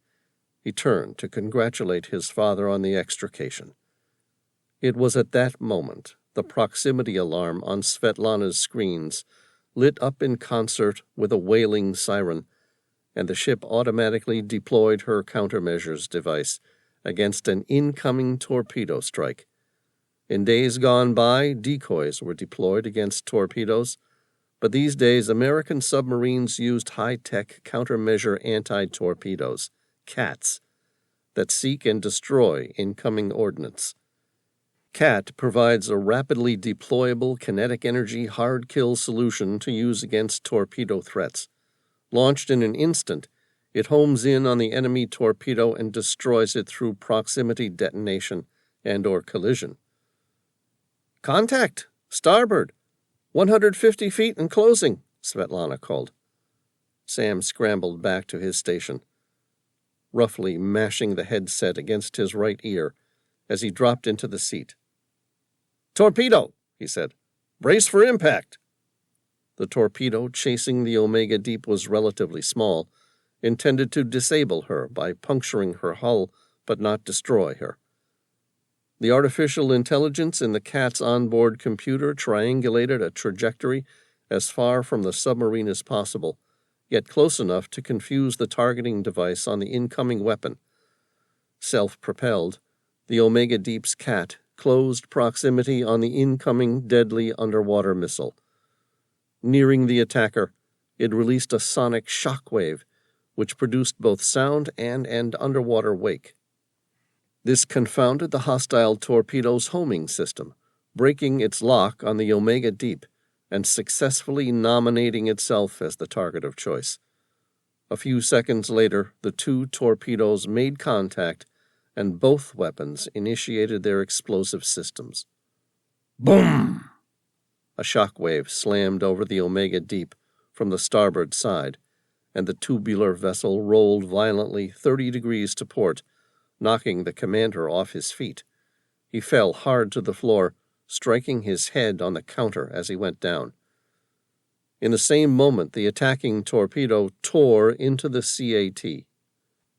He turned to congratulate his father on the extrication. It was at that moment the proximity alarm on Svetlana's screens lit up in concert with a wailing siren, and the ship automatically deployed her countermeasures device against an incoming torpedo strike. In days gone by, decoys were deployed against torpedoes, but these days American submarines used high-tech countermeasure anti-torpedoes, CATs, that seek and destroy incoming ordnance. CAT provides a rapidly deployable kinetic energy hard-kill solution to use against torpedo threats. Launched in an instant, it homes in on the enemy torpedo and destroys it through proximity detonation and/or collision. "Contact! Starboard! 150 feet and closing," Svetlana called. Sam scrambled back to his station, roughly mashing the headset against his right ear as he dropped into the seat. "Torpedo," he said. "Brace for impact." The torpedo chasing the Omega Deep was relatively small, intended to disable her by puncturing her hull but not destroy her. The artificial intelligence in the CAT's onboard computer triangulated a trajectory as far from the submarine as possible, yet close enough to confuse the targeting device on the incoming weapon. Self-propelled, the Omega Deep's CAT closed proximity on the incoming deadly underwater missile. Nearing the attacker, it released a sonic shockwave, which produced both sound and an underwater wake. This confounded the hostile torpedo's homing system, breaking its lock on the Omega Deep and successfully nominating itself as the target of choice. A few seconds later, the two torpedoes made contact, and both weapons initiated their explosive systems. Boom! A shock wave slammed over the Omega Deep from the starboard side, and the tubular vessel rolled violently 30 degrees to port, knocking the commander off his feet. He fell hard to the floor, striking his head on the counter as he went down. In the same moment, the attacking torpedo tore into the CAT.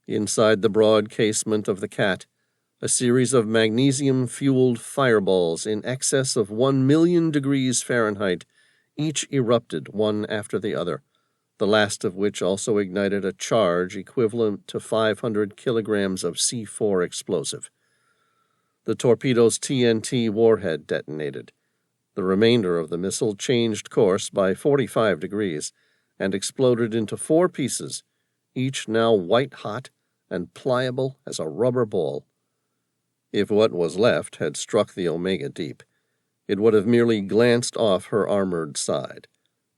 Inside the broad casement of the Cat, a series of magnesium-fueled fireballs in excess of 1,000,000 degrees Fahrenheit each erupted one after the other, the last of which also ignited a charge equivalent to 500 kilograms of C4 explosive. The torpedo's TNT warhead detonated. The remainder of the missile changed course by 45 degrees and exploded into 4 pieces, each now white-hot and pliable as a rubber ball. If what was left had struck the Omega Deep, it would have merely glanced off her armored side.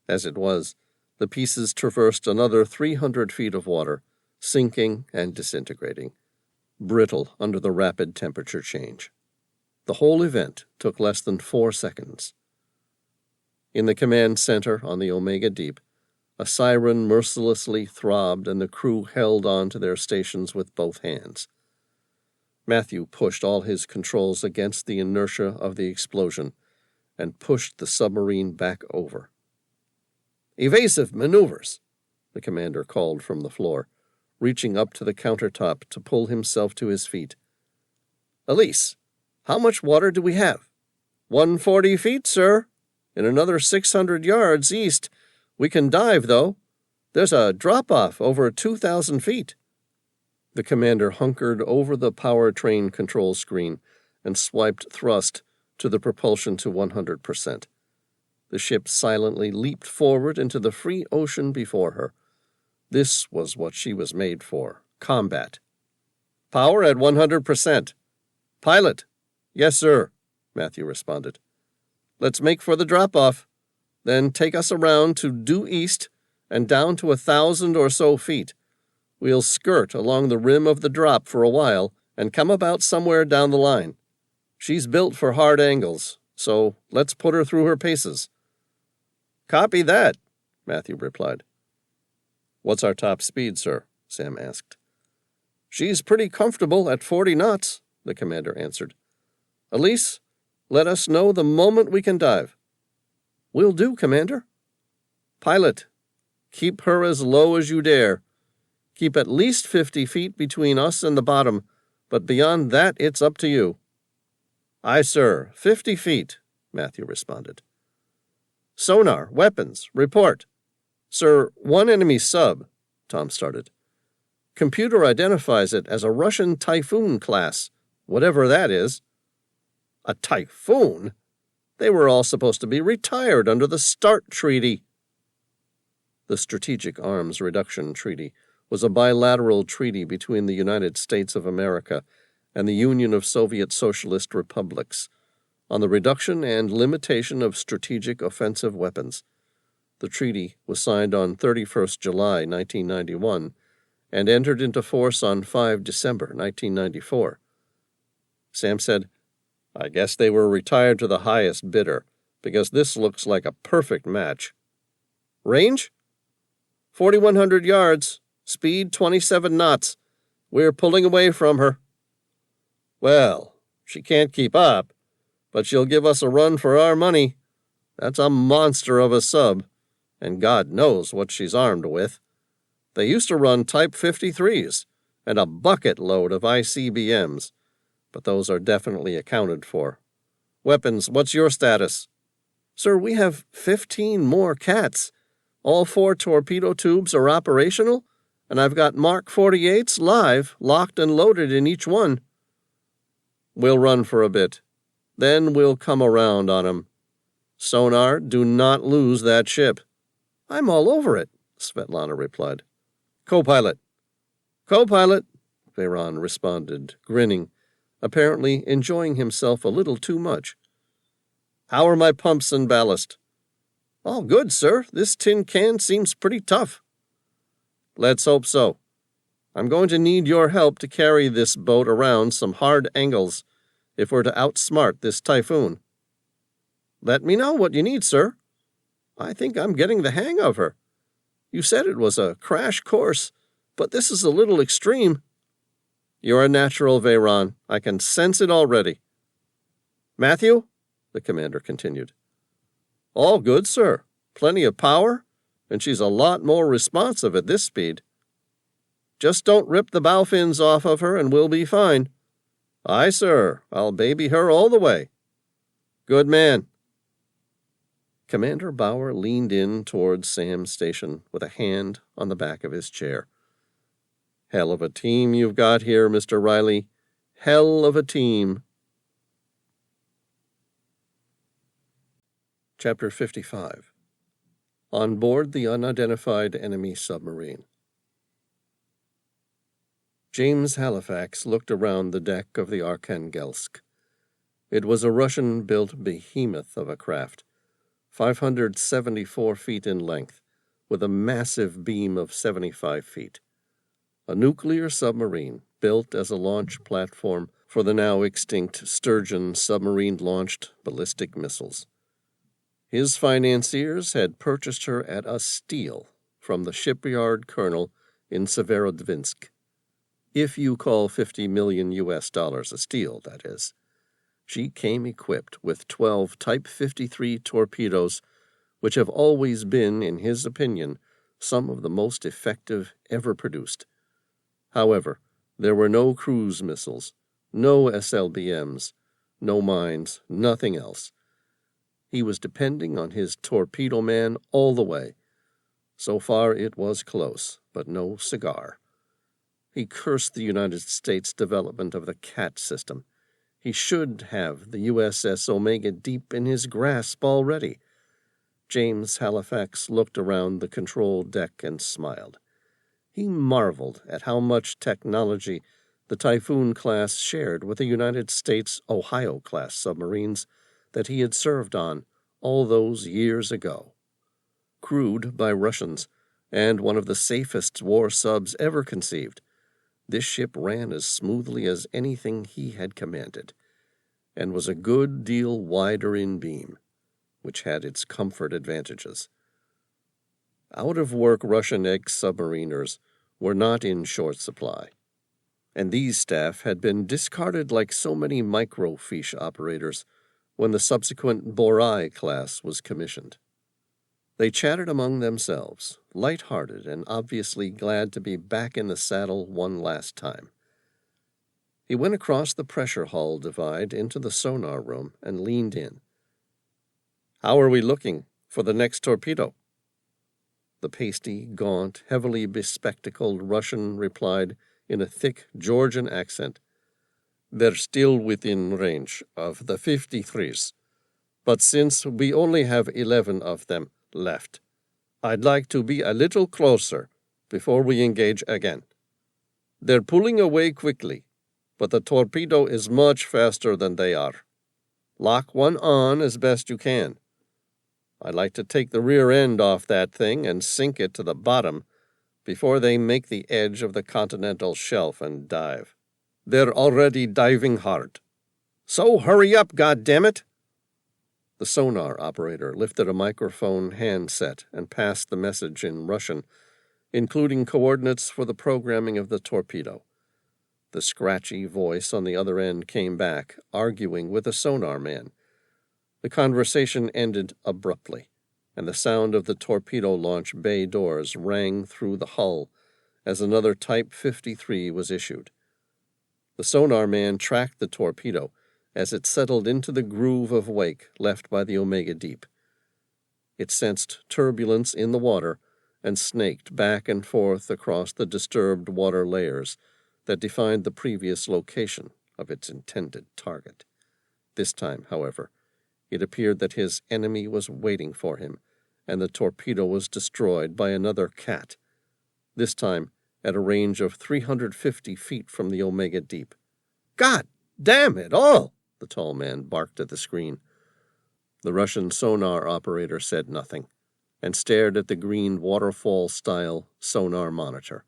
As it was, the pieces traversed another 300 feet of water, sinking and disintegrating, brittle under the rapid temperature change. The whole event took less than 4 seconds. In the command center on the Omega Deep, a siren mercilessly throbbed and the crew held on to their stations with both hands. Matthew pushed all his controls against the inertia of the explosion and pushed the submarine back over. "Evasive maneuvers," the commander called from the floor, reaching up to the countertop to pull himself to his feet. "Elise, how much water do we have?" 140 feet, sir. In another 600 yards east. We can dive, though. There's a drop-off over 2,000 feet. The commander hunkered over the power train control screen and swiped thrust to the propulsion to 100%. The ship silently leaped forward into the free ocean before her. This was what she was made for, combat. "Power at 100%. Pilot." "Yes, sir," Matthew responded. "Let's make for the drop-off. Then take us around to due east and down to 1,000 or so feet. We'll skirt along the rim of the drop for a while and come about somewhere down the line. She's built for hard angles, so let's put her through her paces." "Copy that," Matthew replied. "What's our top speed, sir?" Sam asked. "She's pretty comfortable at 40 knots, the commander answered. "Elise, let us know the moment we can dive." "Will do, Commander." "Pilot, keep her as low as you dare. Keep at least 50 feet between us and the bottom, but beyond that it's up to you." "Aye, sir, 50 feet," Matthew responded. "Sonar, weapons, report." "Sir, one enemy sub," Tom started. "Computer identifies it as a Russian Typhoon class, whatever that is." "A Typhoon? They were all supposed to be retired under the START Treaty." The Strategic Arms Reduction Treaty was a bilateral treaty between the United States of America and the Union of Soviet Socialist Republics on the reduction and limitation of strategic offensive weapons. The treaty was signed on 31st July 1991 and entered into force on 5 December 1994. Sam said, "I guess they were retired to the highest bidder, because this looks like a perfect match." "Range?" 4,100 yards, speed 27 knots. We're pulling away from her." "Well, she can't keep up, but she'll give us a run for our money. That's a monster of a sub, and God knows what she's armed with. They used to run Type 53s and a bucket load of ICBMs, but those are definitely accounted for. Weapons, what's your status?" "Sir, we have 15 more cats. All 4 torpedo tubes are operational, and I've got Mark 48s live, locked and loaded in each one." "We'll run for a bit. Then we'll come around on 'em. Sonar, do not lose that ship." "I'm all over it," Svetlana replied. "Co-pilot." "Co-pilot," Veyron responded, grinning, apparently enjoying himself a little too much. "How are my pumps and ballast?" "All good, sir. This tin can seems pretty tough." "Let's hope so. I'm going to need your help to carry this boat around some hard angles if we're to outsmart this typhoon." Let me know what you need, sir. I think I'm getting the hang of her. You said it was a crash course, but this is a little extreme." "You're a natural, Veyron. I can sense it already." "Matthew," the commander continued. "All good, sir. Plenty of power, and she's a lot more responsive at this speed. Just don't rip the bow fins off of her and we'll be fine." "Aye, sir. I'll baby her all the way." "Good man." Commander Bauer leaned in towards Sam's station with a hand on the back of his chair. "Hell of a team you've got here, Mr. Reilly. Hell of a team." Chapter 55. On board the unidentified enemy submarine. James Halifax looked around the deck of the Arkhangelsk. It was a Russian-built behemoth of a craft, 574 feet in length, with a massive beam of 75 feet. A nuclear submarine built as a launch platform for the now extinct Sturgeon submarine-launched ballistic missiles. His financiers had purchased her at a steal from the shipyard colonel in Severodvinsk. If you call $50 million a steal, that is. She came equipped with 12 Type 53 torpedoes, which have always been, in his opinion, some of the most effective ever produced. However, there were no cruise missiles, no SLBMs, no mines, nothing else. He was depending on his torpedo man all the way. So far it was close, but no cigar. He cursed the United States development of the CAT system. He should have the USS Omega Deep in his grasp already. James Halifax looked around the control deck and smiled. He marveled at how much technology the Typhoon class shared with the United States Ohio-class submarines that he had served on all those years ago. Crewed by Russians, and one of the safest war subs ever conceived, this ship ran as smoothly as anything he had commanded, and was a good deal wider in beam, which had its comfort advantages. Out-of-work Russian ex-submariners were not in short supply, and these staff had been discarded like so many microfiche operators when the subsequent Borai class was commissioned. They chatted among themselves, light-hearted and obviously glad to be back in the saddle one last time. He went across the pressure hull divide into the sonar room and leaned in. "How are we looking for the next torpedo?" The pasty, gaunt, heavily bespectacled Russian replied in a thick Georgian accent, "They're still within range of the 53s, but since we only have 11 of them left, I'd like to be a little closer before we engage again. They're pulling away quickly, but the torpedo is much faster than they are. Lock one on as best you can. I'd like to take the rear end off that thing and sink it to the bottom before they make the edge of the continental shelf and dive. They're already diving hard. So hurry up, goddammit!" The sonar operator lifted a microphone handset and passed the message in Russian, including coordinates for the programming of the torpedo. The scratchy voice on the other end came back, arguing with the sonar man. The conversation ended abruptly, and the sound of the torpedo launch bay doors rang through the hull as another Type 53 was issued. The sonar man tracked the torpedo as it settled into the groove of wake left by the Omega Deep. It sensed turbulence in the water and snaked back and forth across the disturbed water layers that defined the previous location of its intended target. This time, however, it appeared that his enemy was waiting for him, and the torpedo was destroyed by another cat, this time at a range of 350 feet from the Omega Deep. "God damn it all!" the tall man barked at the screen. The Russian sonar operator said nothing, and stared at the green waterfall-style sonar monitor.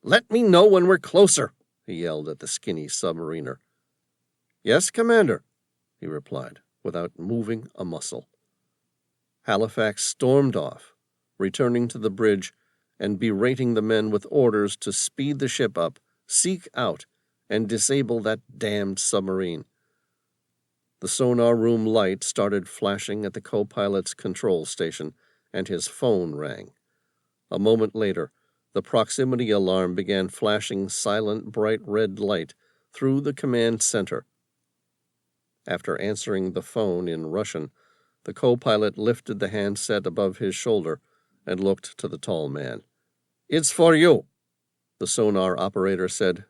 "Let me know when we're closer," he yelled at the skinny submariner. "Yes, Commander," he replied, without moving a muscle. Halifax stormed off, returning to the bridge and berating the men with orders to speed the ship up, seek out, and disable that damned submarine. The sonar room light started flashing at the co-pilot's control station, and his phone rang. A moment later, the proximity alarm began flashing silent, bright red light through the command center. After answering the phone in Russian, the co-pilot lifted the handset above his shoulder and looked to the tall man. "It's for you," the sonar operator said.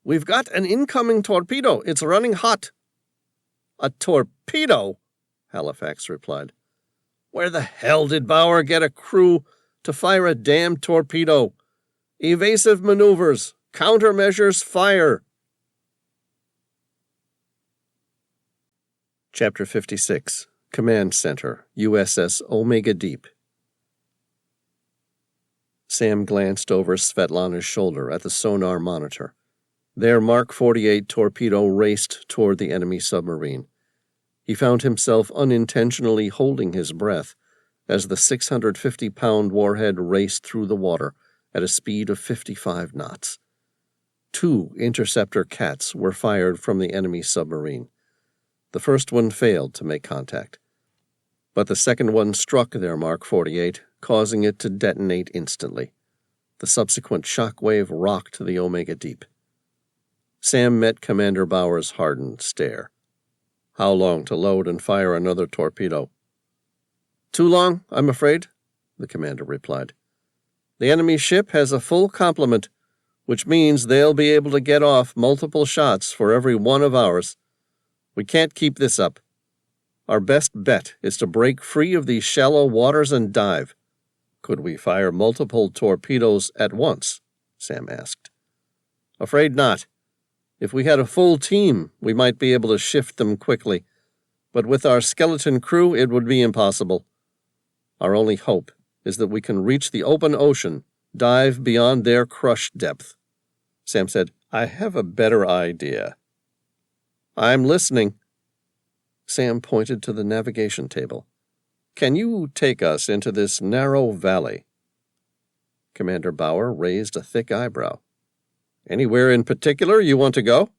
"We've got an incoming torpedo. It's running hot." "A torpedo?" Halifax replied. "Where the hell did Bauer get a crew to fire a damn torpedo? Evasive maneuvers, countermeasures, fire." Chapter 56, Command Center, USS Omega Deep. Sam glanced over Svetlana's shoulder at the sonar monitor. Their Mark 48 torpedo raced toward the enemy submarine. He found himself unintentionally holding his breath as the 650-pound warhead raced through the water at a speed of 55 knots. 2 interceptor cats were fired from the enemy submarine. The first one failed to make contact, but the second one struck their Mark 48, causing it to detonate instantly. The subsequent shock wave rocked the Omega Deep. Sam met Commander Bauer's hardened stare. "How long to load and fire another torpedo?" "Too long, I'm afraid," the commander replied. "The enemy ship has a full complement, which means they'll be able to get off multiple shots for every one of ours. We can't keep this up. Our best bet is to break free of these shallow waters and dive." "Could we fire multiple torpedoes at once?" Sam asked. "Afraid not. If we had a full team, we might be able to shift them quickly, but with our skeleton crew, it would be impossible. Our only hope is that we can reach the open ocean, dive beyond their crush depth." Sam said, "I have a better idea." "I'm listening." Sam pointed to the navigation table. "Can you take us into this narrow valley?" Commander Bauer raised a thick eyebrow. "Anywhere in particular you want to go?"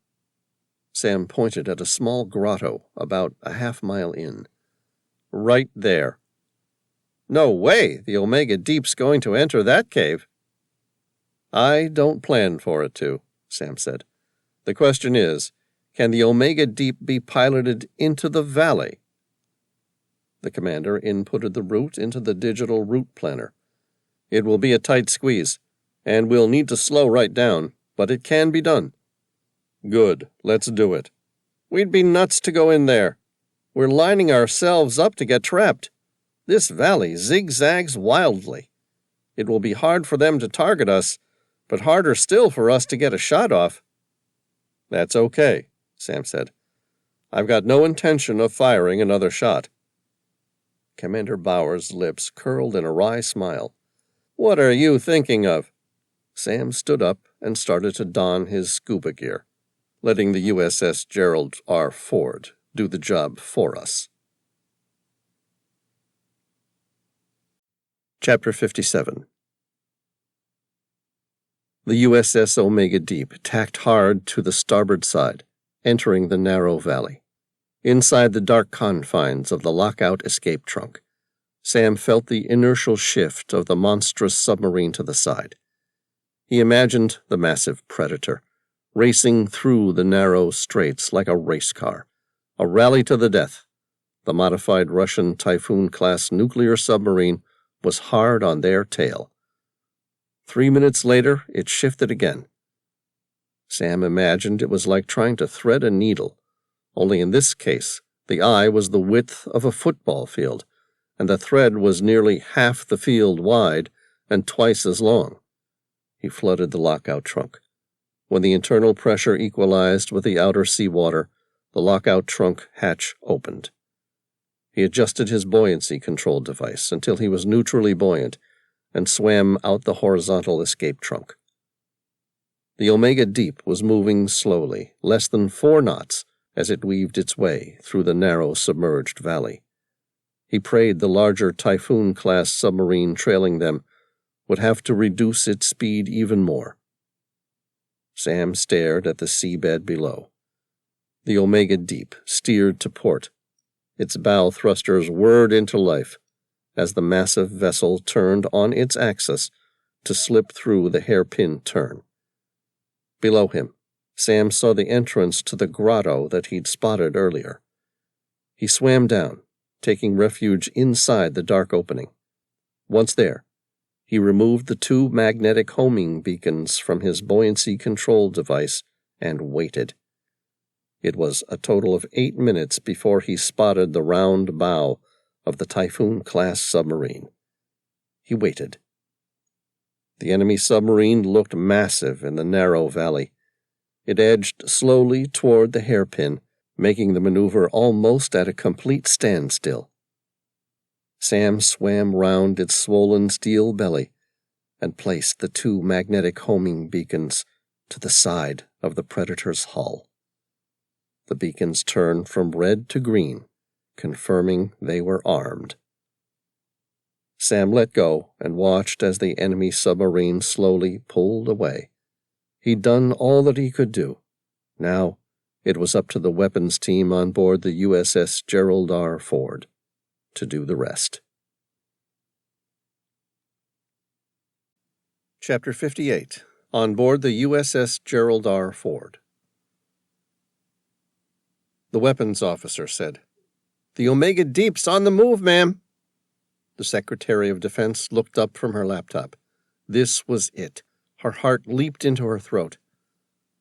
Sam pointed at a small grotto about a half-mile in. "Right there." "No way! The Omega Deep's going to enter that cave." "I don't plan for it to," Sam said. "The question is, can the Omega Deep be piloted into the valley?" The commander inputted the route into the digital route planner. "It will be a tight squeeze, and we'll need to slow right down, but it can be done." "Good, let's do it." "We'd be nuts to go in there. We're lining ourselves up to get trapped. This valley zigzags wildly. It will be hard for them to target us, but harder still for us to get a shot off." "That's okay," Sam said. "I've got no intention of firing another shot." Commander Bauer's lips curled in a wry smile. "What are you thinking of?" Sam stood up and started to don his scuba gear, letting the USS Gerald R. Ford do the job for us. Chapter 57. The USS Omega Deep tacked hard to the starboard side, entering the narrow valley. Inside the dark confines of the lockout escape trunk, Sam felt the inertial shift of the monstrous submarine to the side. He imagined the massive predator, racing through the narrow straits like a race car, a rally to the death. The modified Russian Typhoon-class nuclear submarine was hard on their tail. 3 minutes later, it shifted again. Sam imagined it was like trying to thread a needle, only in this case, the eye was the width of a football field, and the thread was nearly half the field wide and twice as long. He flooded the lockout trunk. When the internal pressure equalized with the outer seawater, the lockout trunk hatch opened. He adjusted his buoyancy control device until he was neutrally buoyant and swam out the horizontal escape trunk. The Omega Deep was moving slowly, less than 4 knots, as it weaved its way through the narrow submerged valley. He prayed the larger Typhoon-class submarine trailing them would have to reduce its speed even more. Sam stared at the seabed below. The Omega Deep steered to port. Its bow thrusters whirred into life as the massive vessel turned on its axis to slip through the hairpin turn. Below him, Sam saw the entrance to the grotto that he'd spotted earlier. He swam down, taking refuge inside the dark opening. Once there, he removed the 2 magnetic homing beacons from his buoyancy control device and waited. It was a total of 8 minutes before he spotted the round bow of the Typhoon-class submarine. He waited. The enemy submarine looked massive in the narrow valley. It edged slowly toward the hairpin, making the maneuver almost at a complete standstill. Sam swam round its swollen steel belly and placed the 2 magnetic homing beacons to the side of the Predator's hull. The beacons turned from red to green, confirming they were armed. Sam let go and watched as the enemy submarine slowly pulled away. He'd done all that he could do. Now, it was up to the weapons team on board the USS Gerald R. Ford to do the rest. Chapter 58. On board the USS Gerald R. Ford. The weapons officer said, "The Omega Deep's on the move, ma'am." The Secretary of Defense looked up from her laptop. This was it. Her heart leaped into her throat.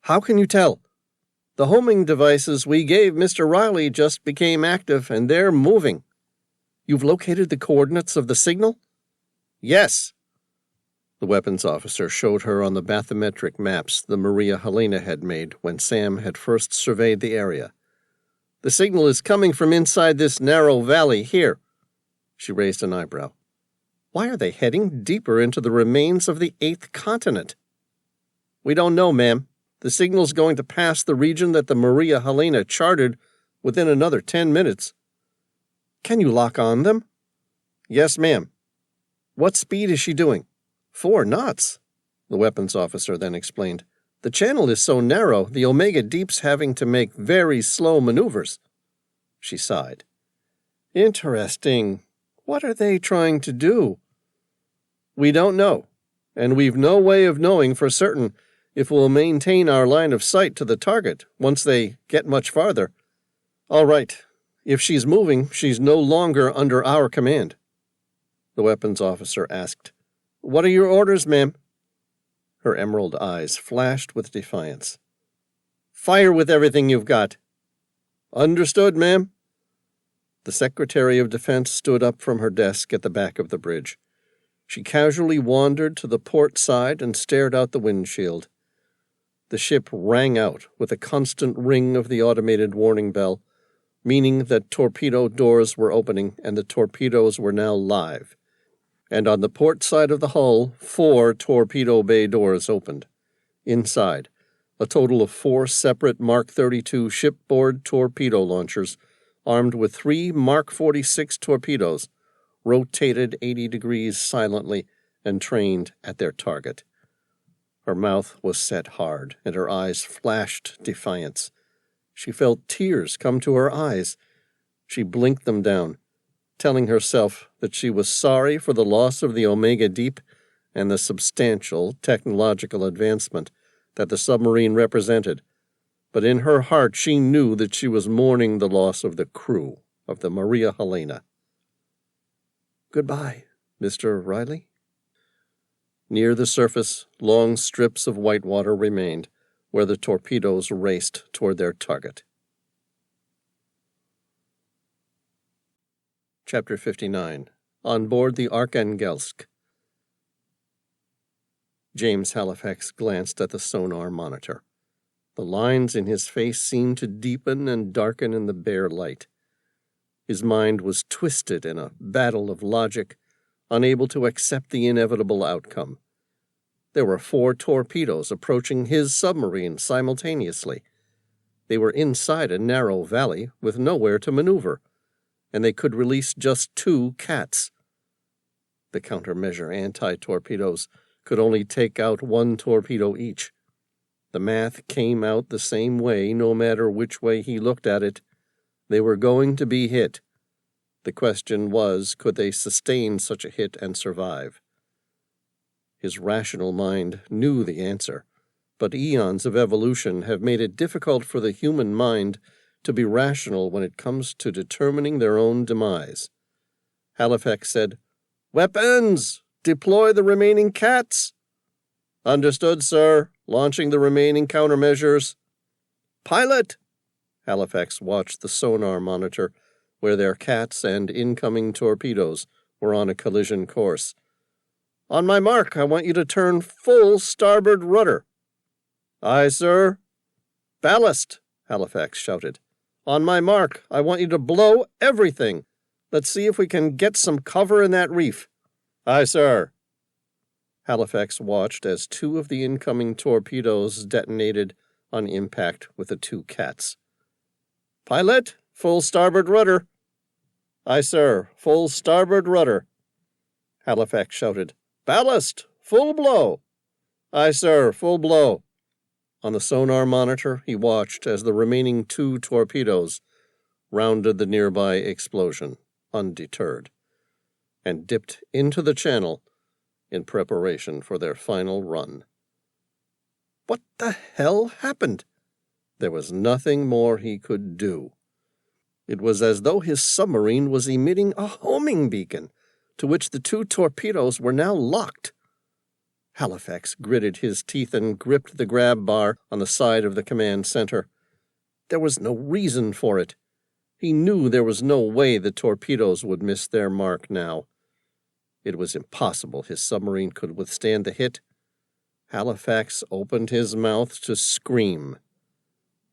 "How can you tell?" "The homing devices we gave Mr. Reilly just became active, and they're moving." "You've located the coordinates of the signal?" "Yes." The weapons officer showed her on the bathymetric maps the Maria Helena had made when Sam had first surveyed the area. "The signal is coming from inside this narrow valley here." She raised an eyebrow. "Why are they heading deeper into the remains of the 8th continent?" "We don't know, ma'am. The signal's going to pass the region that the Maria Helena charted within another 10 minutes. "Can you lock on them?" "Yes, ma'am." "What speed is she doing?" 4 knots. The weapons officer then explained. "The channel is so narrow, the Omega Deep's having to make very slow maneuvers." She sighed. "Interesting. What are they trying to do?" "We don't know, and we've no way of knowing for certain if we'll maintain our line of sight to the target once they get much farther. All right, if she's moving, she's no longer under our command." The weapons officer asked, "What are your orders, ma'am?" Her emerald eyes flashed with defiance. "Fire with everything you've got." "Understood, ma'am." The Secretary of Defense stood up from her desk at the back of the bridge. She casually wandered to the port side and stared out the windshield. The ship rang out with a constant ring of the automated warning bell, meaning that torpedo doors were opening and the torpedoes were now live. And on the port side of the hull, 4 torpedo bay doors opened. Inside, a total of 4 separate Mark 32 shipboard torpedo launchers, armed with 3 Mark 46 torpedoes, rotated 80 degrees silently and trained at their target. Her mouth was set hard, and her eyes flashed defiance. She felt tears come to her eyes. She blinked them down, telling herself that she was sorry for the loss of the Omega Deep and the substantial technological advancement that the submarine represented, but in her heart she knew that she was mourning the loss of the crew of the Maria Helena. "Goodbye, Mr. Reilly." Near the surface, long strips of white water remained, where the torpedoes raced toward their target. Chapter 59. On board the Archangelsk. James Halifax glanced at the sonar monitor. The lines in his face seemed to deepen and darken in the bare light. His mind was twisted in a battle of logic, unable to accept the inevitable outcome. There were 4 torpedoes approaching his submarine simultaneously. They were inside a narrow valley with nowhere to maneuver, and they could release just 2 cats. The countermeasure anti-torpedoes could only take out 1 torpedo each. The math came out the same way no matter which way he looked at it. They were going to be hit. The question was, could they sustain such a hit and survive? His rational mind knew the answer, but eons of evolution have made it difficult for the human mind to be rational when it comes to determining their own demise. Halifax said, "Weapons! Deploy the remaining cats!" "Understood, sir. Launching the remaining countermeasures." "Pilot!" Halifax watched the sonar monitor, where their cats and incoming torpedoes were on a collision course. "On my mark, I want you to turn full starboard rudder." "Aye, sir." "Ballast!" Halifax shouted. "On my mark, I want you to blow everything. Let's see if we can get some cover in that reef." "Aye, sir." Halifax watched as 2 of the incoming torpedoes detonated on impact with the 2 cats. "Pilot, full starboard rudder." "Aye, sir, full starboard rudder." Halifax shouted, "Ballast, full blow." "Aye, sir, full blow." On the sonar monitor, he watched as the remaining 2 torpedoes rounded the nearby explosion, undeterred, and dipped into the channel in preparation for their final run. What the hell happened? There was nothing more he could do. It was as though his submarine was emitting a homing beacon, to which the 2 torpedoes were now locked. Halifax gritted his teeth and gripped the grab bar on the side of the command center. There was no reason for it. He knew there was no way the torpedoes would miss their mark now. It was impossible his submarine could withstand the hit. Halifax opened his mouth to scream,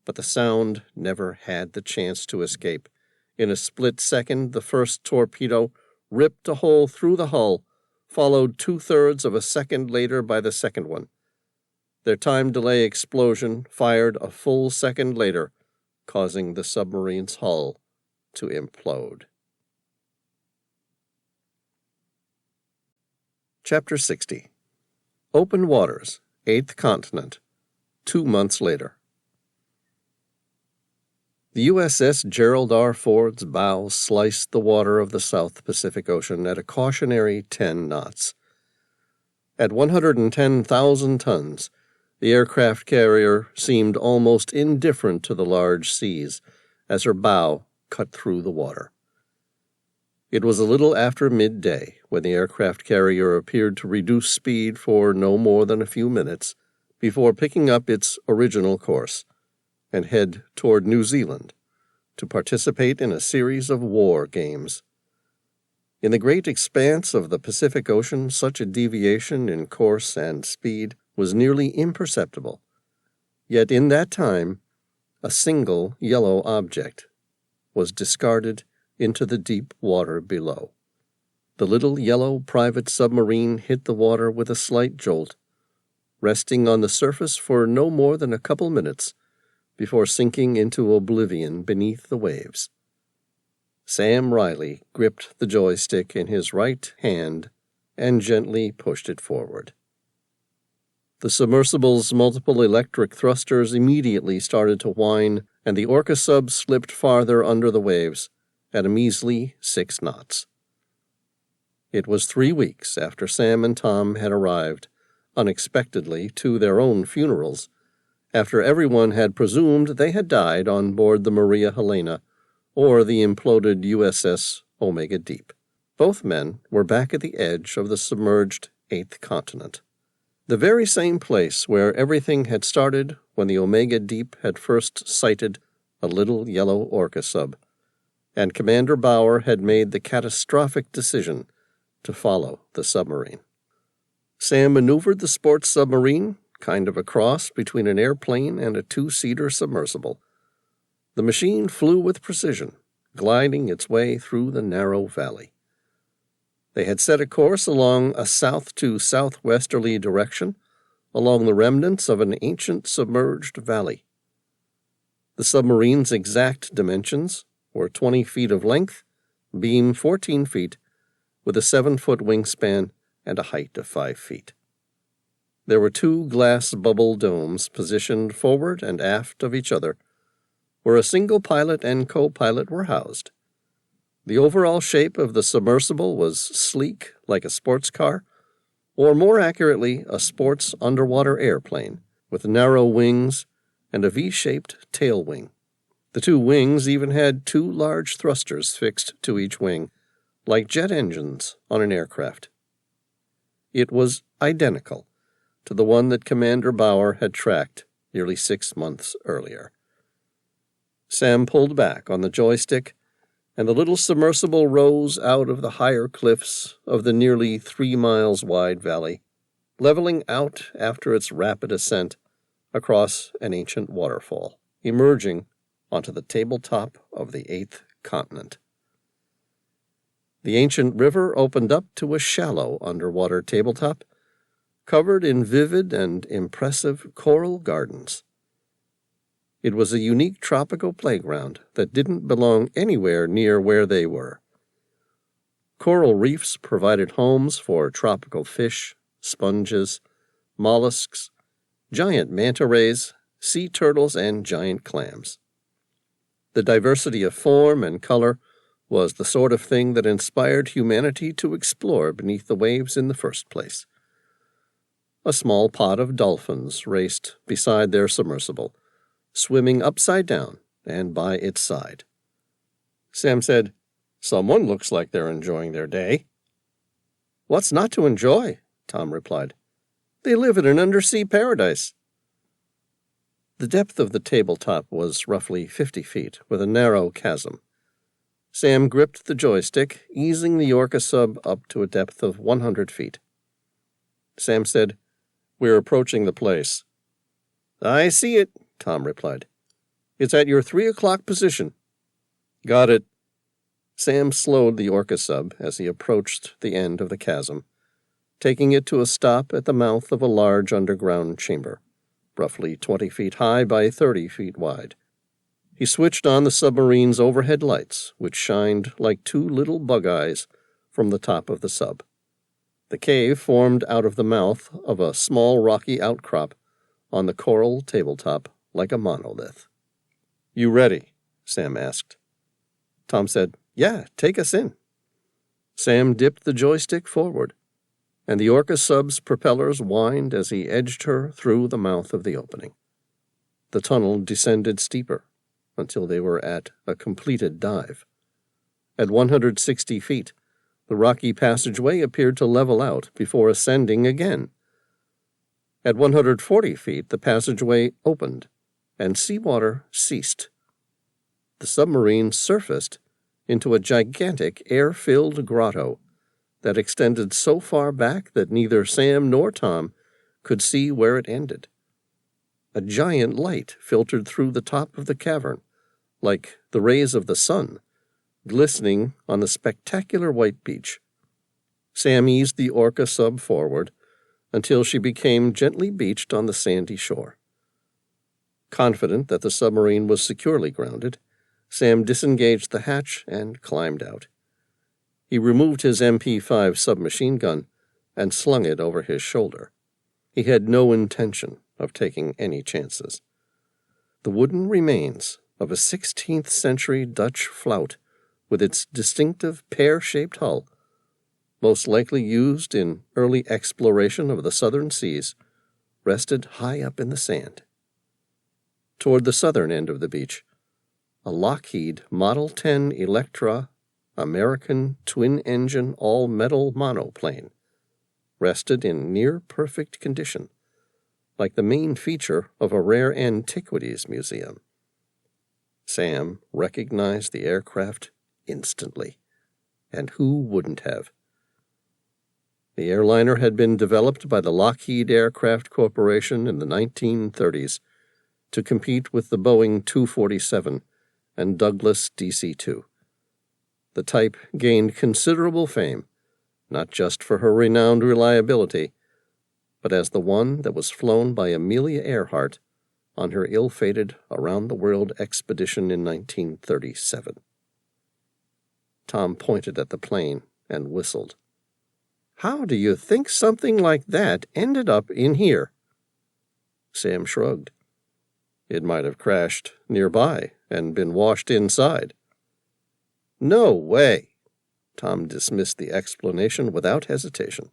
but the sound never had the chance to escape. In a split second, the first torpedo ripped a hole through the hull, followed 2/3 of a second later by the second one. Their time delay explosion fired a full second later, causing the submarine's hull to implode. Chapter 60. Open Waters, 8th Continent, 2 months later. The USS Gerald R. Ford's bow sliced the water of the South Pacific Ocean at a cautionary 10 knots. At 110,000 tons, the aircraft carrier seemed almost indifferent to the large seas as her bow cut through the water. It was a little after midday when the aircraft carrier appeared to reduce speed for no more than a few minutes before picking up its original course and head toward New Zealand to participate in a series of war games. In the great expanse of the Pacific Ocean, such a deviation in course and speed was nearly imperceptible. Yet in that time, a single yellow object was discarded into the deep water below. The little yellow private submarine hit the water with a slight jolt, resting on the surface for no more than a couple minutes before sinking into oblivion beneath the waves. Sam Reilly gripped the joystick in his right hand and gently pushed it forward. The submersible's multiple electric thrusters immediately started to whine, and the Orca sub slipped farther under the waves at a measly 6 knots. It was 3 weeks after Sam and Tom had arrived, unexpectedly, to their own funerals, after everyone had presumed they had died on board the Maria Helena or the imploded USS Omega Deep. Both men were back at the edge of the submerged 8th continent, the very same place where everything had started when the Omega Deep had first sighted a little yellow Orca sub, and Commander Bauer had made the catastrophic decision to follow the submarine. Sam maneuvered the sports submarine, kind of a cross between an airplane and a 2-seater submersible. The machine flew with precision, gliding its way through the narrow valley. They had set a course along a south to southwesterly direction, along the remnants of an ancient submerged valley. The submarine's exact dimensions were 20 feet of length, beam 14 feet, with a 7-foot wingspan and a height of 5 feet. There were 2 glass bubble domes positioned forward and aft of each other, where a single pilot and co-pilot were housed. The overall shape of the submersible was sleek like a sports car, or more accurately, a sports underwater airplane, with narrow wings and a V-shaped tail wing. The 2 wings even had 2 large thrusters fixed to each wing, like jet engines on an aircraft. It was identical to the one that Commander Bauer had tracked nearly 6 months earlier. Sam pulled back on the joystick, and the little submersible rose out of the higher cliffs of the nearly 3 miles wide valley, leveling out after its rapid ascent across an ancient waterfall, emerging onto the tabletop of the 8th continent. The ancient river opened up to a shallow underwater tabletop, covered in vivid and impressive coral gardens. It was a unique tropical playground that didn't belong anywhere near where they were. Coral reefs provided homes for tropical fish, sponges, mollusks, giant manta rays, sea turtles, and giant clams. The diversity of form and color was the sort of thing that inspired humanity to explore beneath the waves in the first place. A small pod of dolphins raced beside their submersible, swimming upside down and by its side. Sam said, "Someone looks like they're enjoying their day." "What's not to enjoy?" Tom replied. "They live in an undersea paradise." The depth of the tabletop was roughly 50 feet, with a narrow chasm. Sam gripped the joystick, easing the Orca sub up to a depth of 100 feet. Sam said, "We're approaching the place." "I see it," Tom replied. "It's at your 3 o'clock position." "Got it." Sam slowed the Orca sub as he approached the end of the chasm, taking it to a stop at the mouth of a large underground chamber, roughly 20 feet high by 30 feet wide. He switched on the submarine's overhead lights, which shined like 2 little bug eyes from the top of the sub. The cave formed out of the mouth of a small rocky outcrop on the coral tabletop like a monolith. "You ready?" Sam asked. Tom said, "Yeah, take us in." Sam dipped the joystick forward, and the Orca sub's propellers whined as he edged her through the mouth of the opening. The tunnel descended steeper until they were at a completed dive. At 160 feet, the rocky passageway appeared to level out before ascending again. At 140 feet, the passageway opened, and seawater ceased. The submarine surfaced into a gigantic air-filled grotto that extended so far back that neither Sam nor Tom could see where it ended. A giant light filtered through the top of the cavern, like the rays of the sun, glistening on the spectacular white beach. Sam eased the Orca sub forward until she became gently beached on the sandy shore. Confident that the submarine was securely grounded, Sam disengaged the hatch and climbed out. He removed his MP5 submachine gun and slung it over his shoulder. He had no intention of taking any chances. The wooden remains of a 16th century Dutch flout with its distinctive pear-shaped hull, most likely used in early exploration of the southern seas, rested high up in the sand. Toward the southern end of the beach, a Lockheed Model 10 Electra American twin-engine all-metal monoplane rested in near-perfect condition, like the main feature of a rare antiquities museum. Sam recognized the aircraft instantly, and who wouldn't have? The airliner had been developed by the Lockheed Aircraft Corporation in the 1930s to compete with the Boeing 247 and Douglas DC-2. The type gained considerable fame, not just for her renowned reliability, but as the one that was flown by Amelia Earhart on her ill-fated around-the-world expedition in 1937. Tom pointed at the plane and whistled. "How do you think something like that ended up in here?" Sam shrugged. "It might have crashed nearby and been washed inside." "No way!" Tom dismissed the explanation without hesitation.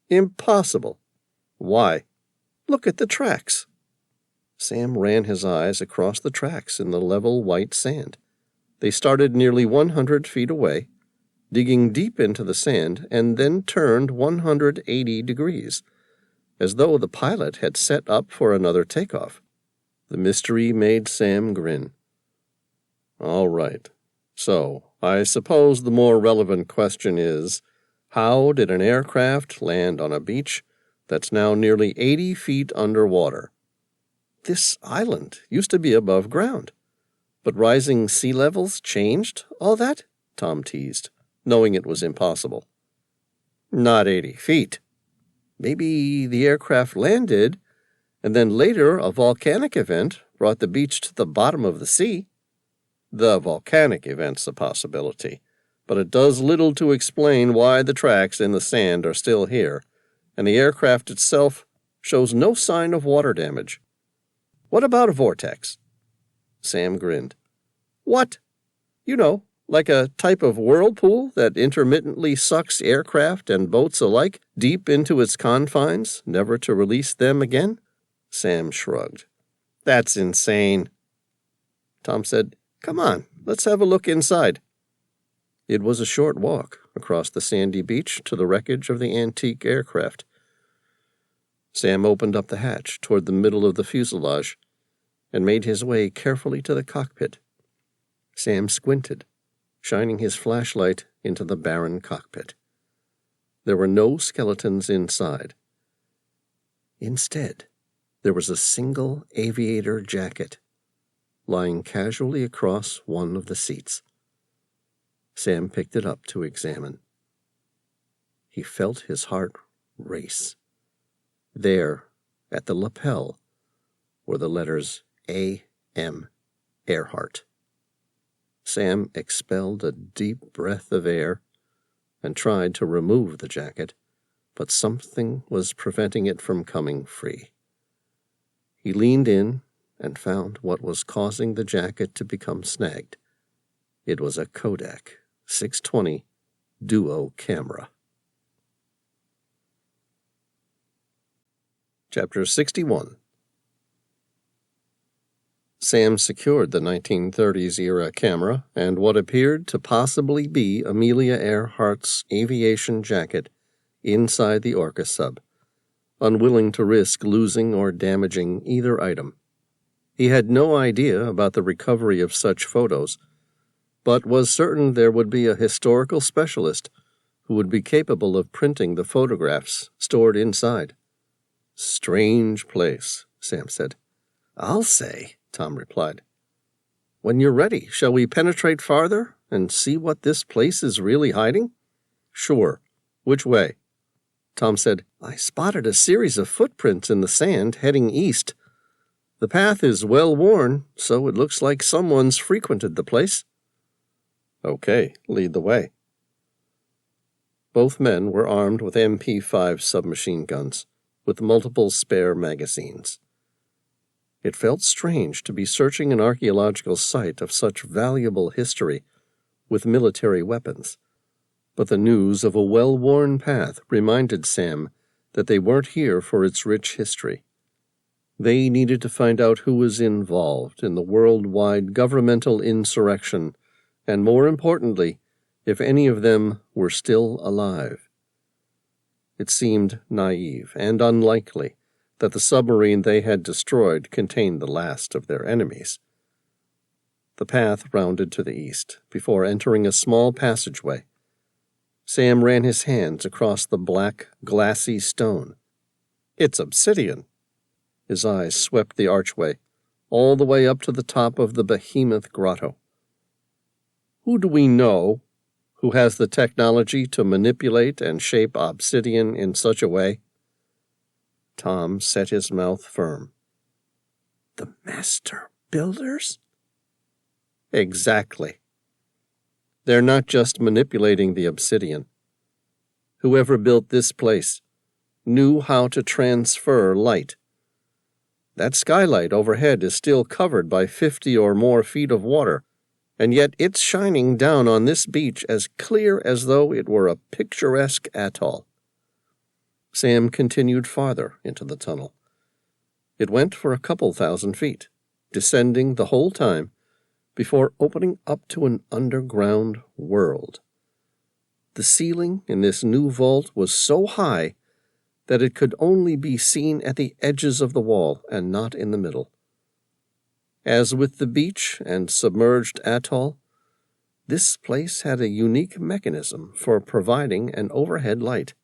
"Impossible." "Why?" "Look at the tracks." Sam ran his eyes across the tracks in the level white sand. They started nearly 100 feet away, digging deep into the sand, and then turned 180 degrees, as though the pilot had set up for another takeoff. The mystery made Sam grin. "All right. So, I suppose the more relevant question is, how did an aircraft land on a beach that's now nearly 80 feet underwater? This island used to be above ground, but rising sea levels changed all that?" Tom teased, knowing it was impossible. "Not 80 feet. Maybe the aircraft landed, and then later a volcanic event brought the beach to the bottom of the sea." "The volcanic event's a possibility, but it does little to explain why the tracks in the sand are still here, and the aircraft itself shows no sign of water damage. What about a vortex?" Sam grinned. "What?" "You know, like a type of whirlpool that intermittently sucks aircraft and boats alike deep into its confines, never to release them again?" Sam shrugged. "That's insane." Tom said, "Come on, let's have a look inside." It was a short walk across the sandy beach to the wreckage of the antique aircraft. Sam opened up the hatch toward the middle of the fuselage and made his way carefully to the cockpit. Sam squinted, shining his flashlight into the barren cockpit. There were no skeletons inside. Instead, there was a single aviator jacket lying casually across one of the seats. Sam picked it up to examine. He felt his heart race. There, at the lapel, were the letters A.M. Earhart. Sam expelled a deep breath of air and tried to remove the jacket, but something was preventing it from coming free. He leaned in and found what was causing the jacket to become snagged. It was a Kodak 620 Duo camera. Chapter 61. Sam secured the 1930s-era camera and what appeared to possibly be Amelia Earhart's aviation jacket inside the Orca sub, unwilling to risk losing or damaging either item. He had no idea about the recovery of such photos, but was certain there would be a historical specialist who would be capable of printing the photographs stored inside. "Strange place," Sam said. "I'll say," Tom replied. "When you're ready, shall we penetrate farther and see what this place is really hiding?" "Sure. Which way?" Tom said, "I spotted a series of footprints in the sand heading east. The path is well worn, so it looks like someone's frequented the place." "Okay, lead the way." Both men were armed with MP5 submachine guns, with multiple spare magazines. It felt strange to be searching an archaeological site of such valuable history with military weapons, but the news of a well-worn path reminded Sam that they weren't here for its rich history. They needed to find out who was involved in the worldwide governmental insurrection, and more importantly, if any of them were still alive. It seemed naive and unlikely that the submarine they had destroyed contained the last of their enemies. The path rounded to the east before entering a small passageway. Sam ran his hands across the black, glassy stone. "It's obsidian." His eyes swept the archway, all the way up to the top of the behemoth grotto. "Who do we know who has the technology to manipulate and shape obsidian in such a way?" Tom set his mouth firm. The master builders? Exactly. They're not just manipulating the obsidian. Whoever built this place knew how to transfer light. That skylight overhead is still covered by 50 or more feet of water, and yet it's shining down on this beach as clear as though it were a picturesque atoll. Sam continued farther into the tunnel. It went for a couple thousand feet, descending the whole time, before opening up to an underground world. The ceiling in this new vault was so high that it could only be seen at the edges of the wall and not in the middle. As with the beach and submerged atoll, this place had a unique mechanism for providing an overhead light.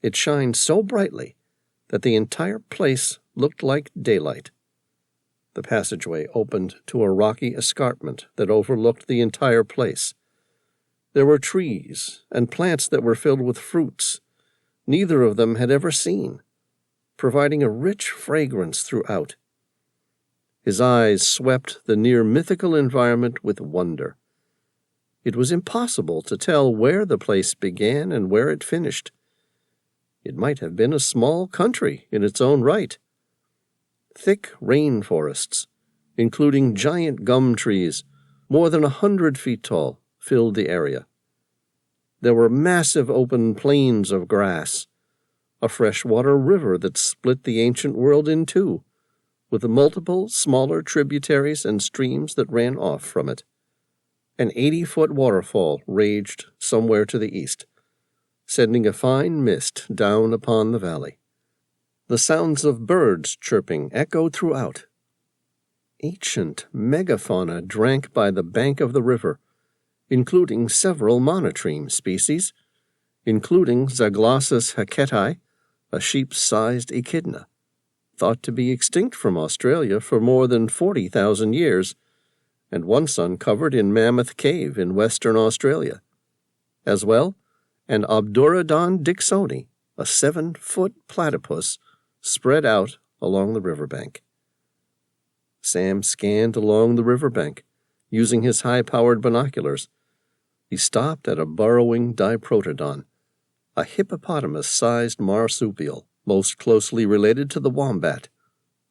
It shined so brightly that the entire place looked like daylight. The passageway opened to a rocky escarpment that overlooked the entire place. There were trees and plants that were filled with fruits neither of them had ever seen, providing a rich fragrance throughout. His eyes swept the near-mythical environment with wonder. It was impossible to tell where the place began and where it finished. It might have been a small country in its own right. Thick rainforests, including giant gum trees, more than 100 feet tall, filled the area. There were massive open plains of grass, a freshwater river that split the ancient world in two, with multiple smaller tributaries and streams that ran off from it. An 80-foot waterfall raged somewhere to the east, sending a fine mist down upon the valley. The sounds of birds chirping echoed throughout. Ancient megafauna drank by the bank of the river, including several monotreme species, including Zaglossus hacketi, a sheep-sized echidna, thought to be extinct from Australia for more than 40,000 years, and once uncovered in Mammoth Cave in Western Australia. As well, an Obdurodon dicksoni, a 7-foot platypus, spread out along the riverbank. Sam scanned along the riverbank, using his high-powered binoculars. He stopped at a burrowing diprotodon, a hippopotamus-sized marsupial, most closely related to the wombat,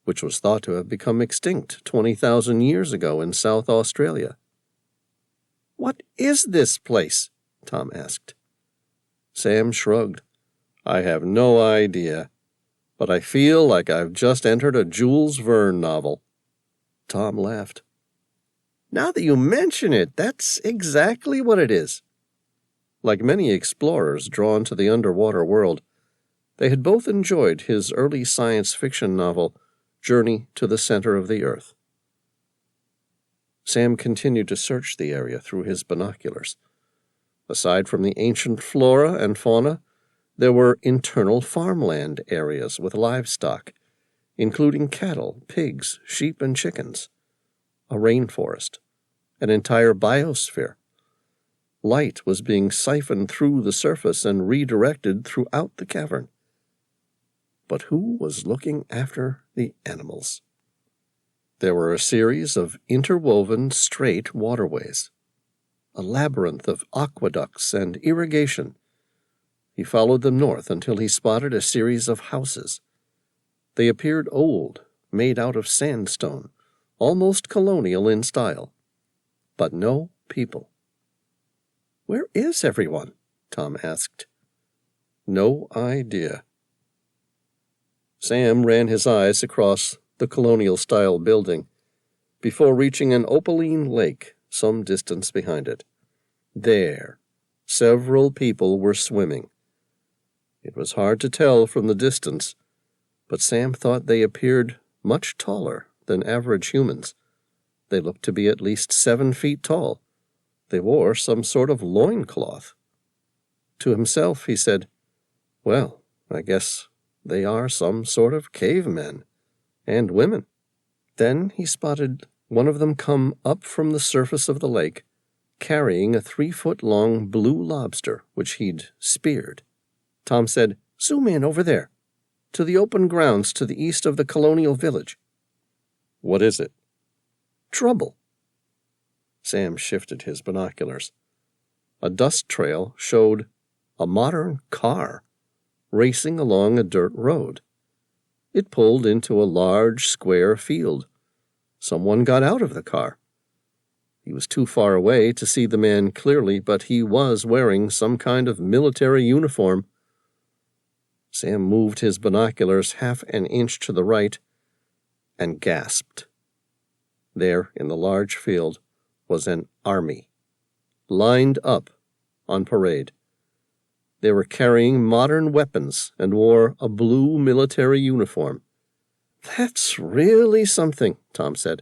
which was thought to have become extinct 20,000 years ago in South Australia. "What is this place?" Tom asked. Sam shrugged. "I have no idea, but I feel like I've just entered a Jules Verne novel." Tom laughed. "Now that you mention it, that's exactly what it is." Like many explorers drawn to the underwater world, they had both enjoyed his early science fiction novel, Journey to the Center of the Earth. Sam continued to search the area through his binoculars. Aside from the ancient flora and fauna, there were internal farmland areas with livestock, including cattle, pigs, sheep, and chickens, a rainforest, an entire biosphere. Light was being siphoned through the surface and redirected throughout the cavern. But who was looking after the animals? There were a series of interwoven straight waterways, a labyrinth of aqueducts and irrigation. He followed them north until he spotted a series of houses. They appeared old, made out of sandstone, almost colonial in style, but no people. "Where is everyone?" Tom asked. "No idea." Sam ran his eyes across the colonial-style building before reaching an opaline lake some distance behind it. There, several people were swimming. It was hard to tell from the distance, but Sam thought they appeared much taller than average humans. They looked to be at least 7 feet tall. They wore some sort of loincloth. To himself, he said, "Well, I guess they are some sort of cavemen and women." Then he spotted one of them come up from the surface of the lake, carrying a 3-foot-long blue lobster, which he'd speared. Tom said, "Zoom in over there, to the open grounds to the east of the colonial village." What is it? Trouble. Sam shifted his binoculars. A dust trail showed a modern car racing along a dirt road. It pulled into a large square field. Someone got out of the car. He was too far away to see the man clearly, but he was wearing some kind of military uniform. Sam moved his binoculars half an inch to the right and gasped. There, in the large field, was an army, lined up on parade. They were carrying modern weapons and wore a blue military uniform. "That's really something," Tom said.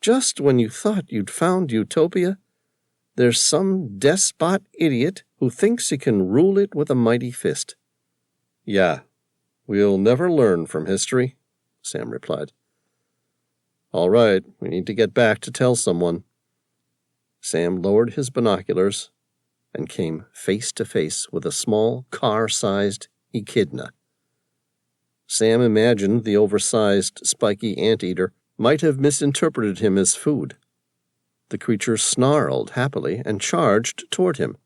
"Just when you thought you'd found utopia, there's some despot idiot who thinks he can rule it with a mighty fist." "Yeah, we'll never learn from history," Sam replied. "All right, we need to get back to tell someone." Sam lowered his binoculars and came face to face with a small, car-sized echidna. Sam imagined the oversized, spiky anteater might have misinterpreted him as food. The creature snarled happily and charged toward him.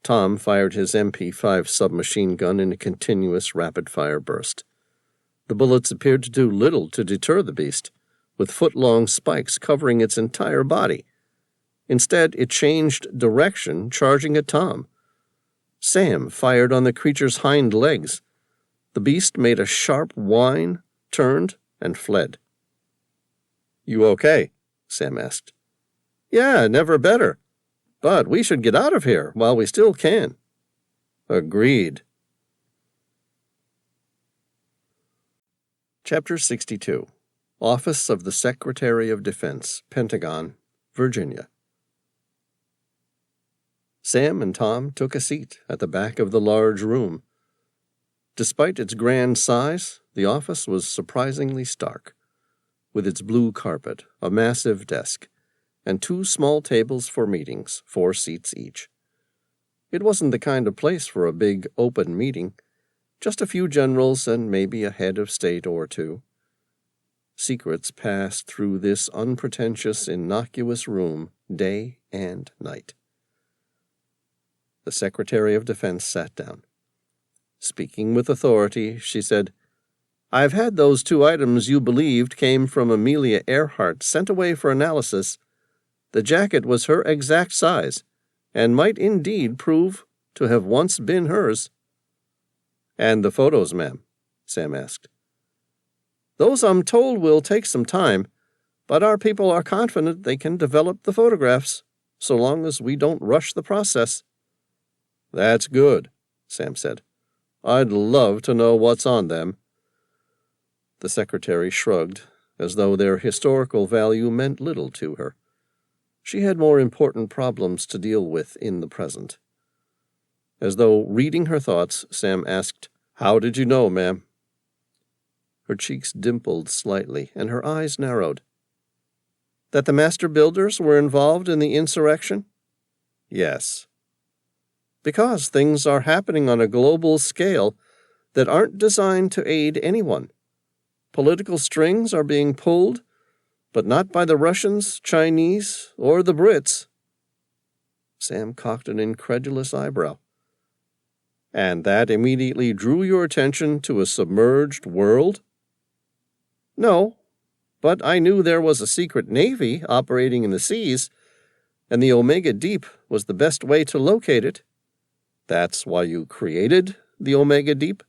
Tom fired his MP5 submachine gun in a continuous rapid-fire burst. The bullets appeared to do little to deter the beast, with foot-long spikes covering its entire body. Instead, it changed direction, charging at Tom. Sam fired on the creature's hind legs. The beast made a sharp whine, turned, and fled. "You okay?" Sam asked. "Yeah, never better. But we should get out of here while we still can." "Agreed." Chapter 62. Office of the Secretary of Defense, Pentagon, Virginia. Sam and Tom took a seat at the back of the large room. Despite its grand size, the office was surprisingly stark, with its blue carpet, a massive desk, and 2 small tables for meetings, 4 seats each. It wasn't the kind of place for a big, open meeting, just a few generals and maybe a head of state or 2. Secrets passed through this unpretentious, innocuous room day and night. The Secretary of Defense sat down. Speaking with authority, she said, "I've had those 2 items you believed came from Amelia Earhart sent away for analysis. The jacket was her exact size, and might indeed prove to have once been hers." "And the photos, ma'am?" Sam asked. "Those, I'm told, will take some time, but our people are confident they can develop the photographs, so long as we don't rush the process." "That's good," Sam said. "I'd love to know what's on them." The secretary shrugged, as though their historical value meant little to her. She had more important problems to deal with in the present. As though reading her thoughts, Sam asked, "How did you know, ma'am?" Her cheeks dimpled slightly, and her eyes narrowed. "That the master builders were involved in the insurrection?" "Yes." "Because things are happening on a global scale that aren't designed to aid anyone. Political strings are being pulled, but not by the Russians, Chinese, or the Brits." Sam cocked an incredulous eyebrow. "And that immediately drew your attention to a submerged world?" "No, but I knew there was a secret navy operating in the seas, and the Omega Deep was the best way to locate it." "That's why you created the Omega Deep?"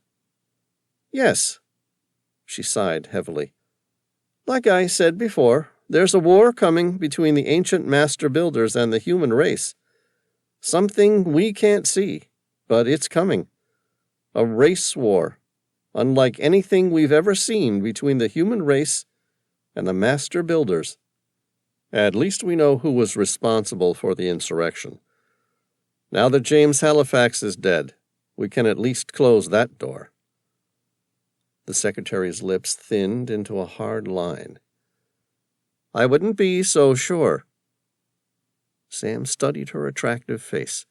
"Yes." She sighed heavily. "Like I said before, there's a war coming between the ancient master builders and the human race. Something we can't see, but it's coming. A race war, unlike anything we've ever seen between the human race and the master builders." "At least we know who was responsible for the insurrection. Now that James Halifax is dead, we can at least close that door." The secretary's lips thinned into a hard line. "I wouldn't be so sure." Sam studied her attractive face.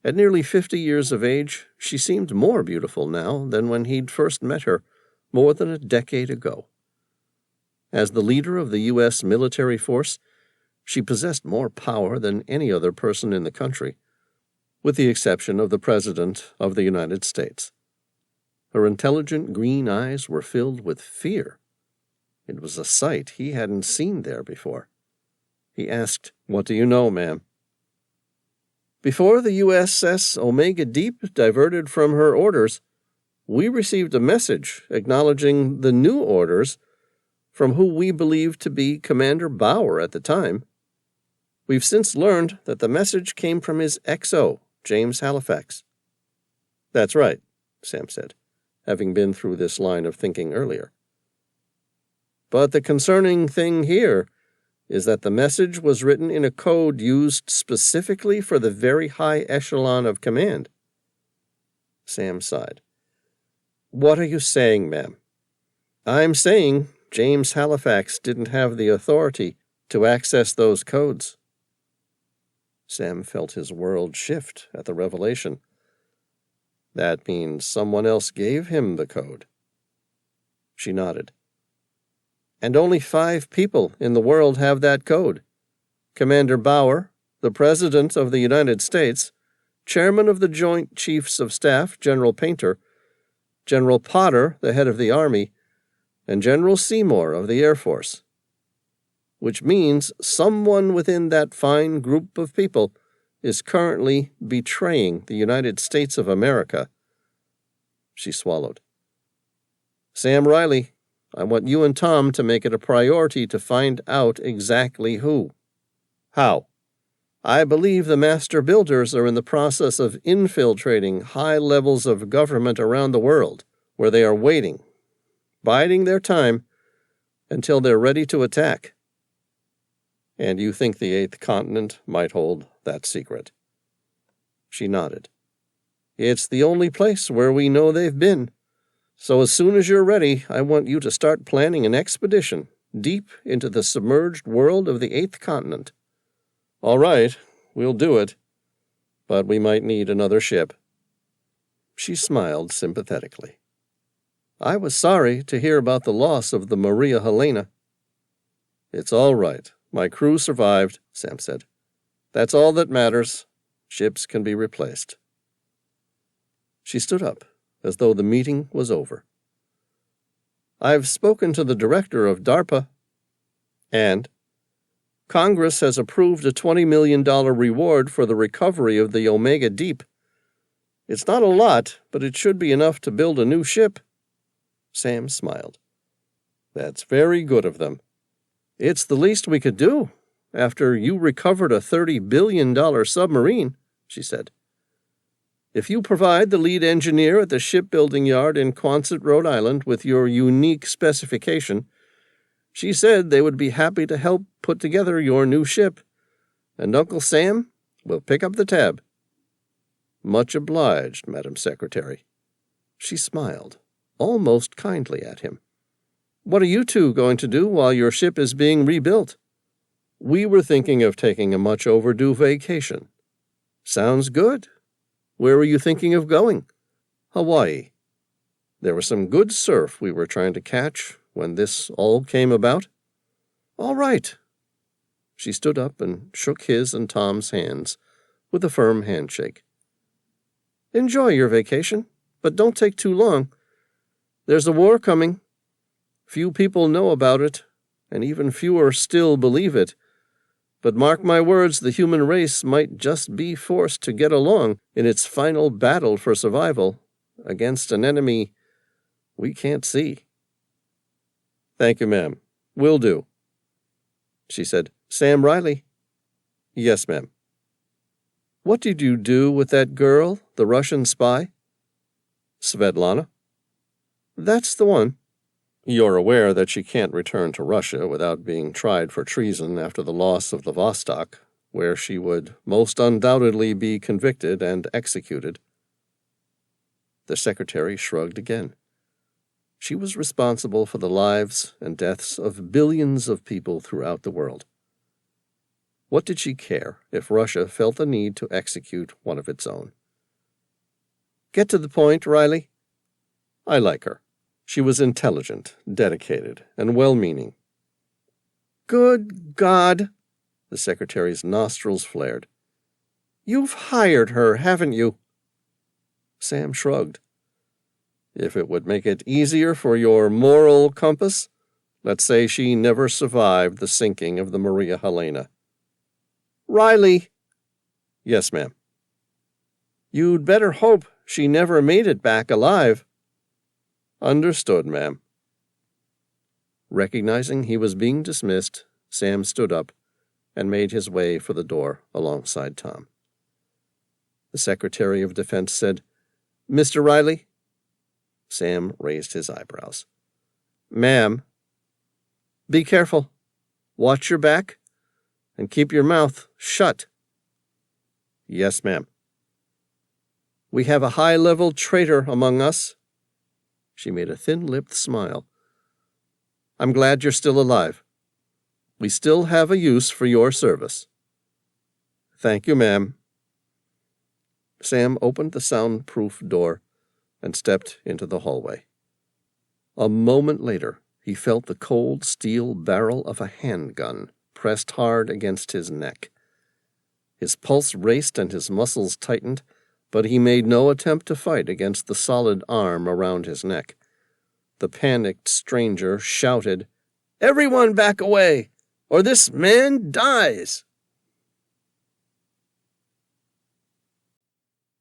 At nearly 50 years of age, she seemed more beautiful now than when he'd first met her more than a decade ago. As the leader of the U.S. military force, she possessed more power than any other person in the country, with the exception of the President of the United States. Her intelligent green eyes were filled with fear. It was a sight he hadn't seen there before. He asked, "What do you know, ma'am?" "Before the USS Omega Deep diverted from her orders, we received a message acknowledging the new orders from who we believed to be Commander Bauer at the time. We've since learned that the message came from his XO, James Halifax." "That's right," Sam said, having been through this line of thinking earlier. "But the concerning thing here is that the message was written in a code used specifically for the very high echelon of command." Sam sighed. "What are you saying, ma'am?" "I'm saying James Halifax didn't have the authority to access those codes." Sam felt his world shift at the revelation. "That means someone else gave him the code." She nodded. "And only 5 people in the world have that code: Commander Bauer, the President of the United States, Chairman of the Joint Chiefs of Staff, General Painter, General Potter, the head of the Army, and General Seymour of the Air Force. Which means someone within that fine group of people is currently betraying the United States of America." She swallowed. "Sam Reilly, I want you and Tom to make it a priority to find out exactly who." "How?" "I believe the master builders are in the process of infiltrating high levels of government around the world, where they are waiting, biding their time until they're ready to attack." "And you think the 8th continent might hold that secret?" She nodded. "It's the only place where we know they've been. So as soon as you're ready, I want you to start planning an expedition deep into the submerged world of the 8th continent." "All right, we'll do it. But we might need another ship." She smiled sympathetically. "I was sorry to hear about the loss of the Maria Helena." "It's all right. My crew survived," Sam said. "That's all that matters. Ships can be replaced." She stood up, as though the meeting was over. "I've spoken to the director of DARPA." "And?" "Congress has approved a $20 million reward for the recovery of the Omega Deep. It's not a lot, but it should be enough to build a new ship." Sam smiled. "That's very good of them." "It's the least we could do, after you recovered a $30 billion submarine," she said. "If you provide the lead engineer at the shipbuilding yard in Quonset, Rhode Island, with your unique specification, she said they would be happy to help put together your new ship, and Uncle Sam will pick up the tab." "Much obliged, Madam Secretary." She smiled, almost kindly at him. "What are you two going to do while your ship is being rebuilt?" "We were thinking of taking a much overdue vacation." "Sounds good. Where were you thinking of going?" "Hawaii. There was some good surf we were trying to catch when this all came about." "All right." She stood up and shook his and Tom's hands with a firm handshake. "Enjoy your vacation, but don't take too long. There's a war coming. Few people know about it, and even fewer still believe it. But mark my words, the human race might just be forced to get along in its final battle for survival against an enemy we can't see." "Thank you, ma'am. Will do." She said, "Sam Reilly?" "Yes, ma'am." "What did you do with that girl, the Russian spy?" "Svetlana?" "That's the one." "You're aware that she can't return to Russia without being tried for treason after the loss of the Vostok, where she would most undoubtedly be convicted and executed." The secretary shrugged again. She was responsible for the lives and deaths of billions of people throughout the world. What did she care if Russia felt the need to execute one of its own? "Get to the point, Reilly." "I like her. She was intelligent, dedicated, and well-meaning. Good God! The secretary's nostrils flared. You've hired her, haven't you? Sam shrugged. If it would make it easier for your moral compass, let's say she never survived the sinking of the Maria Helena. Reilly! Yes, ma'am. You'd better hope she never made it back alive. Understood, ma'am. Recognizing he was being dismissed, Sam stood up and made his way for the door alongside Tom. The Secretary of Defense said, Mr. Reilly? Sam raised his eyebrows. Ma'am. Be careful. Watch your back and keep your mouth shut. Yes, ma'am. We have a high-level traitor among us. She made a thin-lipped smile. I'm glad you're still alive. We still have a use for your service. Thank you, ma'am. Sam opened the soundproof door and stepped into the hallway. A moment later, he felt the cold steel barrel of a handgun pressed hard against his neck. His pulse raced and his muscles tightened, but he made no attempt to fight against the solid arm around his neck. The panicked stranger shouted, Everyone back away, or this man dies!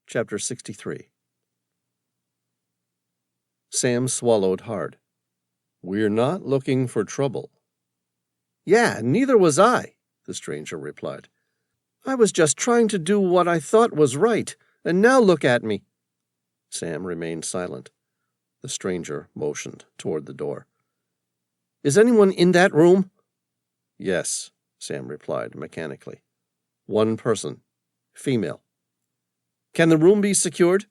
Chapter 63. Sam swallowed hard. We're not looking for trouble. Yeah, neither was I, the stranger replied. I was just trying to do what I thought was right, and now look at me. Sam remained silent. The stranger motioned toward the door. Is anyone in that room? Yes, Sam replied mechanically. One person, female. Can the room be secured?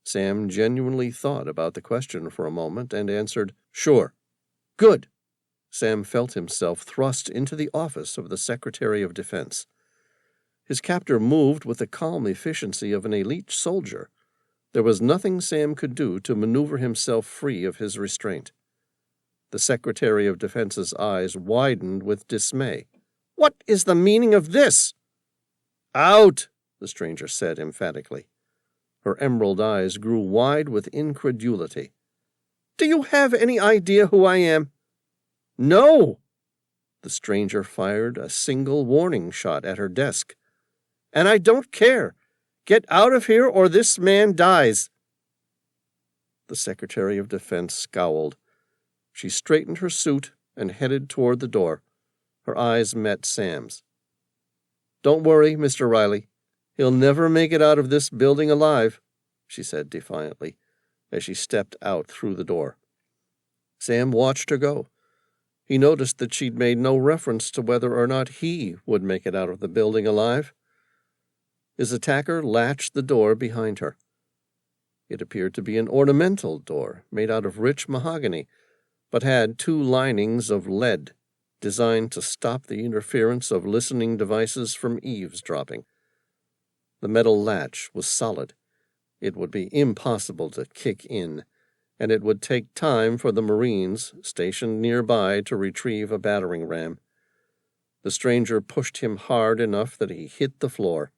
Sam genuinely thought about the question for a moment and answered, Sure. Good. Sam felt himself thrust into the office of the Secretary of Defense. His captor moved with the calm efficiency of an elite soldier. There was nothing Sam could do to maneuver himself free of his restraint. The Secretary of Defense's eyes widened with dismay. What is the meaning of this? Out, the stranger said emphatically. Her emerald eyes grew wide with incredulity. Do you have any idea who I am? No. The stranger fired a single warning shot at her desk. And I don't care. Get out of here or this man dies. The Secretary of Defense scowled. She straightened her suit and headed toward the door. Her eyes met Sam's. Don't worry, Mr. Reilly. He'll never make it out of this building alive, she said defiantly, as she stepped out through the door. Sam watched her go. He noticed that she'd made no reference to whether or not he would make it out of the building alive. His attacker latched the door behind her. It appeared to be an ornamental door made out of rich mahogany, but had two linings of lead, designed to stop the interference of listening devices from eavesdropping. The metal latch was solid. It would be impossible to kick in, and it would take time for the Marines stationed nearby to retrieve a battering ram. The stranger pushed him hard enough that he hit the floor.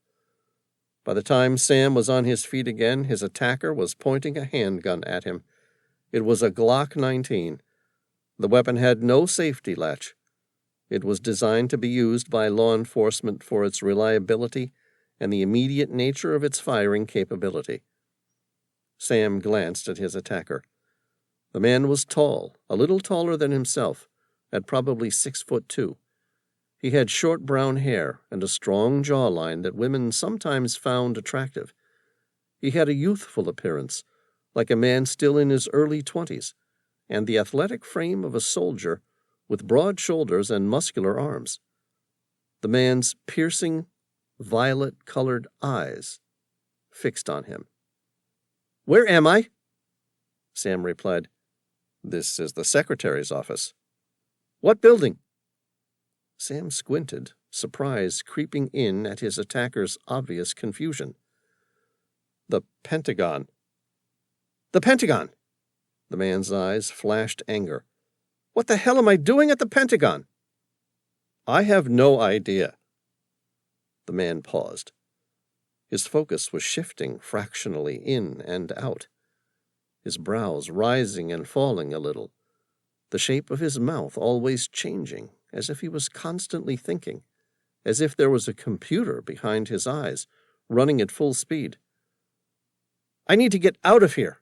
By the time Sam was on his feet again, his attacker was pointing a handgun at him. It was a Glock 19. The weapon had no safety latch. It was designed to be used by law enforcement for its reliability and the immediate nature of its firing capability. Sam glanced at his attacker. The man was tall, a little taller than himself, at probably 6'2". He had short brown hair and a strong jawline that women sometimes found attractive. He had a youthful appearance, like a man still in his early 20s, and the athletic frame of a soldier with broad shoulders and muscular arms. The man's piercing, violet-colored eyes fixed on him. Where am I? Sam replied, This is the Secretary's office. What building? Sam squinted, surprise creeping in at his attacker's obvious confusion. The Pentagon. The Pentagon! The man's eyes flashed anger. What the hell am I doing at the Pentagon? I have no idea. The man paused. His focus was shifting fractionally in and out, his brows rising and falling a little, the shape of his mouth always changing, as if he was constantly thinking, as if there was a computer behind his eyes, running at full speed. I need to get out of here.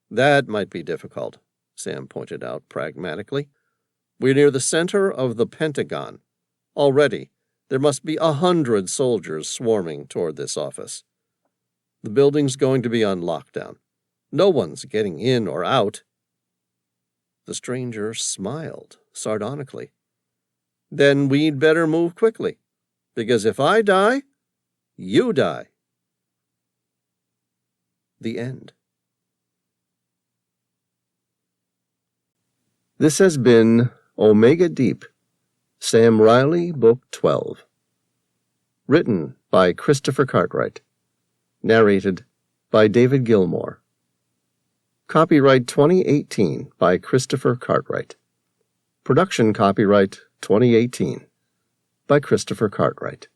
That might be difficult, Sam pointed out pragmatically. We're near the center of the Pentagon. Already, there must be 100 soldiers swarming toward this office. The building's going to be on lockdown. No one's getting in or out. The stranger smiled sardonically. Then we'd better move quickly, because if I die, you die. The end. This has been Omega Deep, Sam Reilly, Book 12. Written by Christopher Cartwright. Narrated by David Gilmore. Copyright 2018 by Christopher Cartwright. Production copyright 2018 by Christopher Cartwright.